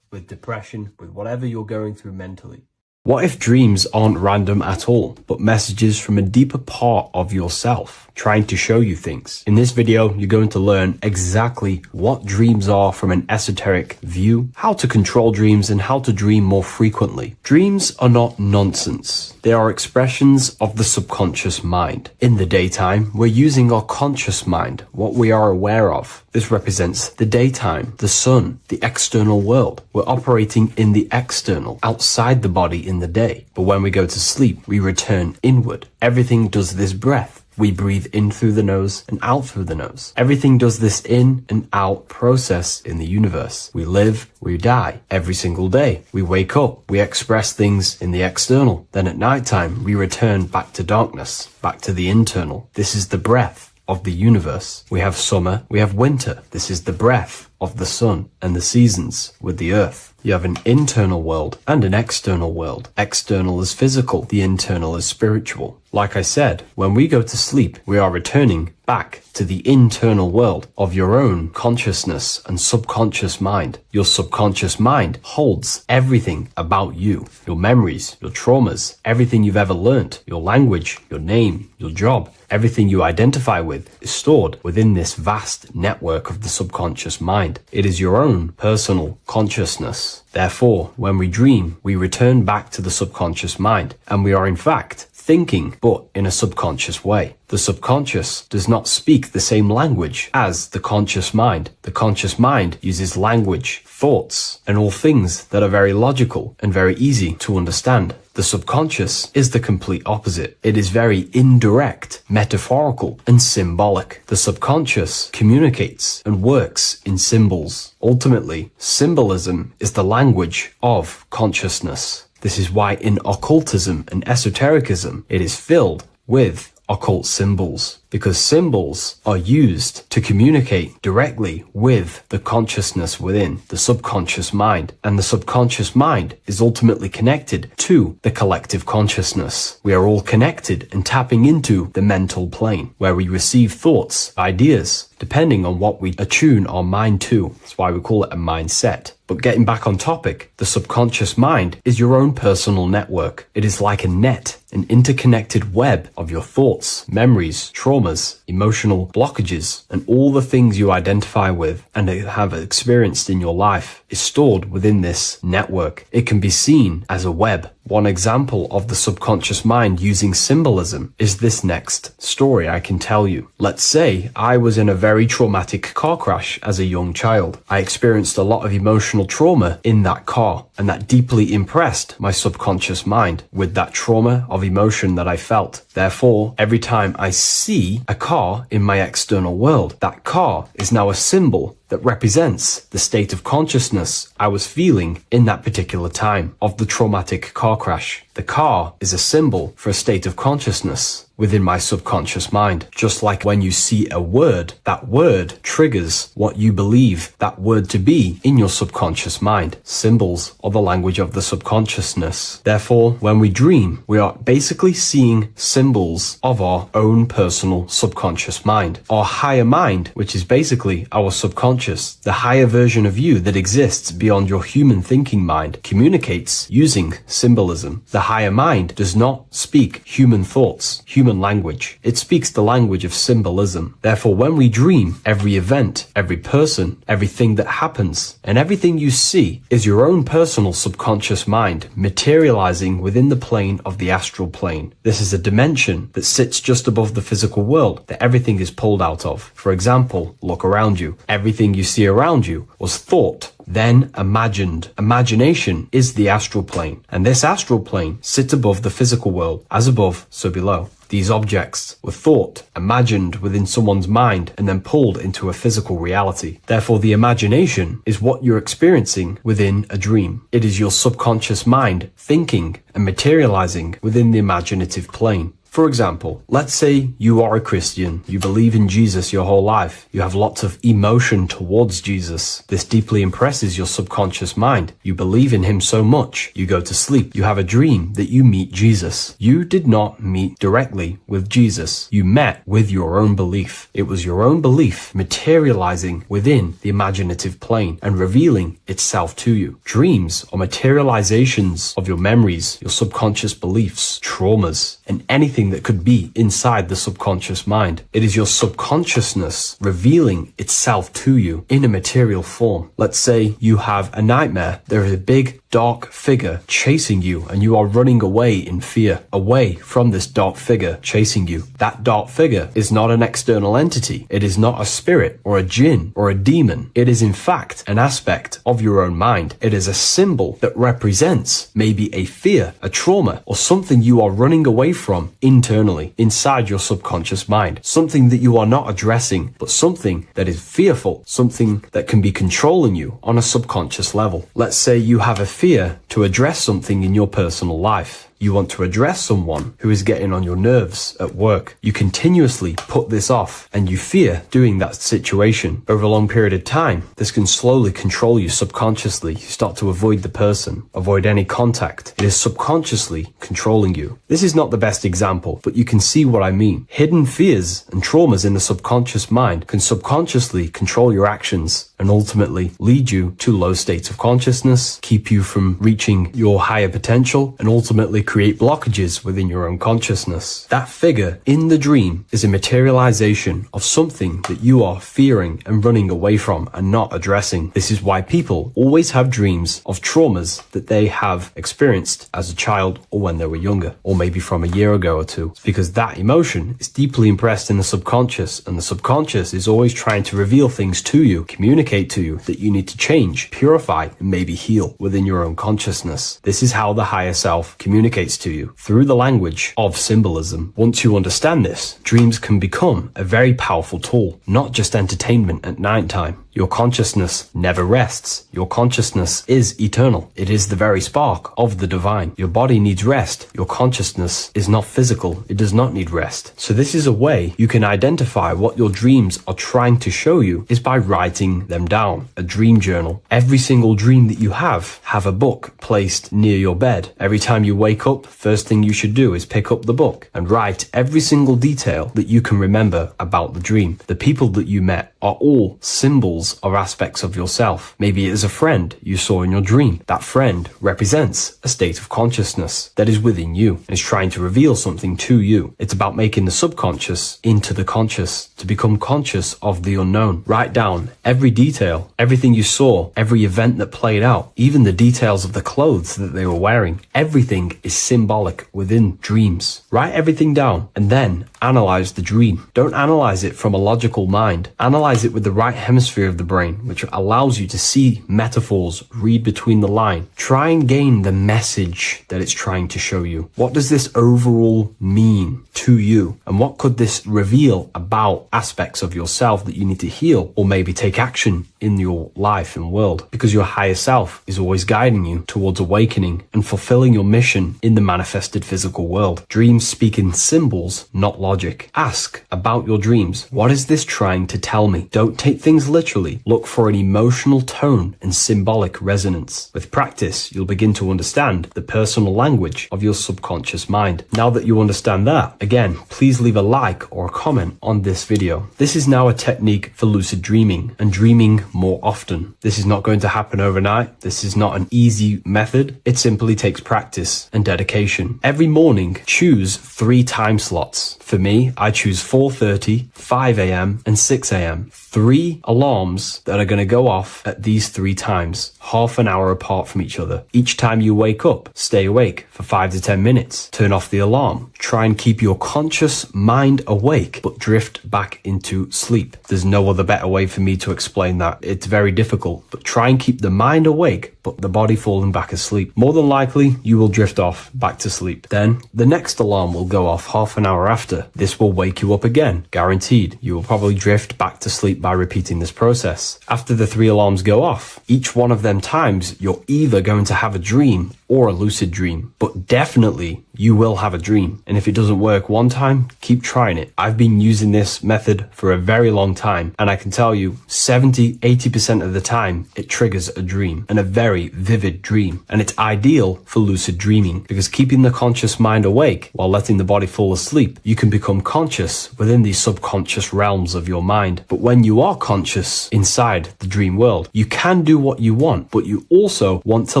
with depression, with whatever you're going through mentally. What if dreams aren't random at all, but messages from a deeper part of yourself trying to show you things? In this video, you're going to learn exactly what dreams are from an esoteric view, how to control dreams, and how to dream more frequently. Dreams are not nonsense. They are expressions of the subconscious mind. In the daytime, we're using our conscious mind, what we are aware of. This represents the daytime, the sun, the external world. We're operating in the external, outside the body in the day. But when we go to sleep, we return inward. Everything does this breath. We breathe in through the nose and out through the nose. Everything does this in and out process in the universe. We live, we die every single day. We wake up, we express things in the external. Then at nighttime, we return back to darkness, back to the internal. This is the breath of the universe. We have summer, we have winter. This is the breath of the sun and the seasons with the earth. You have an internal world and an external world. External is physical, the internal is spiritual. Like I said, when we go to sleep, we are returning back to the internal world of your own consciousness and subconscious mind. Your subconscious mind holds everything about you, your memories, your traumas, everything you've ever learnt, your language, your name, your job. Everything you identify with is stored within this vast network of the subconscious mind. It is your own personal consciousness. Therefore, when we dream, we return back to the subconscious mind, and we are in fact thinking, but in a subconscious way. The subconscious does not speak the same language as the conscious mind. The conscious mind uses language, thoughts, and all things that are very logical and very easy to understand. The subconscious is the complete opposite. It is very indirect, metaphorical, and symbolic. The subconscious communicates and works in symbols. Ultimately, symbolism is the language of consciousness. This is why in occultism and esotericism, it is filled with occult symbols, because symbols are used to communicate directly with the consciousness within the subconscious mind, and the subconscious mind is ultimately connected to the collective consciousness. We are all connected and tapping into the mental plane, where we receive thoughts, ideas, depending on what we attune our mind to. That's why we call it a mindset. But getting back on topic, the subconscious mind is your own personal network. It is like a net, an interconnected web of your thoughts, memories, traumas, emotional blockages, and all the things you identify with and have experienced in your life is stored within this network. It can be seen as a web. One example of the subconscious mind using symbolism is this next story I can tell you. Let's say I was in a very traumatic car crash as a young child. I experienced a lot of emotional trauma in that car, and that deeply impressed my subconscious mind with that trauma of emotion that I felt. Therefore, every time I see a car in my external world, that car is now a symbol that represents the state of consciousness I was feeling in that particular time of the traumatic car crash. The car is a symbol for a state of consciousness within my subconscious mind. Just like when you see a word, that word triggers what you believe that word to be in your subconscious mind. Symbols are the language of the subconsciousness. Therefore, when we dream, we are basically seeing symbols of our own personal subconscious mind. Our higher mind, which is basically our subconscious, the higher version of you that exists beyond your human thinking mind, communicates using symbolism. The higher mind does not speak human thoughts, human language. It speaks the language of symbolism. Therefore, when we dream, every event, every person, everything that happens, and everything you see is your own personal subconscious mind materializing within the plane of the astral plane. This is a dimension that sits just above the physical world that everything is pulled out of. For example, look around you. Everything you see around you was thought, then imagined. Imagination is the astral plane, and this astral plane sits above the physical world. As above, so below. These objects were thought, imagined within someone's mind, and then pulled into a physical reality. Therefore, the imagination is what you're experiencing within a dream. It is your subconscious mind thinking and materializing within the imaginative plane. For example, let's say you are a Christian, you believe in Jesus your whole life, you have lots of emotion towards Jesus. This deeply impresses your subconscious mind. You believe in him so much, you go to sleep, you have a dream that you meet Jesus. You did not meet directly with Jesus, you met with your own belief. It was your own belief materializing within the imaginative plane and revealing itself to you. Dreams are materializations of your memories, your subconscious beliefs, traumas, and anything that could be inside the subconscious mind. It is your subconsciousness revealing itself to you in a material form. Let's say you have a nightmare. There is a big dark figure chasing you and you are running away in fear, away from this dark figure chasing you. That dark figure is not an external entity. It is not a spirit or a jinn or a demon. It is in fact an aspect of your own mind. It is a symbol that represents maybe a fear, a trauma, or something you are running away from internally inside your subconscious mind. Something that you are not addressing, but something that is fearful, something that can be controlling you on a subconscious level. Let's say you have a fear to address something in your personal life. You want to address someone who is getting on your nerves at work. You continuously put this off and you fear doing that situation. Over a long period of time, this can slowly control you subconsciously. You start to avoid the person, avoid any contact. It is subconsciously controlling you. This is not the best example, but you can see what I mean. Hidden fears and traumas in the subconscious mind can subconsciously control your actions and ultimately lead you to low states of consciousness, keep you from reaching your higher potential, and ultimately create blockages within your own consciousness. That figure in the dream is a materialization of something that you are fearing and running away from and not addressing. This is why people always have dreams of traumas that they have experienced as a child or when they were younger, or maybe from a year ago or two. It's because that emotion is deeply impressed in the subconscious, and the subconscious is always trying to reveal things to you, communicate to you that you need to change, purify, and maybe heal within your own consciousness. This is how the higher self communicates to you, through the language of symbolism. Once you understand this, dreams can become a very powerful tool, not just entertainment at night time. Your consciousness never rests. Your consciousness is eternal. It is the very spark of the divine. Your body needs rest. Your consciousness is not physical. It does not need rest. So this is a way you can identify what your dreams are trying to show you is by writing them down. A dream journal. Every single dream that you have a book placed near your bed. Every time you wake up, first thing you should do is pick up the book and write every single detail that you can remember about the dream. The people that you met are all symbols or aspects of yourself. Maybe it is a friend you saw in your dream. That friend represents a state of consciousness that is within you and is trying to reveal something to you. It's about making the subconscious into the conscious, to become conscious of the unknown. Write down every detail, everything you saw, every event that played out, even the details of the clothes that they were wearing. Everything is symbolic within dreams. Write everything down and then analyze the dream. Don't analyze it from a logical mind. Analyze it with the right hemisphere of the brain, which allows you to see metaphors, read between the line. Try and gain the message that it's trying to show you. What does this overall mean to you? And what could this reveal about aspects of yourself that you need to heal or maybe take action in your life and world? Because your higher self is always guiding you towards awakening and fulfilling your mission in the manifested physical world. Dreams speak in symbols, not logic. Ask about your dreams. What is this trying to tell me? Don't take things literally. Look for an emotional tone and symbolic resonance. With practice, you'll begin to understand the personal language of your subconscious mind. Now that you understand that, again, please leave a like or a comment on this video. This is now a technique for lucid dreaming and dreaming more often. This is not going to happen overnight. This is not an easy method. It simply takes practice and dedication. Every morning, choose 3 time slots. For me, I choose 4:30, 5 a.m. and 6 a.m. 3 alarms that are going to go off at these 3 times, half an hour apart from each other. Each time you wake up, stay awake for 5 to 10 minutes. Turn off the alarm. Try and keep your conscious mind awake, but drift back into sleep. There's no other better way for me to explain that. It's very difficult, but try and keep the mind awake, but the body falling back asleep. More than likely, you will drift off back to sleep. Then the next alarm will go off half an hour after. This will wake you up again, guaranteed. You will probably drift back to sleep by repeating this process. After the 3 alarms go off, each one of them times, you're either going to have a dream or a lucid dream, but definitely you will have a dream. And if it doesn't work one time, keep trying it. I've been using this method for a very long time, and I can tell you 70-80% of the time it triggers a dream, and a very vivid dream. And it's ideal for lucid dreaming because keeping the conscious mind awake while letting the body fall asleep, you can become conscious within these subconscious realms of your mind. But when you are conscious inside the dream world, you can do what you want, but you also want to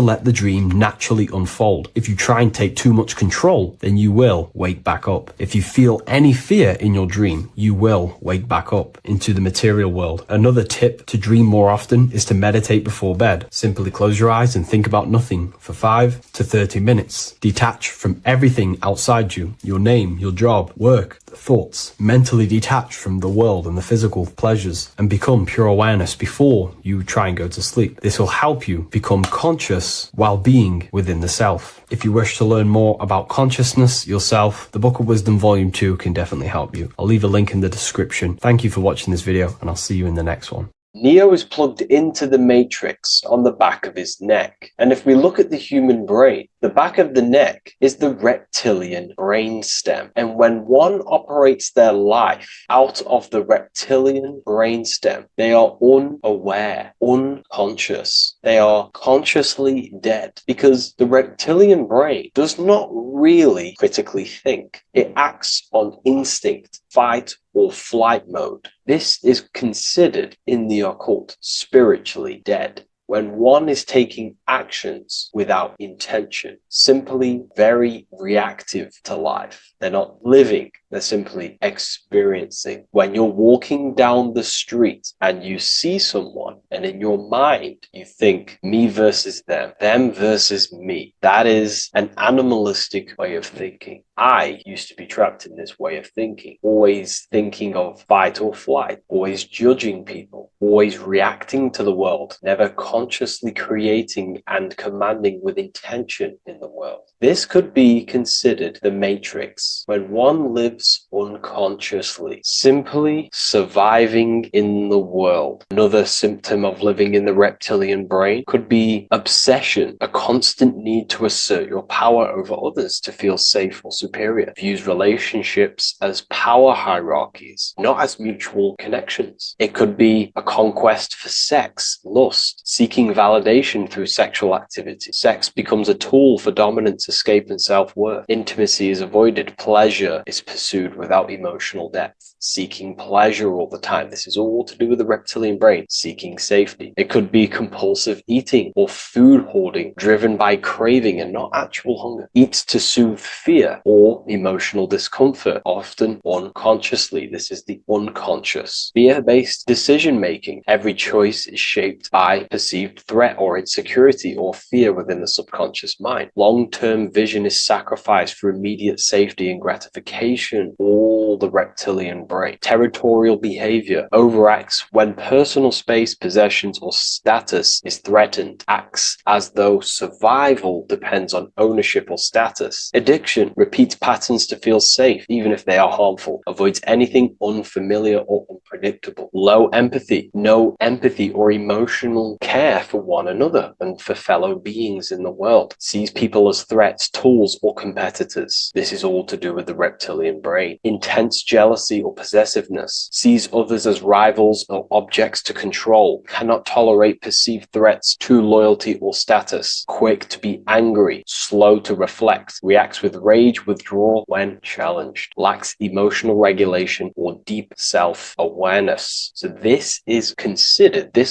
let the dream naturally unfold. If you try and take too much control, then you will wake back up. If you feel any fear in your dream, you will wake back up into the material world. Another tip to dream more often is to meditate before bed. Simply close your eyes and think about nothing for 5 to 30 minutes. Detach from everything outside you, your name, your job, work, thoughts. Mentally detach from the world and the physical pleasures and become pure awareness before you try and go to sleep. This will help you become conscious while being within the self. If you wish to learn more about consciousness, yourself, the Book of Wisdom Volume 2 can definitely help you. I'll leave a link in the description. Thank you for watching this video, and I'll see you in the next one. Neo is plugged into the matrix on the back of his neck. And if we look at the human brain, the back of the neck is the reptilian brain stem. And when one operates their life out of the reptilian brain stem, they are unaware, unconscious. They are consciously dead because the reptilian brain does not really critically think. It acts on instinct, fight or flight mode. This is considered in the occult spiritually dead. When one is taking actions without intention, simply very reactive to life. They're not living, they're simply experiencing. When you're walking down the street and you see someone, and in your mind you think me versus them versus me, that is an animalistic way of thinking. I used to be trapped in this way of thinking, always thinking of fight or flight, always judging people, always reacting to the world, never consciously creating and commanding with intention in the world. This could be considered the matrix when one lives unconsciously, simply surviving in the world. Another symptom of living in the reptilian brain could be obsession, a constant need to assert your power over others to feel safe or superior. Views relationships as power hierarchies, not as mutual connections. It could be a conquest for sex, lust, seeking validation through sexual activity. Sex becomes a tool for dominance, escape, and self-worth. Intimacy is avoided. Pleasure is pursued without emotional depth. Seeking pleasure all the time. This is all to do with the reptilian brain. Seeking safety. It could be compulsive eating or food hoarding, driven by craving and not actual hunger. Eats to soothe fear or emotional discomfort, often unconsciously. This is the unconscious. Fear-based decision-making. Every choice is shaped by perceived threat or insecurity or fear within the subconscious mind. Long-term vision is sacrificed for immediate safety and gratification. All the reptilian brain. Territorial behavior overacts when personal space, possessions, or status is threatened. Acts as though survival depends on ownership or status. Addiction repeats patterns to feel safe, even if they are harmful. Avoids anything unfamiliar or unpredictable. Low empathy. No empathy or emotional care for one another and for fellow beings in the world. Sees people as threats, tools, or competitors. This is all to do with the reptilian brain. Intense jealousy or possessiveness. Sees others as rivals or objects to control. Cannot tolerate perceived threats to loyalty or status. Quick to be angry. Slow to reflect. Reacts with rage, withdrawal when challenged. Lacks emotional regulation or deep self-awareness. So this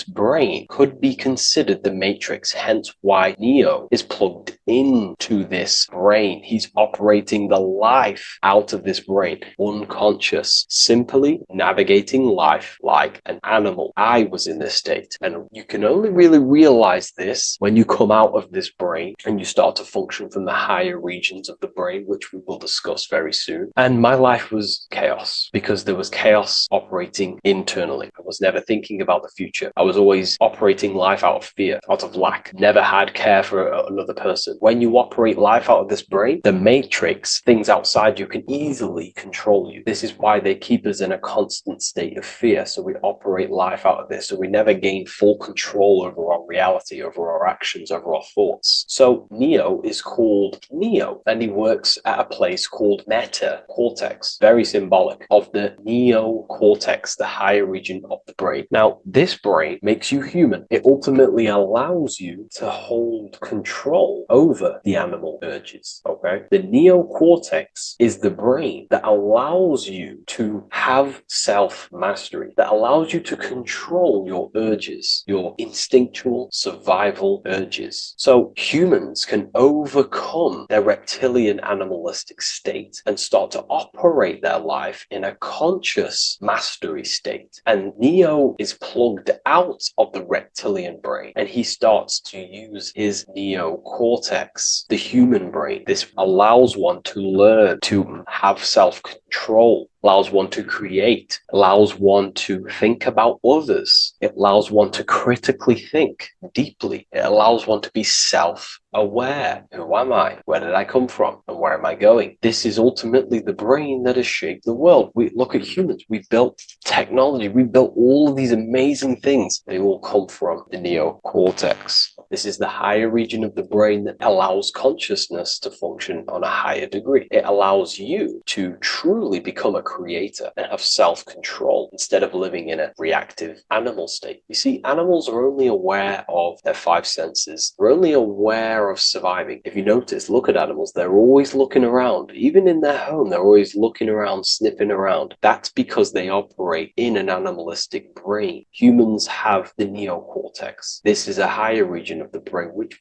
brain could be considered the matrix, hence why Neo is plugged into this brain. He's operating the life out of this brain, unconscious, simply navigating life like an animal. I was in this state, and you can only really realize this when you come out of this brain and you start to function from the higher regions of the brain, which we will discuss very soon. And my life was chaos because there was chaos operating internally. I was never thinking about the future. I was always operating life out of fear, out of lack, never had care for another person. When you operate life out of this brain, the matrix, things outside you, can easily control you. This is why they keep us in a constant state of fear. So we operate life out of this. So we never gain full control over our reality, over our actions, over our thoughts. So Neo is called Neo, and he works at a place called meta cortex, very symbolic of the neocortex, the higher region of the brain. Now, this brain makes you human. It ultimately allows you to hold control over the animal urges, okay? The neocortex is the brain that allows you to have self-mastery, that allows you to control your urges, your instinctual survival urges. So humans can overcome their reptilian animalistic state and start to operate their life in a conscious mastery state. And Neo is plugged out of the reptilian brain, and he starts to use his neocortex, the human brain. This allows one to learn to have self-control control, allows one to create, allows one to think about others. It allows one to critically think deeply. It allows one to be self-aware. Who am I? Where did I come from? And where am I going? This is ultimately the brain that has shaped the world. We look at humans. We built technology. We built all of these amazing things. They all come from the neocortex. This is the higher region of the brain that allows consciousness to function on a higher degree. It allows you to truly become a creator and have self-control instead of living in a reactive animal state. You see, animals are only aware of their five senses. They're only aware of surviving. If you notice, look at animals, they're always looking around. Even in their home, they're always looking around, sniffing around. That's because they operate in an animalistic brain. Humans have the neocortex. This is a higher region of the brain, which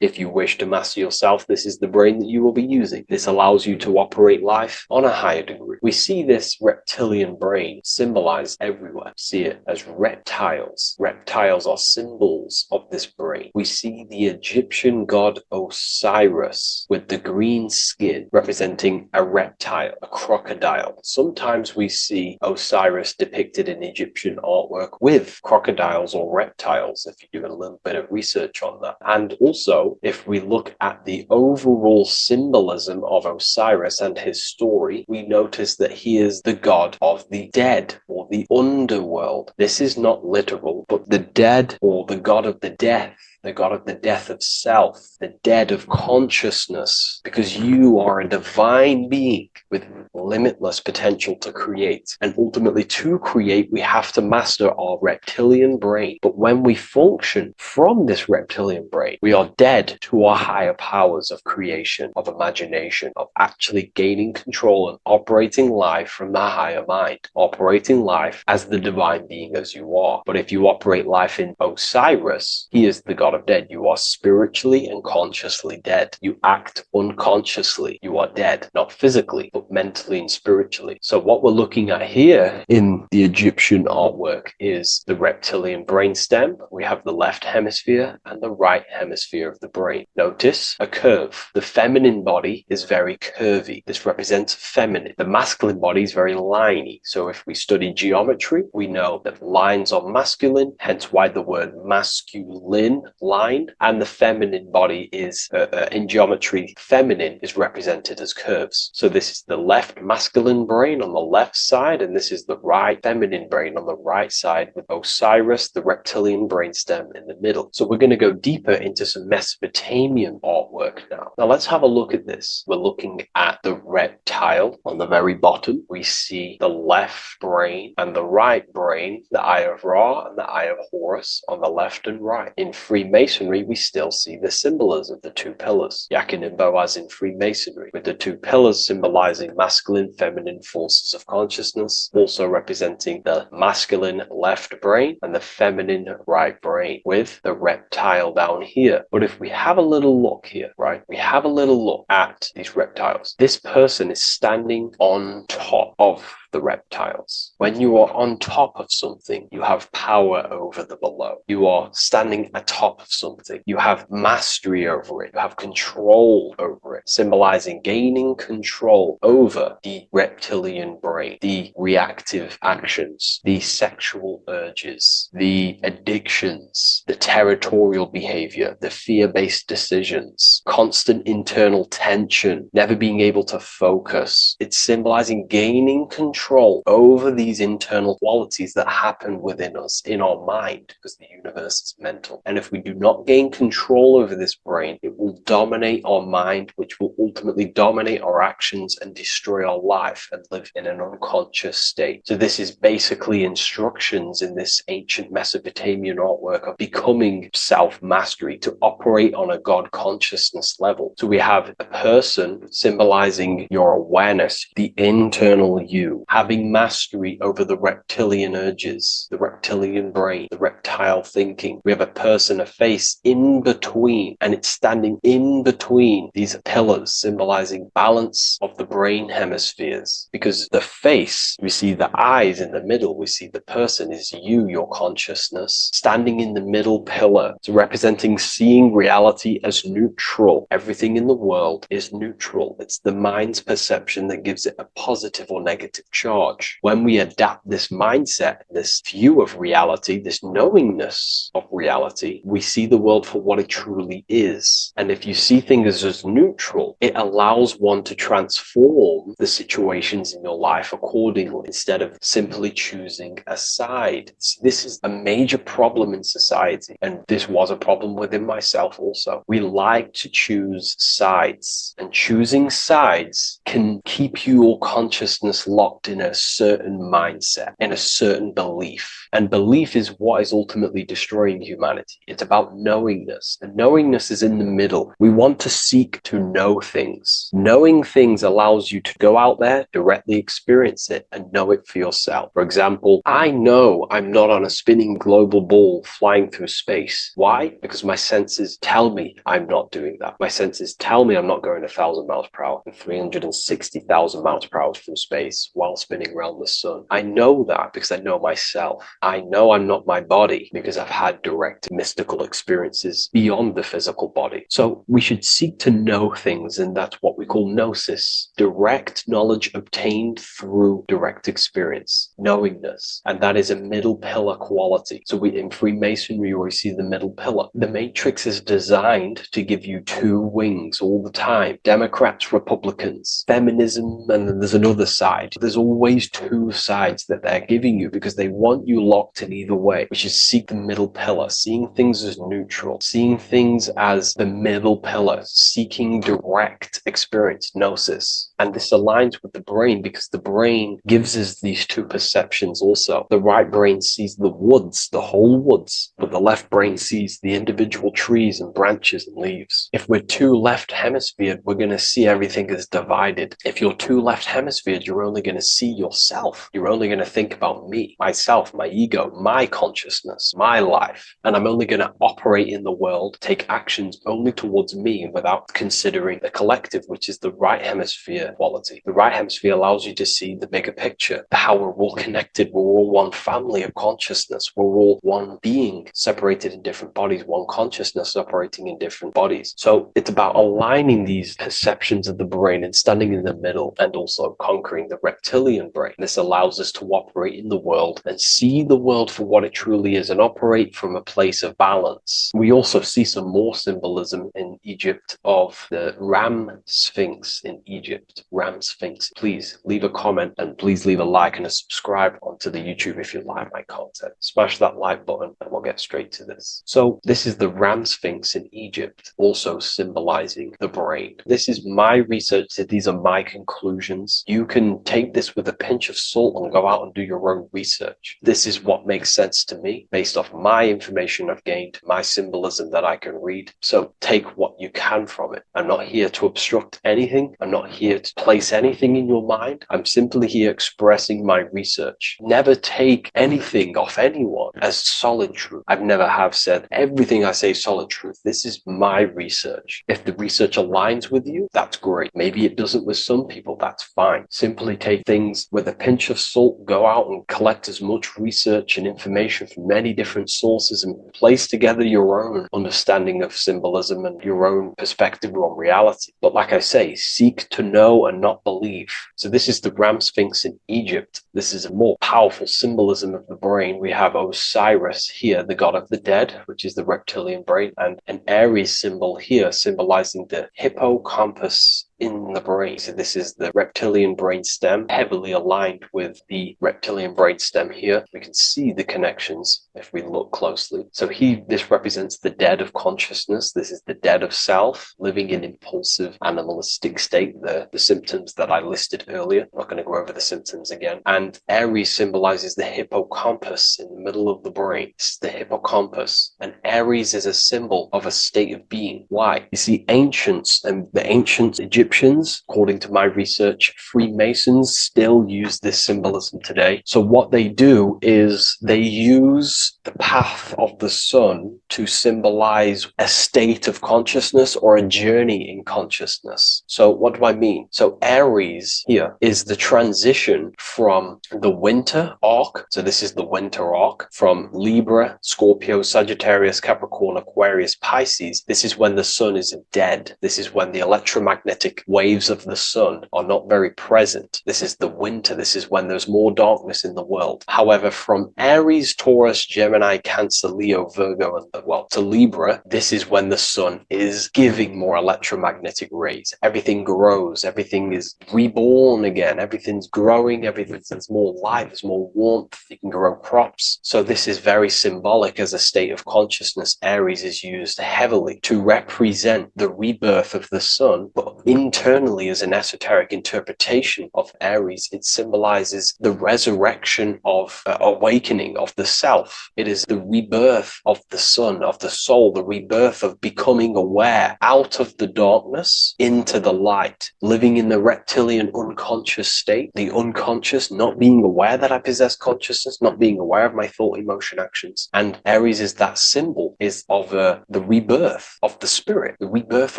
if you wish to master yourself, this is the brain that you will be using. This allows you to operate life on a higher degree. We see this reptilian brain symbolized everywhere. See it as reptiles. Reptiles are symbols of this brain. We see the Egyptian god Osiris with the green skin representing a reptile, a crocodile. Sometimes we see Osiris depicted in Egyptian artwork with crocodiles or reptiles, if you do a little bit of research on that. And also, if we look at the overall symbolism of Osiris and his story, we notice that he is the god of the dead or the underworld. This is not literal, but the dead or the god of the death, the god of the death of self, the dead of consciousness, because you are a divine being with limitless potential to create. And ultimately, to create, we have to master our reptilian brain. But when we function from this reptilian brain, we are dead to our higher powers of creation, of imagination, of actually gaining control and operating life from the higher mind, operating life as the divine being as you are. But if you operate life in Osiris, he is the god of dead. You are spiritually and consciously dead. You act unconsciously. You are dead, not physically, but mentally and spiritually. So what we're looking at here in the Egyptian artwork is the reptilian brainstem. We have the left hemisphere and the right hemisphere of the brain. Notice a curve. The feminine body is very curvy. This represents feminine. The masculine body is very liney. So if we study geometry, we know that lines are masculine, hence why the word masculine, line, and the feminine body is, in geometry, feminine is represented as curves. So this is the left masculine brain on the left side, and this is the right feminine brain on the right side, with Osiris, the reptilian brainstem, in the middle. So we're going to go deeper into some Mesopotamian artwork now. Now let's have a look at this. We're looking at the reptile on the very bottom. We see the left brain and the right brain, the Eye of Ra and the Eye of Horus on the left and right. In Freemasonry, we still see the symbolism of the two pillars. Yakin and Boaz in Freemasonry, with the two pillars symbolizing masculine, feminine forces of consciousness, also representing the masculine left brain and the feminine right brain, with the reptile down here. But if we have a little look here, right, we have a little look at these reptiles. This person is standing on top of the reptiles. When you are on top of something, you have power over the below. You are standing atop of something. You have mastery over it. You have control over it, symbolizing gaining control over the reptilian brain, the reactive actions, the sexual urges, the addictions, the territorial behavior, the fear-based decisions, constant internal tension, never being able to focus. It's symbolizing gaining control over these internal qualities that happen within us, in our mind, because the universe is mental. And if we do not gain control over this brain, it will dominate our mind, which will ultimately dominate our actions and destroy our life and live in an unconscious state. So this is basically instructions in this ancient Mesopotamian artwork of becoming self-mastery, to operate on a God consciousness level. So we have a person symbolizing your awareness, the internal you, having mastery over the reptilian urges, the reptilian brain, the reptile thinking. We have a person, a face in between, and it's standing in between these pillars symbolizing balance of the brain hemispheres. Because the face, we see the eyes in the middle, we see the person is you, your consciousness, standing in the middle pillar. So representing seeing reality as neutral. Everything in the world is neutral. It's the mind's perception that gives it a positive or negative charge. When we adapt this mindset, this view of reality, this knowingness of reality, we see the world for what it truly is. And if you see things as neutral, it allows one to transform the situations in your life accordingly instead of simply choosing a side. This is a major problem in society, and this was a problem within myself also. We like to choose sides, and choosing sides can keep your consciousness locked in a certain mindset, in a certain belief. And belief is what is ultimately destroying humanity. It's about knowingness, and knowingness is in the middle. We want to seek to know things. Knowing things allows you to go out there, directly experience it, and know it for yourself. For example, I know I'm not on a spinning global ball flying through space. Why? Because my senses tell me I'm not doing that. My senses tell me I'm not going 1,000 miles per hour and 360,000 miles per hour through space while spinning around the sun. I know that because I know myself. I know I'm not my body because I've had direct mystical experiences beyond the physical body. So we should seek to know things, and that's what we call gnosis, direct knowledge obtained through direct experience, knowingness. And that is a middle pillar quality. So in Freemasonry, we see the middle pillar. The matrix is designed to give you two wings all the time. Democrats, Republicans, feminism, and then there's another side. There's always two sides that they're giving you because they want you locked in either way, which is seek the middle pillar, seeing things as neutral, seeing things as the middle pillar, seeking direct experience, gnosis. And this aligns with the brain because the brain gives us these two perceptions also. The right brain sees the woods, the whole woods, but the left brain sees the individual trees and branches and leaves. If we're too left hemisphered, we're going to see everything as divided. If you're too left hemisphered, you're only going to see yourself. You're only going to think about me, myself, my ego, my consciousness, my life. And I'm only going to operate in the world, take actions only towards me without considering the collective, which is the right hemisphere quality. The right hemisphere allows you to see the bigger picture, how we're all connected. We're all one family of consciousness. We're all one being separated in different bodies, one consciousness operating in different bodies. So it's about aligning these perceptions of the brain and standing in the middle, and also conquering the reptilian brain. This allows us to operate in the world and see the world for what it truly is and operate from a place of balance. We also see some more symbolism in Egypt of the Ram Sphinx in Egypt. Ram Sphinx. Please leave a comment and please leave a like and a subscribe onto the YouTube if you like my content. Smash that like button and we'll get straight to this. So this is the Ram Sphinx in Egypt, also symbolizing the brain. This is my research. These are my conclusions. You can take this with a pinch of salt and go out and do your own research. This is what makes sense to me based off my information I've gained, my symbolism that I can read. So take what you can from it. I'm not here to obstruct anything. I'm not here to place anything in your mind. I'm simply here expressing my research. Never take anything off anyone as solid truth. I've never have said everything I say is solid truth. This is my research. If the research aligns with you, that's great. Maybe it doesn't with some people, that's fine. Simply take things with a pinch of salt, go out and collect as much research and information from many different sources and place together your own understanding of symbolism and your own perspective on reality. But like I say, seek to know and not believe. So this is the Ram Sphinx in Egypt. This is a more powerful symbolism of the brain. We have Osiris here, the god of the dead, which is the reptilian brain, and an Aries symbol here symbolizing the hippocampus in the brain. So this is the reptilian brain stem, heavily aligned with the reptilian brain stem here. We can see the connections if we look closely. So this represents the dead of consciousness. This is the dead of self, living in impulsive animalistic state, the symptoms that I listed earlier. I'm not going to go over the symptoms again. And Aries symbolizes the hippocampus in the middle of the brain. This is the hippocampus. And Aries is a symbol of a state of being. Why? You see, ancients and the ancient Egyptians Egyptians, according to my research, Freemasons still use this symbolism today. So what they do is they use the path of the sun to symbolize a state of consciousness or a journey in consciousness. So what do I mean? So Aries here is the transition from the winter arc. So this is the winter arc from Libra, Scorpio, Sagittarius, Capricorn, Aquarius, Pisces. This is when the sun is dead. This is when the electromagnetic waves of the sun are not very present. This is the winter. This is when there's more darkness in the world. However, from Aries, Taurus, Gemini, Cancer, Leo, Virgo, and to Libra, this is when the sun is giving more electromagnetic rays. Everything grows. Everything is reborn again. Everything's growing. There's more light. There's more warmth. You can grow crops. So this is very symbolic as a state of consciousness. Aries is used heavily to represent the rebirth of the sun, but internally as an esoteric interpretation of Aries, it symbolizes the resurrection of awakening of the self. It is the rebirth of the sun, of the soul, the rebirth of becoming aware out of the darkness into the light, living in the reptilian unconscious state, the unconscious, not being aware that I possess consciousness, not being aware of my thought, emotion, actions. And Aries is that symbol, is of the rebirth of the spirit, the rebirth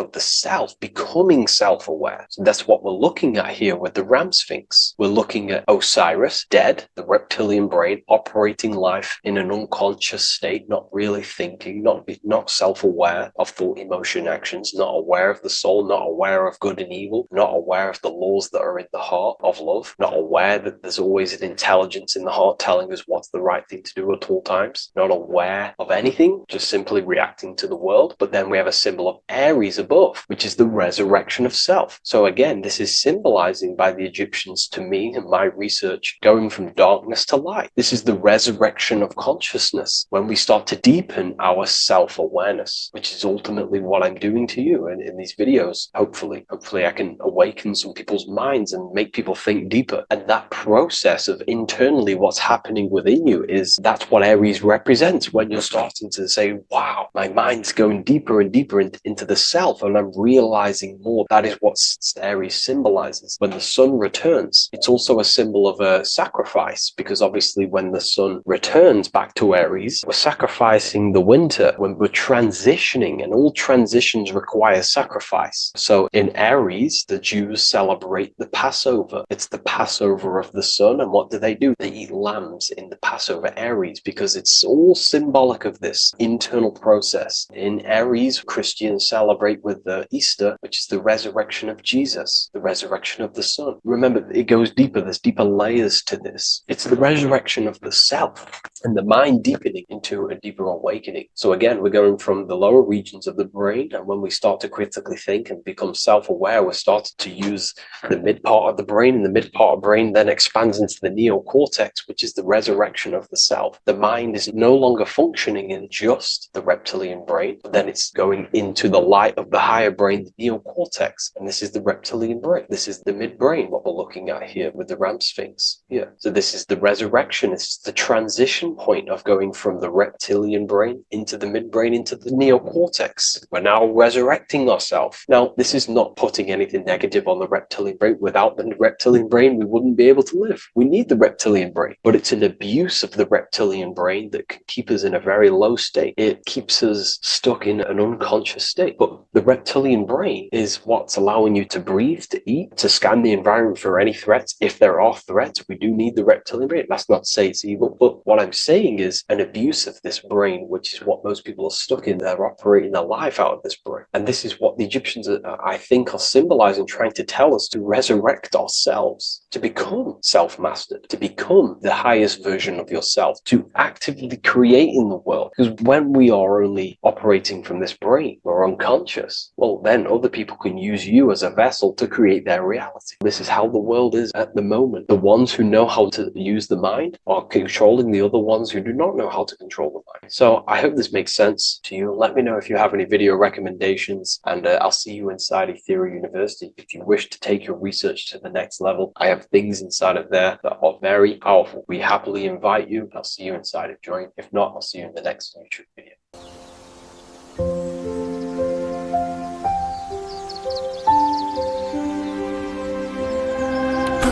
of the self, becoming self-aware. So that's what we're looking at here with the Ram Sphinx. We're looking at Osiris, dead, the reptilian brain, operating life in an unconscious state, not really thinking, not self-aware of thought, emotion, actions, not aware of the soul, not aware of good and evil, not aware of the laws that are in the heart of love, not aware that there's always an intelligence in the heart telling us what's the right thing to do at all times, not aware of anything, just simply reacting to the world. But then we have a symbol of Aries above, which is the resurrection of self. So again, this is symbolizing by the Egyptians to me and my research going from darkness to light. This is the resurrection of consciousness when we start to deepen our self-awareness, which is ultimately what I'm doing to you in these videos. Hopefully I can awaken some people's minds and make people think deeper. And that process of internally what's happening within you that's what Aries represents when you're starting to say, wow, my mind's going deeper and deeper into the self, and I'm realizing more. That is what Aries symbolizes. When the sun returns, it's also a symbol of a sacrifice, because obviously when the sun returns back to Aries, we're sacrificing the winter, when we're transitioning, and all transitions require sacrifice. So in Aries, the Jews celebrate the Passover. It's the Passover of the sun, and what do? They eat lambs in the Passover Aries, because it's all symbolic of this internal process. In Aries, Christians celebrate with the Easter, which is the resurrection of Jesus, the resurrection of the sun. Remember, it goes deeper. There's deeper layers to this. It's the resurrection of the self and the mind deepening into a deeper awakening. So again, we're going from the lower regions of the brain, and when we start to critically think and become self-aware, we're starting to use the mid part of the brain, and the mid part of the brain then expands into the neocortex, which is the resurrection of the self. The mind is no longer functioning in just the reptilian brain, but then it's going into the light of the higher brain, the neocortex, and this is the reptilian brain. This is the midbrain, what we're looking at here with the Ram Sphinx. Yeah. So this is the resurrection. It's the transition point of going from the reptilian brain into the midbrain, into the neocortex. We're now resurrecting ourselves. Now, this is not putting anything negative on the reptilian brain. Without the reptilian brain, we wouldn't be able to live. We need the reptilian brain, but it's an abuse of the reptilian brain that can keep us in a very low state. It keeps us stuck in an unconscious state. But the reptilian brain is what's allowing you to breathe, to eat, to scan the environment for any threats. If there are threats, we do need the reptilian brain. That's not to say it's evil, but what I'm saying is an abuse of this brain, which is what most people are stuck in. They're operating their life out of this brain. And this is what the Egyptians, I think, are symbolizing, trying to tell us to resurrect ourselves, to become self-mastered, to become the highest version of yourself, to actively create in the world. Because when we are only operating from this brain, we're unconscious, well, then other people can use you as a vessel to create their reality. This is how the world is at the moment. The ones who know how to use the mind are controlling the other ones who do not know how to control the mind. So I hope this makes sense to you. Let me know if you have any video recommendations, and I'll see you inside Ethereal University. If you wish to take your research to the next level, I have things inside of there that are very powerful. We happily invite you. I'll see you inside of Join. If not, I'll see you in the next YouTube video.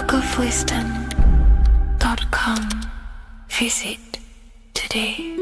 bookofwisdom.com. Visit today.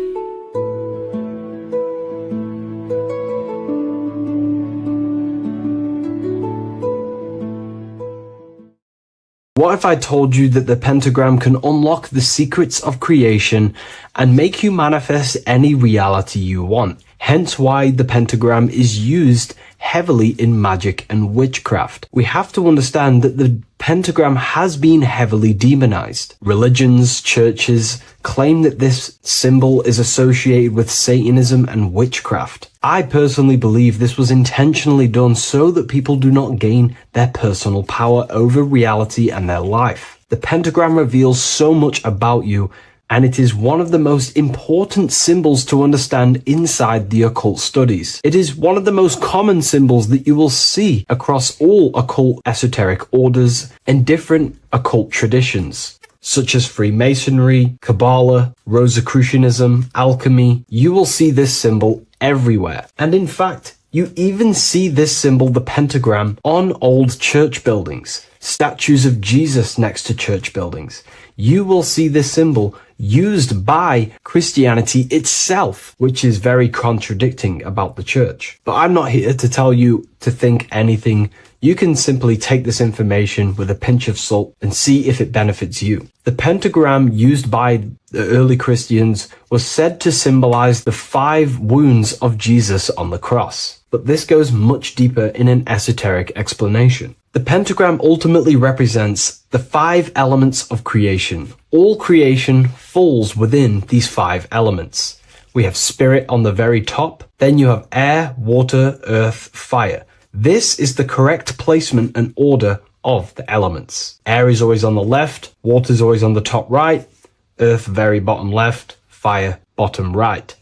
What if I told you that the pentagram can unlock the secrets of creation and make you manifest any reality you want? Hence why the pentagram is used heavily in magic and witchcraft. We have to understand that the pentagram has been heavily demonized. Religions, churches claim that this symbol is associated with Satanism and witchcraft. I personally believe this was intentionally done so that people do not gain their personal power over reality and their life. The pentagram reveals so much about you, and it is one of the most important symbols to understand inside the occult studies. It is one of the most common symbols that you will see across all occult esoteric orders and different occult traditions, such as Freemasonry, Kabbalah, Rosicrucianism, alchemy. You will see this symbol everywhere. And in fact, you even see this symbol, the pentagram, on old church buildings, statues of Jesus next to church buildings. You will see this symbol used by Christianity itself, which is very contradicting about the church. But I'm not here to tell you to think anything. You can simply take this information with a pinch of salt and see if it benefits you. The pentagram used by the early Christians was said to symbolize the 5 wounds of Jesus on the cross. But this goes much deeper in an esoteric explanation. The pentagram ultimately represents the 5 elements of creation. All creation falls within these 5 elements. We have spirit on the very top, then you have air, water, earth, fire. This is the correct placement and order of the elements. Air is always on the left, water is always on the top right, earth very bottom left, fire bottom right,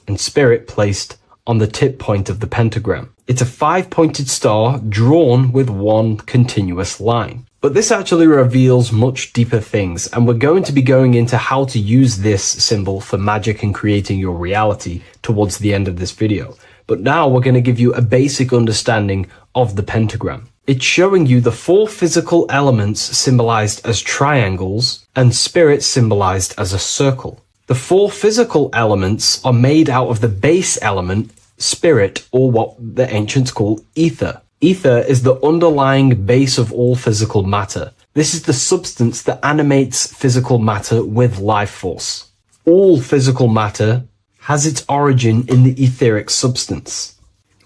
and spirit placed on the tip point of the pentagram. It's a 5-pointed star drawn with one continuous line. But this actually reveals much deeper things, and we're going to be going into how to use this symbol for magic and creating your reality towards the end of this video. But now we're going to give you a basic understanding of the pentagram. It's showing you the 4 physical elements symbolized as triangles and spirit symbolized as a circle. The 4 physical elements are made out of the base element, spirit, or what the ancients call ether. Ether is the underlying base of all physical matter. This is the substance that animates physical matter with life force. All physical matter has its origin in the etheric substance,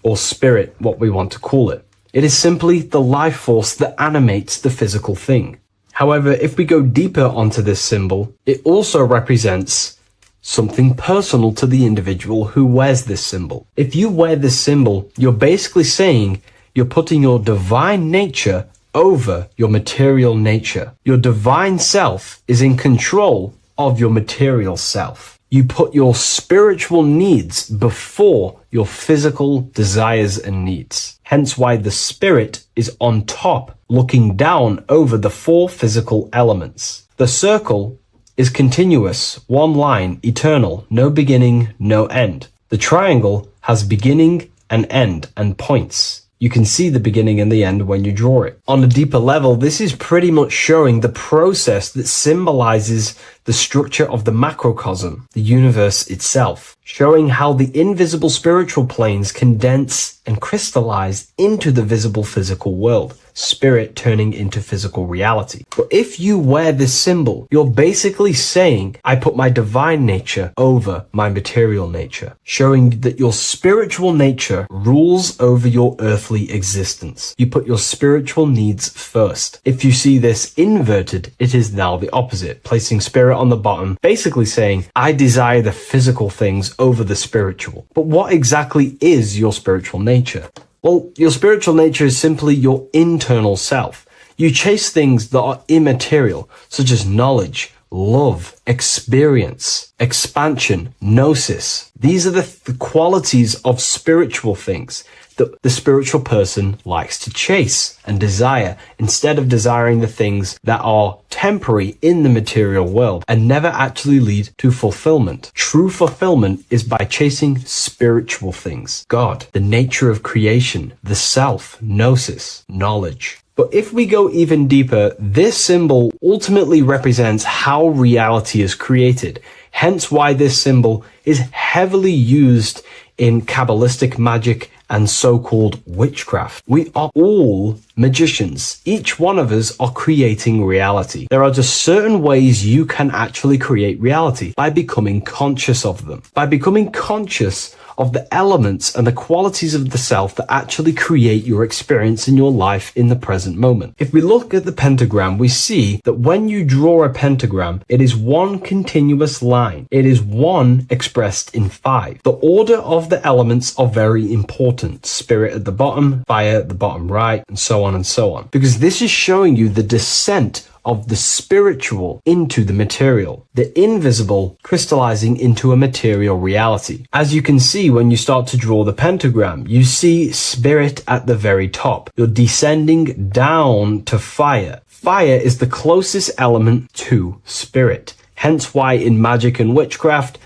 or spirit, what we want to call it. It is simply the life force that animates the physical thing. However, if we go deeper onto this symbol, it also represents something personal to the individual who wears this symbol. If you wear this symbol, you're basically saying you're putting your divine nature over your material nature. Your divine self is in control of your material self. You put your spiritual needs before your physical desires and needs. Hence why the spirit is on top, looking down over the 4 physical elements. The circle is continuous, one line, eternal, no beginning, no end. The triangle has beginning and end and points. You can see the beginning and the end when you draw it. On a deeper level, this is pretty much showing the process that symbolizes the structure of the macrocosm, the universe itself, showing how the invisible spiritual planes condense and crystallize into the visible physical world, spirit turning into physical reality. But if you wear this symbol, you're basically saying, I put my divine nature over my material nature, showing that your spiritual nature rules over your earthly existence. You put your spiritual needs first. If you see this inverted, it is now the opposite, placing spirit on the bottom, basically saying, I desire the physical things over the spiritual. But what exactly is your spiritual nature? Well, your spiritual nature is simply your internal self. You chase things that are immaterial, such as knowledge, love, experience, expansion, gnosis. These are the qualities of spiritual things that the spiritual person likes to chase and desire, instead of desiring the things that are temporary in the material world and never actually lead to fulfillment. True fulfillment is by chasing spiritual things. God, the nature of creation, the self, gnosis, knowledge. But if we go even deeper, this symbol ultimately represents how reality is created. Hence why this symbol is heavily used in Kabbalistic magic and so-called witchcraft. We are all magicians. Each one of us are creating reality. There are just certain ways you can actually create reality by becoming conscious of them. By becoming conscious of the elements and the qualities of the self that actually create your experience in your life in the present moment. If we look at the pentagram, we see that when you draw a pentagram, it is one continuous line. It is one expressed in 5. The order of the elements are very important. Spirit at the bottom, fire at the bottom right, and so on and so on. Because this is showing you the descent of the spiritual into the material, the invisible crystallizing into a material reality. As you can see when you start to draw the pentagram, you see spirit at the very top. You're descending down to fire. Fire is the closest element to spirit. Hence why in magic and witchcraft,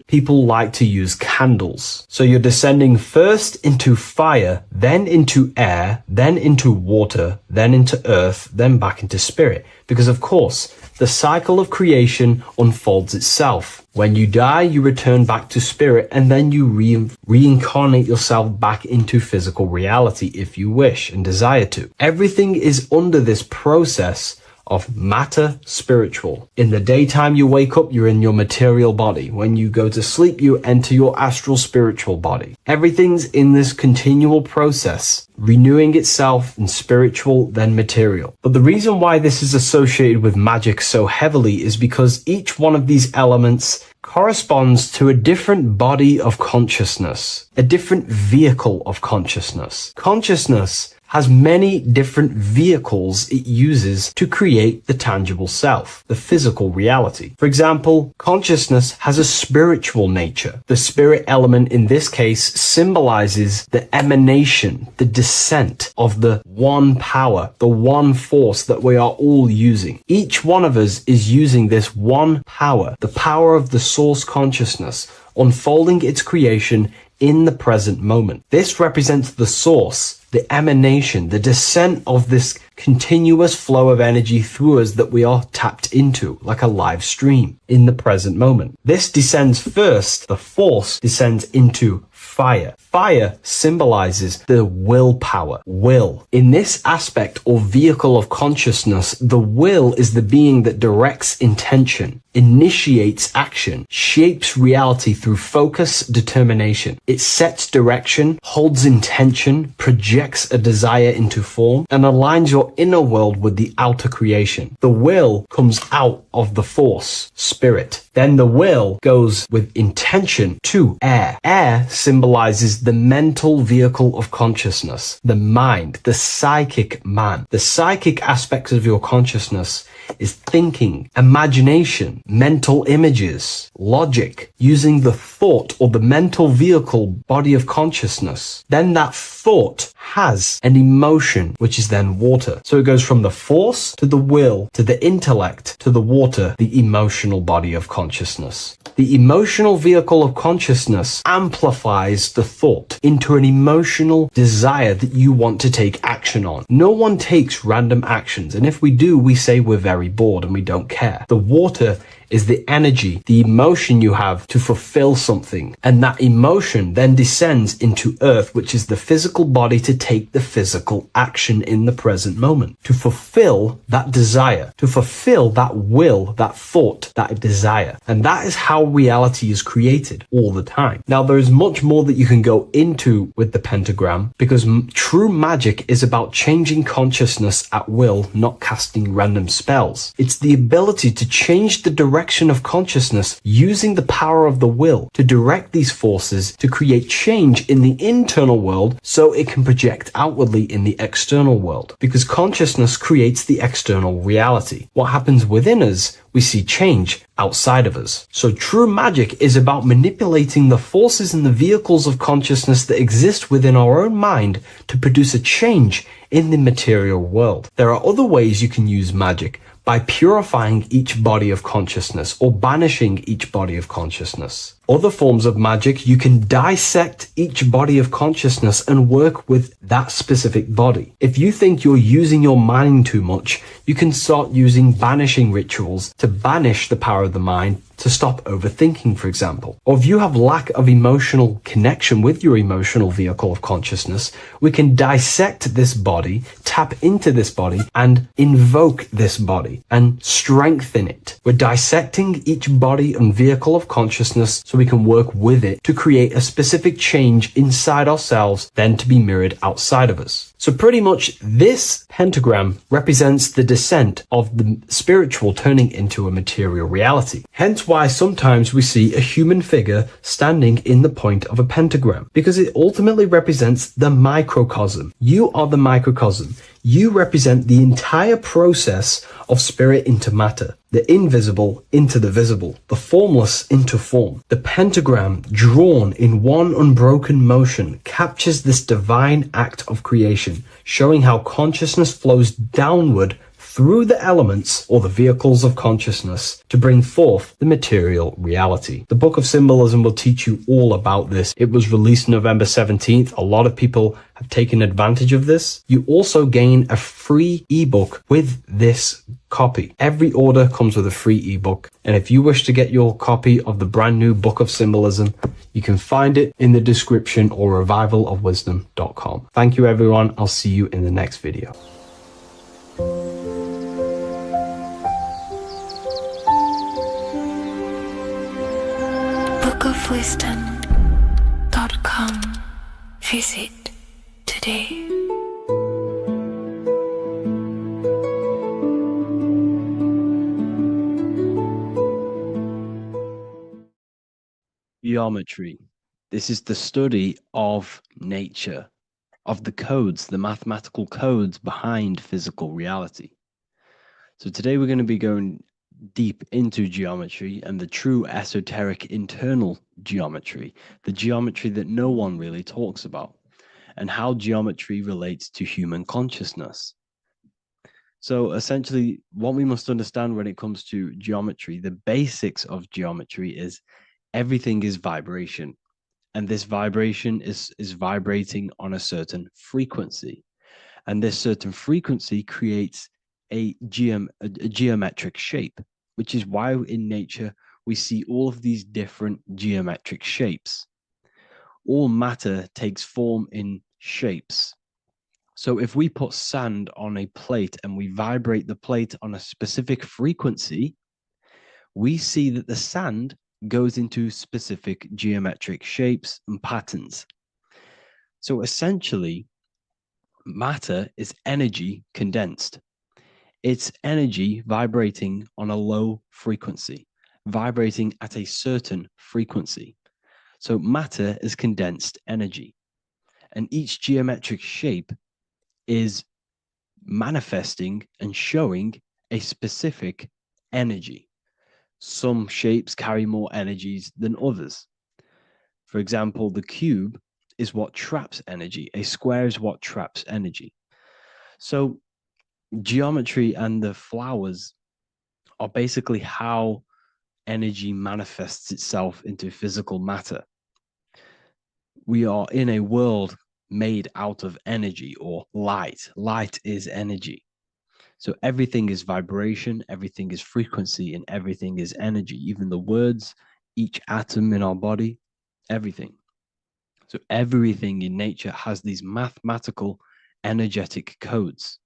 people like to use candles. So you're descending first into fire, then into air, then into water, then into earth, then back into spirit. Because of course, the cycle of creation unfolds itself. When you die, you return back to spirit, and then you reincarnate yourself back into physical reality if you wish and desire to. Everything is under this process of matter spiritual. In the daytime you wake up, you're in your material body. When you go to sleep, you enter your astral spiritual body. Everything's in this continual process, renewing itself in spiritual, then material. But the reason why this is associated with magic so heavily is because each one of these elements corresponds to a different body of consciousness, a different vehicle of consciousness. Consciousness has many different vehicles it uses to create the tangible self, the physical reality. For example, consciousness has a spiritual nature. The spirit element in this case symbolizes the emanation, the descent of the one power, the one force that we are all using. Each one of us is using this one power, the power of the source consciousness, unfolding its creation in the present moment. This represents the source, the emanation, the descent of this continuous flow of energy through us that we are tapped into, like a live stream in the present moment. This descends first, the force descends into fire. Fire symbolizes the willpower, will. In this aspect or vehicle of consciousness, the will is the being that directs intention, initiates action, shapes reality through focus, determination. It sets direction, holds intention, projects a desire into form, and aligns your inner world with the outer creation. The will comes out of the force, spirit. Then the will goes with intention to air. Air symbolizes the mental vehicle of consciousness, the mind, the psychic man. The psychic aspects of your consciousness is thinking, imagination, mental images, logic, using the thought or the mental vehicle body of consciousness. Then that thought has an emotion, which is then water. So it goes from the force to the will to the intellect to the water, the emotional body of consciousness. The emotional vehicle of consciousness amplifies the thought into an emotional desire that you want to take action on. No one takes random actions, and if we do, we say we're very bored and we don't care. The water is the energy, the emotion you have to fulfill something. And that emotion then descends into earth, which is the physical body to take the physical action in the present moment, to fulfill that desire, to fulfill that will, that thought, that desire. And that is how reality is created all the time. Now, there is much more that you can go into with the pentagram, because true magic is about changing consciousness at will, not casting random spells. It's the ability to change the direction of consciousness using the power of the will to direct these forces to create change in the internal world so it can project outwardly in the external world. Because consciousness creates the external reality. What happens within us, we see change outside of us. So true magic is about manipulating the forces and the vehicles of consciousness that exist within our own mind to produce a change in the material world. There are other ways you can use magic, by purifying each body of consciousness or banishing each body of consciousness. Other forms of magic, you can dissect each body of consciousness and work with that specific body. If you think you're using your mind too much, you can start using banishing rituals to banish the power of the mind, to stop overthinking, for example. Or if you have lack of emotional connection with your emotional vehicle of consciousness, we can dissect this body, tap into this body, and invoke this body and strengthen it. We're dissecting each body and vehicle of consciousness so we can work with it to create a specific change inside ourselves, then to be mirrored outside of us. So pretty much this pentagram represents the descent of the spiritual turning into a material reality. Hence why sometimes we see a human figure standing in the point of a pentagram, because it ultimately represents the microcosm. You are the microcosm. You represent the entire process of spirit into matter, the invisible into the visible, the formless into form. The pentagram, drawn in one unbroken motion, captures this divine act of creation, showing how consciousness flows downward through the elements or the vehicles of consciousness to bring forth the material reality. The Book of Symbolism will teach you all about this. It was released November 17th. A lot of people have taken advantage of this. You also gain a free ebook with this copy. Every order comes with a free ebook. And if you wish to get your copy of the brand new Book of Symbolism, you can find it in the description or revivalofwisdom.com. Thank you, everyone. I'll see you in the next video. bookofwisdom.com. Visit today. Geometry. This is the study of nature, of the codes, the mathematical codes behind physical reality. So today we're going to be going deep into geometry and the true esoteric internal geometry, the geometry that no one really talks about, and how geometry relates to human consciousness. So essentially, what we must understand when it comes to geometry, the basics of geometry is everything is vibration, and this vibration is vibrating on a certain frequency, and this certain frequency creates a geometric shape, which is why in nature we see all of these different geometric shapes. All matter takes form in shapes. So if we put sand on a plate and we vibrate the plate on a specific frequency, we see that the sand goes into specific geometric shapes and patterns. So essentially, matter is energy condensed. It's energy vibrating on a low frequency, vibrating at a certain frequency. So matter is condensed energy, and each geometric shape is manifesting and showing a specific energy. Some shapes carry more energies than others. For example, the cube is what traps energy. A square is what traps energy. So geometry and the flowers are basically how energy manifests itself into physical matter. We are in a world made out of energy or light. Light is energy. So everything is vibration, everything is frequency, and everything is energy. Even the words, each atom in our body, everything. So everything in nature has these mathematical, energetic codes.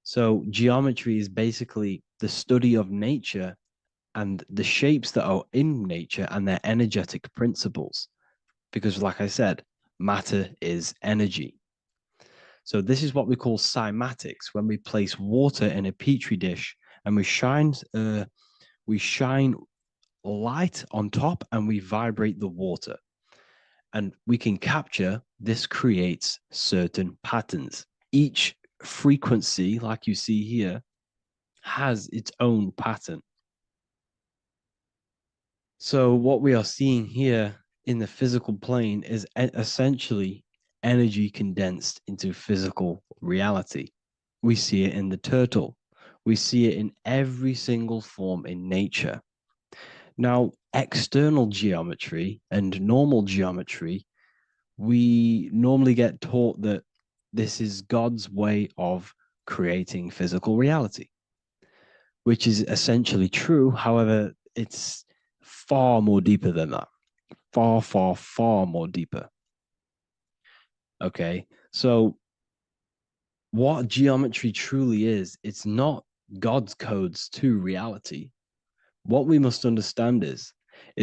So geometry is basically the study of nature and the shapes that are in nature and their energetic principles. Because like I said, matter is energy. So this is what we call cymatics, when we place water in a petri dish and we shine light on top and we vibrate the water. And we can capture, this creates certain patterns. Each frequency, like you see here, has its own pattern. So what we are seeing here in the physical plane is essentially energy condensed into physical reality. We see it in the turtle. We see it in every single form in nature. Now, external geometry and normal geometry, we normally get taught that this is God's way of creating physical reality, which is essentially true. However, it's far more deeper than that. Far, far, far more deeper. Okay, so what geometry truly is, it's not God's codes to reality. What we must understand is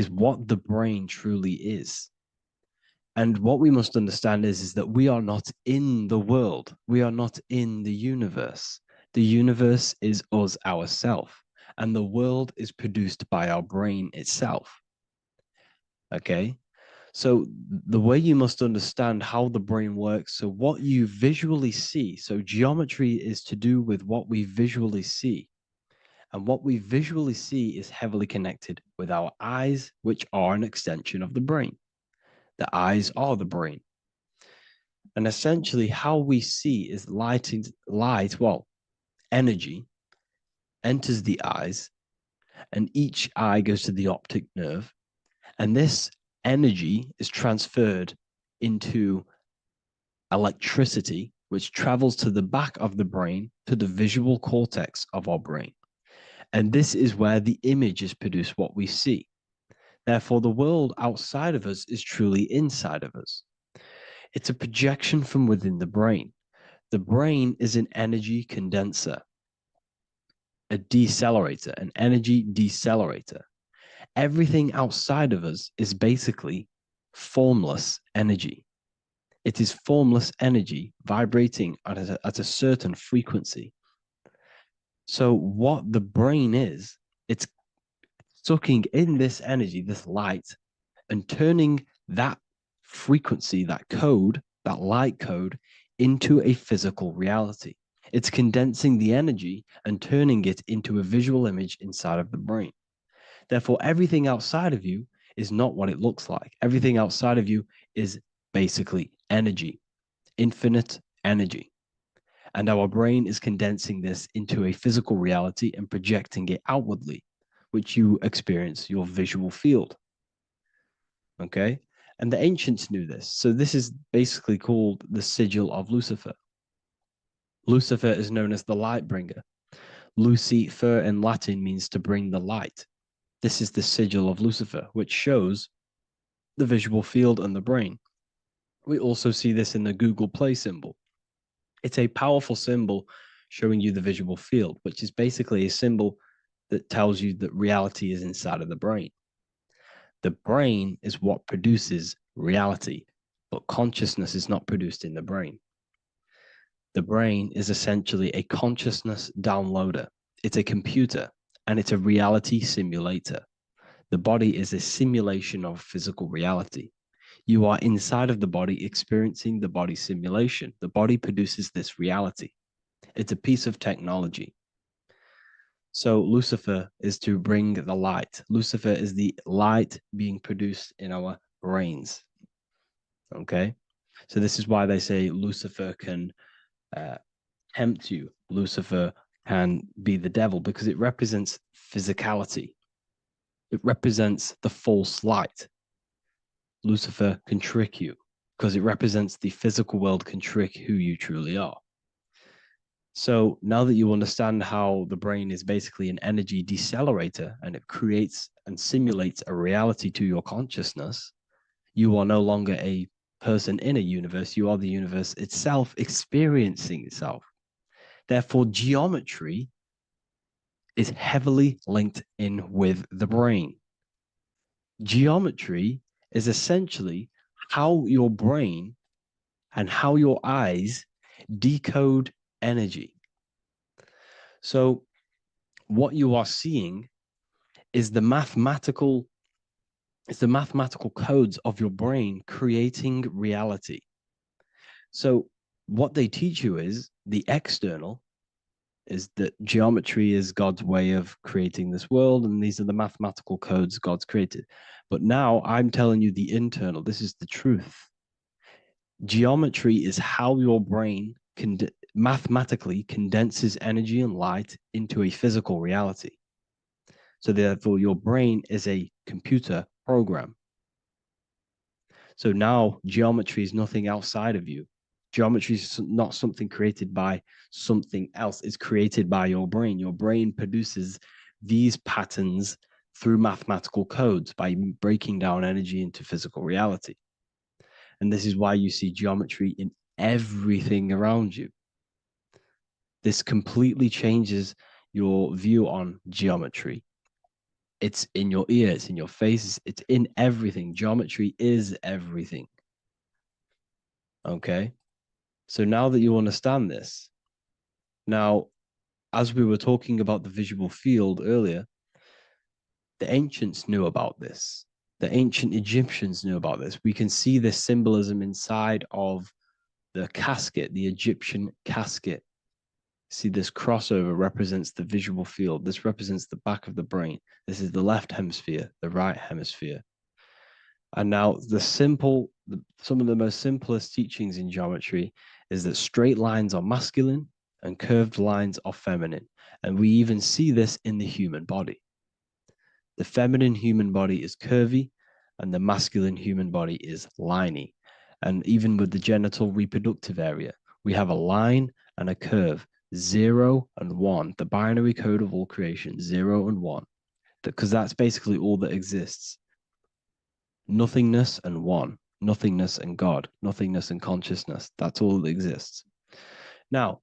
what the brain truly is. And what we must understand is that we are not in the world. We are not in the universe. The universe is us ourselves, and the world is produced by our brain itself. Okay? So the way you must understand how the brain works, so what you visually see, so geometry is to do with what we visually see. And what we visually see is heavily connected with our eyes, which are an extension of the brain. The eyes are the brain. And essentially how we see is energy enters the eyes, and each eye goes to the optic nerve. And this energy is transferred into electricity, which travels to the back of the brain, to the visual cortex of our brain. And this is where the image is produced, what we see. Therefore, the world outside of us is truly inside of us. It's a projection from within the brain. The brain is an energy condenser, a decelerator, an energy decelerator. Everything outside of us is basically formless energy. It is formless energy vibrating at a certain frequency. So what the brain is, it's sucking in this energy, this light, and turning that frequency, that code, that light code, into a physical reality. It's condensing the energy and turning it into a visual image inside of the brain. Therefore, everything outside of you is not what it looks like. Everything outside of you is basically energy, infinite energy. And our brain is condensing this into a physical reality and projecting it outwardly, which you experience your visual field. Okay? And the ancients knew this. So this is basically called the sigil of Lucifer. Lucifer is known as the light bringer. Lucifer in Latin means to bring the light. This is the sigil of Lucifer, which shows the visual field and the brain. We also see this in the Google Play symbol. It's a powerful symbol showing you the visual field, which is basically a symbol that tells you that reality is inside of the brain. The brain is what produces reality, but consciousness is not produced in the brain. The brain is essentially a consciousness downloader. It's a computer, and it's a reality simulator. The body is a simulation of physical reality. You are inside of the body experiencing the body simulation. The body produces this reality. It's a piece of technology. So Lucifer is to bring the light. Lucifer is the light being produced in our brains. Okay? So this is why they say Lucifer can tempt you. Lucifer can be the devil because it represents physicality. It represents the false light. Lucifer can trick you because it represents the physical world can trick who you truly are. So now that you understand how the brain is basically an energy decelerator and it creates and simulates a reality to your consciousness, you are no longer a person in a universe. You are the universe itself experiencing itself. Therefore, geometry is heavily linked in with the brain. Geometry is essentially how your brain and how your eyes decode energy. So what you are seeing is the mathematical codes of your brain creating reality. So what they teach you is the external is that geometry is God's way of creating this world, and these are the mathematical codes God's created. But now I'm telling you the internal. This is the truth. Geometry is how your brain mathematically condenses energy and light into a physical reality. So therefore, your brain is a computer program. So now geometry is nothing outside of you. Geometry is not something created by something else. It's created by your brain. Your brain produces these patterns through mathematical codes by breaking down energy into physical reality. And this is why you see geometry in everything around you. This completely changes your view on geometry. It's in your ear, it's in your face, it's in everything. Geometry is everything. Okay? So now that you understand this, now, as we were talking about the visual field earlier, the ancients knew about this. The ancient Egyptians knew about this. We can see this symbolism inside of the casket, the Egyptian casket. See, this crossover represents the visual field. This represents the back of the brain. This is the left hemisphere, the right hemisphere. And now some of the most simplest teachings in geometry is that straight lines are masculine and curved lines are feminine. And we even see this in the human body. The feminine human body is curvy and the masculine human body is liney. And even with the genital reproductive area, we have a line and a curve, 0 and 1, the binary code of all creation, 0 and 1, because that's basically all that exists. Nothingness and one, nothingness and God, nothingness and consciousness. That's all that exists. Now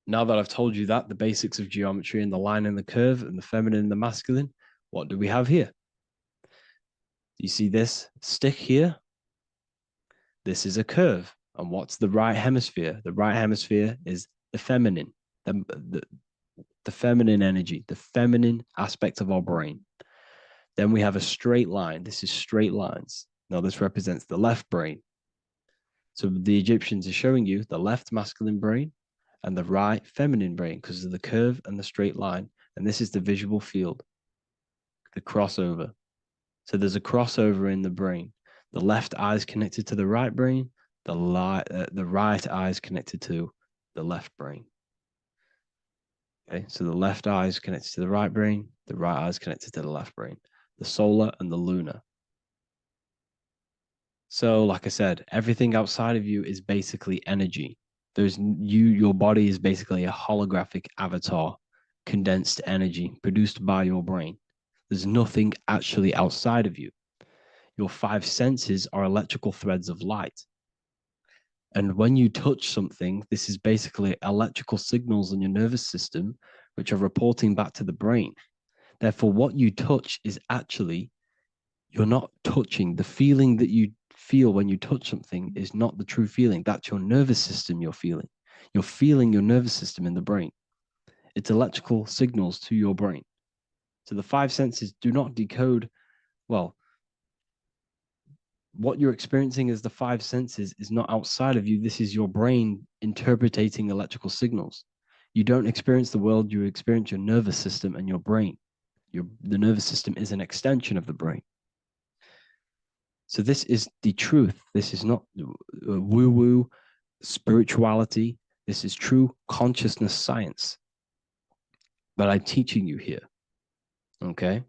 that I've told you that, the basics of geometry and the line and the curve and the feminine and the masculine, what do we have here? You see this stick here? This is a curve. And what's the right hemisphere? The right hemisphere is the feminine, the feminine energy, the feminine aspect of our brain. Then we have a straight line. This is straight lines. Now this represents the left brain. So the Egyptians are showing you the left masculine brain and the right feminine brain because of the curve and the straight line. And this is the visual field, the crossover. So there's a crossover in the brain. The left eye is connected to the right brain. The right eye is connected to the left brain. Okay, so the left eye is connected to the right brain. The right eye is connected to the left brain. The solar and the lunar. So, like I said, everything outside of you is basically energy. Your body is basically a holographic avatar, condensed energy produced by your brain. There's nothing actually outside of you. Your 5 senses are electrical threads of light. And when you touch something, this is basically electrical signals in your nervous system, which are reporting back to the brain. Therefore, what you touch is actually, you're not touching. The feeling that you feel when you touch something is not the true feeling. That's your nervous system you're feeling. You're feeling your nervous system in the brain. It's electrical signals to your brain. So the 5 senses do not decode, well, what you're experiencing as the 5 senses is not outside of you. This is your brain interpreting electrical signals. You don't experience the world, you experience your nervous system and your brain. The nervous system is an extension of the brain. So this is the truth. This is not woo-woo spirituality. This is true consciousness science that I'm teaching you here. Okay?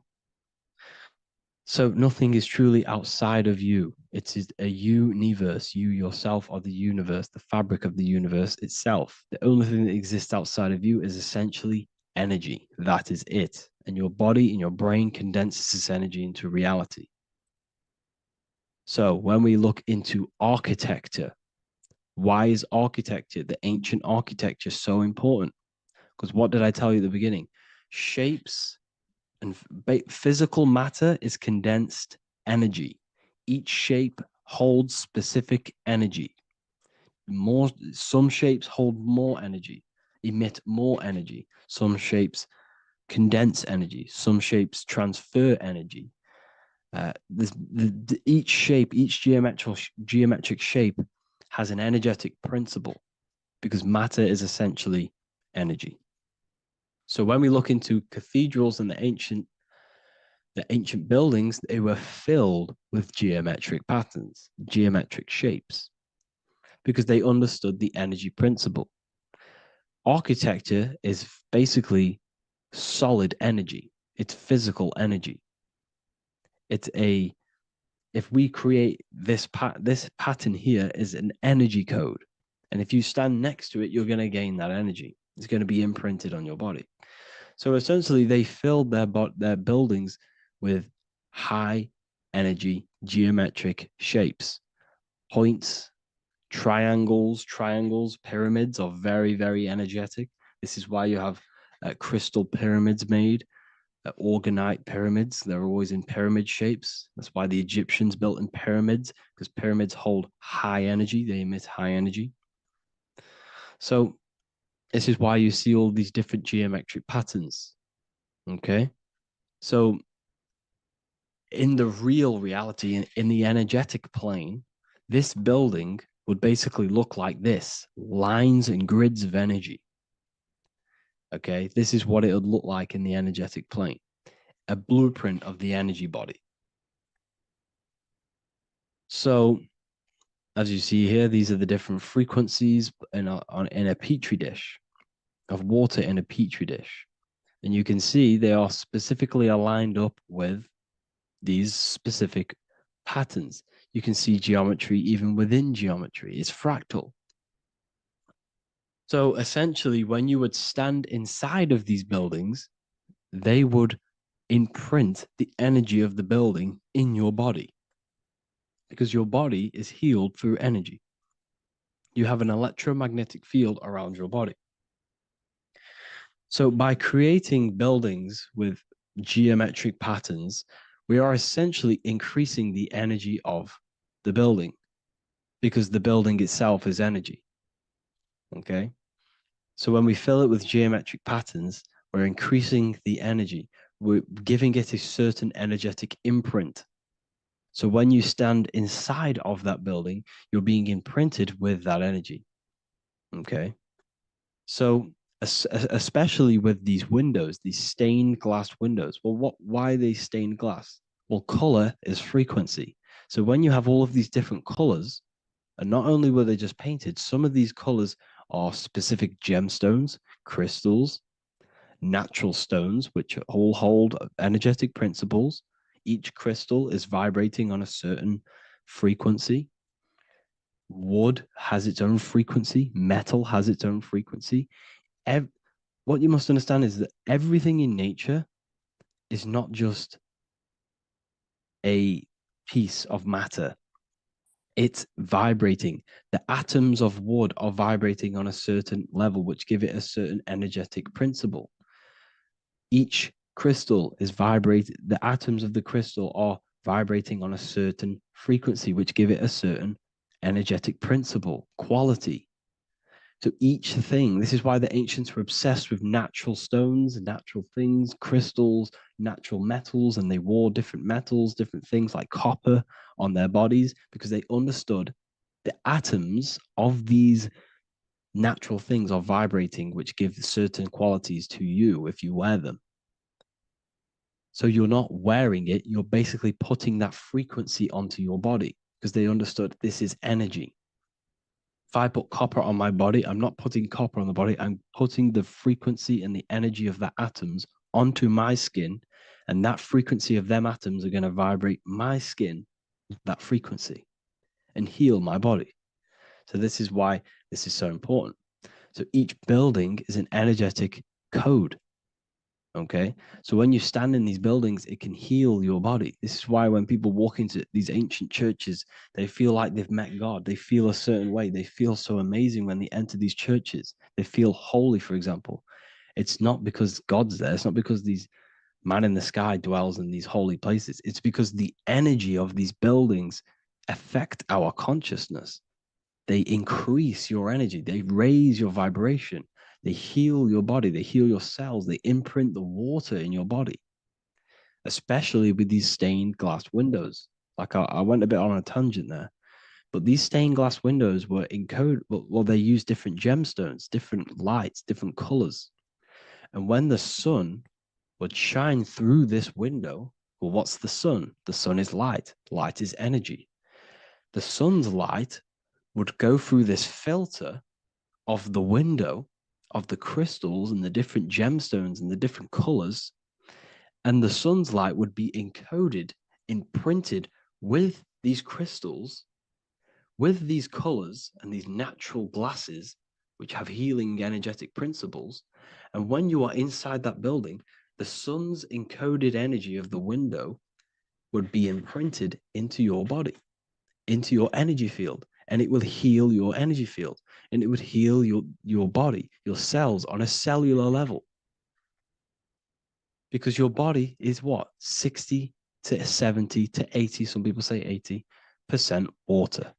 So nothing is truly outside of you. It is a universe. You yourself are the universe, the fabric of the universe itself. The only thing that exists outside of you is essentially energy. That is it. And your body and your brain condenses this energy into reality. So when we look into architecture, why is architecture, the ancient architecture, so important? Because what did I tell you at the beginning? Shapes and physical matter is condensed energy. Each shape holds specific energy. Some shapes hold more energy, emit more energy. Some shapes condense energy. Some shapes transfer energy. Each shape, each geometric shape has an energetic principle because matter is essentially energy. So when we look into cathedrals and the ancient buildings, they were filled with geometric patterns, geometric shapes, because they understood the energy principle. Architecture is basically solid energy. It's physical energy. If we create this pattern here is an energy code. And if you stand next to it, you're going to gain that energy. It's going to be imprinted on your body. So essentially, they filled their buildings with high energy geometric shapes, points, triangles, pyramids are very, very energetic. This is why you have crystal pyramids made, orgonite pyramids. They're always in pyramid shapes. That's why the Egyptians built in pyramids, because pyramids hold high energy. They emit high energy. So this is why you see all these different geometric patterns. Okay. So in the real reality, in the energetic plane, this building would basically look like this: lines and grids of energy. Okay, this is what it would look like in the energetic plane, a blueprint of the energy body. So as you see here, these are the different frequencies in a petri dish, of water in a petri dish. And you can see they are specifically aligned up with these specific patterns. You can see geometry even within geometry. It's fractal. So essentially, when you would stand inside of these buildings, they would imprint the energy of the building in your body, because your body is healed through energy. You have an electromagnetic field around your body. So by creating buildings with geometric patterns, we are essentially increasing the energy of the building, because the building itself is energy. Okay. So when we fill it with geometric patterns, we're increasing the energy. We're giving it a certain energetic imprint. So when you stand inside of that building, you're being imprinted with that energy. Okay. So especially with these windows, these stained glass windows. Well, why are they stained glass? Well, color is frequency. So when you have all of these different colors, and not only were they just painted, some of these colors are specific gemstones, crystals, natural stones, which all hold energetic principles. Each crystal is vibrating on a certain frequency. Wood has its own frequency. Metal has its own frequency. What you must understand is that everything in nature is not just a piece of matter. It's vibrating. The atoms of wood are vibrating on a certain level, which give it a certain energetic principle. Each crystal is vibrating. The atoms of the crystal are vibrating on a certain frequency, which give it a certain energetic principle, quality. So each thing, this is why the ancients were obsessed with natural stones, natural things, crystals, natural metals, and they wore different metals, different things like copper on their bodies, because they understood the atoms of these natural things are vibrating, which give certain qualities to you if you wear them. So you're not wearing it, you're basically putting that frequency onto your body, because they understood this is energy. If I put copper on my body, I'm not putting copper on the body. I'm putting the frequency and the energy of the atoms onto my skin. And that frequency of them atoms are going to vibrate my skin, that frequency, and heal my body. So this is why this is so important. So each building is an energetic code. Okay. So when you stand in these buildings, it can heal your body. This is why when people walk into these ancient churches, they feel like they've met God. They feel a certain way. They feel so amazing when they enter these churches. They feel holy, for example. It's not because God's there. It's not because these man in the sky dwells in these holy places. It's because the energy of these buildings affect our consciousness. They increase your energy. They raise your vibration. They heal your body. They heal your cells. They imprint the water in your body, especially with these stained glass windows. Like I went a bit on a tangent there, but these stained glass windows were encoded. Well, they use different gemstones, different lights, different colors. And when the sun would shine through this window, well, what's the sun? The sun is light. Light is energy. The sun's light would go through this filter of the window, of the crystals and the different gemstones and the different colors, And the sun's light would be encoded, imprinted with these crystals, with these colors and these natural glasses, which have healing energetic principles. And when you are inside that building, the sun's encoded energy of the window would be imprinted into your body, into your energy field, and it will heal your energy field, and it would heal your body, your cells on a cellular level. Because your body is what? 60 to 70 to 80, some people say 80% water.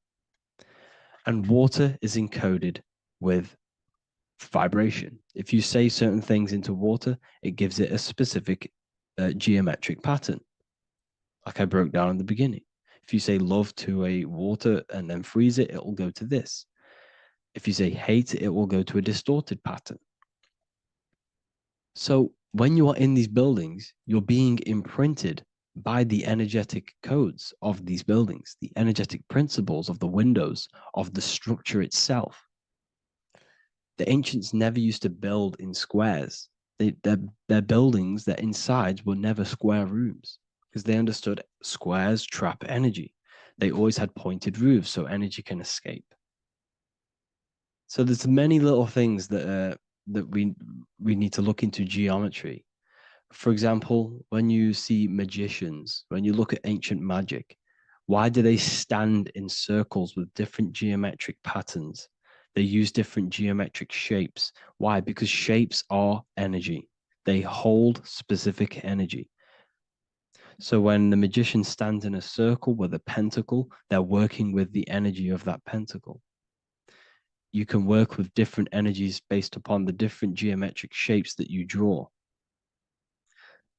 And water is encoded with vibration. If you say certain things into water, it gives it a specific geometric pattern, like I broke down in the beginning. If you say love to a water and then freeze it, it will go to this. If you say hate, it will go to a distorted pattern. So when you are in these buildings, you're being imprinted by the energetic codes of these buildings, the energetic principles of the windows, of the structure itself. The ancients never used to build in squares. Their buildings, their insides were never square rooms because they understood squares trap energy. They always had pointed roofs so energy can escape. So there's many little things that we need to look into geometry. For example, when you see magicians, when you look at ancient magic, why do they stand in circles with different geometric patterns? They use different geometric shapes. Why? Because shapes are energy. They hold specific energy. So when the magician stands in a circle with a pentacle, they're working with the energy of that pentacle. You can work with different energies based upon the different geometric shapes that you draw.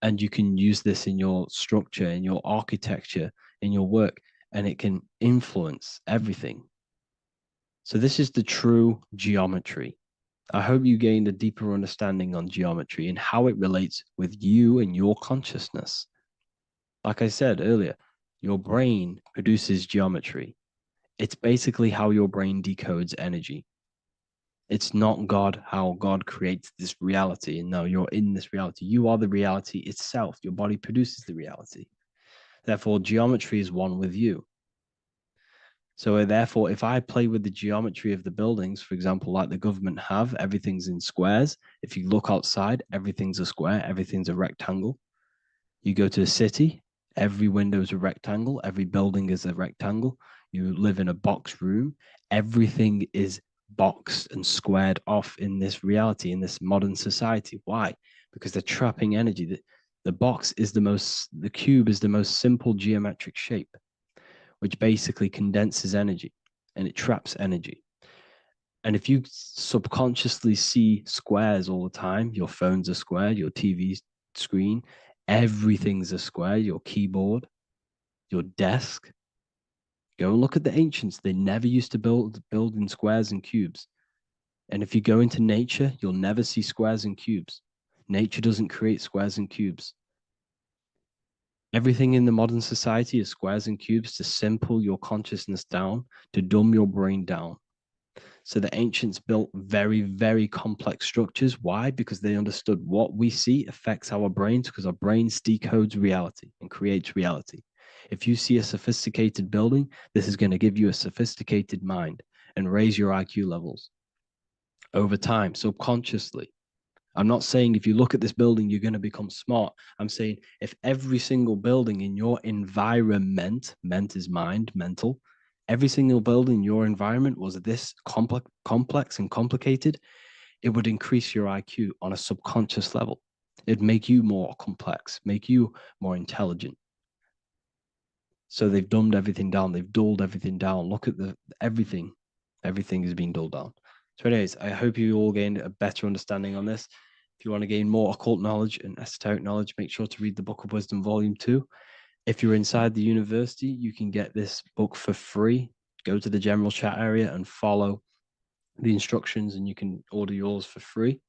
And you can use this in your structure, in your architecture, in your work, and it can influence everything. So this is the true geometry. I hope you gained a deeper understanding on geometry and how it relates with you and your consciousness. Like I said earlier, your brain produces geometry. It's basically how your brain decodes energy. It's not God, how God creates this reality. And no, you're in this reality. You are the reality itself. Your body produces the reality. Therefore, geometry is one with you. So therefore, if I play with the geometry of the buildings, for example, like the government have, everything's in squares. If you look outside, everything's a square, everything's a rectangle. You go to a city, every window is a rectangle, every building is a rectangle. You live in a box room, everything is boxed and squared off in this reality, in this modern society. Why? Because they're trapping energy. The cube is the most simple geometric shape, which basically condenses energy and it traps energy. And if you subconsciously see squares all the time, your phone's a square, your TV screen, everything's a square, your keyboard, your desk. Go and look at the ancients. They never used to build in squares and cubes. And if you go into nature, you'll never see squares and cubes. Nature doesn't create squares and cubes. Everything in the modern society is squares and cubes to simple your consciousness down, to dumb your brain down. So the ancients built very, very complex structures. Why? Because they understood what we see affects our brains, because our brains decodes reality and creates reality. If you see a sophisticated building, this is going to give you a sophisticated mind and raise your IQ levels over time, subconsciously. I'm not saying if you look at this building, you're going to become smart. I'm saying if every single building in your environment, ment is mind, mental, every single building in your environment was this complex and complicated, it would increase your IQ on a subconscious level. It'd make you more complex, make you more intelligent. So they've dumbed everything down. They've dulled everything down. Look at everything. Everything is being dulled down. So anyways, I hope you all gained a better understanding on this. If you want to gain more occult knowledge and esoteric knowledge, make sure to read the Book of Wisdom, Volume 2. If you're inside the university, you can get this book for free. Go to the general chat area and follow the instructions and you can order yours for free.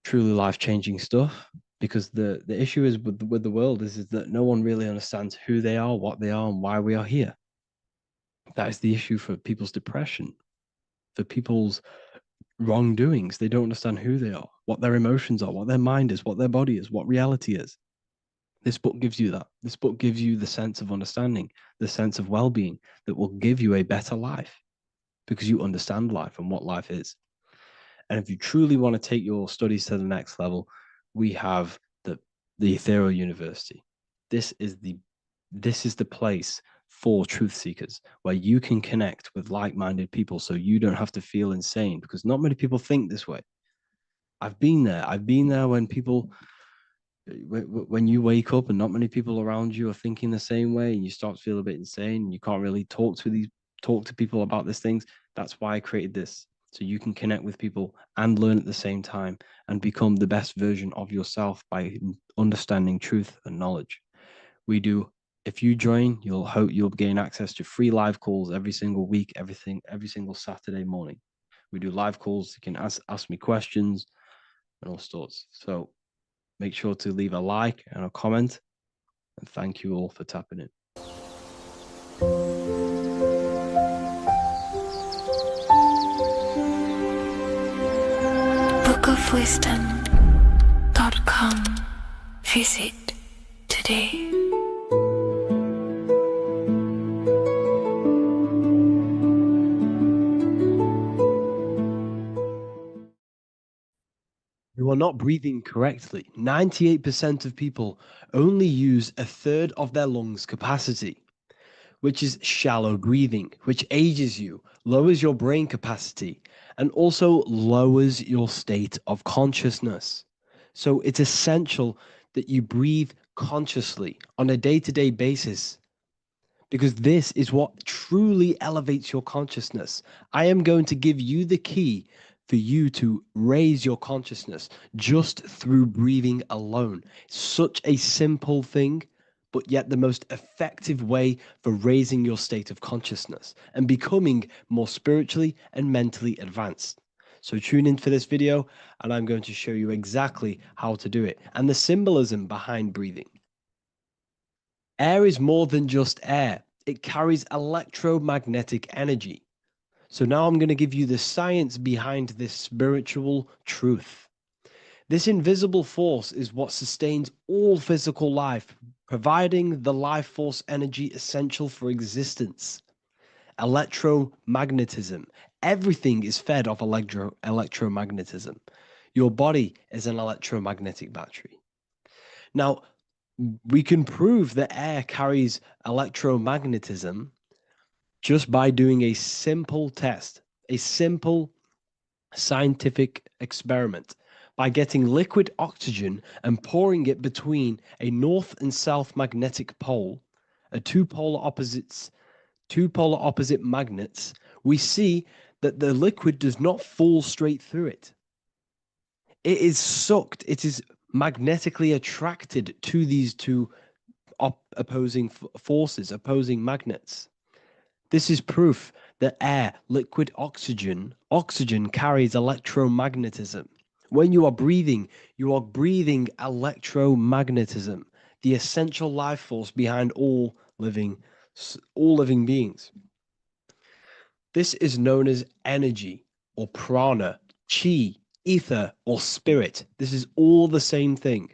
Truly life-changing stuff. Because the issue is with the world is that no one really understands who they are, what they are, and why we are here. That is the issue for people's depression, for people's wrongdoings. They don't understand who they are, what their emotions are, what their mind is, what their body is, what reality is. This book gives you that. This book gives you the sense of understanding, the sense of well-being that will give you a better life because you understand life and what life is. And if you truly want to take your studies to the next level, we have the Ethereal University. This is the place for truth seekers where you can connect with like-minded people so you don't have to feel insane, because not many people think this way. I've been there. I've been there when you wake up and not many people around you are thinking the same way, and you start to feel a bit insane and you can't really talk to people about these things. That's why I created this, so you can connect with people and learn at the same time and become the best version of yourself by understanding truth and knowledge. If you join, you'll gain access to free live calls every single week, every single Saturday morning. We do live calls. You can ask me questions and all sorts. So make sure to leave a like and a comment. And thank you all for tapping in. bookofwisdom.com. Visit today. You are not breathing correctly. 98% of people only use a third of their lungs capacity, which is shallow breathing, which ages you, lowers your brain capacity, and also lowers your state of consciousness. So it's essential that you breathe consciously on a day-to-day basis, because this is what truly elevates your consciousness. I am going to give you the key for you to raise your consciousness just through breathing alone. Such a simple thing, but yet the most effective way for raising your state of consciousness and becoming more spiritually and mentally advanced. So tune in for this video, and I'm going to show you exactly how to do it and the symbolism behind breathing. Air is more than just air. It carries electromagnetic energy. So now I'm going to give you the science behind this spiritual truth. This invisible force is what sustains all physical life, providing the life force energy essential for existence. Electromagnetism. Everything is fed off electromagnetism. Your body is an electromagnetic battery. Now, we can prove that air carries electromagnetism just by doing a simple test, a simple scientific experiment, by getting liquid oxygen and pouring it between a north and south magnetic pole, two polar opposite magnets. We see that the liquid does not fall straight through it. It is sucked. It is magnetically attracted to these two opposing forces, opposing magnets. This is proof that air, liquid oxygen carries electromagnetism. When you are breathing electromagnetism, the essential life force behind all living beings. This is known as energy or prana, chi, ether, or spirit. This is all the same thing.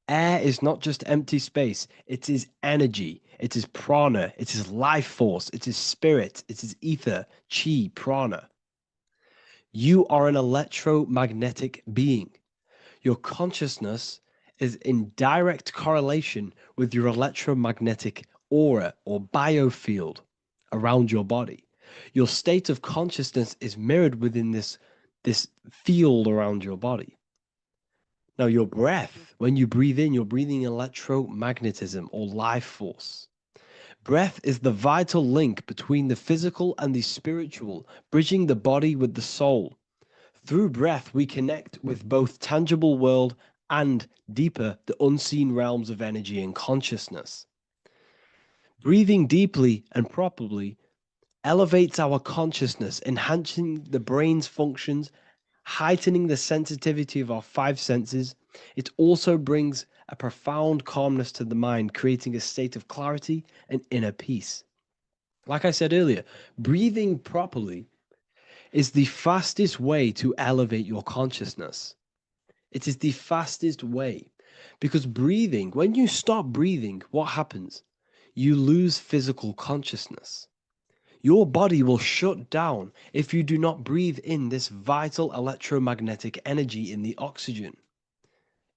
Air is not just empty space. It is energy. It is prana. It is life force. It is spirit. It is ether, chi, prana. You are an electromagnetic being. Your consciousness is in direct correlation with your electromagnetic aura or biofield around your body. Your state of consciousness is mirrored within this field around your body. Now, your breath, when you breathe in, you're breathing electromagnetism or life force. Breath is the vital link between the physical and the spiritual, bridging the body with the soul. Through breath, we connect with both tangible world and deeper, the unseen realms of energy and consciousness. Breathing deeply and properly elevates our consciousness, enhancing the brain's functions, heightening the sensitivity of our five senses. It also brings a profound calmness to the mind, creating a state of clarity and inner peace. Like I said earlier, breathing properly is the fastest way to elevate your consciousness. It is the fastest way. Because breathing, when you stop breathing, what happens? You lose physical consciousness. Your body will shut down if you do not breathe in this vital electromagnetic energy in the oxygen.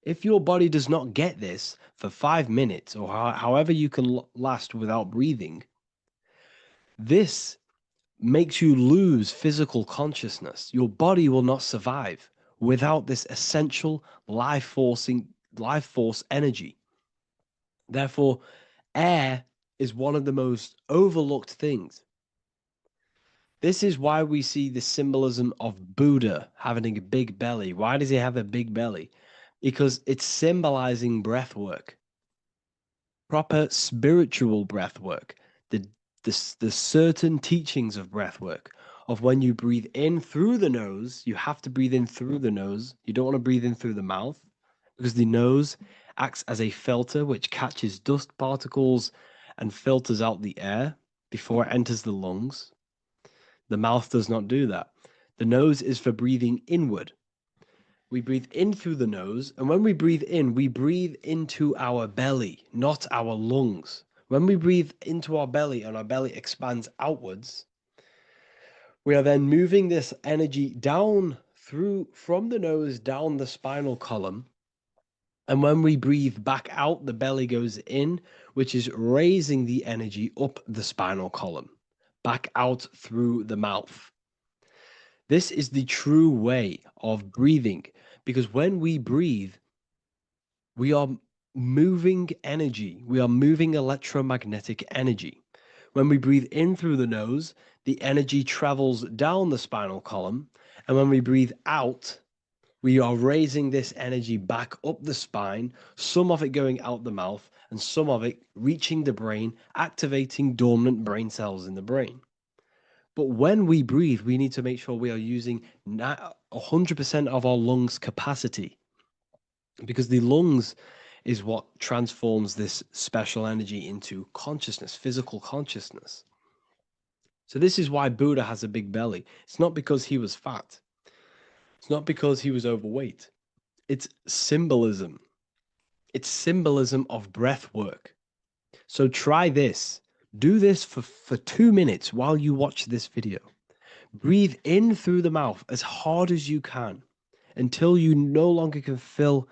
If your body does not get this for 5 minutes or however you can last without breathing, this makes you lose physical consciousness. Your body will not survive without this essential life force energy. Therefore, air is one of the most overlooked things. This is why we see the symbolism of Buddha having a big belly. Why does he have a big belly? Because it's symbolizing breath work, proper spiritual breath work, the certain teachings of breath work, of when you breathe in through the nose, you have to breathe in through the nose. You don't want to breathe in through the mouth because the nose acts as a filter which catches dust particles and filters out the air before it enters the lungs. The mouth does not do that. The nose is for breathing inward. We breathe in through the nose, and when we breathe in, we breathe into our belly, not our lungs. When we breathe into our belly and our belly expands outwards, we are then moving this energy down from the nose down the spinal column. And when we breathe back out, the belly goes in, which is raising the energy up the spinal column, back out through the mouth. This is the true way of breathing, because when we breathe, we are moving energy. We are moving electromagnetic energy. When we breathe in through the nose, the energy travels down the spinal column. And when we breathe out, we are raising this energy back up the spine, some of it going out the mouth, and some of it reaching the brain, activating dormant brain cells in the brain. But when we breathe, we need to make sure we are using 100% of our lungs' capacity, because the lungs is what transforms this special energy into consciousness, physical consciousness. So this is why Buddha has a big belly. It's not because he was fat. It's not because he was overweight. It's symbolism. It's symbolism of breath work. So try this. Do this for 2 minutes while you watch this video. Breathe in through the mouth as hard as you can until you no longer can fill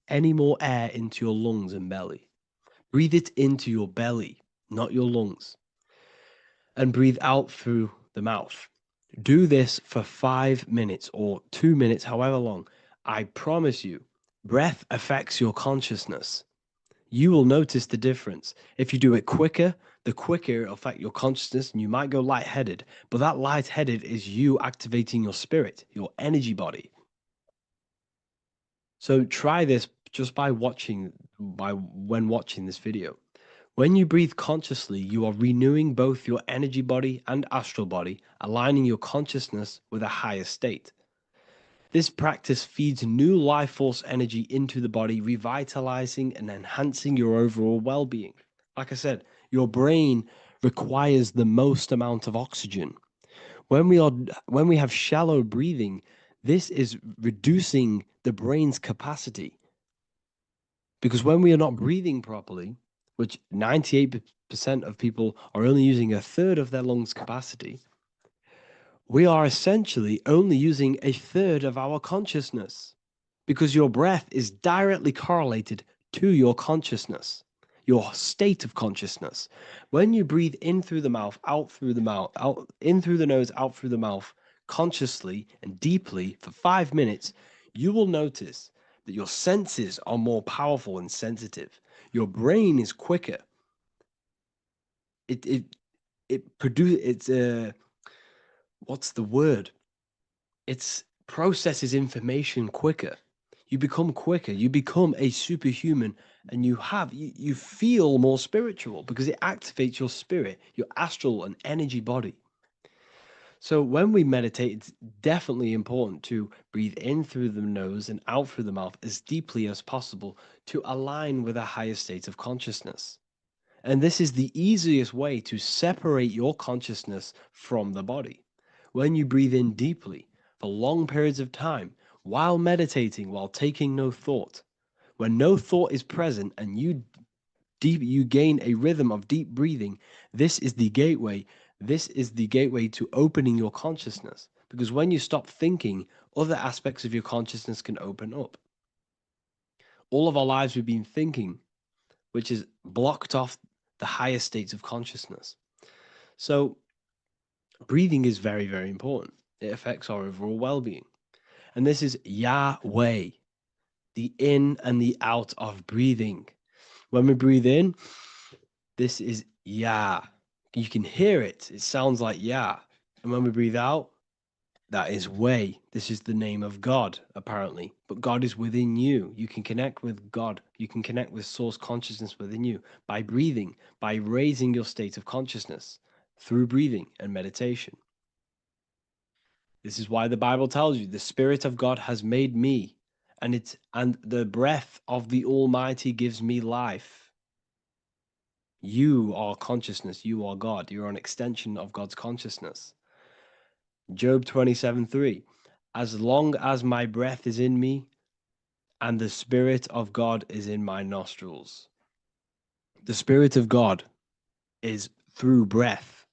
any more air into your lungs and belly. Breathe it into your belly, not your lungs. And breathe out through the mouth. Do this for 5 minutes or 2 minutes, however long. I promise you, breath affects your consciousness. You will notice the difference. If you do it quicker, the quicker it'll affect your consciousness, and you might go lightheaded. But that lightheaded is you activating your spirit, your energy body. So try this just when watching this video. When you breathe consciously, you are renewing both your energy body and astral body, aligning your consciousness with a higher state. This practice feeds new life force energy into the body, revitalizing and enhancing your overall well-being. Like I said, your brain requires the most amount of oxygen. When we have shallow breathing, this is reducing the brain's capacity. Because when we are not breathing properly, which 98% of people are only using a third of their lungs' capacity, we are essentially only using a third of our consciousness, because your breath is directly correlated to your consciousness, your state of consciousness. When you breathe in through the mouth, out through the mouth, out in through the nose, out through the mouth, consciously and deeply for 5 minutes, you will notice that your senses are more powerful and sensitive. Your brain is quicker. What's the word? It processes information quicker. You become quicker. You become a superhuman, and you feel more spiritual because it activates your spirit, your astral and energy body. So when we meditate, it's definitely important to breathe in through the nose and out through the mouth as deeply as possible to align with a higher state of consciousness. And this is the easiest way to separate your consciousness from the body. When you breathe in deeply for long periods of time, while meditating, while taking no thought, When no thought is present and you gain a rhythm of deep breathing, this is the gateway. This is the gateway to opening your consciousness. Because when you stop thinking, other aspects of your consciousness can open up. All of our lives we've been thinking, which has blocked off the higher states of consciousness. So breathing is very, very important. It affects our overall well-being. And this is Yahweh, the in and the out of breathing. When we breathe in, this is Yah. You can hear it. It sounds like Yah. And when we breathe out, that is Way. This is the name of God, apparently. But God is within you. You can connect with God. You can connect with source consciousness within you by breathing, by raising your state of consciousness through breathing and meditation. This is why the Bible tells you the Spirit of God has made me, and the breath of the Almighty gives me life. You are consciousness. You are God. You're an extension of God's consciousness. Job 27:3. As long as my breath is in me and the Spirit of God is in my nostrils. The Spirit of God is through breath.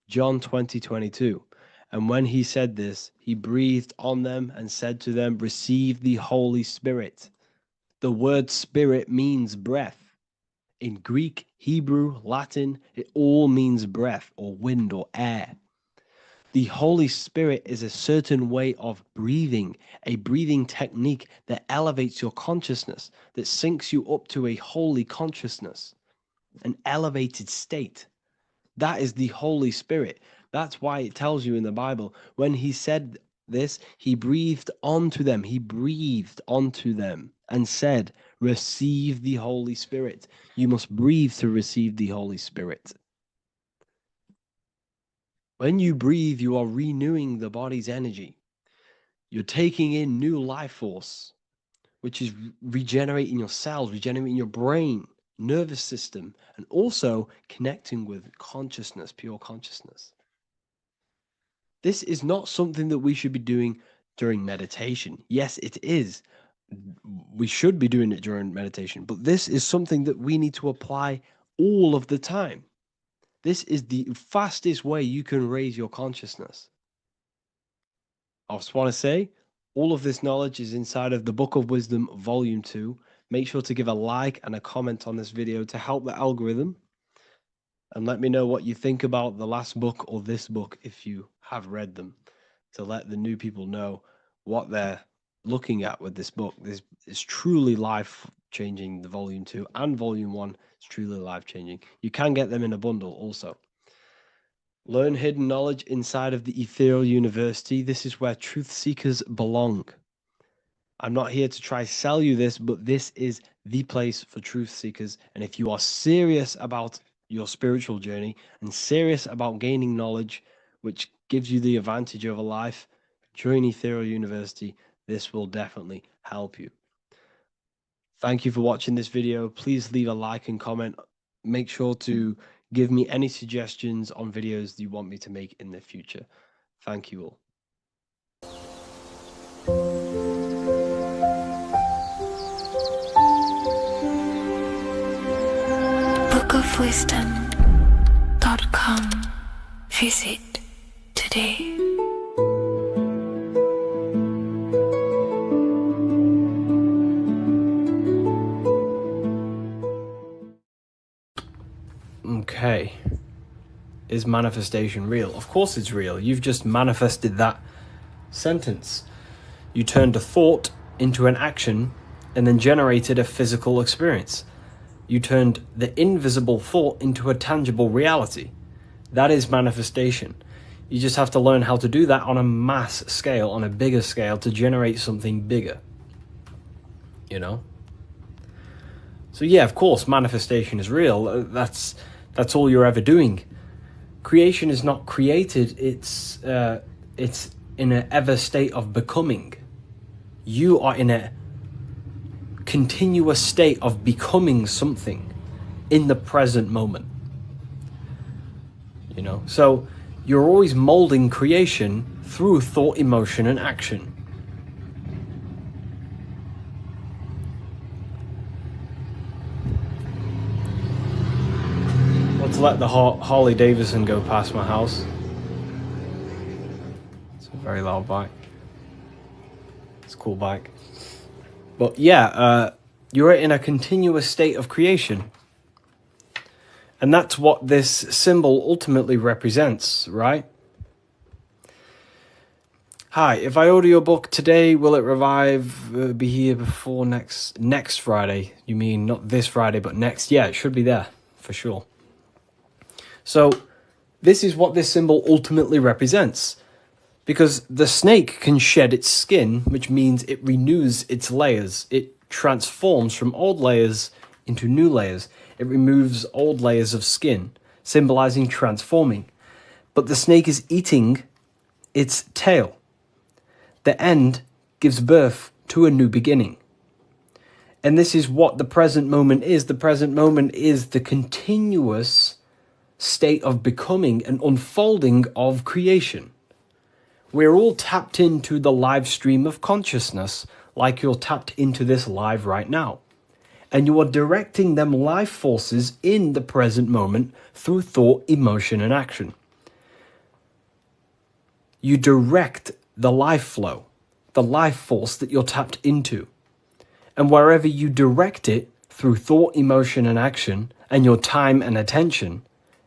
John 20:22. And when he said this, he breathed on them and said to them, receive the Holy Spirit. The word spirit means breath. In Greek, Hebrew, Latin, it all means breath or wind or air. The Holy Spirit is a certain way of breathing, a breathing technique that elevates your consciousness, that syncs you up to a holy consciousness, an elevated state. That is the Holy Spirit. That's why it tells you in the Bible, when he said this, he breathed onto them. He breathed onto them and said, receive the Holy Spirit. You must breathe to receive the Holy Spirit. When you breathe, you are renewing the body's energy. You're taking in new life force, which is regenerating your cells, regenerating your brain, nervous system, and also connecting with consciousness, pure consciousness. This is not something that we should be doing during meditation. Yes, it is. We should be doing it during meditation, but this is something that we need to apply all of the time. This is the fastest way you can raise your consciousness. I just want to say, all of this knowledge is inside of the Book of Wisdom, Volume 2. Make sure to give a like and a comment on this video to help the algorithm. And let me know what you think about the last book or this book if you have read them, to let the new people know what they're looking at with this book. This is truly life-changing, the Volume 2 and Volume 1 is truly life-changing. You can get them in a bundle also. Learn hidden knowledge inside of the Ethereal University. This is where truth seekers belong. I'm not here to try sell you this, but this is the place for truth seekers. And if you are serious about your spiritual journey and serious about gaining knowledge, which gives you the advantage over life, join Ethereal University. This will definitely help you. Thank you for watching this video. Please leave a like and comment. Make sure to give me any suggestions on videos you want me to make in the future. Thank you all. bookofwisdom.com. Visit today. Okay. Is manifestation real? Of course it's real. You've just manifested that sentence. You turned a thought into an action and then generated a physical experience. You turned the invisible thought into a tangible reality. That is manifestation. You just have to learn how to do that on a mass scale, on a bigger scale, to generate something bigger. You know? So yeah, of course, manifestation is real. That's all you're ever doing. Creation is not created. It's in an ever state of becoming. You are in a continuous state of becoming something in the present moment. You know, so you're always molding creation through thought, emotion, and action. to let the Harley Davidson go past my house. It's a very loud bike. It's a cool bike. But yeah, you're in a continuous state of creation. And that's what this symbol ultimately represents, right? Hi, if I order your book today, will it be here before next Friday? You mean not this Friday, but next? Yeah, it should be there, for sure. So, this is what this symbol ultimately represents. Because the snake can shed its skin, which means it renews its layers. It transforms from old layers into new layers. It removes old layers of skin, symbolizing transforming. But the snake is eating its tail. The end gives birth to a new beginning. And this is what the present moment is. The present moment is the continuous state of becoming and unfolding of creation. We're all tapped into the live stream of consciousness, like you're tapped into this live right now. And you are directing them life forces in the present moment through thought, emotion, and action. You direct the life flow, the life force that you're tapped into. And wherever you direct it through thought, emotion, and action, and your time and attention,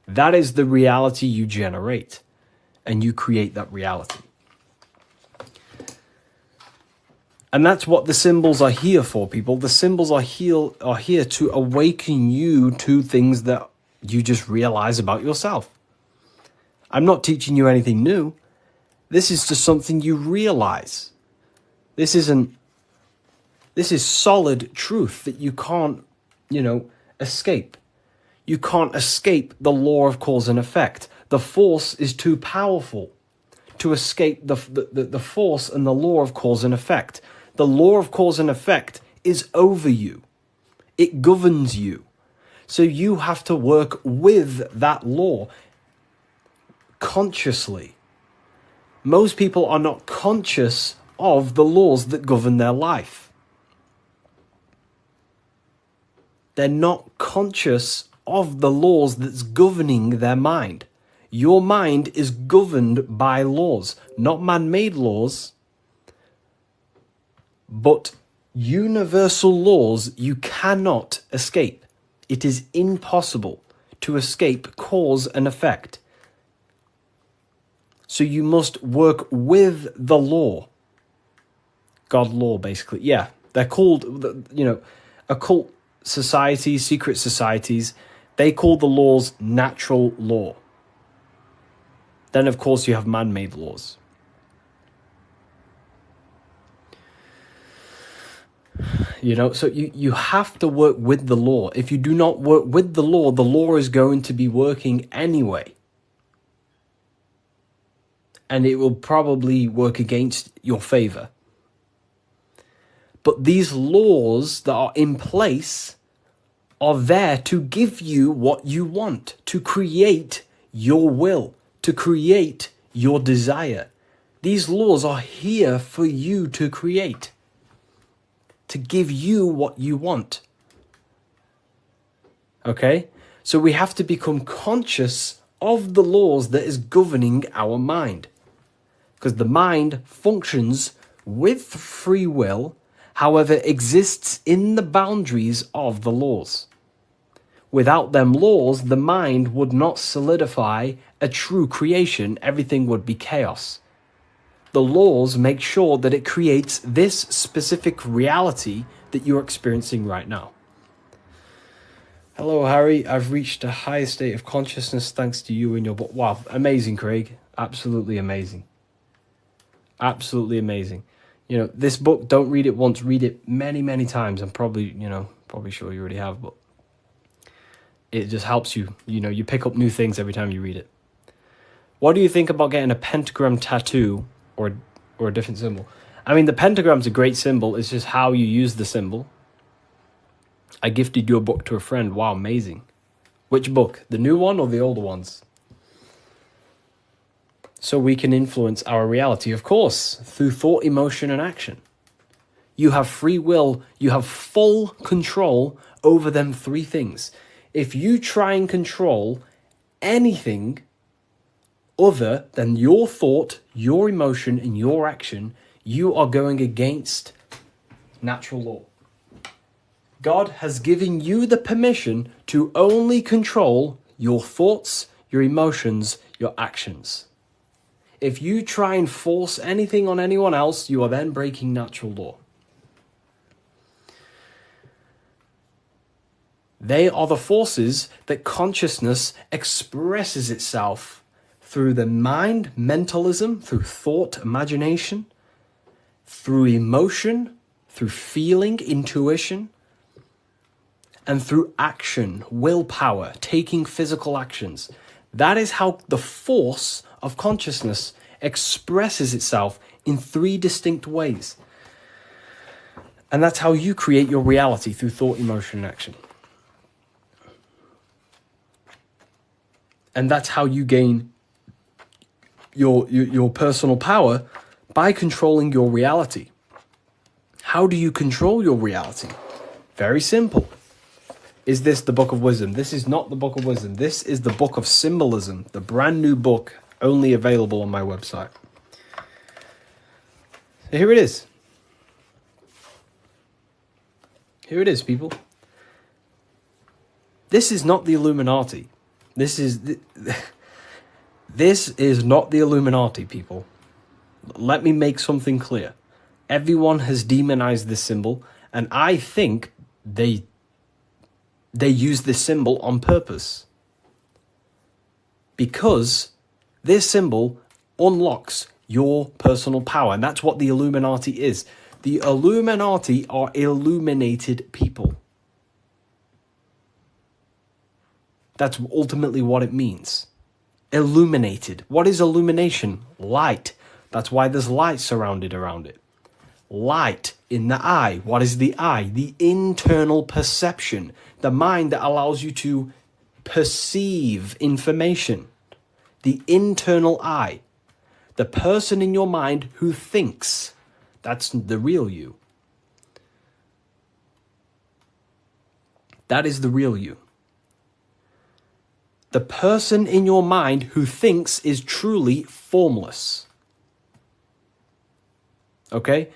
that is the reality you generate. And you create that reality. And that's what the symbols are here for, people. The symbols are here to awaken you to things that you just realize about yourself. I'm not teaching you anything new. This is just something you realize. This is solid truth that you can't, escape. You can't escape the law of cause and effect. The force is too powerful to escape the force and the law of cause and effect. The law of cause and effect is over you. It governs you. So you have to work with that law consciously. Most people are not conscious of the laws that govern their life. They're not conscious of the laws that's governing their mind. Your mind is governed by laws, not man-made laws, but universal laws you cannot escape. It is impossible to escape cause and effect. So you must work with the law. God law, basically. Yeah, they're called, occult societies, secret societies, they call the laws natural law. Then, of course, you have man-made laws. So you have to work with the law. If you do not work with the law is going to be working anyway. And it will probably work against your favor. But these laws that are in place are there to give you what you want, to create your will, to create your desire. These laws are here for you to create, to give you what you want. Okay? So we have to become conscious of the laws that is governing our mind. Because the mind functions with free will, however, exists in the boundaries of the laws. Without them laws, the mind would not solidify a true creation. Everything would be chaos. The laws make sure that it creates this specific reality that you're experiencing right now. Hello, Harry. I've reached a higher state of consciousness thanks to you and your book. Wow, amazing, Craig. Absolutely amazing. Absolutely amazing. This book, don't read it once, read it many, many times. I'm probably sure you already have, but it just helps you. You pick up new things every time you read it. What do you think about getting a pentagram tattoo or a different symbol? I mean, the pentagram's a great symbol. It's just how you use the symbol. I gifted your book to a friend. Wow, amazing. Which book? The new one or the older ones? So we can influence our reality, of course, through thought, emotion, and action. You have free will. You have full control over them three things. If you try and control anything other than your thought, your emotion, and your action, you are going against natural law. God has given you the permission to only control your thoughts, your emotions, your actions. If you try and force anything on anyone else, you are then breaking natural law. They are the forces that consciousness expresses itself through the mind, mentalism, through thought, imagination, through emotion, through feeling, intuition, and through action, willpower, taking physical actions. That is how the force of consciousness expresses itself in 3 distinct ways. And that's how you create your reality, through thought, emotion, and action. And that's how you gain your personal power, by controlling your reality. How do you control your reality? Very simple. Is this the Book of Wisdom? This is not the Book of Wisdom. This is the Book of Symbolism, the brand new book, only available on my website. So here it is. Here it is, people. This is not the Illuminati. This is not the Illuminati, people. Let me make something clear. Everyone has demonized this symbol, and I think they use this symbol on purpose. Because this symbol unlocks your personal power, and that's what the Illuminati is. The Illuminati are illuminated people. That's ultimately what it means. Illuminated. What is illumination? Light. That's why there's light surrounded around it. Light in the eye. What is the eye? The internal perception. The mind that allows you to perceive information. The internal eye. The person in your mind who thinks. That's the real you. That is the real you. The person in your mind who thinks is truly formless. Okay?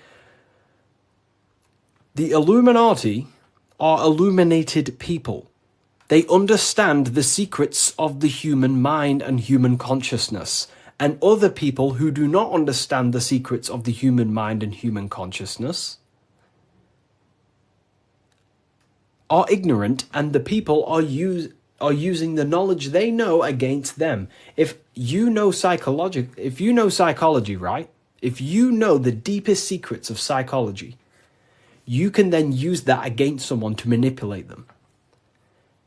The Illuminati are illuminated people. They understand the secrets of the human mind and human consciousness. And other people who do not understand the secrets of the human mind and human consciousness are ignorant, and the people are using the knowledge they know against them. If you know psychology, right? If you know the deepest secrets of psychology, you can then use that against someone to manipulate them.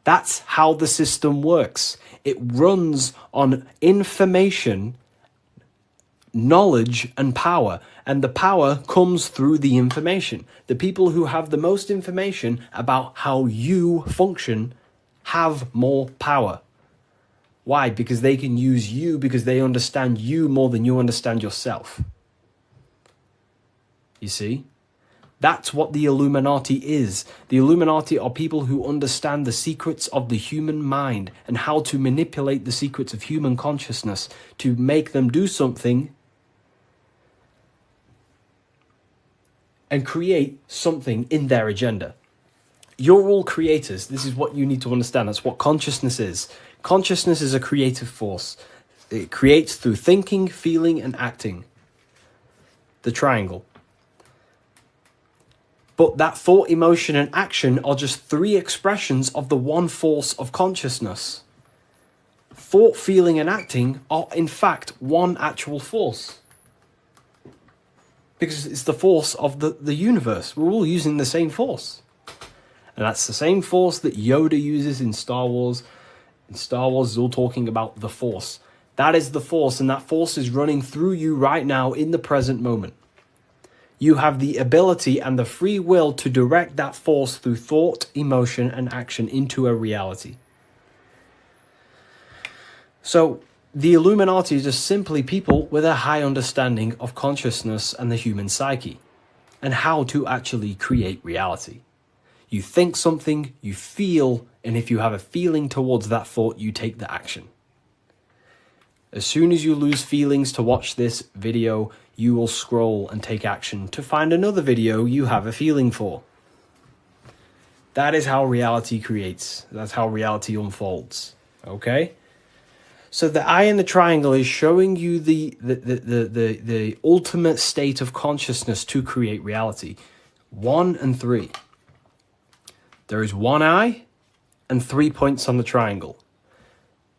That's how the system works. It runs on information, knowledge, and power. And the power comes through the information. The people who have the most information about how you function have more power. Why? Because they can use you, because they understand you more than you understand yourself. You see? That's what the Illuminati is. The Illuminati are people who understand the secrets of the human mind and how to manipulate the secrets of human consciousness to make them do something and create something in their agenda. You're all creators. This is what you need to understand. That's what consciousness is. Consciousness is a creative force. It creates through thinking, feeling, and acting. The triangle. But that thought, emotion, and action are just 3 expressions of the one force of consciousness. Thought, feeling, and acting are in fact one actual force. Because it's the force of the universe. We're all using the same force. And that's the same force that Yoda uses in Star Wars. In Star Wars is all talking about the force. That is the force, and that force is running through you right now in the present moment. You have the ability and the free will to direct that force through thought, emotion, and action into a reality. So, the Illuminati is just simply people with a high understanding of consciousness and the human psyche, and how to actually create reality. You think something, you feel, and if you have a feeling towards that thought, you take the action. As soon as you lose feelings to watch this video, you will scroll and take action to find another video you have a feeling for. That is how reality creates. That's how reality unfolds. Okay? So the eye in the triangle is showing you the ultimate state of consciousness to create reality. 1 and 3. There is one eye and 3 points on the triangle.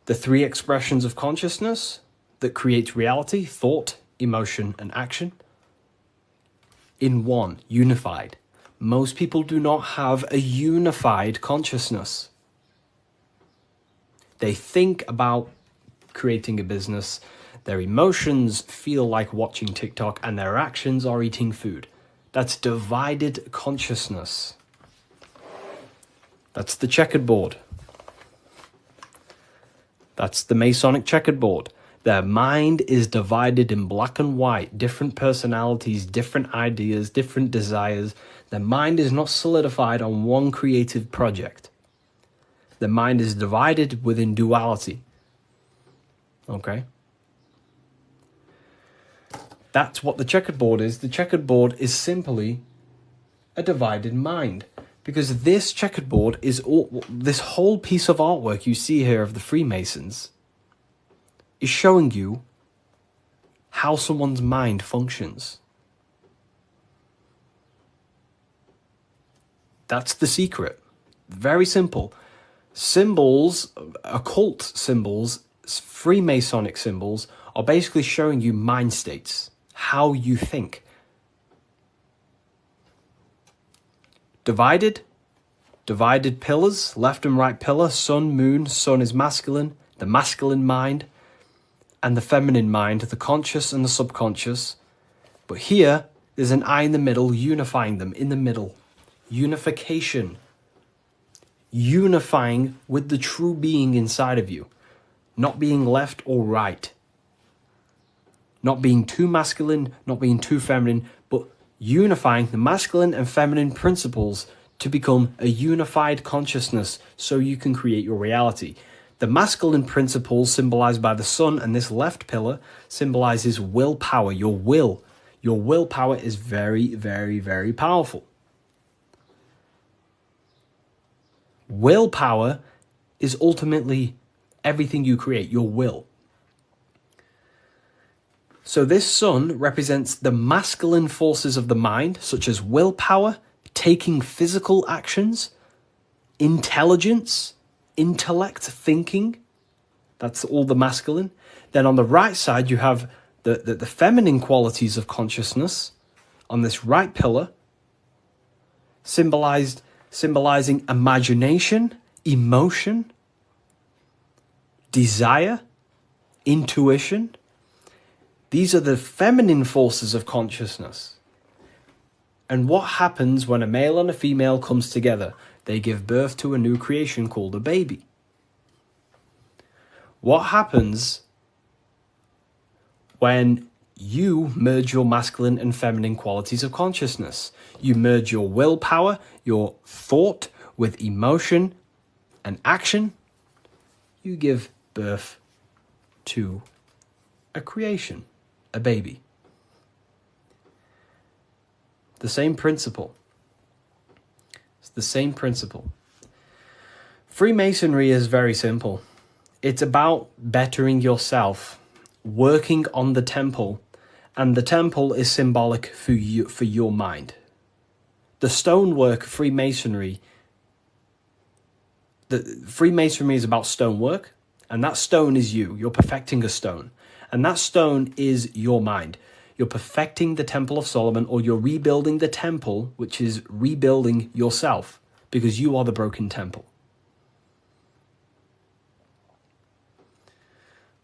The 3 expressions of consciousness that creates reality: thought, emotion, and action. In one, unified. Most people do not have a unified consciousness. They think about creating a business, their emotions feel like watching TikTok, and their actions are eating food. That's divided consciousness. That's the checkered board. That's the Masonic checkered board. Their mind is divided in black and white, different personalities, different ideas, different desires. Their mind is not solidified on one creative project. The mind is divided within duality. Okay? That's what the checkered board is. The checkered board is simply a divided mind. Because this checkered board is this whole piece of artwork you see here of the Freemasons is showing you how someone's mind functions. That's the secret. Very simple. Symbols, occult symbols, Freemasonic symbols are basically showing you mind states, how you think. Divided pillars, left and right pillar, sun, moon. Sun is masculine, the masculine mind, and the feminine mind, the conscious and the subconscious. But here, there's an eye in the middle, unifying them in the middle. Unification. Unifying with the true being inside of you. Not being left or right. Not being too masculine, not being too feminine, but unifying the masculine and feminine principles to become a unified consciousness so you can create your reality. The masculine principles symbolized by the sun, and this left pillar symbolizes willpower, your will. Your willpower is very, very, very powerful. Willpower is ultimately everything you create, your will. So this sun represents the masculine forces of the mind, such as willpower, taking physical actions, intelligence, intellect, thinking. That's all the masculine. Then on the right side, you have the feminine qualities of consciousness on this right pillar, symbolizing imagination, emotion, desire, intuition. These are the feminine forces of consciousness. And what happens when a male and a female comes together? They give birth to a new creation called a baby. What happens when you merge your masculine and feminine qualities of consciousness? You merge your willpower, your thought with emotion and action. You give birth to a creation, a baby. The same principle. It's the same principle. Freemasonry is very simple. It's about bettering yourself, working on the temple, and the temple is symbolic for you, for your mind. The stonework Freemasonry, Freemasonry is about stonework, and that stone is you. You're perfecting a stone, and that stone is your mind. You're perfecting the Temple of Solomon, or you're rebuilding the temple, which is rebuilding yourself, because you are the broken temple.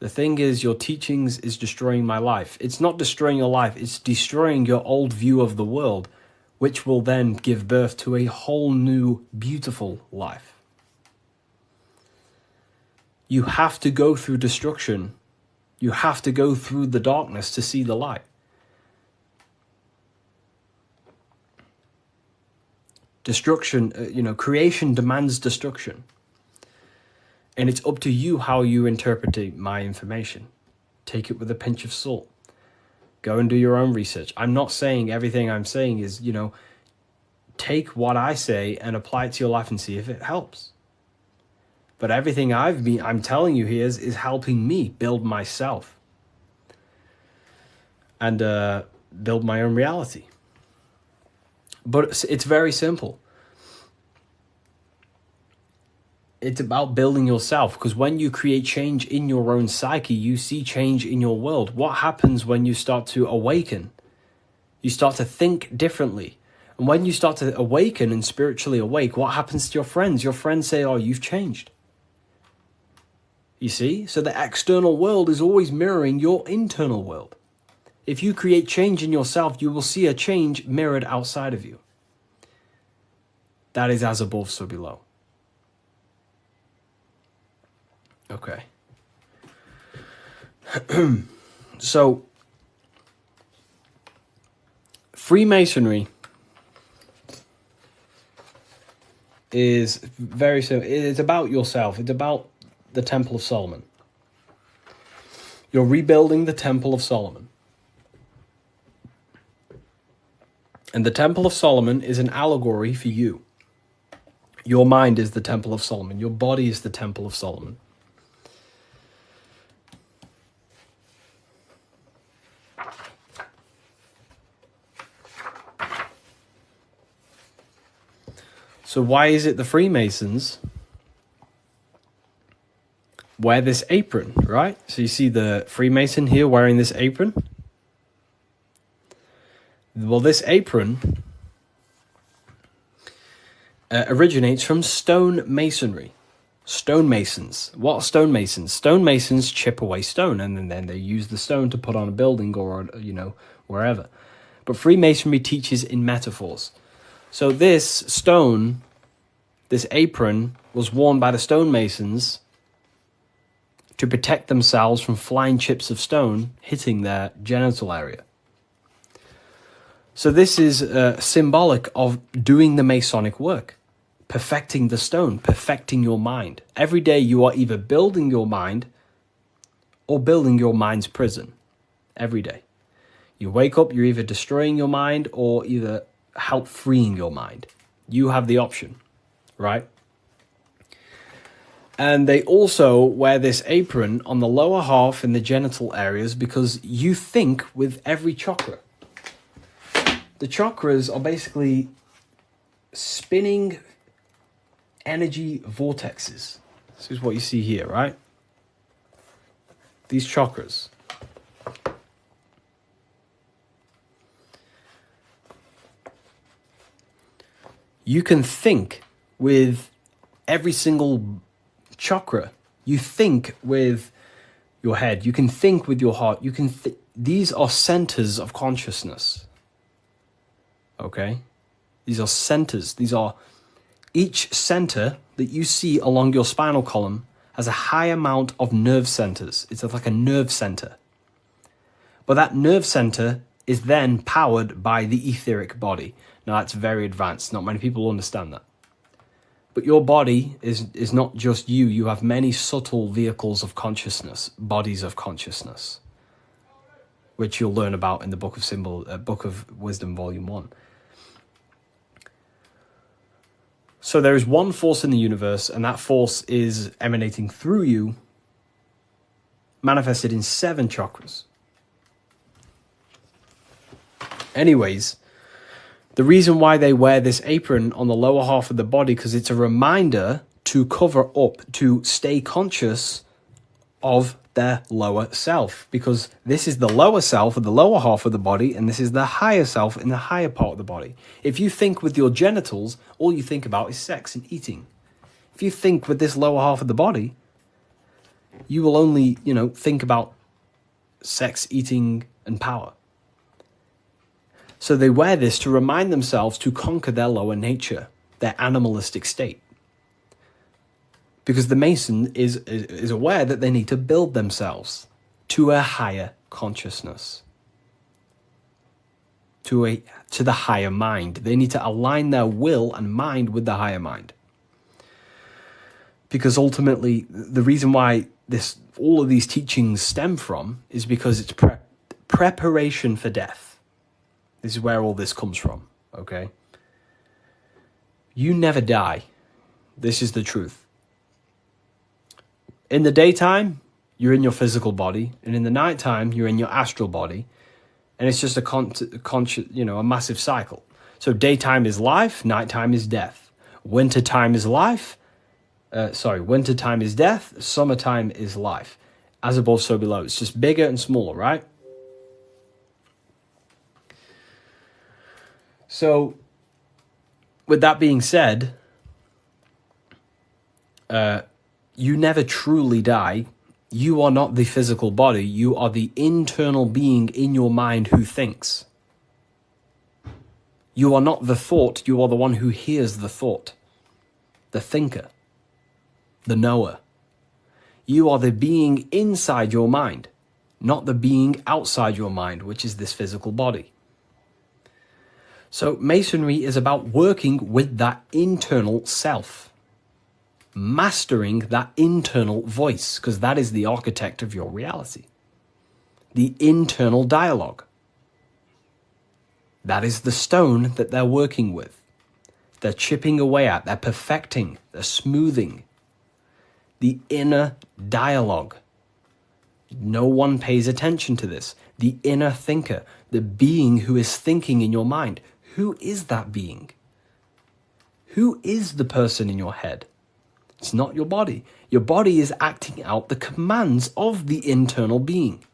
The thing is, your teachings is destroying my life. It's not destroying your life, it's destroying your old view of the world, which will then give birth to a whole new, beautiful life. You have to go through destruction. You have to go through the darkness to see the light. Destruction, creation demands destruction. And it's up to you how you interpret my information. Take it with a pinch of salt. Go and do your own research. I'm not saying everything I'm saying is, take what I say and apply it to your life and see if it helps. But everything I'm telling you here is helping me build myself and build my own reality. But it's very simple. It's about building yourself, because when you create change in your own psyche, you see change in your world. What happens when you start to awaken? You start to think differently. And when you start to awaken and spiritually awake, what happens to your friends? Your friends say, oh, you've changed. You see? So the external world is always mirroring your internal world. If you create change in yourself, you will see a change mirrored outside of you. That is as above, so below. Okay. So, Freemasonry is very simple. It's about yourself. It's about the Temple of Solomon. You're rebuilding the Temple of Solomon. And the Temple of Solomon is an allegory for you. Your mind is the Temple of Solomon. Your body is the Temple of Solomon. So why is it the Freemasons wear this apron, right? So you see the Freemason here wearing this apron. Well, this apron originates from stone masonry. Stonemasons. What are stonemasons? Stonemasons chip away stone, and then they use the stone to put on a building or, wherever. But Freemasonry teaches in metaphors. So this stone, this apron, was worn by the stonemasons to protect themselves from flying chips of stone hitting their genital area. So this is symbolic of doing the Masonic work, perfecting the stone, perfecting your mind. Every day you are either building your mind or building your mind's prison. Every day. You wake up, you're either destroying your mind or either help freeing your mind. You have the option, right? And they also wear this apron on the lower half in the genital areas because you think with every chakra. The chakras are basically spinning energy vortexes. This is what you see here, right? These chakras. You can think with every single chakra. You think with your head. You can think with your heart. You can. These are centers of consciousness. Okay? These are centers. These are each center that you see along your spinal column has a high amount of nerve centers. It's like a nerve center. But that nerve center is then powered by the etheric body. Now, that's very advanced. Not many people understand that. But your body is not just you. You have many subtle vehicles of consciousness, bodies of consciousness, which you'll learn about in the Book of Wisdom, Volume 1. So there is one force in the universe, and that force is emanating through you, manifested in 7 chakras. Anyways, the reason why they wear this apron on the lower half of the body, because it's a reminder to cover up, to stay conscious of their lower self, because this is the lower self of the lower half of the body, and this is the higher self in the higher part of the body. If you think with your genitals, all you think about is sex and eating. If you think with this lower half of the body, you will only, think about sex, eating, and power. So they wear this to remind themselves to conquer their lower nature, their animalistic state. Because the Mason is aware that they need to build themselves to a higher consciousness, to the higher mind. They need to align their will and mind with the higher mind. Because ultimately, the reason why all of these teachings stem from is because it's preparation for death. This is where all this comes from, okay? You never die. This is the truth. In the daytime, you're in your physical body, and in the nighttime, you're in your astral body, and it's just a massive cycle. So daytime is life, nighttime is death. Wintertime is life. Wintertime is death. Summertime is life. As above, so below. It's just bigger and smaller, right? So, with that being said, you never truly die. You are not the physical body. You are the internal being in your mind who thinks. You are not the thought. You are the one who hears the thought. The thinker. The knower. You are the being inside your mind, not the being outside your mind, which is this physical body. So Masonry is about working with that internal self, mastering that internal voice, because that is the architect of your reality. The internal dialogue. That is the stone that they're working with. They're chipping away at, they're perfecting, they're smoothing. The inner dialogue. No one pays attention to this. The inner thinker, the being who is thinking in your mind. Who is that being? Who is the person in your head? It's not your body. Your body is acting out the commands of the internal being.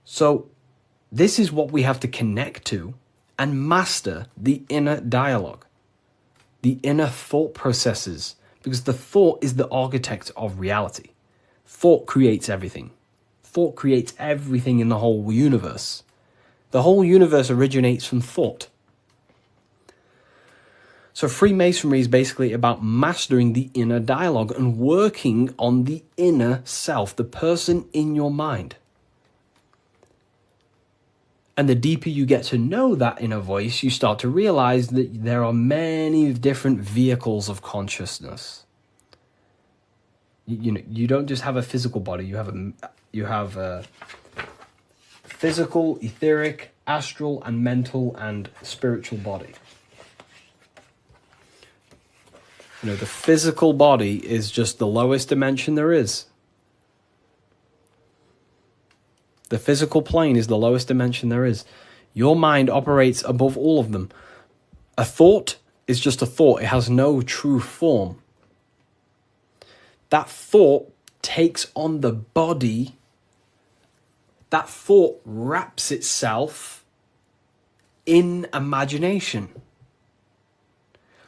So, this is what we have to connect to and master the inner dialogue. The inner thought processes, because the thought is the architect of reality. Thought creates everything. Thought creates everything in the whole universe. The whole universe originates from thought. So Freemasonry is basically about mastering the inner dialogue and working on the inner self, the person in your mind. And the deeper you get to know that inner voice, you start to realize that there are many different vehicles of consciousness. You don't just have a physical body. You have a physical, etheric, astral, and mental and spiritual body. The physical body is just the lowest dimension there is. The physical plane is the lowest dimension there is. Your mind operates above all of them. A thought is just a thought. It has no true form. That thought takes on the body. That thought wraps itself in imagination.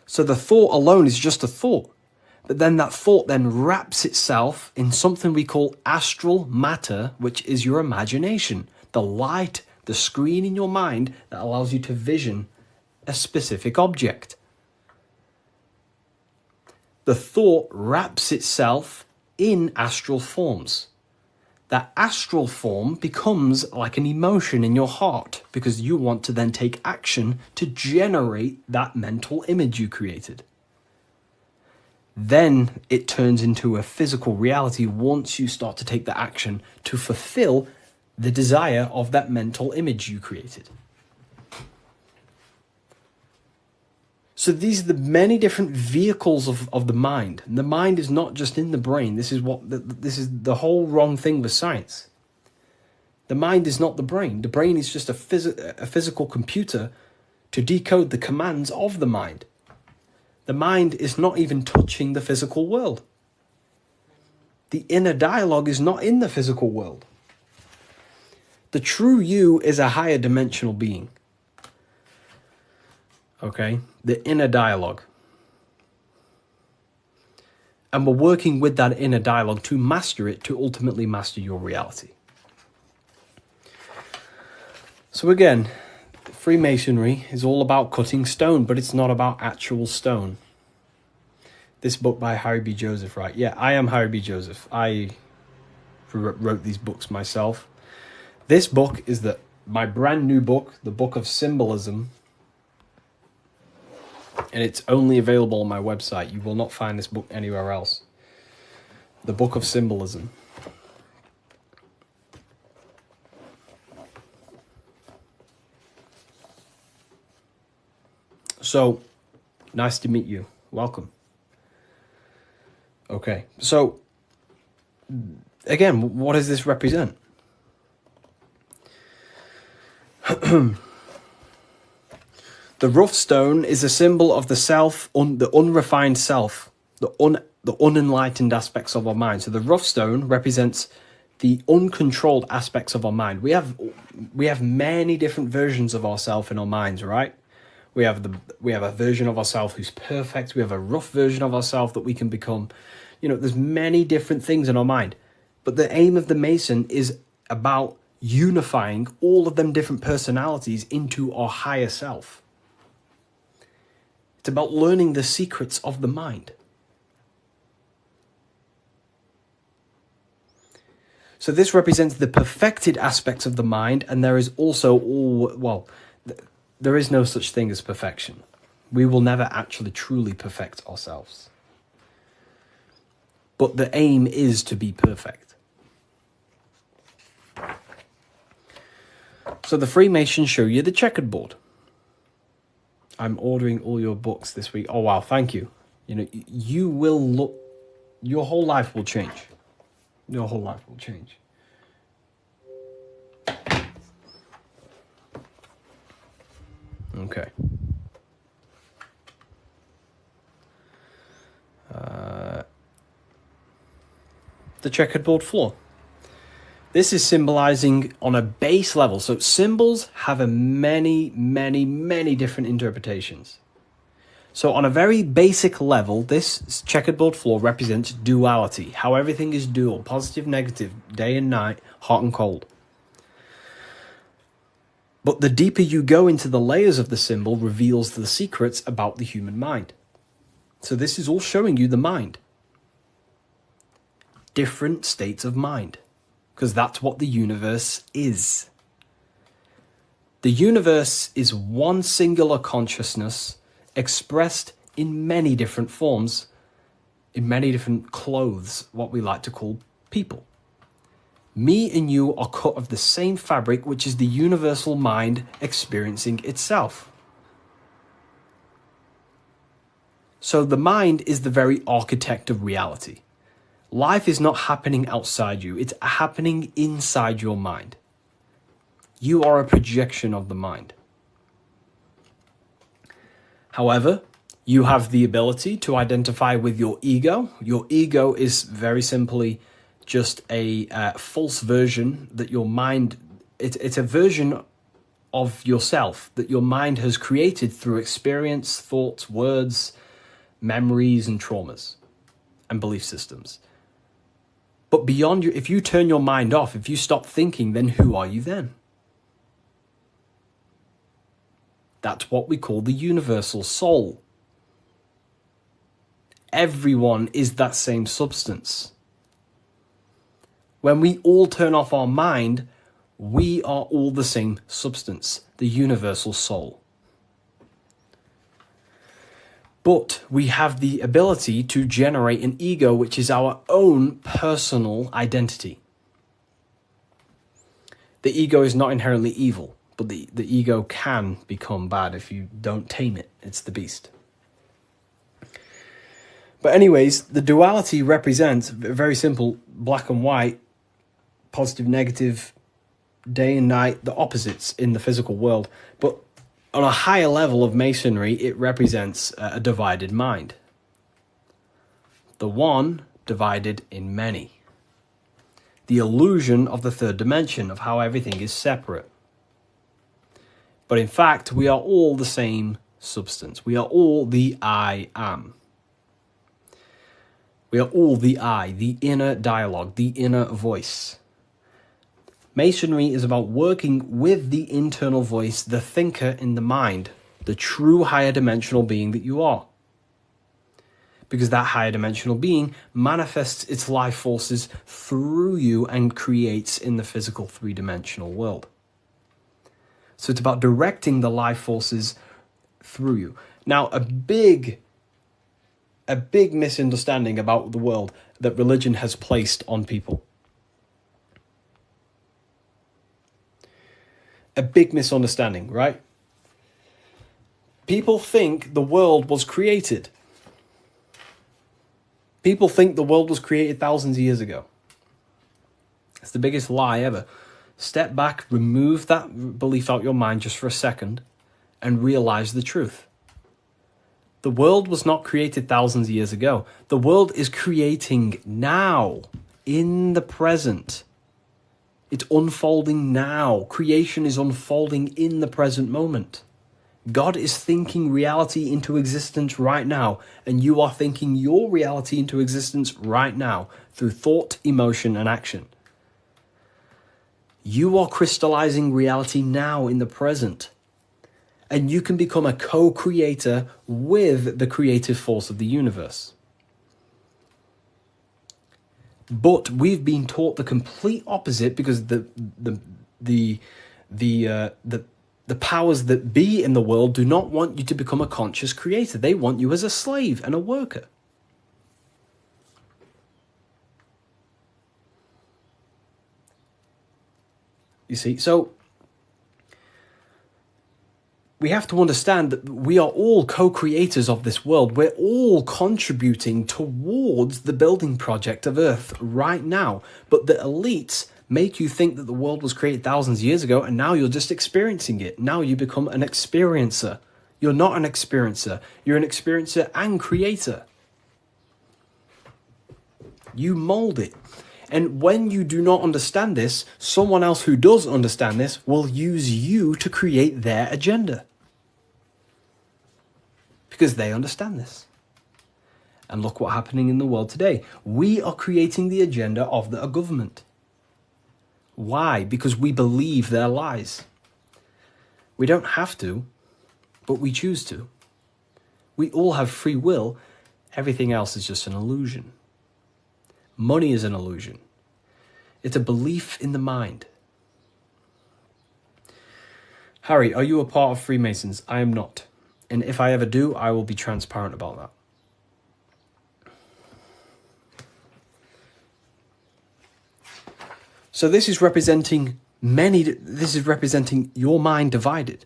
So the thought alone is just a thought. But then that thought then wraps itself in something we call astral matter, which is your imagination. The light, the screen in your mind that allows you to vision a specific object. The thought wraps itself in astral forms. That astral form becomes like an emotion in your heart because you want to then take action to generate that mental image you created. Then it turns into a physical reality once you start to take the action to fulfill the desire of that mental image you created. So these are the many different vehicles of the mind. And the mind is not just in the brain. This is the whole wrong thing with science. The mind is not the brain. The brain is just a physical computer to decode the commands of the mind. The mind is not even touching the physical world. The inner dialogue is not in the physical world. The true you is a higher dimensional being. Okay? The inner dialogue. And we're working with that inner dialogue to master it, to ultimately master your reality. So again, Freemasonry is all about cutting stone, but it's not about actual stone. This book by Harry B. Joseph, right? Yeah, I am Harry B. Joseph. I wrote these books myself. This book is my brand new book, the Book of Symbolism. And it's only available on my website. You will not find this book anywhere else. The Book of Symbolism. So, nice to meet you. Welcome. Okay, so, again, what does this represent? The rough stone is a symbol of the self, the unrefined self, the unenlightened aspects of our mind. So the rough stone represents the uncontrolled aspects of our mind. We have many different versions of ourselves in our minds, right? We have a version of ourselves who's perfect. We have a rough version of ourselves that we can become. You know, there's many different things in our mind. But the aim of the Mason is about unifying all of them different personalities into our higher self. It's about learning the secrets of the mind. So this represents the perfected aspects of the mind, and there is also there is no such thing as perfection. We will never actually truly perfect ourselves. But the aim is to be perfect. So the Freemasons show you the checkered board. I'm ordering all your books this week. Oh, wow, thank you. You know, you will look, your whole life will change. Your whole life will change. Okay. The checkered board floor. This is symbolizing on a base level. So symbols have many different interpretations. So on a very basic level, this checkered board floor represents duality, how everything is dual, positive, negative, day and night, hot and cold. But the deeper you go into the layers of the symbol reveals the secrets about the human mind. So this is all showing you the mind. Different states of mind. Because that's what the universe is. The universe is one singular consciousness expressed in many different forms, in many different clothes, what we like to call people. Me and you are cut of the same fabric, which is the universal mind experiencing itself. So the mind is the very architect of reality. Life is not happening outside you, it's happening inside your mind. You are a projection of the mind. However, you have the ability to identify with your ego. Your ego is very simply just a false version that your mind, it's a version of yourself that your mind has created through experience, thoughts, words, memories, and traumas, and belief systems. But beyond you, if you turn your mind off, if you stop thinking, then who are you then? That's what we call the universal soul. Everyone is that same substance. When we all turn off our mind, we are all the same substance, the universal soul. But we have the ability to generate an ego, which is our own personal identity. The ego is not inherently evil, but the ego can become bad if you don't tame it. It's the beast. But anyways, the duality represents, very simple, black and white, positive, negative, day and night, the opposites in the physical world. But on a higher level of masonry, it represents a divided mind. The one divided in many. The illusion of the third dimension, of how everything is separate. But in fact, we are all the same substance. We are all the I am. We are all the I, the inner dialogue, the inner voice. Masonry is about working with the internal voice, the thinker in the mind, the true higher dimensional being that you are. Because that higher dimensional being manifests its life forces through you and creates in the physical three-dimensional world. So it's about directing the life forces through you. Now, a big misunderstanding about the world that religion has placed on people. A big misunderstanding, right? People think the world was created. People think the world was created thousands of years ago. It's the biggest lie ever. Step back, remove that belief out your mind just for a second, and realize the truth. The world was not created thousands of years ago. The world is creating now, in the present. It's unfolding now. Creation is unfolding in the present moment. God is thinking reality into existence right now, and you are thinking your reality into existence right now through thought, emotion, and action. You are crystallizing reality now in the present, and you can become a co-creator with the creative force of the universe. But we've been taught the complete opposite because the powers that be in the world do not want you to become a conscious creator. They want you as a slave and a worker. You see, so we have to understand that we are all co-creators of this world. We're all contributing towards the building project of Earth right now. But the elites make you think that the world was created thousands of years ago, and now you're just experiencing it. Now you become an experiencer. You're not an experiencer. You're an experiencer and creator. You mold it. And when you do not understand this, someone else who does understand this will use you to create their agenda. Because they understand this. And look what's happening in the world today. We are creating the agenda of the government. Why? Because we believe their lies. We don't have to, but we choose to. We all have free will. Everything else is just an illusion. Money is an illusion. It's a belief in the mind. Harry, are you a part of Freemasons? I am not. And if I ever do, I will be transparent about that. So this is representing your mind divided.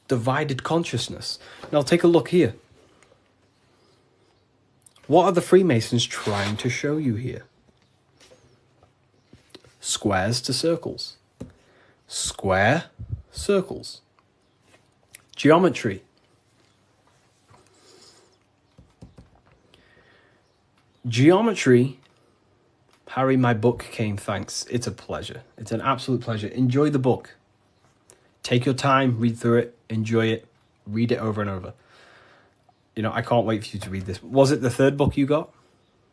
Divided consciousness. Now take a look here. What are the Freemasons trying to show you here? Squares to circles. Square, circles. Geometry. Geometry. Harry, my book came, thanks. It's a pleasure. It's an absolute pleasure. Enjoy the book. Take your time, read through it, enjoy it, read it over and over. You know, I can't wait for you to read this. Was it the third book you got?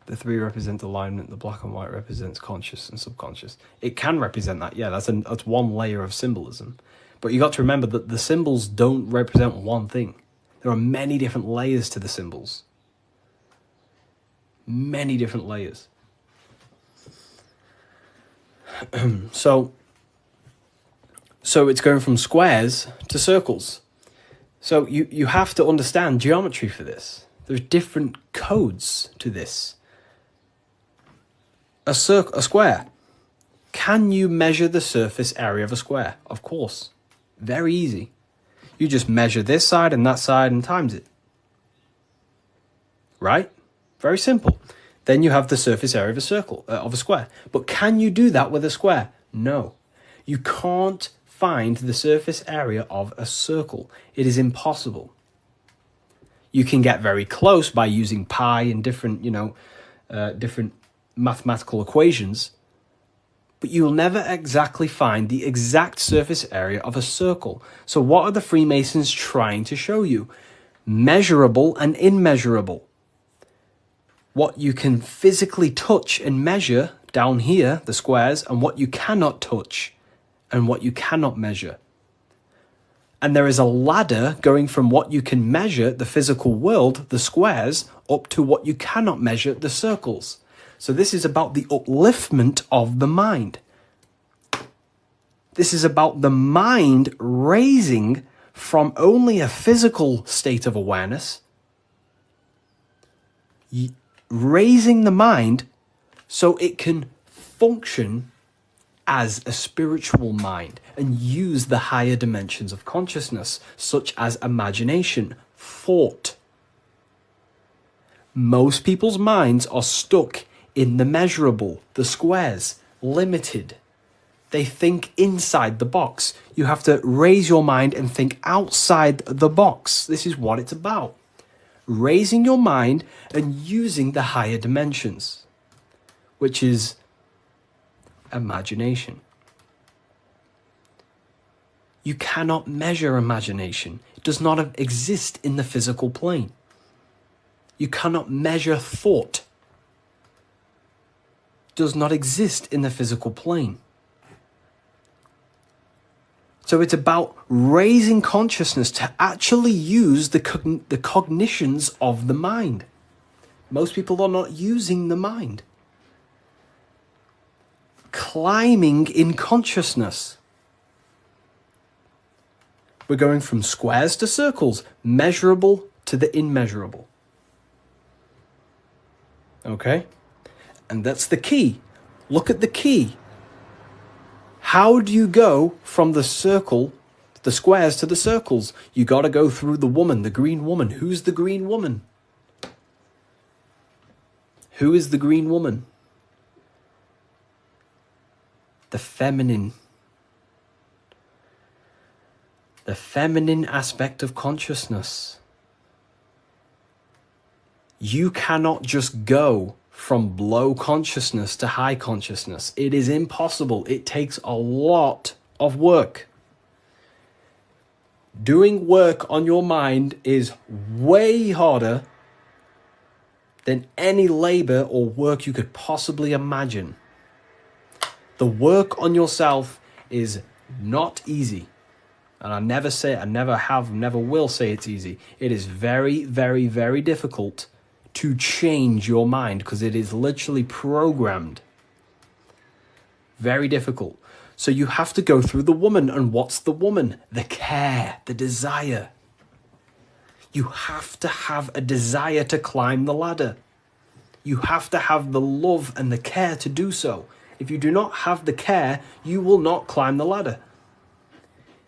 The three represent alignment, the black and white represents conscious and subconscious. It can represent that, yeah, that's one layer of symbolism. But you got to remember that the symbols don't represent one thing. There are many different layers to the symbols. Many different layers. So it's going from squares to circles. So you have to understand geometry for this. There's different codes to this. A square. Can you measure the surface area of a square? Of course. Very easy. You just measure this side and that side and times it. Right? Very simple. Then you have the surface area of a circle, of a square. But can you do that with a square? No. You can't find the surface area of a circle. It is impossible. You can get very close by using pi and different, different mathematical equations, but you'll never exactly find the exact surface area of a circle. So what are the Freemasons trying to show you? Measurable and immeasurable. What you can physically touch and measure down here, the squares, and what you cannot touch and what you cannot measure. And there is a ladder going from what you can measure, the physical world, the squares, up to what you cannot measure, the circles. So this is about the upliftment of the mind. This is about the mind raising from only a physical state of awareness, raising the mind so it can function as a spiritual mind and use the higher dimensions of consciousness, such as imagination, thought. Most people's minds are stuck in the measurable, the squares, limited. They think inside the box. You have to raise your mind and think outside the box. This is what it's about. Raising your mind and using the higher dimensions, which is imagination. You cannot measure imagination. It does not exist in the physical plane. You cannot measure thought. It does not exist in the physical plane. So it's about raising consciousness to actually use the cognitions of the mind. Most people are not using the mind. Climbing in consciousness. We're going from squares to circles, measurable to the immeasurable. Okay? And that's the key. Look at the key. How do you go from the circle, the squares to the circles? You got to go through the woman, the green woman. Who's the green woman? Who is the green woman? The feminine. The feminine aspect of consciousness. You cannot just go from low consciousness to high consciousness. It is impossible. It takes a lot of work. Doing work on your mind is way harder than any labor or work you could possibly imagine. The work on yourself is not easy. And I never will say it's easy. It is very, very, very difficult to change your mind because it is literally programmed. Very difficult. So you have to go through the woman. And what's the woman? The care, the desire. You have to have a desire to climb the ladder. You have to have the love and the care to do so. If you do not have the care, you will not climb the ladder.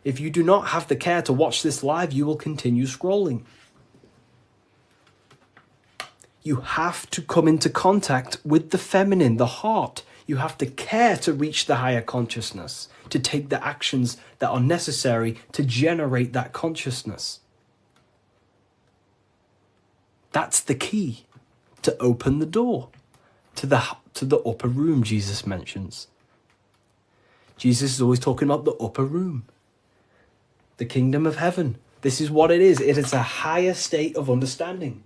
If you do not have the care to watch this live, you will continue scrolling. You have to come into contact with the feminine, the heart. You have to care to reach the higher consciousness, to take the actions that are necessary to generate that consciousness. That's the key to open the door to the upper room Jesus mentions. Jesus is always talking about the upper room, the kingdom of heaven. This is what it is. It is a higher state of understanding.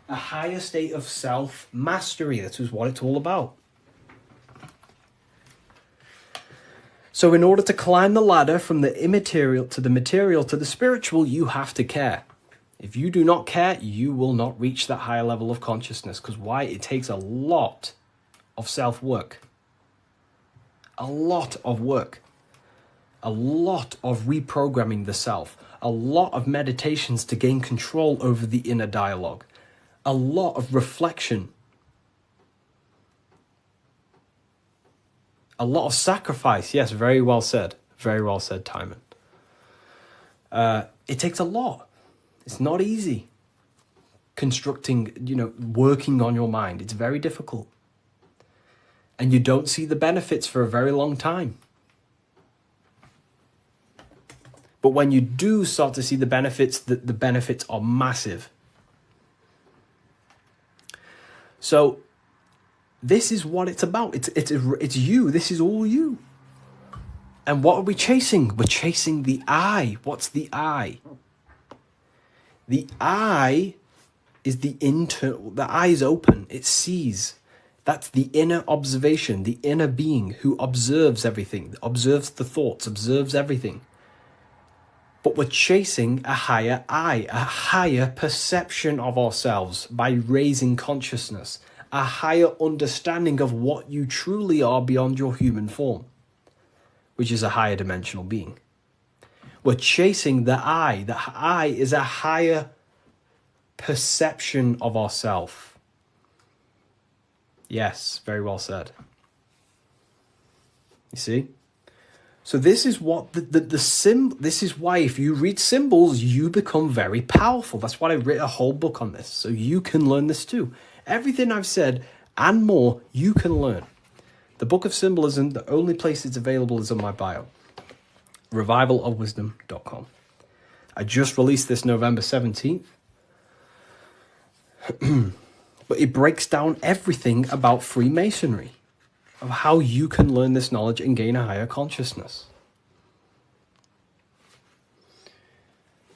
A higher state of self-mastery. That is what it's all about. So in order to climb the ladder from the immaterial to the material to the spiritual, you have to care. If you do not care, you will not reach that higher level of consciousness. Because why? It takes a lot of self-work. A lot of work. A lot of reprogramming the self. A lot of meditations to gain control over the inner dialogue. A lot of reflection. A lot of sacrifice. Yes, very well said. Very well said, Timon. It takes a lot. It's not easy. Constructing, working on your mind. It's very difficult. And you don't see the benefits for a very long time. But when you do start to see the benefits, the benefits are massive. So this is what it's about. It's you. This is all you. And what are we chasing? We're chasing the I. What's the I? The I is the eye is open. It sees. That's the inner observation, the inner being who observes everything, observes the thoughts, observes everything. But we're chasing a higher I, a higher perception of ourselves by raising consciousness, a higher understanding of what you truly are beyond your human form, which is a higher dimensional being. We're chasing the I. The I is a higher perception of ourself. Yes, very well said. You see? So this is what this is why if you read symbols, you become very powerful. That's why I wrote a whole book on this. So you can learn this too. Everything I've said and more, you can learn. The Book of Symbolism, the only place it's available is on my bio. Revivalofwisdom.com. I just released this November 17th. But it breaks down everything about Freemasonry, of how you can learn this knowledge and gain a higher consciousness.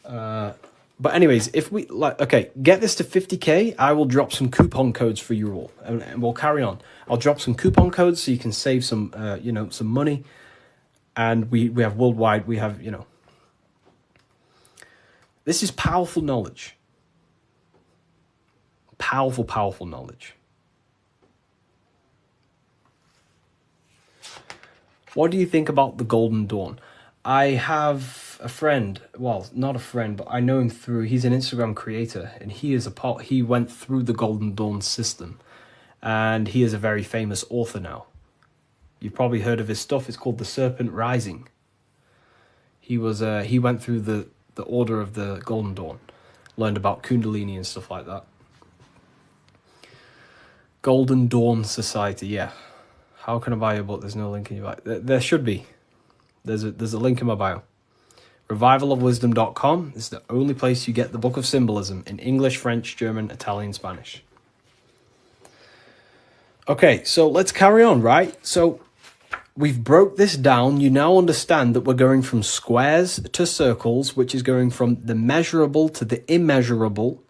But anyways, if we get this to 50k, I will drop some coupon codes for you all, and we'll carry on. I'll drop some coupon codes so you can save some, some money. And we have worldwide. We have, this is powerful knowledge. Powerful knowledge. What do you think about the Golden Dawn? I have a friend, well, not a friend, but I know him he's an Instagram creator, and he went through the Golden Dawn system, and he is a very famous author now. You've probably heard of his stuff. It's called The Serpent Rising. He went through the order of the Golden Dawn, learned about Kundalini and stuff like that. Golden Dawn Society, yeah. How can I buy your book? There's no link in your bio. There should be. There's a link in my bio. Revivalofwisdom.com is the only place you get the Book of Symbolism in English, French, German, Italian, Spanish. Okay, so let's carry on, right? So we've broke this down. You now understand that we're going from squares to circles, which is going from the measurable to the immeasurable,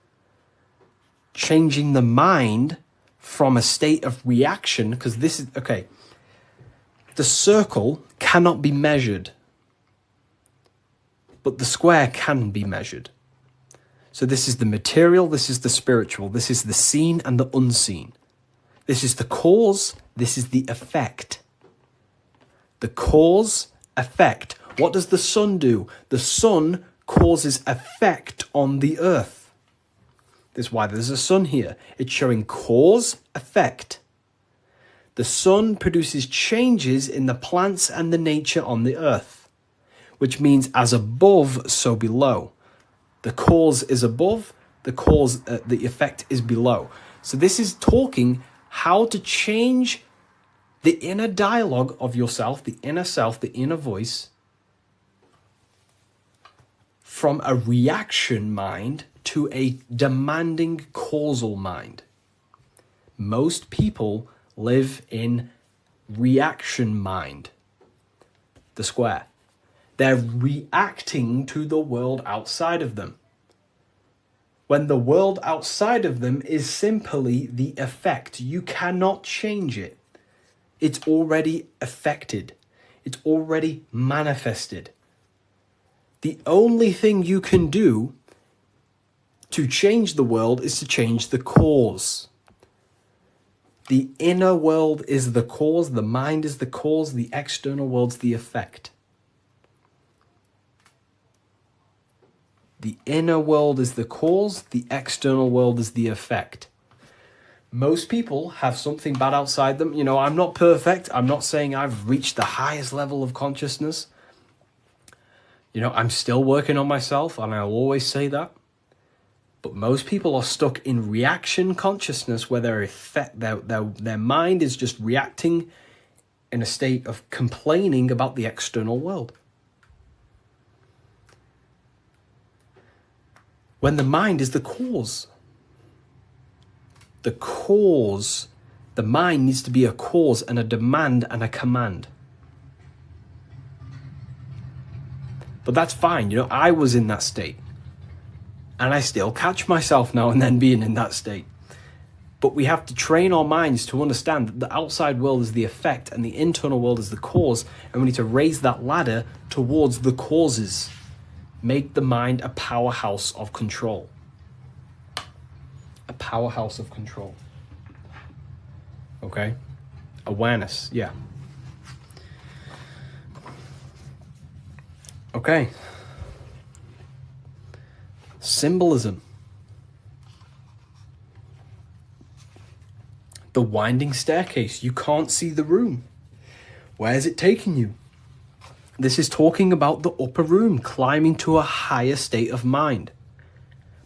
changing the mind from a state of reaction, because this is, okay, the circle cannot be measured, but the square can be measured. So this is the material, this is the spiritual, this is the seen and the unseen. This is the cause, this is the effect. The cause, effect. What does the sun do? The sun causes effect on the earth. This is why there's a sun here. It's showing cause, effect. The sun produces changes in the plants and the nature on the earth, which means as above, so below. The cause is above, the effect is below. So this is talking how to change the inner dialogue of yourself, the inner voice, from a reaction mind to a demanding causal mind. Most people live in reaction mind, the square. They're reacting to the world outside of them, when the world outside of them is simply the effect. You cannot change it. It's already affected. It's already manifested. The only thing you can do to change the world is to change the cause. The inner world is the cause, the mind is the cause, the external world's the effect. The inner world is the cause, the external world is the effect. Most people have something bad outside them. I'm not perfect. I'm not saying I've reached the highest level of consciousness. I'm still working on myself, and I'll always say that. But most people are stuck in reaction consciousness, where their mind is just reacting in a state of complaining about the external world. When the mind is the cause. The cause, the mind needs to be a cause and a demand and a command. But that's fine. I was in that state. And I still catch myself now and then being in that state. But we have to train our minds to understand that the outside world is the effect and the internal world is the cause. And we need to raise that ladder towards the causes. Make the mind a powerhouse of control. A powerhouse of control. Okay? Awareness, yeah. Okay. Symbolism. The winding staircase. You can't see the room. Where is it taking you? This is talking about the upper room, climbing to a higher state of mind.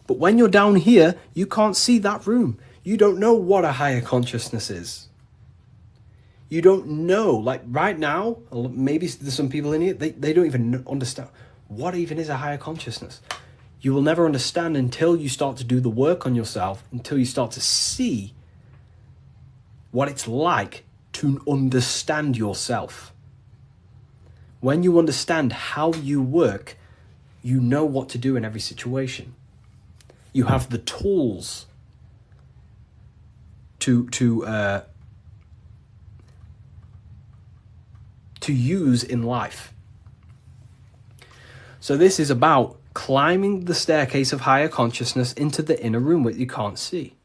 But when you're down here, you can't see that room. You don't know what a higher consciousness is. You don't know, like right now, maybe there's some people in here, they don't even understand what even is a higher consciousness. You will never understand until you start to do the work on yourself, until you start to see what it's like to understand yourself. When you understand how you work, you know what to do in every situation. You have the tools to use in life. So this is about climbing the staircase of higher consciousness into the inner room that you can't see.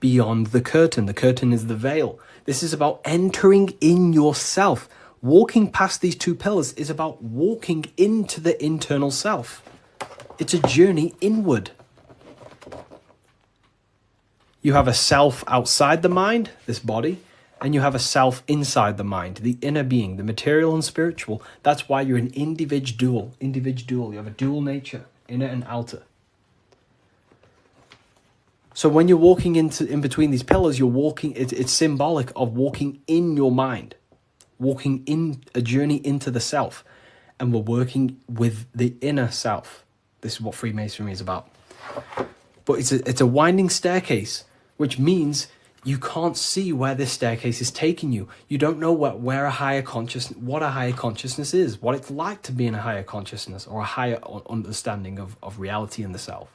Beyond the curtain. The curtain is the veil. This is about entering in yourself. Walking past these two pillars is about walking into the internal self. It's a journey inward. You have a self outside the mind, this body, and you have a self inside the mind, the inner being, the material and spiritual. That's why you're an individual. You have a dual nature, inner and outer. So when you're walking in between these pillars, you're walking, it's symbolic of walking in your mind, walking in a journey into the self. And we're working with the inner self. This is what Freemasonry is about. But it's a winding staircase, which means you can't see where this staircase is taking you. You don't know what a higher consciousness is, what it's like to be in a higher consciousness or a higher understanding of reality in the self.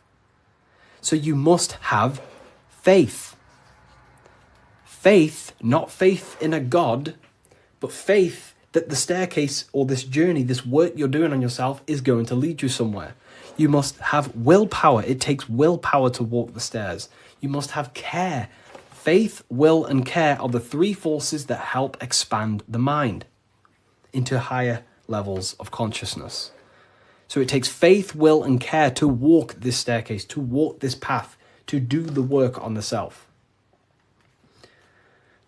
So you must have faith. Faith, not faith in a God, but faith that the staircase or this journey, this work you're doing on yourself is going to lead you somewhere. You must have willpower. It takes willpower to walk the stairs. You must have care. Faith, will, and care are the three forces that help expand the mind into higher levels of consciousness. So it takes faith, will, and care to walk this staircase, to walk this path, to do the work on the self,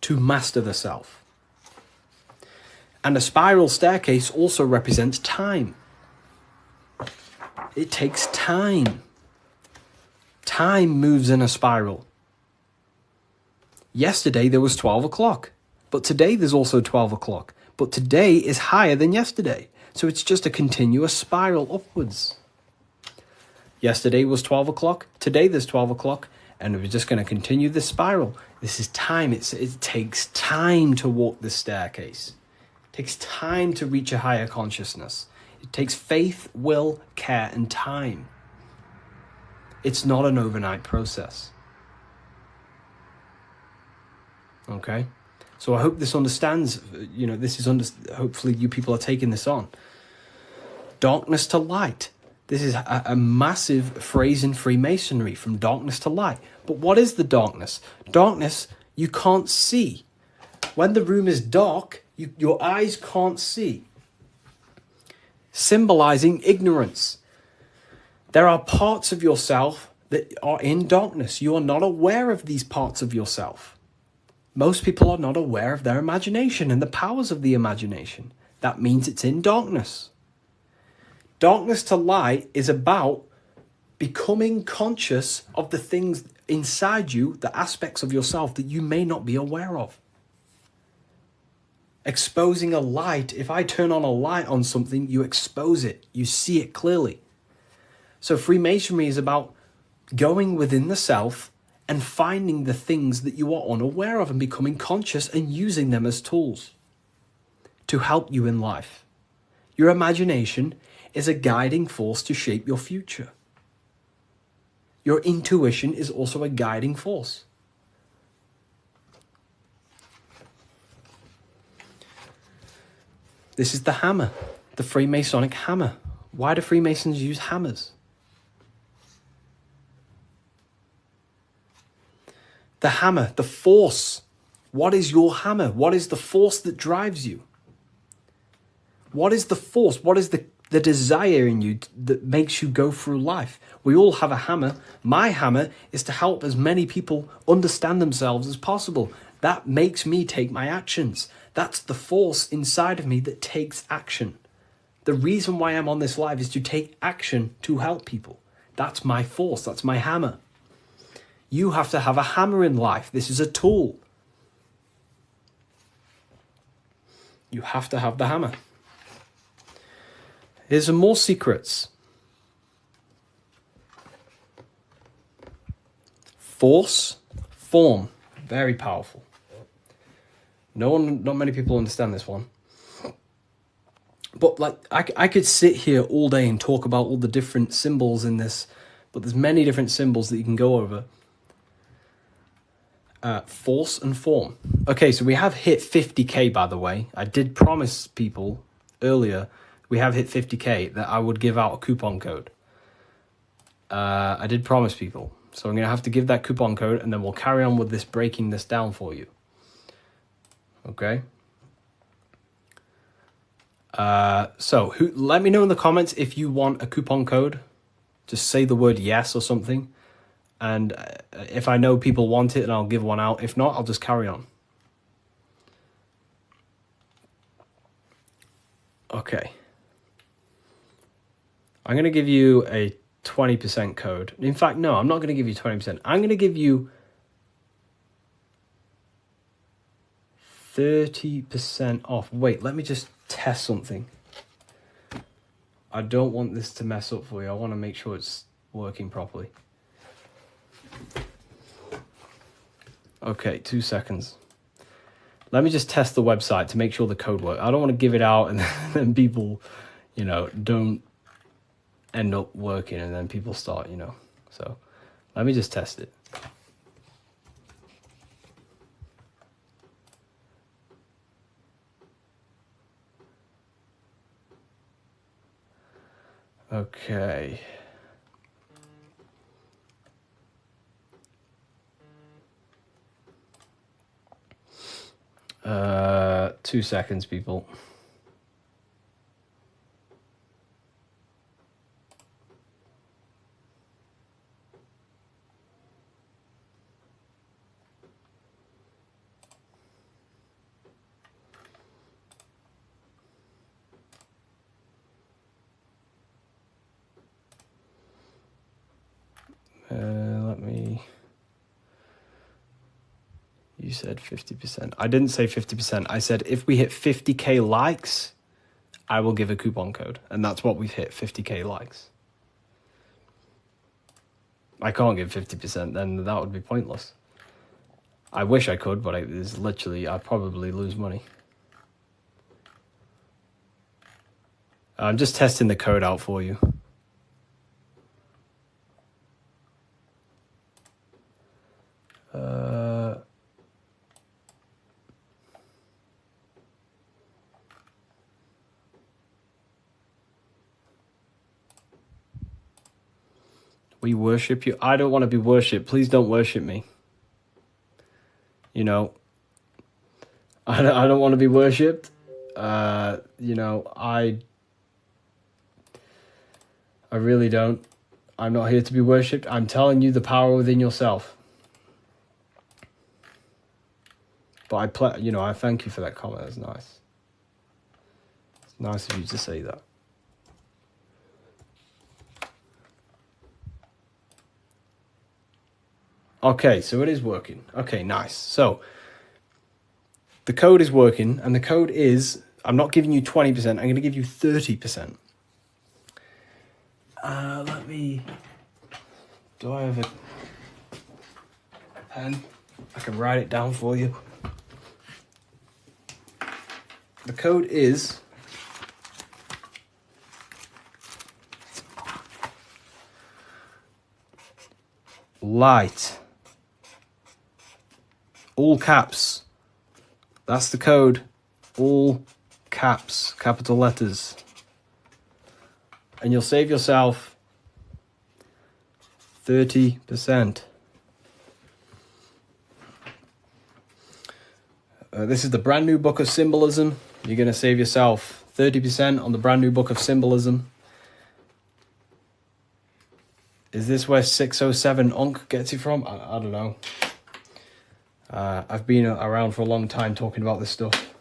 to master the self. And a spiral staircase also represents time. It takes time. Time moves in a spiral. Yesterday there was 12 o'clock, but today there's also 12 o'clock. But today is higher than yesterday. So it's just a continuous spiral upwards. Yesterday was 12 o'clock, today there's 12 o'clock, and we're just going to continue this spiral. This is time. It takes time to walk this staircase. It takes time to reach a higher consciousness. It takes faith, will, care, and time. It's not an overnight process. Okay? So I hope this understands, hopefully you people are taking this on. Darkness to light. This is a massive phrase in Freemasonry, from darkness to light. But what is the darkness? Darkness, you can't see. When the room is dark, your eyes can't see. Symbolizing ignorance. There are parts of yourself that are in darkness. You are not aware of these parts of yourself. Most people are not aware of their imagination and the powers of the imagination. That means it's in darkness. Darkness to light is about becoming conscious of the things inside you, the aspects of yourself that you may not be aware of. Exposing a light. If I turn on a light on something, you expose it. You see it clearly. So Freemasonry is about going within the self and finding the things that you are unaware of and becoming conscious and using them as tools to help you in life. Your imagination is a guiding force to shape your future. Your intuition is also a guiding force. This is the hammer, the Freemasonic hammer. Why do Freemasons use hammers? The hammer, the force. What is your hammer? What is the force that drives you? What is the force? What is the the desire in you that makes you go through life. We all have a hammer. My hammer is to help as many people understand themselves as possible. That makes me take my actions. That's the force inside of me that takes action. The reason why I'm on this live is to take action to help people. That's my force. That's my hammer. You have to have a hammer in life. This is a tool. You have to have the hammer. Here's some more secrets. Force, form, very powerful. Not many people understand this one. But like, I could sit here all day and talk about all the different symbols in this, but there's many different symbols that you can go over. Force and form. Okay, so we have hit 50k, by the way. I did promise people earlier, we have hit 50k, that I would give out a coupon code. I did promise people. So I'm going to have to give that coupon code, and then we'll carry on with this, breaking this down for you. Okay? Let me know in the comments if you want a coupon code. Just say the word yes or something. And if I know people want it, then I'll give one out. If not, I'll just carry on. Okay. I'm going to give you a 20% code. In fact, no, I'm not going to give you 20%. I'm going to give you 30% off. Wait, let me just test something. I don't want this to mess up for you. I want to make sure it's working properly. Okay, 2 seconds. Let me just test the website to make sure the code works. I don't want to give it out and then people, don't end up working and then people start, So let me just test it. Okay. 2 seconds, people. You said 50%. I didn't say 50%. I said if we hit 50k likes, I will give a coupon code. And that's what we've hit, 50k likes. I can't give 50%, then that would be pointless. I wish I could, but it's literally, I'd probably lose money. I'm just testing the code out for you. We worship you. I don't want to be worshipped. Please don't worship me. I don't want to be worshipped. I really don't. I'm not here to be worshipped. I'm telling you the power within yourself. But I thank you for that comment. That's nice. It's nice of you to say that. Okay, so it is working. Okay, nice. So the code is working, and the code is, I'm not giving you 20%, I'm going to give you 30%. Do I have a pen? I can write it down for you. The code is light. All caps. That's the code. All caps, capital letters. And you'll save yourself 30%. This is the brand new book of symbolism. You're going to save yourself 30% on the brand new book of symbolism. Is this where 607 Unk gets it from? I don't know. I've been around for a long time talking about this stuff.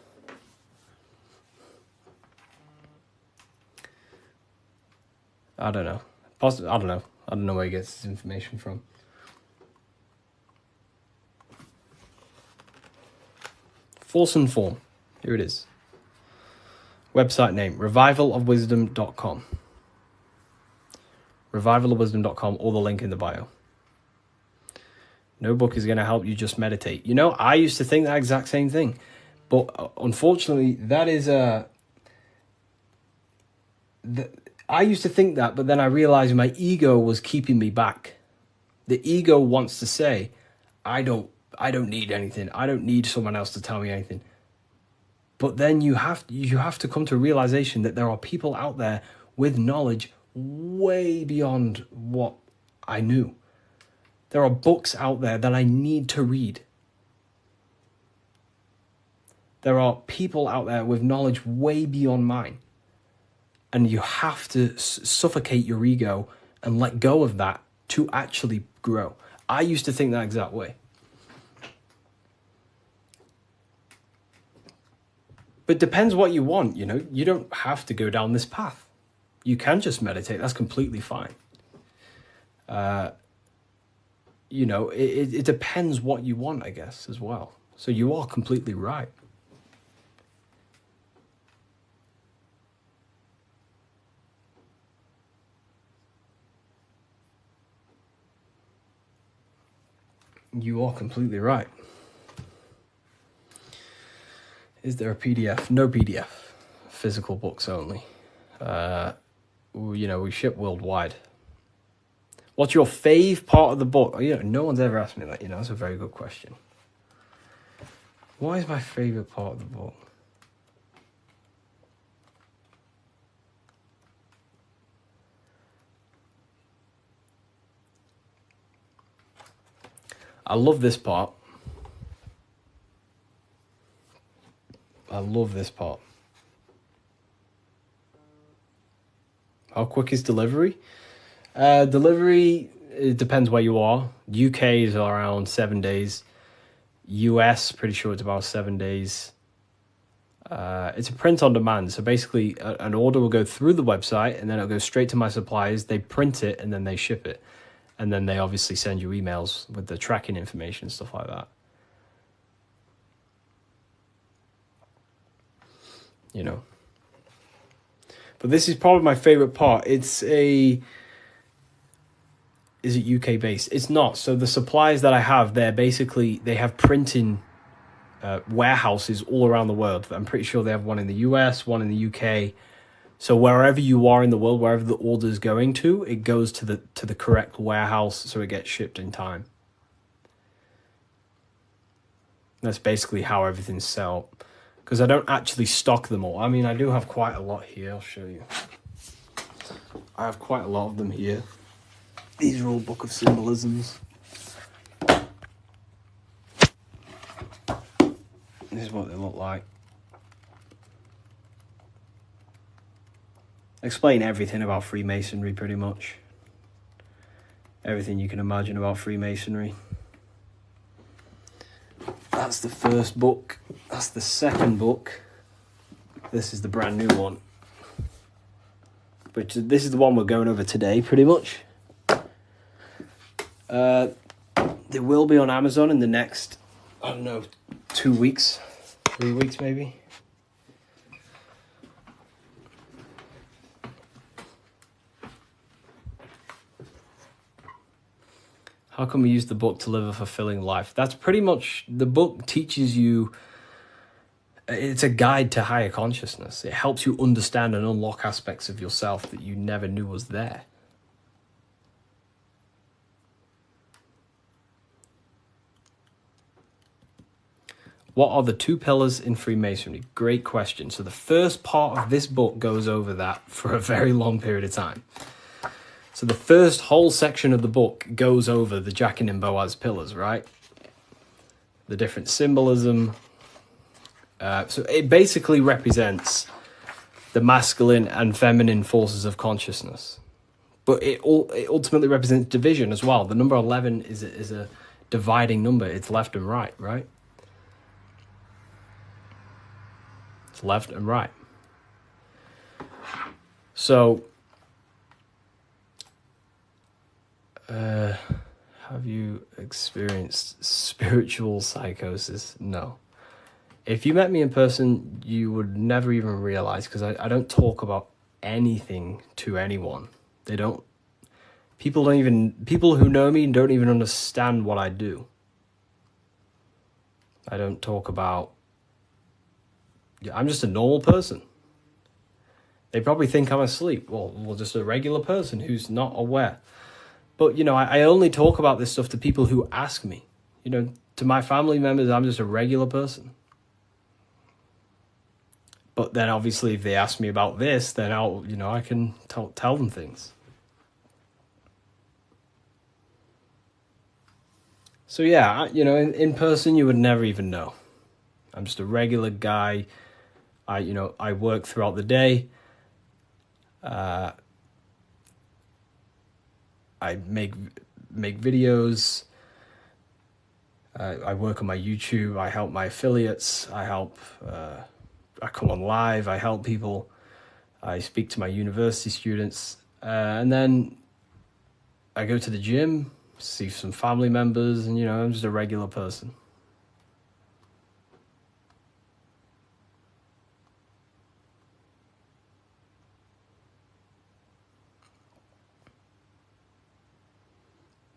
I don't know. I don't know. I don't know where he gets his information from. Force and Form. Here it is. Website name, revivalofwisdom.com. Revivalofwisdom.com, or the link in the bio. No book is going to help you just meditate. You know, I used to think that exact same thing. But unfortunately, that is I used to think that, but then I realized my ego was keeping me back. The ego wants to say, I don't need anything. I don't need someone else to tell me anything. But then you have to come to a realization that there are people out there with knowledge way beyond what I knew. There are books out there that I need to read. There are people out there with knowledge way beyond mine. And you have to suffocate your ego and let go of that to actually grow. I used to think that exact way. But it depends what you want, you know. You don't have to go down this path. You can just meditate. That's completely fine. You know, it depends what you want, I guess, as well. So you are completely right. You are completely right. Is there a PDF? No PDF. Physical books only. You know, we ship worldwide. What's your fave part of the book? Oh, you know, no one's ever asked me that. You know, that's a very good question. What is my favorite part of the book? I love this part. I love this part. How quick is delivery? Delivery, it depends where you are. UK is around 7 days. US, pretty sure it's about 7 days. It's a print on demand. So basically, an order will go through the website and then it'll go straight to my suppliers. They print it and then they ship it. And then they obviously send you emails with the tracking information and stuff like that. You know. But this is probably my favorite part. Is it UK based? It's not. So the suppliers that I have, they have printing warehouses all around the world. I'm pretty sure they have one in the US, one in the UK. So wherever you are in the world, wherever the order is going to, it goes to the correct warehouse, so it gets shipped in time. That's basically how everything's set up. Because I don't actually stock them all. I mean, I do have quite a lot here. I'll show you. I have quite a lot of them here. These are all Book of Symbolisms. This is what they look like. Explain everything about Freemasonry, pretty much. Everything you can imagine about Freemasonry. That's the first book. That's the second book. This is the brand new one. But this is the one we're going over today, pretty much. They will be on Amazon in the next, I don't know, 2 weeks, 3 weeks maybe. How can we use the book to live a fulfilling life? That's pretty much, the book teaches you, it's a guide to higher consciousness. It helps you understand and unlock aspects of yourself that you never knew was there. What are the 2 pillars in Freemasonry? Great question. So the first part of this book goes over that for a very long period of time. So the first whole section of the book goes over the Jachin and Boaz pillars, right? The different symbolism. So it basically represents the masculine and feminine forces of consciousness. But it ultimately represents division as well. The number 11 is a dividing number. It's left and right, right? It's left and right. So, have you experienced spiritual psychosis? No. If you met me in person, you would never even realize, because I don't talk about anything to anyone. People who know me don't even understand what I do. I don't talk about, I'm just a normal person. They probably think I'm asleep. Well, just a regular person who's not aware. But, I only talk about this stuff to people who ask me. To my family members, I'm just a regular person. But then obviously if they ask me about this, then I can tell them things. So yeah, in person you would never even know. I'm just a regular guy. I work throughout the day. I make videos. I work on my YouTube. I help my affiliates. I come on live. I help people. I speak to my university students. And then I go to the gym, see some family members, and, I'm just a regular person.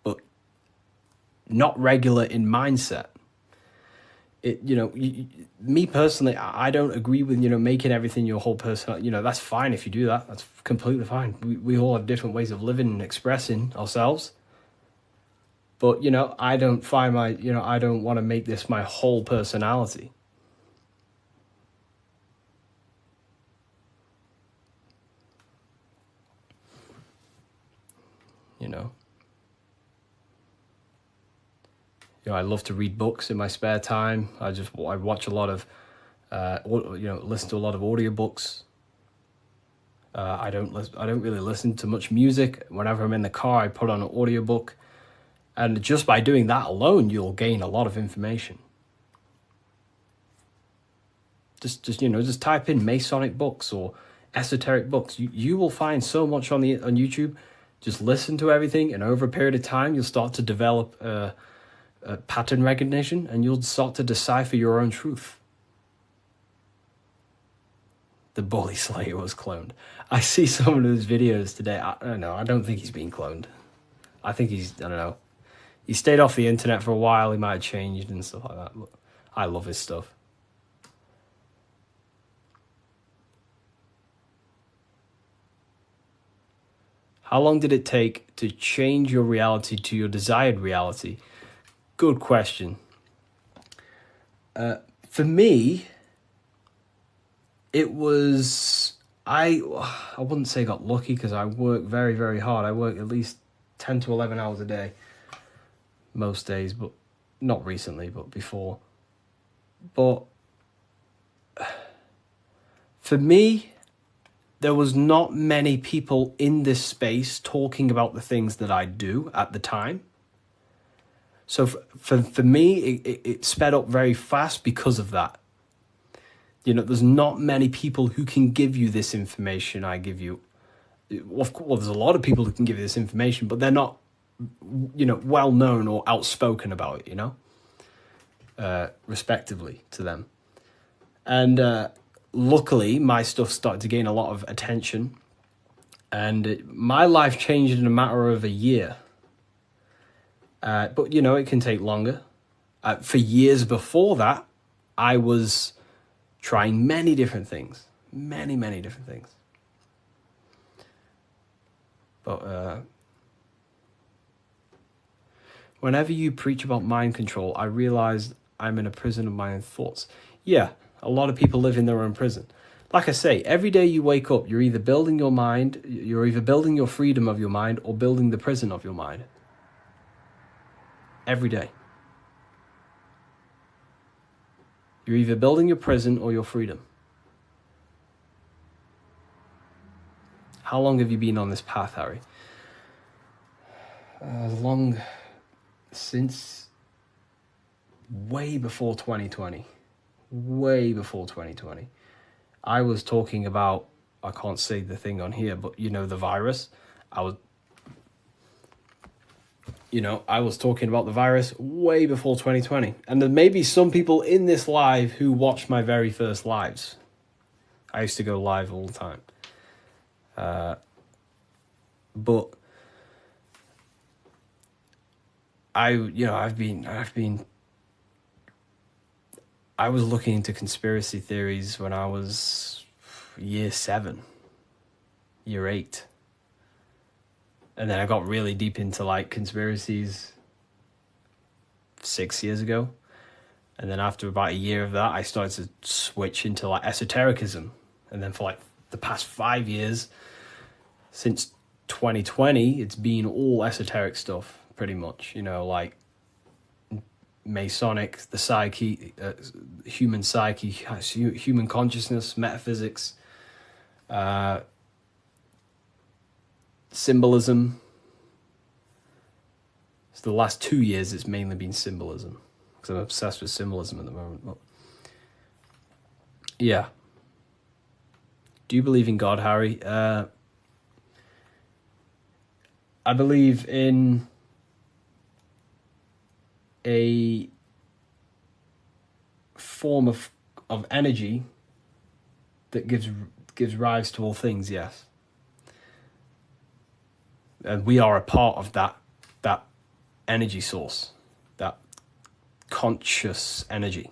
But not regular in mindset. Me personally, I don't agree with, making everything your whole personality. That's fine if you do that. That's completely fine. We all have different ways of living and expressing ourselves. But, I don't find I don't want to make this my whole personality. I love to read books in my spare time. I watch a lot of, listen to a lot of audiobooks. I don't really listen to much music. Whenever I'm in the car, I put on an audiobook. And just by doing that alone, you'll gain a lot of information. Just type in Masonic books or esoteric books. You will find so much on YouTube. Just listen to everything, and over a period of time, you'll start to develop a pattern recognition, and you'll start to decipher your own truth. The Bully Slayer was cloned. I see some of his videos today. I don't know. I don't think he's being cloned. I think I don't know. He stayed off the internet for a while. He might have changed and stuff like that. But I love his stuff. How long did it take to change your reality to your desired reality? Good question. For me, it was, I wouldn't say got lucky, because I work very, very hard. I work at least 10 to 11 hours a day most days, but not recently, but before. But for me, there was not many people in this space talking about the things that I do at the time. So for me, it sped up very fast because of that. There's not many people who can give you this information I give you. Of course, there's a lot of people who can give you this information, but they're not, well known or outspoken about it, respectively to them. And luckily, my stuff started to gain a lot of attention, and my life changed in a matter of a year. But, it can take longer. For years before that, I was trying many different things. Many, many different things. But whenever you preach about mind control, I realize I'm in a prison of my own thoughts. Yeah, a lot of people live in their own prison. Like I say, every day you wake up, you're either building your mind, you're either building your freedom of your mind, or building the prison of your mind. Every day. You're either building your prison or your freedom. How long have you been on this path, Harry? Long since way before 2020. Way before 2020. I was talking about, I can't say the thing on here, but you know, the virus. I was talking about the virus way before 2020. And there may be some people in this live who watched my very first lives. I used to go live all the time. But I was looking into conspiracy theories when I was year 7, year 8. And then I got really deep into like conspiracies 6 years ago. And then after about a year of that, I started to switch into like esotericism. And then for like the past 5 years, since 2020, it's been all esoteric stuff, pretty much. You know, like Masonic, the psyche, human psyche, human consciousness, metaphysics, symbolism. So the last 2 years, it's mainly been symbolism, because I'm obsessed with symbolism at the moment. But yeah. Do you believe in God, Harry? I believe in a form of energy that gives rise to all things, yes. And we are a part of that energy source, that conscious energy.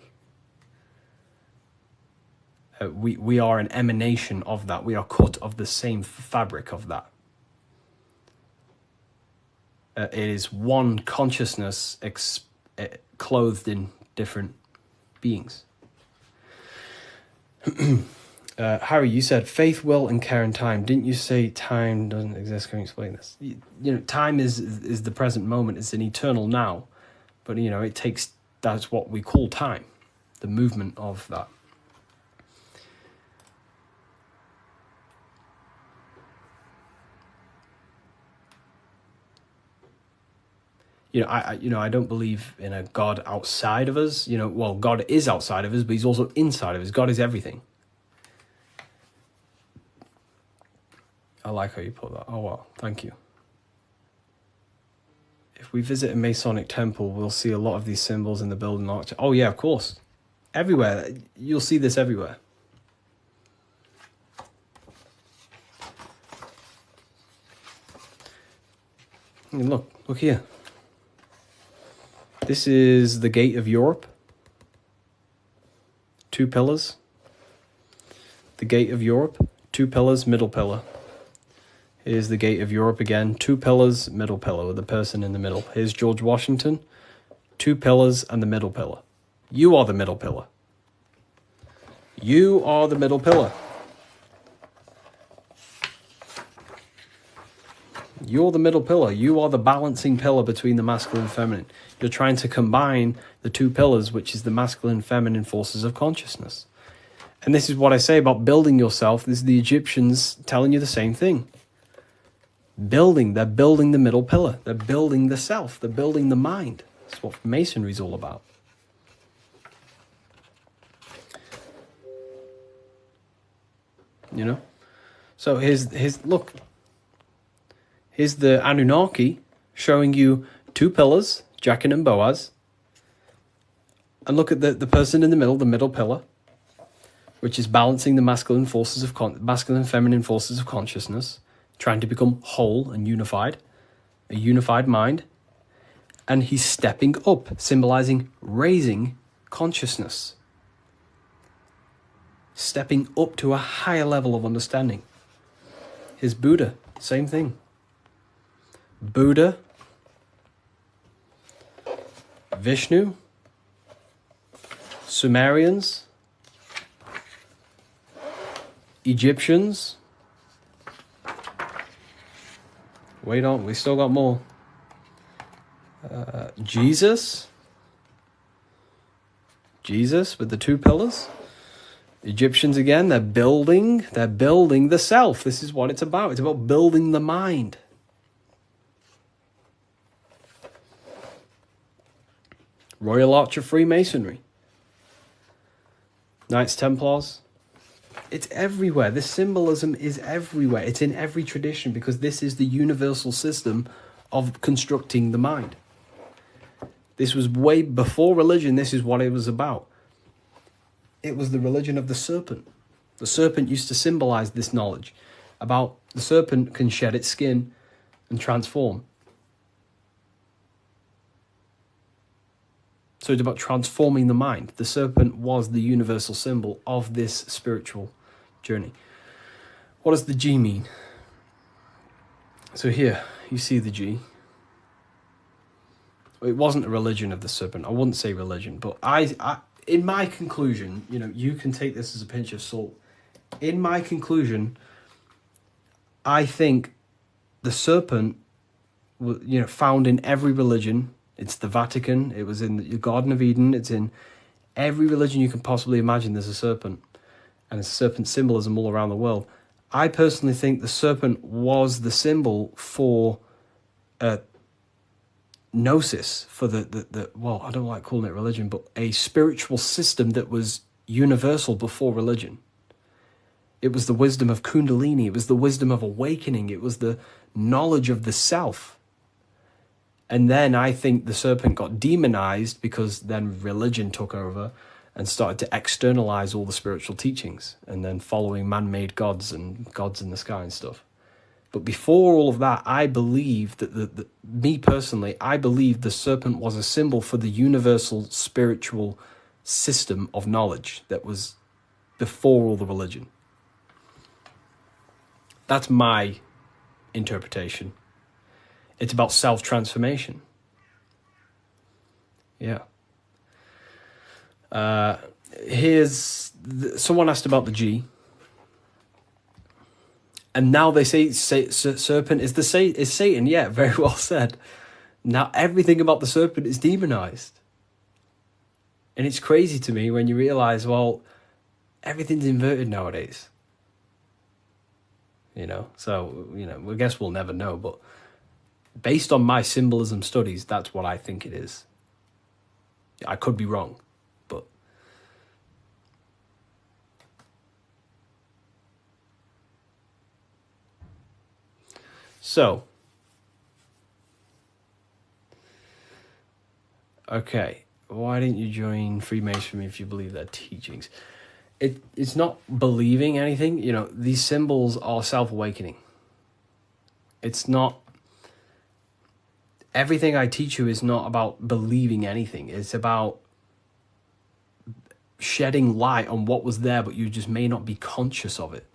We are an emanation of that. We are cut of the same fabric of that. It is one consciousness clothed in different beings. Harry, you said faith, will, and care and time. Didn't you say time doesn't exist? Can you explain this? You know, time is the present moment. It's an eternal now. But, you know, it takes, that's what we call time. The movement of that. I don't believe in a God outside of us. You know, well, God is outside of us, but he's also inside of us. God is everything. I like how you put that. Oh, well, thank you. If we visit a Masonic temple, we'll see a lot of these symbols in the building arch. Oh, yeah, of course. Everywhere. You'll see this everywhere. And look here. This is the gate of Europe. 2 pillars. The gate of Europe, 2 pillars, middle pillar. Here's the gate of Europe again, 2 pillars, middle pillar, with the person in the middle. Here's George Washington, 2 pillars and the middle pillar. You are the middle pillar. You are the middle pillar. You're the middle pillar. You are the balancing pillar between the masculine and feminine. You're trying to combine the 2 pillars, which is the masculine and feminine forces of consciousness. And this is what I say about building yourself. This is the Egyptians telling you the same thing. They're building the middle pillar. They're building the self. They're building the mind. That's what Masonry is all about. You know? So look. Here's the Anunnaki showing you 2 pillars, Jachin and Boaz. And look at the person in the middle pillar, which is balancing the masculine and feminine forces of consciousness, trying to become whole and unified, a unified mind. And he's stepping up, symbolizing raising consciousness. Stepping up to a higher level of understanding. Here's Buddha, same thing. Buddha, Vishnu, Sumerians, Egyptians. Wait on, we still got more. Jesus with the 2 pillars. Egyptians again, they're building the self. This is what it's about. It's about building the mind. Royal Arch of Freemasonry. Knights Templars. It's everywhere. This symbolism is everywhere. It's in every tradition because this is the universal system of constructing the mind. This was way before religion. This is what it was about. It was the religion of the serpent. The serpent used to symbolize this knowledge about the serpent can shed its skin and transform. So it's about transforming the mind. The serpent was the universal symbol of this spiritual journey. What does the G mean? So here, you see the G. It wasn't a religion of the serpent. I wouldn't say religion, but I in my conclusion, you can take this as a pinch of salt. In my conclusion, I think the serpent, found in every religion. It's the Vatican. It was in the Garden of Eden. It's in every religion you can possibly imagine. There's a serpent, and there's serpent symbolism all around the world. I personally think the serpent was the symbol for gnosis, for the well, I don't like calling it religion, but a spiritual system that was universal before religion. It was the wisdom of Kundalini. It was the wisdom of awakening. It was the knowledge of the self. And then I think the serpent got demonized because then religion took over and started to externalize all the spiritual teachings and then following man-made gods and gods in the sky and stuff. But before all of that, I believe that me personally, I believe the serpent was a symbol for the universal spiritual system of knowledge that was before all the religion. That's my interpretation. It's about self-transformation. Yeah. Someone asked about the G. And now they say serpent is Satan. Yeah, very well said. Now everything about the serpent is demonized. And it's crazy to me when you realize, well, everything's inverted nowadays. So, I guess we'll never know, but based on my symbolism studies, that's what I think it is. I could be wrong, but so okay, why didn't you join Freemasonry if you believe their teachings? It's not believing anything. These symbols are self-awakening. It's not. Everything I teach you is not about believing anything. It's about shedding light on what was there, but you just may not be conscious of it.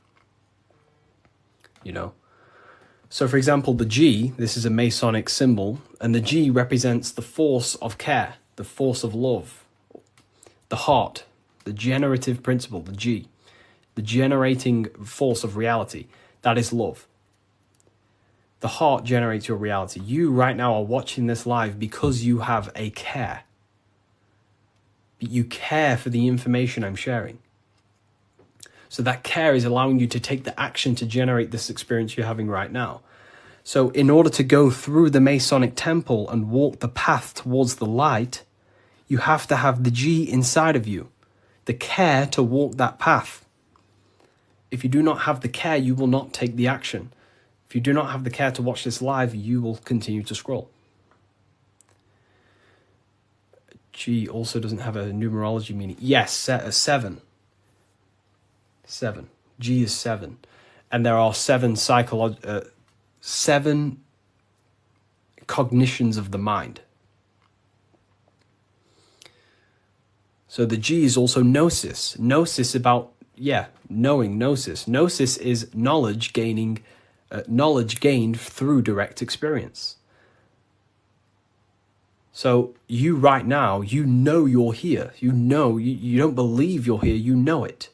So for example, the G, this is a Masonic symbol, and the G represents the force of care, the force of love, the heart, the generative principle, the G, the generating force of reality. That is love. The heart generates your reality. You right now are watching this live because you have a care. You care for the information I'm sharing. So that care is allowing you to take the action to generate this experience you're having right now. So in order to go through the Masonic temple and walk the path towards the light, you have to have the G inside of you, the care to walk that path. If you do not have the care, you will not take the action. If you do not have the care to watch this live, you will continue to scroll. G also doesn't have a numerology meaning. Yes, 7. 7. G is 7. And there are 7 cognitions of the mind. So the G is also gnosis. Gnosis about, knowing, gnosis. Gnosis is knowledge gained through direct experience. So you right now, you're here. You don't believe you're here, you know it.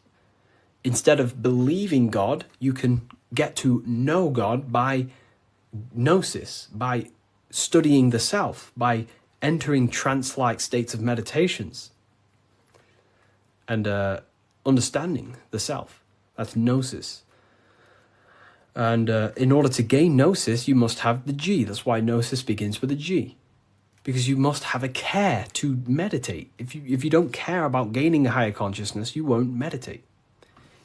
Instead of believing God, you can get to know God by gnosis, by studying the self, by entering trance-like states of meditations. And understanding the self. That's gnosis. And in order to gain gnosis, you must have the G. That's why gnosis begins with a G. Because you must have a care to meditate. If you don't care about gaining a higher consciousness, you won't meditate.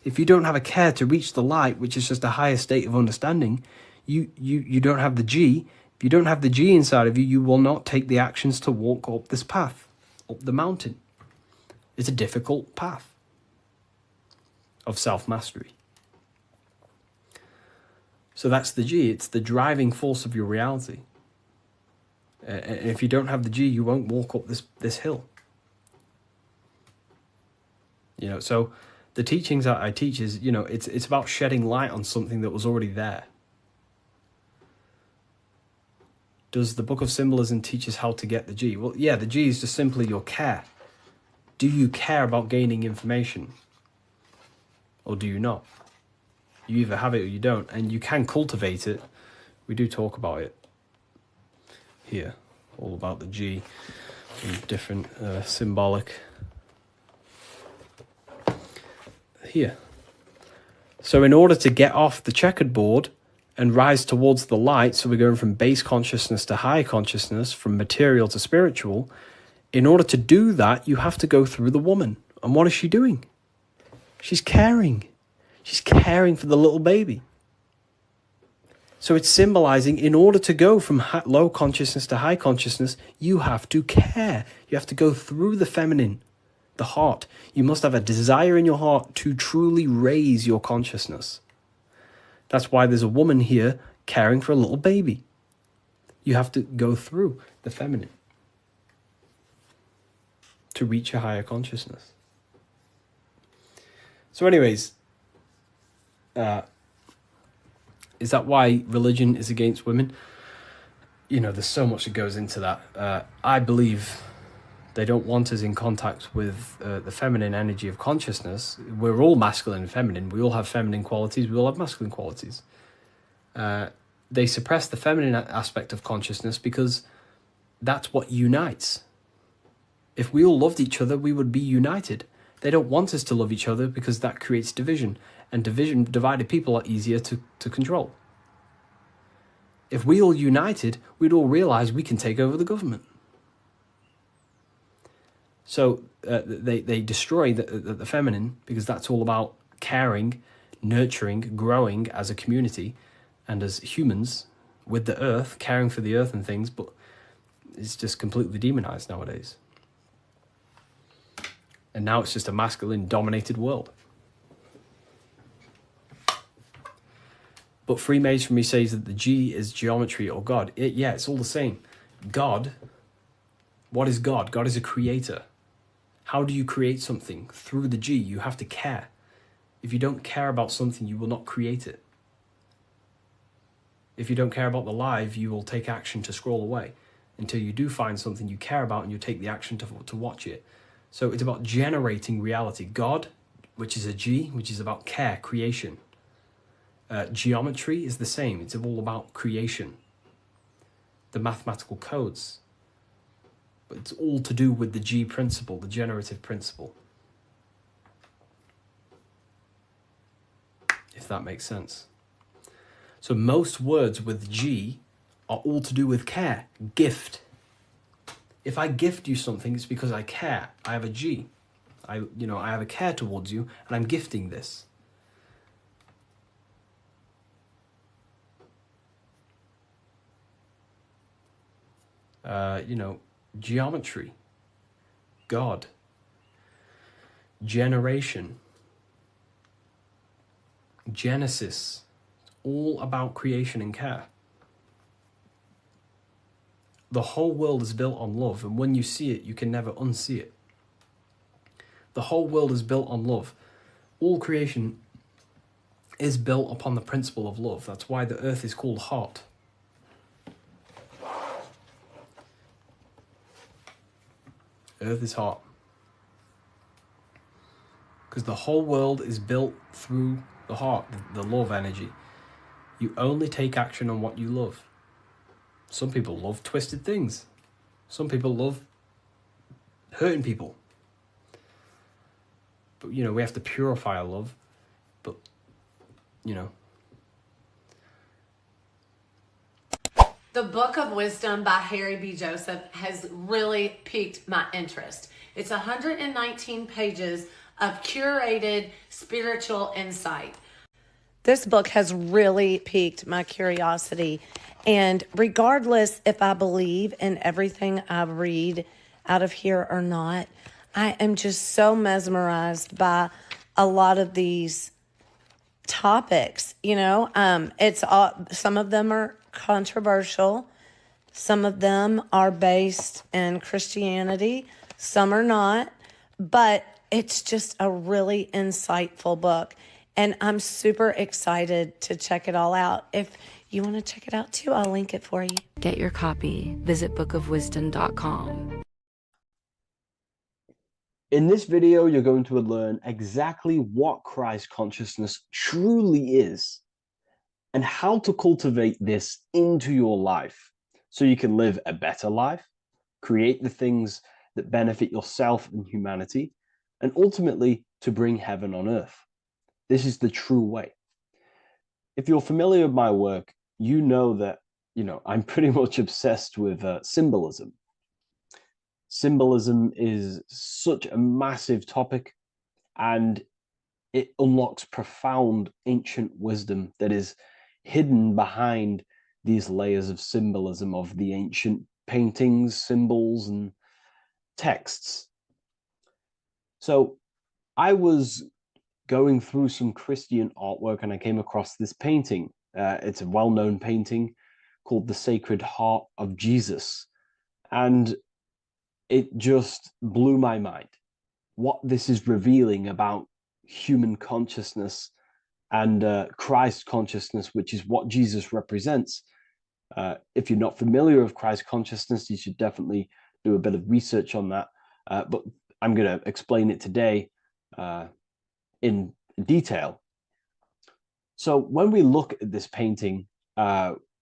If you don't have a care to reach the light, which is just a higher state of understanding, you don't have the G. If you don't have the G inside of you, you will not take the actions to walk up this path, up the mountain. It's a difficult path of self-mastery. So that's the G. It's the driving force of your reality. And if you don't have the G, you won't walk up this hill. So the teachings that I teach is, it's about shedding light on something that was already there. Does the Book of Symbolism teach us how to get the G? Well, yeah, the G is just simply your care. Do you care about gaining information? Or do you not? You either have it or you don't, and you can cultivate it. We do talk about it here, all about the G and different symbolic here. So in order to get off the checkered board and rise towards the light, so we're going from base consciousness to high consciousness, from material to spiritual, in order to do that, you have to go through the woman. And what is she doing? She's caring. She's caring for the little baby. So it's symbolizing, in order to go from low consciousness to high consciousness, you have to care. You have to go through the feminine, the heart. You must have a desire in your heart to truly raise your consciousness. That's why there's a woman here caring for a little baby. You have to go through the feminine to reach a higher consciousness. So anyways, is that why religion is against women? There's so much that goes into that. I believe they don't want us in contact with the feminine energy of consciousness. We're all masculine and feminine. We all have feminine qualities. We all have masculine qualities. They suppress the feminine aspect of consciousness because that's what unites. If we all loved each other, we would be united. They don't want us to love each other because that creates division. And divided people are easier to control. If we all united, we'd all realize we can take over the government. So they destroy the feminine because that's all about caring, nurturing, growing as a community and as humans with the earth, caring for the earth and things, but it's just completely demonized nowadays. And now it's just a masculine-dominated world. But Freemasonry says that the G is geometry or God. It's all the same. God, what is God? God is a creator. How do you create something? Through the G, you have to care. If you don't care about something, you will not create it. If you don't care about the live, you will take action to scroll away until you do find something you care about and you take the action to watch it. So it's about generating reality. God, which is a G, which is about care, creation. Geometry is the same. It's all about creation. The mathematical codes. But it's all to do with the G principle, the generative principle. If that makes sense. So most words with G are all to do with care. Gift. If I gift you something, it's because I care. I have a G. I have a care towards you, and I'm gifting this. Geometry, God, generation, Genesis, all about creation and care. The whole world is built on love, and when you see it, you can never unsee it. The whole world is built on love. All creation is built upon the principle of love. That's why the earth is called heart. Earth is hot. Because the whole world is built through the heart, the love energy. You only take action on what you love. Some people love twisted things. Some people love hurting people. But, you know, we have to purify our love. But, you know. The Book of Wisdom by Harry B. Joseph has really piqued my interest. It's 119 pages of curated spiritual insight. This book has really piqued my curiosity. And regardless if I believe in everything I read out of here or not, I am just so mesmerized by a lot of these topics. You know, it's all, some of them are controversial. Some of them are based in Christianity. Some are not. But it's just a really insightful book. And I'm super excited to check it all out. If you want to check it out too, I'll link it for you. Get your copy. Visit bookofwisdom.com. In this video, you're going to learn exactly what Christ consciousness truly is and how to cultivate this into your life so you can live a better life, create the things that benefit yourself and humanity, and ultimately to bring heaven on earth. This is the true way. If you're familiar with my work, you know that, I'm pretty much obsessed with symbolism. Symbolism is such a massive topic, and it unlocks profound ancient wisdom that is hidden behind these layers of symbolism of the ancient paintings, symbols, and texts. So I was going through some Christian artwork and I came across this painting. It's a well-known painting called The Sacred Heart of Jesus. And it just blew my mind what this is revealing about human consciousness and Christ consciousness, which is what Jesus represents. If you're not familiar with Christ consciousness, you should definitely do a bit of research on that. But I'm going to explain it today in detail. So when we look at this painting,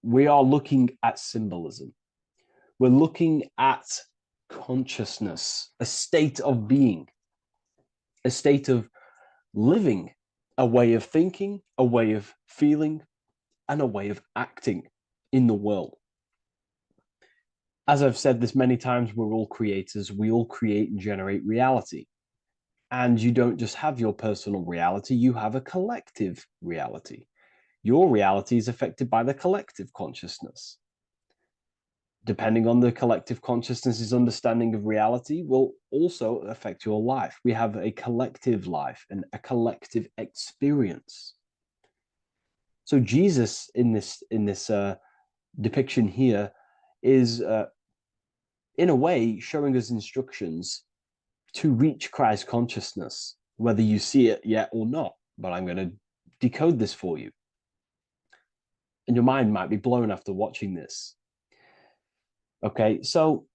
we are looking at symbolism. We're looking at consciousness, a state of being, a state of living, a way of thinking, a way of feeling, and a way of acting in the world. As I've said this many times, we're all creators. We all create and generate reality. And you don't just have your personal reality, you have a collective reality. Your reality is affected by the collective consciousness. Depending on the collective consciousness's understanding of reality will also affect your life. We have a collective life and a collective experience. So Jesus in this depiction here is in a way showing us instructions to reach Christ consciousness, whether you see it yet or not. But I'm going to decode this for you. And your mind might be blown after watching this. Okay, so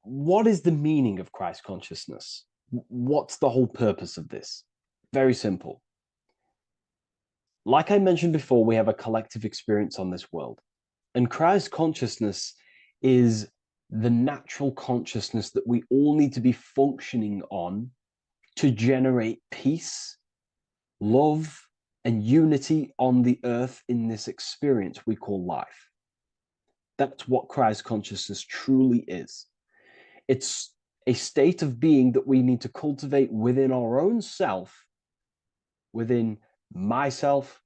what is the meaning of Christ consciousness? What's the whole purpose of this? Very simple. Like I mentioned before, we have a collective experience on this world. And Christ consciousness is the natural consciousness that we all need to be functioning on to generate peace, love, and unity on the earth in this experience we call life. That's what Christ consciousness truly is. It's a state of being that we need to cultivate within our own self, within myself,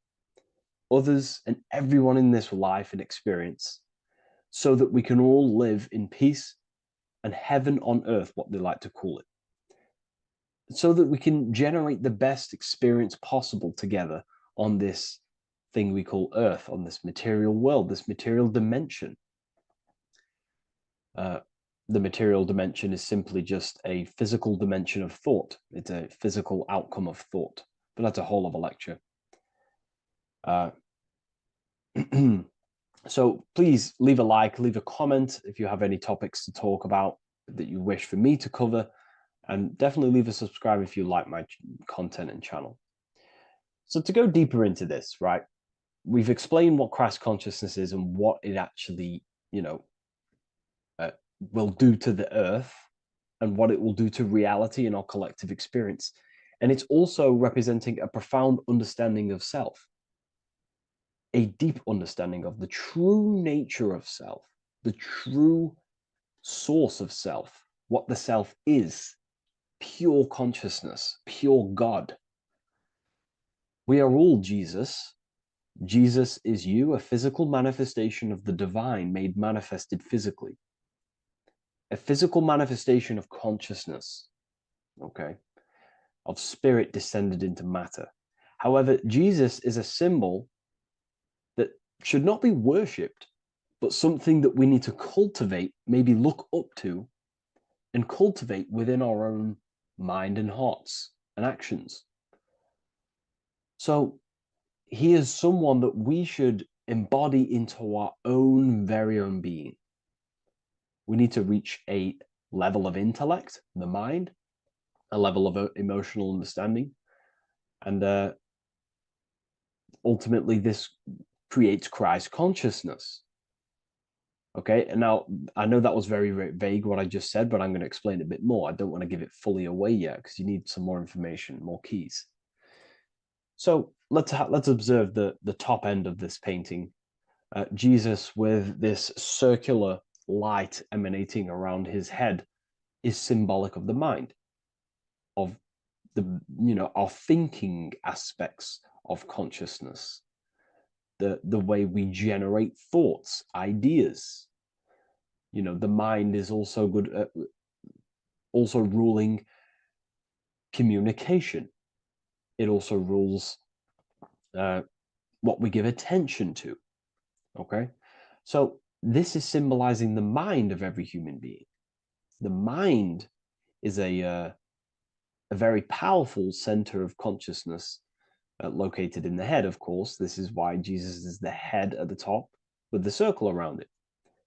others, and everyone in this life and experience, so that we can all live in peace and heaven on earth, what they like to call it, so that we can generate the best experience possible together on this thing we call earth, on this material world, this material dimension. The material dimension is simply just a physical dimension of thought. It's a physical outcome of thought, but that's a whole other lecture. So please leave a like, leave a comment if you have any topics to talk about that you wish for me to cover, and definitely leave a subscribe if you like my content and channel. So to go deeper into this, right, we've explained what Christ consciousness is and what it actually, will do to the earth. and what it will do to reality and our collective experience. And it's also representing a profound understanding of self, a deep understanding of the true nature of self, the true source of self, what the self is, pure consciousness, pure God. We are all Jesus. Jesus is you, a physical manifestation of the divine made manifested physically. A physical manifestation of consciousness, okay, of spirit descended into matter. However, Jesus is a symbol that should not be worshipped, but something that we need to cultivate, maybe look up to, and cultivate within our own mind and hearts and actions. So he is someone that we should embody into our own very own being. We need to reach a level of intellect, the mind, a level of emotional understanding, and ultimately this creates Christ consciousness. Okay, and now I know that was very, very vague what I just said, but I'm going to explain it a bit more. I don't want to give it fully away yet because you need some more information, more keys. So let's observe the top end of this painting. Jesus with this circular light emanating around his head is symbolic of the mind, of our thinking aspects of consciousness, the way we generate thoughts, ideas. The mind is also good at also ruling communication. It also rules what we give attention to. Okay, so this is symbolizing the mind of every human being. The mind is a very powerful center of consciousness located in the head, of course. This is why Jesus is the head at the top with the circle around it,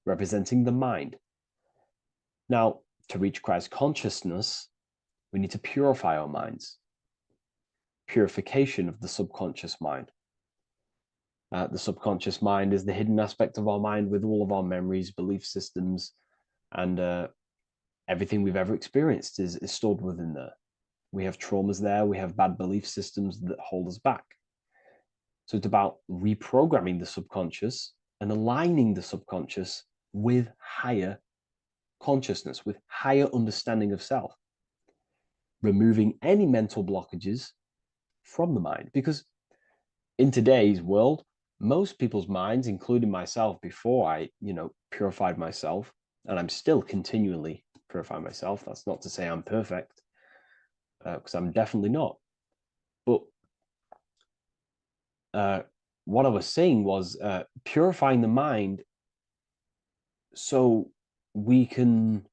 representing the mind. Now, to reach Christ consciousness, we need to purify our minds. Purification of the subconscious mind. The subconscious mind is the hidden aspect of our mind with all of our memories, belief systems, and everything we've ever experienced is stored within there. We have traumas there, we have bad belief systems that hold us back. So it's about reprogramming the subconscious and aligning the subconscious with higher consciousness, with higher understanding of self. Removing any mental blockages from the mind. Because in today's world, most people's minds, including myself before I, purified myself, and I'm still continually purifying myself. That's not to say I'm perfect, because I'm definitely not. But what I was saying was purifying the mind so we can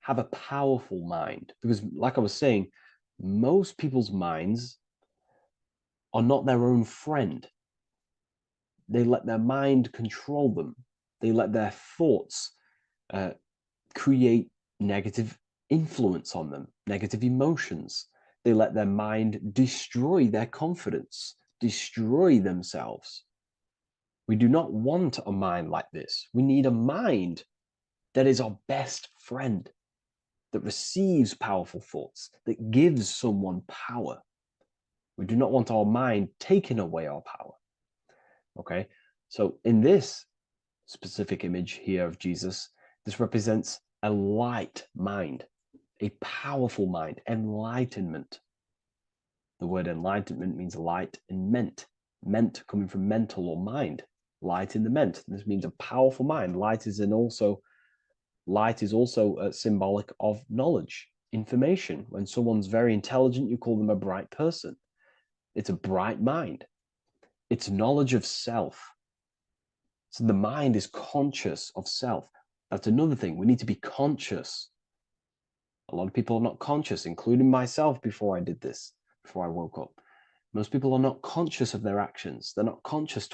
have a powerful mind. Because like I was saying, most people's minds are not their own friend. They let their mind control them. They let their thoughts create negative influence on them, negative emotions. They let their mind destroy their confidence, destroy themselves. We do not want a mind like this. We need a mind that is our best friend, that receives powerful thoughts, that gives someone power. We do not want our mind taking away our power. Okay, so in this specific image here of Jesus, this represents a light mind, a powerful mind, enlightenment. The word enlightenment means light and ment coming from mental or mind, light in the ment. This means a powerful mind. Light is also symbolic of knowledge, information. When someone's very intelligent, you call them a bright person. It's a bright mind. It's knowledge of self. So the mind is conscious of self. That's another thing. We need to be conscious. A lot of people are not conscious, including myself before I did this, before I woke up. Most people are not conscious of their actions. They're not conscious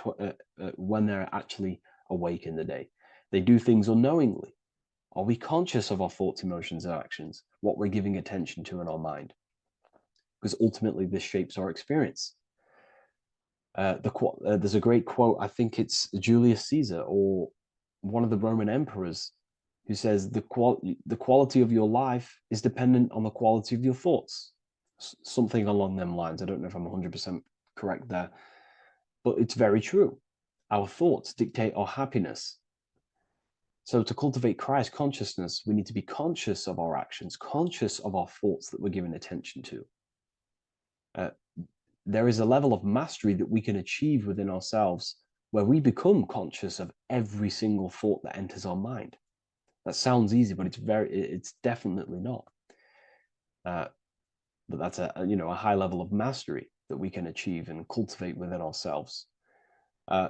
when they're actually awake in the day. They do things unknowingly. Are we conscious of our thoughts, emotions, and actions, what we're giving attention to in our mind? Because ultimately this shapes our experience. There's a great quote, I think it's Julius Caesar or one of the Roman emperors, who says the quality of your life is dependent on the quality of your thoughts. Something along them lines. I don't know if I'm 100% correct there, but it's very true. Our thoughts dictate our happiness. So to cultivate Christ consciousness, we need to be conscious of our actions, conscious of our thoughts that we're giving attention to. There is a level of mastery that we can achieve within ourselves where we become conscious of every single thought that enters our mind. That sounds easy, but it's definitely not. But that's a high level of mastery that we can achieve and cultivate within ourselves.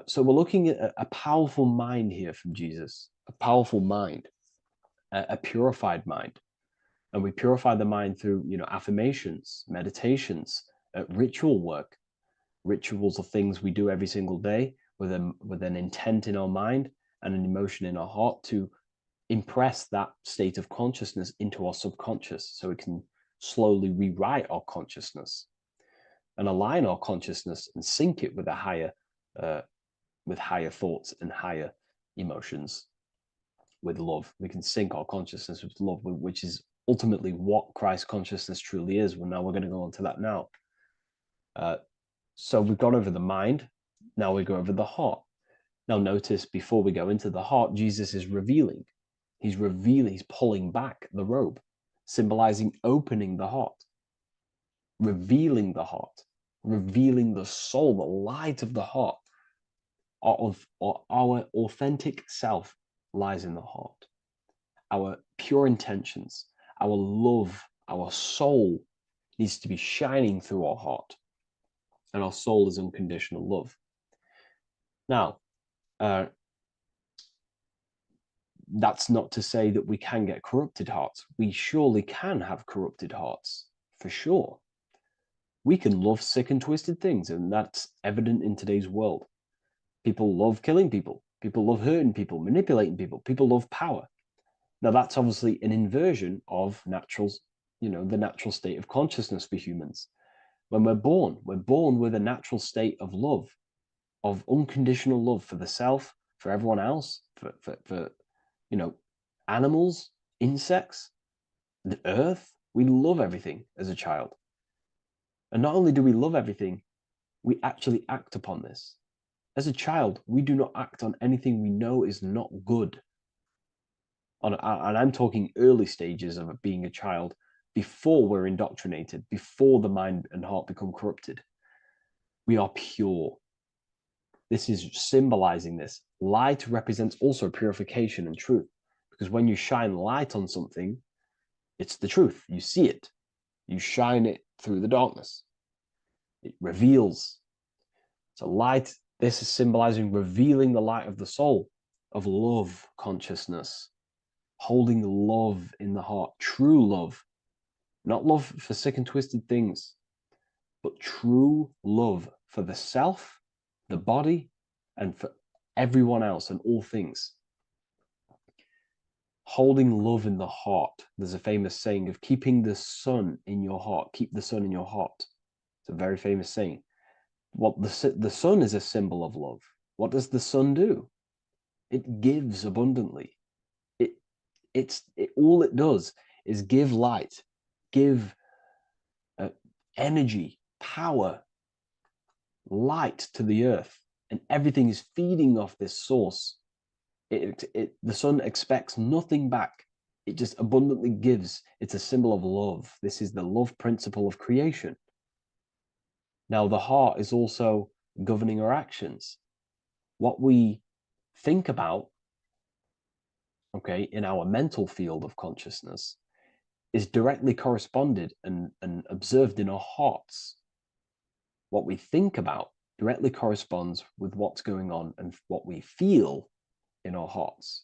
So we're looking at a powerful mind here from Jesus, a powerful mind, a purified mind. And we purify the mind through, affirmations, meditations, ritual work. Rituals are things we do every single day with an intent in our mind and an emotion in our heart to impress that state of consciousness into our subconscious so it can slowly rewrite our consciousness and align our consciousness and sync it with higher thoughts and higher emotions with love. We can sync our consciousness with love, which is ultimately what Christ consciousness truly is. Well, now we're going to go on to that now. So we've gone over the mind. Now we go over the heart. Now notice before we go into the heart, Jesus is revealing. He's pulling back the robe, symbolizing opening the heart, revealing the heart, revealing the soul, the light of the heart. Our authentic self lies in the heart. Our pure intentions, our love, our soul needs to be shining through our heart. And our soul is unconditional love. Now, that's not to say that we can get corrupted hearts. We surely can have corrupted hearts, for sure. We can love sick and twisted things, and that's evident in today's world. People love killing people. People love hurting people, manipulating people. People love power. Now, that's obviously an inversion of the natural state of consciousness for humans. When we're born with a natural state of love, of unconditional love for the self, for everyone else, for animals, insects, the earth. We love everything as a child. And not only do we love everything, we actually act upon this. As a child, we do not act on anything we know is not good. And I'm talking early stages of being a child, before we're indoctrinated, before the mind and heart become corrupted. We are pure. This is symbolizing this. Light represents also purification and truth, because when you shine light on something, it's the truth. You see it. You shine it through the darkness. It reveals. So light, this is symbolizing revealing the light of the soul, of love consciousness, holding love in the heart, true love. Not love for sick and twisted things, but true love for the self, the body, and for everyone else and all things. Holding love in the heart. There's a famous saying of keeping the sun in your heart. Keep the sun in your heart. It's a very famous saying. What the sun is a symbol of love. What does the sun do? It gives abundantly. All it does is give light, give energy, power, light to the earth, and everything is feeding off this source. The sun expects nothing back. It just abundantly gives. It's a symbol of love. This is the love principle of creation. Now, the heart is also governing our actions. What we think about, in our mental field of consciousness, is directly corresponded and observed in our hearts. What we think about directly corresponds with what's going on and what we feel in our hearts.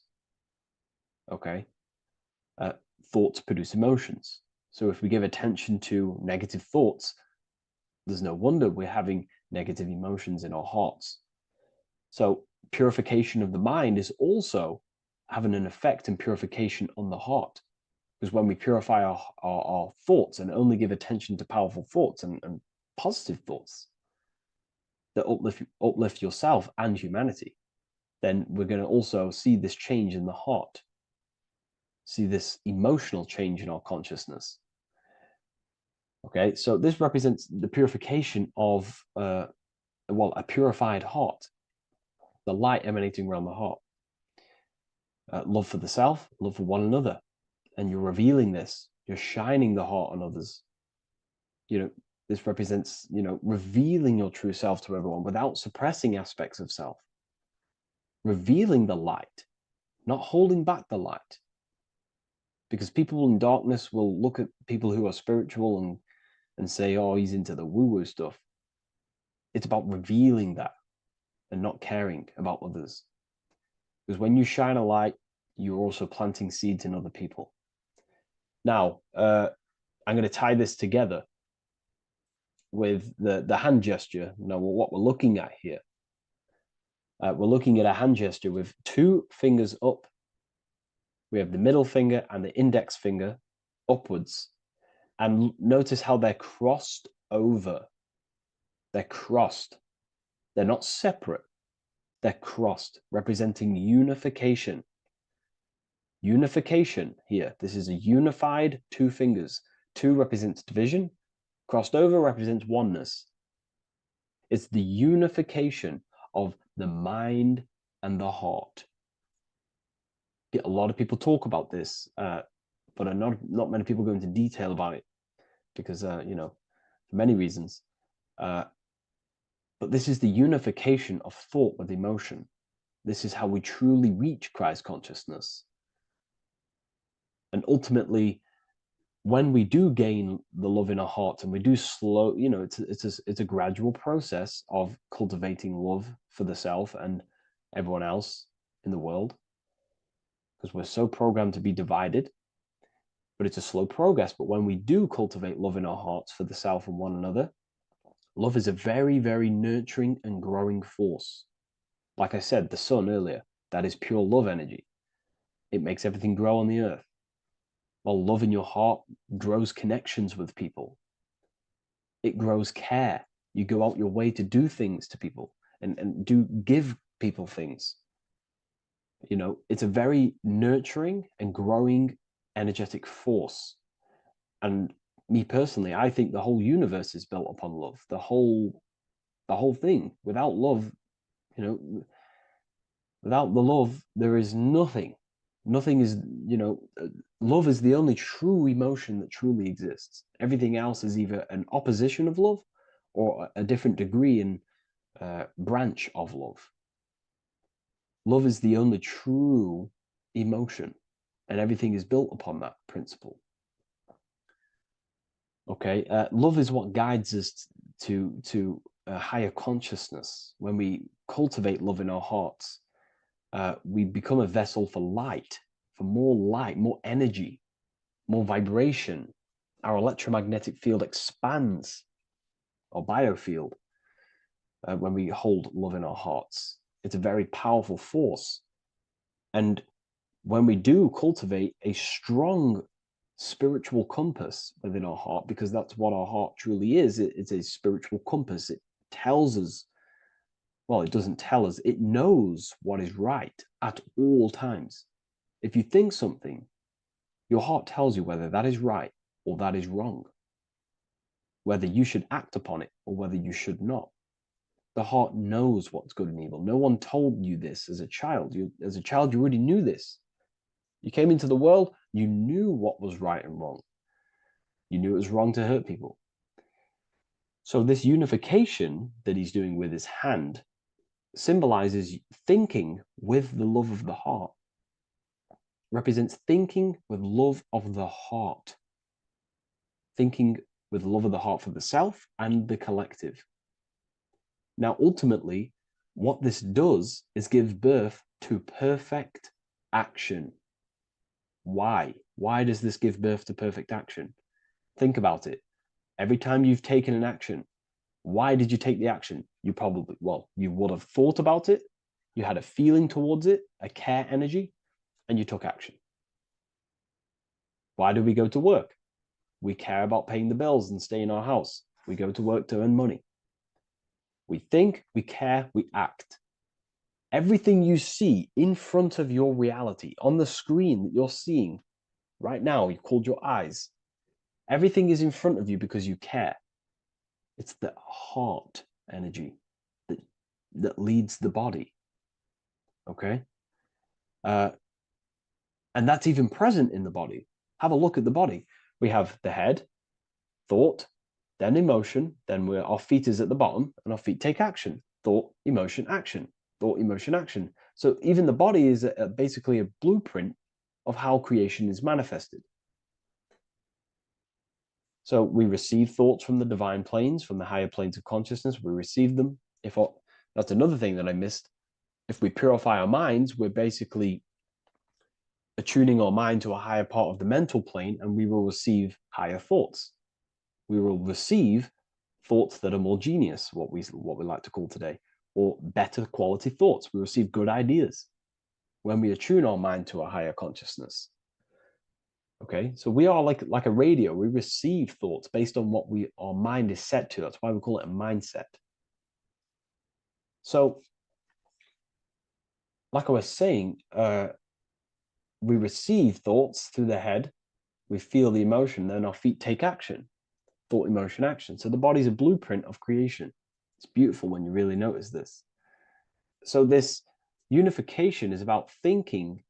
Thoughts produce emotions. So if we give attention to negative thoughts, there's no wonder we're having negative emotions in our hearts. So purification of the mind is also having an effect and purification on the heart. Because when we purify our thoughts and only give attention to powerful thoughts and positive thoughts that uplift yourself and humanity, then we're going to also see this change in the heart. see this emotional change in our consciousness. Okay, so this represents the purification of, a purified heart, the light emanating around the heart. Love for the self, love for one another. And you're revealing this, you're shining the heart on others. This represents, revealing your true self to everyone without suppressing aspects of self. Revealing the light, not holding back the light. Because people in darkness will look at people who are spiritual and say, oh, he's into the woo-woo stuff. It's about revealing that and not caring about others. Because when you shine a light, you're also planting seeds in other people. Now, I'm going to tie this together with the hand gesture. Now, what we're looking at here, we're looking at a hand gesture with 2 fingers up. We have the middle finger and the index finger upwards. And notice how they're crossed over. They're crossed. They're not separate. They're crossed, representing unification. Unification here. This is a unified 2 fingers. 2 represents division. Crossed over represents oneness. It's the unification of the mind and the heart. A lot of people talk about this, but not many people go into detail about it because, for many reasons. But this is the unification of thought with emotion. This is how we truly reach Christ consciousness. And ultimately, when we do gain the love in our hearts and we do slow, it's a gradual process of cultivating love for the self and everyone else in the world, because we're so programmed to be divided, but it's a slow progress. But when we do cultivate love in our hearts for the self and one another, love is a very, very nurturing and growing force. Like I said, the sun earlier, that is pure love energy. It makes everything grow on the earth. While love in your heart grows connections with people. It grows care. You go out your way to do things to people and do give people things. It's a very nurturing and growing energetic force. And me personally, I think the whole universe is built upon love. The whole thing. Without love, without the love, there is nothing. Nothing is, love is the only true emotion that truly exists. Everything else is either an opposition of love or a different degree and branch of love. Love is the only true emotion, and everything is built upon that principle. Okay, love is what guides us to a higher consciousness. When we cultivate love in our hearts, we become a vessel for light, more energy, more vibration. Our electromagnetic field expands, or biofield, when we hold love in our hearts. It's a very powerful force. And when we do cultivate a strong spiritual compass within our heart, because that's what our heart truly is, it's a spiritual compass. It tells us, well, it doesn't tell us, it knows what is right at all times. If you think something, your heart tells you whether that is right or that is wrong, whether you should act upon it or whether you should not. The heart knows what's good and evil. No one told you this as a child. As a child, you already knew this. You came into the world, you knew what was right and wrong. You knew it was wrong to hurt people. So this unification that he's doing with his hand symbolizes thinking with the love of the heart. Represents thinking with love of the heart. Thinking with love of the heart for the self and the collective. Now, ultimately, what this does is give birth to perfect action. Why? Why does this give birth to perfect action? Think about it. Every time you've taken an action, why did you take the action? You would have thought about it, you had a feeling towards it, a care energy, and you took action. Why do we go to work? We care about paying the bills and staying in our house. We go to work to earn money. We think, we care, we act. Everything you see in front of your reality, on the screen that you're seeing right now. You called your eyes. Everything is in front of you because you care. It's the heart energy that leads the body. Okay? And that's even present in the body. Have a look at the body. We have the head, thought, then emotion, then our feet is at the bottom, and our feet take action. Thought, emotion, action. Thought, emotion, action. So even the body is basically a blueprint of how creation is manifested. So we receive thoughts from the divine planes, from the higher planes of consciousness. We receive them. That's another thing that I missed. If we purify our minds, we're basically attuning our mind to a higher part of the mental plane, and we will receive higher thoughts. We will receive thoughts that are more genius, what we like to call today, or better quality thoughts. We receive good ideas when we attune our mind to a higher consciousness. Okay, so we are like a radio. We receive thoughts based on what our mind is set to. That's why we call it a mindset. So, like I was saying, we receive thoughts through the head. We feel the emotion, then our feet take action. Thought, emotion, action. So the body's a blueprint of creation. It's beautiful when you really notice this. So this unification is about thinking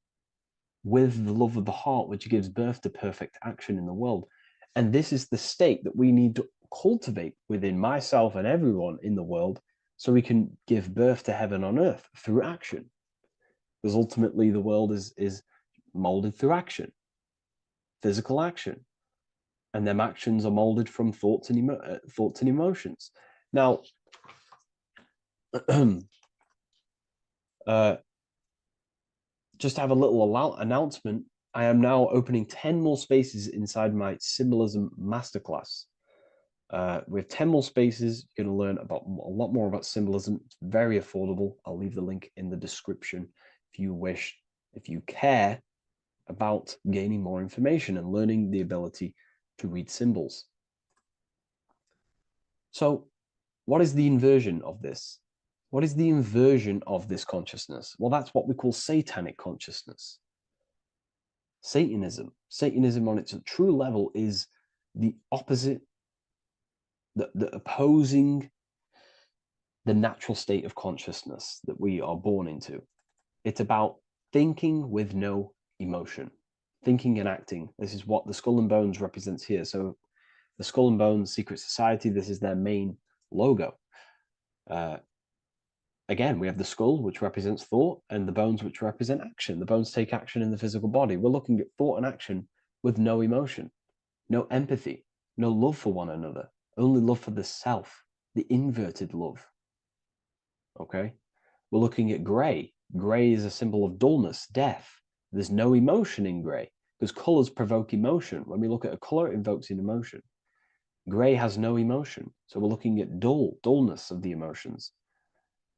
with the love of the heart, which gives birth to perfect action in the world. And this is the state that we need to cultivate within myself and everyone in the world so we can give birth to heaven on earth through action. Because ultimately the world is molded through action, physical action. And them actions are molded from thoughts and emotions. Now, just to have a little announcement, I am now opening 10 more spaces inside my symbolism masterclass. We have 10 more spaces. You're going to learn about a lot more about symbolism. It's very affordable. I'll leave the link in the description if you wish, if you care about gaining more information and learning the ability to read symbols. So what is the inversion of this? What is the inversion of this consciousness? Well, that's what we call satanic consciousness. Satanism. Satanism on its true level is the opposite, the opposing the natural state of consciousness that we are born into. It's about thinking with no emotion, thinking and acting. This is what the Skull and Bones represents here. So the Skull and Bones Secret Society, this is their main logo. Again, we have the skull, which represents thought, and the bones, which represent action. The bones take action in the physical body. We're looking at thought and action with no emotion, no empathy, no love for one another, only love for the self, the inverted love. Okay? We're looking at gray. Gray is a symbol of dullness, death. There's no emotion in gray because colors provoke emotion. When we look at a color, it invokes an emotion. Gray has no emotion. So we're looking at dullness of the emotions.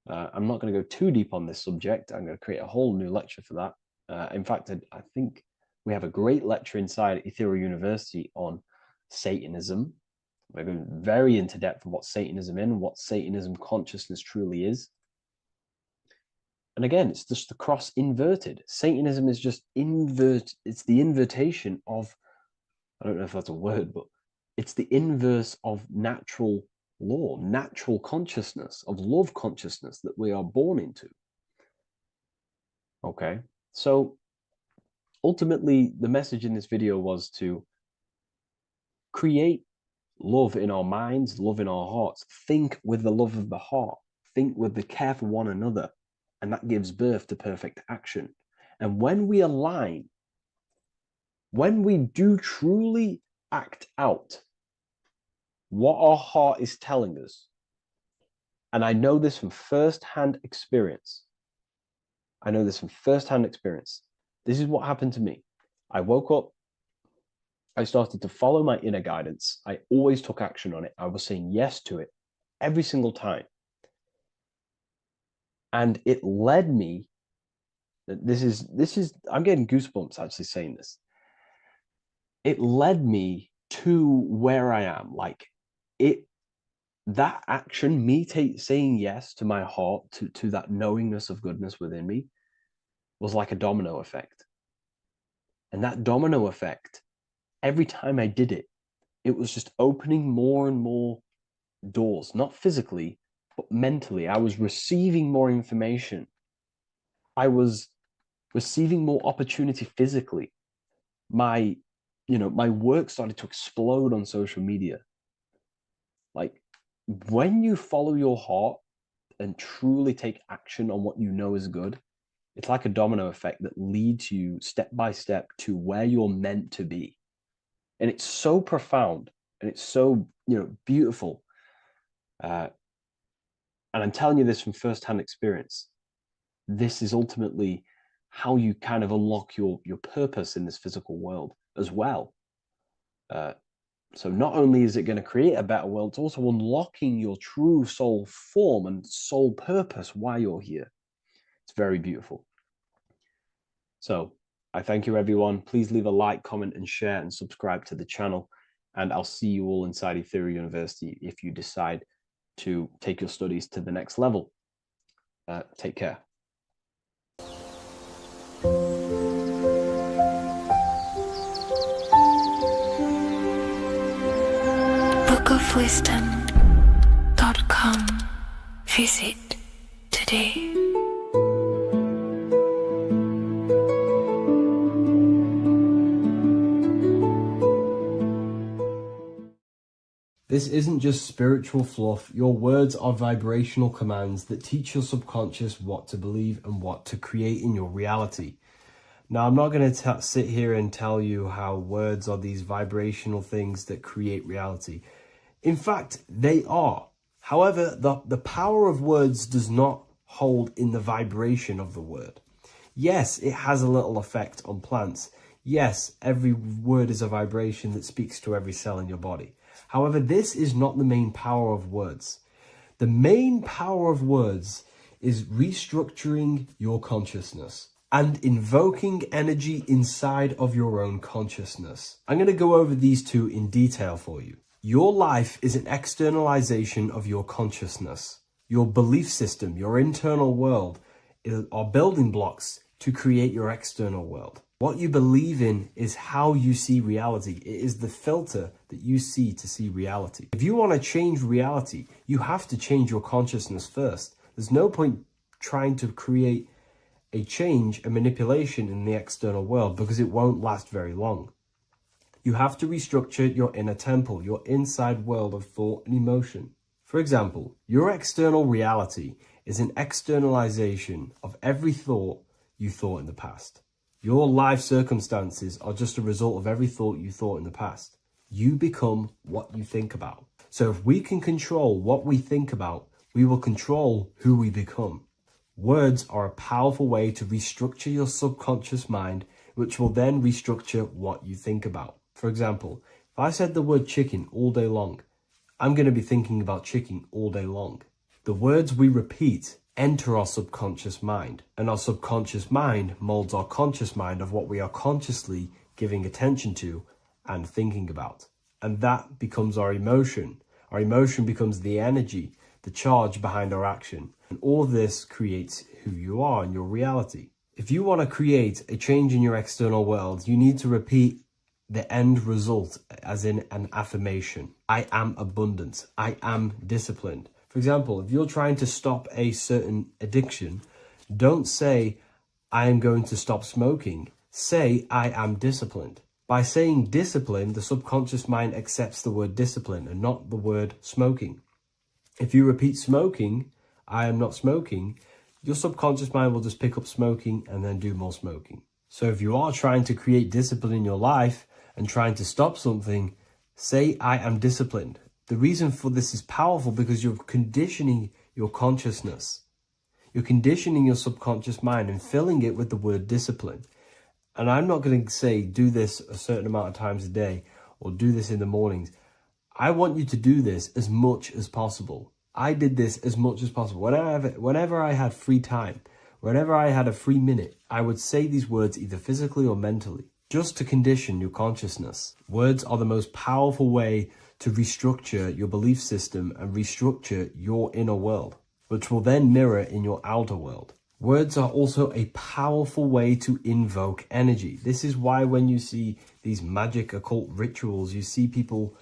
I'm not going to go too deep on this subject. I'm going to create a whole new lecture for that. In fact, I think we have a great lecture inside Ethereal University on Satanism. We're going very into depth of what Satanism is and what Satanism consciousness truly is. And again, it's just the cross inverted. Satanism is just it's the invertation of, I don't know if that's a word, but it's the inverse of natural law, natural consciousness, of love consciousness that we are born into. Okay, so ultimately the message in this video was to create love in our minds, love in our hearts, think with the love of the heart, think with the care for one another, and that gives birth to perfect action. And when we align, when we do truly act out what our heart is telling us, and I know this from first-hand experience. This is what happened to me. I woke up, I started to follow my inner guidance. I always took action on it. I was saying yes to it every single time. And it led me, this is, I'm getting goosebumps actually saying this. It led me to where I am. That action, me saying yes to my heart, to that knowingness of goodness within me, was like a domino effect. And that domino effect, every time I did it, it was just opening more and more doors, not physically, but mentally. I was receiving more information. I was receiving more opportunity physically. My work started to explode on social media. Like, when you follow your heart and truly take action on what you know is good, it's like a domino effect that leads you step by step to where you're meant to be. And it's so profound and it's so, beautiful. And I'm telling you this from firsthand experience. This is ultimately how you kind of unlock your purpose in this physical world as well. So not only is it going to create a better world, it's also unlocking your true soul form and soul purpose while you're here. It's very beautiful. So I thank you, everyone. Please leave a like, comment, and share, and subscribe to the channel. And I'll see you all inside Ethereal University if you decide to take your studies to the next level. Take care. bookofwisdom.com. Visit today. This isn't just spiritual fluff. Your words are vibrational commands that teach your subconscious what to believe and what to create in your reality. Now, I'm not going to sit here and tell you how words are these vibrational things that create reality. In fact, they are. However, the power of words does not hold in the vibration of the word. Yes, it has a little effect on plants. Yes, every word is a vibration that speaks to every cell in your body. However, this is not the main power of words. The main power of words is restructuring your consciousness and invoking energy inside of your own consciousness. I'm going to go over these two in detail for you. Your life is an externalization of your consciousness. Your belief system, your internal world, are building blocks to create your external world. What you believe in is how you see reality. It is the filter that you see to see reality. If you want to change reality, you have to change your consciousness first. There's no point trying to create a change, a manipulation in the external world, because it won't last very long. You have to restructure your inner temple, your inside world of thought and emotion. For example, your external reality is an externalization of every thought you thought in the past. Your life circumstances are just a result of every thought you thought in the past. You become what you think about. So if we can control what we think about, we will control who we become. Words are a powerful way to restructure your subconscious mind, which will then restructure what you think about. For example, if I said the word chicken all day long, I'm going to be thinking about chicken all day long. The words we repeat enter our subconscious mind, and our subconscious mind molds our conscious mind of what we are consciously giving attention to and thinking about. And that becomes our emotion. Our emotion becomes the energy, the charge behind our action. And all of this creates who you are and your reality. If you want to create a change in your external world, you need to repeat the end result as in an affirmation. I am abundant. I am disciplined. For example, if you're trying to stop a certain addiction, don't say, I am going to stop smoking. Say, I am disciplined. By saying discipline, the subconscious mind accepts the word discipline and not the word smoking. If you repeat smoking, I am not smoking, your subconscious mind will just pick up smoking and then do more smoking. So if you are trying to create discipline in your life and trying to stop something, say, I am disciplined. The reason for this is powerful because you're conditioning your consciousness. You're conditioning your subconscious mind and filling it with the word discipline. And I'm not going to say do this a certain amount of times a day or do this in the mornings. I want you to do this as much as possible. I did this as much as possible. Whenever I had free time, whenever I had a free minute, I would say these words either physically or mentally, just to condition your consciousness. Words are the most powerful way to restructure your belief system and restructure your inner world, which will then mirror in your outer world. Words are also a powerful way to invoke energy. This is why when you see these magic occult rituals, you see people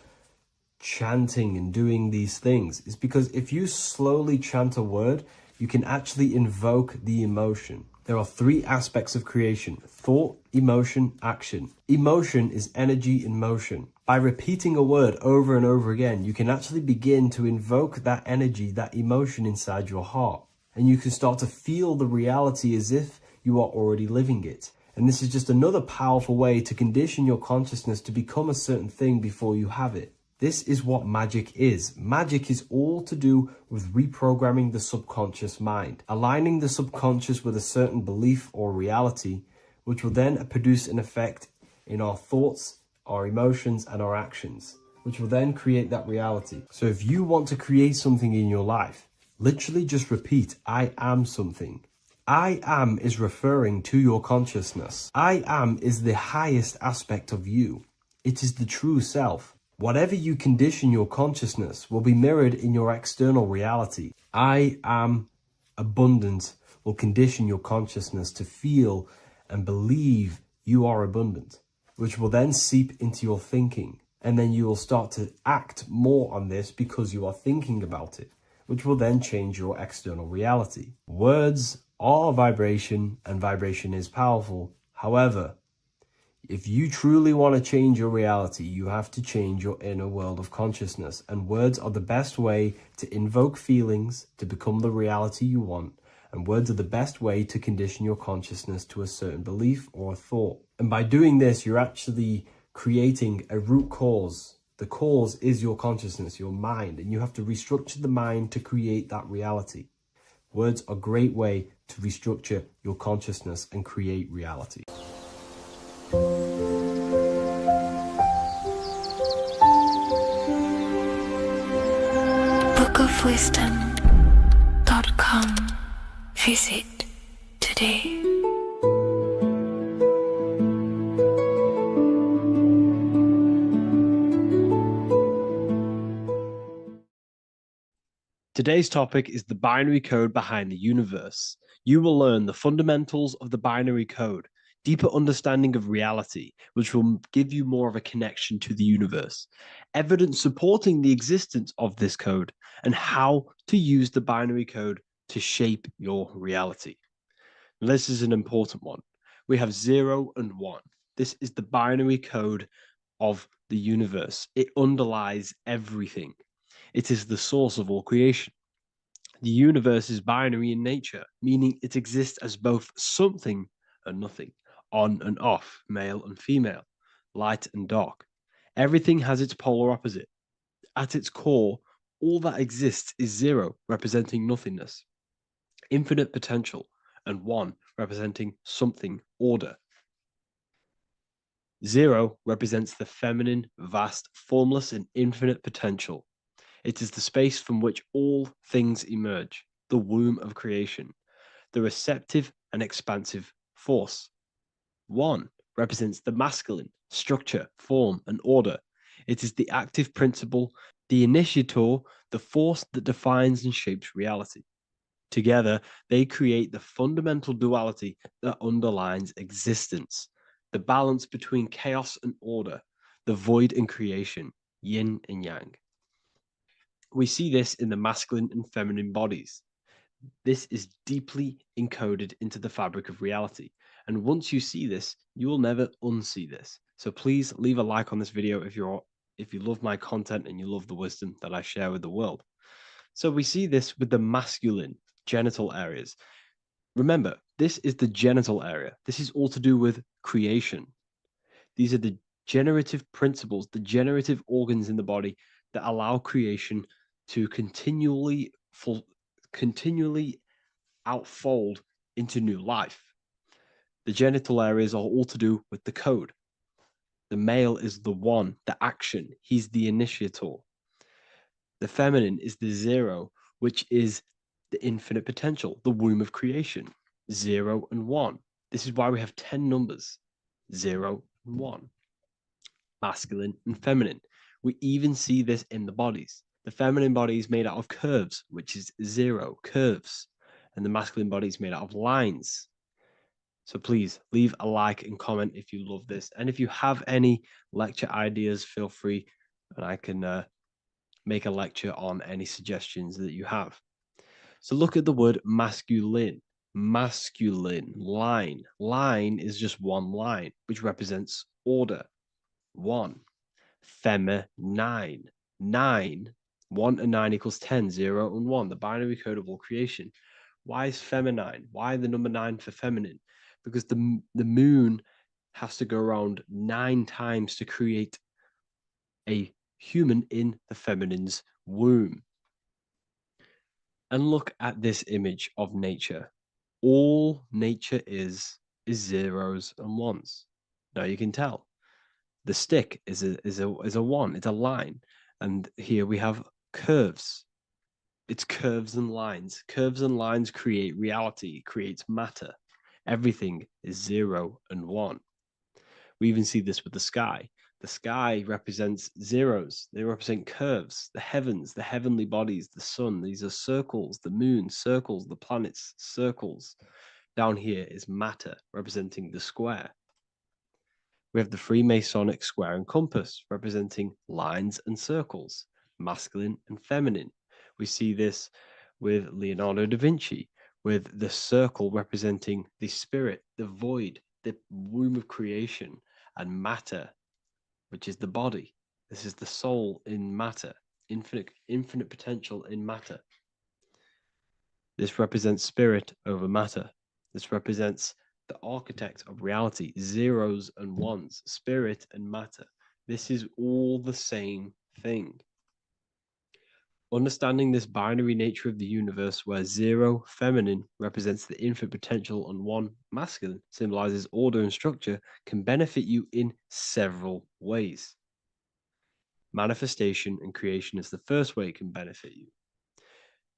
chanting and doing these things. It's because if you slowly chant a word, you can actually invoke the emotion. There are three aspects of creation: thought, emotion, action. Emotion is energy in motion. By repeating a word over and over again, you can actually begin to invoke that energy, that emotion inside your heart. And you can start to feel the reality as if you are already living it. And this is just another powerful way to condition your consciousness to become a certain thing before you have it. This is what magic is. Magic is all to do with reprogramming the subconscious mind, aligning the subconscious with a certain belief or reality, which will then produce an effect in our thoughts, our emotions, and our actions, which will then create that reality. So if you want to create something in your life, literally just repeat, I am something. I am is referring to your consciousness. I am is the highest aspect of you. It is the true self. Whatever you condition your consciousness will be mirrored in your external reality. I am abundant will condition your consciousness to feel and believe you are abundant, which will then seep into your thinking. And then you will start to act more on this because you are thinking about it, which will then change your external reality. Words are vibration, and vibration is powerful. However, if you truly want to change your reality, you have to change your inner world of consciousness. And words are the best way to invoke feelings to become the reality you want. And words are the best way to condition your consciousness to a certain belief or a thought. And by doing this, you're actually creating a root cause. The cause is your consciousness, your mind, and you have to restructure the mind to create that reality. Words are a great way to restructure your consciousness and create reality. bookofwisdom.com. Visit today. Today's topic is the binary code behind the universe. You will learn the fundamentals of the binary code, deeper understanding of reality, which will give you more of a connection to the universe, evidence supporting the existence of this code, and how to use the binary code to shape your reality. Now, this is an important one. We have 0 and 1. This is the binary code of the universe. It underlies everything. It is the source of all creation. The universe is binary in nature, meaning it exists as both something and nothing, on and off, male and female, light and dark. Everything has its polar opposite. At its core, all that exists is 0, representing nothingness, infinite potential, and 1, representing something, order. 0 represents the feminine, vast, formless, and infinite potential. It is the space from which all things emerge, the womb of creation, the receptive and expansive force. 1 represents the masculine, structure, form, and order. It is the active principle, the initiator, the force that defines and shapes reality. Together, they create the fundamental duality that underlines existence, the balance between chaos and order, the void and creation, yin and yang. We see this in the masculine and feminine bodies. This is deeply encoded into the fabric of reality. And once you see this, you will never unsee this. So please leave a like on this video if you love my content and you love the wisdom that I share with the world. So we see this with the masculine genital areas. Remember, this is the genital area. This is all to do with creation. These are the generative principles, the generative organs in the body that allow creation to continually outfold into new life. The genital areas are all to do with the code. The male is the 1, the action. He's the initiator. The feminine is the 0, which is the infinite potential, the womb of creation. 0 and 1. This is why we have 10 numbers. 0 and 1. Masculine and feminine. We even see this in the bodies. The feminine body is made out of curves, which is 0, curves. and the masculine body is made out of lines. So please leave a like and comment if you love this. And if you have any lecture ideas, feel free, and I can make a lecture on any suggestions that you have. So look at the word masculine. Masculine, line. Line is just one line, which represents order. 1. Feminine. 9. 1 and 9 equals 10, 0 and 1, the binary code of all creation. Why is feminine? Why the number 9 for feminine? Because the moon has to go around 9 times to create a human in the feminine's womb. And look at this image of nature. All nature is zeros and ones. Now you can tell. The stick is a one, it's a line. And here we have curves. It's curves and lines. Curves and lines create reality, creates matter. Everything is 0 and 1. We even see this with the sky. The sky represents zeros. They represent curves, the heavens, the heavenly bodies, the sun. These are circles, the moon, circles, the planets, circles. Down here is matter, representing the square. We have the Freemasonic square and compass, representing lines and circles, masculine and feminine. We see this with Leonardo da Vinci, with the circle representing the spirit, the void, the womb of creation, and matter, which is the body. This is the soul in matter, infinite potential in matter. This represents spirit over matter. This represents the architect of reality, zeros and ones, spirit and matter. This is all the same thing. Understanding this binary nature of the universe, where 0 feminine represents the infinite potential and 1 masculine symbolizes order and structure, can benefit you in several ways. Manifestation and creation is the first way it can benefit you.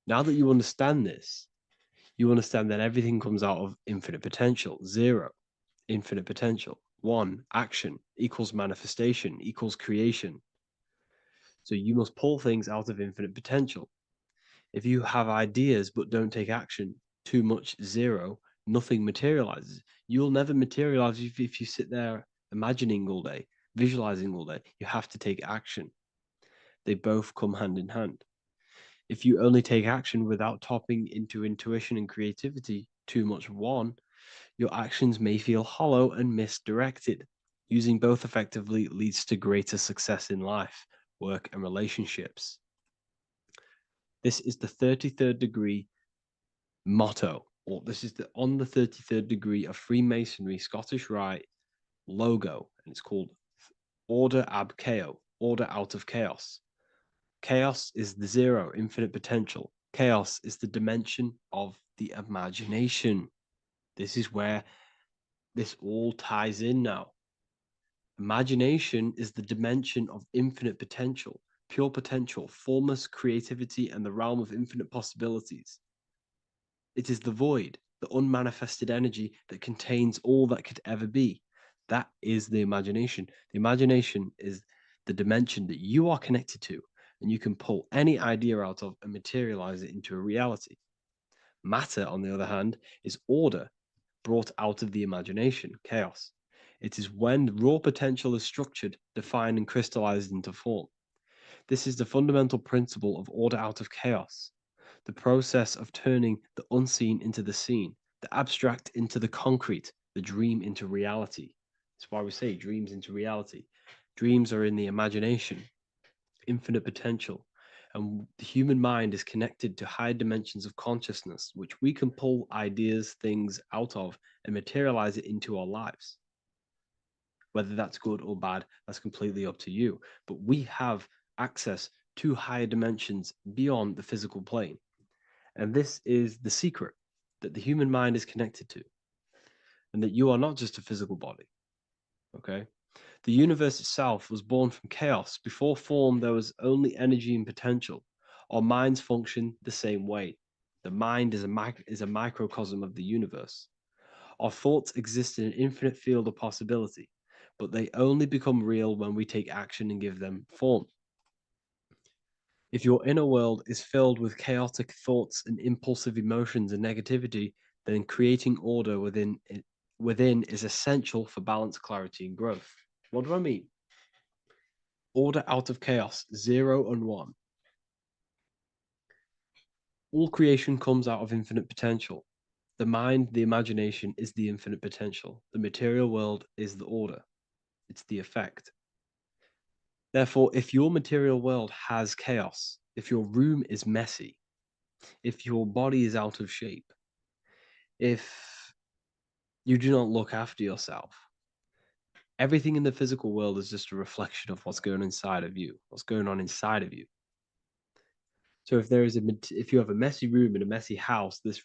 Now that you understand this, you understand that everything comes out of infinite potential. 0, infinite potential. 1, action equals manifestation equals creation. So you must pull things out of infinite potential. If you have ideas but don't take action, too much 0, nothing materializes. You'll never materialize if you sit there imagining all day, visualizing all day. You have to take action. They both come hand in hand. If you only take action without tapping into intuition and creativity, too much 1, your actions may feel hollow and misdirected. Using both effectively leads to greater success in life, work, and relationships. This is the 33rd degree motto, or this is on the 33rd degree of Freemasonry Scottish Rite logo, and it's called Order ab Chaos, order out of chaos. Chaos is the 0, infinite potential. Chaos is the dimension of the imagination. This is where this all ties in now. Imagination is the dimension of infinite potential, pure potential, formless creativity, and the realm of infinite possibilities. It is the void, the unmanifested energy that contains all that could ever be. That is the imagination. The imagination is the dimension that you are connected to, and you can pull any idea out of and materialize it into a reality. Matter, on the other hand, is order brought out of the imagination, chaos. It is when raw potential is structured, defined, and crystallized into form. This is the fundamental principle of order out of chaos, the process of turning the unseen into the seen, the abstract into the concrete, the dream into reality. That's why we say dreams into reality. Dreams are in the imagination, infinite potential, and the human mind is connected to high dimensions of consciousness, which we can pull ideas, things out of, and materialize it into our lives. Whether that's good or bad, that's completely up to you. But we have access to higher dimensions beyond the physical plane. And this is the secret that the human mind is connected to, and that you are not just a physical body. Okay? The universe itself was born from chaos. Before form, there was only energy and potential. Our minds function the same way. The mind is a microcosm of the universe. Our thoughts exist in an infinite field of possibility, but they only become real when we take action and give them form. If your inner world is filled with chaotic thoughts and impulsive emotions and negativity, then creating order within is essential for balance, clarity, and growth. What do I mean? Order out of chaos, 0 and 1. All creation comes out of infinite potential. The mind, the imagination, is the infinite potential. The material world is the order. It's the effect. Therefore, if your material world has chaos, if your room is messy, if your body is out of shape, if you do not look after yourself, everything in the physical world is just a reflection of what's going on inside of you, what's going on inside of you. So if you have a messy room in a messy house, this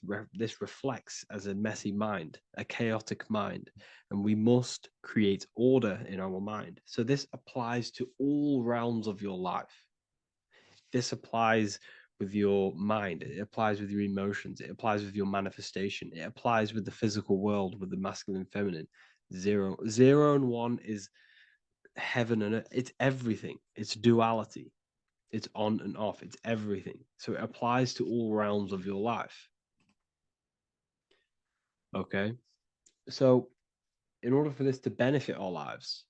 reflects as a messy mind, a chaotic mind, and we must create order in our mind. So this applies to all realms of your life. This applies with your mind, it applies with your emotions, it applies with your manifestation, it applies with the physical world, with the masculine and feminine. 0 and 1 is heaven and earth. It's everything. It's duality. It's on and off. It's everything. So it applies to all realms of your life. Okay. So in order for this to benefit our lives,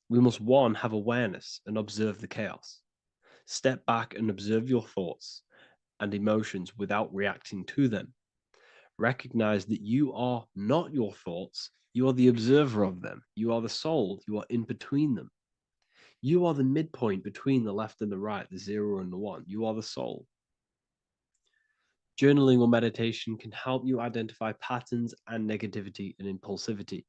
we must, 1, have awareness and observe the chaos. Step back and observe your thoughts and emotions without reacting to them. Recognize that you are not your thoughts. You are the observer of them. You are the soul. You are in between them. You are the midpoint between the left and the right, the 0 and the 1. You are the soul. Journaling or meditation can help you identify patterns and negativity and impulsivity.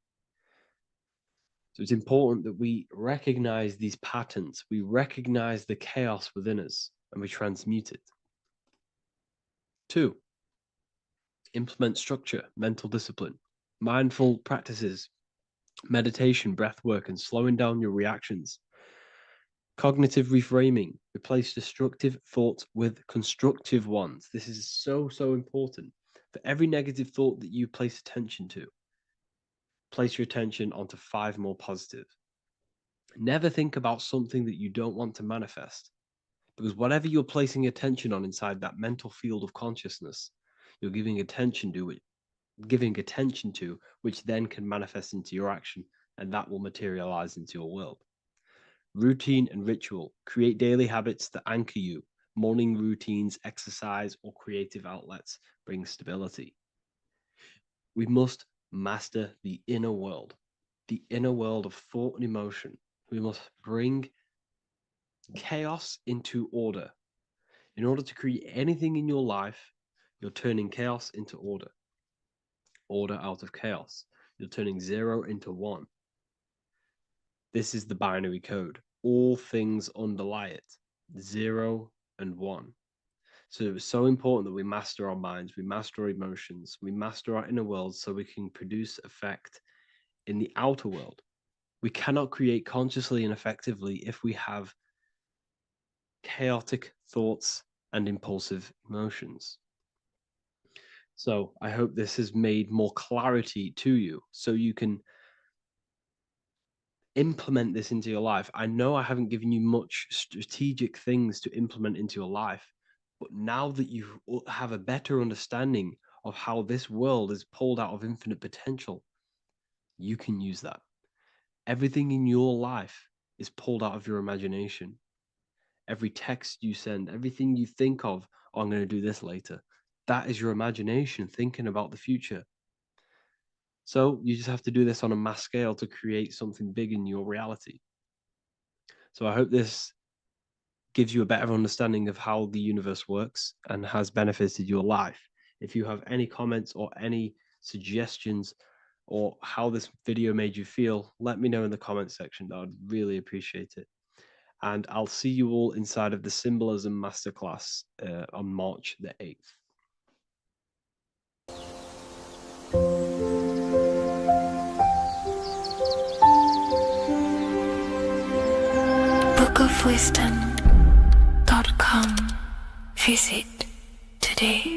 So it's important that we recognize these patterns, we recognize the chaos within us, and we transmute it. 2, implement structure, mental discipline, mindful practices, meditation, breath work, and slowing down your reactions. Cognitive reframing, replace destructive thoughts with constructive ones. This is so important. For every negative thought that you place attention to, place your attention onto 5 more positive. Never think about something that you don't want to manifest, because whatever you're placing attention on inside that mental field of consciousness, you're giving attention to which then can manifest into your action, and that will materialize into your world. Routine and ritual. Create daily habits that anchor you. Morning routines, exercise, or creative outlets bring stability. We must master the inner world of thought and emotion. We must bring chaos into order. In order to create anything in your life, you're turning chaos into order. Order out of chaos. You're turning 0 into 1. This is the binary code. All things underlie it. 0 and 1. So it's so important that we master our minds, we master our emotions, we master our inner world so we can produce effect in the outer world. We cannot create consciously and effectively if we have chaotic thoughts and impulsive emotions. So I hope this has made more clarity to you so you can implement this into your life. I know I haven't given you much strategic things to implement into your life, but now that you have a better understanding of how this world is pulled out of infinite potential, you can use that. Everything in your life is pulled out of your imagination. Every text you send, everything you think of, oh, I'm going to do this later, that is your imagination thinking about the future. So you just have to do this on a mass scale to create something big in your reality. So I hope this gives you a better understanding of how the universe works and has benefited your life. If you have any comments or any suggestions or how this video made you feel, let me know in the comment section. I would really appreciate it. And I'll see you all inside of the Symbolism Masterclass on March the 8th. bookofwisdom.com. Visit today.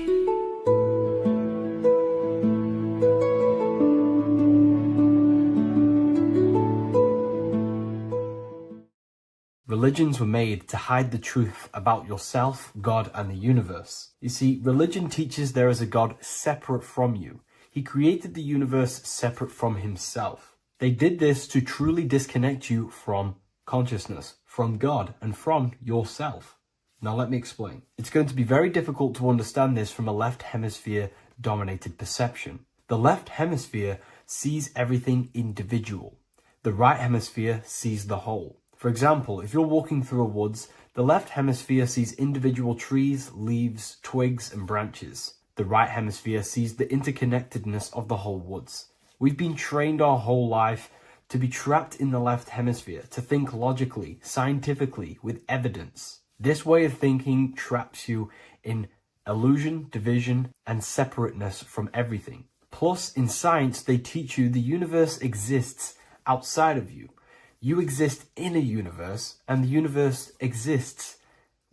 Religions were made to hide the truth about yourself, God, and the universe. You see, religion teaches there is a God separate from you. He created the universe separate from himself. They did this to truly disconnect you from consciousness, from God, and from yourself. Now let me explain. It's going to be very difficult to understand this from a left hemisphere dominated perception. The left hemisphere sees everything individual. The right hemisphere sees the whole. For example, if you're walking through a woods, the left hemisphere sees individual trees, leaves, twigs, and branches. The right hemisphere sees the interconnectedness of the whole woods. We've been trained our whole life to be trapped in the left hemisphere, to think logically, scientifically, with evidence. This way of thinking traps you in illusion, division, and separateness from everything. Plus, in science, they teach you the universe exists outside of you. You exist in a universe, and the universe exists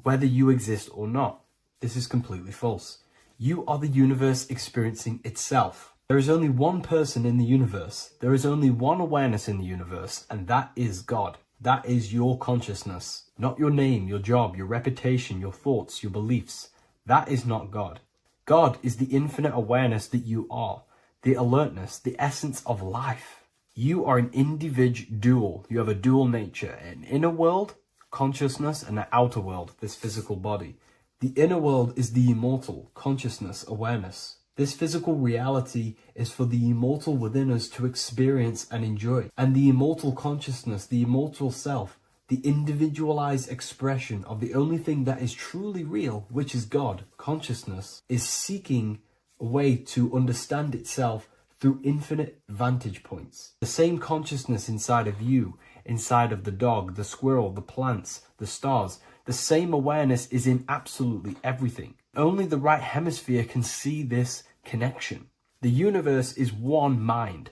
whether you exist or not. This is completely false. You are the universe experiencing itself. There is only one person in the universe. There is only one awareness in the universe, and that is God. That is your consciousness. Not your name, your job, your reputation, your thoughts, your beliefs. That is not God. God is the infinite awareness that you are, the alertness, the essence of life. You are an individual. You have a dual nature, an inner world, consciousness, and an outer world, this physical body. The inner world is the immortal, consciousness, awareness. This physical reality is for the immortal within us to experience and enjoy. And the immortal consciousness, the immortal self, the individualized expression of the only thing that is truly real, which is God, consciousness, is seeking a way to understand itself through infinite vantage points. The same consciousness inside of you, inside of the dog, the squirrel, the plants, the stars, the same awareness is in absolutely everything. Only the right hemisphere can see this connection. The universe is one mind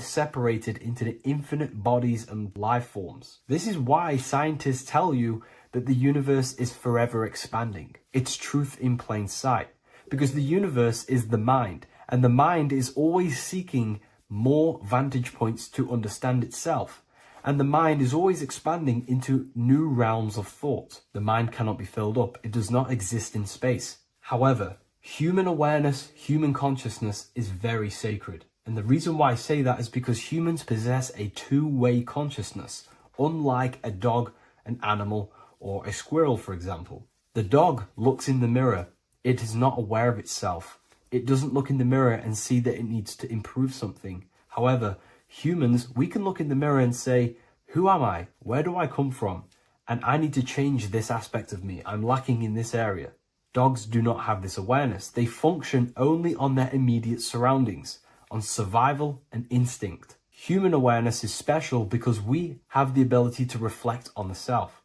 separated into the infinite bodies and life forms. This is why scientists tell you that the universe is forever expanding. It's truth in plain sight, because the universe is the mind, and the mind is always seeking more vantage points to understand itself. And the mind is always expanding into new realms of thought. The mind cannot be filled up. It does not exist in space. However, human awareness, human consciousness is very sacred. And the reason why I say that is because humans possess a two-way consciousness, unlike a dog, an animal, or a squirrel, for example. The dog looks in the mirror. It is not aware of itself. It doesn't look in the mirror and see that it needs to improve something. However, humans, we can look in the mirror and say, who am I? Where do I come from? And I need to change this aspect of me. I'm lacking in this area. Dogs do not have this awareness. They function only on their immediate surroundings, on survival and instinct. Human awareness is special because we have the ability to reflect on the self.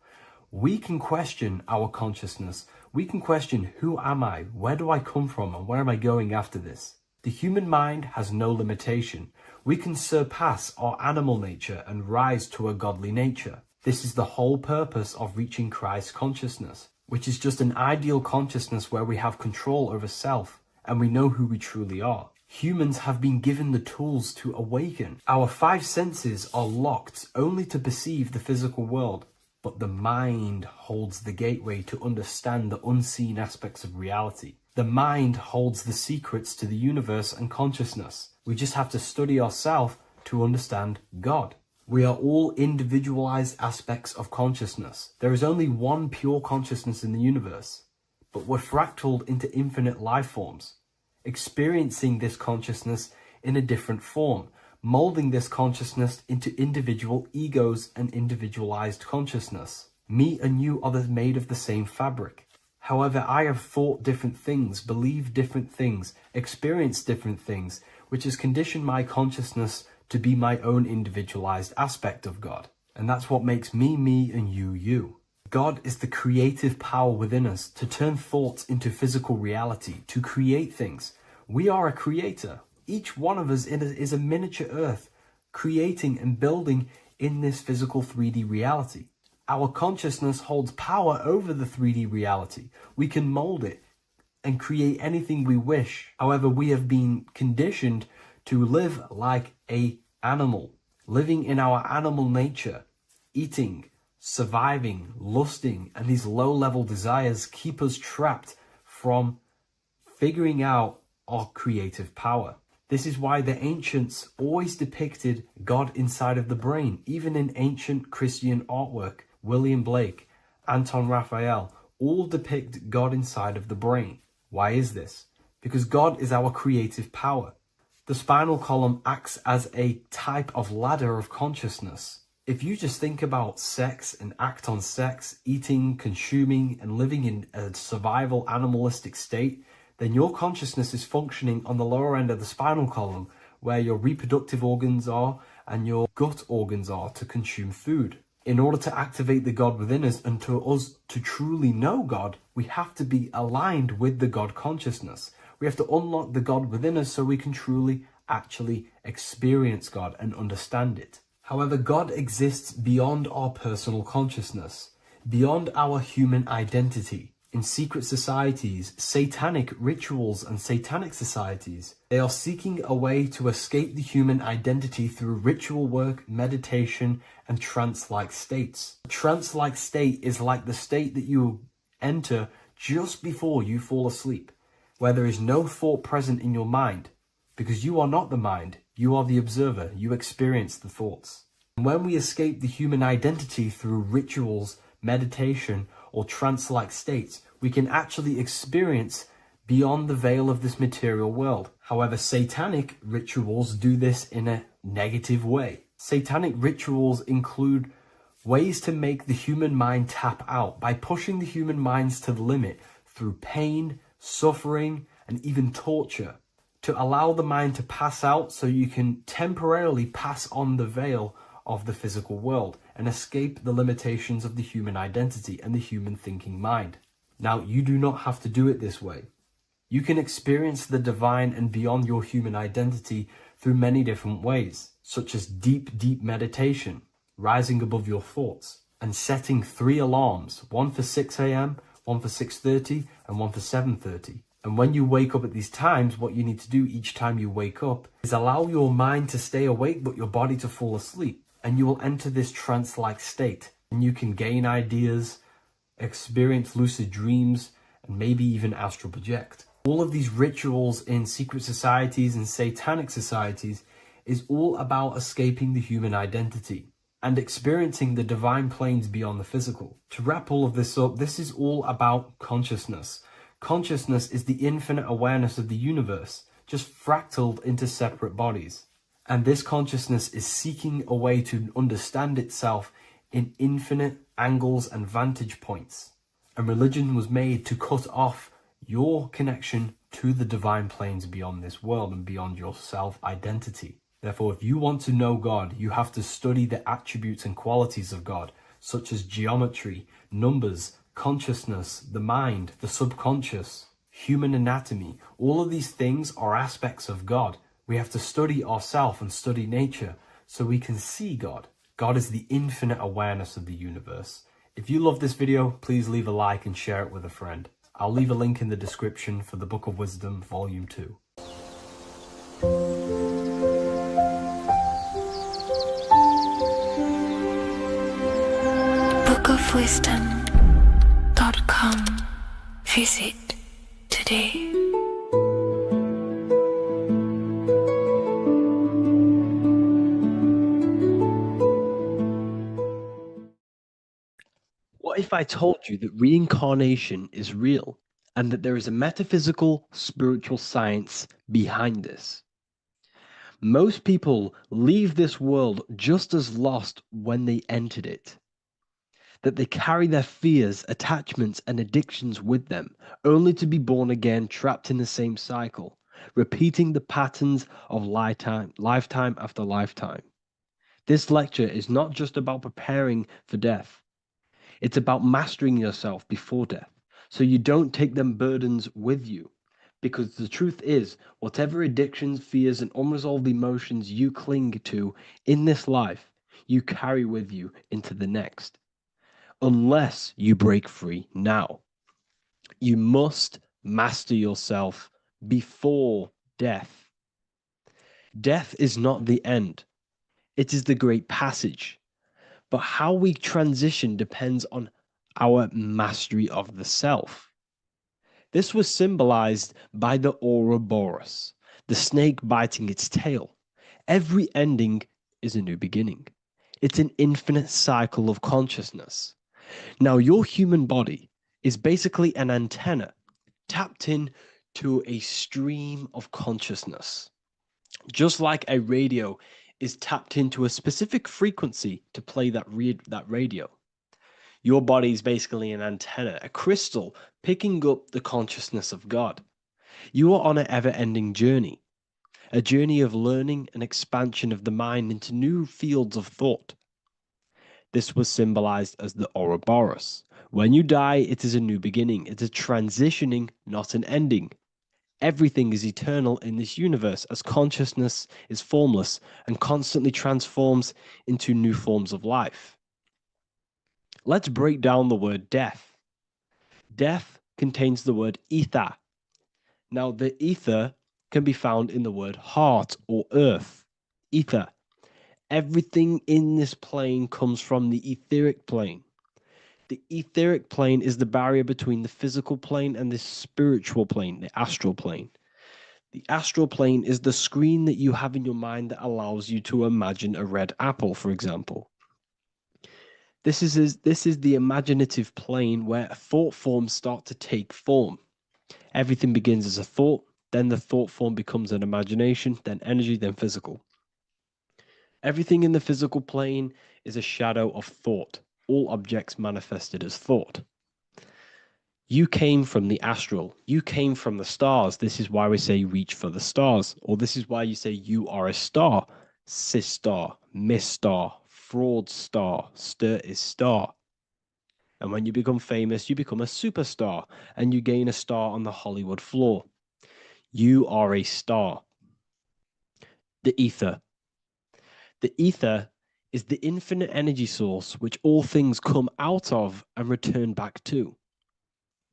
We can question our consciousness. We can question, who am I? Where do I come from? And where am I going after this? The human mind has no limitation. We can surpass our animal nature and rise to a godly nature. This is the whole purpose of reaching Christ consciousness, which is just an ideal consciousness where we have control over self and we know who we truly are. Humans have been given the tools to awaken. Our five senses are locked only to perceive the physical world, but the mind holds the gateway to understand the unseen aspects of reality. The mind holds the secrets to the universe and consciousness. We just have to study ourselves to understand God. We are all individualized aspects of consciousness. There is only one pure consciousness in the universe, but we're fractaled into infinite life forms, experiencing this consciousness in a different form, molding this consciousness into individual egos and individualized consciousness. Me and you are made of the same fabric. However, I have thought different things, believed different things, experienced different things, which has conditioned my consciousness to be my own individualized aspect of God. And that's what makes me, me, and you, you. God is the creative power within us to turn thoughts into physical reality, to create things. We are a creator. Each one of us is a miniature earth, creating and building in this physical 3D reality. Our consciousness holds power over the 3D reality. We can mold it and create anything we wish. However, we have been conditioned to live like an animal, living in our animal nature, eating, surviving, lusting, and these low-level desires keep us trapped from figuring out our creative power. This is why the ancients always depicted God inside of the brain. Even in ancient Christian artwork, William Blake, Anton Raphael, all depict God inside of the brain. Why is this? Because God is our creative power. The spinal column acts as a type of ladder of consciousness. If you just think about sex and act on sex, eating, consuming, and living in a survival animalistic state, then your consciousness is functioning on the lower end of the spinal column, where your reproductive organs are and your gut organs are to consume food. In order to activate the God within us and to us to truly know God, we have to be aligned with the God consciousness. We have to unlock the God within us so we can truly actually experience God and understand it. However, God exists beyond our personal consciousness, beyond our human identity. In secret societies, satanic rituals and satanic societies, they are seeking a way to escape the human identity through ritual work, meditation, and trance-like states. A trance-like state is like the state that you enter just before you fall asleep, where there is no thought present in your mind, because you are not the mind, you are the observer, you experience the thoughts. And when we escape the human identity through rituals, meditation, or trance-like states, we can actually experience beyond the veil of this material world. However, satanic rituals do this in a negative way. Satanic rituals include ways to make the human mind tap out by pushing the human minds to the limit through pain, suffering, and even torture, to allow the mind to pass out so you can temporarily pass on the veil of the physical world and escape the limitations of the human identity and the human thinking mind. Now, you do not have to do it this way. You can experience the divine and beyond your human identity through many different ways, such as deep, deep meditation, rising above your thoughts, and setting 3 alarms, one for 6 a.m., one for 6:30, and one for 7:30. And when you wake up at these times, what you need to do each time you wake up is allow your mind to stay awake but your body to fall asleep. And you will enter this trance-like state. And you can gain ideas, experience lucid dreams, and maybe even astral project. All of these rituals in secret societies and satanic societies is all about escaping the human identity and experiencing the divine planes beyond the physical. To wrap all of this up, this is all about consciousness. Consciousness is the infinite awareness of the universe, just fractaled into separate bodies. And this consciousness is seeking a way to understand itself in infinite angles and vantage points. And religion was made to cut off your connection to the divine planes beyond this world and beyond your self-identity. Therefore, if you want to know God, you have to study the attributes and qualities of God, such as geometry, numbers, consciousness, the mind, the subconscious, human anatomy. All of these things are aspects of God. We have to study ourselves and study nature so we can see God. God is the infinite awareness of the universe. If you love this video, please leave a like and share it with a friend. I'll leave a link in the description for the Book of Wisdom, Volume 2. bookofwisdom.com. Visit today. What if I told you that reincarnation is real and that there is a metaphysical, spiritual science behind this? Most people leave this world just as lost when they entered it. That they carry their fears, attachments, and addictions with them, only to be born again, trapped in the same cycle, repeating the patterns of lifetime after lifetime. This lecture is not just about preparing for death. It's about mastering yourself before death, so you don't take them burdens with you. Because the truth is, whatever addictions, fears, and unresolved emotions you cling to in this life, you carry with you into the next. Unless you break free now. You must master yourself before death. Death is not the end. It is the great passage. But how we transition depends on our mastery of the self. This was symbolized by the Ouroboros, the snake biting its tail. Every ending is a new beginning. It's an infinite cycle of consciousness. Now, your human body is basically an antenna tapped in to a stream of consciousness. Just like a radio is tapped into a specific frequency to play that radio. Your body is basically an antenna, a crystal picking up the consciousness of God. You are on an ever-ending journey, a journey of learning and expansion of the mind into new fields of thought. This was symbolized as the Ouroboros. When you die, it is a new beginning. It's a transitioning, not an ending. Everything is eternal in this universe as consciousness is formless and constantly transforms into new forms of life. Let's break down the word death. Death contains the word ether. Now, the ether can be found in the word heart or earth. Ether. Everything in this plane comes from the etheric plane. The etheric plane is the barrier between the physical plane and the spiritual plane, the astral plane. The astral plane is the screen that you have in your mind that allows you to imagine a red apple, for example. This is the imaginative plane where thought forms start to take form. Everything begins as a thought, then the thought form becomes an imagination, then energy, then physical. Everything in the physical plane is a shadow of thought, all objects manifested as thought. You came from the astral. You came from the stars. This is why we say reach for the stars. Or this is why you say you are a star. Cis star, miss star, fraud star, stir is star. And when you become famous, you become a superstar and you gain a star on the Hollywood floor. You are a star. The ether. The ether is the infinite energy source which all things come out of and return back to.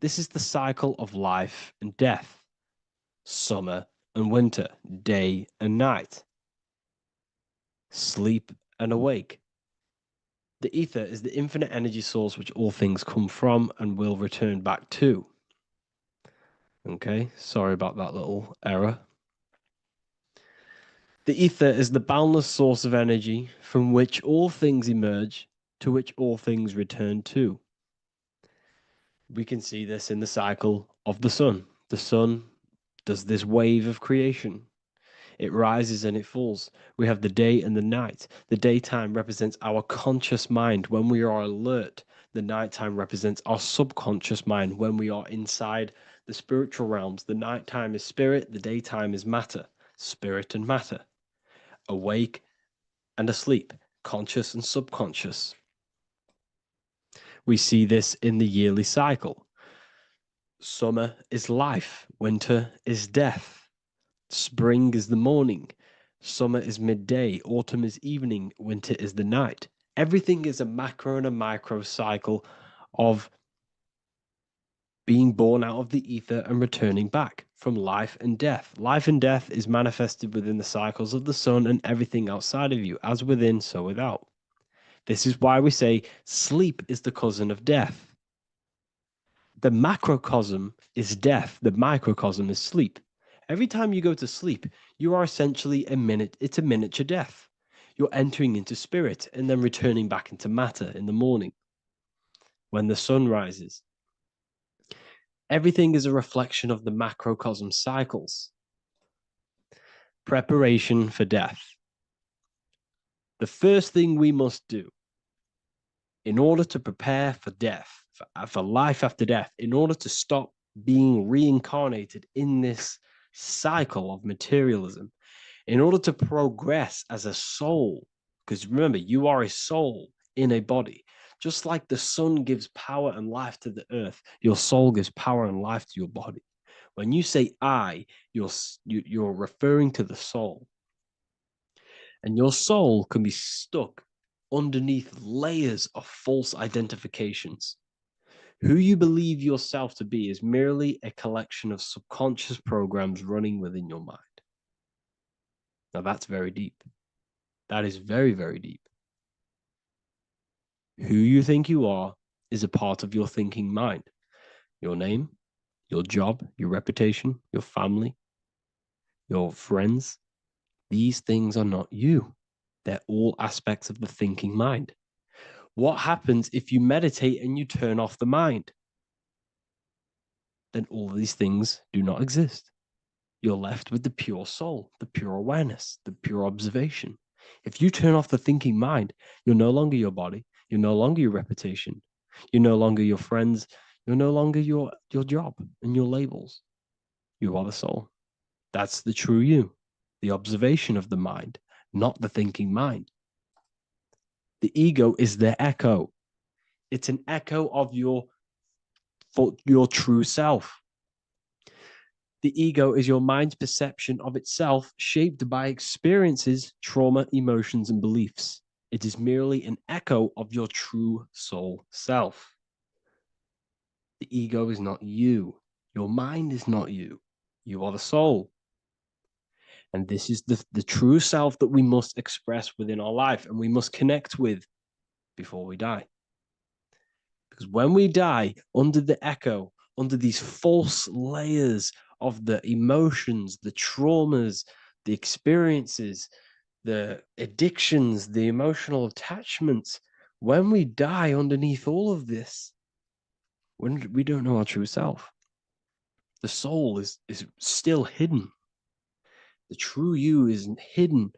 This is the cycle of life and death, summer and winter, day and night, sleep and awake. The ether is the infinite energy source which all things come from and will return back to. Okay, sorry about that little error. The ether is the boundless source of energy from which all things emerge, to which all things return to. We can see this in the cycle of the sun. The sun does this wave of creation. It rises and it falls. We have the day and the night. The daytime represents our conscious mind when we are alert. The nighttime represents our subconscious mind when we are inside the spiritual realms. The nighttime is spirit, the daytime is matter, spirit and matter. Awake and asleep, conscious and subconscious. We see this in the yearly cycle. Summer is life, winter is death. Spring is the morning, summer is midday, autumn is evening, winter is the night. Everything is a macro and a micro cycle of being born out of the ether and returning back from life and death. Life and death is manifested within the cycles of the sun and everything outside of you, as within, so without. This is why we say sleep is the cousin of death. The macrocosm is death, the microcosm is sleep. Every time you go to sleep, you are essentially it's a miniature death. You're entering into spirit and then returning back into matter in the morning when the sun rises. Everything is a reflection of the macrocosm cycles. Preparation for death. The first thing we must do in order to prepare for death, for life after death, in order to stop being reincarnated in this cycle of materialism, in order to progress as a soul, because remember, you are a soul in a body. Just like the sun gives power and life to the earth, your soul gives power and life to your body. When you say I, you're referring to the soul. And your soul can be stuck underneath layers of false identifications. Who you believe yourself to be is merely a collection of subconscious programs running within your mind. Now that's very deep. That is very, very deep. Who you think you are is a part of your thinking mind. Your name, your job, your reputation, your family, your friends, these things are not you. They're all aspects of the thinking mind. What happens if you meditate and you turn off the mind? Then all these things do not exist. You're left with the pure soul, the pure awareness, the pure observation. If you turn off the thinking mind, you're no longer your body, you're no longer your reputation, you're no longer your friends, you're no longer your job and your labels. You are the soul. That's the true you, the observation of the mind, not the thinking mind. The ego is the echo. It's an echo of your true self. The ego is your mind's perception of itself, shaped by experiences, trauma, emotions, and beliefs. It is merely an echo of your true soul self. The ego is not you. Your mind is not you. You are the soul. And this is the true self that we must express within our life and we must connect with before we die. Because when we die under the echo, under these false layers of the emotions, the traumas, the experiences, the addictions, the emotional attachments, when we die underneath all of this, when we don't know our true self, the soul is still hidden. The true you is hidden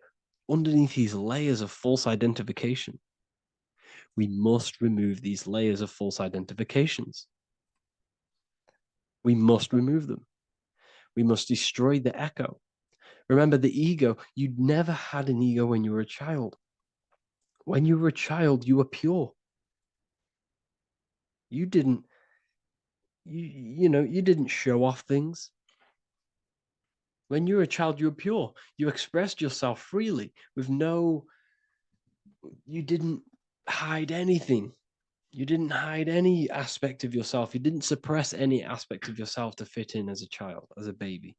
underneath these layers of false identification. We must remove these layers of false identifications. We must remove them. We must destroy the echo. Remember, the ego, you never had an ego when you were a child. When you were a child, you were pure. You didn't, you didn't show off things. When you were a child, you were pure. You expressed yourself freely with you didn't hide anything. You didn't hide any aspect of yourself. You didn't suppress any aspect of yourself to fit in as a child, as a baby.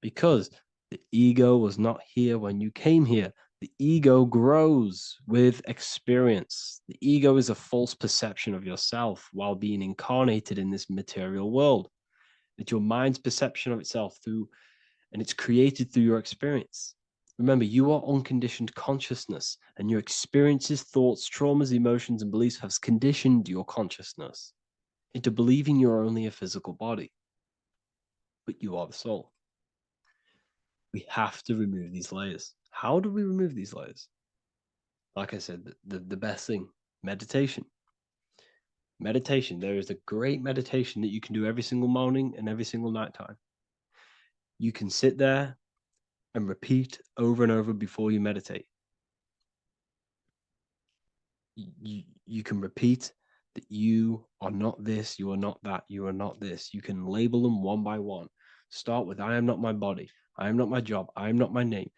Because the ego was not here when you came here. The ego grows with experience. The ego is a false perception of yourself while being incarnated in this material world. It's your mind's perception of itself and it's created through your experience. Remember, you are unconditioned consciousness, and your experiences, thoughts, traumas, emotions, and beliefs have conditioned your consciousness into believing you're only a physical body, but you are the soul. We have to remove these layers. How do we remove these layers? Like I said, the best thing, meditation. Meditation. There is a great meditation that you can do every single morning and every single night time. You can sit there and repeat over and over before you meditate. You can repeat that you are not this, you are not that, you are not this. You can label them one by one. Start with, I am not my body, I am not my job, I am not my name,